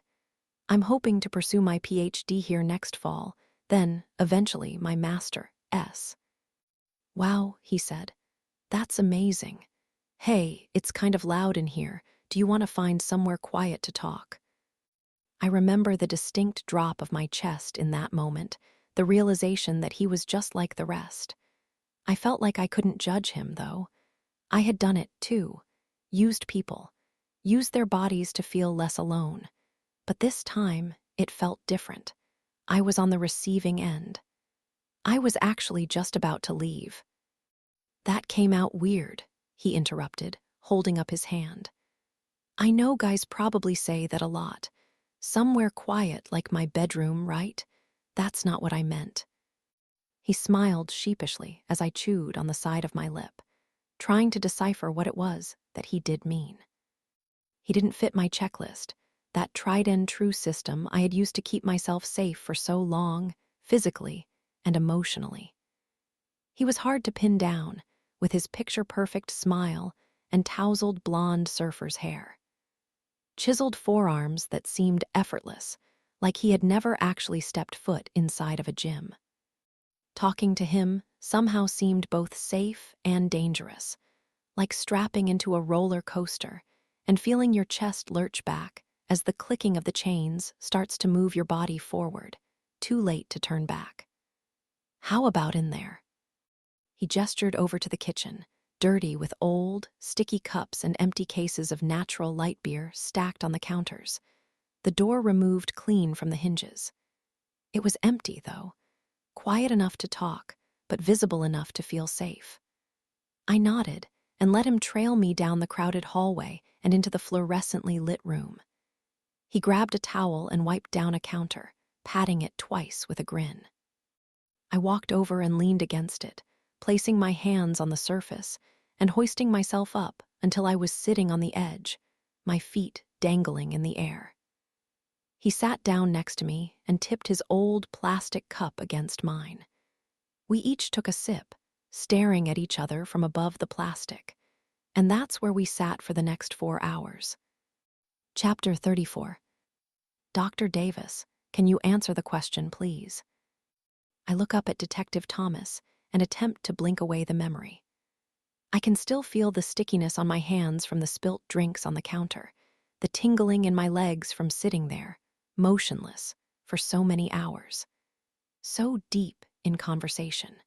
"I'm hoping to pursue my PhD here next fall, then, eventually, my Master.S." "Wow," he said. "That's amazing. Hey, it's kind of loud in here. Do you want to find somewhere quiet to talk?" I remember the distinct drop of my chest in that moment, the realization that he was just like the rest. I felt like I couldn't judge him, though. I had done it, too. Used people. Used their bodies to feel less alone. But this time, it felt different. I was on the receiving end. I was actually just about to leave. "That came out weird," he interrupted, holding up his hand. "I know guys probably say that a lot. Somewhere quiet like my bedroom, right? That's not what I meant." He smiled sheepishly as I chewed on the side of my lip, trying to decipher what it was that he did mean. He didn't fit my checklist, that tried-and-true system I had used to keep myself safe for so long, physically and emotionally. He was hard to pin down, with his picture-perfect smile and tousled blonde surfer's hair. Chiseled forearms that seemed effortless, like he had never actually stepped foot inside of a gym. Talking to him somehow seemed both safe and dangerous, like strapping into a roller coaster and feeling your chest lurch back as the clicking of the chains starts to move your body forward, too late to turn back. "How about in there?" He gestured over to the kitchen, dirty with old, sticky cups and empty cases of natural light beer stacked on the counters, the door removed clean from the hinges. It was empty, though, quiet enough to talk, but visible enough to feel safe. I nodded and let him trail me down the crowded hallway and into the fluorescently lit room. He grabbed a towel and wiped down a counter, patting it twice with a grin. I walked over and leaned against it, placing my hands on the surface and hoisting myself up until I was sitting on the edge, my feet dangling in the air. He sat down next to me and tipped his old plastic cup against mine. We each took a sip, staring at each other from above the plastic, and that's where we sat for the next 4 hours. Chapter 34. "Dr. Davis, can you answer the question, please?" I look up at Detective Thomas and attempt to blink away the memory. I can still feel the stickiness on my hands from the spilt drinks on the counter, the tingling in my legs from sitting there, motionless, for so many hours. So deep in conversation,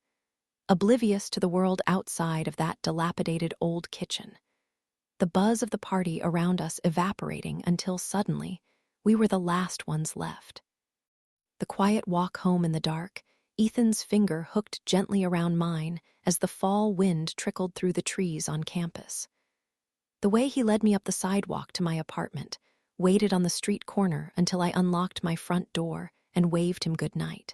oblivious to the world outside of that dilapidated old kitchen. The buzz of the party around us evaporating until suddenly we were the last ones left. The quiet walk home in the dark, Ethan's finger hooked gently around mine as the fall wind trickled through the trees on campus. The way he led me up the sidewalk to my apartment, waited on the street corner until I unlocked my front door and waved him good night.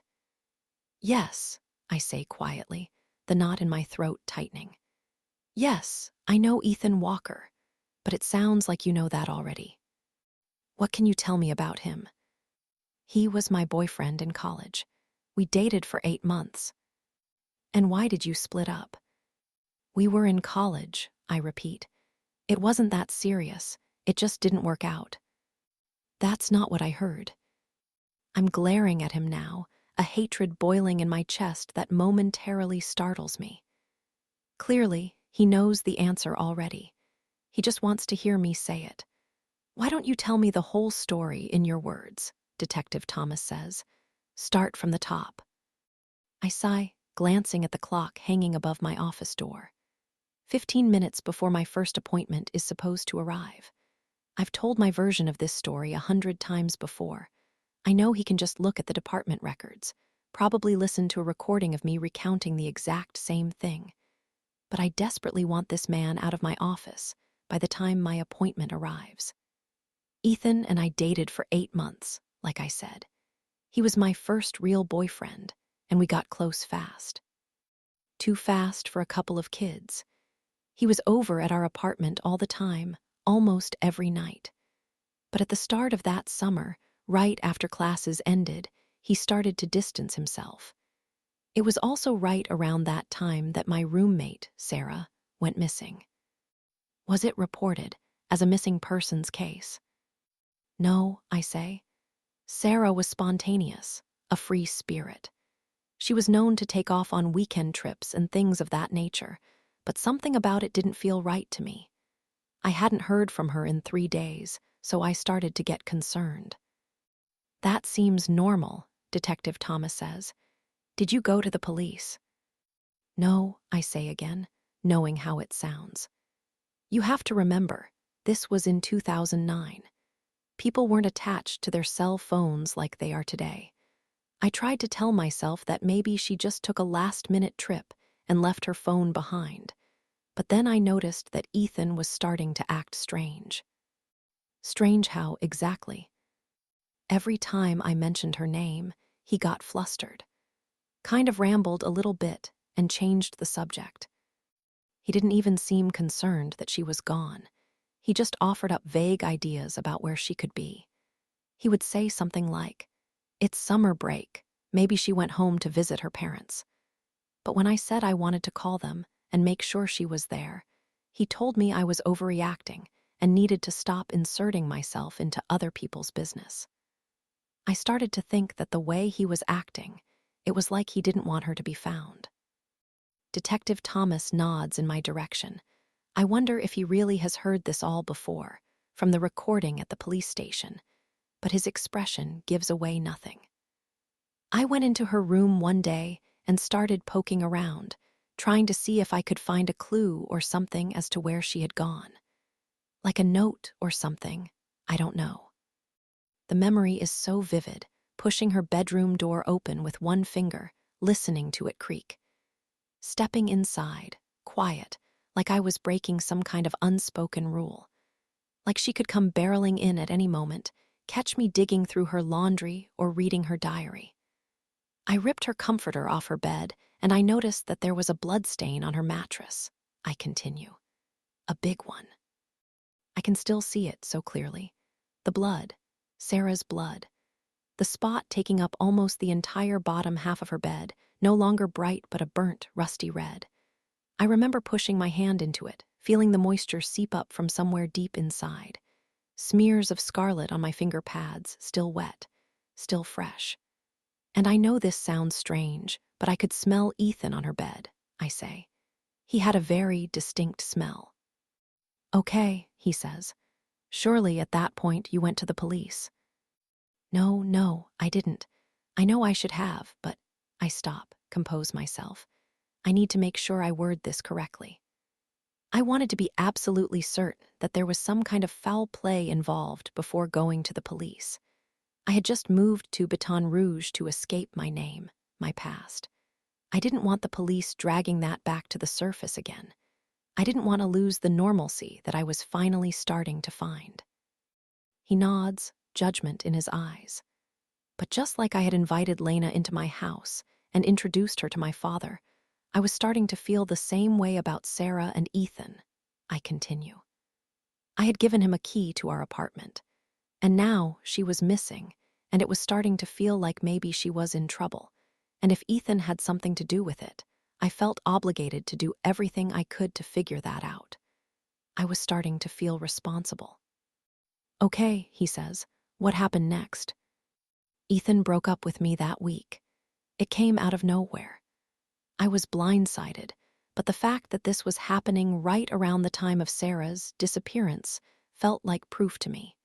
"Yes," I say quietly, the knot in my throat tightening. "Yes, I know Ethan Walker, but it sounds like you know that already." "What can you tell me about him?" "He was my boyfriend in college. We dated for 8 months. And why did you split up? We were in college, I repeat. It wasn't that serious. It just didn't work out. That's not what I heard. I'm glaring at him now, a hatred boiling in my chest that momentarily startles me. Clearly, he knows the answer already. He just wants to hear me say it. Why don't you tell me the whole story in your words? Detective Thomas says. Start from the top. I sigh, glancing at the clock hanging above my office door. 15 minutes before my first appointment is supposed to arrive. I've told my version of this story 100 times before. I know he can just look at the department records, probably listen to a recording of me recounting the exact same thing. But I desperately want this man out of my office by the time my appointment arrives. Ethan and I dated for 8 months, like I said. He was my first real boyfriend, and we got close fast. Too fast for a couple of kids. He was over at our apartment all the time, almost every night. But at the start of that summer, right after classes ended, he started to distance himself. It was also right around that time that my roommate, Sarah, went missing. Was it reported as a missing persons case? No, I say. Sarah was spontaneous, a free spirit. She was known to take off on weekend trips and things of that nature, but something about it didn't feel right to me. I hadn't heard from her in 3 days, so I started to get concerned. That seems normal, Detective Thomas says. Did you go to the police? No, I say again, knowing how it sounds. You have to remember, this was in 2009. People weren't attached to their cell phones like they are today. I tried to tell myself that maybe she just took a last-minute trip and left her phone behind. But then I noticed that Ethan was starting to act strange. Strange how, exactly? Every time I mentioned her name, he got flustered. Kind of rambled a little bit and changed the subject. He didn't even seem concerned that she was gone. He just offered up vague ideas about where she could be. He would say something like, "It's summer break. Maybe she went home to visit her parents." But when I said I wanted to call them and make sure she was there, he told me I was overreacting and needed to stop inserting myself into other people's business. I started to think that the way he was acting, it was like he didn't want her to be found. Detective Thomas nods in my direction. I wonder if he really has heard this all before, from the recording at the police station, but his expression gives away nothing. I went into her room one day and started poking around, trying to see if I could find a clue or something as to where she had gone. Like a note or something, I don't know. The memory is so vivid, pushing her bedroom door open with one finger, listening to it creak. Stepping inside, quiet, like I was breaking some kind of unspoken rule. Like she could come barreling in at any moment, catch me digging through her laundry or reading her diary. I ripped her comforter off her bed, and I noticed that there was a bloodstain on her mattress. I continue. A big one. I can still see it so clearly. The blood. Sarah's blood. The spot taking up almost the entire bottom half of her bed, no longer bright but a burnt, rusty red. I remember pushing my hand into it, feeling the moisture seep up from somewhere deep inside. Smears of scarlet on my finger pads, still wet, still fresh. And I know this sounds strange, but I could smell Ethan on her bed, I say. He had a very distinct smell. Okay, he says. Surely at that point you went to the police. No, I didn't. I know I should have, but I stop, compose myself. I need to make sure I word this correctly. I wanted to be absolutely certain that there was some kind of foul play involved before going to the police. I had just moved to Baton Rouge to escape my name, my past. I didn't want the police dragging that back to the surface again. I didn't want to lose the normalcy that I was finally starting to find. He nods, judgment in his eyes. But just like I had invited Lena into my house and introduced her to my father, I was starting to feel the same way about Sarah and Ethan. I continue. I had given him a key to our apartment, and now she was missing, and it was starting to feel like maybe she was in trouble. and if Ethan had something to do with it, I felt obligated to do everything I could to figure that out. I was starting to feel responsible. "Okay," he says, "what happened next?" "Ethan broke up with me that week. It came out of nowhere. I was blindsided, but the fact that this was happening right around the time of Sarah's disappearance felt like proof to me.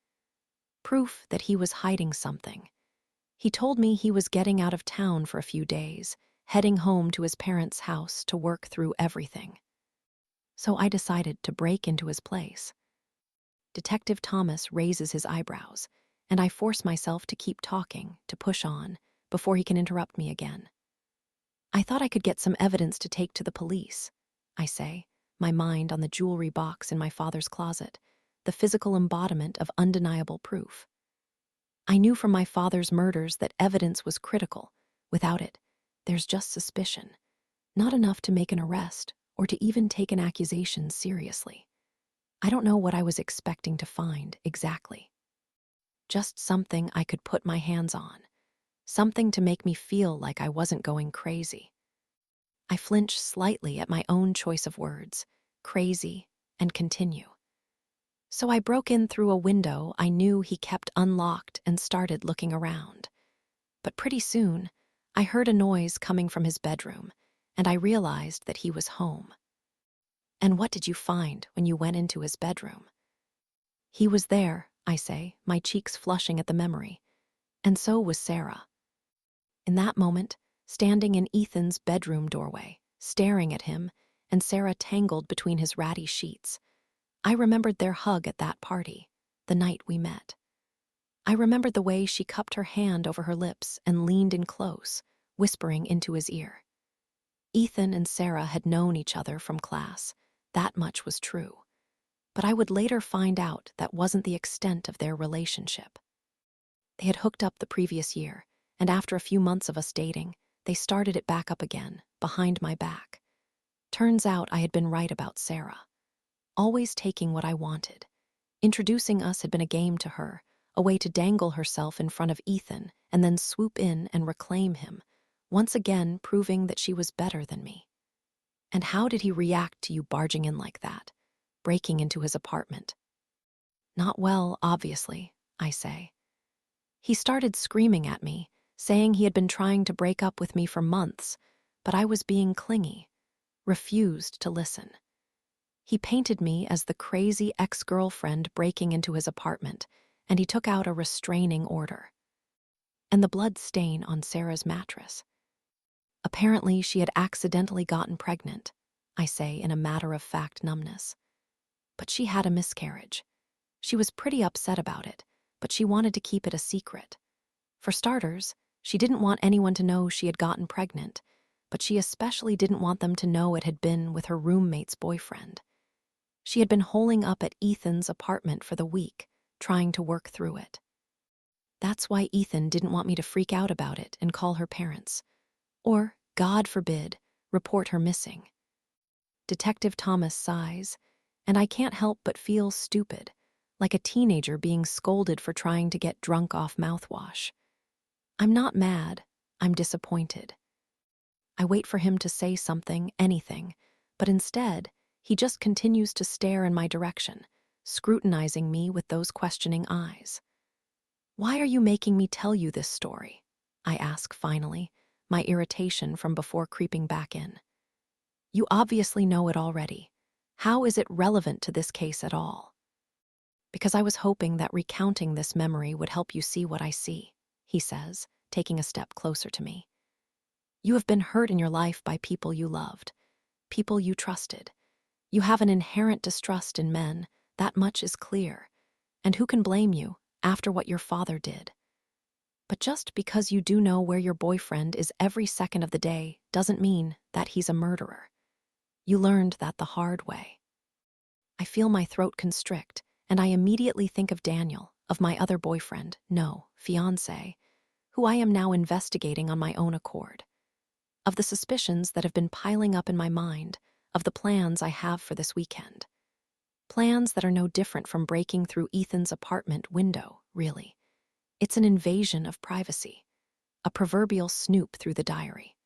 Proof that he was hiding something. He told me he was getting out of town for a few days, heading home to his parents' house to work through everything. So I decided to break into his place." Detective Thomas raises his eyebrows, and I force myself to keep talking, to push on, before he can interrupt me again. "I thought I could get some evidence to take to the police," I say, my mind on the jewelry box in my father's closet, the physical embodiment of undeniable proof. I knew from my father's murders that evidence was critical. Without it, there's just suspicion, not enough to make an arrest or to even take an accusation seriously. I don't know what I was expecting to find exactly. Just something I could put my hands on, something to make me feel like I wasn't going crazy. I flinch slightly at my own choice of words, crazy, and continue. So I broke in through a window I knew he kept unlocked and started looking around. But pretty soon, I heard a noise coming from his bedroom, and I realized that he was home. "And what did you find when you went into his bedroom?" "He was there," I say, my cheeks flushing at the memory. And so was Sarah. In that moment, standing in Ethan's bedroom doorway, staring at him, and Sarah tangled between his ratty sheets, I remembered their hug at that party, the night we met. I remembered the way she cupped her hand over her lips and leaned in close, whispering into his ear. Ethan and Sarah had known each other from class. That much was true. But I would later find out that wasn't the extent of their relationship. They had hooked up the previous year, and after a few months of us dating, they started it back up again, behind my back. Turns out I had been right about Sarah. Always taking what I wanted. Introducing us had been a game to her, a way to dangle herself in front of Ethan and then swoop in and reclaim him, once again proving that she was better than me. And how did he react to you barging in like that, breaking into his apartment? "Not well, obviously," I say. "He started screaming at me, saying he had been trying to break up with me for months, but I was being clingy, refused to listen. He painted me as the crazy ex-girlfriend breaking into his apartment, and he took out a restraining order. And the blood stain on Sarah's mattress. Apparently, she had accidentally gotten pregnant," I say in a matter-of-fact numbness. "But she had a miscarriage. She was pretty upset about it, but she wanted to keep it a secret. For starters, she didn't want anyone to know she had gotten pregnant, but she especially didn't want them to know it had been with her roommate's boyfriend. She had been holing up at Ethan's apartment for the week, trying to work through it. That's why Ethan didn't want me to freak out about it and call her parents. Or, God forbid, report her missing." Detective Thomas sighs, and I can't help but feel stupid, like a teenager being scolded for trying to get drunk off mouthwash. I'm not mad, I'm disappointed. I wait for him to say something, anything, but instead, he just continues to stare in my direction, scrutinizing me with those questioning eyes. "Why are you making me tell you this story?" I ask finally, my irritation from before creeping back in. "You obviously know it already. How is it relevant to this case at all?" "Because I was hoping that recounting this memory would help you see what I see," he says, taking a step closer to me. "You have been hurt in your life by people you loved, people you trusted. You have an inherent distrust in men, that much is clear. And who can blame you, after what your father did? But just because you do know where your boyfriend is every second of the day doesn't mean that he's a murderer. You learned that the hard way." I feel my throat constrict, and I immediately think of Daniel, of my other boyfriend, no, fiancé, who I am now investigating on my own accord. Of the suspicions that have been piling up in my mind, of the plans I have for this weekend. Plans that are no different from breaking through Ethan's apartment window, really. It's an invasion of privacy. a proverbial snoop through the diary.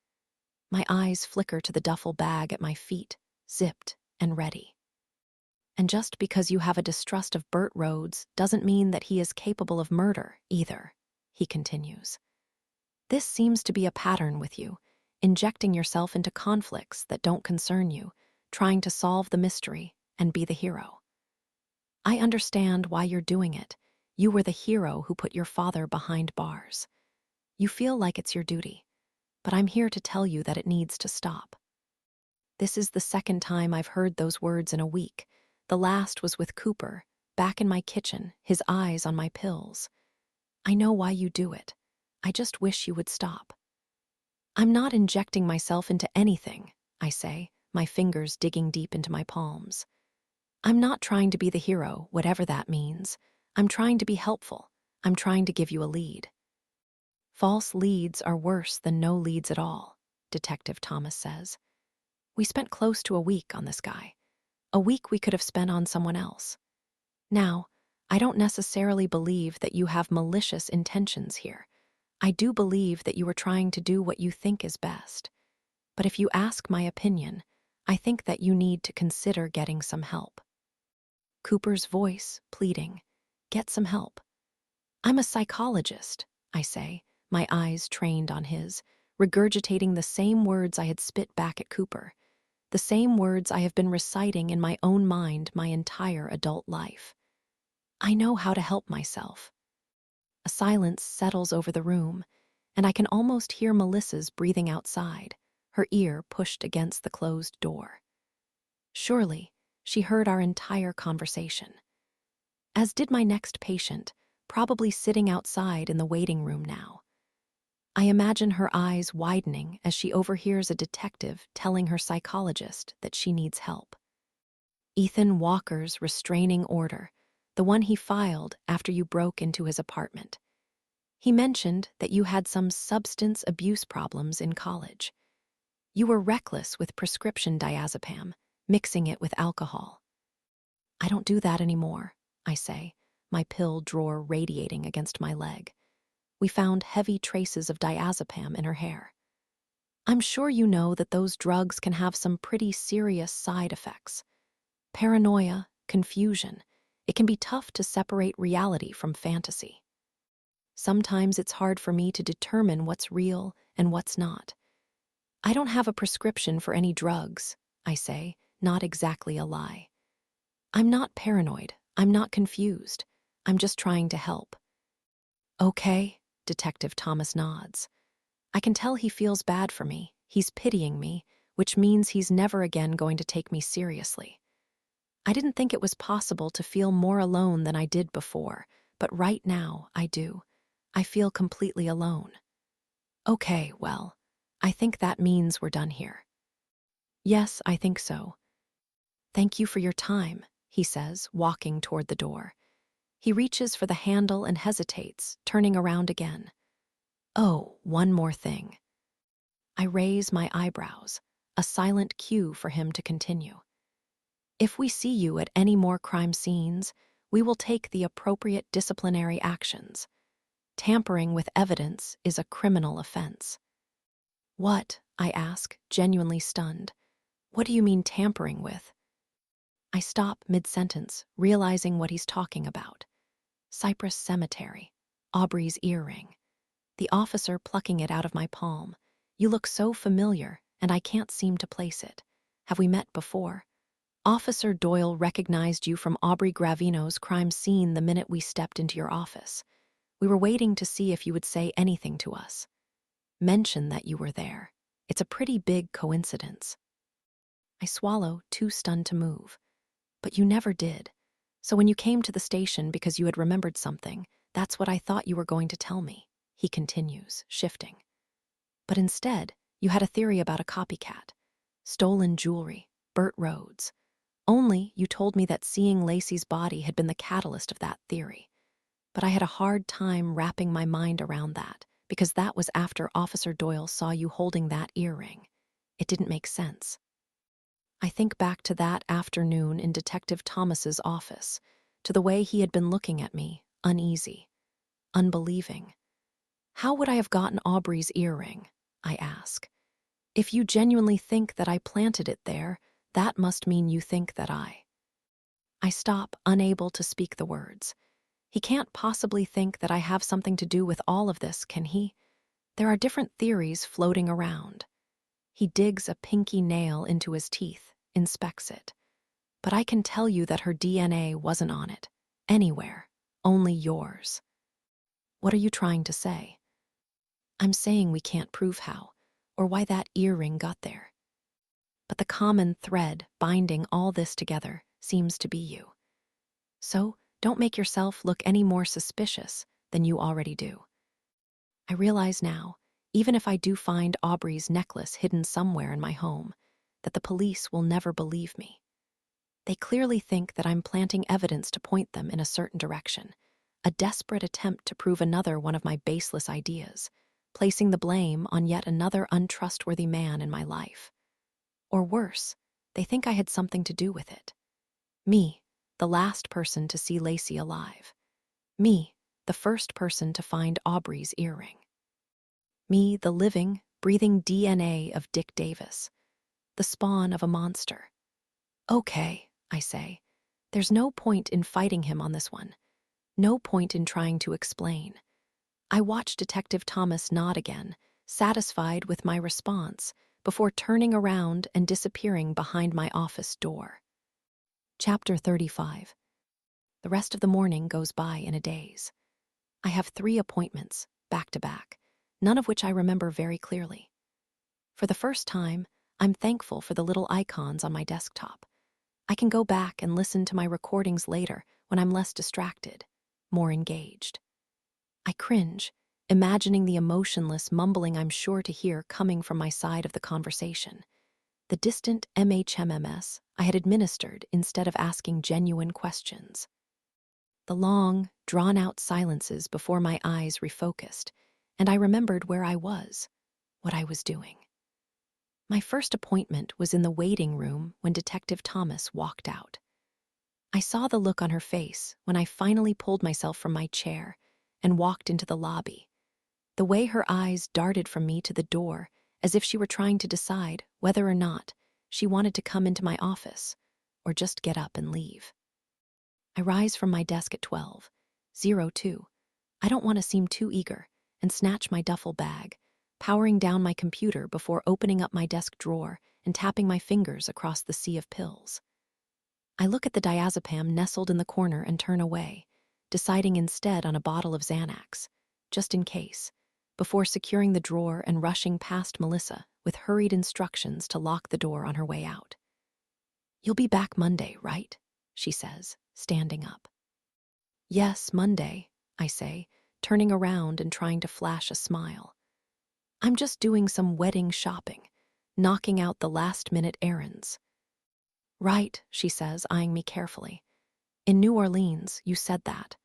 My eyes flicker to the duffel bag at my feet, zipped and ready. And just because you have a distrust of Burt Rhodes doesn't mean that he is capable of murder, either, he continues. This seems to be a pattern with you, injecting yourself into conflicts that don't concern you, trying to solve the mystery and be the hero. I understand why you're doing it. You were the hero who put your father behind bars. You feel like it's your duty, but I'm here to tell you that it needs to stop. This is the second time I've heard those words in a week. The last was with Cooper, back in my kitchen, his eyes on my pills. I know why you do it. I just wish you would stop. I'm not injecting myself into anything, I say, my fingers digging deep into my palms. I'm not trying to be the hero, whatever that means. I'm trying to be helpful. I'm trying to give you a lead. False leads are worse than no leads at all, Detective Thomas says. We spent close to a week on this guy. A week we could have spent on someone else. Now, I don't necessarily believe that you have malicious intentions here. I do believe that you are trying to do what you think is best. But if you ask my opinion, I think that you need to consider getting some help. Cooper's voice, pleading. Get some help. I'm a psychologist, I say, my eyes trained on his, regurgitating the same words I had spit back at Cooper, the same words I have been reciting in my own mind my entire adult life. I know how to help myself. A silence settles over the room, and I can almost hear Melissa's breathing outside, her ear pushed against the closed door. Surely, she heard our entire conversation. As did my next patient, probably sitting outside in the waiting room now. I imagine her eyes widening as she overhears a detective telling her psychologist that she needs help. Ethan Walker's restraining order, the one he filed after you broke into his apartment. He mentioned that you had some substance abuse problems in college. You were reckless with prescription diazepam, mixing it with alcohol. I don't do that anymore, I say, my pill drawer radiating against my leg. We found heavy traces of diazepam in her hair. I'm sure you know that those drugs can have some pretty serious side effects. Paranoia, confusion. It can be tough to separate reality from fantasy. Sometimes it's hard for me to determine what's real and what's not. I don't have a prescription for any drugs, I say, not exactly a lie. I'm not paranoid. I'm not confused. I'm just trying to help. Okay, Detective Thomas nods. I can tell he feels bad for me. He's pitying me, which means he's never again going to take me seriously. I didn't think it was possible to feel more alone than I did before, but right now I do. I feel completely alone. Okay, well, I think that means we're done here. Yes, I think so. Thank you for your time, he says, walking toward the door. He reaches for the handle and hesitates, turning around again. Oh, one more thing. I raise my eyebrows, a silent cue for him to continue. If we see you at any more crime scenes, we will take the appropriate disciplinary actions. Tampering with evidence is a criminal offense. What? I ask, genuinely stunned. What do you mean tampering with? I stop mid-sentence, realizing what he's talking about. Cypress Cemetery, Aubrey's earring. The officer plucking it out of my palm. You look so familiar, and I can't seem to place it. Have we met before? Officer Doyle recognized you from Aubrey Gravino's crime scene the minute we stepped into your office. We were waiting to see if you would say anything to us. Mention that you were there. It's a pretty big coincidence. I swallow, too stunned to move. But you never did. So when you came to the station because you had remembered something, that's what I thought you were going to tell me, he continues, shifting. But instead, you had a theory about a copycat. Stolen jewelry, Burt Rhodes. Only you told me that seeing Lacey's body had been the catalyst of that theory. But I had a hard time wrapping my mind around that, because that was after Officer Doyle saw you holding that earring. It didn't make sense. I think back to that afternoon in Detective Thomas's office, to the way he had been looking at me, uneasy, unbelieving. How would I have gotten Aubrey's earring? I ask. If you genuinely think that I planted it there, that must mean you think that I stop, unable to speak the words. He can't possibly think that I have something to do with all of this, can he? There are different theories floating around. He digs a pinky nail into his teeth, inspects it. But I can tell you that her DNA wasn't on it. Anywhere. Only yours. What are you trying to say? I'm saying we can't prove how, or why that earring got there. But the common thread binding all this together seems to be you. So, don't make yourself look any more suspicious than you already do. I realize now, even if I do find Aubrey's necklace hidden somewhere in my home, that the police will never believe me. They clearly think that I'm planting evidence to point them in a certain direction, a desperate attempt to prove another one of my baseless ideas, placing the blame on yet another untrustworthy man in my life. Or worse, they think I had something to do with it. Me, the last person to see Lacey alive. Me, the first person to find Aubrey's earring. Me, the living, breathing DNA of Dick Davis, the spawn of a monster. Okay, I say. There's no point in fighting him on this one. No point in trying to explain. I watch Detective Thomas nod again, satisfied with my response, before turning around and disappearing behind my office door. Chapter 35. The rest of the morning goes by in a daze. I have 3 appointments, back to back, none of which I remember very clearly. For the first time, I'm thankful for the little icons on my desktop. I can go back and listen to my recordings later when I'm less distracted, more engaged. I cringe, imagining the emotionless mumbling I'm sure to hear coming from my side of the conversation. The distant MHMMS I had administered instead of asking genuine questions. The long, drawn-out silences before my eyes refocused, and I remembered where I was, what I was doing. My first appointment was in the waiting room when Detective Thomas walked out. I saw the look on her face when I finally pulled myself from my chair and walked into the lobby. The way her eyes darted from me to the door, as if she were trying to decide whether or not she wanted to come into my office or just get up and leave. I rise from my desk at 12:02. I don't want to seem too eager and snatch my duffel bag, powering down my computer before opening up my desk drawer and tapping my fingers across the sea of pills. I look at the diazepam nestled in the corner and turn away, deciding instead on a bottle of Xanax, just in case, before securing the drawer and rushing past Melissa with hurried instructions to lock the door on her way out. "You'll be back Monday, right?" she says, standing up. "Yes, Monday," I say, turning around and trying to flash a smile. "I'm just doing some wedding shopping, knocking out the last-minute errands." "Right," she says, eyeing me carefully. "In New Orleans, you said that."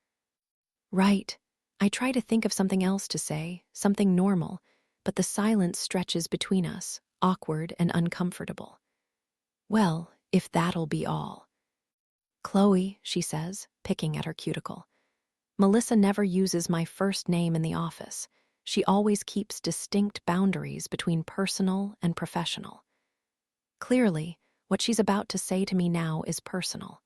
"Right." I try to think of something else to say, something normal, but the silence stretches between us, awkward and uncomfortable. "Well, if that'll be all." "Chloe," she says, picking at her cuticle. "Melissa never uses my first name in the office. She always keeps distinct boundaries between personal and professional." Clearly, what she's about to say to me now is personal.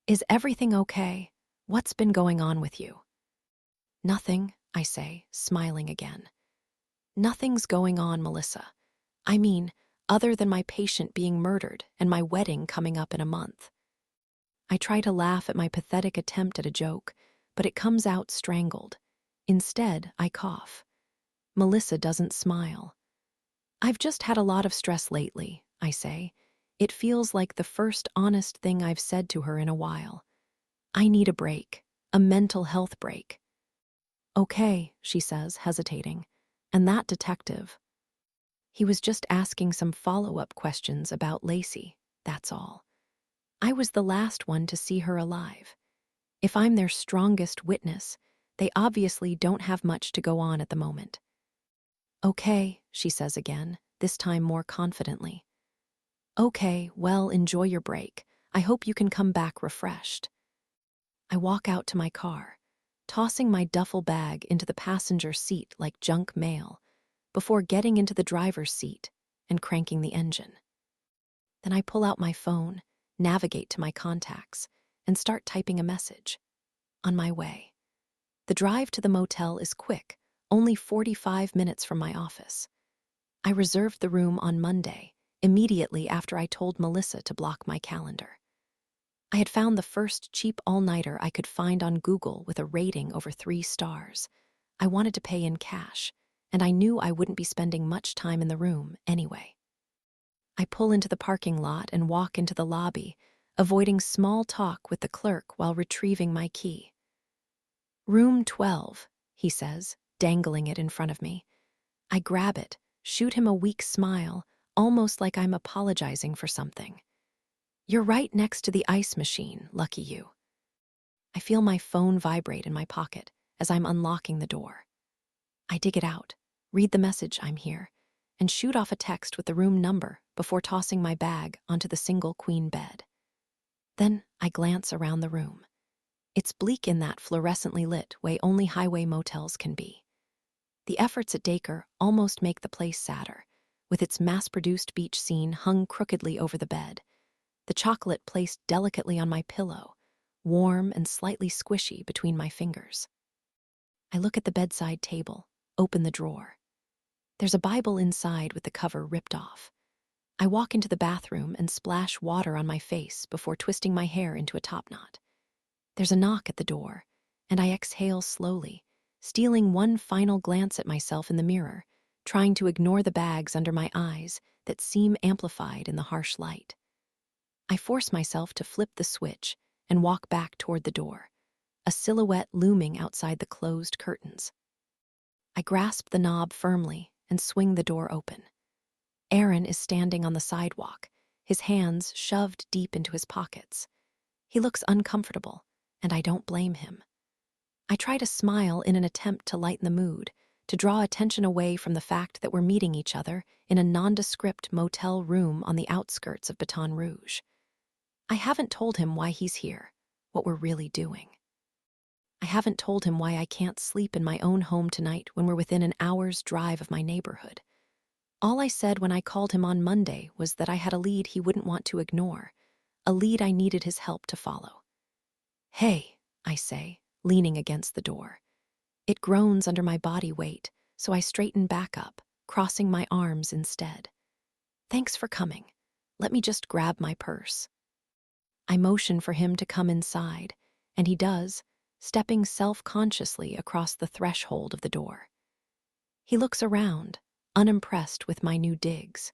"Is everything okay? What's been going on with you?" "Nothing," I say, smiling again. "Nothing's going on, Melissa. I mean, other than my patient being murdered and my wedding coming up in a month." I try to laugh at my pathetic attempt at a joke, but it comes out strangled. Instead, I cough. Melissa doesn't smile. "I've just had a lot of stress lately," I say. It feels like the first honest thing I've said to her in a while. "I need a break, a mental health break." "Okay," she says, hesitating. "And that detective?" "He was just asking some follow-up questions about Lacey, that's all. I was the last one to see her alive. If I'm their strongest witness, they obviously don't have much to go on at the moment." "Okay," she says again, this time more confidently. "Okay, well, enjoy your break. I hope you can come back refreshed." I walk out to my car. tossing my duffel bag into the passenger seat like junk mail before getting into the driver's seat and cranking the engine. Then I pull out my phone, navigate to my contacts, and start typing a message. On my way. The drive to the motel is quick, only 45 minutes from my office. I reserved the room on Monday, immediately after I told Melissa to block my calendar. I had found the first cheap all-nighter I could find on Google with a rating over 3 stars. I wanted to pay in cash, and I knew I wouldn't be spending much time in the room anyway. I pull into the parking lot and walk into the lobby, avoiding small talk with the clerk while retrieving my key. "Room 12, he says, dangling it in front of me. I grab it, shoot him a weak smile, almost like I'm apologizing for something. "You're right next to the ice machine, lucky you." I feel my phone vibrate in my pocket as I'm unlocking the door. I dig it out, read the message "I'm here," and shoot off a text with the room number before tossing my bag onto the single queen bed. Then I glance around the room. It's bleak in that fluorescently lit way only highway motels can be. The efforts at Dacre almost make the place sadder, with its mass-produced beach scene hung crookedly over the bed, the chocolate placed delicately on my pillow, warm and slightly squishy between my fingers. I look at the bedside table, open the drawer. There's a Bible inside with the cover ripped off. I walk into the bathroom and splash water on my face before twisting my hair into a topknot. There's a knock at the door, and I exhale slowly, stealing one final glance at myself in the mirror, trying to ignore the bags under my eyes that seem amplified in the harsh light. I force myself to flip the switch and walk back toward the door, a silhouette looming outside the closed curtains. I grasp the knob firmly and swing the door open. Aaron is standing on the sidewalk, his hands shoved deep into his pockets. He looks uncomfortable, and I don't blame him. I try to smile in an attempt to lighten the mood, to draw attention away from the fact that we're meeting each other in a nondescript motel room on the outskirts of Baton Rouge. I haven't told him why he's here, what we're really doing. I haven't told him why I can't sleep in my own home tonight when we're within an hour's drive of my neighborhood. All I said when I called him on Monday was that I had a lead he wouldn't want to ignore, a lead I needed his help to follow. "Hey," I say, leaning against the door. It groans under my body weight, so I straighten back up, crossing my arms instead. "Thanks for coming. Let me just grab my purse." I motion for him to come inside, and he does, stepping self-consciously across the threshold of the door. He looks around, unimpressed with my new digs.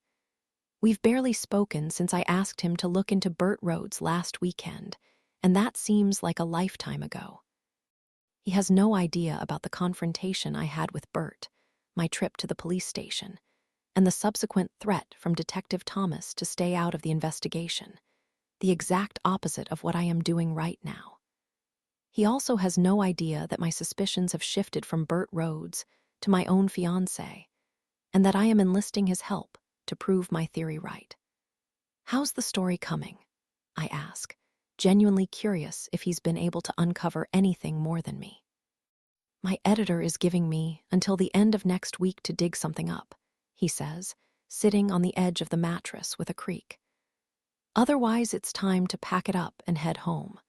We've barely spoken since I asked him to look into Burt Roads last weekend, and that seems like a lifetime ago. He has no idea about the confrontation I had with Burt, my trip to the police station, and the subsequent threat from Detective Thomas to stay out of the investigation, the exact opposite of what I am doing right now. He also has no idea that my suspicions have shifted from Burt Roads to my own fiancé, and that I am enlisting his help to prove my theory right. "How's the story coming?" I ask, genuinely curious if he's been able to uncover anything more than me. "My editor is giving me until the end of next week to dig something up," he says, sitting on the edge of the mattress with a creak. "Otherwise, it's time to pack it up and head home."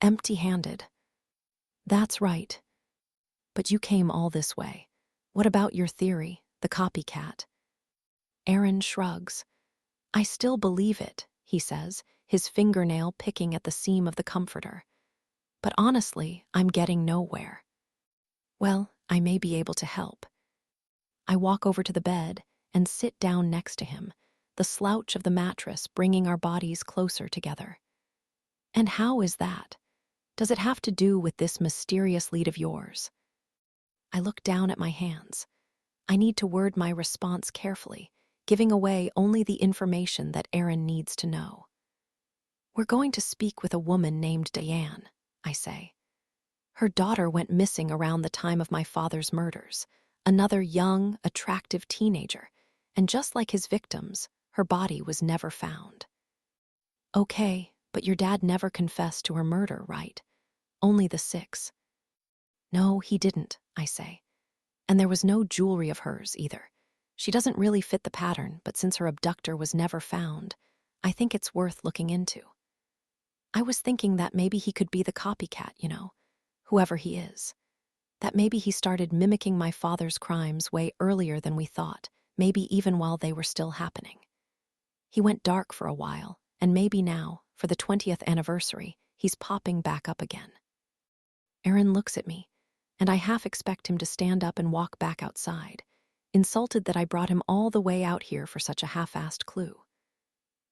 Empty-handed. "That's right. But you came all this way. What about your theory, the copycat?" Aaron shrugs. "I still believe it," he says, his fingernail picking at the seam of the comforter. "But honestly, I'm getting nowhere." "Well, I may be able to help." I walk over to the bed and sit down next to him, the slouch of the mattress bringing our bodies closer together. "And how is that? Does it have to do with this mysterious lead of yours?" I look down at my hands. I need to word my response carefully, giving away only the information that Aaron needs to know. "We're going to speak with a woman named Diane," I say. "Her daughter went missing around the time of my father's murders, another young, attractive teenager, and just like his victims, her body was never found." "Okay, but your dad never confessed to her murder, right? Only the 6. No, he didn't, I say. And there was no jewelry of hers either. She doesn't really fit the pattern, but since her abductor was never found, I think it's worth looking into. I was thinking that maybe he could be the copycat, whoever he is. That maybe he started mimicking my father's crimes way earlier than we thought, maybe even while they were still happening. He went dark for a while, and maybe now, for the 20th anniversary, he's popping back up again. Aaron looks at me, and I half expect him to stand up and walk back outside, insulted that I brought him all the way out here for such a half-assed clue.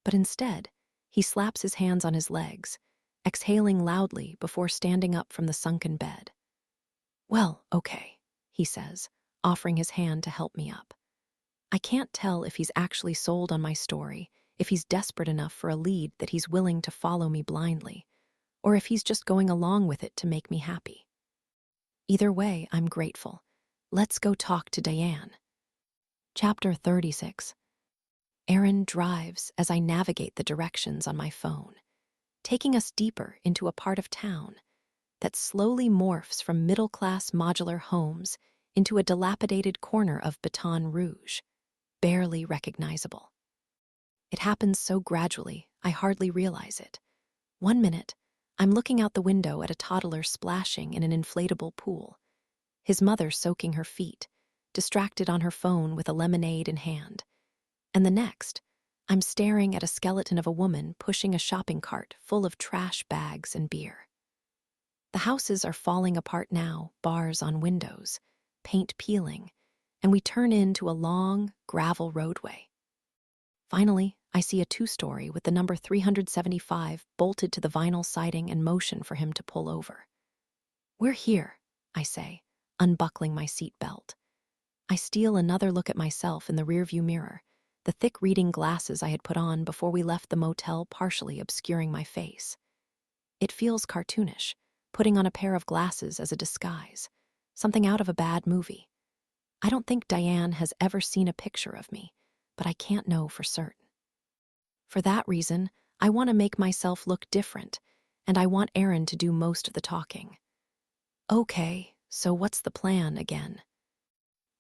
But instead, he slaps his hands on his legs, exhaling loudly before standing up from the sunken bed. Well, okay, he says, offering his hand to help me up. I can't tell if he's actually sold on my story, if he's desperate enough for a lead that he's willing to follow me blindly, or if he's just going along with it to make me happy. Either way, I'm grateful. Let's go talk to Diane. Chapter 36. Aaron drives as I navigate the directions on my phone, taking us deeper into a part of town that slowly morphs from middle-class modular homes into a dilapidated corner of Baton Rouge, barely recognizable. It happens so gradually, I hardly realize it. 1 minute, I'm looking out the window at a toddler splashing in an inflatable pool, his mother soaking her feet, distracted on her phone with a lemonade in hand. And the next, I'm staring at a skeleton of a woman pushing a shopping cart full of trash bags and beer. The houses are falling apart now, bars on windows, paint peeling, and we turn into a long, gravel roadway. Finally, I see a 2-story with the number 375 bolted to the vinyl siding and motion for him to pull over. We're here, I say, unbuckling my seat belt. I steal another look at myself in the rearview mirror, the thick reading glasses I had put on before we left the motel partially obscuring my face. It feels cartoonish, putting on a pair of glasses as a disguise, something out of a bad movie. I don't think Diane has ever seen a picture of me, but I can't know for certain. For that reason, I want to make myself look different, and I want Aaron to do most of the talking. Okay, so what's the plan again?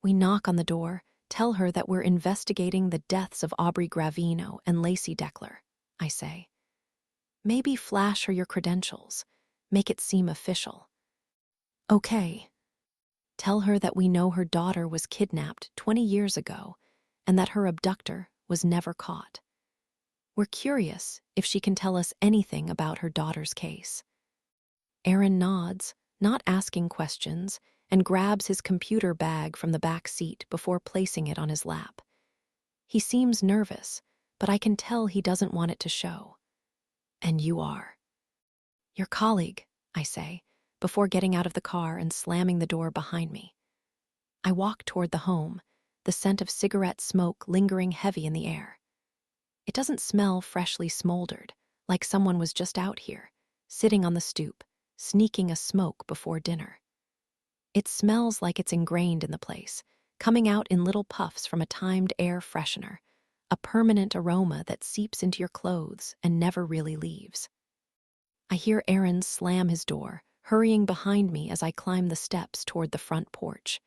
We knock on the door, tell her that we're investigating the deaths of Aubrey Gravino and Lacey Deckler, I say. Maybe flash her your credentials, make it seem official. Okay. Tell her that we know her daughter was kidnapped 20 years ago and that her abductor was never caught. We're curious if she can tell us anything about her daughter's case. Aaron nods, not asking questions, and grabs his computer bag from the back seat before placing it on his lap. He seems nervous, but I can tell he doesn't want it to show. And you are. Your colleague, I say, before getting out of the car and slamming the door behind me. I walk toward the home, the scent of cigarette smoke lingering heavy in the air. It doesn't smell freshly smoldered, like someone was just out here, sitting on the stoop, sneaking a smoke before dinner. It smells like it's ingrained in the place, coming out in little puffs from a timed air freshener, a permanent aroma that seeps into your clothes and never really leaves. I hear Aaron slam his door, hurrying behind me as I climb the steps toward the front porch.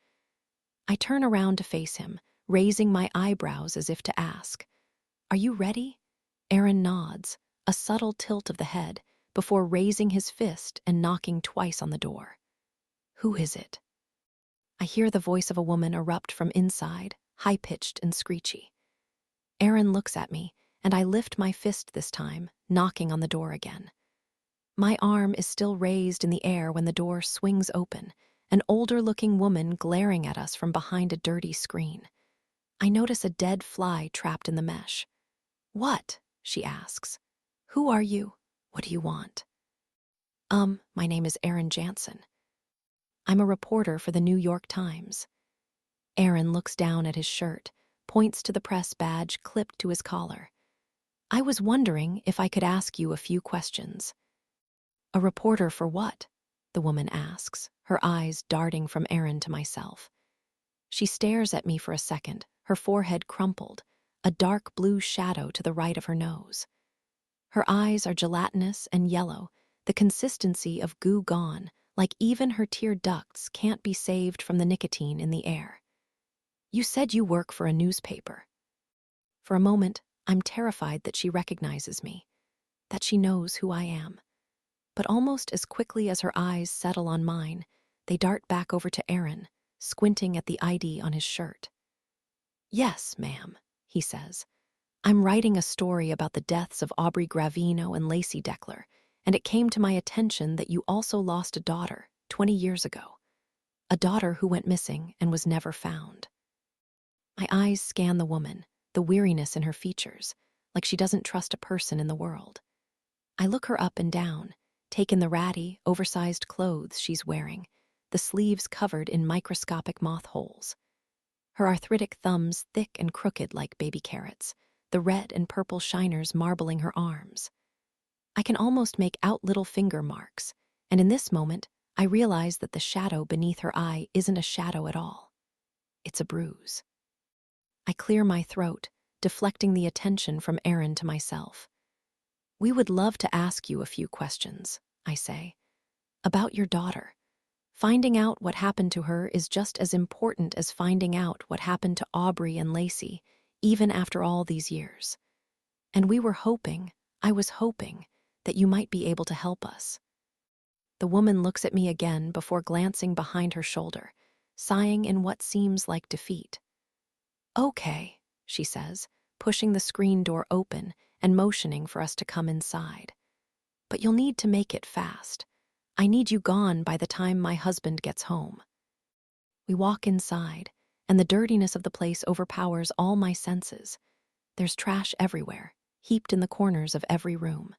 I turn around to face him, raising my eyebrows as if to ask, "Are you ready?" Aaron nods, a subtle tilt of the head, before raising his fist and knocking twice on the door. Who is it? I hear the voice of a woman erupt from inside, high-pitched and screechy. Aaron looks at me, and I lift my fist this time, knocking on the door again. My arm is still raised in the air when the door swings open, an older-looking woman glaring at us from behind a dirty screen. I notice a dead fly trapped in the mesh. "What?" she asks. "Who are you? What do you want?" My name is Aaron Jansen. I'm a reporter for the New York Times." Aaron looks down at his shirt, points to the press badge clipped to his collar. "I was wondering if I could ask you a few questions." "A reporter for what?" the woman asks, her eyes darting from Aaron to myself. She stares at me for a second, her forehead crumpled, a dark blue shadow to the right of her nose. Her eyes are gelatinous and yellow, the consistency of goo gone, like even her tear ducts can't be saved from the nicotine in the air. You said you work for a newspaper. For a moment, I'm terrified that she recognizes me, that she knows who I am. But almost as quickly as her eyes settle on mine, they dart back over to Aaron, squinting at the ID on his shirt. Yes, ma'am, he says. I'm writing a story about the deaths of Aubrey Gravino and Lacey Deckler, and it came to my attention that you also lost a daughter 20 years ago. A daughter who went missing and was never found. My eyes scan the woman, the weariness in her features, like she doesn't trust a person in the world. I look her up and down, take in the ratty, oversized clothes she's wearing, the sleeves covered in microscopic moth holes. Her arthritic thumbs thick and crooked like baby carrots, the red and purple shiners marbling her arms. I can almost make out little finger marks, and in this moment, I realize that the shadow beneath her eye isn't a shadow at all. It's a bruise. I clear my throat, deflecting the attention from Aaron to myself. We would love to ask you a few questions, I say. About your daughter. Finding out what happened to her is just as important as finding out what happened to Aubrey and Lacey, even after all these years. And I was hoping, that you might be able to help us. The woman looks at me again before glancing behind her shoulder, sighing in what seems like defeat. Okay, she says, pushing the screen door open and motioning for us to come inside. But you'll need to make it fast. I need you gone by the time my husband gets home. We walk inside, and the dirtiness of the place overpowers all my senses. There's trash everywhere, heaped in the corners of every room.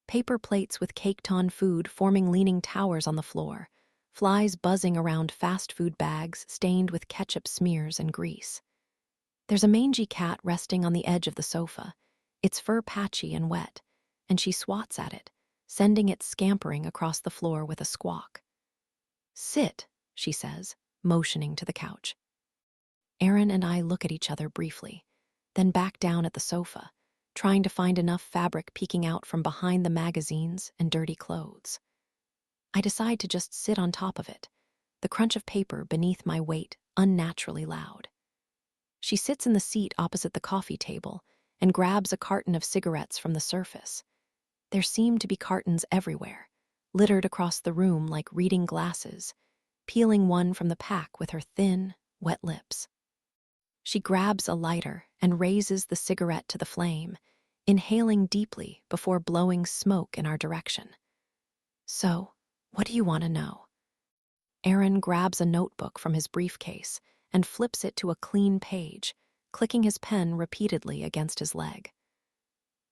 Paper plates with caked-on food forming leaning towers on the floor, flies buzzing around fast food bags stained with ketchup smears and grease. There's a mangy cat resting on the edge of the sofa, its fur patchy and wet, and she swats at it, sending it scampering across the floor with a squawk. Sit, she says, motioning to the couch. Aaron and I look at each other briefly, then back down at the sofa, trying to find enough fabric peeking out from behind the magazines and dirty clothes. I decide to just sit on top of it, the crunch of paper beneath my weight unnaturally loud. She sits in the seat opposite the coffee table and grabs a carton of cigarettes from the surface. There seem to be cartons everywhere, littered across the room like reading glasses, peeling one from the pack with her thin, wet lips. She grabs a lighter and raises the cigarette to the flame, inhaling deeply before blowing smoke in our direction. So, what do you want to know? Aaron grabs a notebook from his briefcase and flips it to a clean page, clicking his pen repeatedly against his leg.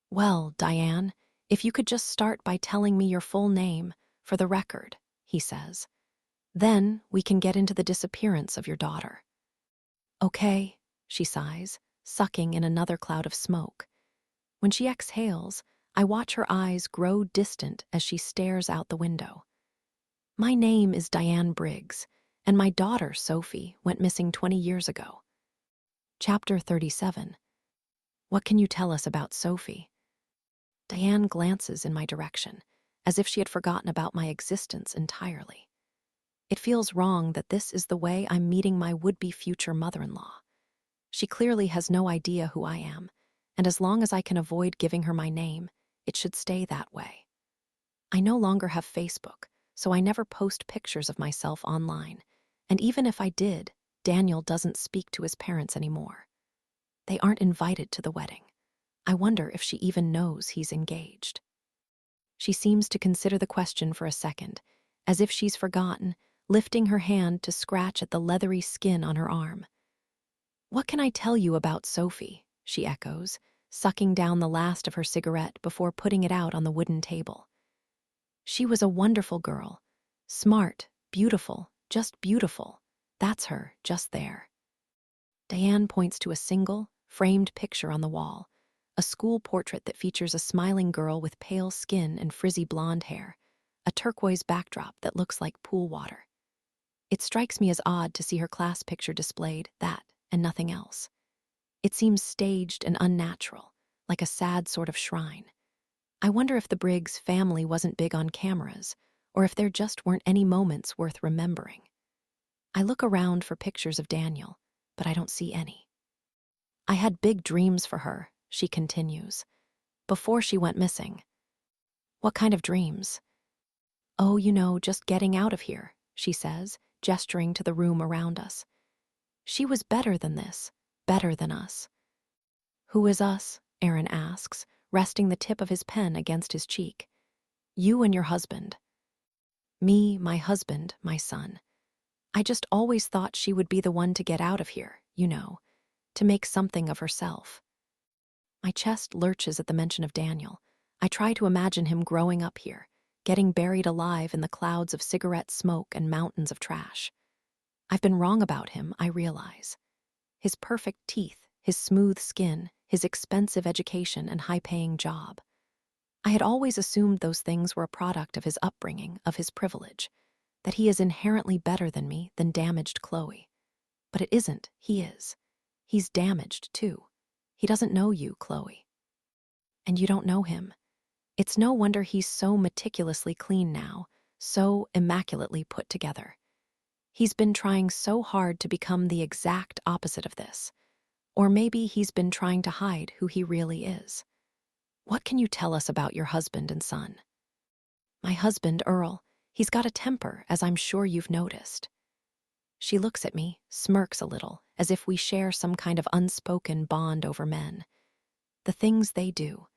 Well, Diane, if you could just start by telling me your full name, for the record, he says. Then we can get into the disappearance of your daughter. Okay, she sighs, sucking in another cloud of smoke. When she exhales, I watch her eyes grow distant as she stares out the window. My name is Diane Briggs, and my daughter, Sophie, went missing 20 years ago. Chapter 37. What can you tell us about Sophie? Diane glances in my direction, as if she had forgotten about my existence entirely. It feels wrong that this is the way I'm meeting my would-be future mother-in-law. She clearly has no idea who I am, and as long as I can avoid giving her my name, it should stay that way. I no longer have Facebook, so I never post pictures of myself online, and even if I did, Daniel doesn't speak to his parents anymore. They aren't invited to the wedding. I wonder if she even knows he's engaged. She seems to consider the question for a second, as if she's forgotten, lifting her hand to scratch at the leathery skin on her arm. What can I tell you about Sophie? She echoes, sucking down the last of her cigarette before putting it out on the wooden table. She was a wonderful girl. Smart, beautiful, just beautiful. That's her, just there. Diane points to a single, framed picture on the wall, a school portrait that features a smiling girl with pale skin and frizzy blonde hair, a turquoise backdrop that looks like pool water. It strikes me as odd to see her class picture displayed, that and nothing else. It seems staged and unnatural, like a sad sort of shrine. I wonder if the Briggs family wasn't big on cameras, or if there just weren't any moments worth remembering. I look around for pictures of Daniel, but I don't see any. I had big dreams for her, she continues, before she went missing. What kind of dreams? Oh, just getting out of here, she says, gesturing to the room around us. She was better than this, better than us. Who is us? Aaron asks, resting the tip of his pen against his cheek. You and your husband. Me, my husband, my son. I just always thought she would be the one to get out of here, to make something of herself. My chest lurches at the mention of Daniel. I try to imagine him growing up here, getting buried alive in the clouds of cigarette smoke and mountains of trash. I've been wrong about him, I realize. His perfect teeth, his smooth skin, his expensive education and high-paying job. I had always assumed those things were a product of his upbringing, of his privilege, that he is inherently better than me, than damaged Chloe. But it isn't, he is. He's damaged, too. He doesn't know you, Chloe. And you don't know him. It's no wonder he's so meticulously clean now, so immaculately put together. He's been trying so hard to become the exact opposite of this. Or maybe he's been trying to hide who he really is. What can you tell us about your husband and son? My husband, Earl, he's got a temper, as I'm sure you've noticed. She looks at me, smirks a little, as if we share some kind of unspoken bond over men. The things they do.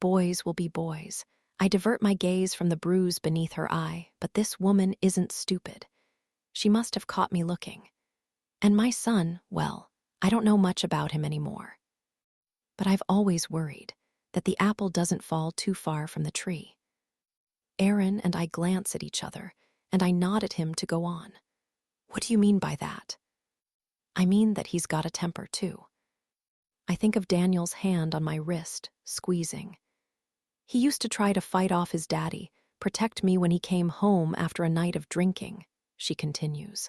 Boys will be boys. I divert my gaze from the bruise beneath her eye, but this woman isn't stupid. She must have caught me looking. And my son, well, I don't know much about him anymore. But I've always worried that the apple doesn't fall too far from the tree. Aaron and I glance at each other, and I nod at him to go on. What do you mean by that? I mean that he's got a temper, too. I think of Daniel's hand on my wrist, squeezing. He used to try to fight off his daddy, protect me when he came home after a night of drinking, she continues.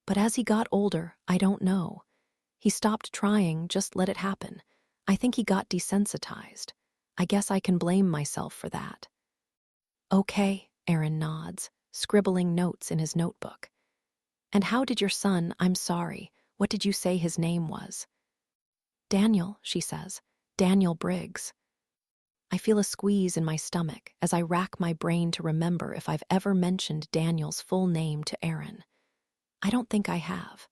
But as he got older, I don't know. He stopped trying, just let it happen. I think he got desensitized. I guess I can blame myself for that. Okay, Aaron nods, scribbling notes in his notebook. And how did your son, I'm sorry, what did you say his name was? Daniel, she says. Daniel Briggs. I feel a squeeze in my stomach as I rack my brain to remember if I've ever mentioned Daniel's full name to Aaron. I don't think I have.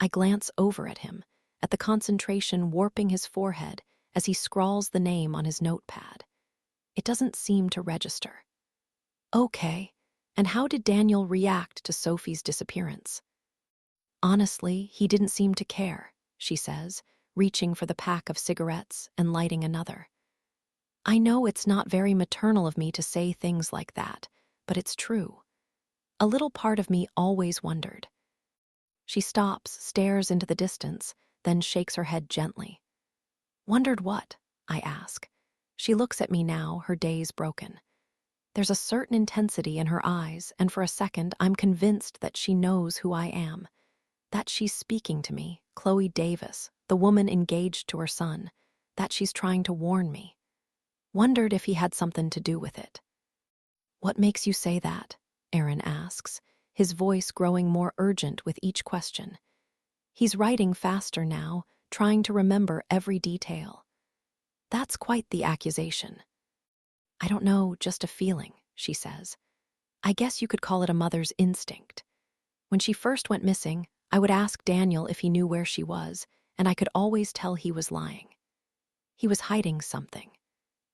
I glance over at him, at the concentration warping his forehead as he scrawls the name on his notepad. It doesn't seem to register. Okay, and how did Daniel react to Sophie's disappearance? Honestly, he didn't seem to care, she says, reaching for the pack of cigarettes and lighting another. I know it's not very maternal of me to say things like that, but it's true. A little part of me always wondered. She stops, stares into the distance, then shakes her head gently. Wondered what? I ask. She looks at me now, her daze broken. There's a certain intensity in her eyes, and for a second I'm convinced that she knows who I am. That she's speaking to me, Chloe Davis, the woman engaged to her son. That she's trying to warn me. Wondered if he had something to do with it. What makes you say that? Aaron asks, his voice growing more urgent with each question. He's writing faster now, trying to remember every detail. That's quite the accusation. I don't know, just a feeling, she says. I guess you could call it a mother's instinct. When she first went missing, I would ask Daniel if he knew where she was, and I could always tell he was lying. He was hiding something.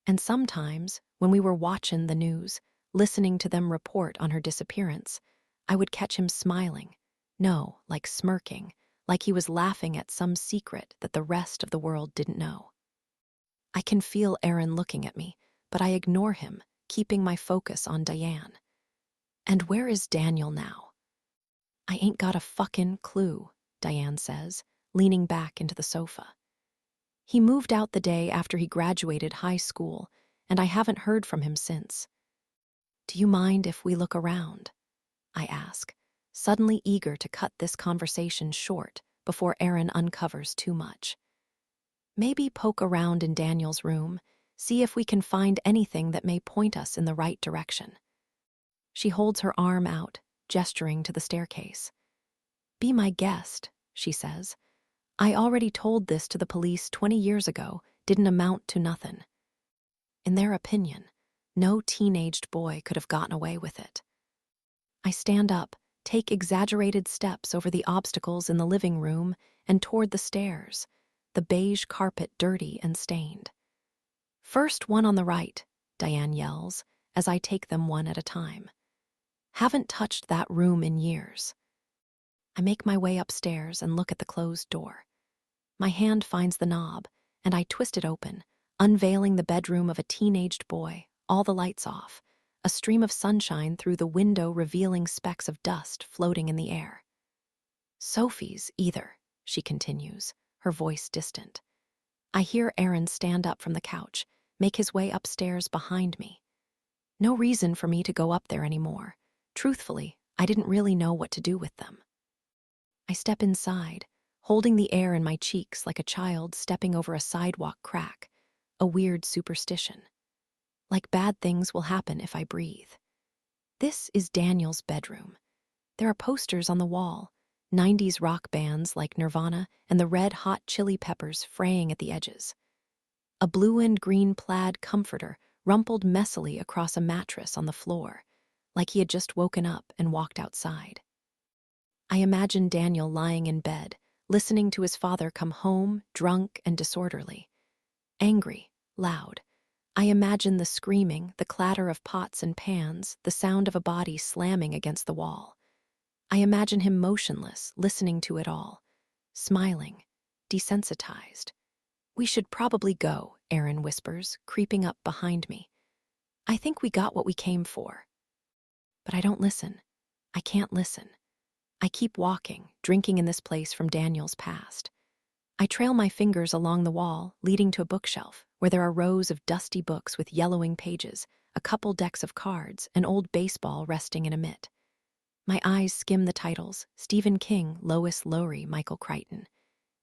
And sometimes, when we were watching the news, listening to them report on her disappearance, I would catch him smiling. No, like smirking, like he was laughing at some secret that the rest of the world didn't know. I can feel Aaron looking at me, but I ignore him, keeping my focus on Diane. And where is Daniel now? I ain't got a fucking clue, Diane says, leaning back into the sofa. He moved out the day after he graduated high school, and I haven't heard from him since. Do you mind if we look around? I ask, suddenly eager to cut this conversation short before Aaron uncovers too much. Maybe poke around in Daniel's room, see if we can find anything that may point us in the right direction. She holds her arm out, gesturing to the staircase. "Be my guest," she says. "I already told this to the police 20 years ago, didn't amount to nothing." In their opinion, no teenaged boy could have gotten away with it. I stand up, take exaggerated steps over the obstacles in the living room and toward the stairs, the beige carpet dirty and stained. "First one on the right," Diane yells, as I take them one at a time. "Haven't touched that room in years." I make my way upstairs and look at the closed door. My hand finds the knob, and I twist it open, unveiling the bedroom of a teenaged boy, all the lights off, a stream of sunshine through the window revealing specks of dust floating in the air. "Sophie's either," she continues, her voice distant. I hear Aaron stand up from the couch, make his way upstairs behind me. No reason for me to go up there anymore. Truthfully, I didn't really know what to do with them. I step inside, holding the air in my cheeks like a child stepping over a sidewalk crack, a weird superstition. Like bad things will happen if I breathe. This is Daniel's bedroom. There are posters on the wall, 90s rock bands like Nirvana and the Red Hot Chili Peppers fraying at the edges. A blue and green plaid comforter rumpled messily across a mattress on the floor, like he had just woken up and walked outside. I imagine Daniel lying in bed, listening to his father come home, drunk and disorderly. Angry, loud. I imagine the screaming, the clatter of pots and pans, the sound of a body slamming against the wall. I imagine him motionless, listening to it all, smiling, desensitized. "We should probably go," Aaron whispers, creeping up behind me. "I think we got what we came for." But I don't listen. I can't listen. I keep walking, drinking in this place from Daniel's past. I trail my fingers along the wall, leading to a bookshelf, where there are rows of dusty books with yellowing pages, a couple decks of cards, an old baseball resting in a mitt. My eyes skim the titles: Stephen King, Lois Lowry, Michael Crichton.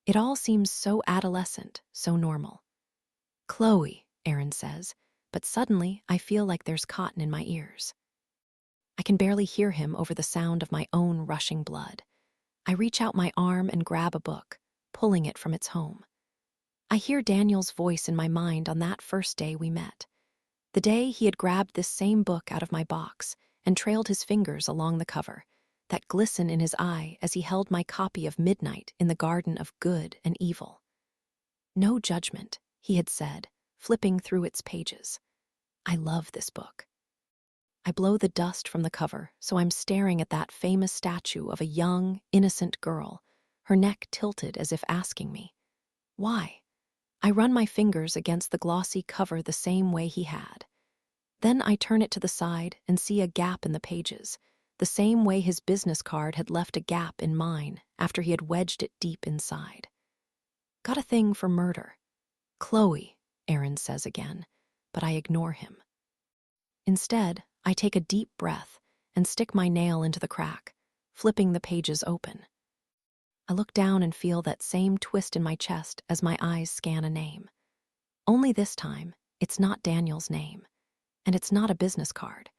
It all seems so adolescent, so normal. "Chloe," Aaron says, but suddenly I feel like there's cotton in my ears. I can barely hear him over the sound of my own rushing blood. I reach out my arm and grab a book, pulling it from its home. I hear Daniel's voice in my mind on that first day we met. The day he had grabbed this same book out of my box and trailed his fingers along the cover, that glisten in his eye as he held my copy of Midnight in the Garden of Good and Evil. "No judgment," he had said, flipping through its pages. "I love this book." I blow the dust from the cover, so I'm staring at that famous statue of a young, innocent girl, her neck tilted as if asking me, "Why?" I run my fingers against the glossy cover the same way he had. Then I turn it to the side and see a gap in the pages, the same way his business card had left a gap in mine after he had wedged it deep inside. "Got a thing for murder." "Chloe," Aaron says again, but I ignore him. Instead, I take a deep breath and stick my nail into the crack, flipping the pages open. I look down and feel that same twist in my chest as my eyes scan a name. Only this time, it's not Daniel's name, and it's not a business card.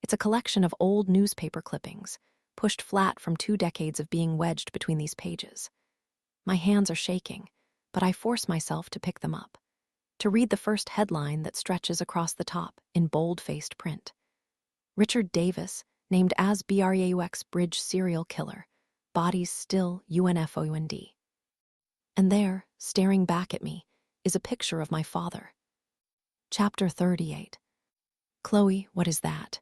It's a collection of old newspaper clippings, pushed flat from 2 decades of being wedged between these pages. My hands are shaking, but I force myself to pick them up, to read the first headline that stretches across the top in bold-faced print. Richard Davis, named as BREAUX Bridge serial killer, bodies still UNFOUND. And there, staring back at me, is a picture of my father. Chapter 38. "Chloe, what is that?"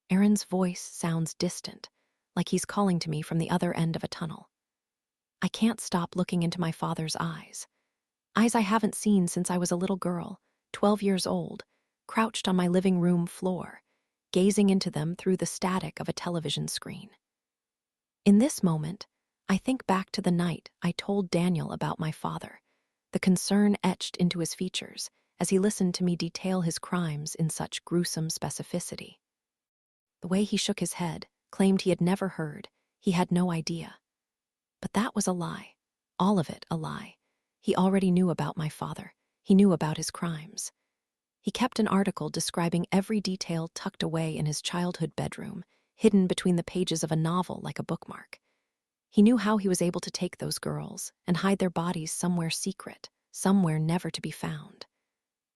Aaron's voice sounds distant, like he's calling to me from the other end of a tunnel. I can't stop looking into my father's eyes. Eyes I haven't seen since I was a little girl, 12 years old, crouched on my living room floor, gazing into them through the static of a television screen. In this moment, I think back to the night I told Daniel about my father, the concern etched into his features as he listened to me detail his crimes in such gruesome specificity. The way he shook his head, claimed he had never heard, he had no idea. But that was a lie, all of it a lie. He already knew about my father. He knew about his crimes. He kept an article describing every detail tucked away in his childhood bedroom, hidden between the pages of a novel like a bookmark. He knew how he was able to take those girls and hide their bodies somewhere secret, somewhere never to be found.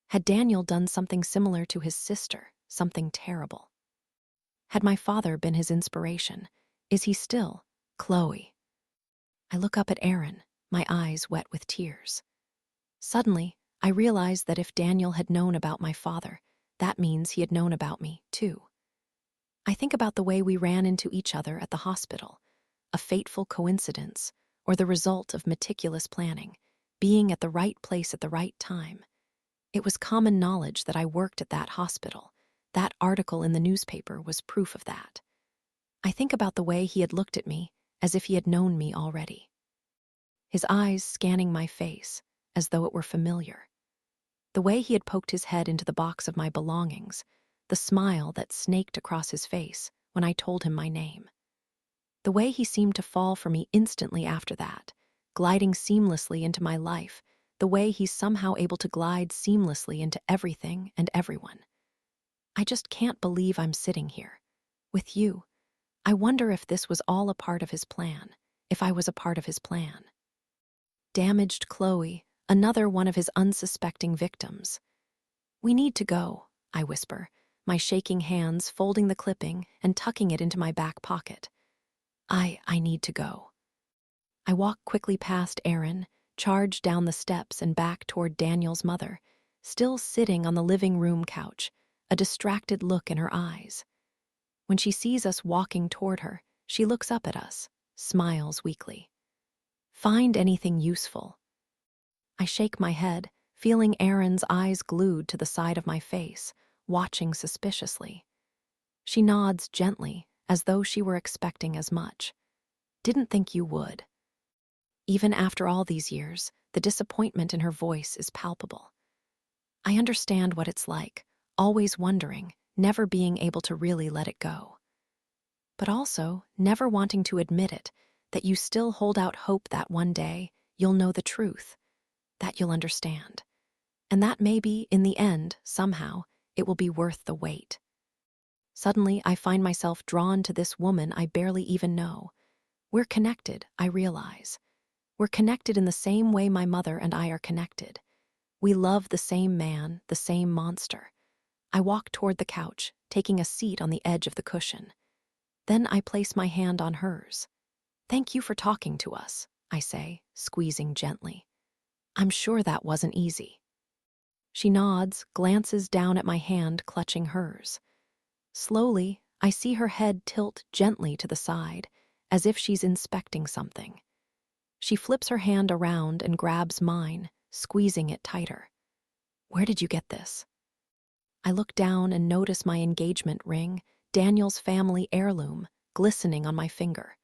Had Daniel done something similar to his sister, something terrible? Had my father been his inspiration? Is he still? Chloe. I look up at Aaron, my eyes wet with tears. Suddenly, I realize that if Daniel had known about my father, that means he had known about me, too. I think about the way we ran into each other at the hospital, a fateful coincidence, or the result of meticulous planning, being at the right place at the right time. It was common knowledge that I worked at that hospital. That article in the newspaper was proof of that. I think about the way he had looked at me, as if he had known me already. His eyes scanning my face, as though it were familiar. The way he had poked his head into the box of my belongings, the smile that snaked across his face when I told him my name. The way he seemed to fall for me instantly after that, gliding seamlessly into my life, the way he's somehow able to glide seamlessly into everything and everyone. I just can't believe I'm sitting here, with you. I wonder if this was all a part of his plan, if I was a part of his plan. Damaged Chloe, another one of his unsuspecting victims. We need to go, I whisper, my shaking hands folding the clipping and tucking it into my back pocket. I need to go. I walk quickly past Aaron, charge down the steps and back toward Daniel's mother, still sitting on the living room couch, a distracted look in her eyes. When she sees us walking toward her, she looks up at us, smiles weakly. Find anything useful. I shake my head, feeling Erin's eyes glued to the side of my face, watching suspiciously. She nods gently, as though she were expecting as much. Didn't think you would. Even after all these years, the disappointment in her voice is palpable. I understand what it's like, always wondering, never being able to really let it go. But also, never wanting to admit it, that you still hold out hope that one day you'll know the truth, that you'll understand. And that maybe, in the end, somehow, it will be worth the wait. Suddenly, I find myself drawn to this woman I barely even know. We're connected, I realize. We're connected in the same way my mother and I are connected. We love the same man, the same monster. I walk toward the couch, taking a seat on the edge of the cushion. Then I place my hand on hers. Thank you for talking to us, I say, squeezing gently. I'm sure that wasn't easy. She nods, glances down at my hand clutching hers. Slowly, I see her head tilt gently to the side, as if she's inspecting something. She flips her hand around and grabs mine, squeezing it tighter. Where did you get this? I look down and notice my engagement ring, Daniel's family heirloom, glistening on my finger.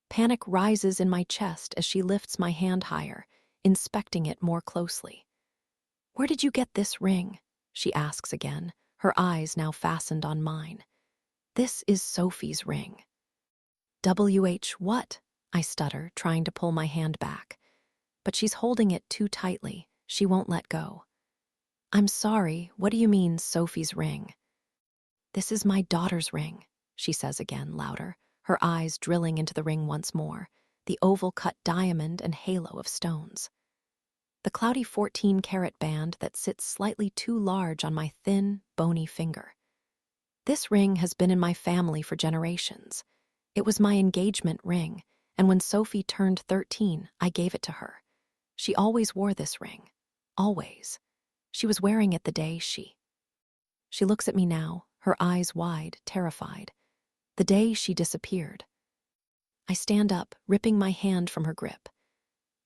Panic rises in my chest as she lifts my hand higher, inspecting it more closely. Where did you get this ring? She asks again, her eyes now fastened on mine. This is Sophie's ring. What? I stutter, trying to pull my hand back. But she's holding it too tightly. She won't let go. I'm sorry, what do you mean, Sophie's ring? This is my daughter's ring, she says again, louder, her eyes drilling into the ring once more, the oval-cut diamond and halo of stones. The cloudy 14-carat band that sits slightly too large on my thin, bony finger. This ring has been in my family for generations. It was my engagement ring, and when Sophie turned 13, I gave it to her. She always wore this ring. Always. She was wearing it the day she looks at me now, her eyes wide, terrified. The day she disappeared. I stand up, ripping my hand from her grip.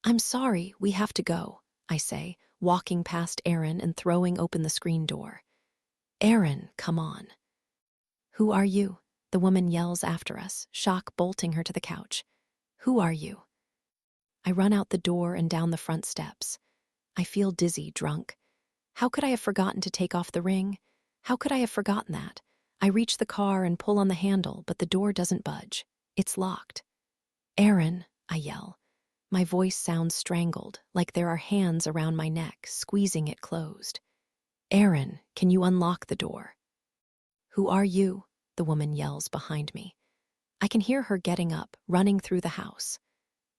I'm sorry, we have to go, I say, walking past Aaron and throwing open the screen door. Aaron, come on. Who are you? The woman yells after us, shock bolting her to the couch. Who are you? I run out the door and down the front steps. I feel dizzy, drunk. How could I have forgotten to take off the ring? How could I have forgotten that? I reach the car and pull on the handle, but the door doesn't budge. It's locked. Aaron, I yell. My voice sounds strangled, like there are hands around my neck, squeezing it closed. "Aaron, can you unlock the door?" "Who are you?" the woman yells behind me. I can hear her getting up, running through the house.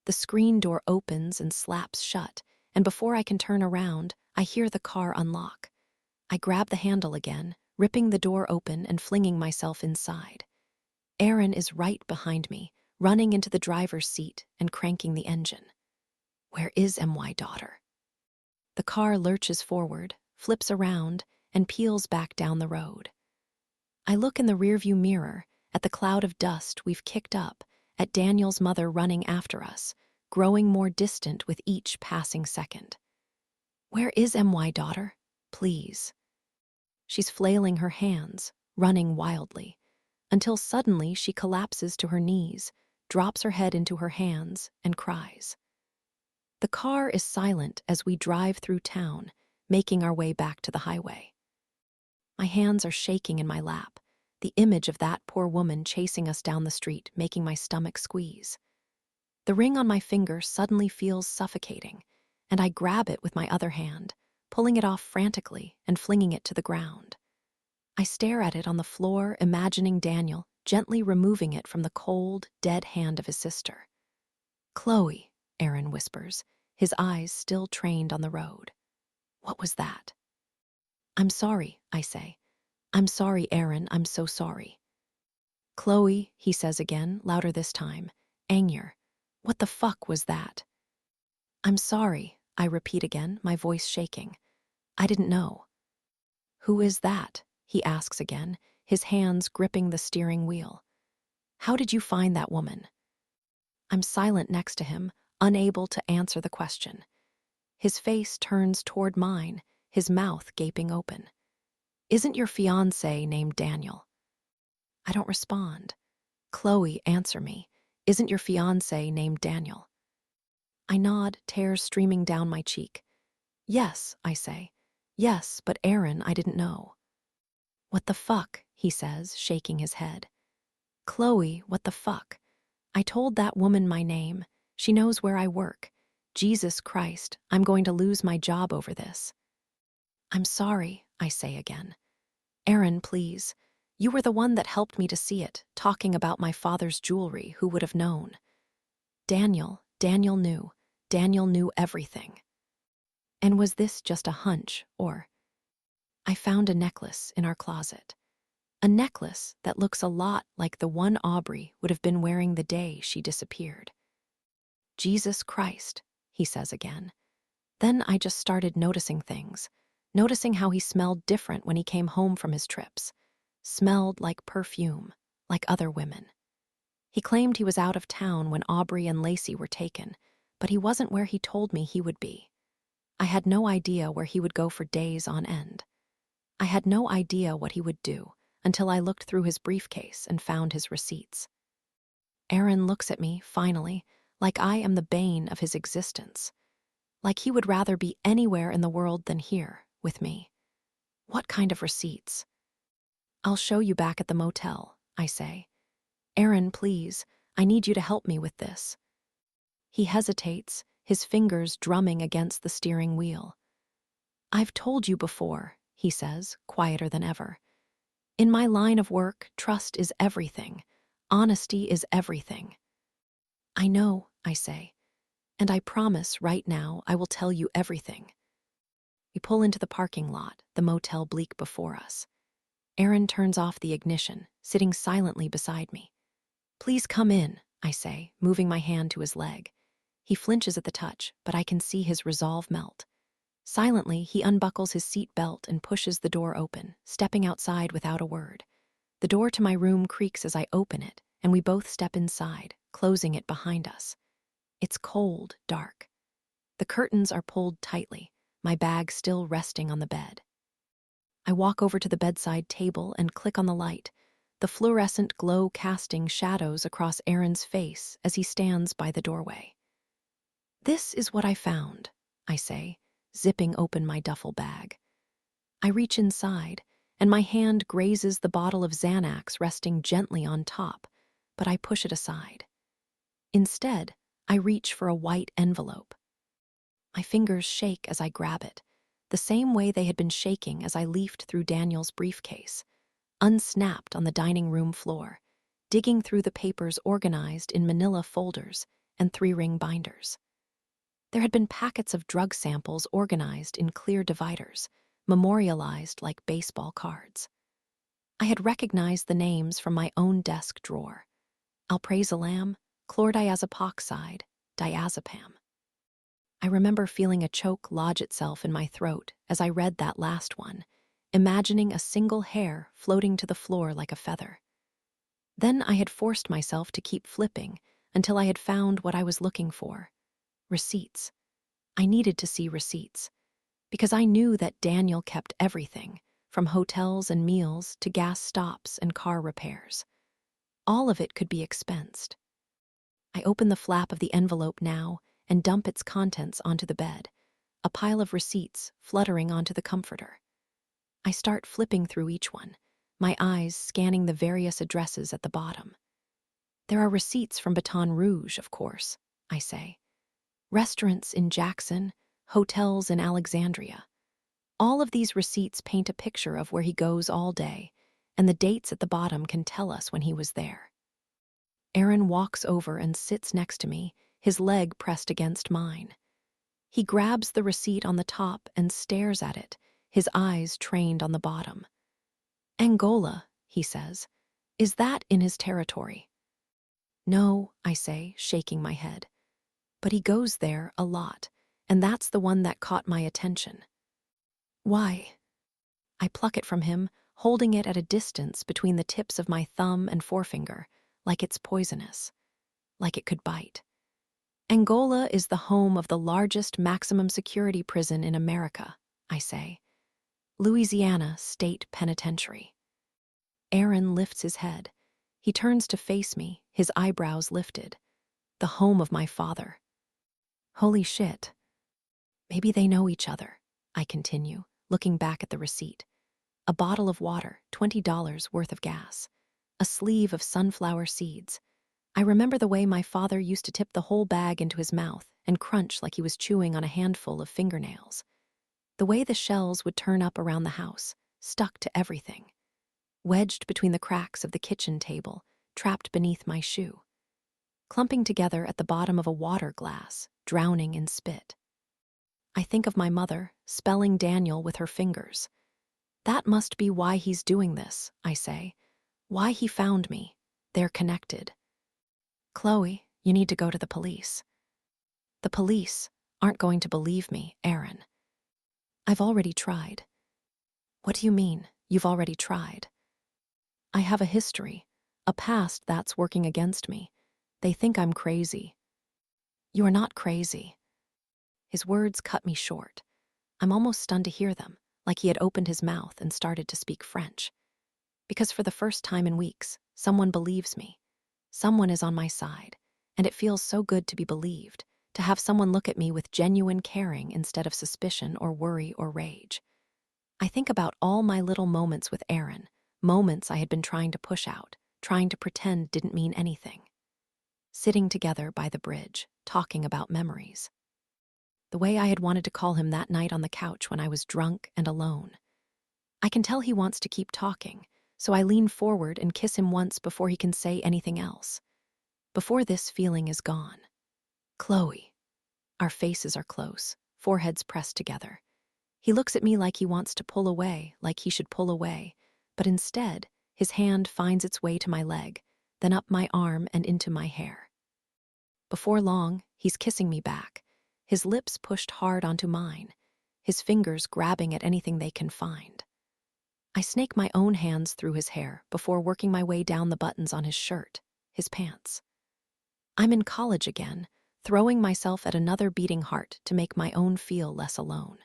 The screen door opens and slaps shut, and before I can turn around, I hear the car unlock. I grab the handle again, ripping the door open and flinging myself inside. Aaron is right behind me, running into the driver's seat and cranking the engine. Where is my daughter? The car lurches forward, flips around, and peels back down the road. I look in the rearview mirror, at the cloud of dust we've kicked up, at Daniel's mother running after us, growing more distant with each passing second. Where is my daughter? Please. She's flailing her hands, running wildly, until suddenly she collapses to her knees, drops her head into her hands, and cries. The car is silent as we drive through town, making our way back to the highway. My hands are shaking in my lap, the image of that poor woman chasing us down the street making my stomach squeeze. The ring on my finger suddenly feels suffocating, and I grab it with my other hand, pulling it off frantically and flinging it to the ground. I stare at it on the floor, imagining Daniel gently removing it from the cold, dead hand of his sister. "Chloe," Aaron whispers, his eyes still trained on the road. "What was that?" "I'm sorry," I say. "I'm sorry, Aaron, I'm so sorry." "Chloe," he says again, louder this time, angrier. "What the fuck was that?" "I'm sorry," I repeat again, my voice shaking. "I didn't know." "Who is that?" he asks again, his hands gripping the steering wheel. "How did you find that woman?" I'm silent next to him, unable to answer the question. His face turns toward mine, his mouth gaping open. "Isn't your fiancé named Daniel?" I don't respond. "Chloe, answer me. Isn't your fiancé named Daniel?" I nod, tears streaming down my cheek. "Yes," I say. "Yes, but Aaron, I didn't know." "What the fuck?" he says, shaking his head. "Chloe, what the fuck? I told that woman my name. She knows where I work. Jesus Christ, I'm going to lose my job over this." "I'm sorry," I say again. "Aaron, please. You were the one that helped me to see it, talking about my father's jewelry. Who would have known?" Daniel knew. Daniel knew everything. And was this just a hunch, or... I found a necklace in our closet. A necklace that looks a lot like the one Aubrey would have been wearing the day she disappeared. "Jesus Christ," he says again. Then I just started noticing things, noticing how he smelled different when he came home from his trips. Smelled like perfume, like other women. He claimed he was out of town when Aubrey and Lacey were taken, but he wasn't where he told me he would be. I had no idea where he would go for days on end. I had no idea what he would do until I looked through his briefcase and found his receipts. Aaron looks at me, finally, like I am the bane of his existence. Like he would rather be anywhere in the world than here, with me. "What kind of receipts?" "I'll show you back at the motel," I say. "Aaron, please, I need you to help me with this." He hesitates, his fingers drumming against the steering wheel. "I've told you before," he says, quieter than ever. "In my line of work, trust is everything. Honesty is everything." "I know," I say, "and I promise right now I will tell you everything." We pull into the parking lot, the motel bleak before us. Aaron turns off the ignition, sitting silently beside me. "Please come in," I say, moving my hand to his leg. He flinches at the touch, but I can see his resolve melt. Silently, he unbuckles his seat belt and pushes the door open, stepping outside without a word. The door to my room creaks as I open it, and we both step inside, closing it behind us. It's cold, dark. The curtains are pulled tightly, my bag still resting on the bed. I walk over to the bedside table and click on the light, the fluorescent glow casting shadows across Aaron's face as he stands by the doorway. "This is what I found," I say, zipping open my duffel bag. I reach inside, and my hand grazes the bottle of Xanax resting gently on top, but I push it aside. Instead, I reach for a white envelope. My fingers shake as I grab it, the same way they had been shaking as I leafed through Daniel's briefcase, unsnapped on the dining room floor, digging through the papers organized in manila folders and 3-ring binders. There had been packets of drug samples organized in clear dividers, memorialized like baseball cards. I had recognized the names from my own desk drawer: alprazolam, chlordiazepoxide, diazepam. I remember feeling a choke lodge itself in my throat as I read that last one, imagining a single hair floating to the floor like a feather. Then I had forced myself to keep flipping until I had found what I was looking for: receipts. I needed to see receipts, because I knew that Daniel kept everything, from hotels and meals to gas stops and car repairs. All of it could be expensed. I open the flap of the envelope now and dump its contents onto the bed, a pile of receipts fluttering onto the comforter. I start flipping through each one, my eyes scanning the various addresses at the bottom. There are receipts from Baton Rouge, of course, I say. Restaurants in Jackson, hotels in Alexandria. All of these receipts paint a picture of where he goes all day, and the dates at the bottom can tell us when he was there. Aaron walks over and sits next to me, his leg pressed against mine. He grabs the receipt on the top and stares at it, his eyes trained on the bottom. Angola, he says. Is that in his territory? No, I say, shaking my head. But he goes there a lot, and that's the one that caught my attention. Why? I pluck it from him, holding it at a distance between the tips of my thumb and forefinger, like it's poisonous, like it could bite. Angola is the home of the largest maximum security prison in America, I say. Louisiana State Penitentiary. Aaron lifts his head. He turns to face me, his eyebrows lifted. The home of my father. Holy shit. Maybe they know each other, I continue, looking back at the receipt. A bottle of water, $20 worth of gas. A sleeve of sunflower seeds. I remember the way my father used to tip the whole bag into his mouth and crunch like he was chewing on a handful of fingernails. The way the shells would turn up around the house, stuck to everything. Wedged between the cracks of the kitchen table, trapped beneath my shoe. Clumping together at the bottom of a water glass, drowning in spit. I think of my mother, spelling Daniel with her fingers. That must be why he's doing this, I say. Why he found me. They're connected. Chloe, you need to go to the police. The police aren't going to believe me, Aaron. I've already tried. What do you mean, you've already tried? I have a history, a past that's working against me. They think I'm crazy. You are not crazy. His words cut me short. I'm almost stunned to hear them, like he had opened his mouth and started to speak French. Because for the first time in weeks, someone believes me. Someone is on my side, and it feels so good to be believed, to have someone look at me with genuine caring instead of suspicion or worry or rage. I think about all my little moments with Aaron, moments I had been trying to push out, trying to pretend didn't mean anything. Sitting together by the bridge, talking about memories. The way I had wanted to call him that night on the couch when I was drunk and alone. I can tell he wants to keep talking, so I lean forward and kiss him once before he can say anything else. Before this feeling is gone. Chloe. Our faces are close, foreheads pressed together. He looks at me like he wants to pull away, like he should pull away, but instead, his hand finds its way to my leg, then up my arm and into my hair. Before long, he's kissing me back, his lips pushed hard onto mine, his fingers grabbing at anything they can find. I snake my own hands through his hair before working my way down the buttons on his shirt, his pants. I'm in college again, throwing myself at another beating heart to make my own feel less alone.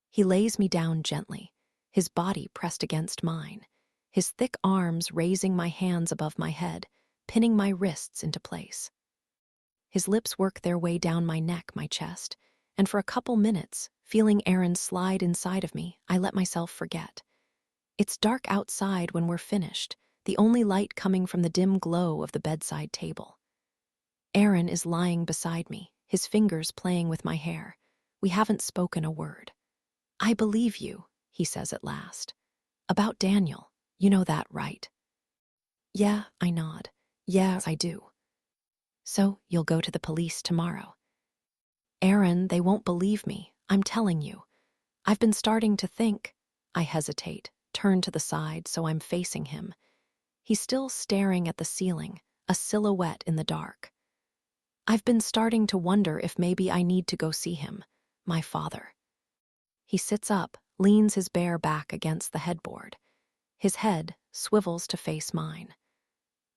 He lays me down gently, his body pressed against mine, his thick arms raising my hands above my head, pinning my wrists into place. His lips work their way down my neck, my chest, and for a couple minutes, feeling Aaron slide inside of me, I let myself forget. It's dark outside when we're finished, the only light coming from the dim glow of the bedside table. Aaron is lying beside me, his fingers playing with my hair. We haven't spoken a word. I believe you, he says at last. About Daniel, you know that, right? Yeah, I nod. Yes, I do. So you'll go to the police tomorrow. Aaron, they won't believe me, I'm telling you. I've been starting to think. I hesitate, turn to the side so I'm facing him. He's still staring at the ceiling, a silhouette in the dark. I've been starting to wonder if maybe I need to go see him, my father. He sits up, leans his bare back against the headboard. His head swivels to face mine.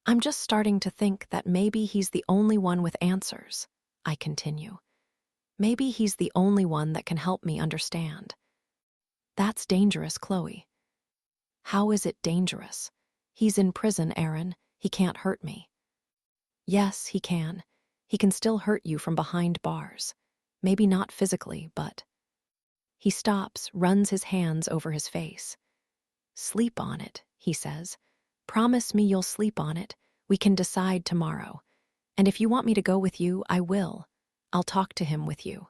I'm just starting to think that maybe he's the only one with answers, I continue. Maybe he's the only one that can help me understand. That's dangerous, Chloe. How is it dangerous? He's in prison, Aaron. He can't hurt me. Yes, he can. He can still hurt you from behind bars. Maybe not physically, but... He stops, runs his hands over his face. Sleep on it, he says. Promise me you'll sleep on it. We can decide tomorrow. And if you want me to go with you, I will. I'll talk to him with you.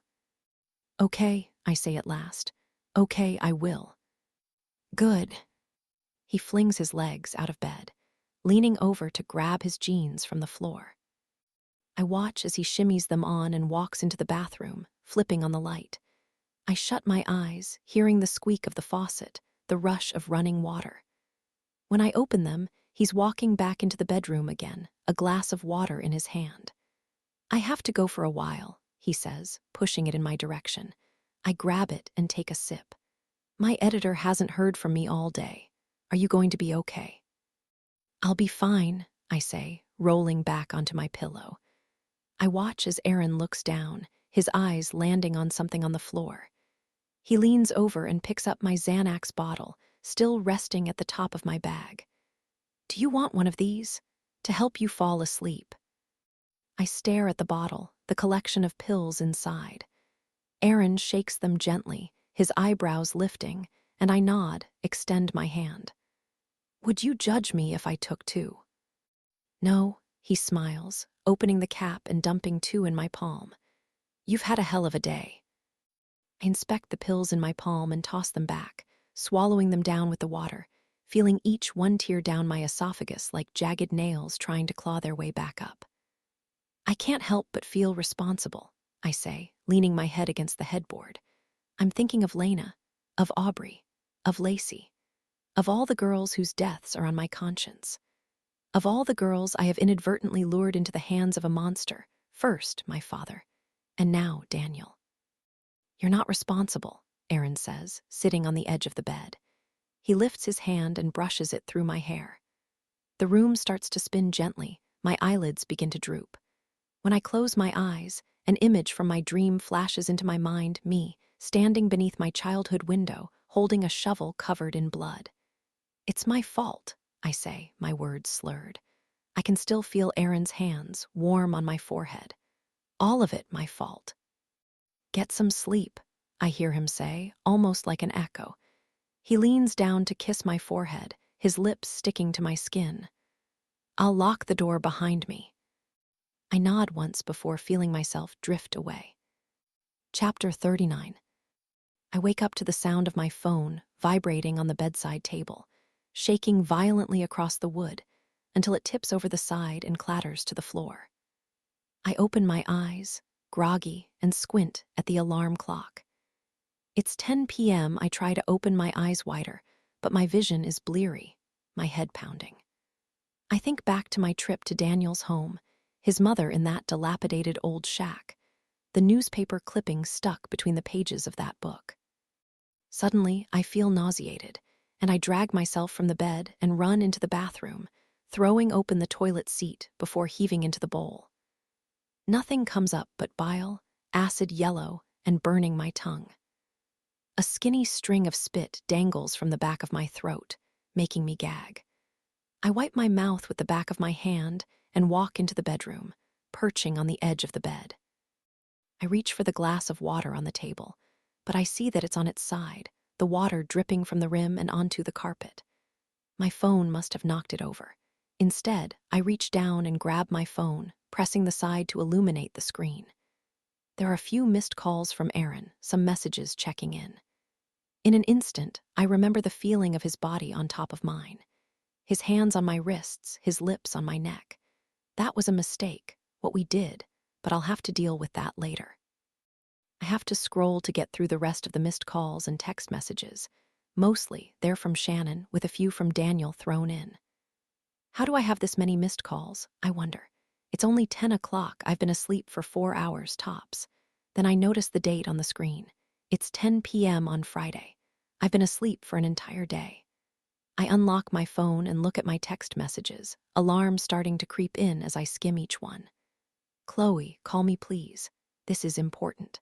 Okay, I say at last. Okay, I will. Good. He flings his legs out of bed, leaning over to grab his jeans from the floor. I watch as he shimmies them on and walks into the bathroom, flipping on the light. I shut my eyes, hearing the squeak of the faucet, the rush of running water. When I open them, he's walking back into the bedroom again, a glass of water in his hand. I have to go for a while, he says, pushing it in my direction. I grab it and take a sip. My editor hasn't heard from me all day. Are you going to be okay? I'll be fine, I say, rolling back onto my pillow. I watch as Aaron looks down, his eyes landing on something on the floor. He leans over and picks up my Xanax bottle, still resting at the top of my bag. Do you want one of these? To help you fall asleep. I stare at the bottle, the collection of pills inside. Aaron shakes them gently, his eyebrows lifting, and I nod, extend my hand. Would you judge me if I took 2? No, he smiles, opening the cap and dumping 2 in my palm. You've had a hell of a day. I inspect the pills in my palm and toss them back, swallowing them down with the water, feeling each one tear down my esophagus like jagged nails trying to claw their way back up. I can't help but feel responsible, I say, leaning my head against the headboard. I'm thinking of Lena, of Aubrey, of Lacey, of all the girls whose deaths are on my conscience. Of all the girls I have inadvertently lured into the hands of a monster, first my father, and now Daniel. You're not responsible, Aaron says, sitting on the edge of the bed. He lifts his hand and brushes it through my hair. The room starts to spin gently, my eyelids begin to droop. When I close my eyes, an image from my dream flashes into my mind, me, standing beneath my childhood window, holding a shovel covered in blood. It's my fault, I say, my words slurred. I can still feel Aaron's hands, warm on my forehead. All of it my fault. Get some sleep, I hear him say, almost like an echo. He leans down to kiss my forehead, his lips sticking to my skin. I'll lock the door behind me. I nod once before feeling myself drift away. Chapter 39. I wake up to the sound of my phone vibrating on the bedside table, shaking violently across the wood until it tips over the side and clatters to the floor. I open my eyes, groggy, and squint at the alarm clock. It's 10 p.m. I try to open my eyes wider, but my vision is bleary, my head pounding. I think back to my trip to Daniel's home, his mother in that dilapidated old shack, the newspaper clipping stuck between the pages of that book. Suddenly, I feel nauseated, and I drag myself from the bed and run into the bathroom, throwing open the toilet seat before heaving into the bowl. Nothing comes up but bile, acid yellow, and burning my tongue. A skinny string of spit dangles from the back of my throat, making me gag. I wipe my mouth with the back of my hand and walk into the bedroom, perching on the edge of the bed. I reach for the glass of water on the table, but I see that it's on its side, the water dripping from the rim and onto the carpet. My phone must have knocked it over. Instead, I reach down and grab my phone, pressing the side to illuminate the screen. There are a few missed calls from Aaron, some messages checking in. In an instant, I remember the feeling of his body on top of mine. His hands on my wrists, his lips on my neck. That was a mistake, what we did, but I'll have to deal with that later. I have to scroll to get through the rest of the missed calls and text messages. Mostly, they're from Shannon, with a few from Daniel thrown in. How do I have this many missed calls, I wonder? It's only 10 o'clock, I've been asleep for 4 hours tops. Then I notice the date on the screen. It's 10 p.m. on Friday. I've been asleep for an entire day. I unlock my phone and look at my text messages, alarms starting to creep in as I skim each one. Chloe, call me please. This is important.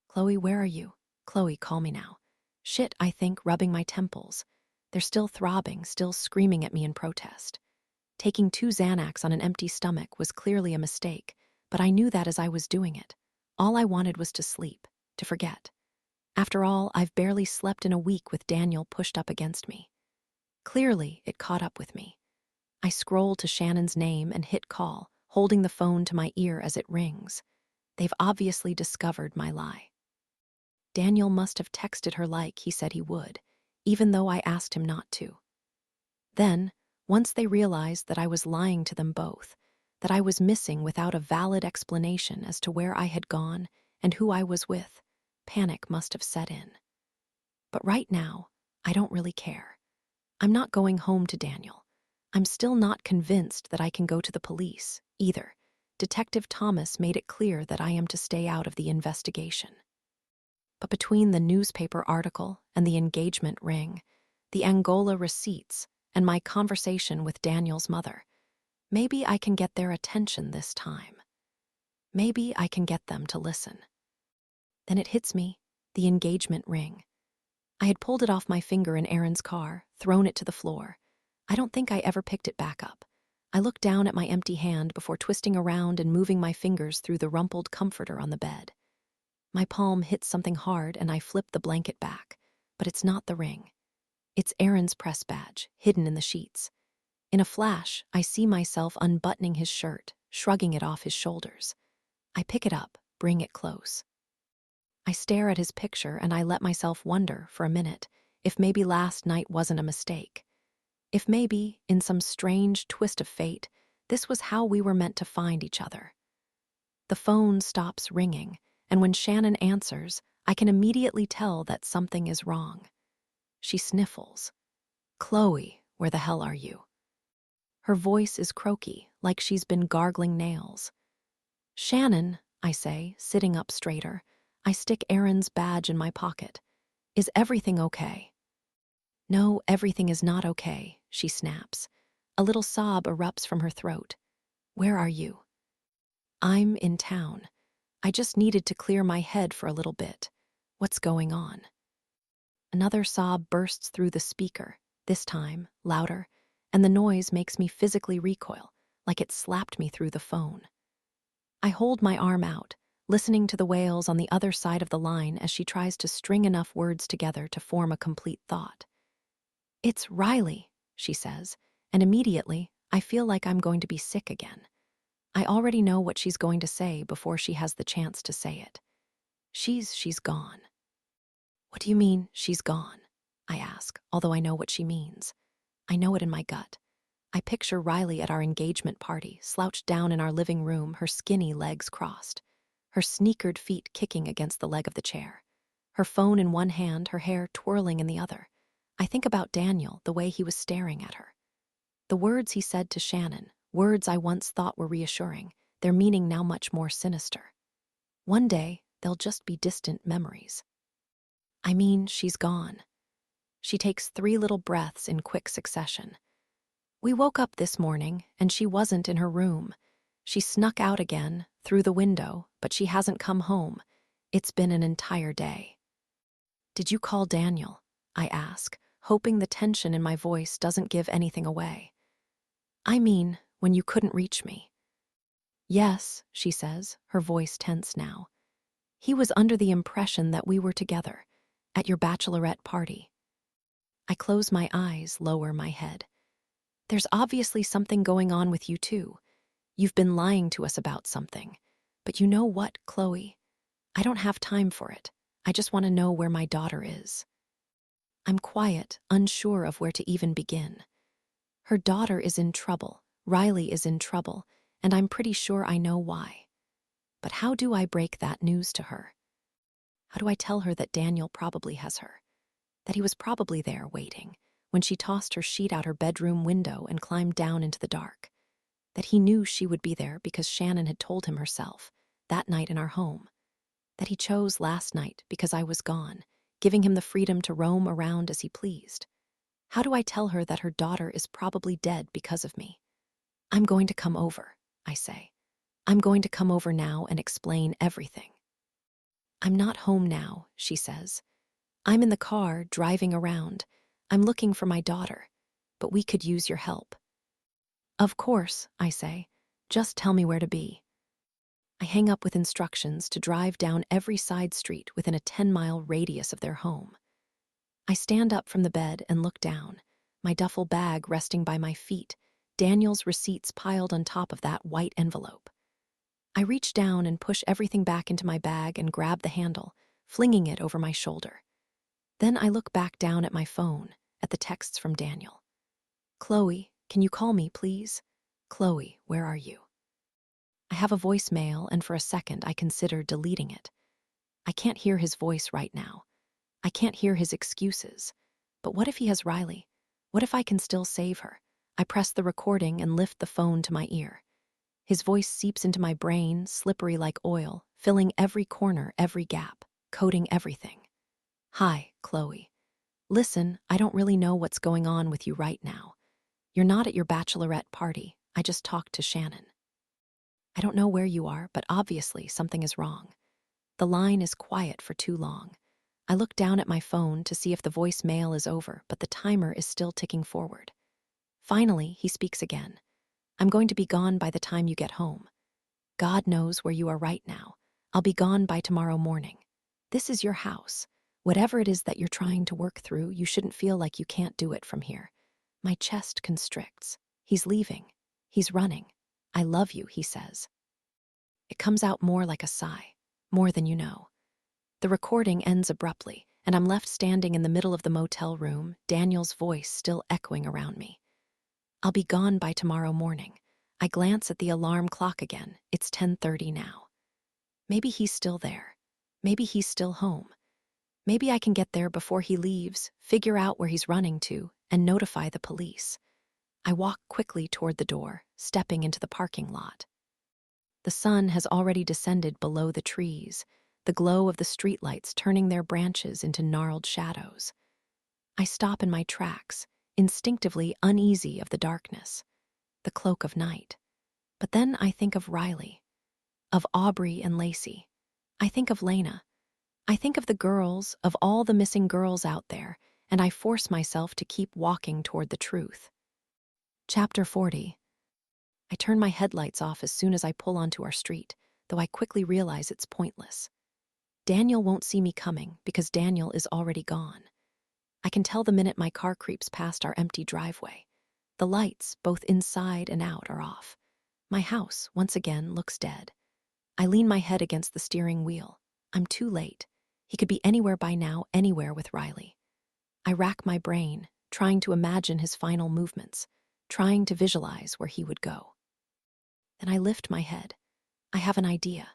Chloe, where are you? Chloe, call me now. Shit, I think, rubbing my temples. They're still throbbing, still screaming at me in protest. Taking 2 Xanax on an empty stomach was clearly a mistake, but I knew that as I was doing it. All I wanted was to sleep, to forget. After all, I've barely slept in a week with Daniel pushed up against me. Clearly, it caught up with me. I scroll to Shannon's name and hit call, holding the phone to my ear as it rings. They've obviously discovered my lie. Daniel must have texted her like he said he would, even though I asked him not to. Then, once they realized that I was lying to them both, that I was missing without a valid explanation as to where I had gone and who I was with, panic must have set in. But right now, I don't really care. I'm not going home to Daniel. I'm still not convinced that I can go to the police, either. Detective Thomas made it clear that I am to stay out of the investigation. But between the newspaper article and the engagement ring, the Angola receipts, and my conversation with Daniel's mother, maybe I can get their attention this time. Maybe I can get them to listen. Then it hits me, the engagement ring. I had pulled it off my finger in Aaron's car, thrown it to the floor. I don't think I ever picked it back up. I looked down at my empty hand before twisting around and moving my fingers through the rumpled comforter on the bed. My palm hits something hard and I flip the blanket back, but it's not the ring. It's Aaron's press badge, hidden in the sheets. In a flash, I see myself unbuttoning his shirt, shrugging it off his shoulders. I pick it up, bring it close. I stare at his picture and I let myself wonder for a minute if maybe last night wasn't a mistake. If maybe, in some strange twist of fate, this was how we were meant to find each other. The phone stops ringing, and when Shannon answers, I can immediately tell that something is wrong. She sniffles. Chloe, where the hell are you? Her voice is croaky, like she's been gargling nails. Shannon, I say, sitting up straighter. I stick Aaron's badge in my pocket. Is everything okay? No, everything is not okay, she snaps. A little sob erupts from her throat. Where are you? I'm in town. I just needed to clear my head for a little bit. What's going on? Another sob bursts through the speaker, this time louder, and the noise makes me physically recoil, like it slapped me through the phone. I hold my arm out, listening to the wails on the other side of the line as she tries to string enough words together to form a complete thought. It's Riley, she says, and immediately I feel like I'm going to be sick again. I already know what she's going to say before she has the chance to say it. She's gone. What do you mean, she's gone? I ask, although I know what she means. I know it in my gut. I picture Riley at our engagement party, slouched down in our living room, her skinny legs crossed, her sneakered feet kicking against the leg of the chair, her phone in one hand, her hair twirling in the other. I think about Daniel, the way he was staring at her. The words he said to Shannon, words I once thought were reassuring, their meaning now much more sinister. One day, they'll just be distant memories. I mean, she's gone. She takes 3 little breaths in quick succession. We woke up this morning, and she wasn't in her room. She snuck out again, through the window, but she hasn't come home. It's been an entire day. Did you call Daniel? I ask, hoping the tension in my voice doesn't give anything away. I mean, when you couldn't reach me. Yes, she says, her voice tense now. He was under the impression that we were together, at your bachelorette party. I close my eyes, lower my head. There's obviously something going on with you too. You've been lying to us about something. But you know what, Chloe? I don't have time for it. I just want to know where my daughter is. I'm quiet, unsure of where to even begin. Her daughter is in trouble, Riley is in trouble, and I'm pretty sure I know why. But how do I break that news to her? How do I tell her that Daniel probably has her? That he was probably there waiting when she tossed her sheet out her bedroom window and climbed down into the dark? That he knew she would be there because Shannon had told him herself that night in our home? That he chose last night because I was gone, giving him the freedom to roam around as he pleased? How do I tell her that her daughter is probably dead because of me? I'm going to come over, I say. I'm going to come over now and explain everything. I'm not home now, she says. I'm in the car, driving around. I'm looking for my daughter, but we could use your help. Of course, I say. Just tell me where to be. I hang up with instructions to drive down every side street within a 10-mile radius of their home. I stand up from the bed and look down, my duffel bag resting by my feet, Daniel's receipts piled on top of that white envelope. I reach down and push everything back into my bag and grab the handle, flinging it over my shoulder. Then I look back down at my phone, at the texts from Daniel. Chloe, can you call me, please? Chloe, where are you? I have a voicemail, and for a second I consider deleting it. I can't hear his voice right now. I can't hear his excuses. But what if he has Riley? What if I can still save her? I press the recording and lift the phone to my ear. His voice seeps into my brain, slippery like oil, filling every corner, every gap, coating everything. Hi, Chloe. Listen, I don't really know what's going on with you right now. You're not at your bachelorette party. I just talked to Shannon. I don't know where you are, but obviously something is wrong. The line is quiet for too long. I look down at my phone to see if the voicemail is over, but the timer is still ticking forward. Finally, he speaks again. I'm going to be gone by the time you get home. God knows where you are right now. I'll be gone by tomorrow morning. This is your house. Whatever it is that you're trying to work through, you shouldn't feel like you can't do it from here. My chest constricts. He's leaving. He's running. I love you, he says. It comes out more like a sigh, more than you know. The recording ends abruptly, and I'm left standing in the middle of the motel room, Daniel's voice still echoing around me. I'll be gone by tomorrow morning. I glance at the alarm clock again. It's 10:30 now. Maybe he's still there. Maybe he's still home. Maybe I can get there before he leaves, figure out where he's running to, and notify the police. I walk quickly toward the door, stepping into the parking lot. The sun has already descended below the trees, the glow of the streetlights turning their branches into gnarled shadows. I stop in my tracks, instinctively uneasy of the darkness, the cloak of night. But then I think of Riley, of Aubrey and Lacey. I think of Lena. I think of the girls, of all the missing girls out there, and I force myself to keep walking toward the truth. Chapter 40. I turn my headlights off as soon as I pull onto our street, though I quickly realize it's pointless. Daniel won't see me coming because Daniel is already gone. I can tell the minute my car creeps past our empty driveway. The lights, both inside and out, are off. My house, once again, looks dead. I lean my head against the steering wheel. I'm too late. He could be anywhere by now, anywhere with Riley. I rack my brain, trying to imagine his final movements, trying to visualize where he would go. Then I lift my head. I have an idea.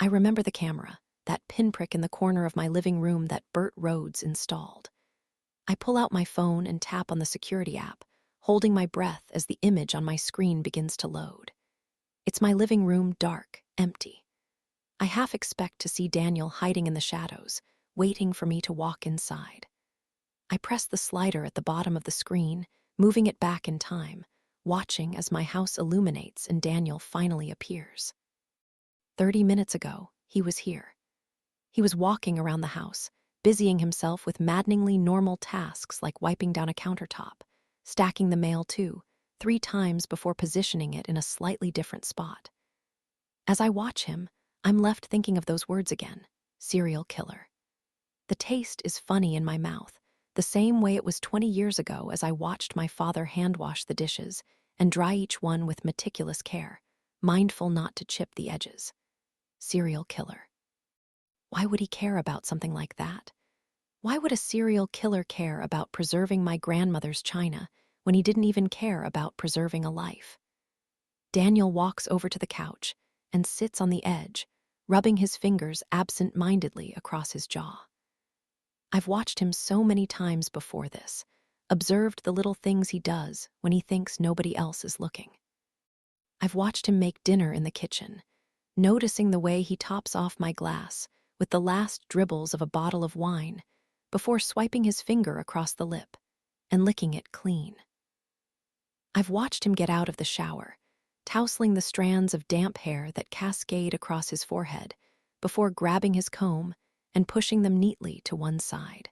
I remember the camera, that pinprick in the corner of my living room that Bert Rhodes installed. I pull out my phone and tap on the security app, holding my breath as the image on my screen begins to load. It's my living room, dark, empty. I half expect to see Daniel hiding in the shadows, waiting for me to walk inside. I press the slider at the bottom of the screen, moving it back in time, watching as my house illuminates and Daniel finally appears. 30 minutes ago, he was here. He was walking around the house, busying himself with maddeningly normal tasks like wiping down a countertop, stacking the mail too, 3 times before positioning it in a slightly different spot. As I watch him, I'm left thinking of those words again, serial killer. The taste is funny in my mouth, the same way it was 20 years ago as I watched my father hand-wash the dishes and dry each one with meticulous care, mindful not to chip the edges. Serial killer. Why would he care about something like that? Why would a serial killer care about preserving my grandmother's china when he didn't even care about preserving a life? Daniel walks over to the couch and sits on the edge, rubbing his fingers absent-mindedly across his jaw. I've watched him so many times before this, observed the little things he does when he thinks nobody else is looking. I've watched him make dinner in the kitchen, noticing the way he tops off my glass with the last dribbles of a bottle of wine before swiping his finger across the lip and licking it clean. I've watched him get out of the shower, tousling the strands of damp hair that cascade across his forehead before grabbing his comb and pushing them neatly to one side.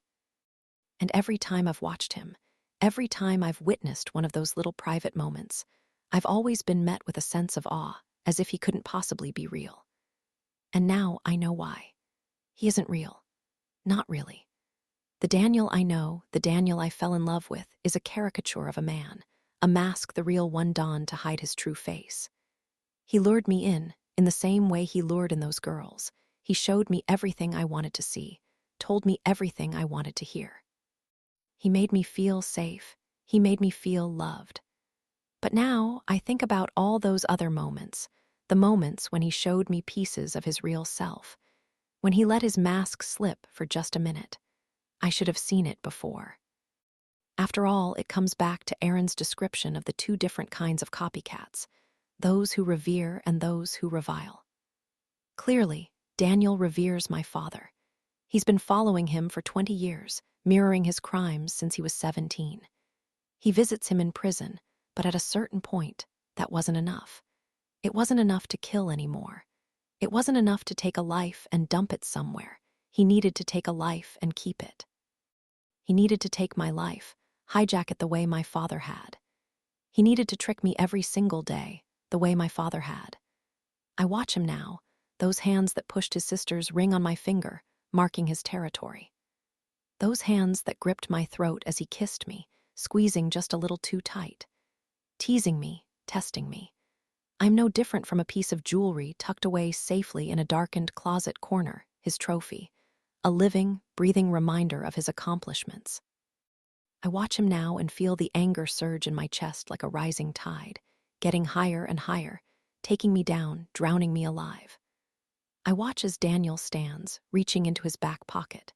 And every time I've watched him, every time I've witnessed one of those little private moments, I've always been met with a sense of awe, as if he couldn't possibly be real. And now I know why. He isn't real. Not really. The Daniel I know, the Daniel I fell in love with, is a caricature of a man, a mask the real one donned to hide his true face. He lured me in the same way he lured in those girls. He showed me everything I wanted to see, told me everything I wanted to hear. He made me feel safe. He made me feel loved. But now I think about all those other moments, the moments when he showed me pieces of his real self, when he let his mask slip for just a minute. I should have seen it before. After all, it comes back to Aaron's description of the two different kinds of copycats, those who revere and those who revile. Clearly, Daniel reveres my father. He's been following him for 20 years, mirroring his crimes since he was 17. He visits him in prison, but at a certain point, that wasn't enough. It wasn't enough to kill anymore. It wasn't enough to take a life and dump it somewhere. He needed to take a life and keep it. He needed to take my life, hijack it the way my father had. He needed to trick me every single day, the way my father had. I watch him now, those hands that pushed his sister's ring on my finger, marking his territory. Those hands that gripped my throat as he kissed me, squeezing just a little too tight. Teasing me, testing me. I'm no different from a piece of jewelry tucked away safely in a darkened closet corner, his trophy, a living, breathing reminder of his accomplishments. I watch him now and feel the anger surge in my chest like a rising tide, getting higher and higher, taking me down, drowning me alive. I watch as Daniel stands, reaching into his back pocket.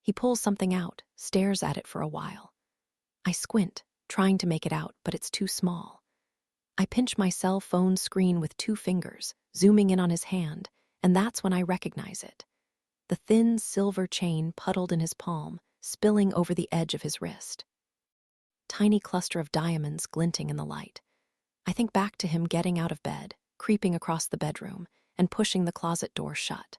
He pulls something out, stares at it for a while. I squint, trying to make it out, but it's too small. I pinch my cell phone screen with 2 fingers, zooming in on his hand, and that's when I recognize it. The thin silver chain puddled in his palm, spilling over the edge of his wrist. Tiny cluster of diamonds glinting in the light. I think back to him getting out of bed, creeping across the bedroom, and pushing the closet door shut.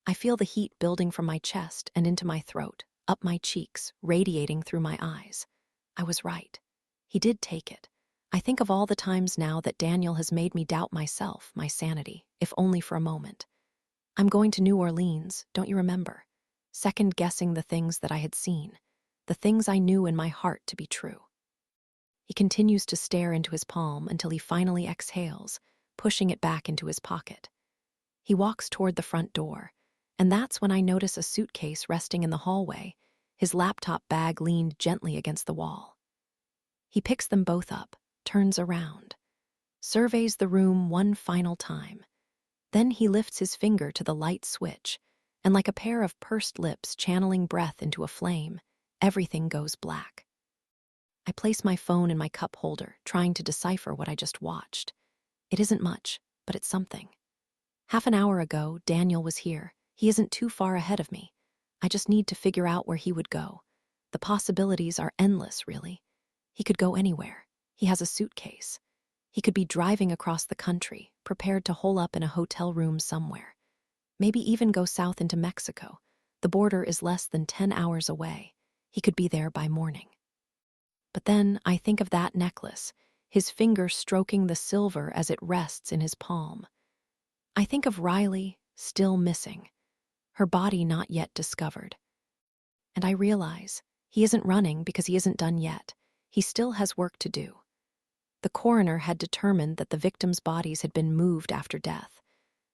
I feel the heat building from my chest and into my throat, up my cheeks, radiating through my eyes. I was right. He did take it. I think of all the times now that Daniel has made me doubt myself, my sanity, if only for a moment. I'm going to New Orleans, don't you remember? Second-guessing the things that I had seen, the things I knew in my heart to be true. He continues to stare into his palm until he finally exhales, pushing it back into his pocket. He walks toward the front door, and that's when I notice a suitcase resting in the hallway, his laptop bag leaned gently against the wall. He picks them both up, turns around, surveys the room one final time. Then he lifts his finger to the light switch, and like a pair of pursed lips channeling breath into a flame, everything goes black. I place my phone in my cup holder, trying to decipher what I just watched. It isn't much, but it's something. Half an hour ago, Daniel was here. He isn't too far ahead of me. I just need to figure out where he would go. The possibilities are endless, really. He could go anywhere. He has a suitcase. He could be driving across the country, prepared to hole up in a hotel room somewhere. Maybe even go south into Mexico. The border is less than 10 hours away. He could be there by morning. But then I think of that necklace, his finger stroking the silver as it rests in his palm. I think of Riley, still missing, her body not yet discovered. And I realize he isn't running because he isn't done yet. He still has work to do. The coroner had determined that the victims' bodies had been moved after death,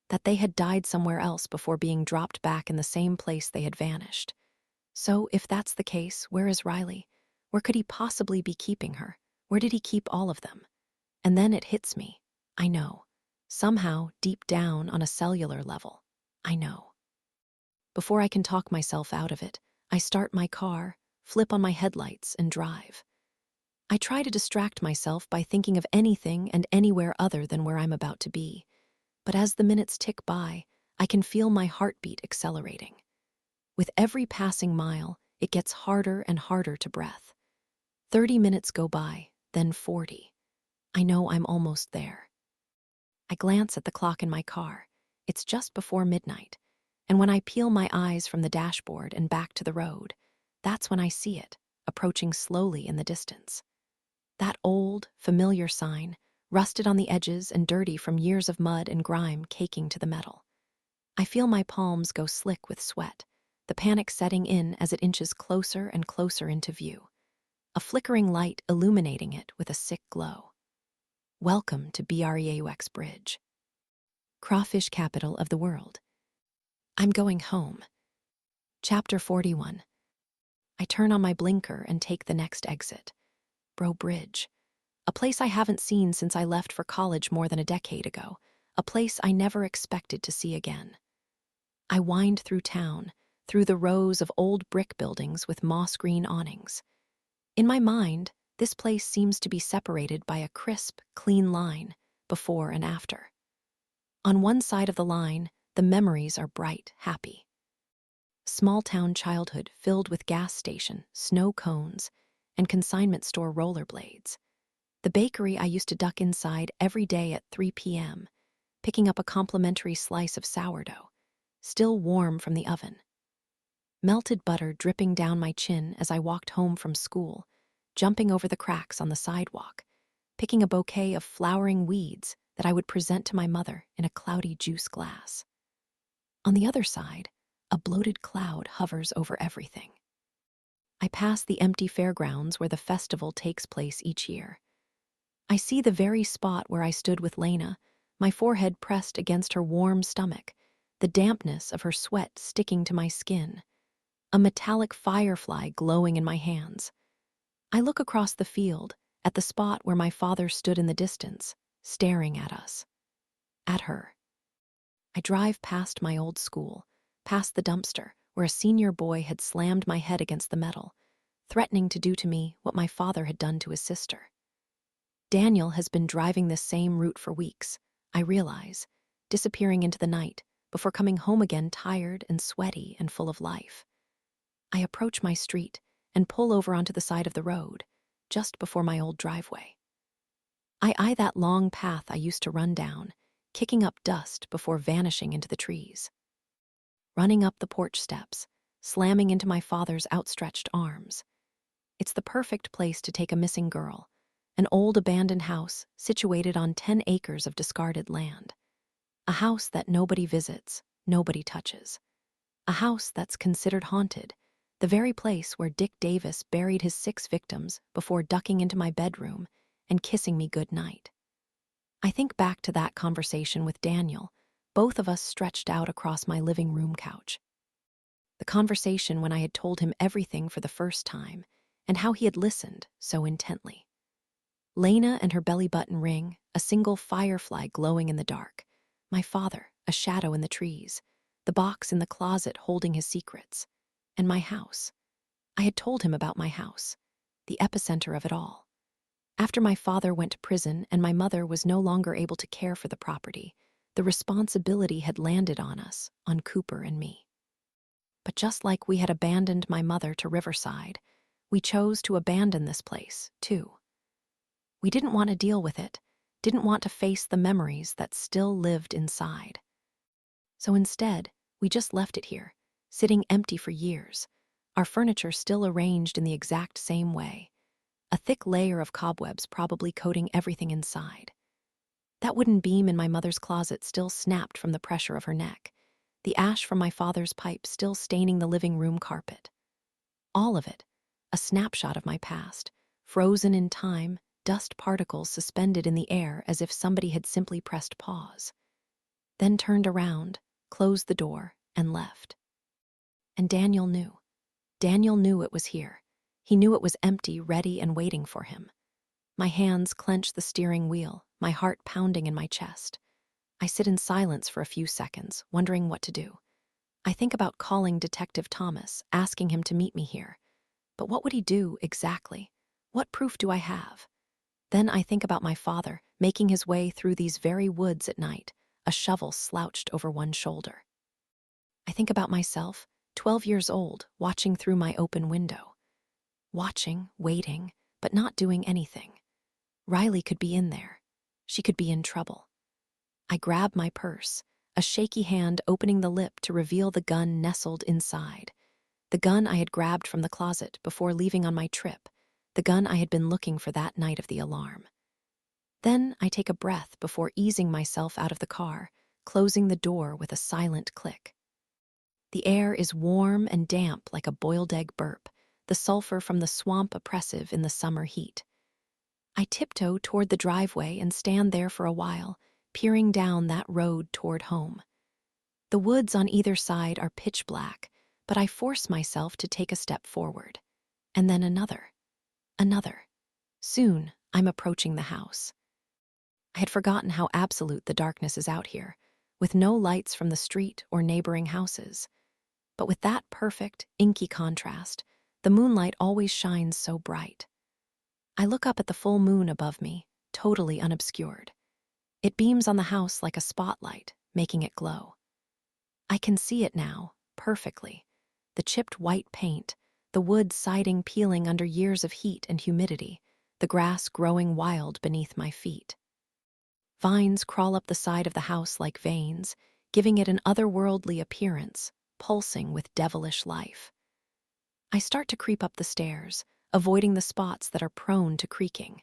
that they had died somewhere else before being dropped back in the same place they had vanished. So, if that's the case, where is Riley? Where could he possibly be keeping her? Where did he keep all of them? And then it hits me. I know. Somehow, deep down on a cellular level, I know. Before I can talk myself out of it, I start my car, flip on my headlights, and drive. I try to distract myself by thinking of anything and anywhere other than where I'm about to be. But as the minutes tick by, I can feel my heartbeat accelerating. With every passing mile, it gets harder and harder to breath. 30 minutes go by, then 40. I know I'm almost there. I glance at the clock in my car. It's just before midnight. And when I peel my eyes from the dashboard and back to the road, that's when I see it, approaching slowly in the distance. That old, familiar sign, rusted on the edges and dirty from years of mud and grime caking to the metal. I feel my palms go slick with sweat, the panic setting in as it inches closer and closer into view, a flickering light illuminating it with a sick glow. Welcome to Breaux Bridge, crawfish capital of the world. I'm going home. Chapter 41. I turn on my blinker and take the next exit. Breaux Bridge. A place I haven't seen since I left for college more than a decade ago. A place I never expected to see again. I wind through town, through the rows of old brick buildings with moss-green awnings. In my mind, this place seems to be separated by a crisp, clean line, before and after. On one side of the line, the memories are bright, happy. Small-town childhood filled with gas station, snow cones, and consignment store rollerblades. The bakery I used to duck inside every day at 3 p.m., picking up a complimentary slice of sourdough, still warm from the oven. Melted butter dripping down my chin as I walked home from school, jumping over the cracks on the sidewalk, picking a bouquet of flowering weeds that I would present to my mother in a cloudy juice glass. On the other side, a bloated cloud hovers over everything. I pass the empty fairgrounds where the festival takes place each year. I see the very spot where I stood with Lena, my forehead pressed against her warm stomach, the dampness of her sweat sticking to my skin, a metallic firefly glowing in my hands. I look across the field, at the spot where my father stood in the distance, staring at us. At her. I drive past my old school, past the dumpster, where a senior boy had slammed my head against the metal, threatening to do to me what my father had done to his sister. Daniel has been driving this same route for weeks, I realize, disappearing into the night, before coming home again tired and sweaty and full of life. I approach my street and pull over onto the side of the road, just before my old driveway. I eye that long path I used to run down, kicking up dust before vanishing into the trees. Running up the porch steps, slamming into my father's outstretched arms. It's the perfect place to take a missing girl, an old abandoned house situated on 10 acres of discarded land. A house that nobody visits, nobody touches. A house that's considered haunted, the very place where Dick Davis buried his 6 victims before ducking into my bedroom and kissing me good night. I think back to that conversation with Daniel, both of us stretched out across my living room couch. The conversation when I had told him everything for the first time, and how he had listened so intently. Lena and her belly button ring, a single firefly glowing in the dark. My father, a shadow in the trees. The box in the closet holding his secrets. And my house. I had told him about my house, the epicenter of it all. After my father went to prison and my mother was no longer able to care for the property, the responsibility had landed on us, on Cooper and me. But just like we had abandoned my mother to Riverside, we chose to abandon this place, too. We didn't want to deal with it, didn't want to face the memories that still lived inside. So instead, we just left it here, sitting empty for years, our furniture still arranged in the exact same way, a thick layer of cobwebs probably coating everything inside. That wooden beam in my mother's closet still snapped from the pressure of her neck, the ash from my father's pipe still staining the living room carpet. All of it, a snapshot of my past, frozen in time, dust particles suspended in the air as if somebody had simply pressed pause. Then turned around, closed the door, and left. And Daniel knew. Daniel knew it was here. He knew it was empty, ready, and waiting for him. My hands clench the steering wheel, my heart pounding in my chest. I sit in silence for a few seconds, wondering what to do. I think about calling Detective Thomas, asking him to meet me here. But what would he do exactly? What proof do I have? Then I think about my father, making his way through these very woods at night, a shovel slouched over one shoulder. I think about myself, 12 years old, watching through my open window. Watching, waiting, but not doing anything. Riley could be in there. She could be in trouble. I grab my purse, a shaky hand opening the lip to reveal the gun nestled inside. The gun I had grabbed from the closet before leaving on my trip, the gun I had been looking for that night of the alarm. Then I take a breath before easing myself out of the car, closing the door with a silent click. The air is warm and damp like a boiled egg burp, the sulfur from the swamp oppressive in the summer heat. I tiptoe toward the driveway and stand there for a while, peering down that road toward home. The woods on either side are pitch black, but I force myself to take a step forward. And then another. Another. Soon, I'm approaching the house. I had forgotten how absolute the darkness is out here, with no lights from the street or neighboring houses. But with that perfect, inky contrast, the moonlight always shines so bright. I look up at the full moon above me, totally unobscured. It beams on the house like a spotlight, making it glow. I can see it now, perfectly. The chipped white paint, the wood siding peeling under years of heat and humidity, the grass growing wild beneath my feet. Vines crawl up the side of the house like veins, giving it an otherworldly appearance, pulsing with devilish life. I start to creep up the stairs, avoiding the spots that are prone to creaking.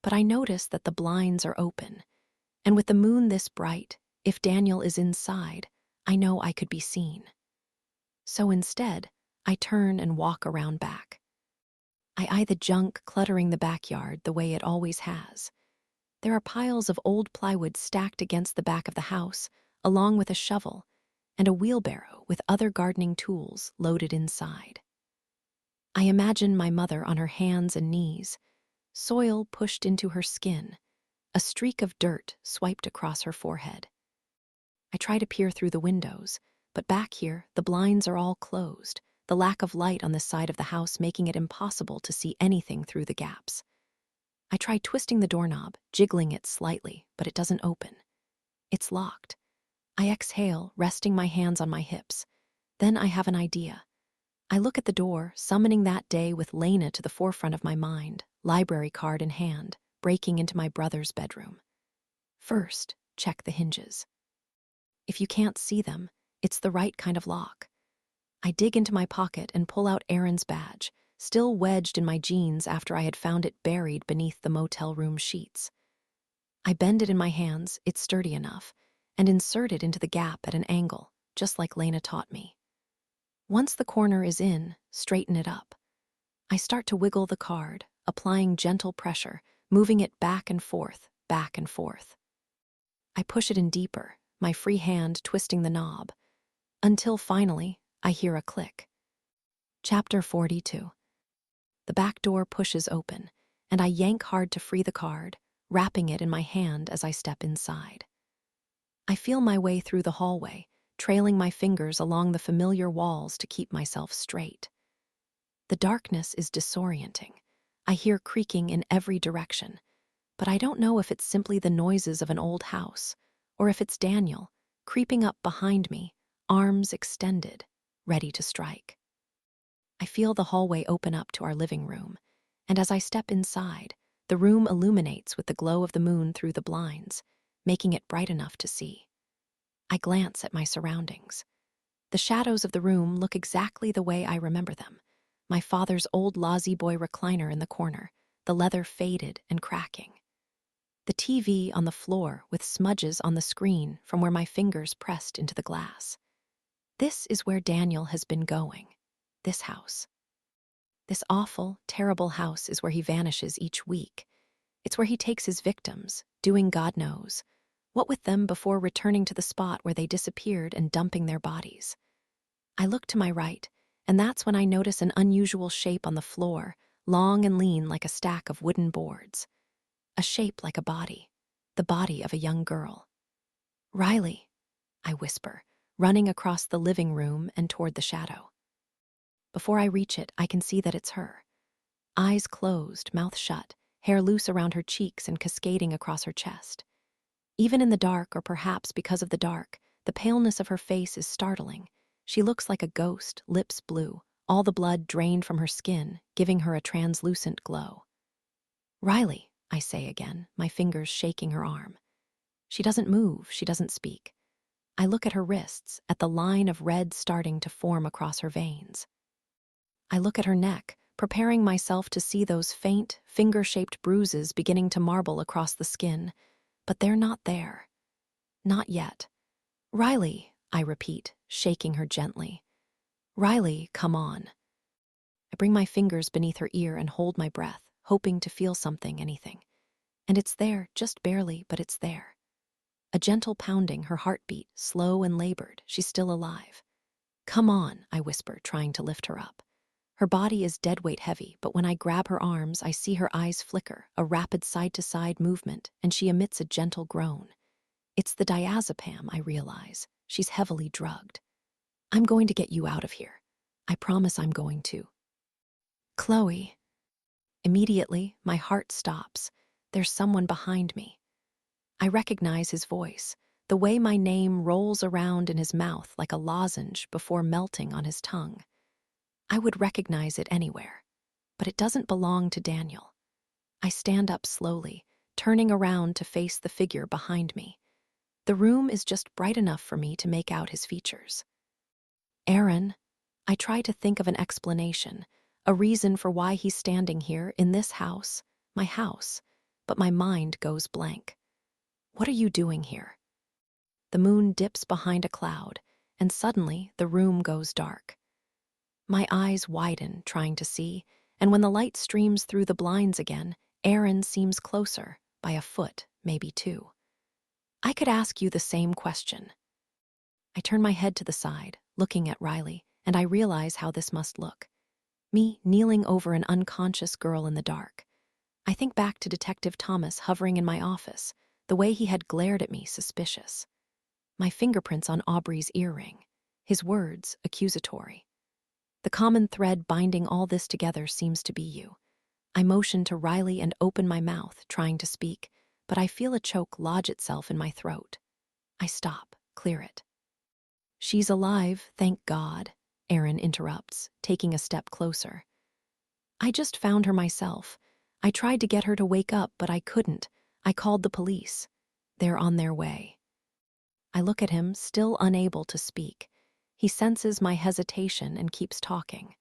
But I notice that the blinds are open, and with the moon this bright, if Daniel is inside, I know I could be seen. So instead, I turn and walk around back. I eye the junk cluttering the backyard the way it always has. There are piles of old plywood stacked against the back of the house, along with a shovel, and a wheelbarrow with other gardening tools loaded inside. I imagine my mother on her hands and knees, soil pushed into her skin, a streak of dirt swiped across her forehead. I try to peer through the windows, but back here, the blinds are all closed, the lack of light on this side of the house making it impossible to see anything through the gaps. I try twisting the doorknob, jiggling it slightly, but it doesn't open. It's locked. I exhale, resting my hands on my hips. Then I have an idea. I look at the door, summoning that day with Lena to the forefront of my mind, library card in hand, breaking into my brother's bedroom. First, check the hinges. If you can't see them, it's the right kind of lock. I dig into my pocket and pull out Aaron's badge, still wedged in my jeans after I had found it buried beneath the motel room sheets. I bend it in my hands, it's sturdy enough, and insert it into the gap at an angle, just like Lena taught me. Once the corner is in, straighten it up. I start to wiggle the card, applying gentle pressure, moving it back and forth, back and forth. I push it in deeper, my free hand twisting the knob, until finally, I hear a click. Chapter 42. The back door pushes open, and I yank hard to free the card, wrapping it in my hand as I step inside. I feel my way through the hallway, trailing my fingers along the familiar walls to keep myself straight. The darkness is disorienting. I hear creaking in every direction, but I don't know if it's simply the noises of an old house, or if it's Daniel, creeping up behind me, arms extended, ready to strike. I feel the hallway open up to our living room, and as I step inside, the room illuminates with the glow of the moon through the blinds, making it bright enough to see. I glance at my surroundings. The shadows of the room look exactly the way I remember them. My father's old Lazy-Boy recliner in the corner, the leather faded and cracking. The TV on the floor with smudges on the screen from where my fingers pressed into the glass. This is where Daniel has been going. This house. This awful, terrible house is where he vanishes each week. It's where he takes his victims, doing God knows what with them before returning to the spot where they disappeared and dumping their bodies. I look to my right, and that's when I notice an unusual shape on the floor, long and lean like a stack of wooden boards. A shape like a body, the body of a young girl. "Riley," I whisper, running across the living room and toward the shadow. Before I reach it, I can see that it's her. Eyes closed, mouth shut, hair loose around her cheeks and cascading across her chest. Even in the dark, or perhaps because of the dark, the paleness of her face is startling. She looks like a ghost, lips blue, all the blood drained from her skin, giving her a translucent glow. "Riley," I say again, my fingers shaking her arm. She doesn't move, she doesn't speak. I look at her wrists, at the line of red starting to form across her veins. I look at her neck, preparing myself to see those faint, finger-shaped bruises beginning to marble across the skin, but they're not there. Not yet. "Riley," I repeat, shaking her gently. "Riley, come on." I bring my fingers beneath her ear and hold my breath, hoping to feel something, anything. And it's there, just barely, but it's there. A gentle pounding, her heartbeat, slow and labored. She's still alive. "Come on," I whisper, trying to lift her up. Her body is deadweight heavy, but when I grab her arms, I see her eyes flicker, a rapid side-to-side movement, and she emits a gentle groan. It's the diazepam, I realize. She's heavily drugged. "I'm going to get you out of here. I promise I'm going to." "Chloe." Immediately, my heart stops. There's someone behind me. I recognize his voice, the way my name rolls around in his mouth like a lozenge before melting on his tongue. I would recognize it anywhere, but it doesn't belong to Daniel. I stand up slowly, turning around to face the figure behind me. The room is just bright enough for me to make out his features. "Aaron." I try to think of an explanation, a reason for why he's standing here in this house, my house, but my mind goes blank. "What are you doing here?" The moon dips behind a cloud, and suddenly the room goes dark. My eyes widen, trying to see, and when the light streams through the blinds again, Aaron seems closer, by a foot, maybe two. "I could ask you the same question." I turn my head to the side, looking at Riley, and I realize how this must look. Me kneeling over an unconscious girl in the dark. I think back to Detective Thomas hovering in my office, the way he had glared at me, suspicious. My fingerprints on Aubrey's earring, his words accusatory. The common thread binding all this together seems to be you. I motion to Riley and open my mouth, trying to speak, but I feel a choke lodge itself in my throat. I stop, clear it. "She's alive, thank God," Aaron interrupts, taking a step closer. "I just found her myself. I tried to get her to wake up, but I couldn't. I called the police. They're on their way." I look at him, still unable to speak. He senses my hesitation and keeps talking.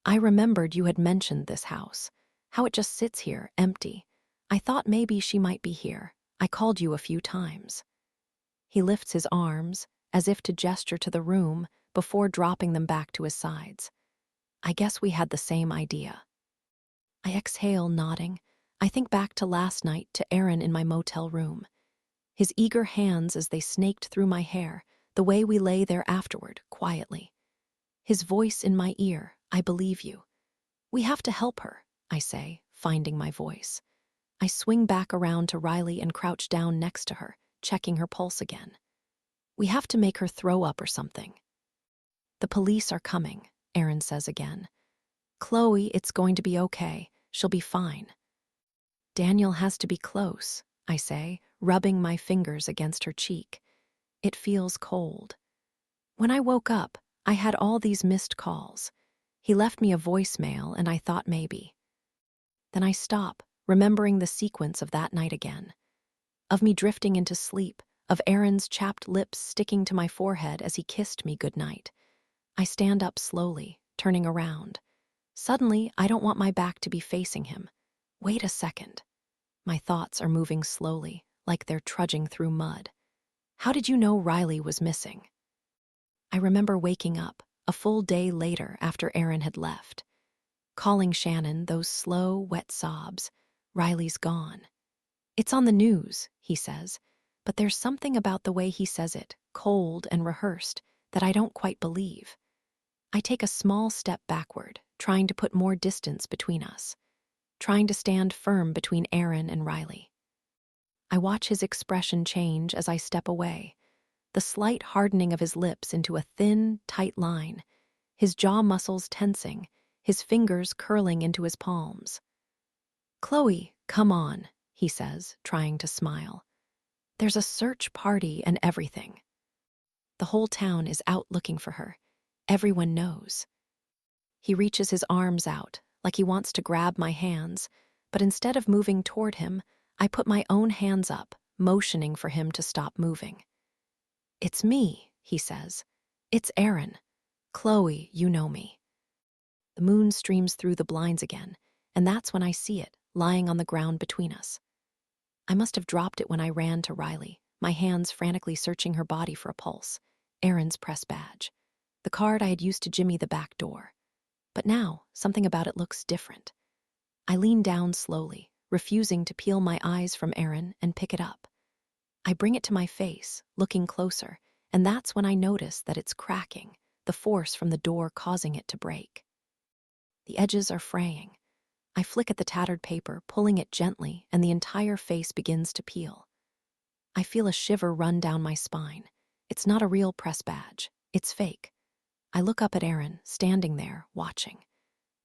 "I remembered you had mentioned this house, how it just sits here, empty. I thought maybe she might be here. I called you a few times." He lifts his arms, as if to gesture to the room, before dropping them back to his sides. "I guess we had the same idea." I exhale, nodding. I think back to last night, to Aaron in my motel room. His eager hands as they snaked through my hair, the way we lay there afterward, quietly. His voice in my ear, "I believe you." "We have to help her," I say, finding my voice. I swing back around to Riley and crouch down next to her, checking her pulse again. "We have to make her throw up or something." "The police are coming," Aaron says again. "Chloe, it's going to be okay. She'll be fine." "Daniel has to be close," I say, rubbing my fingers against her cheek. It feels cold. When I woke up, I had all these missed calls. He left me a voicemail, and I thought maybe. Then I stop, remembering the sequence of that night again. Of me drifting into sleep, of Aaron's chapped lips sticking to my forehead as he kissed me goodnight. I stand up slowly, turning around. Suddenly, I don't want my back to be facing him. Wait a second. My thoughts are moving slowly, like they're trudging through mud. How did you know Riley was missing? I remember waking up, a full day later after Aaron had left. Calling Shannon, those slow, wet sobs. "Riley's gone." "It's on the news," he says, but there's something about the way he says it, cold and rehearsed, that I don't quite believe. I take a small step backward, trying to put more distance between us, trying to stand firm between Aaron and Riley. I watch his expression change as I step away, the slight hardening of his lips into a thin, tight line, his jaw muscles tensing, his fingers curling into his palms. "Chloe, come on," he says, trying to smile. "There's a search party and everything. The whole town is out looking for her. Everyone knows." He reaches his arms out, like he wants to grab my hands, but instead of moving toward him, I put my own hands up, motioning for him to stop moving. "It's me," he says. "It's Aaron. Chloe, you know me." The moon streams through the blinds again, and that's when I see it, lying on the ground between us. I must have dropped it when I ran to Riley, my hands frantically searching her body for a pulse. Aaron's press badge. The card I had used to jimmy the back door. But now, something about it looks different. I lean down slowly, refusing to peel my eyes from Aaron and pick it up. I bring it to my face, looking closer, and that's when I notice that it's cracking, the force from the door causing it to break. The edges are fraying. I flick at the tattered paper, pulling it gently, and the entire face begins to peel. I feel a shiver run down my spine. It's not a real press badge. It's fake. I look up at Aaron, standing there, watching.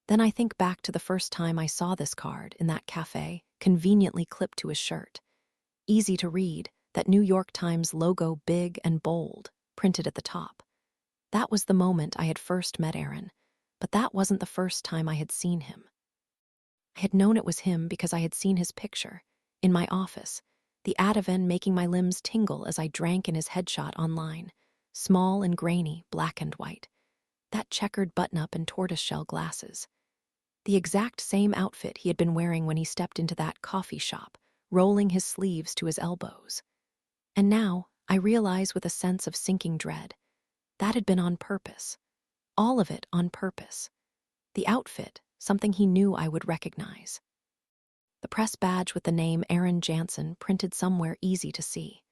Then I think back to the first time I saw this card in that cafe, conveniently clipped to his shirt. Easy to read, that New York Times logo big and bold, printed at the top. That was the moment I had first met Aaron, but that wasn't the first time I had seen him. I had known it was him because I had seen his picture, in my office, the Ativan making my limbs tingle as I drank in his headshot online, small and grainy, black and white. That checkered button-up and tortoiseshell glasses. The exact same outfit he had been wearing when he stepped into that coffee shop, rolling his sleeves to his elbows. And now, I realize with a sense of sinking dread, that had been on purpose. All of it on purpose. The outfit, something he knew I would recognize. The press badge with the name Aaron Jansen printed somewhere easy to see.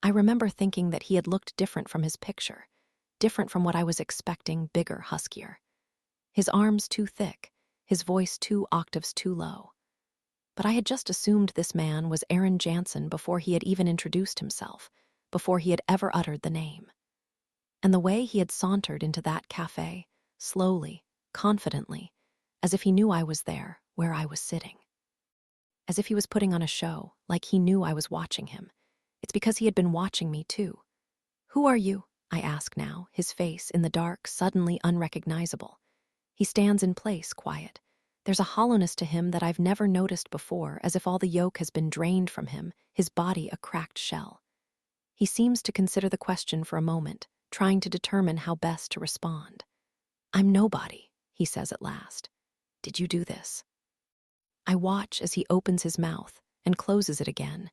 I remember thinking that he had looked different from his picture, different from what I was expecting, bigger, huskier. His arms too thick, his voice 2 octaves too low. But I had just assumed this man was Aaron Jansen before he had even introduced himself, before he had ever uttered the name. And the way he had sauntered into that cafe, slowly, confidently, as if he knew I was there, where I was sitting. As if he was putting on a show, like he knew I was watching him. It's because he had been watching me, too. "Who are you?" I ask now, his face, in the dark, suddenly unrecognizable. He stands in place, quiet. There's a hollowness to him that I've never noticed before, as if all the yolk has been drained from him, his body a cracked shell. He seems to consider the question for a moment, trying to determine how best to respond. "I'm nobody," he says at last. "Did you do this?" I watch as he opens his mouth and closes it again,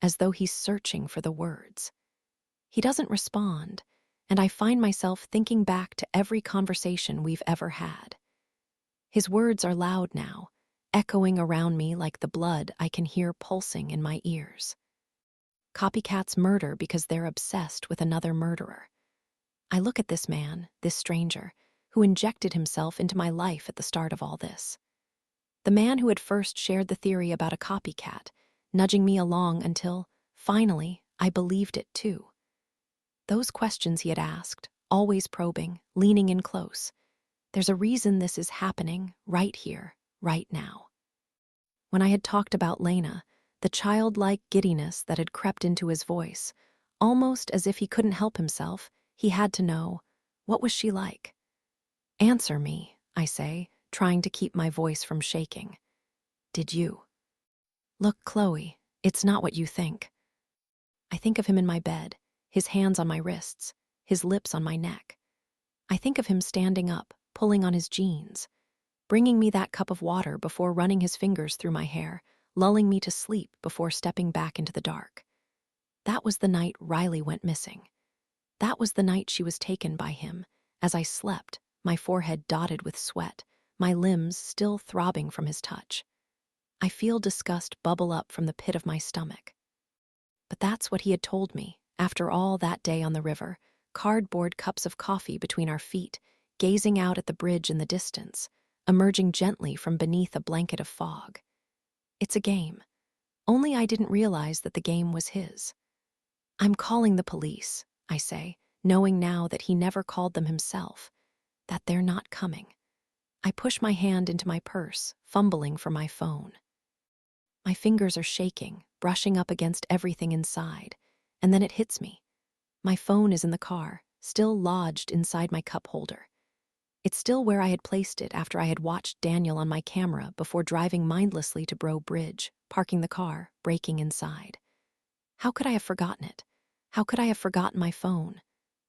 as though he's searching for the words. He doesn't respond, and I find myself thinking back to every conversation we've ever had. His words are loud now, echoing around me like the blood I can hear pulsing in my ears. Copycats murder because they're obsessed with another murderer. I look at this man, this stranger, who injected himself into my life at the start of all this. The man who had first shared the theory about a copycat, nudging me along until, finally, I believed it too. Those questions he had asked, always probing, leaning in close. There's a reason this is happening right here, right now. When I had talked about Lena, the childlike giddiness that had crept into his voice, almost as if he couldn't help himself, he had to know, what was she like? "Answer me," I say, trying to keep my voice from shaking. "Did you?" "Look, Chloe, it's not what you think." I think of him in my bed, his hands on my wrists, his lips on my neck. I think of him standing up, pulling on his jeans, bringing me that cup of water before running his fingers through my hair, lulling me to sleep before stepping back into the dark. That was the night Riley went missing. That was the night she was taken by him, as I slept, my forehead dotted with sweat, my limbs still throbbing from his touch. I feel disgust bubble up from the pit of my stomach. But that's what he had told me, after all that day on the river, cardboard cups of coffee between our feet, gazing out at the bridge in the distance, emerging gently from beneath a blanket of fog. It's a game. Only I didn't realize that the game was his. I'm calling the police, I say, knowing now that he never called them himself, that they're not coming. I push my hand into my purse, fumbling for my phone. My fingers are shaking, brushing up against everything inside, and then it hits me. My phone is in the car, still lodged inside my cup holder. It's still where I had placed it after I had watched Daniel on my camera before driving mindlessly to Bro Bridge, parking the car, breaking inside. How could I have forgotten it? How could I have forgotten my phone?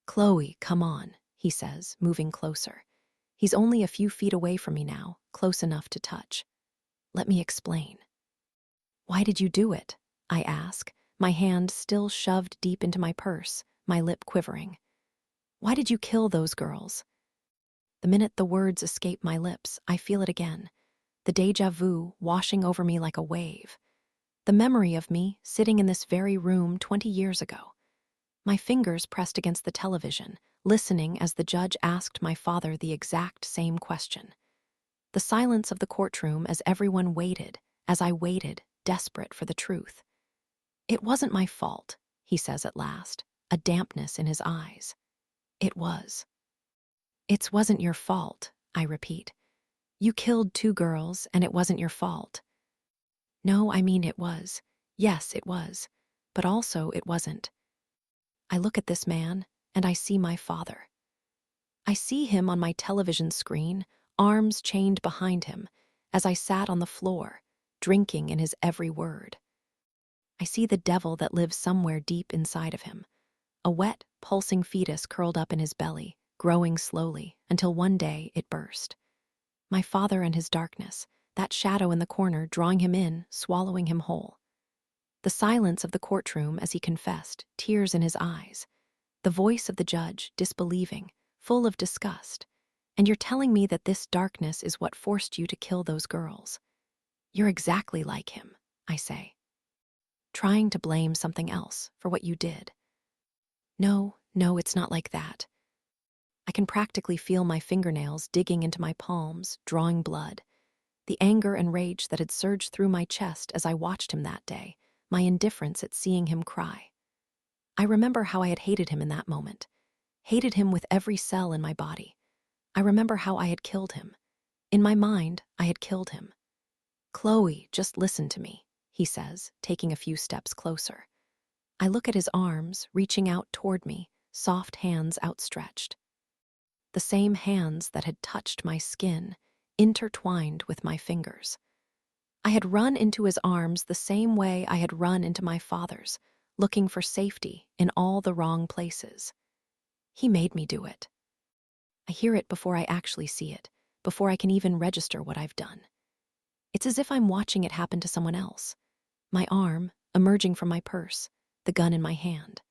Chloe, come on, he says, moving closer. He's only a few feet away from me now, close enough to touch. Let me explain. Why did you do it? I ask, my hand still shoved deep into my purse, my lip quivering. Why did you kill those girls? The minute the words escape my lips, I feel it again, the déjà vu washing over me like a wave. The memory of me sitting in this very room 20 years ago. My fingers pressed against the television, listening as the judge asked my father the exact same question. The silence of the courtroom as everyone waited, as I waited, desperate for the truth. It wasn't my fault, he says at last, a dampness in his eyes. It was. It wasn't your fault, I repeat. You killed 2 girls, and it wasn't your fault. No, I mean it was. Yes, it was. But also it wasn't. I look at this man, and I see my father. I see him on my television screen, arms chained behind him, as I sat on the floor, drinking in his every word. I see the devil that lives somewhere deep inside of him, a wet, pulsing fetus curled up in his belly, growing slowly, until one day it burst. My father and his darkness, that shadow in the corner drawing him in, swallowing him whole. The silence of the courtroom as he confessed, tears in his eyes. The voice of the judge, disbelieving, full of disgust. And you're telling me that this darkness is what forced you to kill those girls. You're exactly like him, I say. Trying to blame something else for what you did. No, it's not like that. I can practically feel my fingernails digging into my palms, drawing blood. The anger and rage that had surged through my chest as I watched him that day, my indifference at seeing him cry. I remember how I had hated him in that moment, hated him with every cell in my body. I remember how I had killed him. In my mind, I had killed him. Chloe, just listen to me, he says, taking a few steps closer. I look at his arms, reaching out toward me, soft hands outstretched. The same hands that had touched my skin, intertwined with my fingers. I had run into his arms the same way I had run into my father's, looking for safety in all the wrong places. He made me do it. I hear it before I actually see it, before I can even register what I've done. It's as if I'm watching it happen to someone else. My arm, emerging from my purse, the gun in my hand.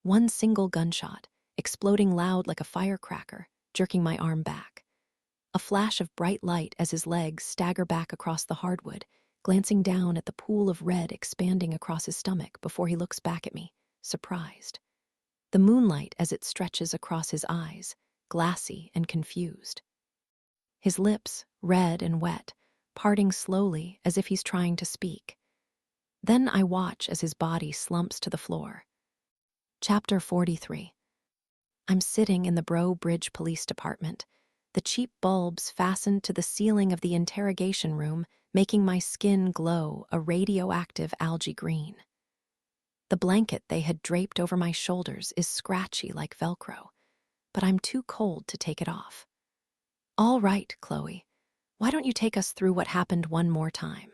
One single gunshot, exploding loud like a firecracker, jerking my arm back. A flash of bright light as his legs stagger back across the hardwood, glancing down at the pool of red expanding across his stomach before he looks back at me, surprised. The moonlight as it stretches across his eyes, glassy and confused. His lips, red and wet, parting slowly as if he's trying to speak. Then I watch as his body slumps to the floor. Chapter 43. I'm sitting in the Bro Bridge Police Department, the cheap bulbs fastened to the ceiling of the interrogation room making my skin glow a radioactive algae green. The blanket they had draped over my shoulders is scratchy like Velcro, but I'm too cold to take it off. All right, Chloe, why don't you take us through what happened one more time?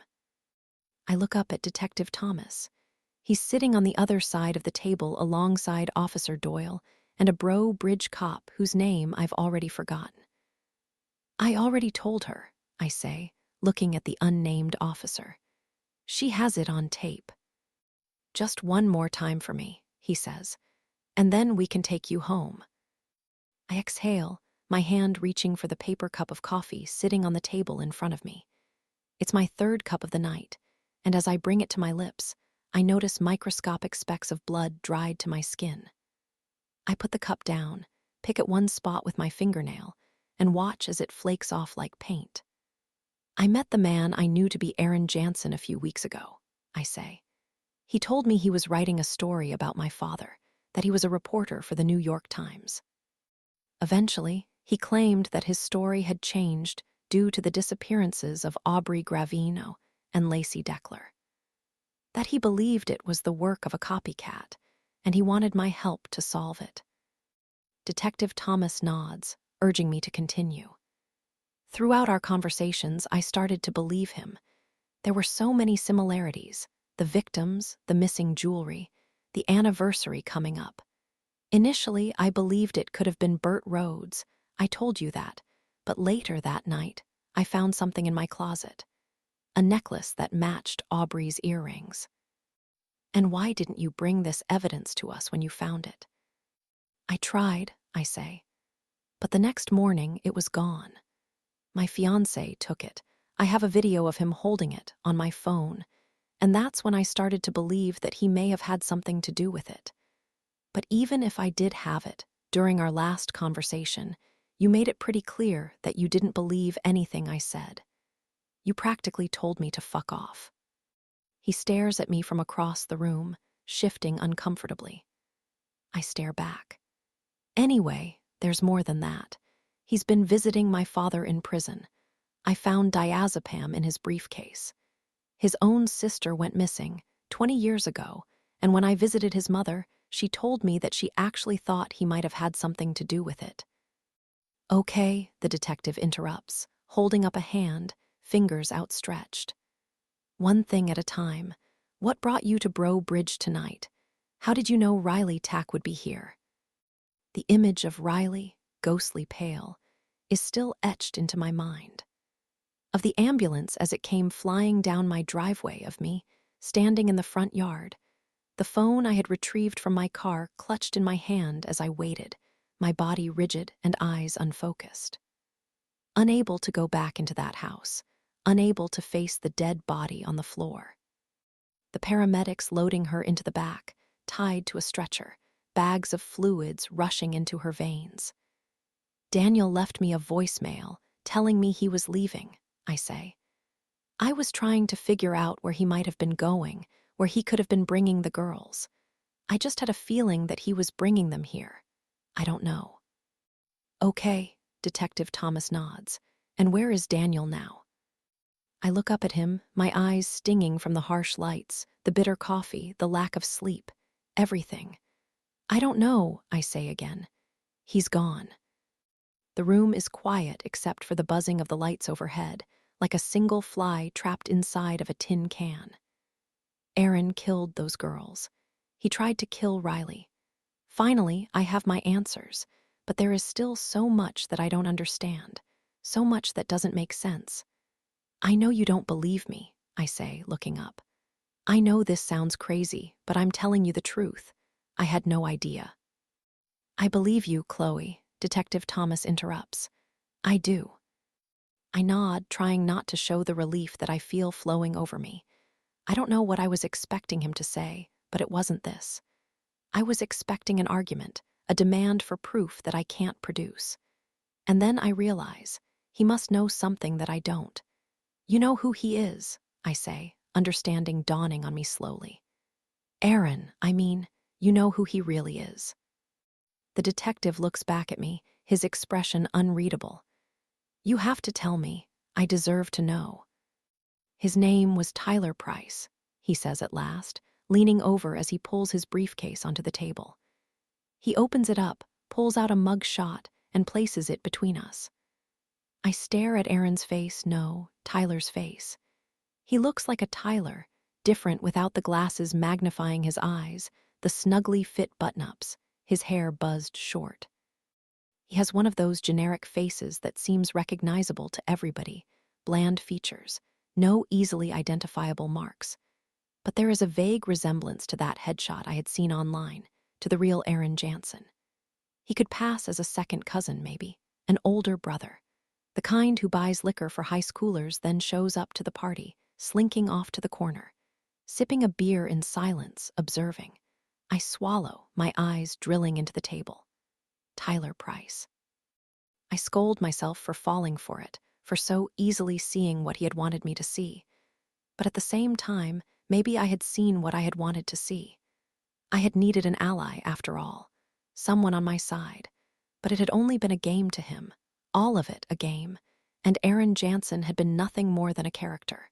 I look up at Detective Thomas. He's sitting on the other side of the table alongside Officer Doyle and a Bro Bridge cop whose name I've already forgotten. I already told her, I say, looking at the unnamed officer. She has it on tape. Just one more time for me, he says, and then we can take you home. I exhale, my hand reaching for the paper cup of coffee sitting on the table in front of me. It's my 3rd cup of the night, and as I bring it to my lips, I notice microscopic specks of blood dried to my skin. I put the cup down, pick at one spot with my fingernail, and watch as it flakes off like paint. I met the man I knew to be Aaron Jansen a few weeks ago, I say. He told me he was writing a story about my father, that he was a reporter for the New York Times. Eventually, he claimed that his story had changed due to the disappearances of Aubrey Gravino and Lacey Deckler. That he believed it was the work of a copycat, and he wanted my help to solve it. Detective Thomas nods, urging me to continue. Throughout our conversations, I started to believe him. There were so many similarities: the victims, the missing jewelry, the anniversary coming up. Initially, I believed it could have been Burt Rhodes. I told you that. But later that night, I found something in my closet. A necklace that matched Aubrey's earrings. And why didn't you bring this evidence to us when you found it? I tried, I say. But the next morning, it was gone. My fiancé took it. I have a video of him holding it on my phone. And that's when I started to believe that he may have had something to do with it. But even if I did have it, during our last conversation, you made it pretty clear that you didn't believe anything I said. You practically told me to fuck off. He stares at me from across the room, shifting uncomfortably. I stare back. Anyway, there's more than that. He's been visiting my father in prison. I found diazepam in his briefcase. His own sister went missing 20 years ago, and when I visited his mother, she told me that she actually thought he might have had something to do with it. Okay, the detective interrupts, holding up a hand, fingers outstretched. One thing at a time. What brought you to Bro Bridge tonight? How did you know Riley Tack would be here? The image of Riley, ghostly pale, is still etched into my mind. Of the ambulance as it came flying down my driveway, of me, standing in the front yard, the phone I had retrieved from my car clutched in my hand as I waited, my body rigid and eyes unfocused. Unable to go back into that house, unable to face the dead body on the floor. The paramedics loading her into the back, tied to a stretcher, bags of fluids rushing into her veins. Daniel left me a voicemail telling me he was leaving, I say. I was trying to figure out where he might have been going, where he could have been bringing the girls. I just had a feeling that he was bringing them here. I don't know. Okay, Detective Thomas nods. And where is Daniel now? I look up at him, my eyes stinging from the harsh lights, the bitter coffee, the lack of sleep, everything. I don't know, I say again. He's gone. The room is quiet except for the buzzing of the lights overhead, like a single fly trapped inside of a tin can. Aaron killed those girls. He tried to kill Riley. Finally, I have my answers, but there is still so much that I don't understand, so much that doesn't make sense. I know you don't believe me, I say, looking up. I know this sounds crazy, but I'm telling you the truth. I had no idea. I believe you, Chloe, Detective Thomas interrupts. I do. I nod, trying not to show the relief that I feel flowing over me. I don't know what I was expecting him to say, but it wasn't this. I was expecting an argument, a demand for proof that I can't produce. And then I realize, he must know something that I don't. You know who he is, I say, understanding dawning on me slowly. Aaron, I mean, you know who he really is. The detective looks back at me, his expression unreadable. You have to tell me. I deserve to know. His name was Tyler Price, he says at last, leaning over as he pulls his briefcase onto the table. He opens it up, pulls out a mug shot, and places it between us. I stare at Aaron's face, no, Tyler's face. He looks like a Tyler, different without the glasses magnifying his eyes, the snugly fit button-ups, his hair buzzed short. He has one of those generic faces that seems recognizable to everybody, bland features, no easily identifiable marks. But there is a vague resemblance to that headshot I had seen online, to the real Aaron Jansen. He could pass as a second cousin, maybe, an older brother, the kind who buys liquor for high schoolers then shows up to the party, slinking off to the corner, sipping a beer in silence, observing. I swallow, my eyes drilling into the table. Tyler Price. I scold myself for falling for it, for so easily seeing what he had wanted me to see. But at the same time, maybe I had seen what I had wanted to see. I had needed an ally, after all, someone on my side. But it had only been a game to him, all of it a game, and Aaron Jansen had been nothing more than a character.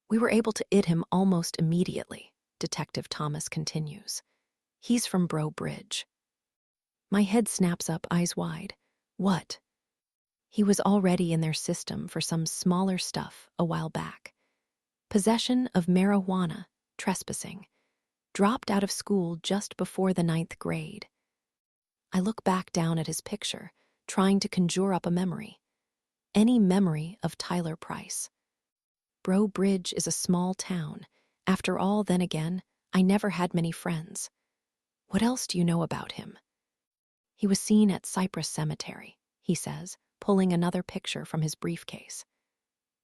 We were able to id him almost immediately, Detective Thomas continues. He's from Bro Bridge. My head snaps up, eyes wide. What? He was already in their system for some smaller stuff a while back. Possession of marijuana, trespassing. Dropped out of school just before the 9th grade. I look back down at his picture, trying to conjure up a memory. Any memory of Tyler Price. Bro Bridge is a small town. After all, then again, I never had many friends. What else do you know about him? He was seen at Cypress Cemetery, he says, pulling another picture from his briefcase.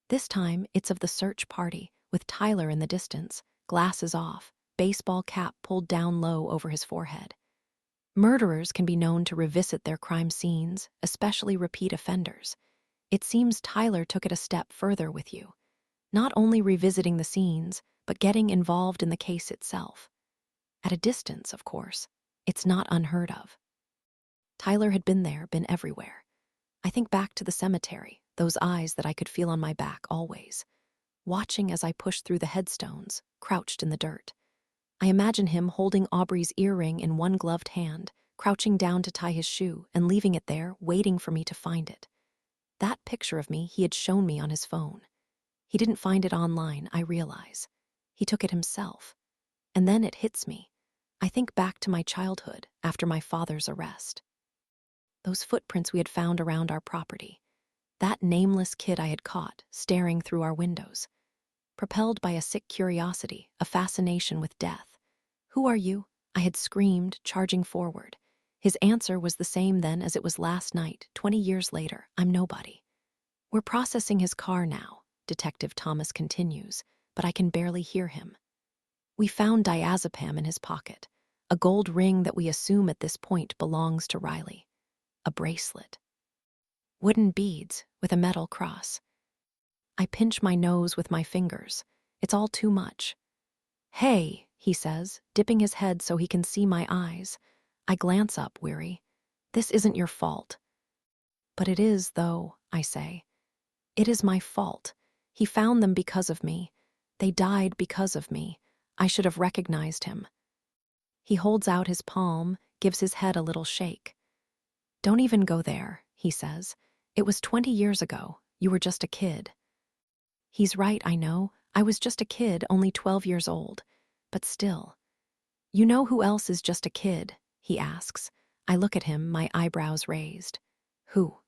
This time, it's of the search party, with Tyler in the distance, glasses off, baseball cap pulled down low over his forehead. Murderers can be known to revisit their crime scenes, especially repeat offenders. It seems Tyler took it a step further with you. Not only revisiting the scenes, but getting involved in the case itself. At a distance, of course. It's not unheard of. Tyler had been there, been everywhere. I think back to the cemetery, those eyes that I could feel on my back always, watching as I pushed through the headstones, crouched in the dirt. I imagine him holding Aubrey's earring in one gloved hand, crouching down to tie his shoe, and leaving it there, waiting for me to find it. That picture of me he had shown me on his phone. He didn't find it online, I realize. He took it himself. And then it hits me. I think back to my childhood after my father's arrest. Those footprints we had found around our property. That nameless kid I had caught, staring through our windows. Propelled by a sick curiosity, a fascination with death. "Who are you?" I had screamed, charging forward. His answer was the same then as it was last night, 20 years later. "I'm nobody." We're processing his car now, Detective Thomas continues, but I can barely hear him. We found diazepam in his pocket, a gold ring that we assume at this point belongs to Riley. A bracelet. Wooden beads with a metal cross. I pinch my nose with my fingers. It's all too much. "Hey," he says, dipping his head so he can see my eyes. I glance up, weary. "This isn't your fault." "But it is, though," I say. "It is my fault. He found them because of me. They died because of me. I should have recognized him." He holds out his palm, gives his head a little shake. "Don't even go there," he says. "It was 20 years ago. You were just a kid." He's right, I know. I was just a kid, only 12 years old. But still. "You know who else is just a kid?" he asks. I look at him, my eyebrows raised. "Who?"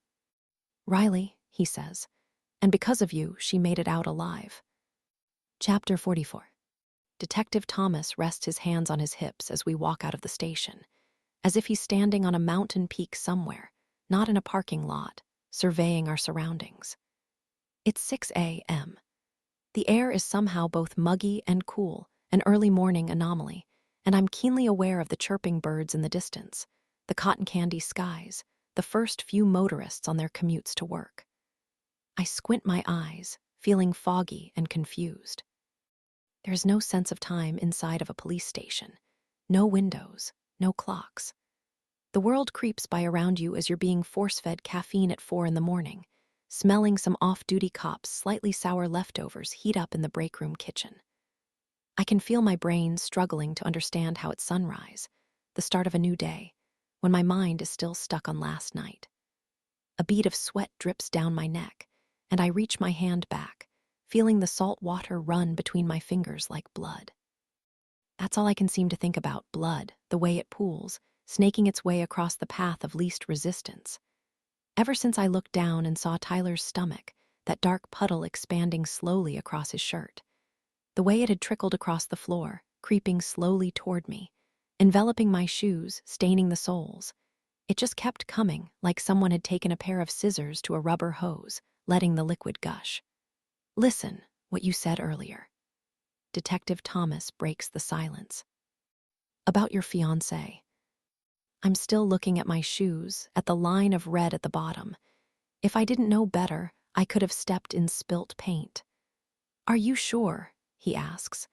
"Riley," he says. "And because of you, she made it out alive." Chapter 44. Detective Thomas rests his hands on his hips as we walk out of the station, as if he's standing on a mountain peak somewhere, not in a parking lot, surveying our surroundings. It's 6 a.m. The air is somehow both muggy and cool, an early morning anomaly, and I'm keenly aware of the chirping birds in the distance, the cotton candy skies, the first few motorists on their commutes to work. I squint my eyes, feeling foggy and confused. There's no sense of time inside of a police station. No windows, no clocks. The world creeps by around you as you're being force-fed caffeine at 4 in the morning, smelling some off-duty cops' slightly sour leftovers heat up in the break room kitchen. I can feel my brain struggling to understand how it's sunrise, the start of a new day, when my mind is still stuck on last night. A bead of sweat drips down my neck, and I reach my hand back, feeling the salt water run between my fingers like blood. That's all I can seem to think about, blood, the way it pools, snaking its way across the path of least resistance. Ever since I looked down and saw Tyler's stomach, that dark puddle expanding slowly across his shirt. The way it had trickled across the floor, creeping slowly toward me, enveloping my shoes, staining the soles. It just kept coming, like someone had taken a pair of scissors to a rubber hose, letting the liquid gush. "Listen, what you said earlier." Detective Thomas breaks the silence. "About your fiancé." I'm still looking at my shoes, at the line of red at the bottom. If I didn't know better, I could have stepped in spilt paint. "Are you sure?" he asks.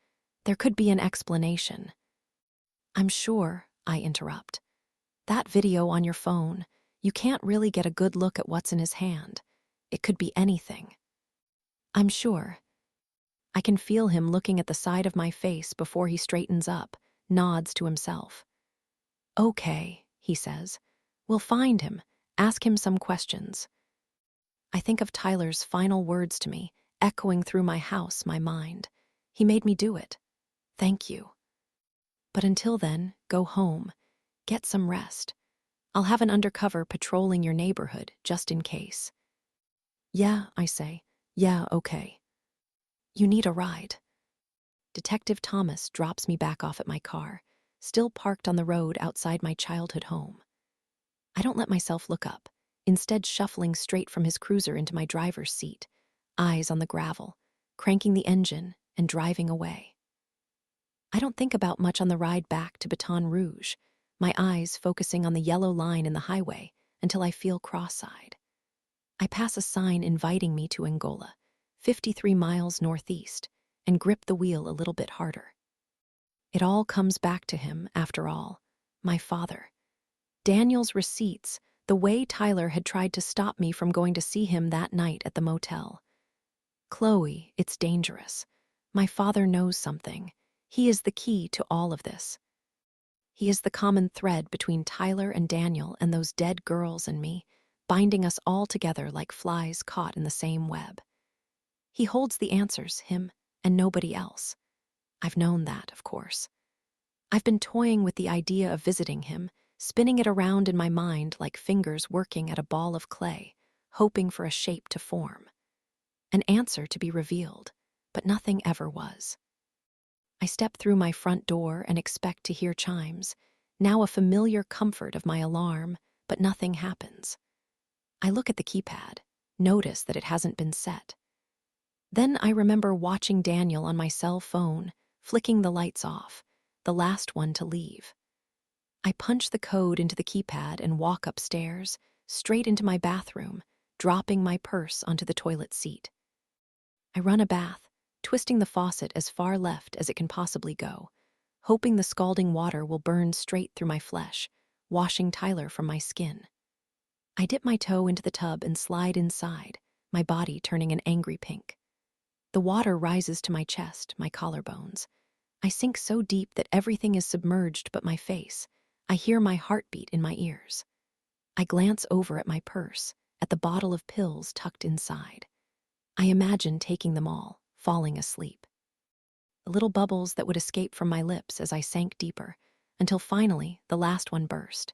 "There could be an explanation." "I'm sure," I interrupt. "That video on your phone, you can't really get a good look at what's in his hand. It could be anything." "I'm sure." I can feel him looking at the side of my face before he straightens up, nods to himself. "Okay," he says. "We'll find him, ask him some questions." I think of Tyler's final words to me, echoing through my house, my mind. He made me do it. Thank you. But until then, go home. Get some rest. I'll have an undercover patrolling your neighborhood, just in case. "Yeah," I say. "Yeah, okay." "You need a ride." Detective Thomas drops me back off at my car, still parked on the road outside my childhood home. I don't let myself look up, instead shuffling straight from his cruiser into my driver's seat, eyes on the gravel, cranking the engine and driving away. I don't think about much on the ride back to Baton Rouge, my eyes focusing on the yellow line in the highway until I feel cross-eyed. I pass a sign inviting me to Angola, 53 miles northeast, and grip the wheel a little bit harder. It all comes back to him, after all, my father. Daniel's receipts, the way Tyler had tried to stop me from going to see him that night at the motel. "Chloe, it's dangerous. My father knows something. He is the key to all of this. He is the common thread between Tyler and Daniel and those dead girls and me, binding us all together like flies caught in the same web. He holds the answers, him, and nobody else. I've known that, of course. I've been toying with the idea of visiting him, spinning it around in my mind like fingers working at a ball of clay, hoping for a shape to form. An answer to be revealed, but nothing ever was. I step through my front door and expect to hear chimes, now a familiar comfort of my alarm, but nothing happens. I look at the keypad, notice that it hasn't been set. Then I remember watching Daniel on my cell phone, flicking the lights off, the last one to leave. I punch the code into the keypad and walk upstairs, straight into my bathroom, dropping my purse onto the toilet seat. I run a bath, twisting the faucet as far left as it can possibly go, hoping the scalding water will burn straight through my flesh, washing Tyler from my skin. I dip my toe into the tub and slide inside, my body turning an angry pink. The water rises to my chest, my collarbones. I sink so deep that everything is submerged but my face. I hear my heartbeat in my ears. I glance over at my purse, at the bottle of pills tucked inside. I imagine taking them all, falling asleep. The little bubbles that would escape from my lips as I sank deeper, until finally the last one burst.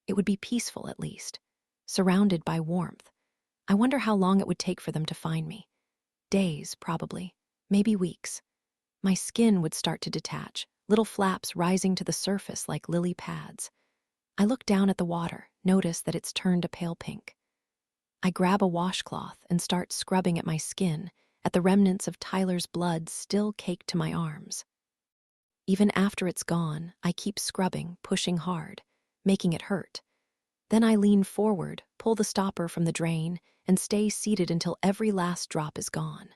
It would be peaceful at least, surrounded by warmth. I wonder how long it would take for them to find me. Days, probably, maybe weeks. My skin would start to detach, little flaps rising to the surface like lily pads. I look down at the water, notice that it's turned a pale pink. I grab a washcloth and start scrubbing at my skin, at the remnants of Tyler's blood still caked to my arms. Even after it's gone, I keep scrubbing, pushing hard, making it hurt. Then I lean forward, pull the stopper from the drain, and stay seated until every last drop is gone.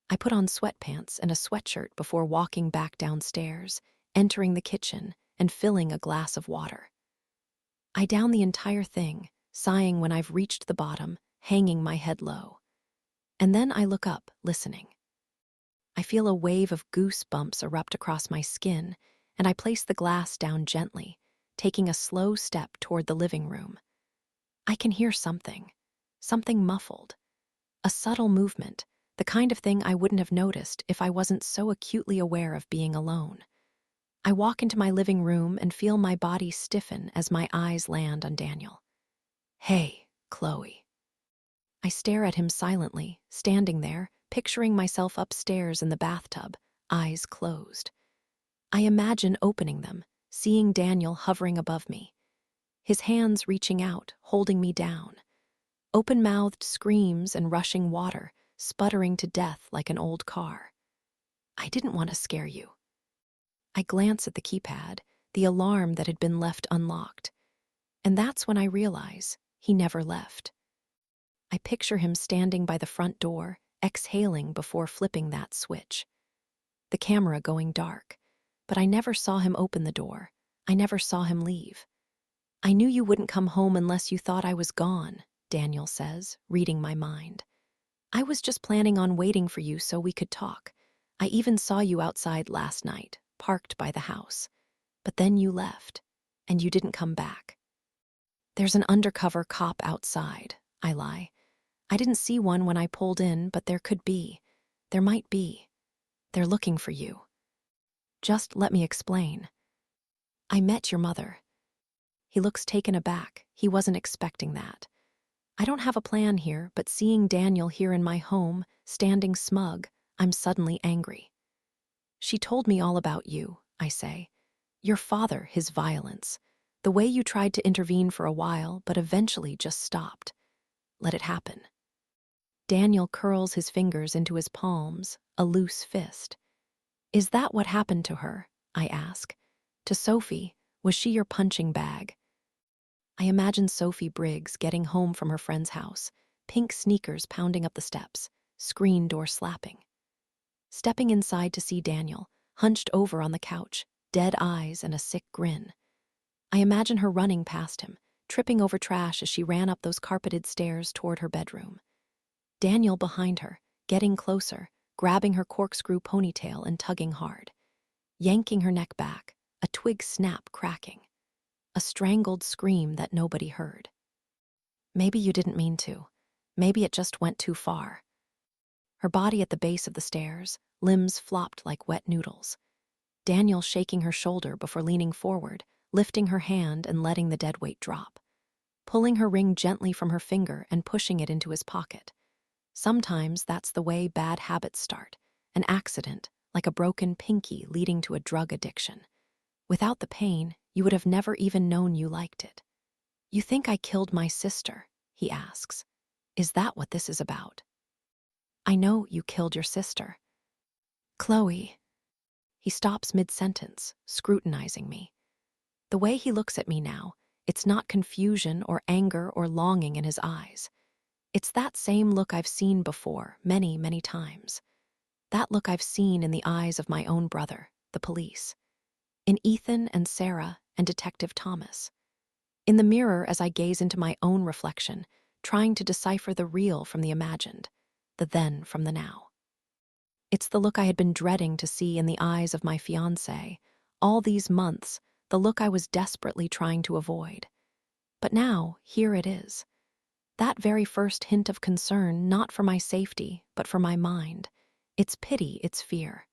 I put on sweatpants and a sweatshirt before walking back downstairs, entering the kitchen, and filling a glass of water. I down the entire thing, sighing when I've reached the bottom, hanging my head low. And then I look up, listening. I feel a wave of goosebumps erupt across my skin, and I place the glass down gently, taking a slow step toward the living room. I can hear something muffled. A subtle movement, the kind of thing I wouldn't have noticed if I wasn't so acutely aware of being alone. I walk into my living room and feel my body stiffen as my eyes land on Daniel. "Hey, Chloe." I stare at him silently, standing there, picturing myself upstairs in the bathtub, eyes closed. I imagine opening them, seeing Daniel hovering above me, his hands reaching out, holding me down. Open-mouthed screams and rushing water, sputtering to death like an old car. I didn't want to scare you. I glance at the keypad, the alarm that had been left unlocked. And that's when I realize he never left. I picture him standing by the front door, exhaling before flipping that switch. The camera going dark, but I never saw him open the door. I never saw him leave. I knew you wouldn't come home unless you thought I was gone, Daniel says, reading my mind. I was just planning on waiting for you so we could talk. I even saw you outside last night, parked by the house. But then you left, and you didn't come back. There's an undercover cop outside, I lie. I didn't see one when I pulled in, but there could be. There might be. They're looking for you. Just let me explain. I met your mother. He looks taken aback. He wasn't expecting that. I don't have a plan here, but seeing Daniel here in my home, standing smug, I'm suddenly angry. She told me all about you, I say. Your father, his violence. The way you tried to intervene for a while, but eventually just stopped. Let it happen. Daniel curls his fingers into his palms, a loose fist. Is that what happened to her? I ask. To Sophie, was she your punching bag? I imagine Sophie Briggs getting home from her friend's house, pink sneakers pounding up the steps, screen door slapping. Stepping inside to see Daniel, hunched over on the couch, dead eyes and a sick grin. I imagine her running past him, tripping over trash as she ran up those carpeted stairs toward her bedroom. Daniel behind her, getting closer, grabbing her corkscrew ponytail and tugging hard. Yanking her neck back, a twig snap cracking. A strangled scream that nobody heard. Maybe you didn't mean to. Maybe it just went too far. Her body at the base of the stairs, limbs flopped like wet noodles. Daniel shaking her shoulder before leaning forward, lifting her hand and letting the dead weight drop. Pulling her ring gently from her finger and pushing it into his pocket. Sometimes that's the way bad habits start. An accident, like a broken pinky leading to a drug addiction. Without the pain, you would have never even known you liked it. You think I killed my sister? He asks. Is that what this is about? I know you killed your sister. Chloe. He stops mid-sentence, scrutinizing me. The way he looks at me now, it's not confusion or anger or longing in his eyes. It's that same look I've seen before, many, many times. That look I've seen in the eyes of my own brother, the police. In Ethan and Sarah and Detective Thomas. In the mirror as I gaze into my own reflection, trying to decipher the real from the imagined, the then from the now. It's the look I had been dreading to see in the eyes of my fiancé, all these months, the look I was desperately trying to avoid. But now, here it is. That very first hint of concern, not for my safety, but for my mind. It's pity, it's fear.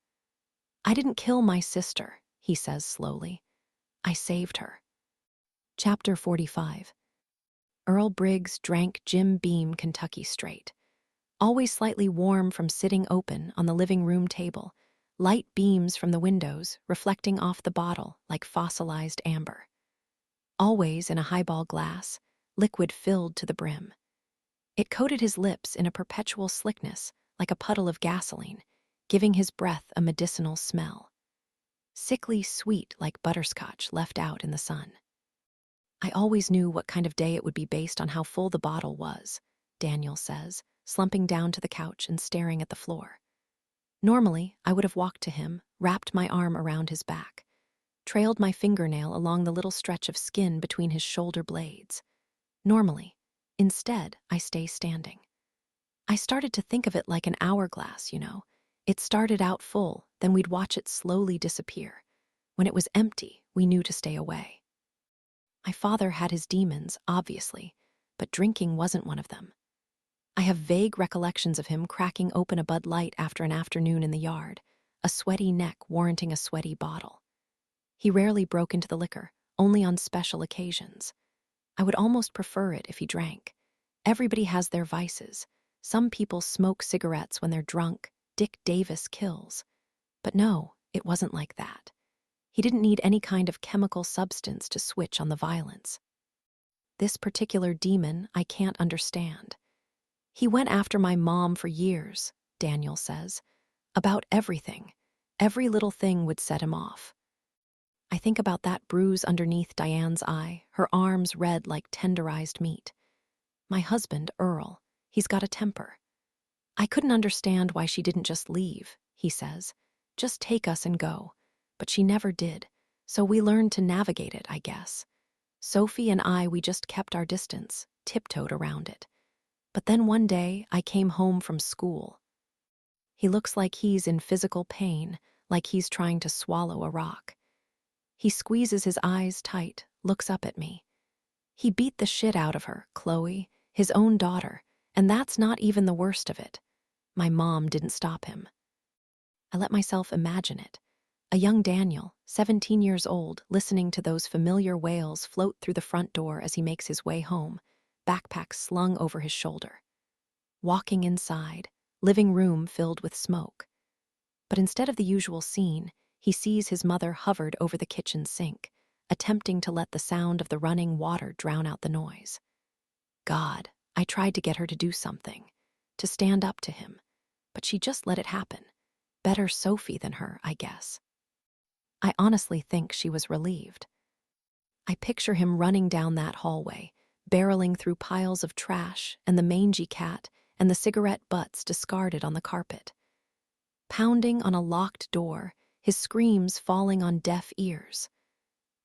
I didn't kill my sister, he says slowly. I saved her. Chapter 45. Earl Briggs drank Jim Beam Kentucky Straight. Always slightly warm from sitting open on the living room table, light beams from the windows reflecting off the bottle like fossilized amber. Always in a highball glass, liquid filled to the brim. It coated his lips in a perpetual slickness like a puddle of gasoline, giving his breath a medicinal smell. Sickly sweet like butterscotch left out in the sun. I always knew what kind of day it would be based on how full the bottle was, Daniel says, slumping down to the couch and staring at the floor. Normally, I would have walked to him, wrapped my arm around his back, trailed my fingernail along the little stretch of skin between his shoulder blades. Normally. Instead, I stay standing. I started to think of it like an hourglass, you know. It started out full, then we'd watch it slowly disappear. When it was empty, we knew to stay away. My father had his demons, obviously, but drinking wasn't one of them. I have vague recollections of him cracking open a Bud Light after an afternoon in the yard, a sweaty neck warranting a sweaty bottle. He rarely broke into the liquor, only on special occasions. I would almost prefer it if he drank. Everybody has their vices. Some people smoke cigarettes when they're drunk. Dick Davis kills. But no, it wasn't like that. He didn't need any kind of chemical substance to switch on the violence. This particular demon I can't understand. He went after my mom for years, Daniel says. About everything. Every little thing would set him off. I think about that bruise underneath Diane's eye, her arms red like tenderized meat. My husband, Earl, he's got a temper. I couldn't understand why she didn't just leave, he says. Just take us and go. But she never did, so we learned to navigate it, I guess. Sophie and I, we just kept our distance, tiptoed around it. But then one day, I came home from school. He looks like he's in physical pain, like he's trying to swallow a rock. He squeezes his eyes tight, looks up at me. He beat the shit out of her, Chloe, his own daughter, and that's not even the worst of it. My mom didn't stop him. I let myself imagine it. A young Daniel, 17 years old, listening to those familiar wails float through the front door as he makes his way home, backpack slung over his shoulder. Walking inside, living room filled with smoke. But instead of the usual scene, he sees his mother hovered over the kitchen sink, attempting to let the sound of the running water drown out the noise. God, I tried to get her to do something, to stand up to him, but she just let it happen. Better Sophie than her, I guess. I honestly think she was relieved. I picture him running down that hallway, barreling through piles of trash and the mangy cat and the cigarette butts discarded on the carpet. Pounding on a locked door, his screams falling on deaf ears.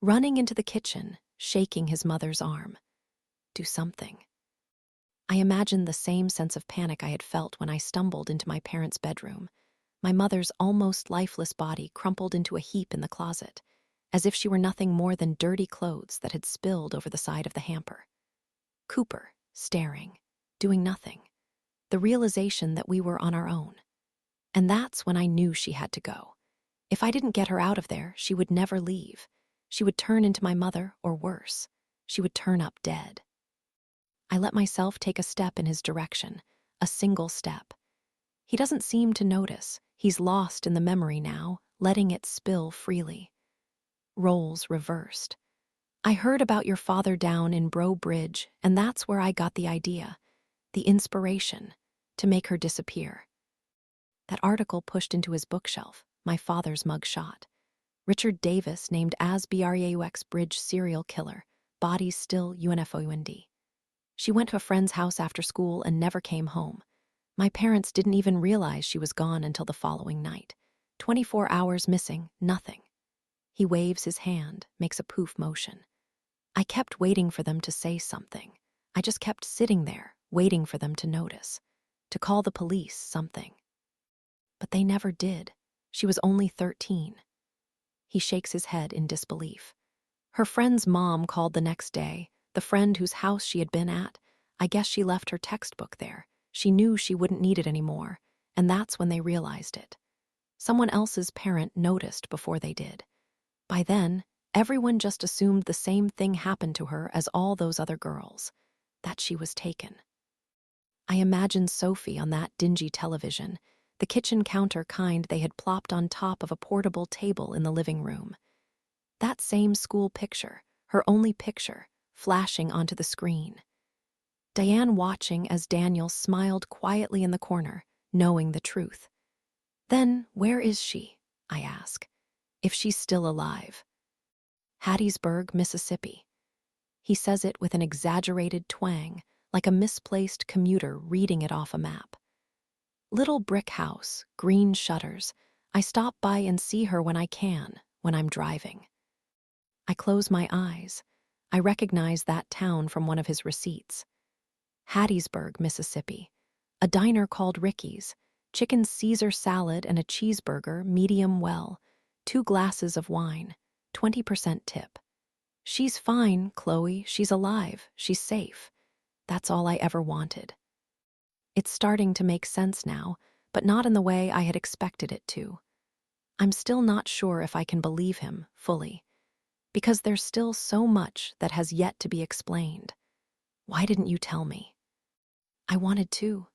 Running into the kitchen, shaking his mother's arm. Do something. I imagined the same sense of panic I had felt when I stumbled into my parents' bedroom. My mother's almost lifeless body crumpled into a heap in the closet, as if she were nothing more than dirty clothes that had spilled over the side of the hamper. Cooper, staring, doing nothing. The realization that we were on our own. And that's when I knew she had to go. If I didn't get her out of there, she would never leave. She would turn into my mother, or worse. She would turn up dead. I let myself take a step in his direction, a single step. He doesn't seem to notice. He's lost in the memory now, letting it spill freely. Roles reversed. I heard about your father down in Bro Bridge, and that's where I got the idea, the inspiration, to make her disappear. That article pushed into his bookshelf, my father's mugshot. Richard Davis named as Braux Bridge serial killer, bodies still UNFOUND. She went to a friend's house after school and never came home. My parents didn't even realize she was gone until the following night. 24 hours missing, nothing. He waves his hand, makes a poof motion. I kept waiting for them to say something. I just kept sitting there, waiting for them to notice, to call the police, something. But they never did. She was only 13. He shakes his head in disbelief. Her friend's mom called the next day, the friend whose house she had been at. I guess she left her textbook there. She knew she wouldn't need it anymore, and that's when they realized it. Someone else's parent noticed before they did. By then, everyone just assumed the same thing happened to her as all those other girls, that she was taken. I imagined Sophie on that dingy television, the kitchen counter kind they had plopped on top of a portable table in the living room. That same school picture, her only picture, flashing onto the screen. Diane watching as Daniel smiled quietly in the corner, knowing the truth. Then, where is she? I ask. If she's still alive. Hattiesburg, Mississippi. He says it with an exaggerated twang, like a misplaced commuter reading it off a map. Little brick house, green shutters. I stop by and see her when I can, when I'm driving. I close my eyes. I recognize that town from one of his receipts. Hattiesburg, Mississippi. A diner called Ricky's. Chicken Caesar salad and a cheeseburger, medium well. 2 glasses of wine. 20% tip. She's fine, Chloe. She's alive. She's safe. That's all I ever wanted. It's starting to make sense now, but not in the way I had expected it to. I'm still not sure if I can believe him fully, because there's still so much that has yet to be explained. Why didn't you tell me? I wanted to.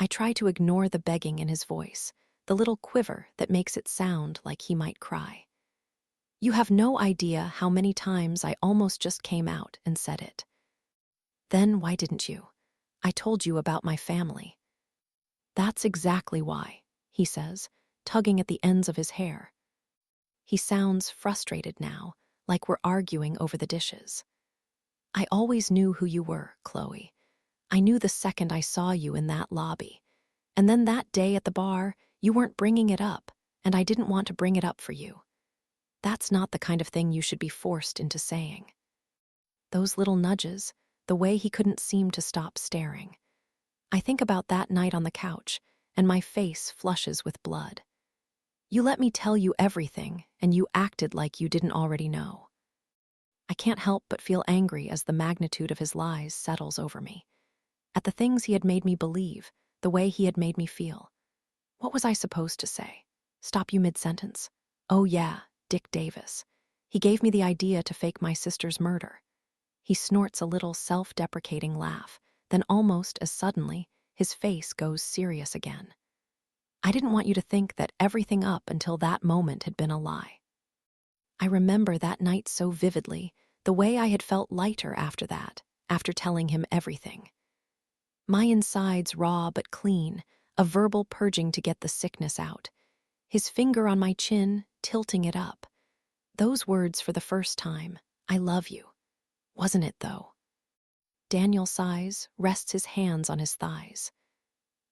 I try to ignore the begging in his voice, the little quiver that makes it sound like he might cry. You have no idea how many times I almost just came out and said it. Then why didn't you? I told you about my family. That's exactly why, he says, tugging at the ends of his hair. He sounds frustrated now, like we're arguing over the dishes. I always knew who you were, Chloe. I knew the second I saw you in that lobby. And then that day at the bar, you weren't bringing it up, and I didn't want to bring it up for you. That's not the kind of thing you should be forced into saying. Those little nudges, the way he couldn't seem to stop staring. I think about that night on the couch, and my face flushes with blood. You let me tell you everything, and you acted like you didn't already know. I can't help but feel angry as the magnitude of his lies settles over me. At the things he had made me believe, the way he had made me feel. What was I supposed to say? Stop you mid-sentence? Oh yeah, Dick Davis. He gave me the idea to fake my sister's murder. He snorts a little self-deprecating laugh, then almost as suddenly, his face goes serious again. I didn't want you to think that everything up until that moment had been a lie. I remember that night so vividly, the way I had felt lighter after that, after telling him everything. My insides raw but clean, a verbal purging to get the sickness out. His finger on my chin, tilting it up. Those words for the first time, I love you. Wasn't it, though? Daniel sighs, rests his hands on his thighs.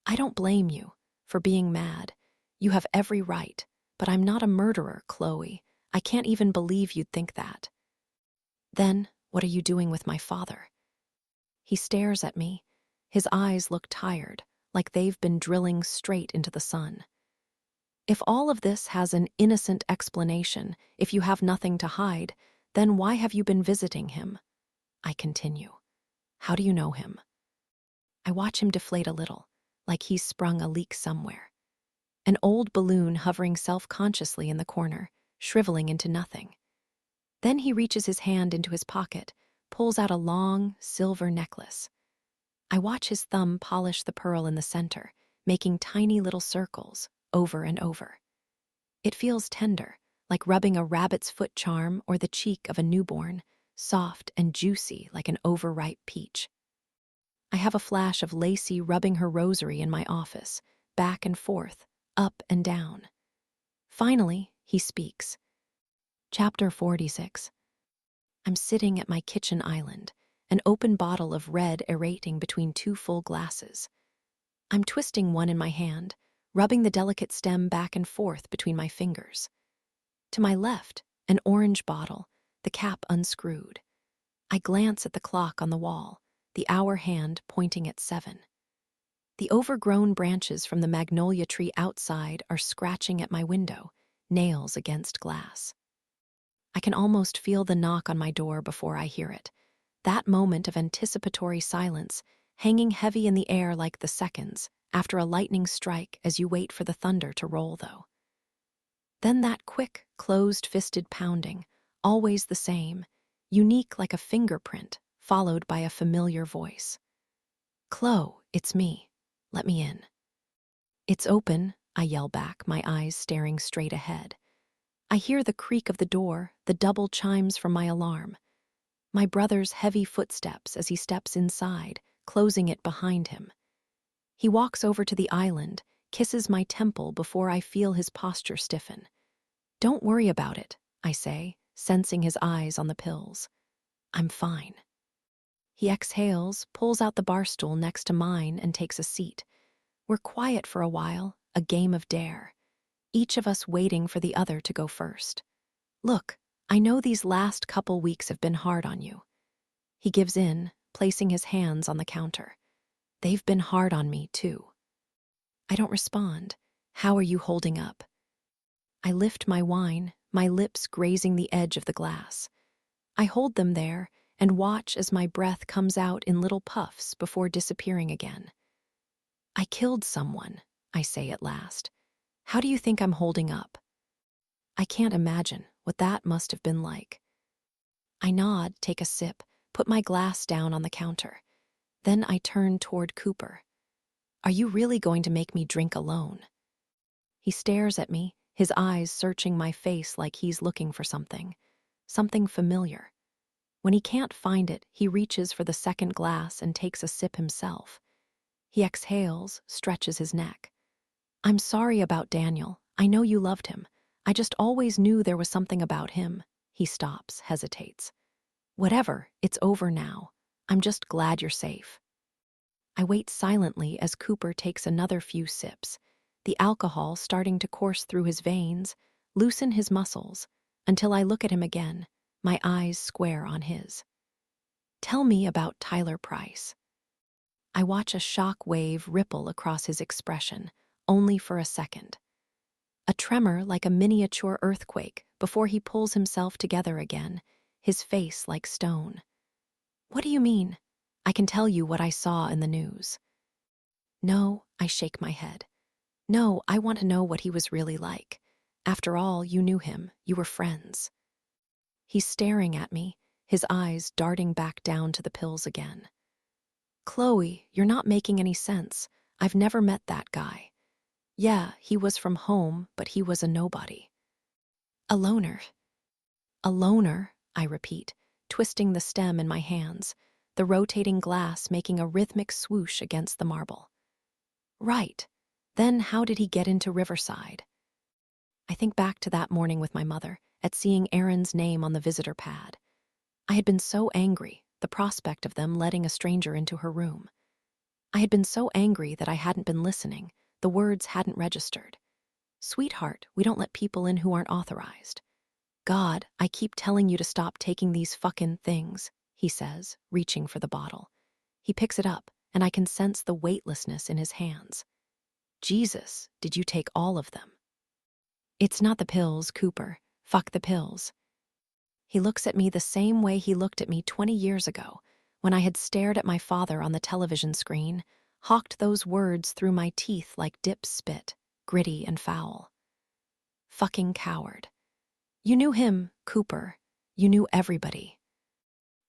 I don't blame you for being mad. You have every right, but I'm not a murderer, Chloe. I can't even believe you'd think that. Then, what are you doing with my father? He stares at me. His eyes look tired, like they've been drilling straight into the sun. If all of this has an innocent explanation, if you have nothing to hide, then why have you been visiting him? I continue. How do you know him? I watch him deflate a little, like he's sprung a leak somewhere. An old balloon hovering self-consciously in the corner, shriveling into nothing. Then he reaches his hand into his pocket, pulls out a long, silver necklace. I watch his thumb polish the pearl in the center, making tiny little circles, over and over. It feels tender, like rubbing a rabbit's foot charm or the cheek of a newborn, soft and juicy like an overripe peach. I have a flash of Lacey rubbing her rosary in my office, back and forth, up and down. Finally, he speaks. Chapter 46. I'm sitting at my kitchen island, an open bottle of red aerating between two full glasses. I'm twisting one in my hand, rubbing the delicate stem back and forth between my fingers. To my left, an orange bottle, the cap unscrewed. I glance at the clock on the wall, the hour hand pointing at 7. The overgrown branches from the magnolia tree outside are scratching at my window, nails against glass. I can almost feel the knock on my door before I hear it. That moment of anticipatory silence, hanging heavy in the air like the seconds after a lightning strike as you wait for the thunder to roll, though. Then that quick, closed-fisted pounding, always the same, unique like a fingerprint, followed by a familiar voice. "Chloe, it's me. Let me in." "It's open," I yell back, my eyes staring straight ahead. I hear the creak of the door, the double chimes from my alarm. My brother's heavy footsteps as he steps inside, closing it behind him. He walks over to the island, kisses my temple before I feel his posture stiffen. "Don't worry about it," I say, sensing his eyes on the pills. "I'm fine." He exhales, pulls out the bar stool next to mine, and takes a seat. We're quiet for a while, a game of dare. Each of us waiting for the other to go first. "Look, I know these last couple weeks have been hard on you." He gives in, placing his hands on the counter. "They've been hard on me, too." I don't respond. "How are you holding up?" I lift my wine, my lips grazing the edge of the glass. I hold them there and watch as my breath comes out in little puffs before disappearing again. "I killed someone," I say at last. "How do you think I'm holding up?" I can't imagine what that must have been like. I nod, take a sip, put my glass down on the counter. Then I turn toward Cooper. "Are you really going to make me drink alone?" He stares at me, his eyes searching my face like he's looking for something familiar. When he can't find it, he reaches for the second glass and takes a sip himself. He exhales, stretches his neck. "I'm sorry about Daniel. I know you loved him. I just always knew there was something about him. He stops, hesitates. Whatever, it's over now. I'm just glad you're safe. I wait silently as Cooper takes another few sips, the alcohol starting to course through his veins, loosen his muscles, until I look at him again, my eyes square on his. Tell me about Tyler Price. I watch a shock wave ripple across his expression, only for a second. A tremor like a miniature earthquake before he pulls himself together again, his face like stone. What do you mean? I can tell you what I saw in the news. No, I shake my head. No, I want to know what he was really like. After all, you knew him. You were friends. He's staring at me, his eyes darting back down to the pills again. Chloe, you're not making any sense. I've never met that guy. Yeah, he was from home, but he was a nobody. A loner. A loner, I repeat, twisting the stem in my hands, the rotating glass making a rhythmic swoosh against the marble. Right. Then how did he get into Riverside? I think back to that morning with my mother, at seeing Aaron's name on the visitor pad. I had been so angry, the prospect of them letting a stranger into her room. I had been so angry that I hadn't been listening, the words hadn't registered. Sweetheart, we don't let people in who aren't authorized. God, I keep telling you to stop taking these fucking things, he says, reaching for the bottle. He picks it up, and I can sense the weightlessness in his hands. Jesus, did you take all of them? It's not the pills, Cooper. Fuck the pills. He looks at me the same way he looked at me 20 years ago, when I had stared at my father on the television screen, hawked those words through my teeth like dip spit, gritty and foul. Fucking coward. You knew him, Cooper. You knew everybody.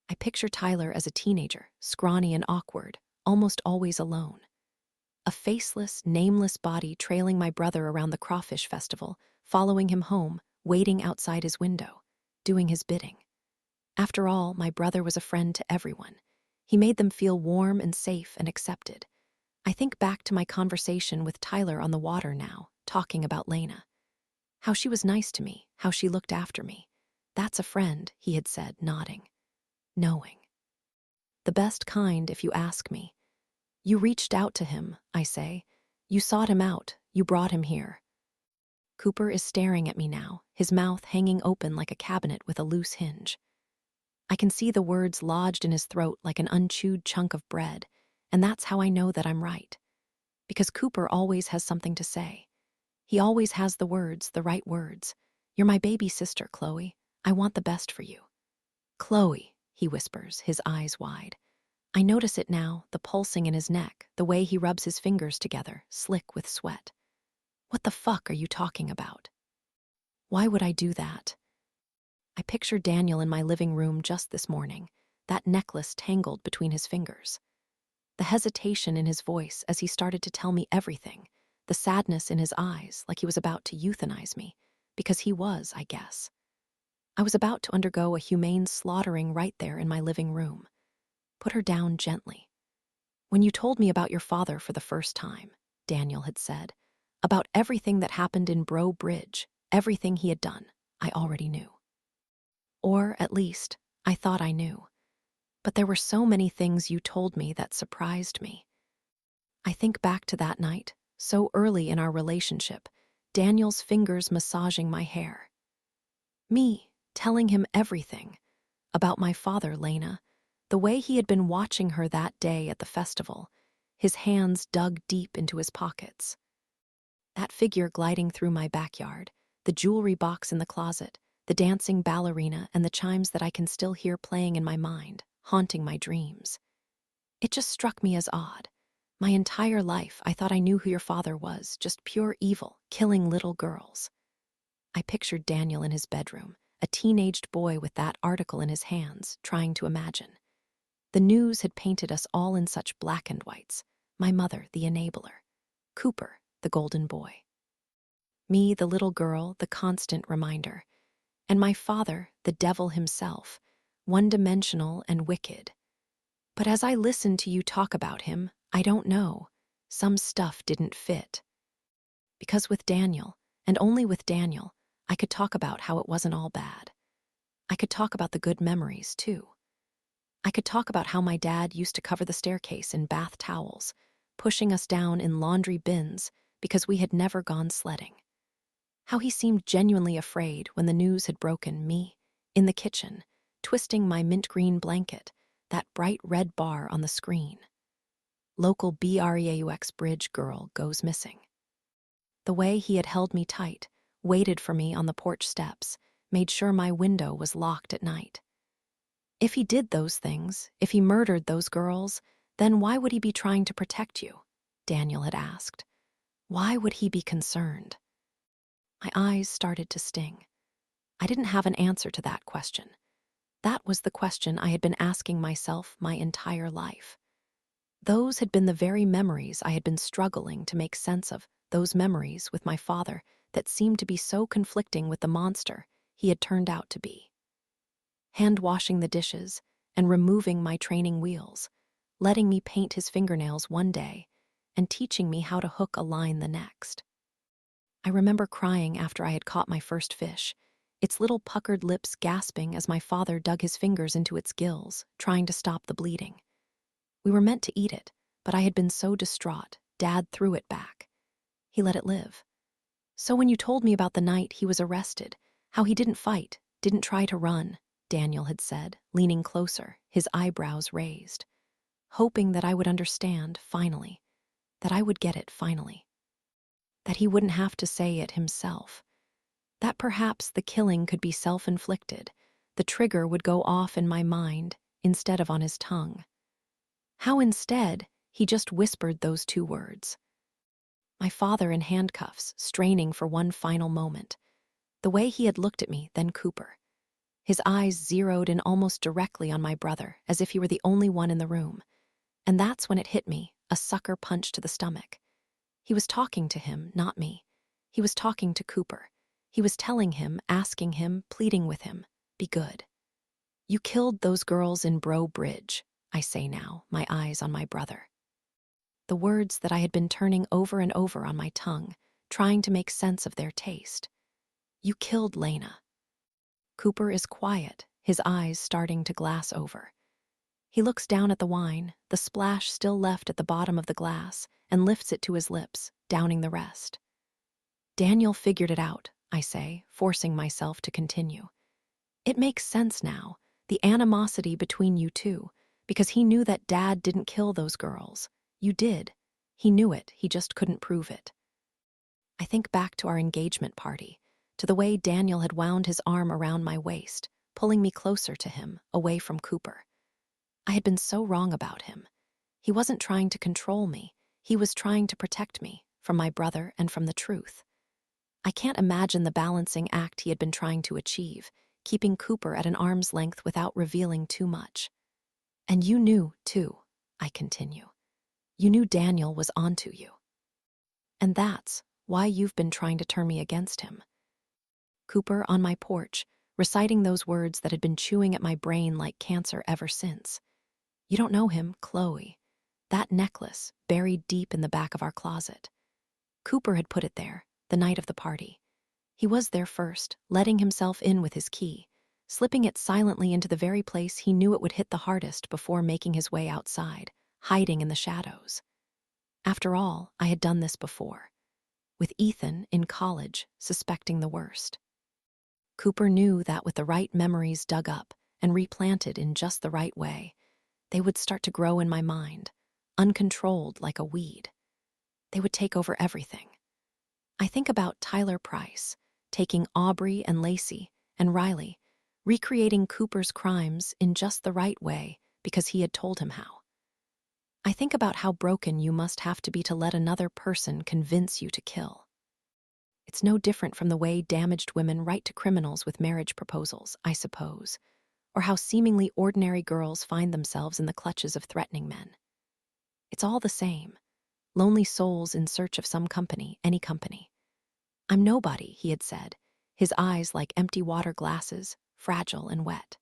I picture Tyler as a teenager, scrawny and awkward, almost always alone. A faceless, nameless body trailing my brother around the crawfish festival, following him home, waiting outside his window, doing his bidding. After all, my brother was a friend to everyone. He made them feel warm and safe and accepted. I think back to my conversation with Tyler on the water now, talking about Lena. How she was nice to me, how she looked after me. That's a friend, he had said, nodding. Knowing. The best kind, if you ask me. You reached out to him, I say. You sought him out, you brought him here. Cooper is staring at me now, his mouth hanging open like a cabinet with a loose hinge. I can see the words lodged in his throat like an unchewed chunk of bread, and that's how I know that I'm right. Because Cooper always has something to say. He always has the words, the right words. You're my baby sister, Chloe. I want the best for you. Chloe, he whispers, his eyes wide. I notice it now, the pulsing in his neck, the way he rubs his fingers together, slick with sweat. What the fuck are you talking about? Why would I do that? I picture Daniel in my living room just this morning, that necklace tangled between his fingers. The hesitation in his voice as he started to tell me everything, the sadness in his eyes like he was about to euthanize me, because he was, I guess. I was about to undergo a humane slaughtering right there in my living room. Put her down gently. When you told me about your father for the first time, Daniel had said, about everything that happened in Bro Bridge, everything he had done, I already knew. Or, at least, I thought I knew. But there were so many things you told me that surprised me. I think back to that night, so early in our relationship, Daniel's fingers massaging my hair. Me, telling him everything about my father, Lena, the way he had been watching her that day at the festival, his hands dug deep into his pockets. That figure gliding through my backyard, the jewelry box in the closet, the dancing ballerina and the chimes that I can still hear playing in my mind, haunting my dreams. It just struck me as odd. My entire life, I thought I knew who your father was, just pure evil, killing little girls. I pictured Daniel in his bedroom, a teenaged boy with that article in his hands, trying to imagine. The news had painted us all in such black and whites. My mother, the enabler. Cooper, the golden boy. Me, the little girl, the constant reminder. And my father, the devil himself, one-dimensional and wicked. But as I listened to you talk about him, I don't know. Some stuff didn't fit. Because with Daniel, and only with Daniel, I could talk about how it wasn't all bad. I could talk about the good memories, too. I could talk about how my dad used to cover the staircase in bath towels, pushing us down in laundry bins because we had never gone sledding. How he seemed genuinely afraid when the news had broken me, in the kitchen, twisting my mint green blanket, that bright red bar on the screen. Local BREAUX bridge girl goes missing. The way he had held me tight, waited for me on the porch steps, made sure my window was locked at night. If he did those things, if he murdered those girls, then why would he be trying to protect you? Daniel had asked. Why would he be concerned? My eyes started to sting. I didn't have an answer to that question. That was the question I had been asking myself my entire life. Those had been the very memories I had been struggling to make sense of, those memories with my father that seemed to be so conflicting with the monster he had turned out to be. Hand-washing the dishes and removing my training wheels, letting me paint his fingernails one day and teaching me how to hook a line the next. I remember crying after I had caught my first fish, its little puckered lips gasping as my father dug his fingers into its gills, trying to stop the bleeding. We were meant to eat it, but I had been so distraught, Dad threw it back. He let it live. So when you told me about the night he was arrested, how he didn't fight, didn't try to run, Daniel had said, leaning closer, his eyebrows raised, hoping that I would understand, finally, that I would get it, finally. That he wouldn't have to say it himself. That perhaps the killing could be self-inflicted, the trigger would go off in my mind instead of on his tongue. How instead he just whispered those two words. My father in handcuffs, straining for one final moment. The way he had looked at me, then Cooper. His eyes zeroed in almost directly on my brother, as if he were the only one in the room. And that's when it hit me, a sucker punch to the stomach. He was talking to him, not me. He was talking to Cooper. He was telling him, asking him, pleading with him, be good. You killed those girls in Bro Bridge, I say now, my eyes on my brother. The words that I had been turning over and over on my tongue, trying to make sense of their taste. You killed Lena. Cooper is quiet, his eyes starting to glass over. He looks down at the wine, the splash still left at the bottom of the glass, and lifts it to his lips, downing the rest. Daniel figured it out, I say, forcing myself to continue. It makes sense now, the animosity between you two, because he knew that Dad didn't kill those girls. You did. He knew it, he just couldn't prove it. I think back to our engagement party, to the way Daniel had wound his arm around my waist, pulling me closer to him, away from Cooper. I had been so wrong about him. He wasn't trying to control me. He was trying to protect me, from my brother and from the truth. I can't imagine the balancing act he had been trying to achieve, keeping Cooper at an arm's length without revealing too much. And you knew, too, I continue. You knew Daniel was onto you. And that's why you've been trying to turn me against him. Cooper on my porch, reciting those words that had been chewing at my brain like cancer ever since. You don't know him, Chloe. That necklace, buried deep in the back of our closet. Cooper had put it there, the night of the party. He was there first, letting himself in with his key, slipping it silently into the very place he knew it would hit the hardest before making his way outside, hiding in the shadows. After all, I had done this before. With Ethan, in college, suspecting the worst. Cooper knew that with the right memories dug up and replanted in just the right way, they would start to grow in my mind, uncontrolled like a weed. They would take over everything. I think about Tyler Price, taking Aubrey and Lacey and Riley, recreating Cooper's crimes in just the right way because he had told him how. I think about how broken you must have to be to let another person convince you to kill. It's no different from the way damaged women write to criminals with marriage proposals, I suppose, or how seemingly ordinary girls find themselves in the clutches of threatening men. It's all the same. Lonely souls in search of some company, any company. I'm nobody, he had said, his eyes like empty water glasses, fragile and wet.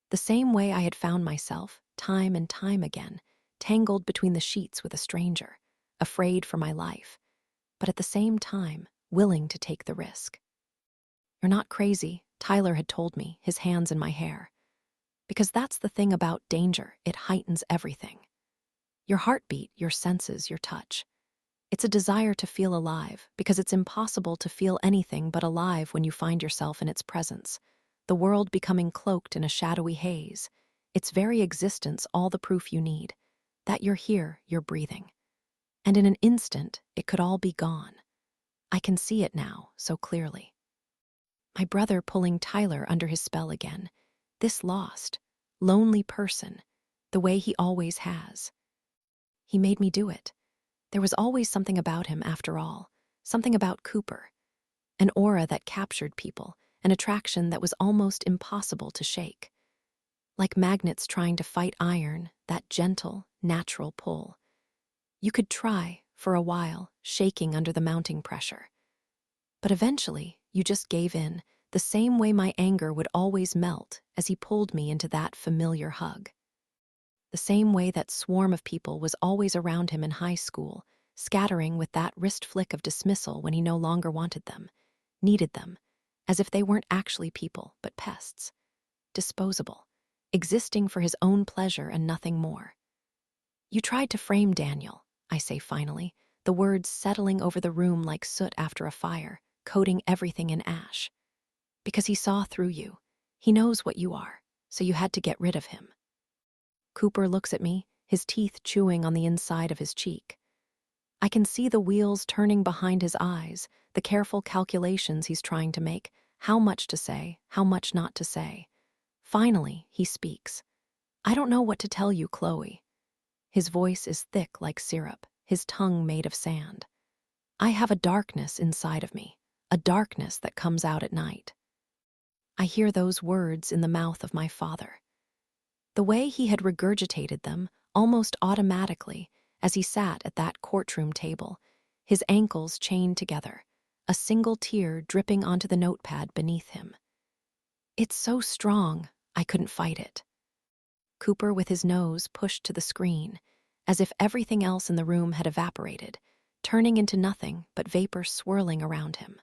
The same way I had found myself, time and time again, tangled between the sheets with a stranger, afraid for my life, but at the same time, willing to take the risk. "You're not crazy," Tyler had told me, his hands in my hair. Because that's the thing about danger, it heightens everything. Your heartbeat, your senses, your touch. It's a desire to feel alive, because it's impossible to feel anything but alive when you find yourself in its presence. The world becoming cloaked in a shadowy haze. Its very existence all the proof you need. That you're here, you're breathing. And in an instant, it could all be gone. I can see it now, so clearly. My brother pulling Tyler under his spell again. This lost, lonely person, the way he always has. He made me do it. There was always something about him, after all. Something about Cooper. An aura that captured people, an attraction that was almost impossible to shake. Like magnets trying to fight iron, that gentle, natural pull. You could try, for a while, shaking under the mounting pressure. But eventually, you just gave in, the same way my anger would always melt as he pulled me into that familiar hug. The same way that swarm of people was always around him in high school, scattering with that wrist flick of dismissal when he no longer wanted them, needed them, as if they weren't actually people, but pests. Disposable, existing for his own pleasure and nothing more. You tried to frame Daniel, I say finally, the words settling over the room like soot after a fire, coating everything in ash. Because he saw through you. He knows what you are, so you had to get rid of him. Cooper looks at me, his teeth chewing on the inside of his cheek. I can see the wheels turning behind his eyes, the careful calculations he's trying to make, how much to say, how much not to say. Finally, he speaks. "I don't know what to tell you, Chloe." His voice is thick like syrup, his tongue made of sand. I have a darkness inside of me, a darkness that comes out at night. I hear those words in the mouth of my father. The way he had regurgitated them, almost automatically, as he sat at that courtroom table, his ankles chained together, a single tear dripping onto the notepad beneath him. It's so strong, I couldn't fight it. Cooper with his nose pushed to the screen, as if everything else in the room had evaporated, turning into nothing but vapor swirling around him.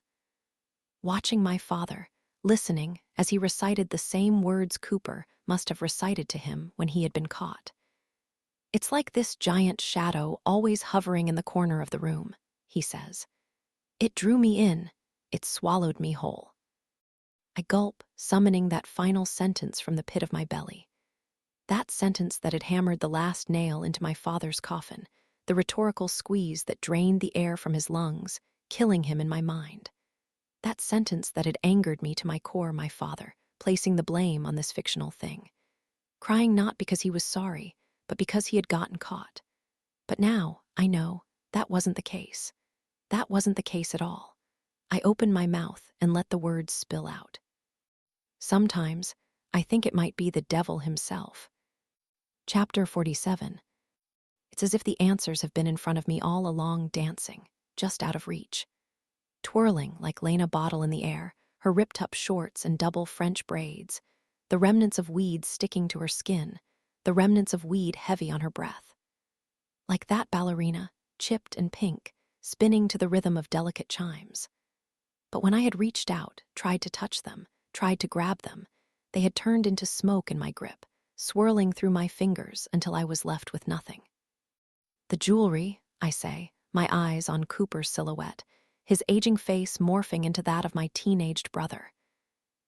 Watching my father, listening as he recited the same words Cooper must have recited to him when he had been caught. "It's like this giant shadow always hovering in the corner of the room," he says. "It drew me in, it swallowed me whole." I gulp, summoning that final sentence from the pit of my belly. That sentence that had hammered the last nail into my father's coffin, the rhetorical squeeze that drained the air from his lungs, killing him in my mind. That sentence that had angered me to my core, my father, placing the blame on this fictional thing. Crying not because he was sorry, but because he had gotten caught. But now, I know, that wasn't the case. That wasn't the case at all. I opened my mouth and let the words spill out. Sometimes, I think it might be the devil himself. Chapter 47. It's as if the answers have been in front of me all along, dancing, just out of reach. Twirling like Lena Bottle in the air, her ripped-up shorts and double French braids, the remnants of weed sticking to her skin, the remnants of weed heavy on her breath. Like that ballerina, chipped and pink, spinning to the rhythm of delicate chimes. But when I had reached out, tried to touch them, tried to grab them, they had turned into smoke in my grip, swirling through my fingers until I was left with nothing. "The jewelry," I say, my eyes on Cooper's silhouette, his aging face morphing into that of my teenaged brother.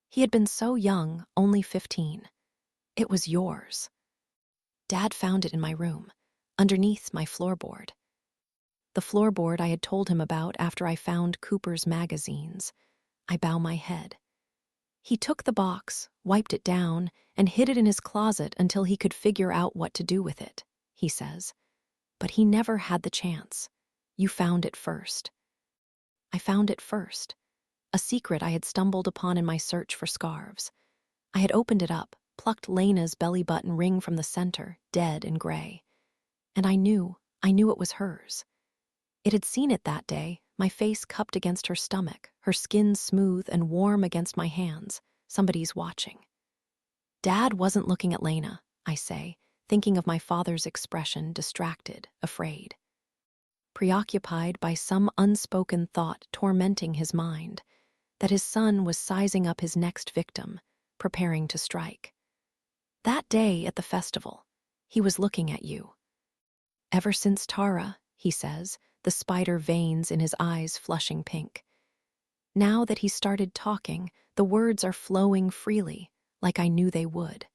He had been so young, only 15. "It was yours. Dad found it in my room, underneath my floorboard." The floorboard I had told him about after I found Cooper's magazines. I bow my head. "He took the box, wiped it down, and hid it in his closet until he could figure out what to do with it," he says. "But he never had the chance. You found it first." I found it first. A secret I had stumbled upon in my search for scarves. I had opened it up, plucked Lena's belly button ring from the center, dead and gray. And I knew it was hers. It had seen it that day, my face cupped against her stomach, her skin smooth and warm against my hands. Somebody's watching. Dad wasn't looking at Lena, I say, thinking of my father's expression, distracted, afraid. Preoccupied by some unspoken thought tormenting his mind. that his son was sizing up his next victim, preparing to strike. That day at the festival, he was looking at you. Ever since Tara, he says, the spider veins in his eyes flushing pink. Now that he started talking, the words are flowing freely, like I knew they would.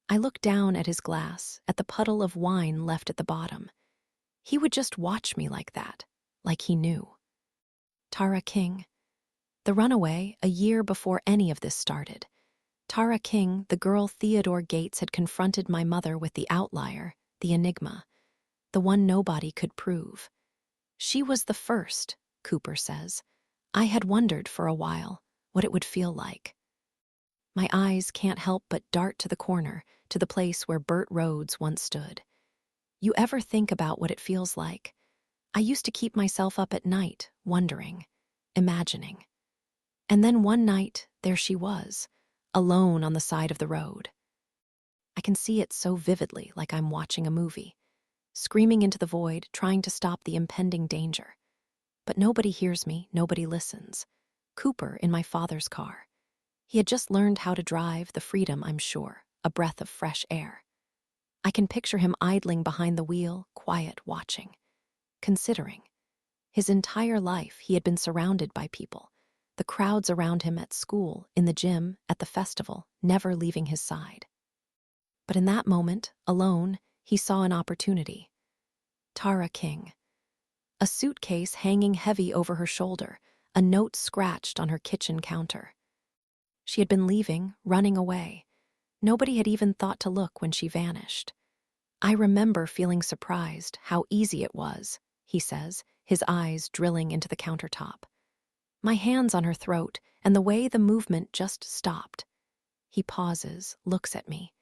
I look down at his glass, at the puddle of wine left at the bottom. He would just watch me like that, like he knew. Tara King. The runaway, a year before any of this started. Tara King, the girl Theodore Gates had confronted my mother with, the outlier, the enigma, the one nobody could prove. She was the first, Cooper says. I had wondered for a while what it would feel like. My eyes can't help but dart to the corner, to the place where Burt Rhodes once stood. You ever think about what it feels like? I used to keep myself up at night, wondering, imagining. And then one night, there she was, alone on the side of the road. I can see it so vividly, like I'm watching a movie, screaming into the void, trying to stop the impending danger. But nobody hears me, nobody listens. Cooper in my father's car. He had just learned how to drive, the freedom, I'm sure, a breath of fresh air. I can picture him idling behind the wheel, quiet, watching, considering. His entire life, he had been surrounded by people, the crowds around him at school, in the gym, at the festival, never leaving his side. But in that moment, alone, he saw an opportunity. Tara King. A suitcase hanging heavy over her shoulder, a note scratched on her kitchen counter. She had been leaving, running away. Nobody had even thought to look when she vanished. I remember feeling surprised how easy it was, he says, his eyes drilling into the countertop. My hands on her throat, and the way the movement just stopped. He pauses, looks at me.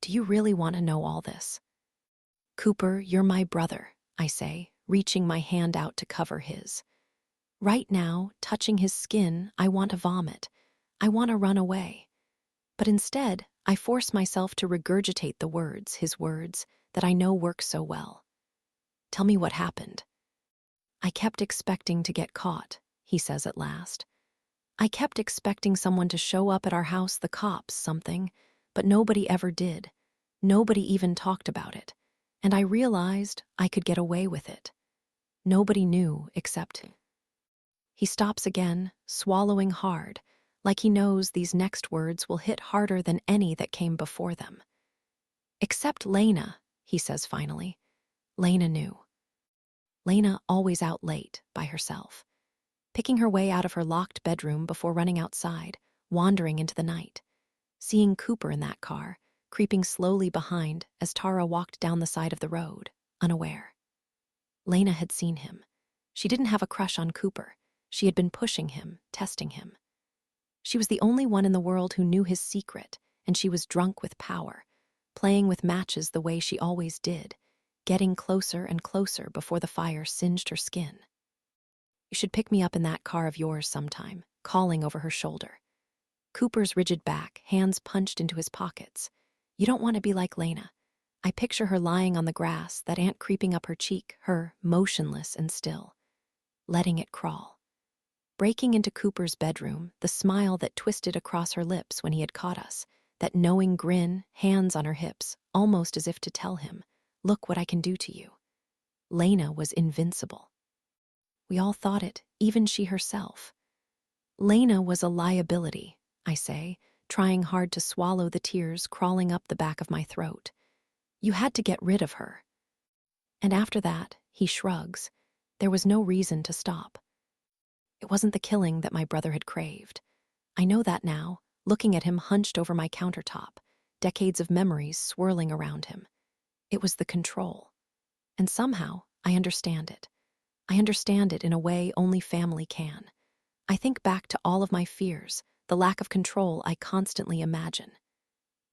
Do you really want to know all this? Cooper, you're my brother, I say, reaching my hand out to cover his. Right now, touching his skin, I want to vomit. I want to run away. But instead, I force myself to regurgitate the words, his words, that I know work so well. Tell me what happened. I kept expecting to get caught, he says at last. I kept expecting someone to show up at our house, the cops, something, but nobody ever did. Nobody even talked about it. And I realized I could get away with it. Nobody knew except him. He stops again, swallowing hard, like he knows these next words will hit harder than any that came before them. Except Lena, he says finally. Lena knew. Lena always out late, by herself, picking her way out of her locked bedroom before running outside, wandering into the night, seeing Cooper in that car, creeping slowly behind as Tara walked down the side of the road, unaware. Lena had seen him. She didn't have a crush on Cooper. She had been pushing him, testing him. She was the only one in the world who knew his secret, and she was drunk with power, playing with matches the way she always did, getting closer and closer before the fire singed her skin. You should pick me up in that car of yours sometime, calling over her shoulder. Cooper's rigid back, hands punched into his pockets. You don't want to be like Lena. I picture her lying on the grass, that ant creeping up her cheek, her motionless and still, letting it crawl. Breaking into Cooper's bedroom, the smile that twisted across her lips when he had caught us, that knowing grin, hands on her hips, almost as if to tell him, look what I can do to you. Lena was invincible. We all thought it, even she herself. Lena was a liability, I say, trying hard to swallow the tears crawling up the back of my throat. You had to get rid of her. And after that, he shrugs, there was no reason to stop. It wasn't the killing that my brother had craved. I know that now, looking at him hunched over my countertop, decades of memories swirling around him. It was the control. And somehow, I understand it. I understand it in a way only family can. I think back to all of my fears, the lack of control I constantly imagine.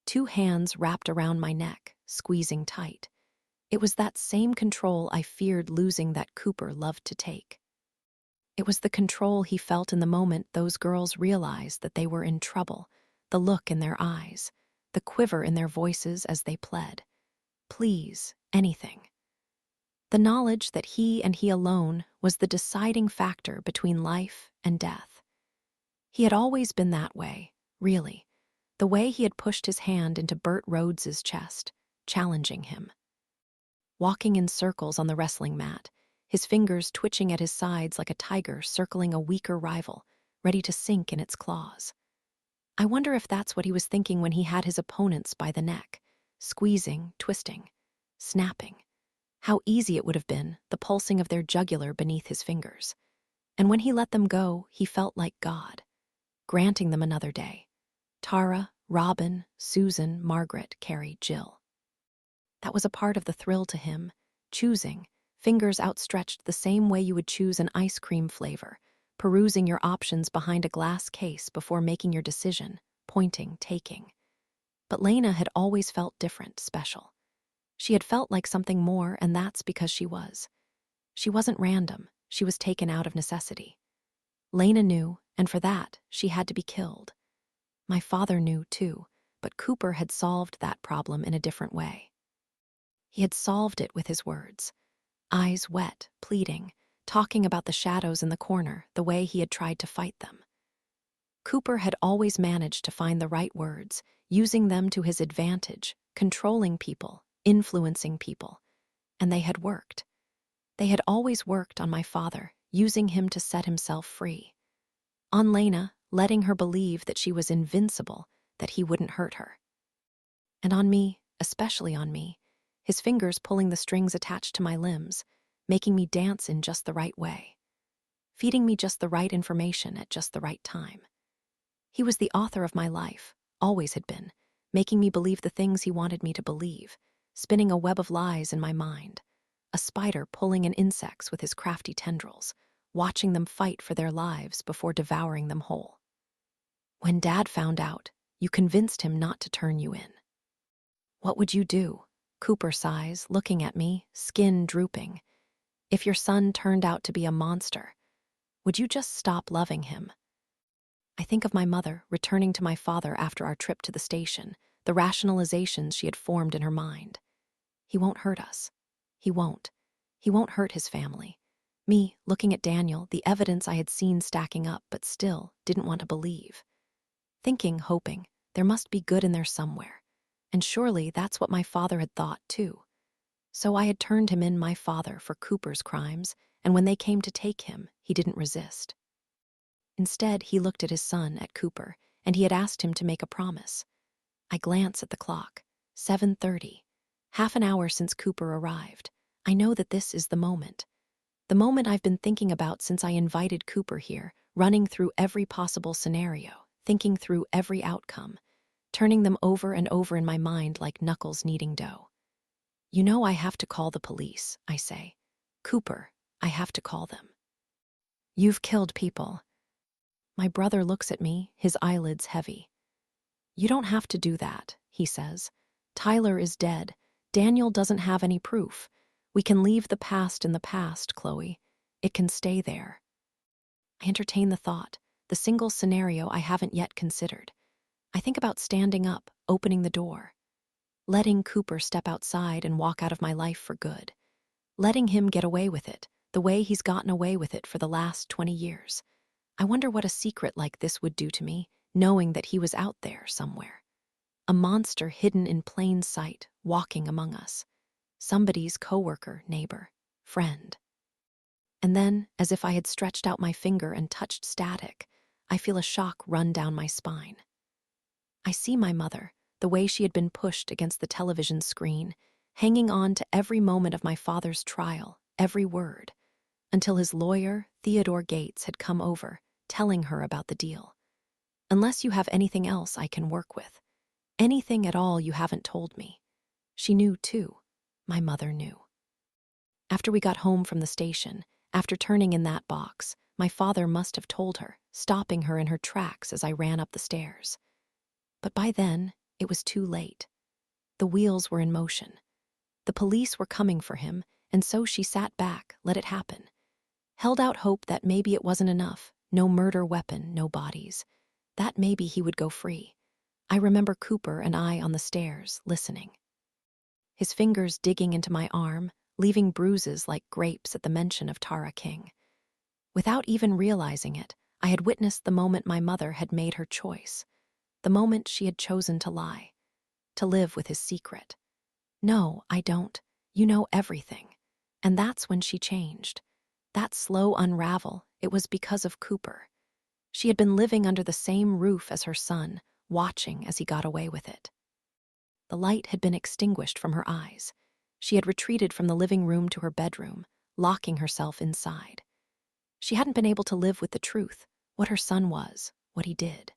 2 hands wrapped around my neck, squeezing tight. It was that same control I feared losing that Cooper loved to take. It was the control he felt in the moment those girls realized that they were in trouble, the look in their eyes, the quiver in their voices as they pled. Please, anything. The knowledge that he and he alone was the deciding factor between life and death. He had always been that way, really. The way he had pushed his hand into Bert Rhodes's chest, challenging him. Walking in circles on the wrestling mat, his fingers twitching at his sides like a tiger circling a weaker rival, ready to sink in its claws. I wonder if that's what he was thinking when he had his opponents by the neck, squeezing, twisting, snapping. How easy it would have been, the pulsing of their jugular beneath his fingers. And when he let them go, he felt like God, granting them another day. Tara, Robin, Susan, Margaret, Carrie, Jill. That was a part of the thrill to him, choosing, fingers outstretched the same way you would choose an ice cream flavor, perusing your options behind a glass case before making your decision, pointing, taking. But Lena had always felt different, special. She had felt like something more, and that's because she was. She wasn't random, she was taken out of necessity. Lena knew, and for that, she had to be killed. My father knew, too, but Cooper had solved that problem in a different way. He had solved it with his words, eyes wet, pleading, talking about the shadows in the corner, the way he had tried to fight them. Cooper had always managed to find the right words, using them to his advantage, controlling people, influencing people, and they had worked. They had always worked on my father, using him to set himself free. On Lena, letting her believe that she was invincible, that he wouldn't hurt her. And on me, especially on me, his fingers pulling the strings attached to my limbs, making me dance in just the right way, feeding me just the right information at just the right time. He was the author of my life, always had been, making me believe the things he wanted me to believe, spinning a web of lies in my mind, a spider pulling in insects with his crafty tendrils, watching them fight for their lives before devouring them whole. When Dad found out, you convinced him not to turn you in. What would you do? Cooper sighs, looking at me, skin drooping. If your son turned out to be a monster, would you just stop loving him? I think of my mother returning to my father after our trip to the station, the rationalizations she had formed in her mind. He won't hurt us. He won't. He won't hurt his family. Me, looking at Daniel, the evidence I had seen stacking up, but still didn't want to believe. Thinking, hoping, there must be good in there somewhere. And surely that's what my father had thought, too. So I had turned him in my father for Cooper's crimes, and when they came to take him, he didn't resist. Instead, he looked at his son, at Cooper, and he had asked him to make a promise. I glance at the clock. 7:30. Half an hour since Cooper arrived. I know that this is the moment. The moment I've been thinking about since I invited Cooper here, running through every possible scenario, thinking through every outcome, turning them over and over in my mind like knuckles kneading dough. You know I have to call the police, I say. Cooper, I have to call them. You've killed people. My brother looks at me, his eyelids heavy. You don't have to do that, he says. Tyler is dead. Daniel doesn't have any proof. We can leave the past in the past, Chloe. It can stay there. I entertain the thought, the single scenario I haven't yet considered. I think about standing up, opening the door, letting Cooper step outside and walk out of my life for good, letting him get away with it, the way he's gotten away with it for the last 20 years. I wonder what a secret like this would do to me, knowing that he was out there somewhere. A monster hidden in plain sight, walking among us. Somebody's coworker, neighbor, friend. And then, as if I had stretched out my finger and touched static, I feel a shock run down my spine. I see my mother, the way she had been pushed against the television screen, hanging on to every moment of my father's trial, every word, until his lawyer, Theodore Gates, had come over, telling her about the deal. Unless you have anything else I can work with, anything at all you haven't told me. She knew, too. My mother knew. After we got home from the station, after turning in that box, my father must have told her, stopping her in her tracks as I ran up the stairs. But by then, it was too late. The wheels were in motion. The police were coming for him, and so she sat back, let it happen. Held out hope that maybe it wasn't enough, no murder weapon, no bodies. That maybe he would go free. I remember Cooper and I on the stairs, listening. His fingers digging into my arm, leaving bruises like grapes at the mention of Tara King. Without even realizing it, I had witnessed the moment my mother had made her choice, the moment she had chosen to lie, to live with his secret. "No, I don't. You know everything." And that's when she changed. That slow unravel, it was because of Cooper. She had been living under the same roof as her son, watching as he got away with it. The light had been extinguished from her eyes. She had retreated from the living room to her bedroom, locking herself inside. She hadn't been able to live with the truth, what her son was, what he did.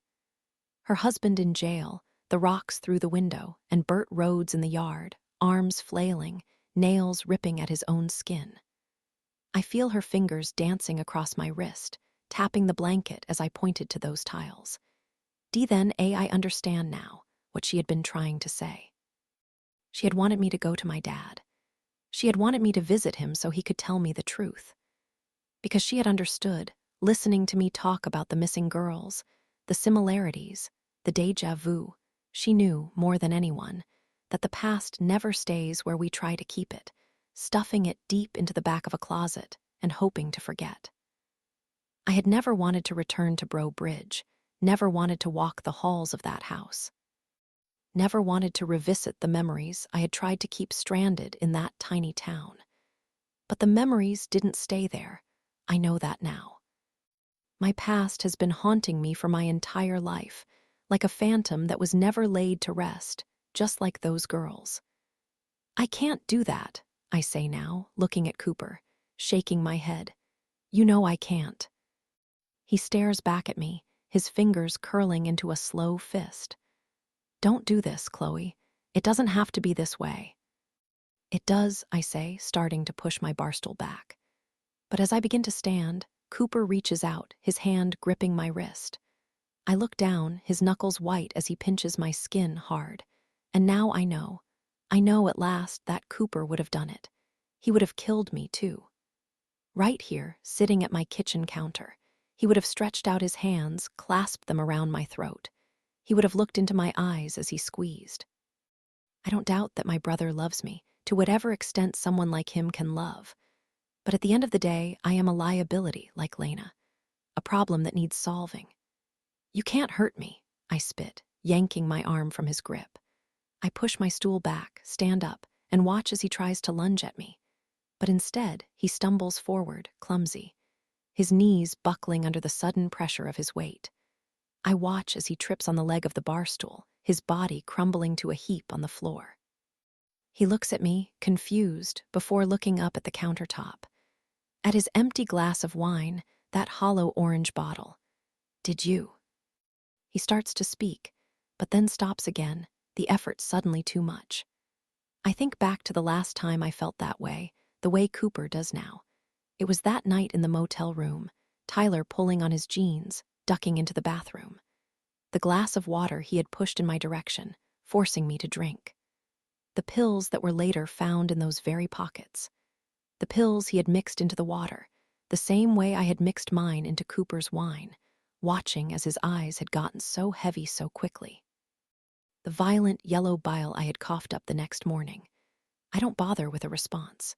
Her husband in jail, the rocks through the window, and Bert Rhodes in the yard, arms flailing, nails ripping at his own skin. I feel her fingers dancing across my wrist, tapping the blanket as I pointed to those tiles. I understand now what she had been trying to say. She had wanted me to go to my dad. She had wanted me to visit him so he could tell me the truth. Because she had understood, listening to me talk about the missing girls, the similarities, the déjà vu, she knew, more than anyone, that the past never stays where we try to keep it, stuffing it deep into the back of a closet and hoping to forget. I had never wanted to return to Bro Bridge, never wanted to walk the halls of that house, never wanted to revisit the memories I had tried to keep stranded in that tiny town. But the memories didn't stay there. I know that now. My past has been haunting me for my entire life, like a phantom that was never laid to rest, just like those girls. "I can't do that," I say now, looking at Cooper, shaking my head. "You know I can't." He stares back at me, his fingers curling into a slow fist. "Don't do this, Chloe. It doesn't have to be this way." "It does," I say, starting to push my barstool back. But as I begin to stand, Cooper reaches out, his hand gripping my wrist. I look down, his knuckles white as he pinches my skin hard. And now I know at last that Cooper would have done it. He would have killed me, too. Right here, sitting at my kitchen counter, he would have stretched out his hands, clasped them around my throat. He would have looked into my eyes as he squeezed. I don't doubt that my brother loves me, to whatever extent someone like him can love. But at the end of the day, I am a liability, like Lena, a problem that needs solving. "You can't hurt me," I spit, yanking my arm from his grip. I push my stool back, stand up, and watch as he tries to lunge at me. But instead, he stumbles forward, clumsy, his knees buckling under the sudden pressure of his weight. I watch as he trips on the leg of the bar stool, his body crumbling to a heap on the floor. He looks at me, confused, before looking up at the countertop. At his empty glass of wine, that hollow orange bottle. "Did you?" He starts to speak, but then stops again, the effort suddenly too much. I think back to the last time I felt that way, the way Cooper does now. It was that night in the motel room, Tyler pulling on his jeans, ducking into the bathroom. The glass of water he had pushed in my direction, forcing me to drink. The pills that were later found in those very pockets. The pills he had mixed into the water, the same way I had mixed mine into Cooper's wine, watching as his eyes had gotten so heavy so quickly. The violent yellow bile I had coughed up the next morning. I don't bother with a response.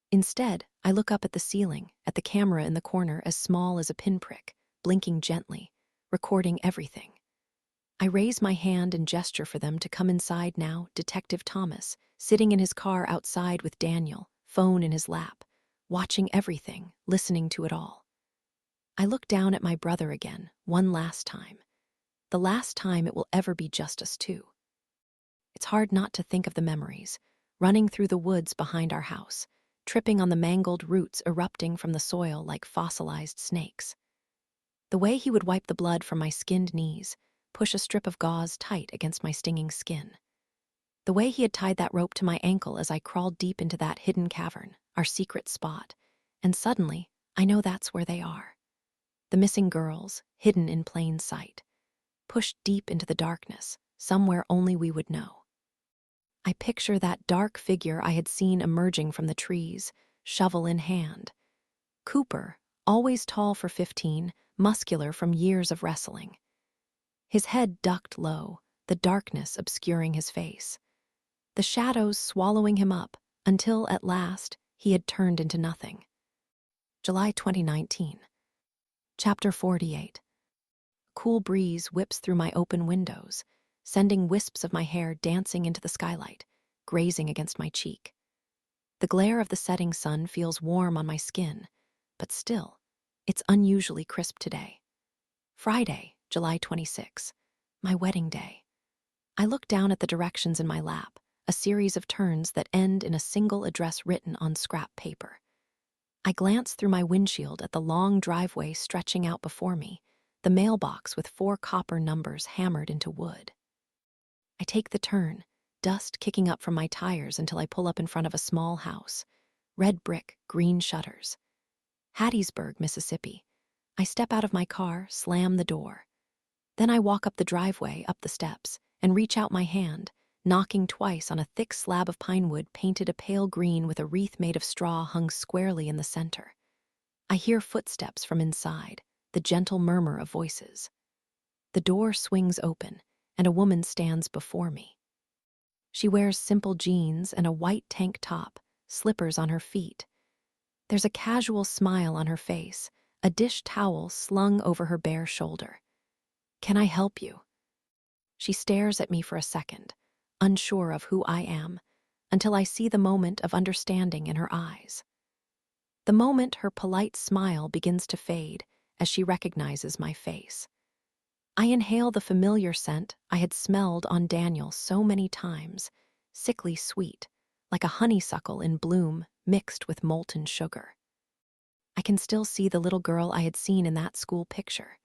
Instead, I look up at the ceiling, at the camera in the corner as small as a pinprick, blinking gently, recording everything. I raise my hand and gesture for them to come inside now, Detective Thomas, sitting in his car outside with Daniel, phone in his lap, watching everything, listening to it all. I look down at my brother again, one last time. The last time it will ever be just us two. It's hard not to think of the memories, running through the woods behind our house, tripping on the mangled roots erupting from the soil like fossilized snakes. The way he would wipe the blood from my skinned knees, push a strip of gauze tight against my stinging skin. The way he had tied that rope to my ankle as I crawled deep into that hidden cavern, our secret spot. And suddenly, I know that's where they are. The missing girls, hidden in plain sight, pushed deep into the darkness, somewhere only we would know. I picture that dark figure I had seen emerging from the trees, shovel in hand. Cooper, always tall for 15, muscular from years of wrestling. His head ducked low, the darkness obscuring his face. The shadows swallowing him up, until, at last, he had turned into nothing. July 2019. Chapter 48. A cool breeze whips through my open windows, sending wisps of my hair dancing into the skylight, grazing against my cheek. The glare of the setting sun feels warm on my skin, but still, it's unusually crisp today. Friday, July 26, my wedding day. I look down at the directions in my lap, a series of turns that end in a single address written on scrap paper. I glance through my windshield at the long driveway stretching out before me, the mailbox with 4 copper numbers hammered into wood. I take the turn, dust kicking up from my tires until I pull up in front of a small house. Red brick, green shutters. Hattiesburg, Mississippi. I step out of my car, slam the door. Then I walk up the driveway, up the steps, and reach out my hand, knocking twice on a thick slab of pine wood painted a pale green with a wreath made of straw hung squarely in the center. I hear footsteps from inside, the gentle murmur of voices. The door swings open, and a woman stands before me. She wears simple jeans and a white tank top, slippers on her feet. There's a casual smile on her face, a dish towel slung over her bare shoulder. "Can I help you?" She stares at me for a second, unsure of who I am, until I see the moment of understanding in her eyes. The moment her polite smile begins to fade as she recognizes my face. I inhale the familiar scent I had smelled on Daniel so many times, sickly sweet, like a honeysuckle in bloom mixed with molten sugar. I can still see the little girl I had seen in that school picture.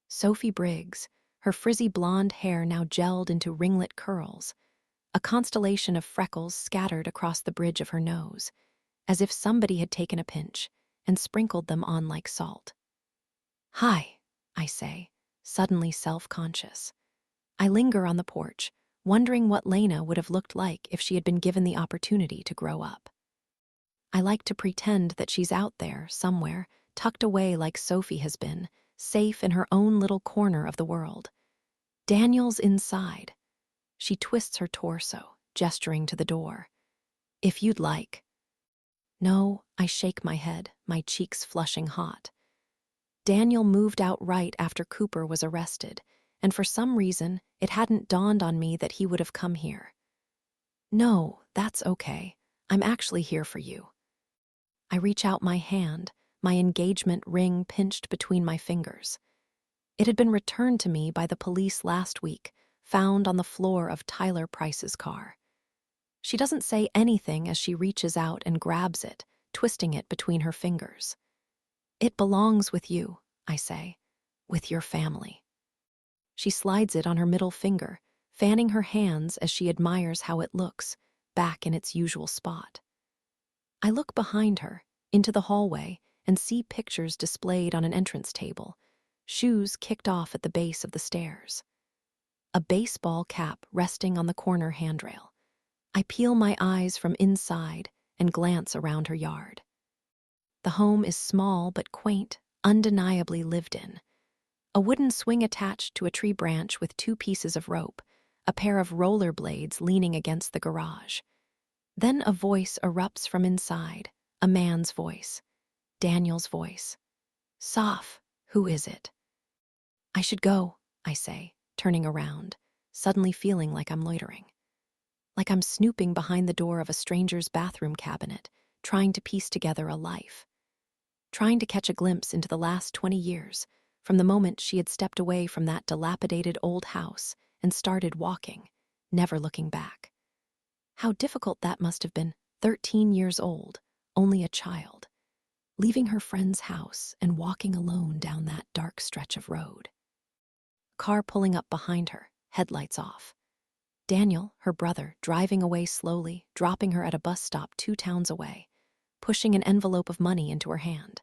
Sophie Briggs, her frizzy blonde hair now gelled into ringlet curls, a constellation of freckles scattered across the bridge of her nose, as if somebody had taken a pinch and sprinkled them on like salt. "Hi," I say, suddenly self-conscious. I linger on the porch, wondering what Lena would have looked like if she had been given the opportunity to grow up. I like to pretend that she's out there, somewhere, tucked away like Sophie has been, safe in her own little corner of the world. Daniel's inside. She twists her torso, gesturing to the door. "If you'd like." "No," I shake my head, my cheeks flushing hot. Daniel moved out right after Cooper was arrested, and for some reason, it hadn't dawned on me that he would have come here. "No, that's okay. I'm actually here for you." I reach out my hand, my engagement ring pinched between my fingers. It had been returned to me by the police last week, found on the floor of Tyler Price's car. She doesn't say anything as she reaches out and grabs it, twisting it between her fingers. "It belongs with you," I say, "with your family." She slides it on her middle finger, fanning her hands as she admires how it looks, back in its usual spot. I look behind her, into the hallway, and see pictures displayed on an entrance table, shoes kicked off at the base of the stairs. A baseball cap resting on the corner handrail. I peel my eyes from inside and glance around her yard. The home is small but quaint, undeniably lived in. A wooden swing attached to a tree branch with 2 pieces of rope, a pair of roller blades leaning against the garage. Then a voice erupts from inside, a man's voice. Daniel's voice. "Soph, who is it?" "I should go," I say, turning around, suddenly feeling like I'm loitering. Like I'm snooping behind the door of a stranger's bathroom cabinet, trying to piece together a life. Trying to catch a glimpse into the last 20 years, from the moment she had stepped away from that dilapidated old house and started walking, never looking back. How difficult that must have been, 13 years old, only a child, leaving her friend's house and walking alone down that dark stretch of road. Car pulling up behind her, headlights off. Daniel, her brother, driving away slowly, dropping her at a bus stop 2 towns away, pushing an envelope of money into her hand.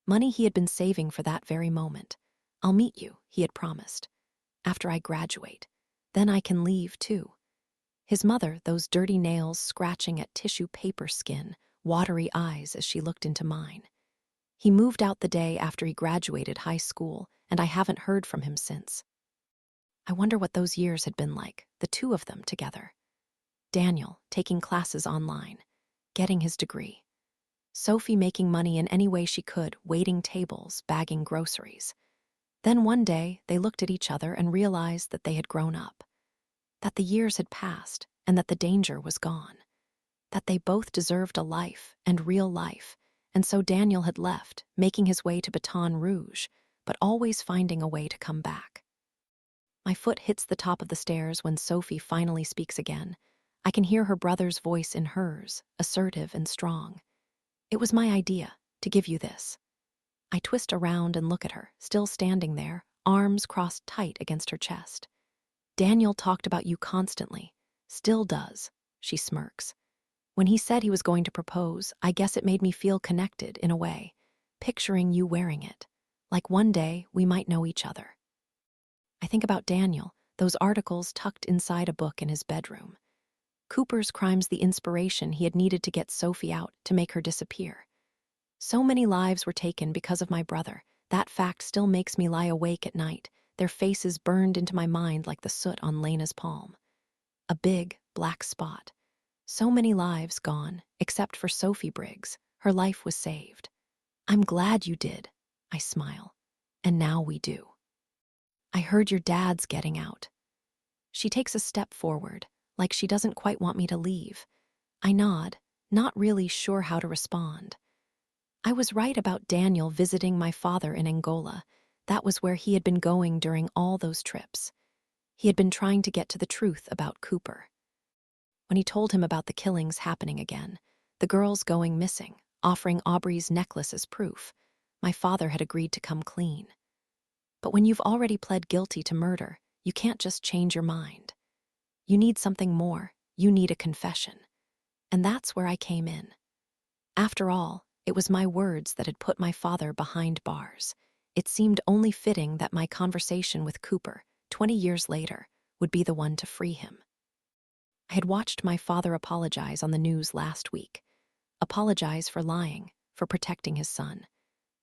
Money he had been saving for that very moment. "I'll meet you," he had promised, "after I graduate. Then I can leave, too." His mother, those dirty nails scratching at tissue paper skin, watery eyes as she looked into mine. He moved out the day after he graduated high school, and I haven't heard from him since. I wonder what those years had been like, the 2 of them together. Daniel, taking classes online, getting his degree. Sophie making money in any way she could, waiting tables, bagging groceries. Then one day, they looked at each other and realized that they had grown up, that the years had passed, and that the danger was gone, that they both deserved a life, and real life, and so Daniel had left, making his way to Baton Rouge, but always finding a way to come back. My foot hits the top of the stairs when Sophie finally speaks again. I can hear her brother's voice in hers, assertive and strong. "It was my idea, to give you this." I twist around and look at her, still standing there, arms crossed tight against her chest. "Daniel talked about you constantly. Still does," she smirks. "When he said he was going to propose, I guess it made me feel connected in a way, picturing you wearing it. Like one day we might know each other." I think about Daniel, those articles tucked inside a book in his bedroom. Cooper's crime's the inspiration he had needed to get Sophie out, to make her disappear. So many lives were taken because of my brother. That fact still makes me lie awake at night, their faces burned into my mind like the soot on Lena's palm. A big, black spot. So many lives gone, except for Sophie Briggs. Her life was saved. "I'm glad you did," I smile. "And now we do." "I heard your dad's getting out." She takes a step forward, like she doesn't quite want me to leave. I nod, not really sure how to respond. I was right about Daniel visiting my father in Angola. That was where he had been going during all those trips. He had been trying to get to the truth about Cooper. When he told him about the killings happening again, the girls going missing, offering Aubrey's necklace as proof, my father had agreed to come clean. But when you've already pled guilty to murder, you can't just change your mind. You need something more. You need a confession. And that's where I came in. After all, it was my words that had put my father behind bars. It seemed only fitting that my conversation with Cooper, 20 years later, would be the one to free him. I had watched my father apologize on the news last week. Apologize for lying, for protecting his son,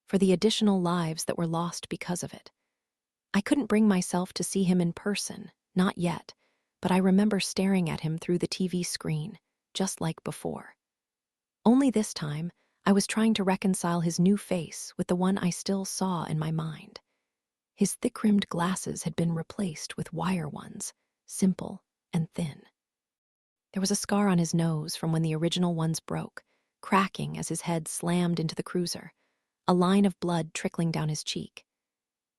for the additional lives that were lost because of it. I couldn't bring myself to see him in person, not yet, but I remember staring at him through the TV screen, just like before. Only this time, I was trying to reconcile his new face with the one I still saw in my mind. His thick-rimmed glasses had been replaced with wire ones, simple and thin. There was a scar on his nose from when the original ones broke, cracking as his head slammed into the cruiser, a line of blood trickling down his cheek.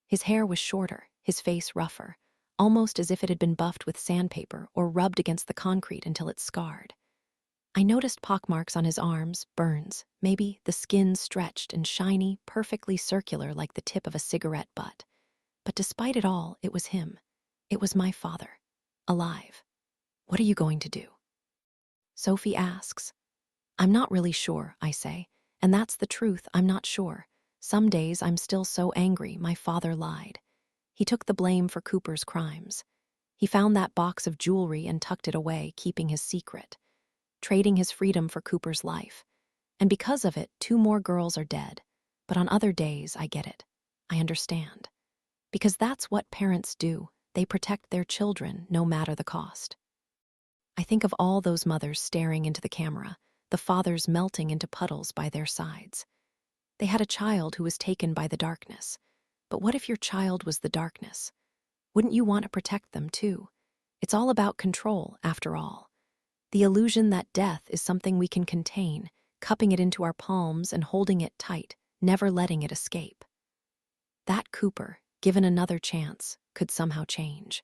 His hair was shorter, his face rougher, almost as if it had been buffed with sandpaper or rubbed against the concrete until it scarred. I noticed pockmarks on his arms, burns, maybe the skin stretched and shiny, perfectly circular like the tip of a cigarette butt. But despite it all, it was him. It was my father. Alive. "What are you going to do?" Sophie asks. "I'm not really sure," I say. And that's the truth, I'm not sure. Some days I'm still so angry my father lied. He took the blame for Cooper's crimes. He found that box of jewelry and tucked it away, keeping his secret, trading his freedom for Cooper's life. And because of it, 2 more girls are dead. But on other days, I get it. I understand. Because that's what parents do. They protect their children, no matter the cost. I think of all those mothers staring into the camera, the fathers melting into puddles by their sides. They had a child who was taken by the darkness. But what if your child was the darkness? Wouldn't you want to protect them too? It's all about control, after all. The illusion that death is something we can contain, cupping it into our palms and holding it tight, never letting it escape. That Cooper, given another chance, could somehow change.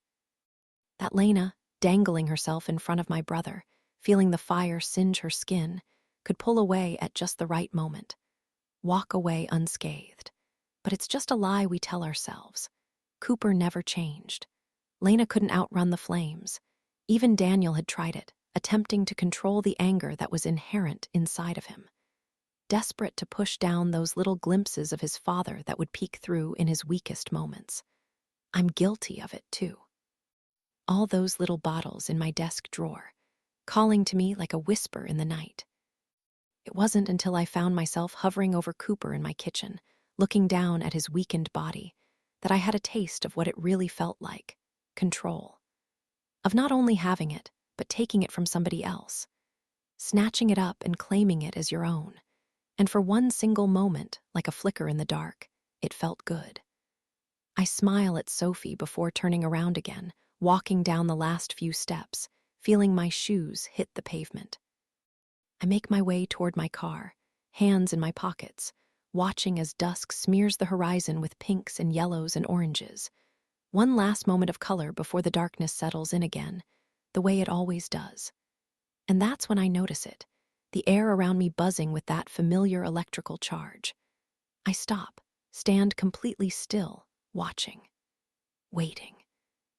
That Lena, dangling herself in front of my brother, feeling the fire singe her skin, could pull away at just the right moment. Walk away unscathed. But it's just a lie we tell ourselves. Cooper never changed. Lena couldn't outrun the flames. Even Daniel had tried it, attempting to control the anger that was inherent inside of him. Desperate to push down those little glimpses of his father that would peek through in his weakest moments. I'm guilty of it too. All those little bottles in my desk drawer, calling to me like a whisper in the night. It wasn't until I found myself hovering over Cooper in my kitchen, looking down at his weakened body, that I had a taste of what it really felt like: control. Of not only having it, but taking it from somebody else. Snatching it up and claiming it as your own. And for one single moment, like a flicker in the dark, it felt good. I smile at Sophie before turning around again, walking down the last few steps, feeling my shoes hit the pavement. I make my way toward my car, hands in my pockets, watching as dusk smears the horizon with pinks and yellows and oranges. One last moment of color before the darkness settles in again, the way it always does. And that's when I notice it, the air around me buzzing with that familiar electrical charge. I stop, stand completely still, watching, waiting.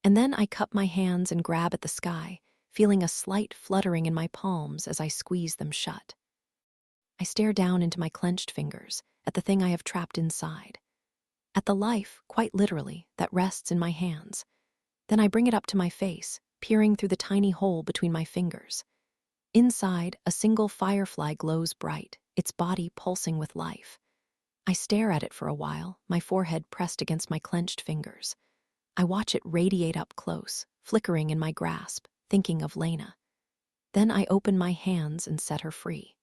And then I cup my hands and grab at the sky, feeling a slight fluttering in my palms as I squeeze them shut. I stare down into my clenched fingers, at the thing I have trapped inside. At the life, quite literally, that rests in my hands. Then I bring it up to my face, peering through the tiny hole between my fingers. Inside, a single firefly glows bright, its body pulsing with life. I stare at it for a while, my forehead pressed against my clenched fingers. I watch it radiate up close, flickering in my grasp, thinking of Lena. Then I open my hands and set her free.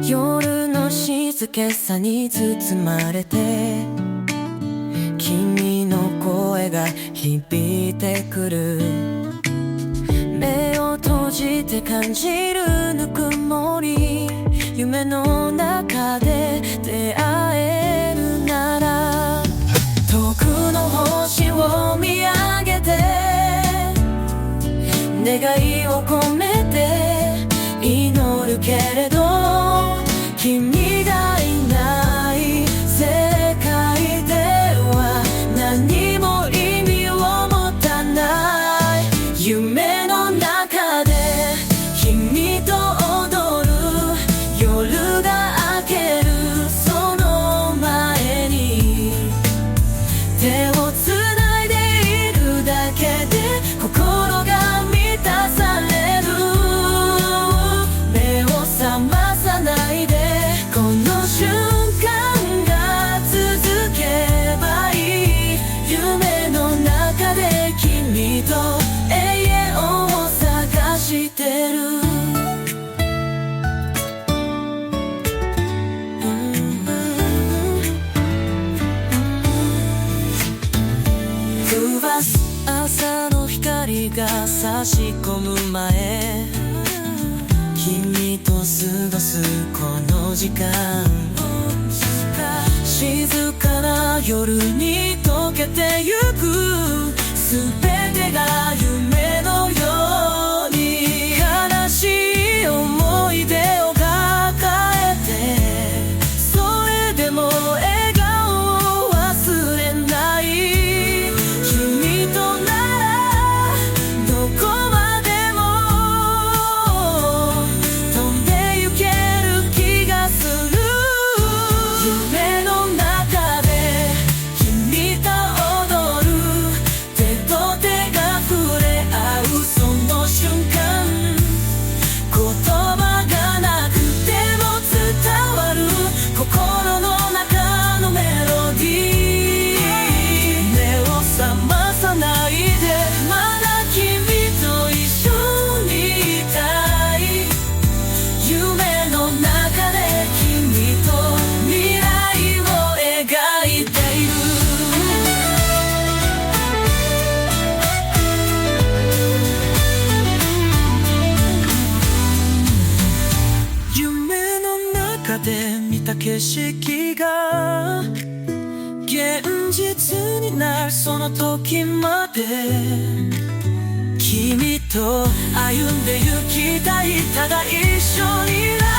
夜の静けさに包まれて君の声が響いてくる目を閉じて感じるぬくもり夢の中で出会えるなら遠くの星を見上げて願いを込めて祈るけれど君がいない世界では何も意味を持たない夢の中で君と踊る夜が明けるその前に手をつないでいるだけで心が満たされる目を覚まさないでこの瞬間が続けばいい夢の中で君と永遠を探してる朝の光が差し込む前君と過ごすこの時間静かな夜に溶けてゆく全てが夢のように悲しい思い出を抱えてそれでも笑顔を忘れない君とならどこまでも飛んでゆける気がする夢の中で君と踊る手と手が触れ合うその瞬間言葉がなくても伝わる心の中のメロディー目を覚まさないでまだ君と一緒にいたい夢の中で君と未来を描いている夢の中で見た景色が現実になるその時まで君と歩んで行きたいただ一緒にいら